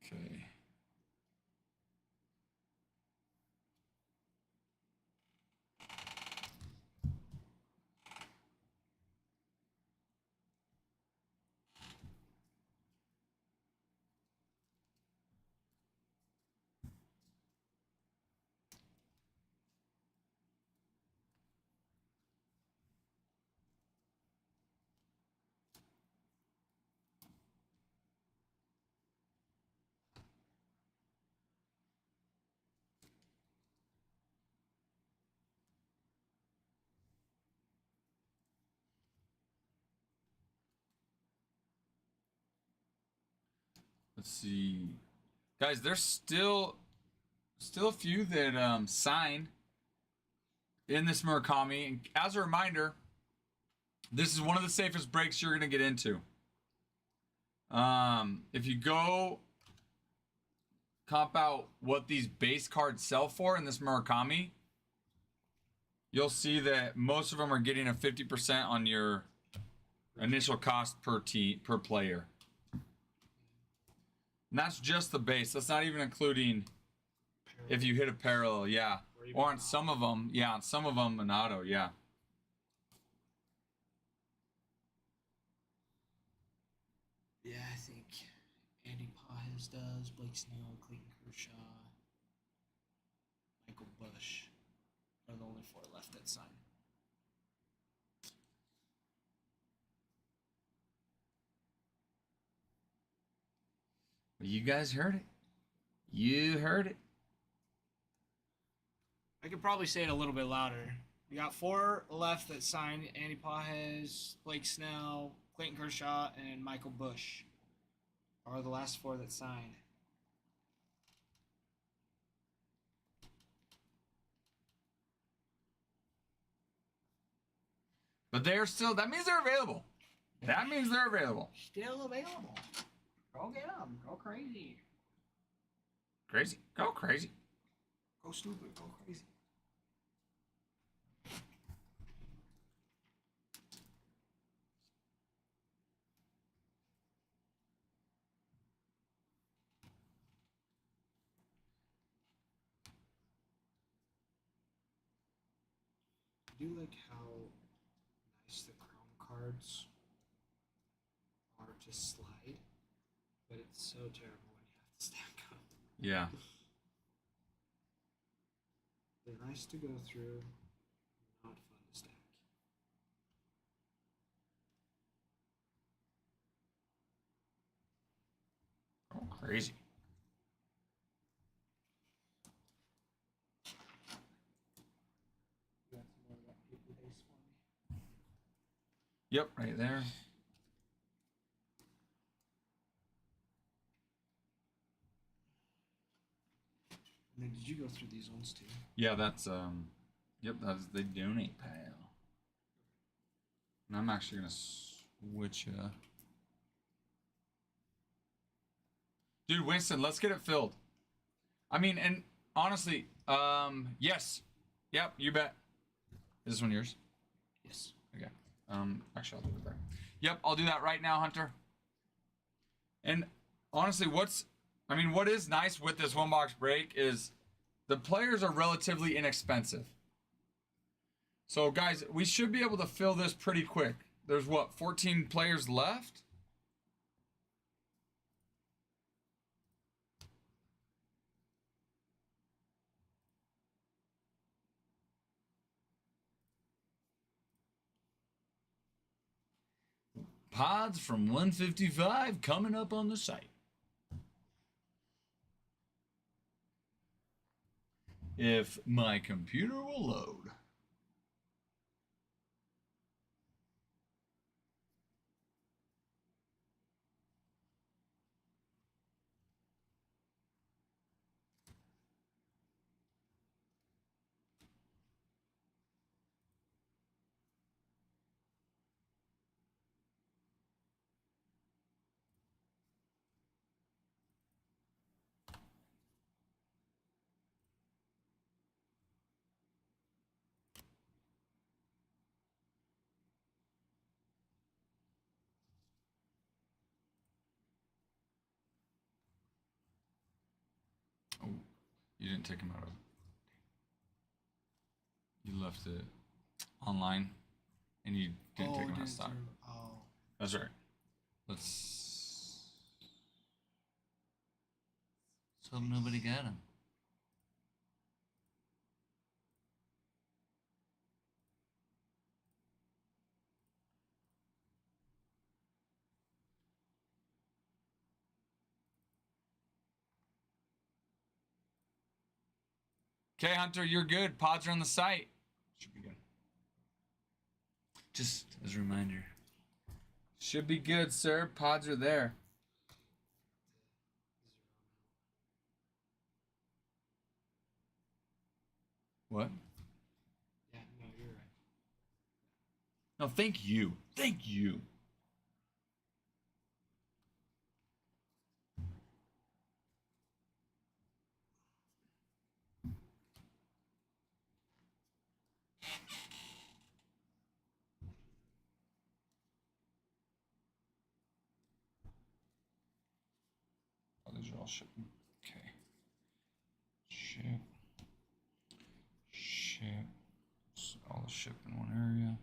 Okay. Let's see. Guys, there's still a few that signed in this Murakami. And as a reminder, this is one of the safest breaks you're going to get into. If you go comp out what these base cards sell for in this Murakami, you'll see that most of them are getting a 50% on your initial cost per player. And that's just the base. That's not even including if you hit a parallel, yeah. Or on some of them, yeah, on some of them, an auto, yeah. Yeah, I think Andy Pajes does, Blake Snell, Clayton Kershaw, Michael Bush are the only 4 left that sign. You guys heard it. You heard it. I could probably say it a little bit louder. We got 4 left that signed: Andy Pajes, Blake Snell, Clayton Kershaw, and Michael Bush are the last 4 that signed. But they're still, that means they're available. That means they're available. Still available. Go get them. Go crazy. Crazy. Go crazy. Go stupid. Go crazy. I do like how nice the Chrome cards are to slide, but it's so terrible when you have to stack them. Yeah. They're nice to go through, not fun to stack. Crazy. You got some more of that paper base for me? Yep, right there. And then did you go through these ones too? Yeah, that's yep, that's the donate pile. And I'm actually gonna switch Dude, Winston, let's get it filled. I mean, and honestly, yes. Yep, you bet. Is this one yours? Yes. Okay. Actually, I'll do it there. Yep, I'll do that right now, Hunter. And honestly, what is nice with this one box break is the players are relatively inexpensive. So, guys, we should be able to fill this pretty quick. There's what, 14 players left? Pods from 155 coming up on the site. If my computer will load. Oh, you didn't take him out of. You left it online, and you didn't take him out of stock. Oh. That's right. Let's. So nobody got him. Okay, Hunter, you're good. Pods are on the site. Should be good. Just as a reminder. Should be good, sir. Pods are there. What? Yeah, no, you're right. No, thank you. Thank you. Oh, these are all shipping. Okay. Ship. Ship. So all ship in one area.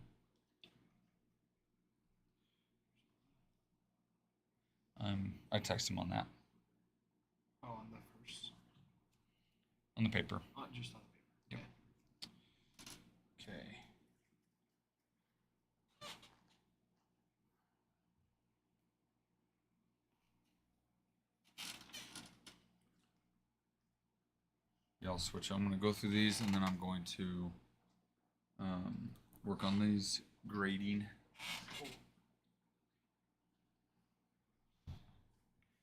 I text him on that. Oh, on the first. On the paper. Not just on the paper. Yep. Okay. Yeah, I'll switch. I'm going to go through these, and then I'm going to work on these grading.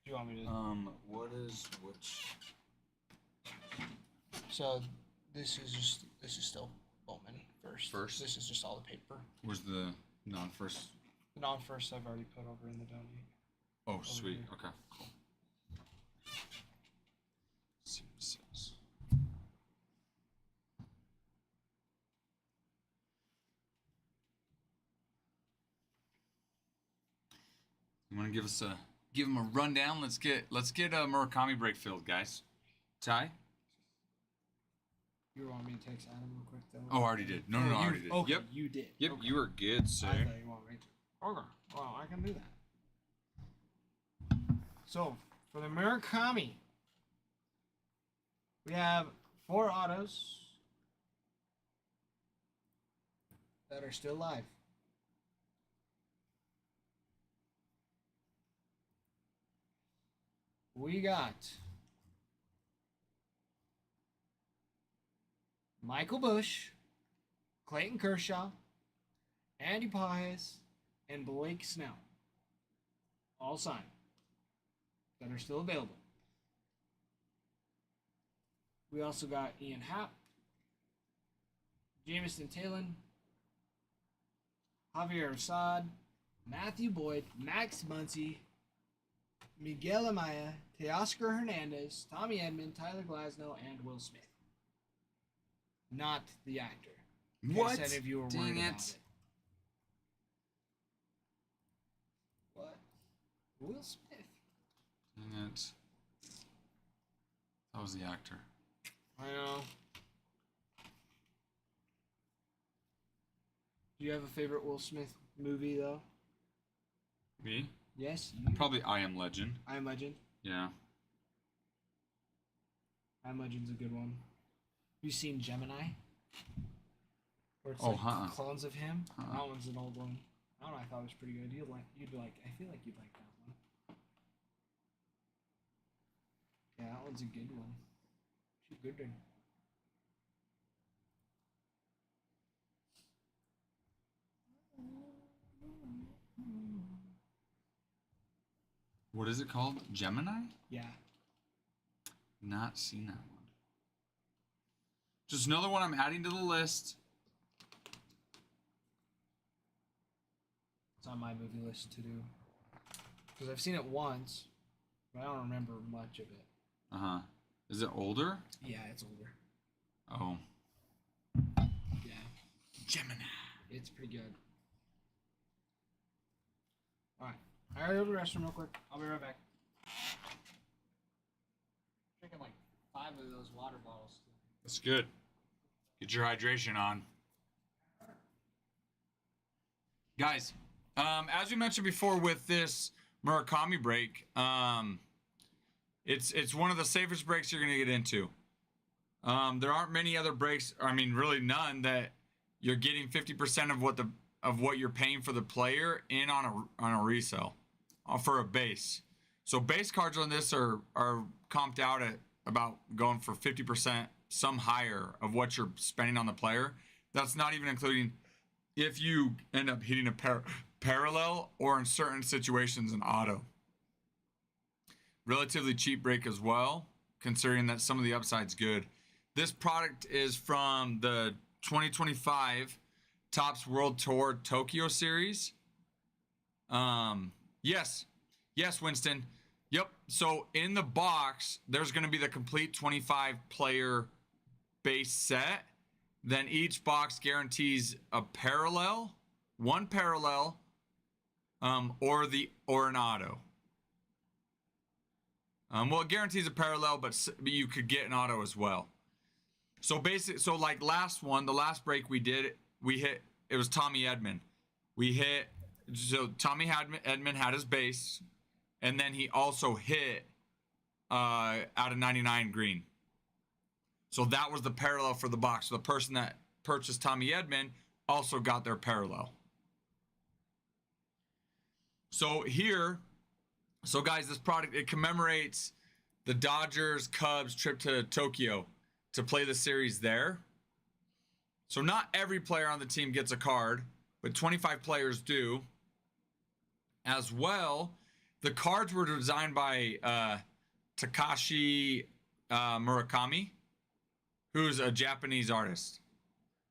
Do you want me to? What is which? So, this is still Bowman first. First? This is just all the paper. Where's the non-first? The non-first I've already put over in the donate. Oh, sweet. here. Okay, cool. Let's see what it says. You want to give him a rundown? Let's get a Murakami break filled, guys. Ty? You want me to text Adam real quick though? Oh, I already did. No, I you, already did. Okay, Yep. you did. Yep, Okay. you were good, sir. I thought you want me to. Okay, well, I can do that. So, for the Murakami, we have 4 autos that are still live. we got Michael Bush, Clayton Kershaw, Andy Paez, and Blake Snell. All signed. That are still available. We also got Ian Happ, Jamison Talon, Javier Assad, Matthew Boyd, Max Muncy, Miguel Amaya, Teoscar Hernandez, Tommy Edman, Tyler Glasnow, and Will Smith. Not the actor. In What? case any of you were Dang worried it. about it. What? Will Smith. Dang it. That was the actor. I know. Do you have a favorite Will Smith movie, though? Me? Yes? You? Probably I Am Legend. I Am Legend. Yeah. I Am Legend's a good one. You seen Gemini? Where it's Oh, like clones of him? Uh-uh. That one's an old one. I don't know, I thought it was pretty good. You'd like, I feel like you'd like that one. Yeah, that one's a good one. She's a good one. What is it called? Gemini? Yeah. Not seen that one. Just another one I'm adding to the list. It's on my movie list to do. Because I've seen it once, but I don't remember much of it. Uh-huh. Is it older? Yeah, it's older. Oh. Yeah. Gemini. It's pretty good. Alright. I gotta go to the restroom real quick. I'll be right back. Drinking like 5 of those water bottles. That's good. Get your hydration on. Guys, as we mentioned before with this Murakami break, it's one of the safest breaks you're going to get into. There aren't many other breaks, I mean really none, that you're getting 50% of what you're paying for the player in on a resale for a base. So base cards on this are comped out at about going for 50%, some higher of what you're spending on the player. That's not even including if you end up hitting a parallel or in certain situations an auto. Relatively cheap break as well, considering that some of the upside's good. This product is from the 2025 Topps World Tour Tokyo Series. Yes, Winston. Yep. So in the box, there's going to be the complete 25 player base set. Then each box guarantees a parallel, one parallel, or an auto. Well, it guarantees a parallel, but you could get an auto as well. So like the last break we did, it was Tommy Edman. Tommy Edman had his base, and then he also hit out of 99 green. So that was the parallel for the box. So the person that purchased Tommy Edman also got their parallel. So guys, this product, it commemorates the Dodgers-Cubs trip to Tokyo to play the series there. So not every player on the team gets a card, but 25 players do. As well, the cards were designed by Takashi Murakami, who's a Japanese artist.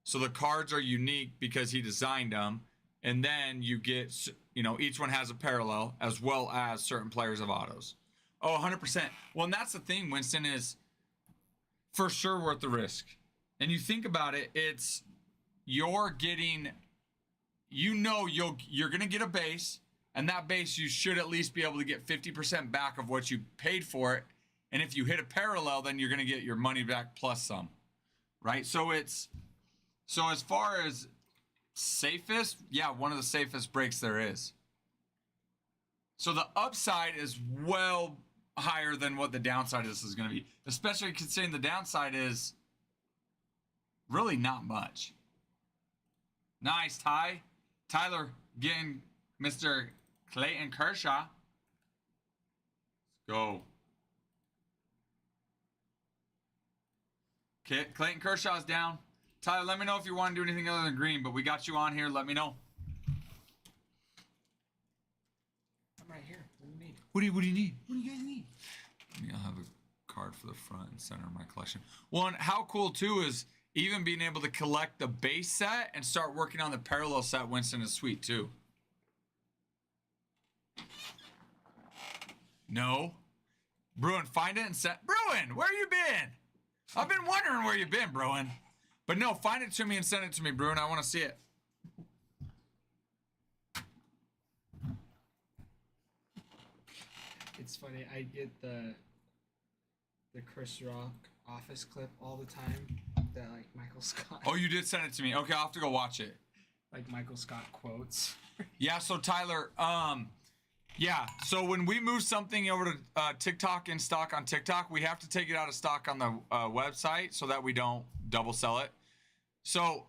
So the cards are unique because he designed them, and then you get, each one has a parallel as well as certain players of autos. Oh, 100%. Well, and that's the thing, Winston, is for sure worth the risk. And you think about it, you're getting, you're going to get a base, and that base you should at least be able to get 50% back of what you paid for it. And if you hit a parallel, then you're going to get your money back plus some, right? So as far as safest, yeah, one of the safest breaks there is. So the upside is well higher than what the downside is going to be, especially considering the downside is really not much. Nice, Tyler getting Mr. Clayton Kershaw. Let's go. Okay, Clayton Kershaw's down. Tyler, let me know if you want to do anything other than green, but we got you on here. Let me know. I'm right here. What do you need? What do you need? What do you guys need? I'll have a card for the front and center of my collection. Well, and how cool too is even being able to collect the base set and start working on the parallel set. Winston is sweet too. No. Bruin, find it and send. Bruin, where you been? I've been wondering where you've been, Bruin. But no, find it to me and send it to me, Bruin. I want to see it. It's funny. I get the Chris Rock office clip all the time. That like Michael Scott. Oh, you did send it to me. Okay, I'll have to go watch it. Like Michael Scott quotes. Yeah, so Tyler, yeah, so when we move something over to TikTok in stock on TikTok, we have to take it out of stock on the website so that we don't double sell it. So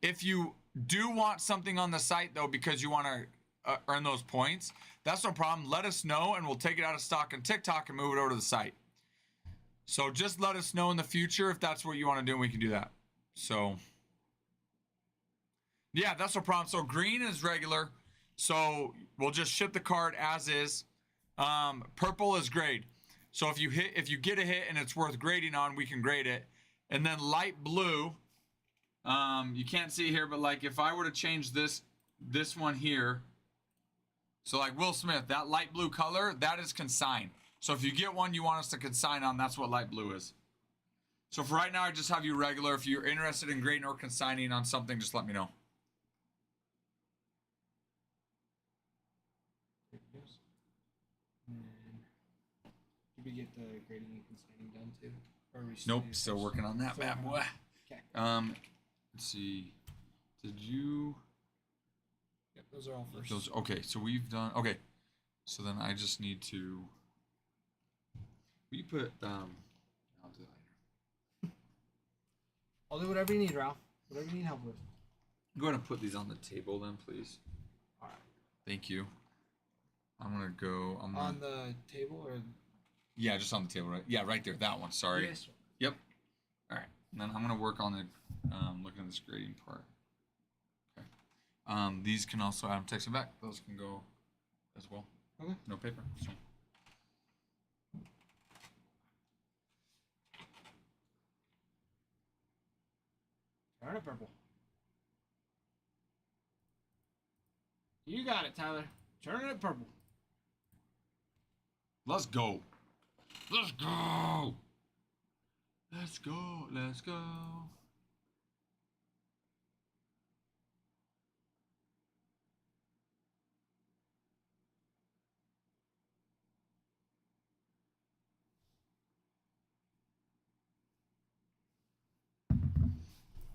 if you do want something on the site, though, because you want to earn those points, that's no problem. Let us know, and we'll take it out of stock on TikTok and move it over to the site. So just let us know in the future if that's what you want to do, and we can do that. So, yeah, that's no problem. So green is regular. So we'll just ship the card as is. Purple is grade. So if you get a hit and it's worth grading on, we can grade it. And then light blue, you can't see here, but like if I were to change this one here, so like Will Smith, that light blue color, that is consign. So if you get one you want us to consign on, that's what light blue is. So for right now, I just have you regular. If you're interested in grading or consigning on something, just let me know. Did we get the grading and consigning done too? Or are we Nope, still working on that bad boy. Okay. Let's see. Did you? Yep, those are all first. Those okay. So we've done okay. So then I just need to. Will you put I'll do that later. I'll do whatever you need, Ralph. Whatever you need help with. Go ahead and put these on the table then, please. All right. Thank you. I'm gonna go. On the table or? Yeah, just on the table, right? Yeah, right there. That one. Sorry. Yes. Yep. All right. And then I'm gonna work on the looking at this grading part. Okay. These can also. I'm texting back. Those can go as well. Okay. No paper. So. Turn it purple. You got it, Tyler. Turn it purple. Let's go. Let's go. Let's go. Let's go.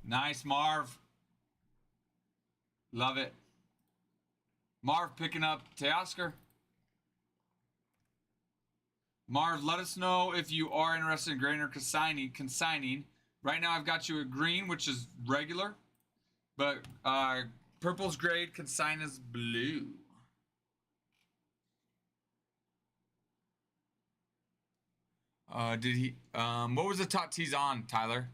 Nice, Marv. Love it. Marv picking up Teoscar. Marv, let us know if you are interested in grading or consigning. Right now I've got you a green, which is regular. But purple's grade, consign is blue. What was the top tees on, Tyler?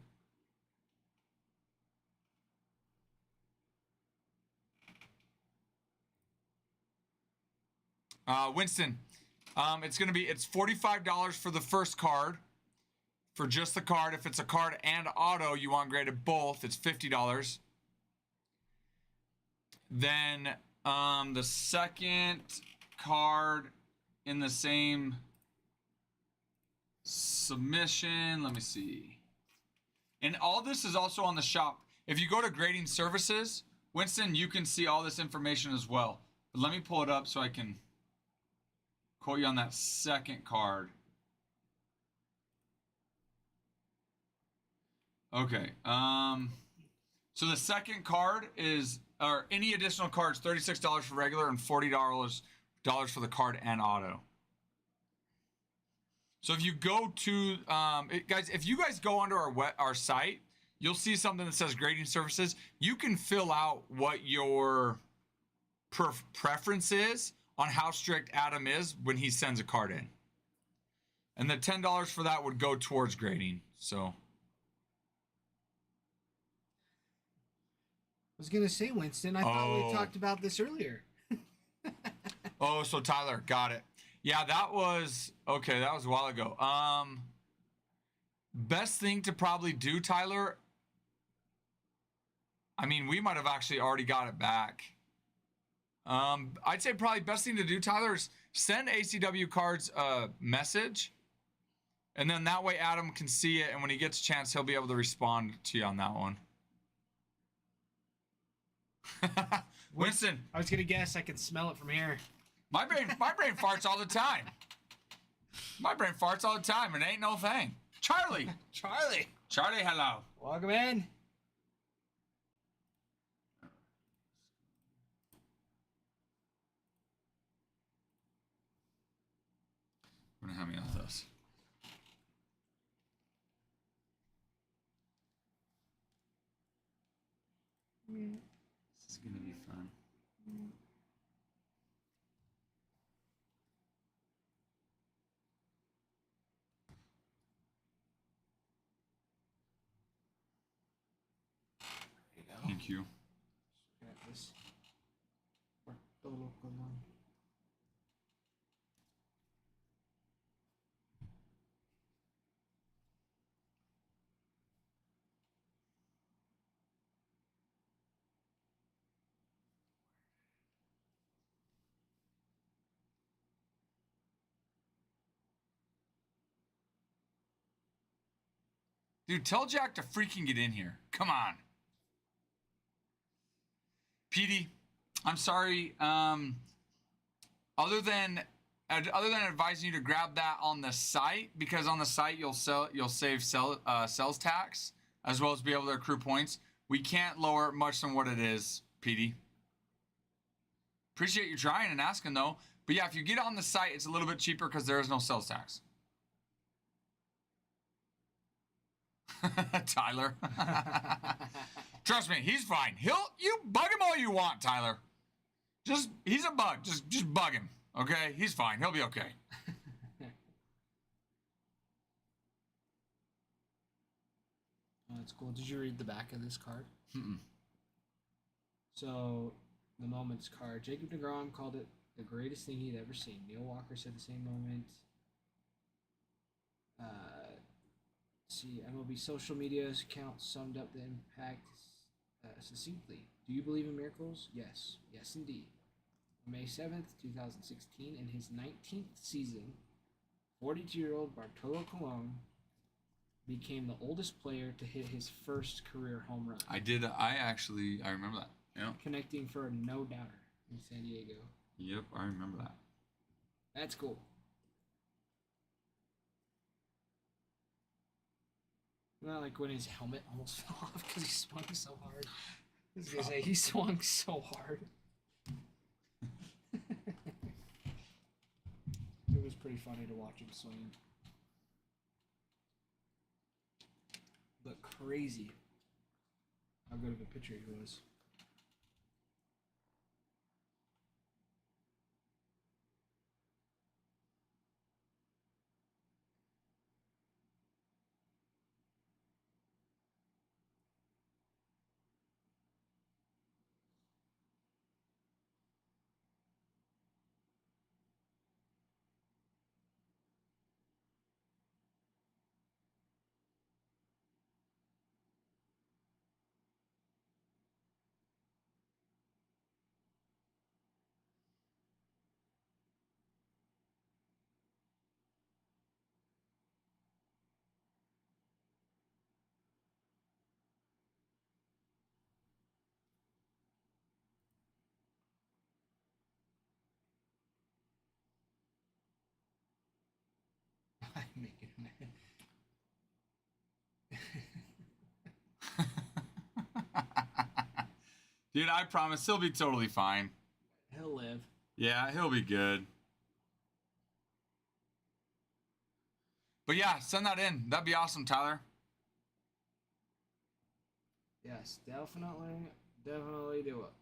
Winston, it's $45 for the first card, for just the card. If it's a card and auto, you want graded both, it's $50. Then the second card in the same submission, let me see. And all this is also on the shop. If you go to grading services, Winston, you can see all this information as well. But let me pull it up so I can quote you on that second card. Okay. So the second card is, or any additional cards, $36 for regular and $40 for the card and auto. So if you go to, guys, if you guys go onto our site, you'll see something that says grading services. You can fill out what your preference is on how strict Adam is when he sends a card in. And the $10 for that would go towards grading. So was gonna say Winston. I thought Oh. we talked about this earlier. Oh, so Tyler, got it. Yeah, that was okay. That was a while ago. Best thing to probably do, Tyler. I mean, we might have actually already got it back. I'd say probably best thing to do, Tyler, is send ACW cards a message, and then that way Adam can see it, and when he gets a chance, he'll be able to respond to you on that one. Winston, I was gonna guess. I can smell it from here. my brain farts all the time. My brain farts all the time, and it ain't no thing. Charlie, Charlie, hello. welcome in. I'm gonna have me on this. This is gonna be fun. There you go. Thank you. Got this. Bartolo Colon. Dude, tell Jack to freaking get in here. Come on. PD, I'm sorry. Other than advising you to grab that on the site, because on the site you'll save sales tax as well as be able to accrue points. We can't lower it much than what it is, PD. Appreciate you trying and asking though. But yeah, if you get on the site, it's a little bit cheaper because there is no sales tax. Tyler. Trust me, he's fine. You bug him all you want, Tyler. He's a bug. Just bug him. Okay? He's fine. He'll be okay. Oh, that's cool. Did you read the back of this card? Mm-mm. So, the Moments card. Jacob deGrom called it the greatest thing he'd ever seen. Neil Walker said the same moment. MLB social media account summed up the impact succinctly. Do you believe in miracles? Yes. Yes, indeed. May 7th, 2016, in his 19th season, 42-year-old Bartolo Colon became the oldest player to hit his first career home run. I remember that. Yeah. Connecting for a no-doubter in San Diego. Yep, I remember that. That's cool. Not like when his helmet almost fell off because he swung so hard. I was gonna say, he swung so hard. It was pretty funny to watch him swing. But crazy how good of a pitcher he was. I'm making him mad. Dude, I promise he'll be totally fine. He'll live. Yeah, he'll be good. But yeah, send that in. That'd be awesome, Tyler. Yes, definitely do it.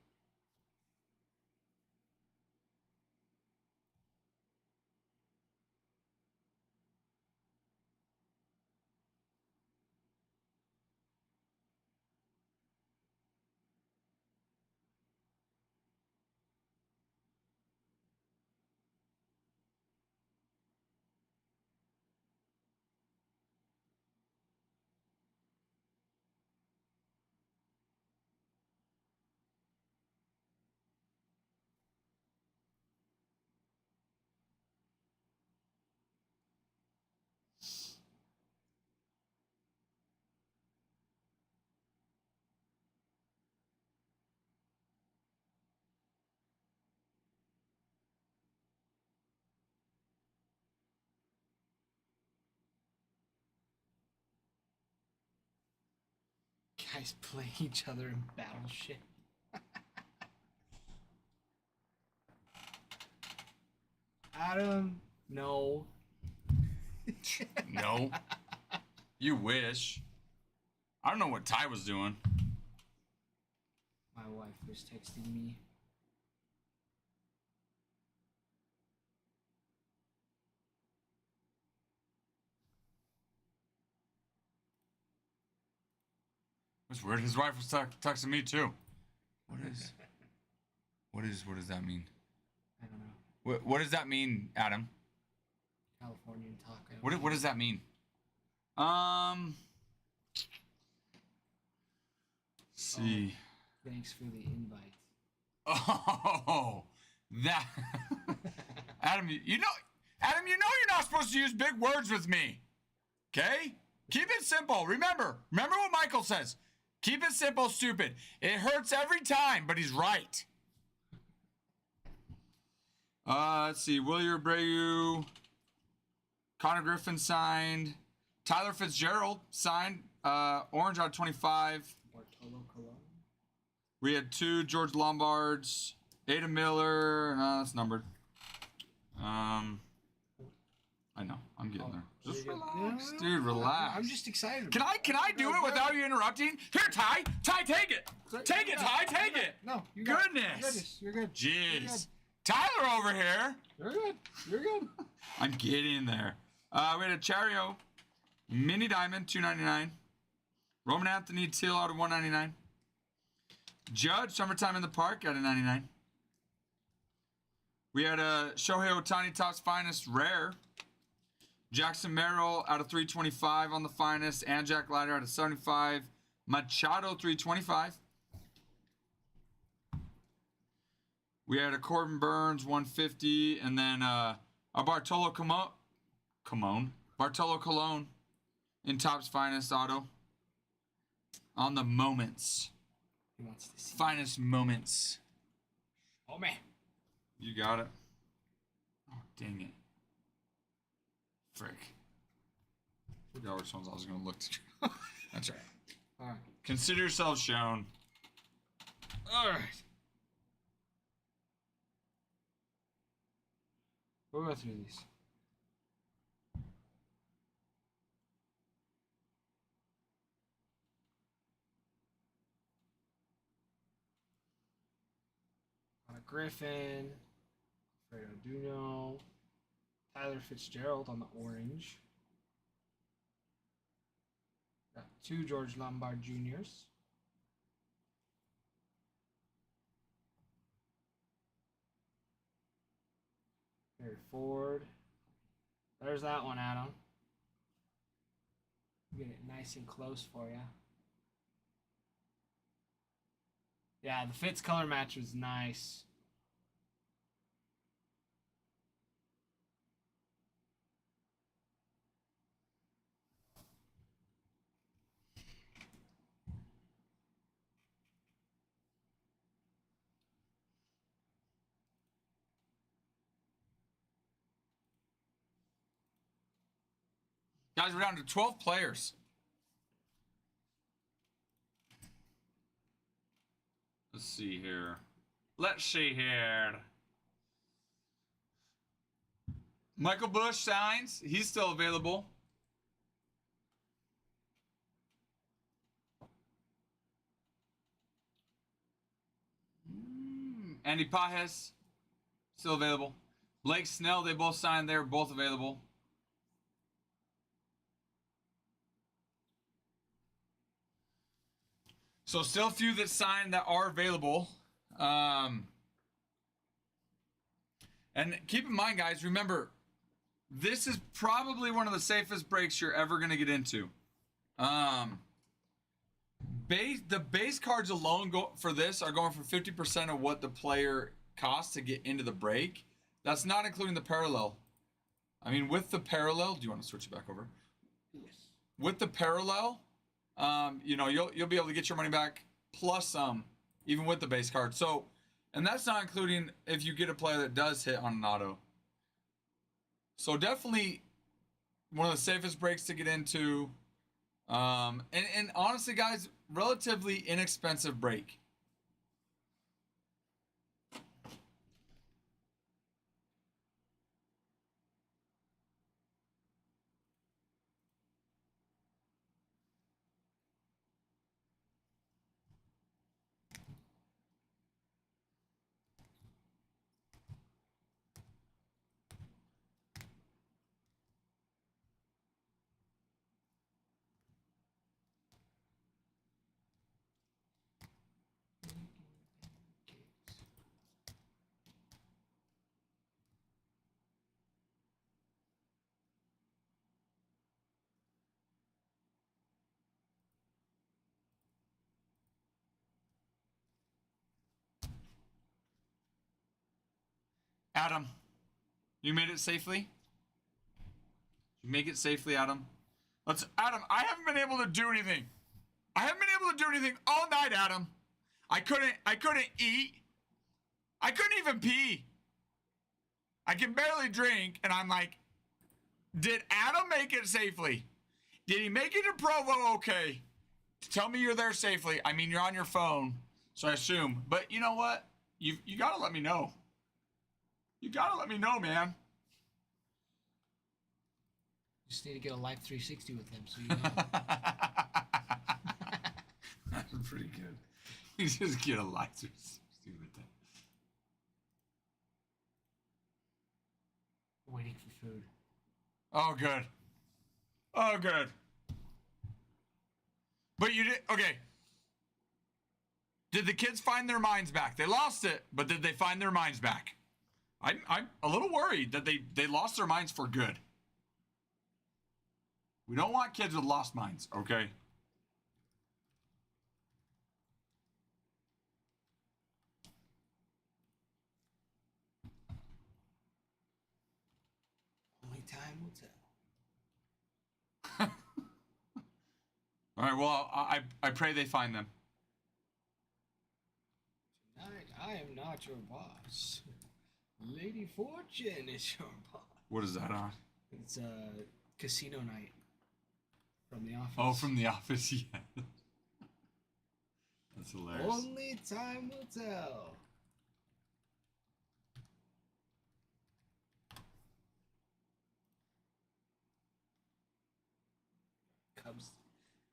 guys play each other in Battleship. Adam, no. No. You wish. I don't know what Ty was doing. My wife was texting me. It's weird. His wife was texting me too. What does that mean? I don't know. What does that mean, Adam? Californian taco. What does that mean? See. Thanks for the invite. Oh, that. Adam, you know you're not supposed to use big words with me. Okay? Keep it simple. Remember what Michael says. Keep it simple, stupid. It hurts every time, but he's right. Let's see. William Abreu. Connor Griffin signed. Tyler Fitzgerald signed. Orange out of 25. Bartolo Colon. We had 2 George Lombards. Ada Miller. No, that's numbered. I know. I'm getting there. Just relax, dude. Relax. I'm just excited. Can I do it without you interrupting? Here, Ty. Ty, take it. Take it, Ty. Take it. No. You got it. Goodness. You're good. Jeez. Tyler over here. You're good. You're good. I'm getting there. We had a Chario Mini Diamond, $2.99. Roman Anthony Teal out of $1.99. Judge Summertime in the Park out of $99. We had a Shohei Ohtani Topps Finest Rare. Jackson Merrill out of $325 on the Finest. And Jack Leiter out of $75. Machado $325. We had a Corbin Burns $150, and then a Bartolo Colon in Topps Finest Auto on the Moments. He wants to see. Finest Moments. Oh man. You got it. Oh, dang it. Frick. Forgot which ones I was going to look to. That's right. All right. Consider yourself shown. All right. We'll go through these. Griffin, Fredo Duno, Tyler Fitzgerald on the orange. Got 2 George Lombard Juniors. Harry Ford. There's that one, Adam. Get it nice and close for you. Yeah, the Fitz color match was nice. Guys, we're down to 12 players. Let's see here. Michael Bush signs. He's still available. Andy Pajes, still available. Blake Snell, they both signed. They're both available. So still a few that signed that are available. And keep in mind, guys, remember, this is probably one of the safest breaks you're ever going to get into. The base cards alone for this are going for 50% of what the player costs to get into the break. That's not including the parallel. I mean, with the parallel, do you want to switch it back over? Yes. With the parallel, you'll be able to get your money back plus some, even with the base card. So, and that's not including if you get a player that does hit on an auto. So definitely one of the safest breaks to get into. And honestly, guys, relatively inexpensive break. Adam, you made it safely? You make it safely, Adam? Adam, I haven't been able to do anything. I haven't been able to do anything all night, Adam. I couldn't eat. I couldn't even pee. I can barely drink, and I'm like, did Adam make it safely? Did he make it to Provo okay? Tell me you're there safely. I mean, you're on your phone, so I assume. But you know what? You gotta let me know. You gotta let me know, man. Just need to get a Life 360 with him, so you know. That's pretty good. You just get a Life 360 with him. Waiting for food. Oh, good. Oh, good. But you did, okay. Did the kids find their minds back? They lost it, but did they find their minds back? I'm a little worried that they lost their minds for good. We don't want kids with lost minds, okay? Only time will tell. All right, well, I pray they find them. Tonight, I am not your boss. Lady Fortune is your boss. What is that on? It's a casino night from The Office. Oh, from The Office, yeah. That's hilarious. Only time will tell.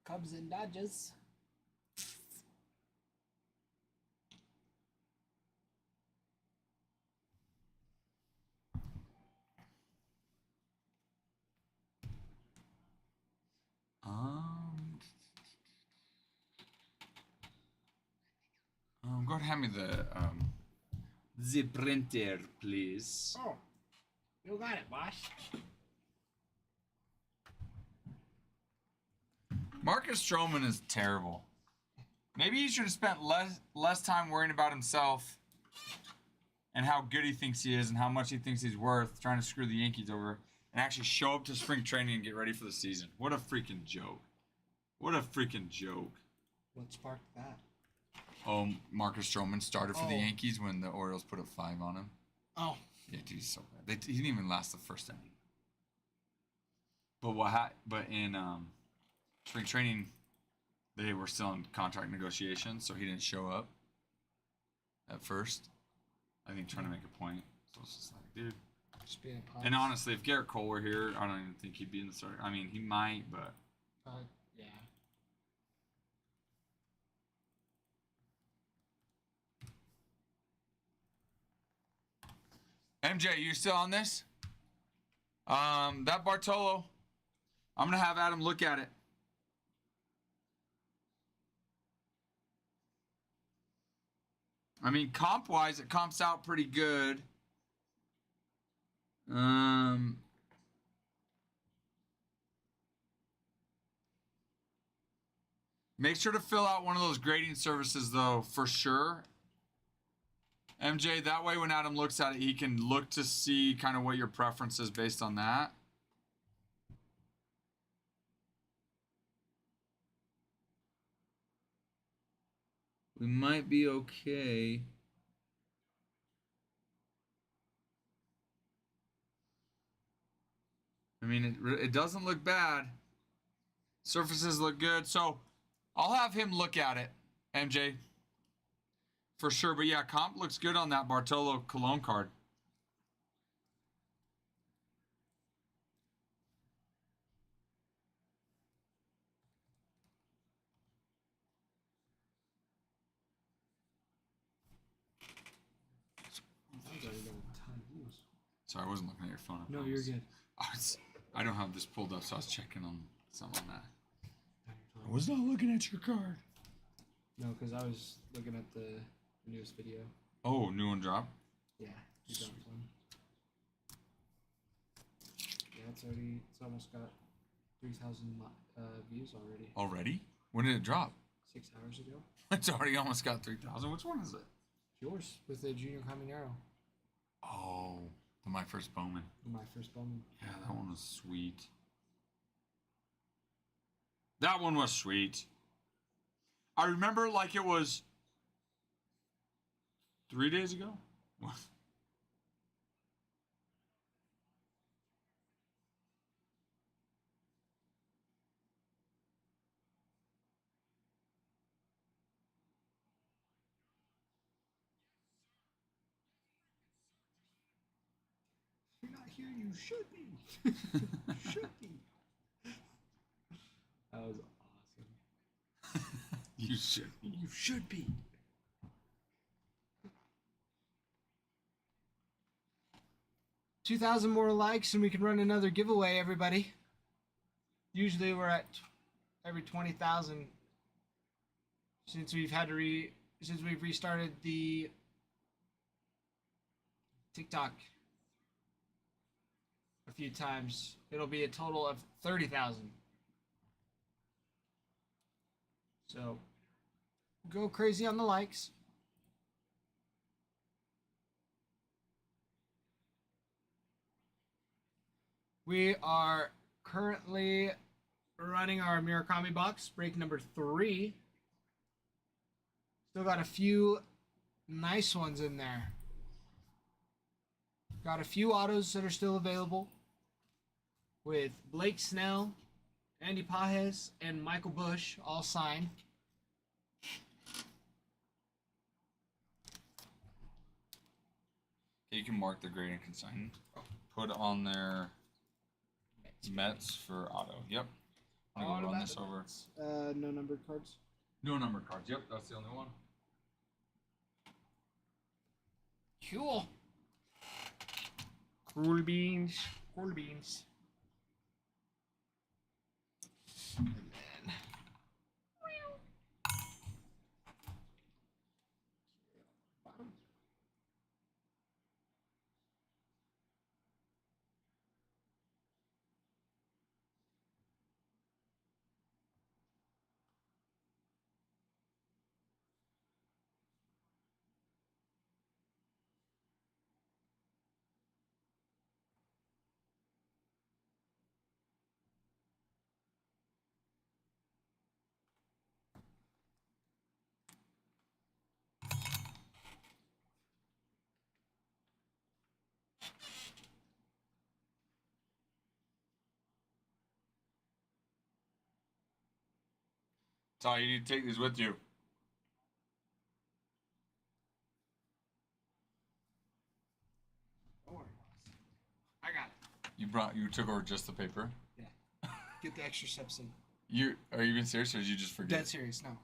Cubs and Dodgers. Go ahead and hand me the printer, please. Oh, you got it, boss. Marcus Stroman is terrible. Maybe he should have spent less time worrying about himself and how good he thinks he is and how much he thinks he's worth, trying to screw the Yankees over, and actually show up to spring training and get ready for the season. What a freaking joke. What a freaking joke. What sparked that? Oh, Marcus Stroman started for the Oh. Yankees when the Orioles put a 5 on him. Oh. Yeah, dude, he's so bad. He didn't even last the first inning. But but in spring training, they were still in contract negotiations, so he didn't show up at first. I think trying to make a point. So it's just like, dude. Just being a And honestly, if Garrett Cole were here, I don't even think he'd be in the start. I mean, he might, but yeah. MJ, you still on this? That Bartolo, I'm gonna have Adam look at it. I mean, comp-wise, it comps out pretty good. Make sure to fill out one of those grading services, though, for sure. MJ, that way when Adam looks at it, he can look to see kind of what your preference is based on that. We might be okay. I mean, it doesn't look bad. Surfaces look good. So, I'll have him look at it, MJ. For sure. But yeah, comp looks good on that Bartolo Colon card. Sorry, I wasn't looking at your phone. No, you're good. I don't have this pulled up, so I was checking on something on that. I was not looking at your card. No, because I was looking at the newest video. Oh, new one drop? Yeah, you dropped one. Yeah, it's almost got 3,000 views already. Already? When did it drop? 6 hours ago. It's already almost got 3,000. Which one is it? It's yours with the Junior Caminero. Oh, my first Bowman. My first Bowman. Yeah, that one was sweet. That one was sweet. I remember like it was 3 days ago. You're not here, you should be. You should be. That was awesome. You should. You should be. $2,000 more likes and we can run another giveaway, everybody. Usually we're at every 20,000 since we've restarted the TikTok a few times. It'll be a total of 30,000. So go crazy on the likes. We are currently running our Murakami box, break number 3. Still got a few nice ones in there. Got a few autos that are still available with Blake Snell, Andy Pajes, and Michael Bush all signed. You can mark the grade and consign. Put on their Mets for auto. Yep. I'm gonna run this over. No numbered cards. No number cards. Yep, that's the only one. Cool. Cool beans. Cool beans. And then bottom. Ty, you need to take these with you. Don't worry. I got it. You took over just the paper? Yeah. Get the extra steps in. Are you being serious or did you just forget? Dead serious, no.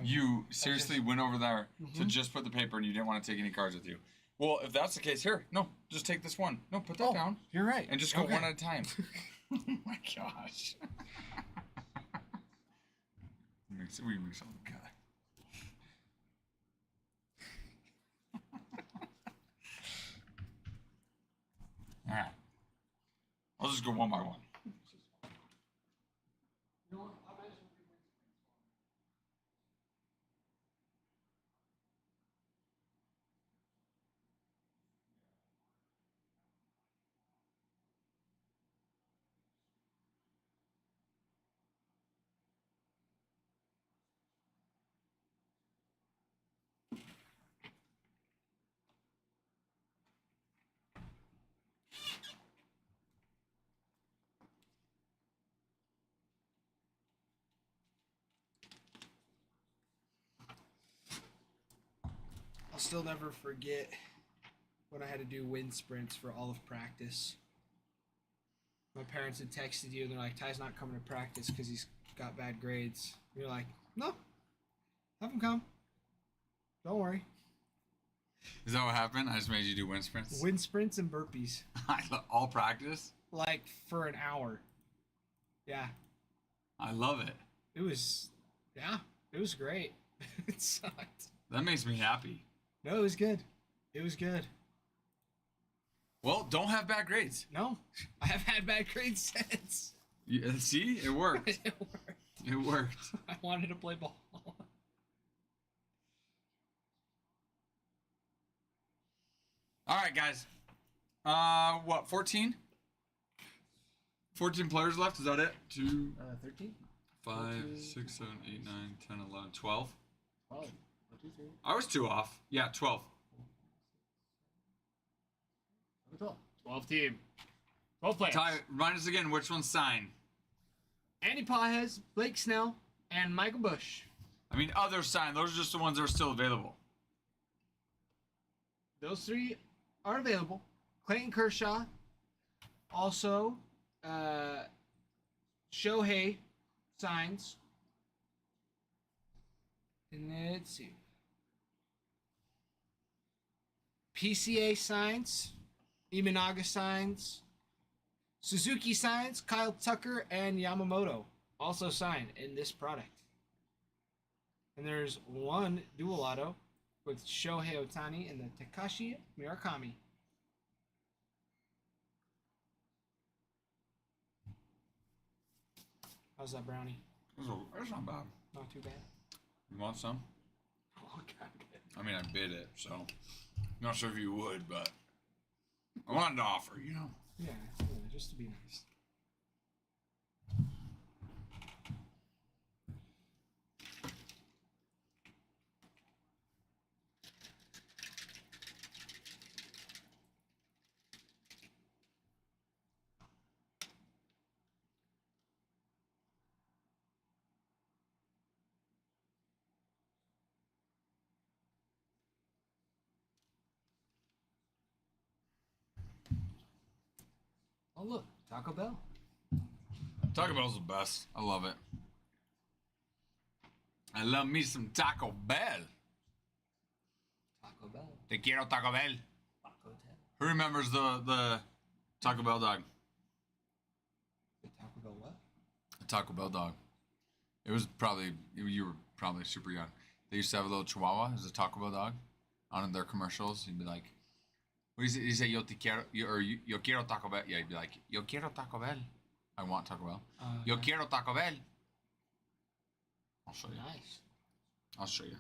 You seriously went over there to Mhm. just put the paper and you didn't want to take any cards with you. Well, if that's the case, here, no, just take this one. No, put that down. You're right. And just go Okay. one at a time. Oh my gosh. We mix all the guy. Alright. I'll just go one by one. still never forget when I had to do wind sprints for all of practice. My parents had texted you and they're like, Ty's not coming to practice because he's got bad grades. And you're like, no, have him come. Don't worry. Is that what happened? I just made you do wind sprints? Wind sprints and burpees. All practice? Like for an hour. Yeah. I love it. It was great. It sucked. That makes me happy. No, it was good. It was good. Well, don't have bad grades. No, I have had bad grades since. Yeah, see? It worked. It worked. It worked. I wanted to play ball. All right, guys. What, 14? 14 players left, is that it? 2, 13? 5, 6, 7, 8, 9, 10, 11, 12. 12. 1, 2, 3. I was 2 off. Yeah, 12. 12. 12 team. 12 players. Ty, remind us again which one's signed. Andy Pajes, Blake Snell, and Michael Bush. I mean, others signed. Those are just the ones that are still available. Those 3 are available. Clayton Kershaw. Also, Shohei signs. And let's see. PCA signs. Imanaga signs. Suzuki signs. Kyle Tucker and Yamamoto also signed in this product. And there's one dual auto with Shohei Ohtani and the Takashi Murakami. How's that brownie? That's not bad. Not too bad. You want some? Oh, God. I mean, I bid it, so not sure if you would, but I wanted to offer, you know. Yeah, just to be nice. Oh, look, Taco Bell. Taco Bell's the best. I love it. I love me some Taco Bell. Taco Bell. Te quiero Taco Bell. Taco Bell. Who remembers the Taco Bell dog? The Taco Bell what? The Taco Bell dog. It was probably, you were probably super young. They used to have a little Chihuahua as a Taco Bell dog on their commercials. He'd be like, what do you say? Yo te quiero, yo quiero Taco Bell. Yeah, he'd be like, yo quiero Taco Bell. I want Taco Bell. Yo quiero Taco Bell. I'll show you. Nice. I'll show you.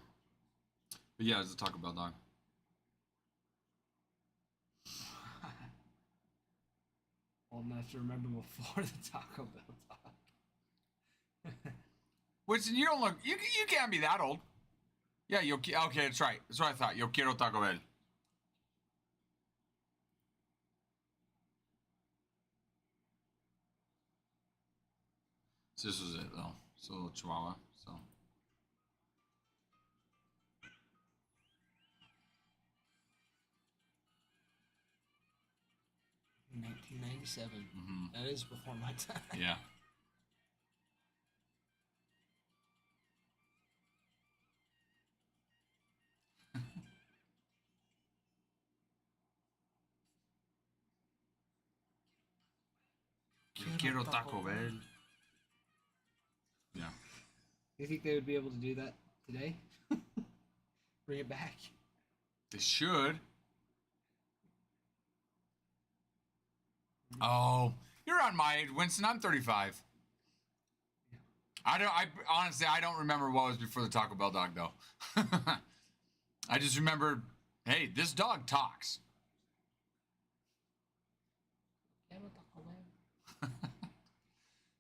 But yeah, it's a Taco Bell dog. Old enough to remember before the Taco Bell dog. Which you don't look. You can't be that old. Yeah, okay, that's right. That's what I thought. Yo quiero Taco Bell. So this was it though. It's a little Chihuahua. So. 1997. Mm-hmm. That is before my time. Yeah. Quiero Taco Bell. Yeah. Do you think they would be able to do that today? Bring it back. They should. Oh, you're on my age, Winston. I'm 35. I honestly, I don't remember what was before the Taco Bell dog, though. I just remember, hey, this dog talks.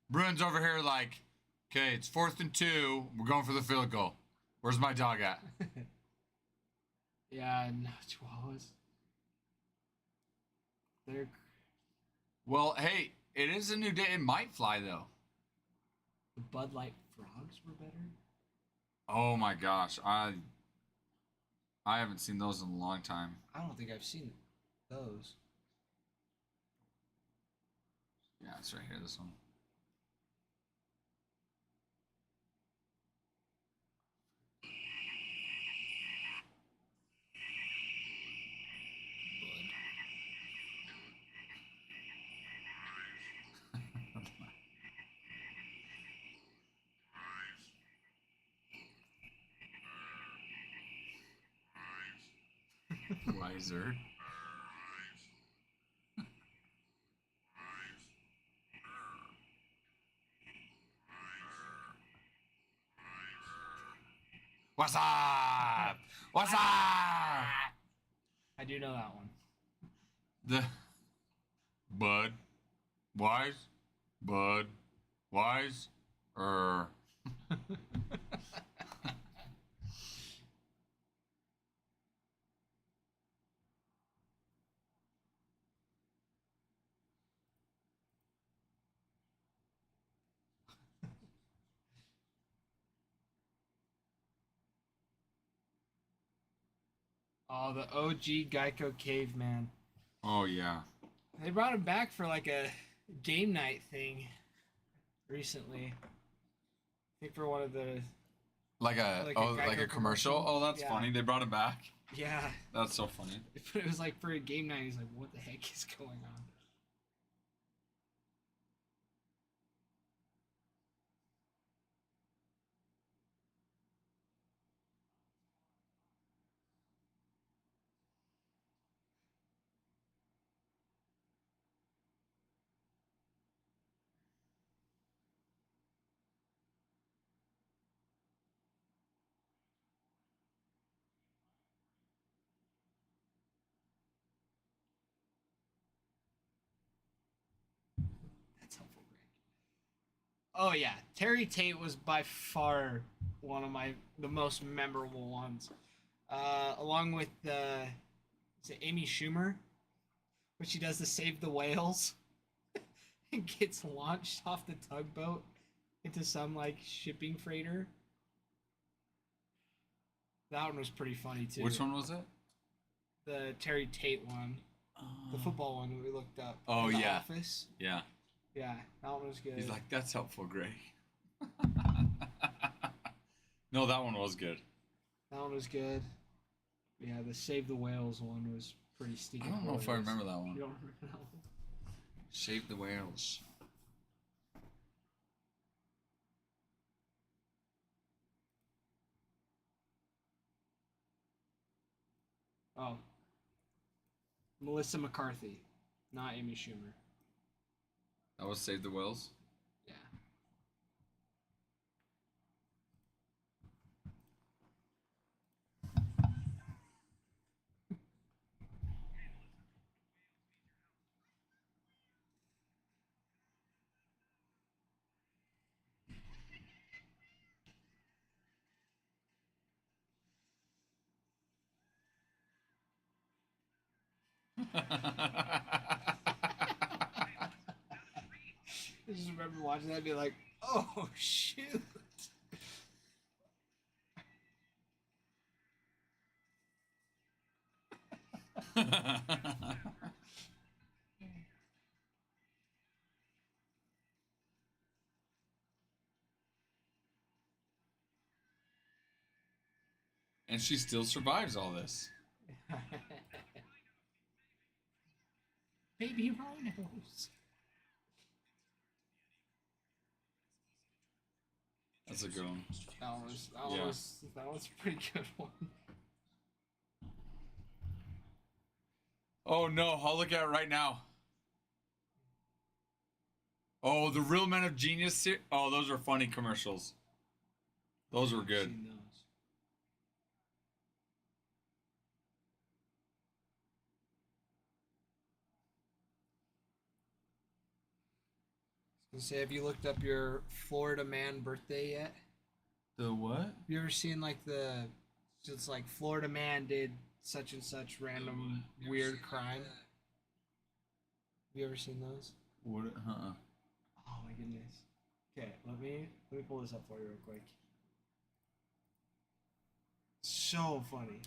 Bruin's over here like, okay, it's 4th and 2. We're going for the field goal. Where's my dog at? Yeah, no, Chihuahuas. They're... Well, hey, it is a new day. It might fly, though. The Bud Light frogs were better. Oh, my gosh. I haven't seen those in a long time. I don't think I've seen those. Yeah, it's right here. This one. Wiser. What's up? What's up? I do know that one. The Bud, wise, Bud, wise, Oh, the OG Geico Caveman. Oh yeah. They brought him back for like a game night thing recently. I think for one of the Like a Like a like a Geico commercial. commercial? Oh, that's Yeah. funny. They brought him back. yeah. That's so funny. It was like for a game night. He's like, "What the heck is going on?" That's helpful, Greg. Oh yeah, Terry Tate was by far one of the most memorable ones, along with is it Amy Schumer, when she does the Save the Whales and gets launched off the tugboat into some like shipping freighter. That one was pretty funny too. Which one was it? The Terry Tate one, the football one that we looked up. Oh, in the yeah. Office. Yeah. Yeah, that one was good. He's like, that's helpful, Greg. No, that one was good. That one was good. Yeah, the Save the Whales one was pretty stinking. I don't know if I hilarious. remember that one. You don't remember that one? Save the whales. Oh, Melissa McCarthy, not Amy Schumer. That was Save the Whales. Yeah. I just remember watching that and be like, oh shoot. And she still survives all this. Baby rhinos. That's a good one. That was a pretty good one. Oh no, I'll look at it right now. Oh, the Real Men of Genius. Oh, those are funny commercials. Those were good. Seen those. I was gonna say, have you looked up your Florida man birthday yet? The what? Have you ever seen like it's like Florida man did such and such random weird crime? Have you ever seen those? What? Oh my goodness. Okay, let me pull this up for you real quick. So funny.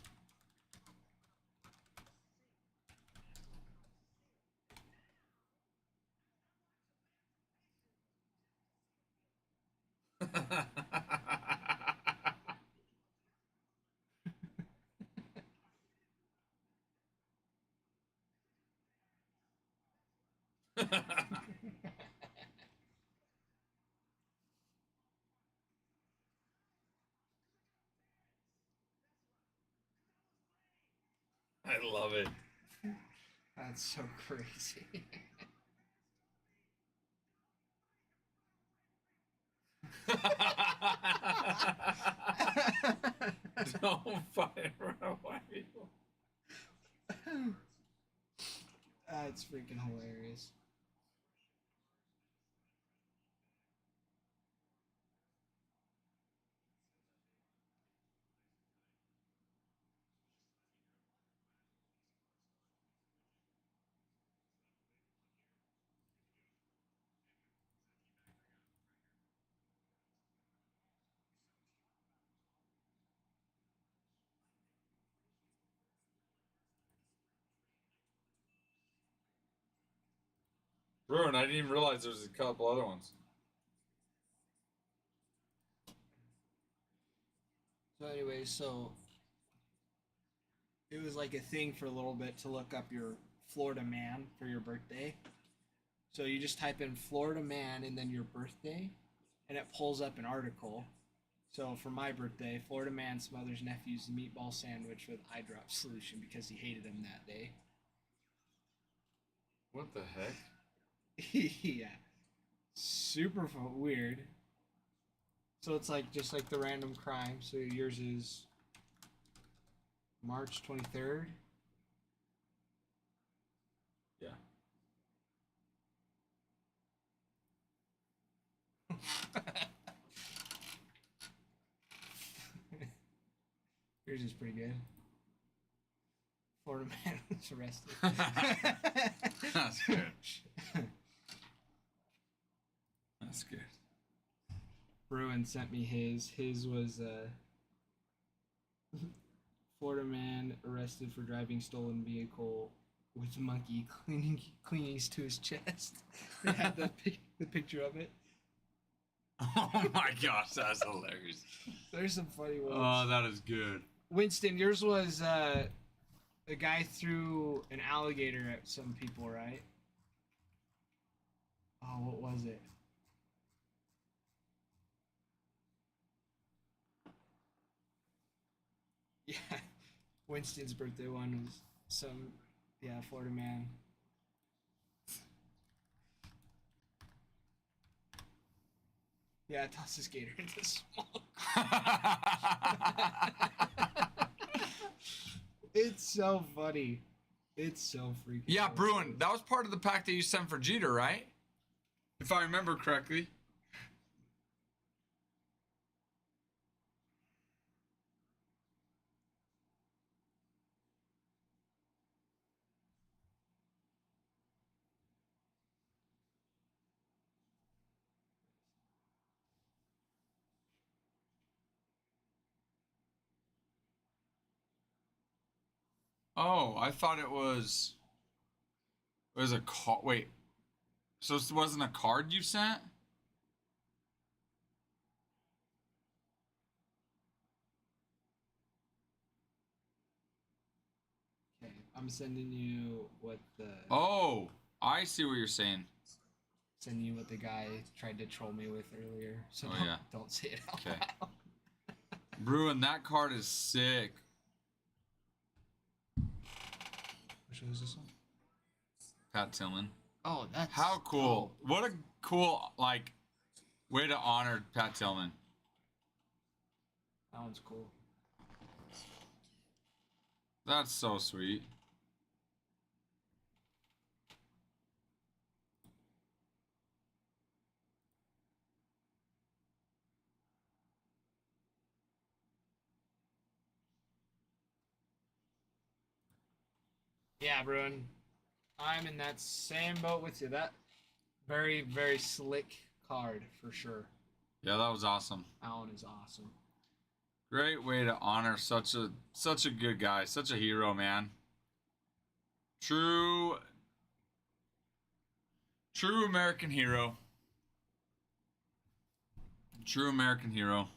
I love it. That's so crazy. Don't fight run away. That's freaking hilarious. Ruin, I didn't even realize there was a couple other ones. So anyway, so it was like a thing for a little bit to look up your Florida man for your birthday. So you just type in Florida man and then your birthday, and it pulls up an article. So for my birthday, Florida man smothers nephew's meatball sandwich with eye drop solution because he hated him that day. What the heck? Yeah, super weird. So it's like just like the random crime. So yours is March 23rd. Yeah. Yours is pretty good. Florida man was arrested. That's good. That's good. Bruin sent me his. His was Florida man arrested for driving stolen vehicle with monkey cleanings to his chest. They had the picture of it. Oh my gosh, that's hilarious. There's some funny ones. Oh, that is good. Winston, yours was the guy threw an alligator at some people, right? Oh, what was it? Yeah, Winston's birthday one was some, Florida man. Yeah, toss this gator into smoke. It's so funny. It's so freaking Yeah, funny. Bruin, that was part of the pack that you sent for Jeter, right? If I remember correctly. Oh, I thought it was a card. Wait, so this wasn't a card you sent? Okay, I'm sending you what the Oh, I see what you're saying. guy tried to troll me with earlier. So Oh, don't, yeah. don't say it out Okay. loud. Bruin, that card is sick. Which one is this one? Pat Tillman. Oh, that's How cool. What a cool, like, way to honor Pat Tillman. That one's cool. That's so sweet. Yeah, Bruin. I'm in that same boat with you. That very, very slick card for sure. Yeah, that was awesome. That one is awesome. Great way to honor such a good guy, such a hero, man. True American hero. True American hero.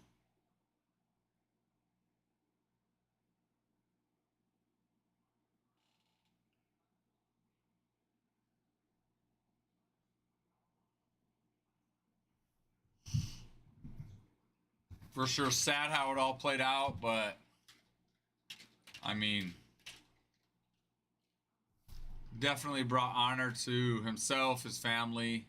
For sure, sad how it all played out, but I mean, definitely brought honor to himself, his family.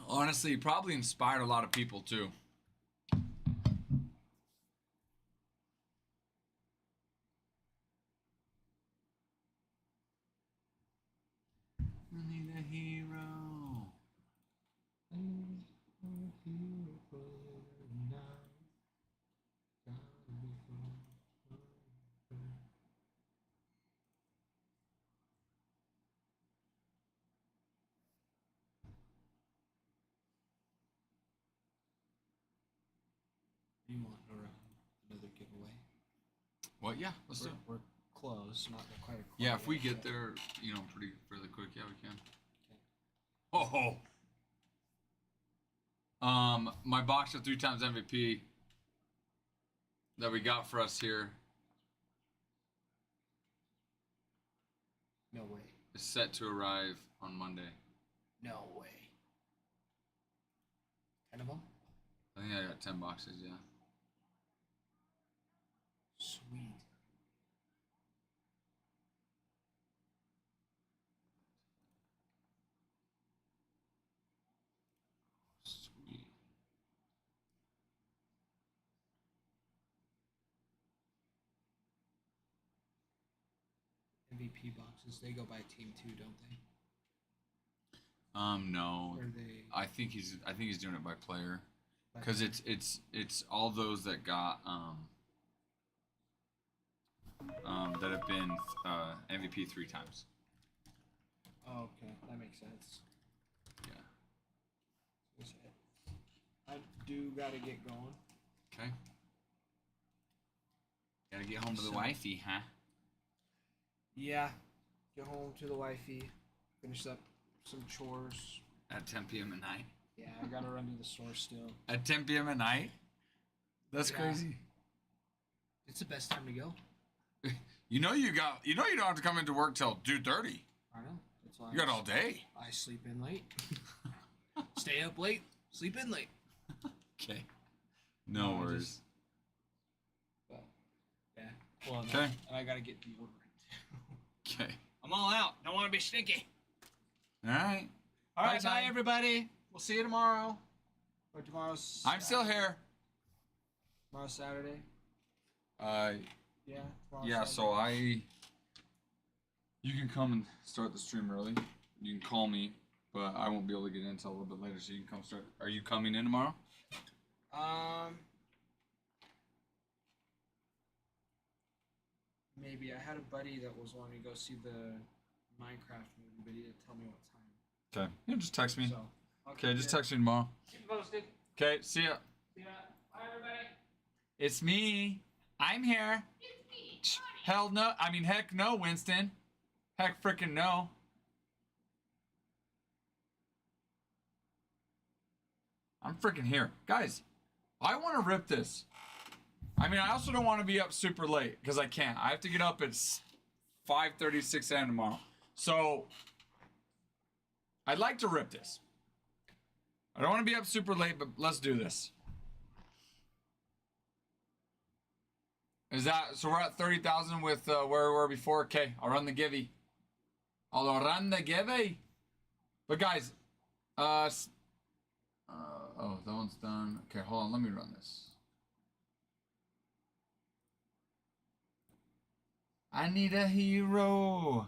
Honestly, probably inspired a lot of people too. I need a hero. You want another giveaway? What? Yeah, let's do it. We're close, not quite. Yeah, if we get there, you know, pretty fairly quick, yeah, we can. Okay. Oh. My box of 3 times MVP that we got for us here No way. is set to arrive on Monday. No way. 10 of them? I think I got 10 boxes, yeah. Sweet. Sweet. MVP boxes, they go by team too, don't they? No. Or they I think he's doing it by player. Because it's all those that got that have been MVP 3 times. Oh, okay, that makes sense. Yeah. I do gotta get going. Okay. Gotta get home to the So- wifey, huh? Yeah, get home to the wifey, finish up some chores. At 10 p.m. at night. Yeah, I gotta run to the store still. At 10 p.m. at night? That's Yeah. crazy. It's the best time to go. You know you don't have to come into work till 2:30. I know. That's why You got all day. I sleep in late. Stay up late, sleep in late. Okay. No I worries. just- But yeah. Well, Okay. And I gotta get deodorant. Okay. I'm all out. Don't want to be stinky. All right. All right, Bye, bye Ty. everybody. We'll see you tomorrow. Or tomorrow's. I'm still here. Tomorrow's Saturday. Yeah. Tomorrow's Yeah. Saturday. You can come and start the stream early. You can call me, but I won't be able to get in until a little bit later. So you can come start. Are you coming in tomorrow? Maybe I had a buddy that was wanting to go see the Minecraft movie, but he didn't tell me what time. Okay. Yeah. Just text me. So. I'll Okay. keep Just you- text me tomorrow. Keep posted. Okay. See ya. See ya. Bye everybody. It's me. I'm here. It's me. Hell no. I mean, heck no, Winston. Heck frickin' no. I'm freaking here. Guys, I want to rip this. I mean, I also don't want to be up super late because I can't. I have to get up at 5:30, 6 a.m. tomorrow. So, I'd like to rip this. I don't want to be up super late, but let's do this. Is that, so we're at 30,000 with where we were before? Okay, I'll run the givey. I'll run the givey. But guys, oh, that one's done. Okay, hold on, let me run this. I need a hero.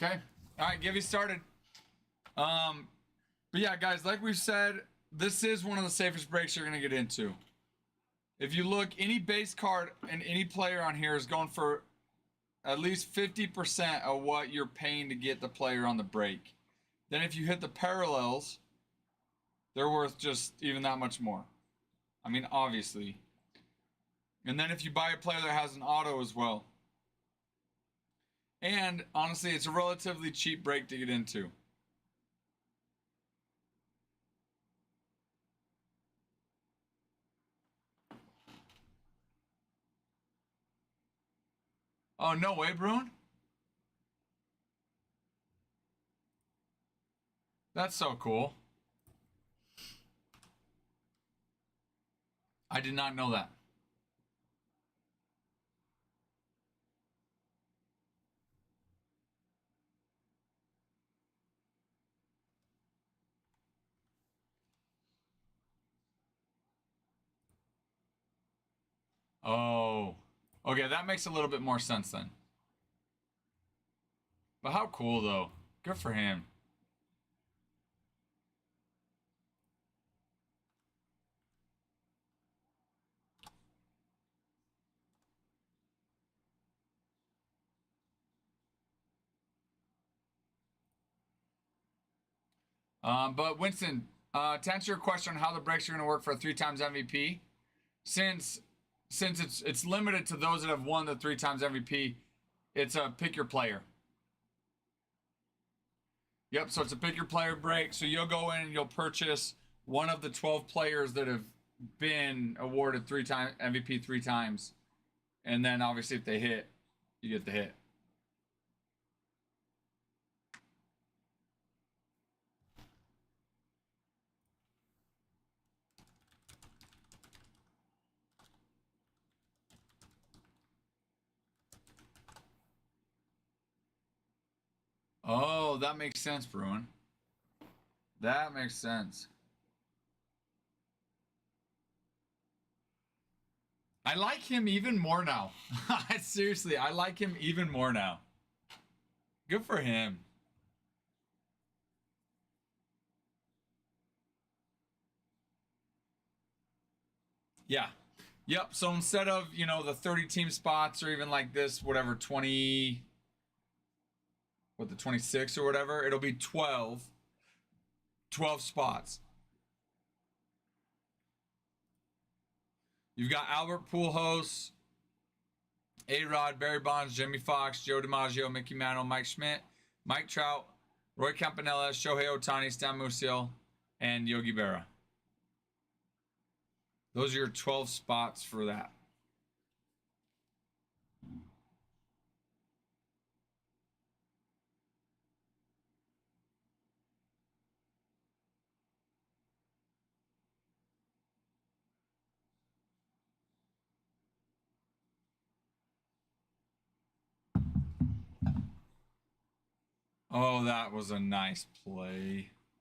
Okay. All right, Givey started. But yeah, guys, like we've said, this is one of the safest breaks you're gonna get into. If you look, any base card and any player on here is going for at least 50% of what you're paying to get the player on the break. Then if you hit the parallels, they're worth just even that much more. I mean, obviously. And then if you buy a player that has an auto as well. And honestly, it's a relatively cheap break to get into. Oh, no way, Bruin? That's so cool. I did not know that. Oh. Okay, that makes a little bit more sense then. But how cool, though. Good for him. But Winston, to answer your question on how the breaks are going to work for a 3 times MVP, since it's limited to those that have won the 3 times MVP, it's a pick your player. Yep, so it's a pick your player break. So you'll go in and you'll purchase one of the 12 players that have been awarded 3 times MVP 3 times, and then obviously if they hit, you get the hit. Oh, that makes sense, Bruin. That makes sense. I like him even more now. Seriously, I like him even more now. Good for him. Yeah. Yep. So instead of, the 30 team spots or even like this, whatever, 20, the 26 or whatever, it'll be 12 spots. You've got Albert Pujols, A-Rod, Barry Bonds, Jimmy Fox, Joe DiMaggio, Mickey Mantle, Mike Schmidt, Mike Trout, Roy Campanella, Shohei Ohtani, Stan Musial, and Yogi Berra. Those are your 12 spots for that. Oh, that was a nice play.